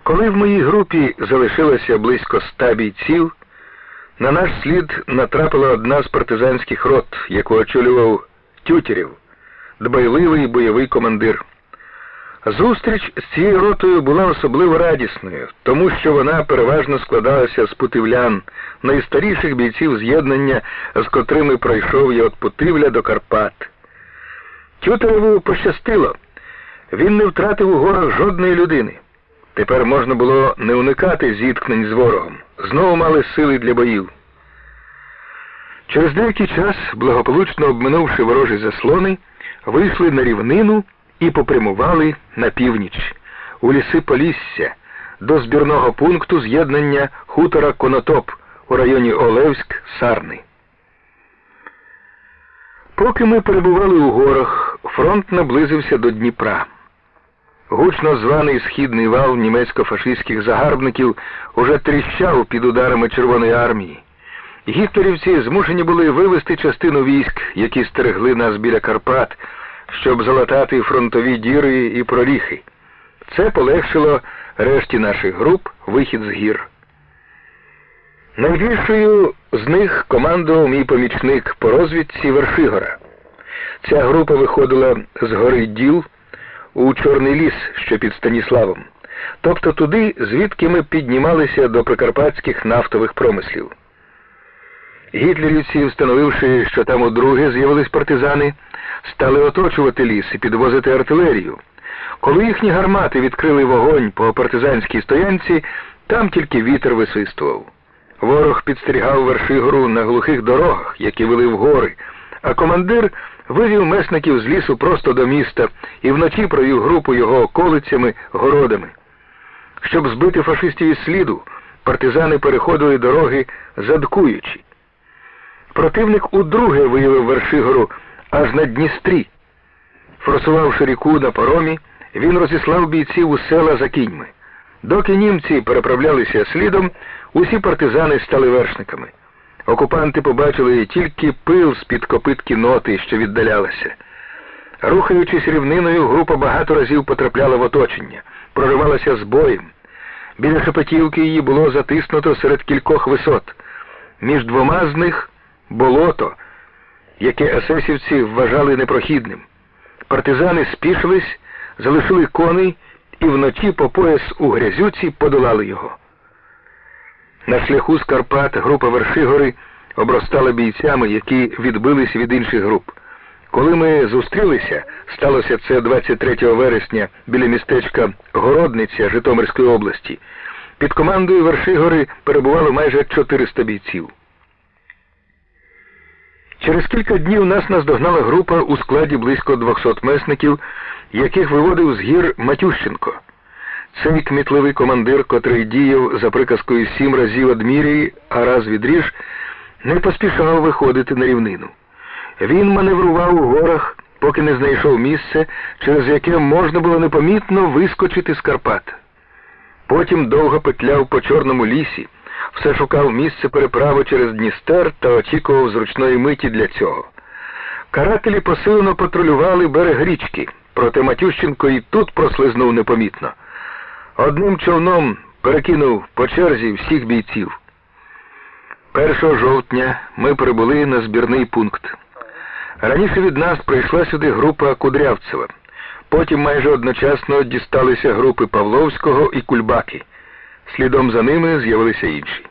Коли в моїй групі залишилося близько 100 бійців, на наш слід натрапила одна з партизанських рот, яку очолював Тютєрєв, дбайливий бойовий командир. Зустріч з цією ротою була особливо радісною, тому що вона переважно складалася з путивлян, найстаріших бійців з'єднання, з котрими пройшов я від Путивля до Карпат. Тютєрєву пощастило. Він не втратив у горах жодної людини. Тепер можна було не уникати зіткнень з ворогом. Знову мали сили для боїв. Через деякий час, благополучно обминувши ворожі заслони, вийшли на рівнину і попрямували на північ, у ліси Полісся, до збірного пункту з'єднання хутора Конотоп у районі Олевськ-Сарни. Поки ми перебували у горах, фронт наблизився до Дніпра. Гучно званий східний вал німецько-фашистських загарбників уже тріщав під ударами Червоної армії. Гітлерівці змушені були вивести частину військ, які стерегли нас біля Карпат, щоб залатати фронтові діри і проріхи. Це полегшило решті наших груп вихід з гір. Найбільшою з них командував мій помічник по розвідці Вершигора. Ця група виходила з гори Діл у Чорний ліс, що під Станіславом, тобто туди, звідки ми піднімалися до прикарпатських нафтових промислів. Гітлерівці, встановивши, що там удруге з'явились партизани, стали оточувати ліс і підвозити артилерію. Коли їхні гармати відкрили вогонь по партизанській стоянці, там тільки вітер висвистував. Ворог підстерігав Вершигору на глухих дорогах, які вели в гори, а командир вивів месників з лісу просто до міста і вночі провів групу його околицями, городами. Щоб збити фашистів із сліду, партизани переходили дороги задкуючи. Противник удруге виявив Вершигору аж на Дністрі. Форсувавши ріку на паромі, він розіслав бійців у села за кіньми. Доки німці переправлялися слідом, усі партизани стали вершниками. Окупанти побачили тільки пил з-під копит кінноти, що віддалялася. Рухаючись рівниною, група багато разів потрапляла в оточення, проривалася з боєм. Біля Шепетівки її було затиснуто серед кількох висот. Між двома з них болото, яке есесівці вважали непрохідним. Партизани спішились, залишили коней і вночі по пояс у грязюці подолали його. На шляху з Карпат група Вершигори обростала бійцями, які відбились від інших груп. Коли ми зустрілися, сталося це 23 вересня біля містечка Городниця Житомирської області, під командою Вершигори перебувало майже 400 бійців. Через кілька днів нас наздогнала група у складі близько 200 месників, яких виводив з гір Матющенко. Цей кмітливий командир, котрий діяв за приказкою 7 разів одміряй, а раз відріж, не поспішав виходити на рівнину. Він маневрував у горах, поки не знайшов місце, через яке можна було непомітно вискочити з Карпат. Потім довго петляв по Чорному лісі, все шукав місце переправи через Дністер та очікував зручної миті для цього. Карателі посилено патрулювали берег річки, проте Матющенко і тут прослизнув непомітно. Одним човном перекинув по черзі всіх бійців. 1 жовтня ми прибули на збірний пункт. Раніше від нас прийшла сюди група Кудрявцева. Потім майже одночасно дісталися групи Павловського і Кульбаки. Слідом за ними з'явилися інші.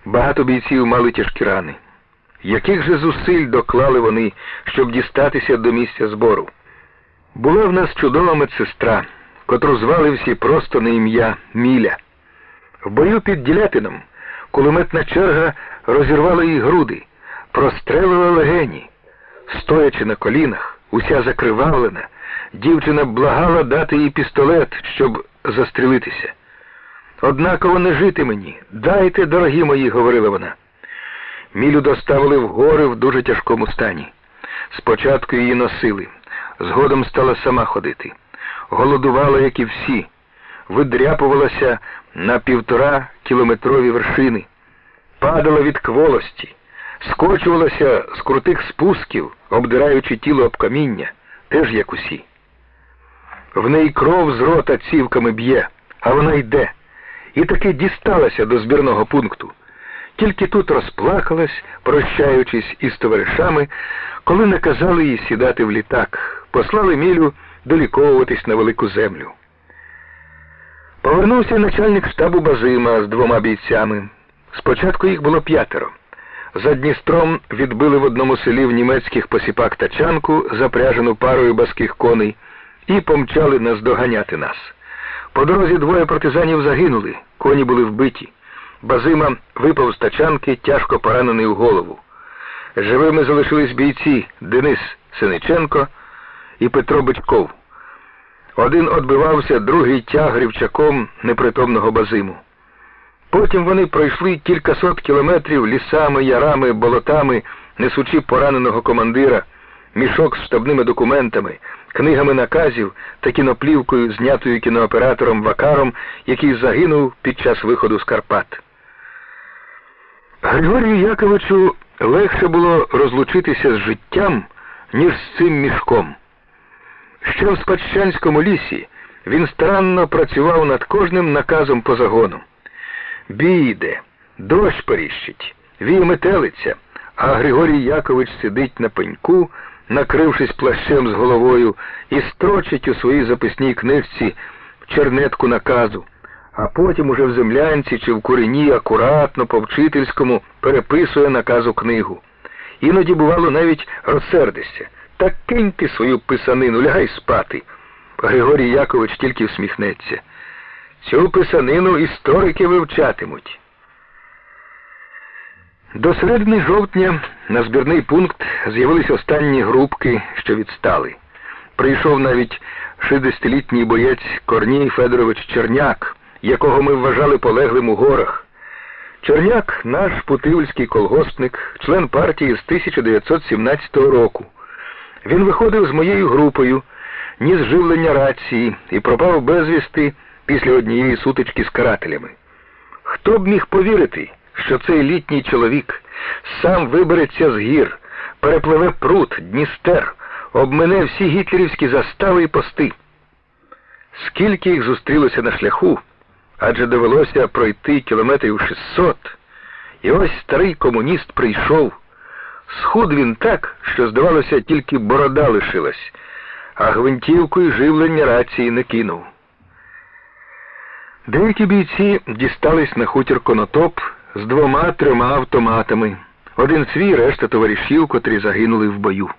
Багато бійців мали тяжкі рани. Яких же зусиль доклали вони, щоб дістатися до місця збору? Була в нас чудова медсестра, котру звали всі просто на ім'я Міля. В бою під Ділятином кулеметна черга розірвала їй груди, прострелила легені. Стоячи на колінах, уся закривавлена, дівчина благала дати їй пістолет, щоб застрілитися. «Однаково не жити мені, дайте, дорогі мої», — говорила вона. Мілю доставили в гори в дуже тяжкому стані. Спочатку її носили, згодом стала сама ходити. Голодувала, як і всі, видряпувалася на 1,5-кілометрові вершини, падала від кволості, скочувалася з крутих спусків, обдираючи тіло об каміння, теж як усі. В неї кров з рота цівками б'є, а вона йде. І таки дісталася до збірного пункту. Тільки тут розплакалась, прощаючись із товаришами, коли наказали їй сідати в літак, послали Мілю доліковуватись на велику землю. Повернувся начальник штабу Базима з 2 бійцями. Спочатку їх було 5. За Дністром відбили в одному селі в німецьких посіпак тачанку, запряжену парою баских коней, і помчали наздоганяти нас. По дорозі 2 партизанів загинули, коні були вбиті. Базима випав з тачанки, тяжко поранений у голову. Живими залишились бійці Денис Синиченко і Петро Бичков. Один отбивався, другий тяг рівчаком непритомного Базиму. Потім вони пройшли кількасот кілометрів лісами, ярами, болотами, несучи пораненого командира, мішок з штабними документами, книгами наказів та кіноплівкою, знятою кінооператором Вакаром, який загинув під час виходу з Карпат. Григорію Яковичу легше було розлучитися з життям, ніж з цим мішком. Ще в Спадщанському лісі він старанно працював над кожним наказом по загону. Бій йде, дощ періщить, віє метелиця, а Григорій Якович сидить на пеньку, накрившись плащем з головою, і строчить у своїй записній книжці чернетку наказу, а потім уже в землянці чи в курені акуратно по-вчительському переписує наказу книгу. Іноді, бувало, навіть розсердишся. «Так кинь ти свою писанину, лягай спати». Григорій Якович тільки всміхнеться. «Цю писанину історики вивчатимуть». До середини жовтня на збірний пункт з'явились останні групки, що відстали. Прийшов навіть 60-літній боєць Корній Федорович Черняк, якого ми вважали полеглим у горах. Черняк – наш путивльський колгоспник, член партії з 1917 року. Він виходив з моєю групою, ніс живлення рації і пропав безвісти після однієї сутички з карателями. Хто б міг повірити, що цей літній чоловік сам вибереться з гір, перепливе Прут, Дністер, обмине всі гітлерівські застави і пости? Скільки їх зустрілося на шляху, адже довелося пройти кілометрів 600, і ось старий комуніст прийшов. Схуд він так, що, здавалося, тільки борода лишилась, а гвинтівкою живлення рації не кинув. Деякі бійці дістались на хутір Конотоп з 2-3 автоматами. Один свій, решта товаришів, котрі загинули в бою.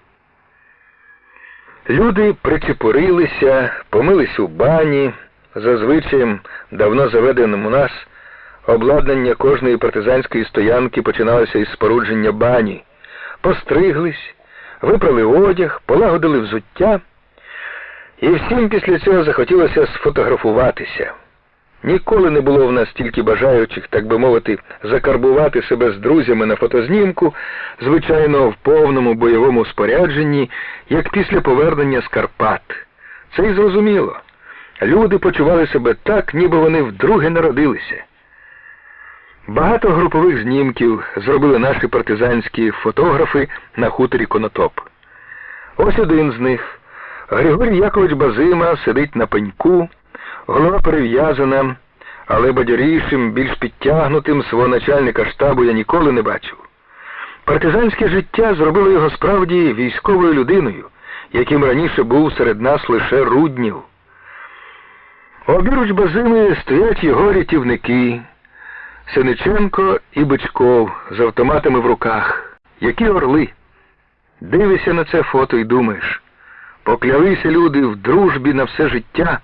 Люди причепурилися, помились у бані. Зазвичай, давно заведеним у нас, обладнання кожної партизанської стоянки починалося із спорудження бані. Постриглись, випрали одяг, полагодили взуття, і всім після цього захотілося сфотографуватися. Ніколи не було в нас стільки бажаючих, так би мовити, закарбувати себе з друзями на фотознімку, звичайно, в повному бойовому спорядженні, як після повернення з Карпат. Це й зрозуміло. Люди почували себе так, ніби вони вдруге народилися. Багато групових знімків зробили наші партизанські фотографи на хуторі Конотоп. Ось один з них. Григорій Якович Базима сидить на пеньку, голова перев'язана, але бадьорішим, більш підтягнутим свого начальника штабу я ніколи не бачив. Партизанське життя зробило його справді військовою людиною, яким раніше був серед нас лише Руднів. Обіруч Базими стоять його рятівники Синиченко і Бичков з автоматами в руках. Які орли! Дивишся на це фото і думаєш, поклялися люди в дружбі на все життя,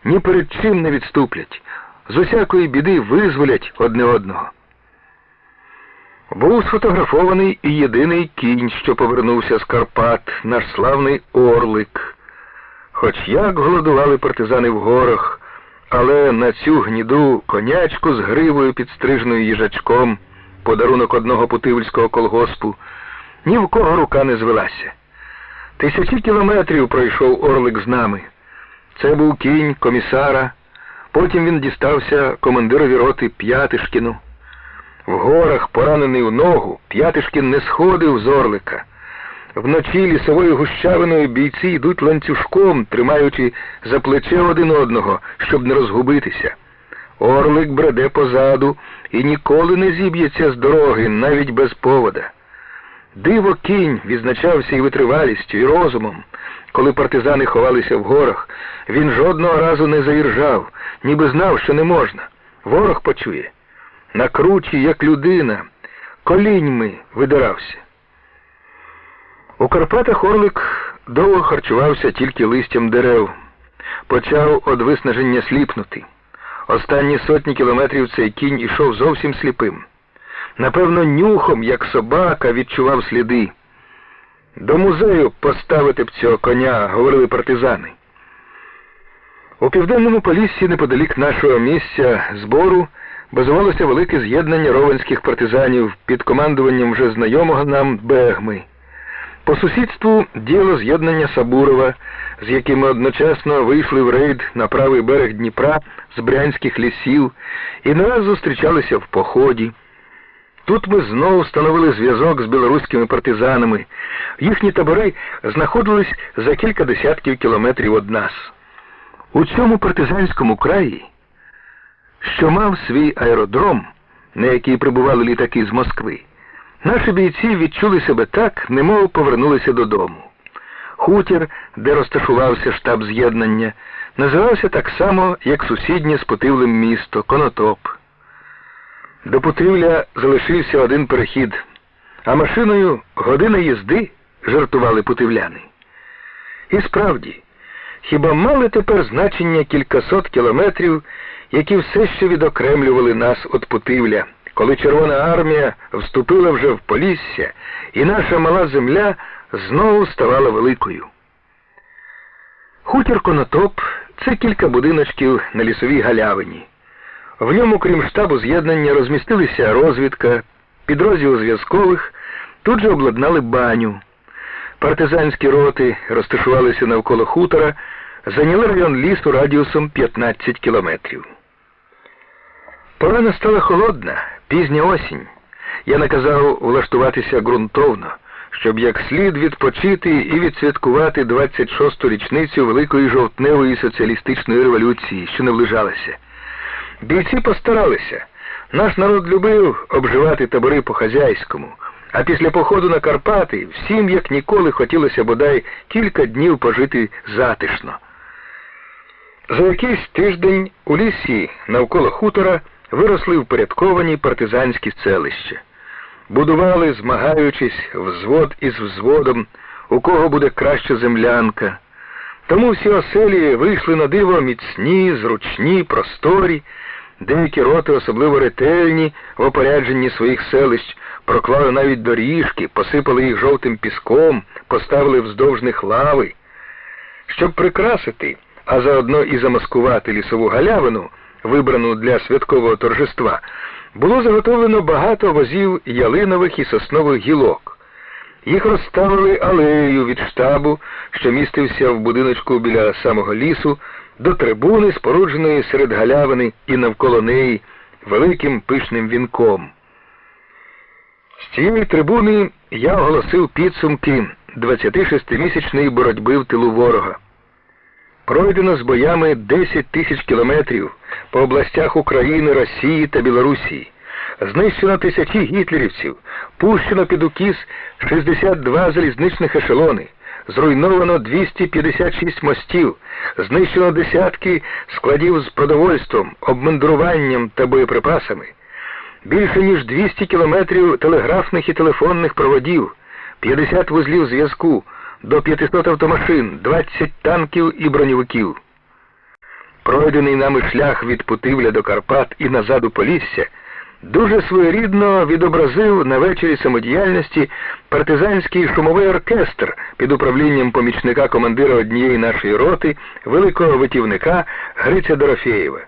ні перед чим не відступлять, з усякої біди визволять одне одного. Був сфотографований і єдиний кінь, що повернувся з Карпат, наш славний Орлик. Хоч як голодували партизани в горах, але на цю гніду конячку з гривою підстриженою їжачком, подарунок одного путивльського колгоспу, ні в кого рука не звелася. 1000 кілометрів пройшов Орлик з нами. Це був кінь комісара, потім він дістався командирові роти П'ятишкіну. В горах, поранений у ногу, П'ятишкін не сходив з Орлика. Вночі лісовою гущавиною бійці йдуть ланцюжком, тримаючи за плече один одного, щоб не розгубитися. Орлик бреде позаду і ніколи не зіб'ється з дороги, навіть без повода. Диво кінь відзначався і витривалістю, і розумом. Коли партизани ховалися в горах, він жодного разу не заіржав, ніби знав, що не можна. Ворог почує. На кручі, як людина, коліньми видирався. У Карпатах Орлик довго харчувався тільки листям дерев. Почав від виснаження сліпнути. Останні сотні кілометрів цей кінь ішов зовсім сліпим. Напевно, нюхом, як собака, відчував сліди. До музею поставити б цього коня, говорили партизани. У Південному Поліссі, неподалік нашого місця збору, базувалося велике з'єднання ровенських партизанів під командуванням вже знайомого нам Бегми. По сусідству діяло з'єднання Сабурова, з якими одночасно вийшли в рейд на правий берег Дніпра з брянських лісів і не раз зустрічалися в поході. Тут ми знову встановили зв'язок з білоруськими партизанами. Їхні табори знаходились за кілька десятків кілометрів від нас. У цьому партизанському краї, що мав свій аеродром, на який прибували літаки з Москви, наші бійці відчули себе так, немов повернулися додому. Хутір, де розташувався штаб з'єднання, називався так само, як сусіднє з Путивлем місто – Конотоп. До Путивля залишився один перехід, а машиною година їзди, жартували путивляни. І справді, хіба мали тепер значення кількасот кілометрів, які все ще відокремлювали нас від Путивля, коли Червона армія вступила вже в Полісся, і наша мала земля знову ставала великою. Хутір Конотоп – це кілька будиночків на лісовій галявині. В ньому, крім штабу з'єднання, розмістилися розвідка, підрозділ зв'язкових, тут же обладнали баню. Партизанські роти розташувалися навколо хутора, зайняли район лісу радіусом 15 кілометрів. Пора настала холодна, пізня осінь. Я наказав влаштуватися ґрунтовно, щоб як слід відпочити і відсвяткувати 26-ту річницю Великої жовтневої соціалістичної революції, що наближалася. Бійці постаралися. Наш народ любив обживати табори по-хазяйському, а після походу на Карпати всім, як ніколи, хотілося бодай кілька днів пожити затишно. За якийсь тиждень у лісі навколо хутора виросли впорядковані партизанські селища. Будували, змагаючись, взвод із взводом, у кого буде краща землянка. Тому всі оселі вийшли на диво міцні, зручні, просторі. Деякі роти, особливо ретельні в опорядженні своїх селищ, проклали навіть доріжки, посипали їх жовтим піском, поставили вздовж них лави. Щоб прикрасити, а заодно і замаскувати лісову галявину, вибрану для святкового торжества, було заготовлено багато возів ялинових і соснових гілок. Їх розставили алеєю від штабу, що містився в будиночку біля самого лісу, до трибуни, спорудженої серед галявини і навколо неї великим пишним вінком. З цієї трибуни я оголосив підсумки 26-місячної боротьби в тилу ворога. Пройдено з боями 10 тисяч кілометрів по областях України, Росії та Білорусі. Знищено тисячі гітлерівців, пущено під укіс 62 залізничних ешелони, зруйновано 256 мостів, знищено десятки складів з продовольством, обмундируванням та боєприпасами, більше ніж 200 кілометрів телеграфних і телефонних проводів, 50 вузлів зв'язку, до 500 автомашин, 20 танків і броньовиків. Пройдений нами шлях від Путивля до Карпат і назад у Полісся дуже своєрідно відобразив на вечорі самодіяльності партизанський шумовий оркестр під управлінням помічника командира однієї нашої роти, великого витівника Гриця Дорофєєва.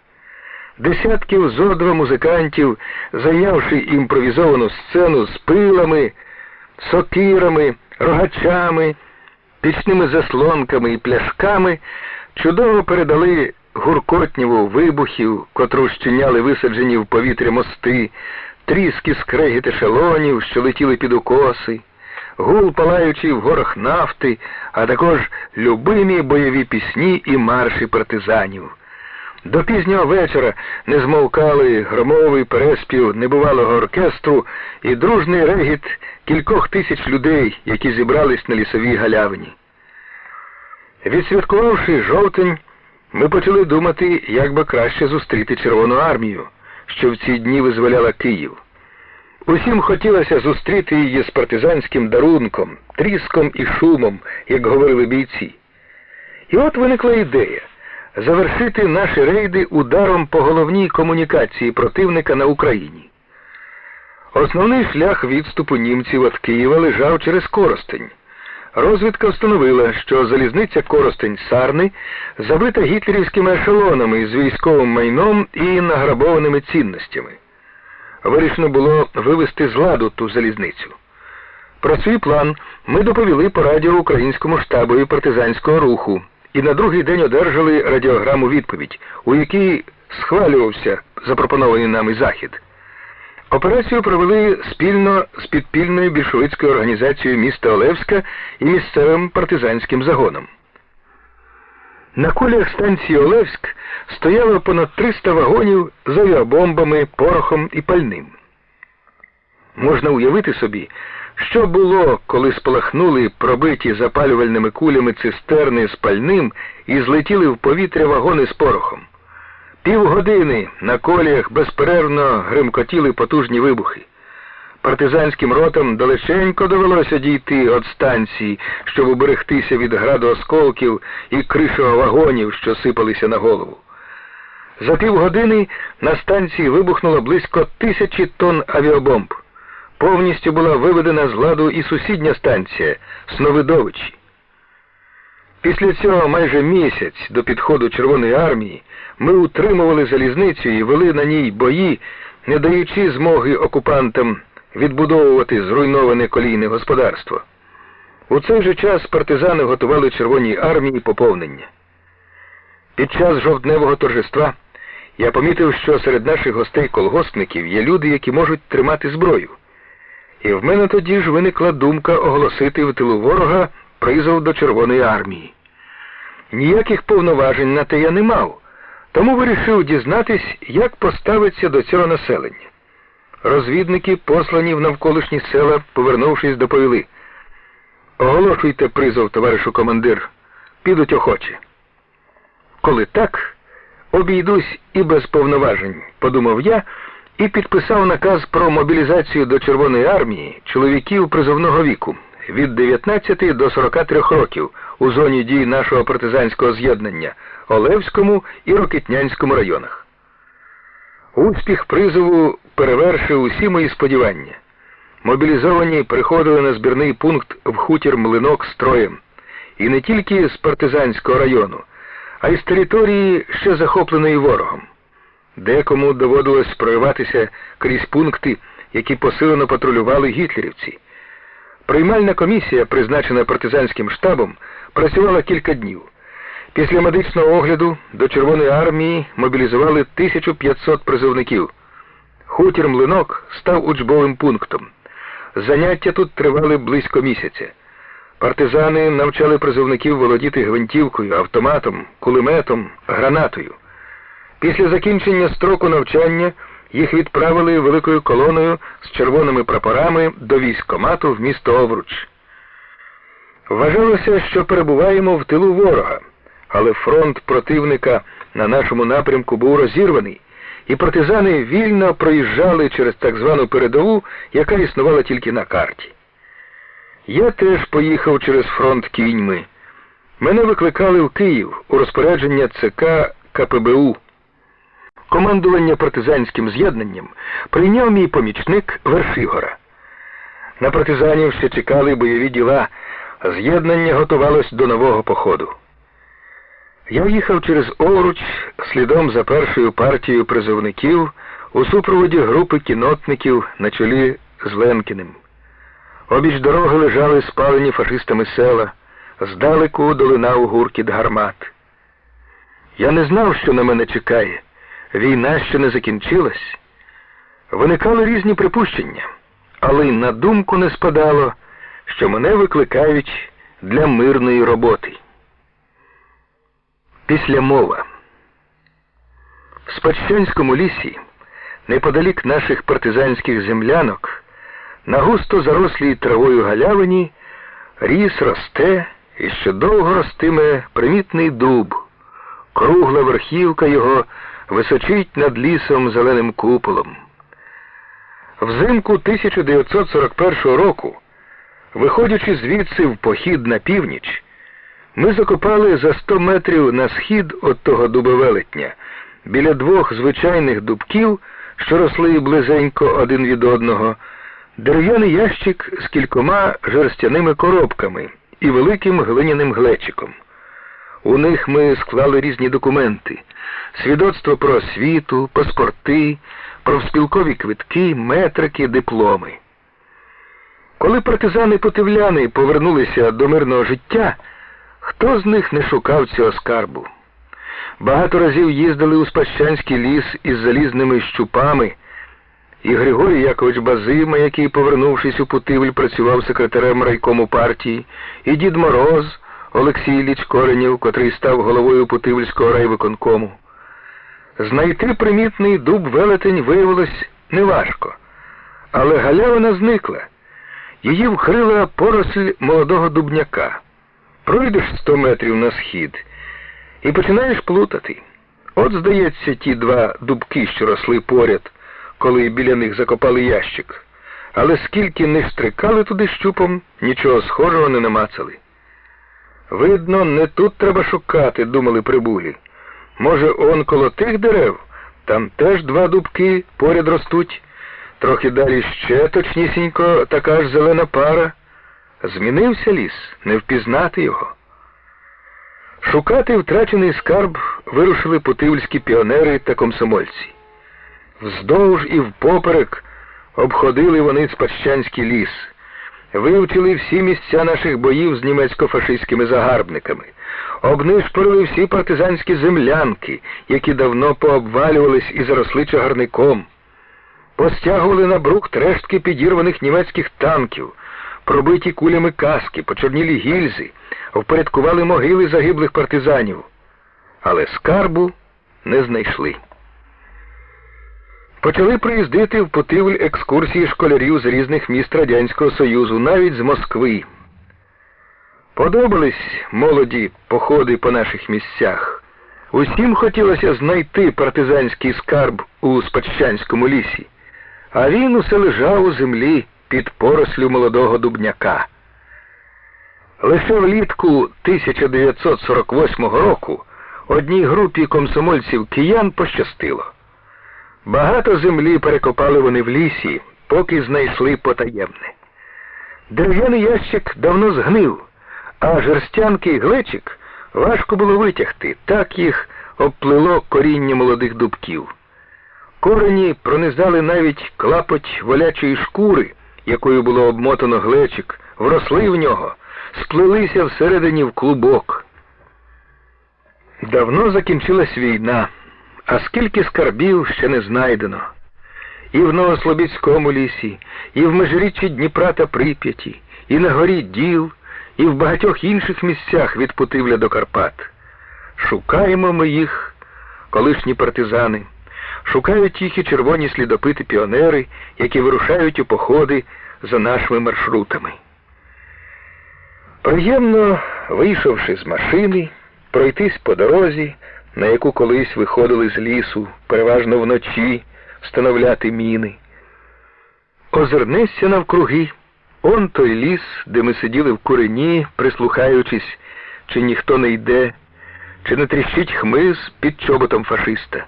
Десятків зо два музикантів, зайнявши імпровізовану сцену з пилами, сокирами, рогачами, пічними заслонками і пляшками, чудово передали гуркотніву вибухів, котру щиняли висаджені в повітря мости, тріски скрегіт ешелонів, що летіли під укоси, гул палаючий в горах нафти, а також любимі бойові пісні і марші партизанів. До пізнього вечора не змовкали громовий переспів небувалого оркестру і дружний регіт кількох тисяч людей, які зібрались на лісовій галявині. Відсвяткувавши жовтень, ми почали думати, як би краще зустріти Червону армію, що в ці дні визволяла Київ. Усім хотілося зустріти її з партизанським дарунком, тріском і шумом, як говорили бійці. І от виникла ідея завершити наші рейди ударом по головній комунікації противника на Україні. Основний шлях відступу німців від Києва лежав через Коростень. Розвідка встановила, що залізниця Коростень-Сарни забита гітлерівськими ешелонами з військовим майном і награбованими цінностями. Вирішено було вивести з ладу ту залізницю. Про свій план ми доповіли по радіо українському штабові партизанського руху і на другий день одержали радіограму відповідь, у якій схвалювався запропонований нами захід. Операцію провели спільно з підпільною більшовицькою організацією міста Олевська і місцевим партизанським загоном. На коліях станції Олевськ стояло понад 300 вагонів з авіабомбами, порохом і пальним. Можна уявити собі, що було, коли спалахнули пробиті запалювальними кулями цистерни з пальним і злетіли в повітря вагони з порохом. Півгодини на коліях безперервно гримкотіли потужні вибухи. Партизанським ротам далеченько довелося дійти від станції, щоб уберегтися від граду осколків і кришого вагонів, що сипалися на голову. За півгодини на станції вибухнуло близько 1000 тонн авіабомб. Повністю була виведена з ладу і сусідня станція Сновидовичі. Після цього майже місяць до підходу Червоної армії ми утримували залізницю і вели на ній бої, не даючи змоги окупантам відбудовувати зруйноване колійне господарство. У цей же час партизани готували Червоній армії поповнення. Під час жовтневого торжества я помітив, що серед наших гостей-колгоспників є люди, які можуть тримати зброю. І в мене тоді ж виникла думка оголосити в тилу ворога призов до Червоної армії. Ніяких повноважень на те я не мав, тому вирішив дізнатись, як поставиться до цього населення. Розвідники, послані в навколишні села, повернувшись, доповіли: «Оголошуйте призов, товаришу командир, підуть охочі». Коли так, обійдусь і без повноважень, подумав я, і підписав наказ про мобілізацію до Червоної армії чоловіків призовного віку від 19 до 43 років у зоні дій нашого партизанського з'єднання Олевському і Рокитнянському районах. Успіх призову перевершив усі мої сподівання. Мобілізовані приходили на збірний пункт в хутір Млинок строєм. І не тільки з партизанського району, а й з території, ще захопленої ворогом. Декому доводилось прориватися крізь пункти, які посилено патрулювали гітлерівці. Приймальна комісія, призначена партизанським штабом, працювала кілька днів. Після медичного огляду до Червоної армії мобілізували 1500 призовників. Хутір Млинок став учбовим пунктом. Заняття тут тривали близько місяця. Партизани навчали призовників володіти гвинтівкою, автоматом, кулеметом, гранатою. Після закінчення строку навчання їх відправили великою колоною з червоними прапорами до військкомату в місто Овруч. Вважалося, що перебуваємо в тилу ворога, але фронт противника на нашому напрямку був розірваний, і партизани вільно проїжджали через так звану передову, яка існувала тільки на карті. Я теж поїхав через фронт кіньми. Мене викликали в Київ у розпорядження ЦК КПБУ. Командування партизанським з'єднанням прийняв мій помічник Вершигора. На партизанів ще чекали бойові діла, з'єднання готувалось до нового походу. Я їхав через Овруч слідом за першою партією призовників у супроводі групи кінотників на чолі з Ленкіним. Обіч дороги лежали спалені фашистами села, здалеку долинав гуркіт гармат. Я не знав, що на мене чекає. Війна ще не закінчилась. Виникали різні припущення, але й на думку не спадало, що мене викликають для мирної роботи. Післямова. В Спадщанському лісі, неподалік наших партизанських землянок, на густо зарослій травою галявині ріс росте і ще довго ростиме примітний дуб. Кругла верхівка його височить над лісом зеленим куполом. Взимку 1941 року, виходячи звідси в похід на північ, ми закопали за 100 метрів на схід від того дубовелетня, біля двох звичайних дубків, що росли близенько один від одного, дерев'яний ящик з кількома жерстяними коробками і великим глиняним глечиком. У них ми склали різні документи: свідоцтво про освіту, паспорти, профспілкові квитки, метрики, дипломи. Коли партизани-путивляни повернулися до мирного життя, хто з них не шукав цього скарбу? Багато разів їздили у Спадщанський ліс із залізними щупами, і Григорій Якович Базима, який, повернувшись у Путивль, працював секретарем райкому партії, і Дід Мороз Олексій Ілліч Коренєв, котрий став головою Путивльського райвиконкому. Знайти примітний дуб-велетень виявилось неважко, але галявина зникла. Її вкрила поросль молодого дубняка. Пройдеш 100 метрів на схід і починаєш плутати. От, здається, ті два дубки, що росли поряд, коли біля них закопали ящик. Але скільки не штрикали туди щупом, нічого схожого не намацали. Видно, не тут треба шукати, думали прибулі. Може, он коло тих дерев? Там теж два дубки поряд ростуть. Трохи далі ще точнісінько така ж зелена пара. Змінився ліс, не впізнати його. Шукати втрачений скарб вирушили путивльські піонери та комсомольці. Вздовж і впоперек обходили вони Спадщанський ліс, вивчили всі місця наших боїв з німецько-фашистськими загарбниками, обнишпорили всі партизанські землянки, які давно пообвалювались і заросли чагарником, постягували на брухт рештки підірваних німецьких танків, пробиті кулями каски, почорнілі гільзи, впорядкували могили загиблих партизанів, але скарбу не знайшли. Почали приїздити в Путивль екскурсії школярів з різних міст Радянського Союзу, навіть з Москви. Подобались молоді походи по наших місцях. Усім хотілося знайти партизанський скарб у Спадщанському лісі, а він усе лежав у землі під порослю молодого дубняка. Лише влітку 1948 року одній групі комсомольців-киян пощастило. Багато землі перекопали вони в лісі, поки знайшли потаємне. Дерев'яний ящик давно згнив, а жерстянки і глечик важко було витягти, так їх обплило коріння молодих дубків. Корені пронизали навіть клапоть волячої шкури, якою було обмотано глечик, вросли в нього, сплелися всередині в клубок. Давно закінчилась війна, а скільки скарбів ще не знайдено. І в Новослобідському лісі, і в межиріччі Дніпра та Прип'яті, і на горі Діл, і в багатьох інших місцях від Путивля до Карпат. Шукаємо ми їх, колишні партизани, шукають їх і червоні слідопити-піонери, які вирушають у походи за нашими маршрутами. Приємно, вийшовши з машини, пройтись по дорозі, на яку колись виходили з лісу, переважно вночі, встановляти міни. Озирнешся навкруги, он той ліс, де ми сиділи в курені, прислухаючись, чи ніхто не йде, чи не тріщить хмиз під чоботом фашиста.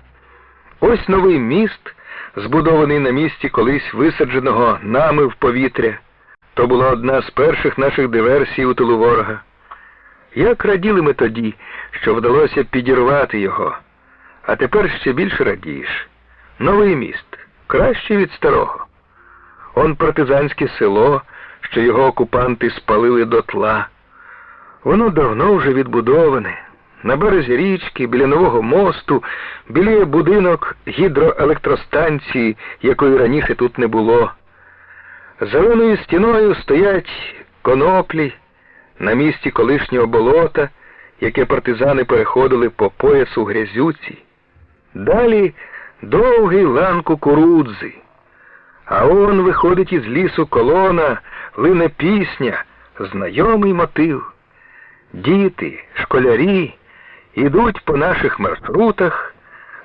Ось новий міст, збудований на місці колись висадженого нами в повітря. То була одна з перших наших диверсій у тилу ворога. Як раділи ми тоді, що вдалося підірвати його, а тепер ще більше радієш. Новий міст, кращий від старого. Он партизанське село, що його окупанти спалили дотла. Воно давно вже відбудоване. На березі річки, біля нового мосту, біліє будинок гідроелектростанції, якої раніше тут не було. Зеленою стіною стоять коноплі на місці колишнього болота, яке партизани переходили по поясу в грязюці. Далі довгий лан кукурудзи. А он виходить із лісу колона, лине пісня, знайомий мотив. Діти, школярі ідуть по наших маршрутах,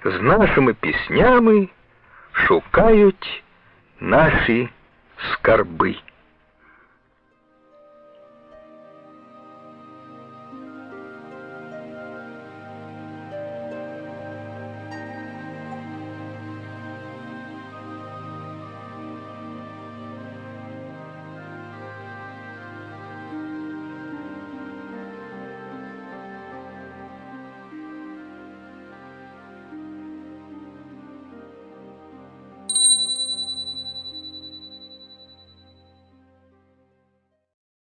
з нашими піснями шукають наші скарби.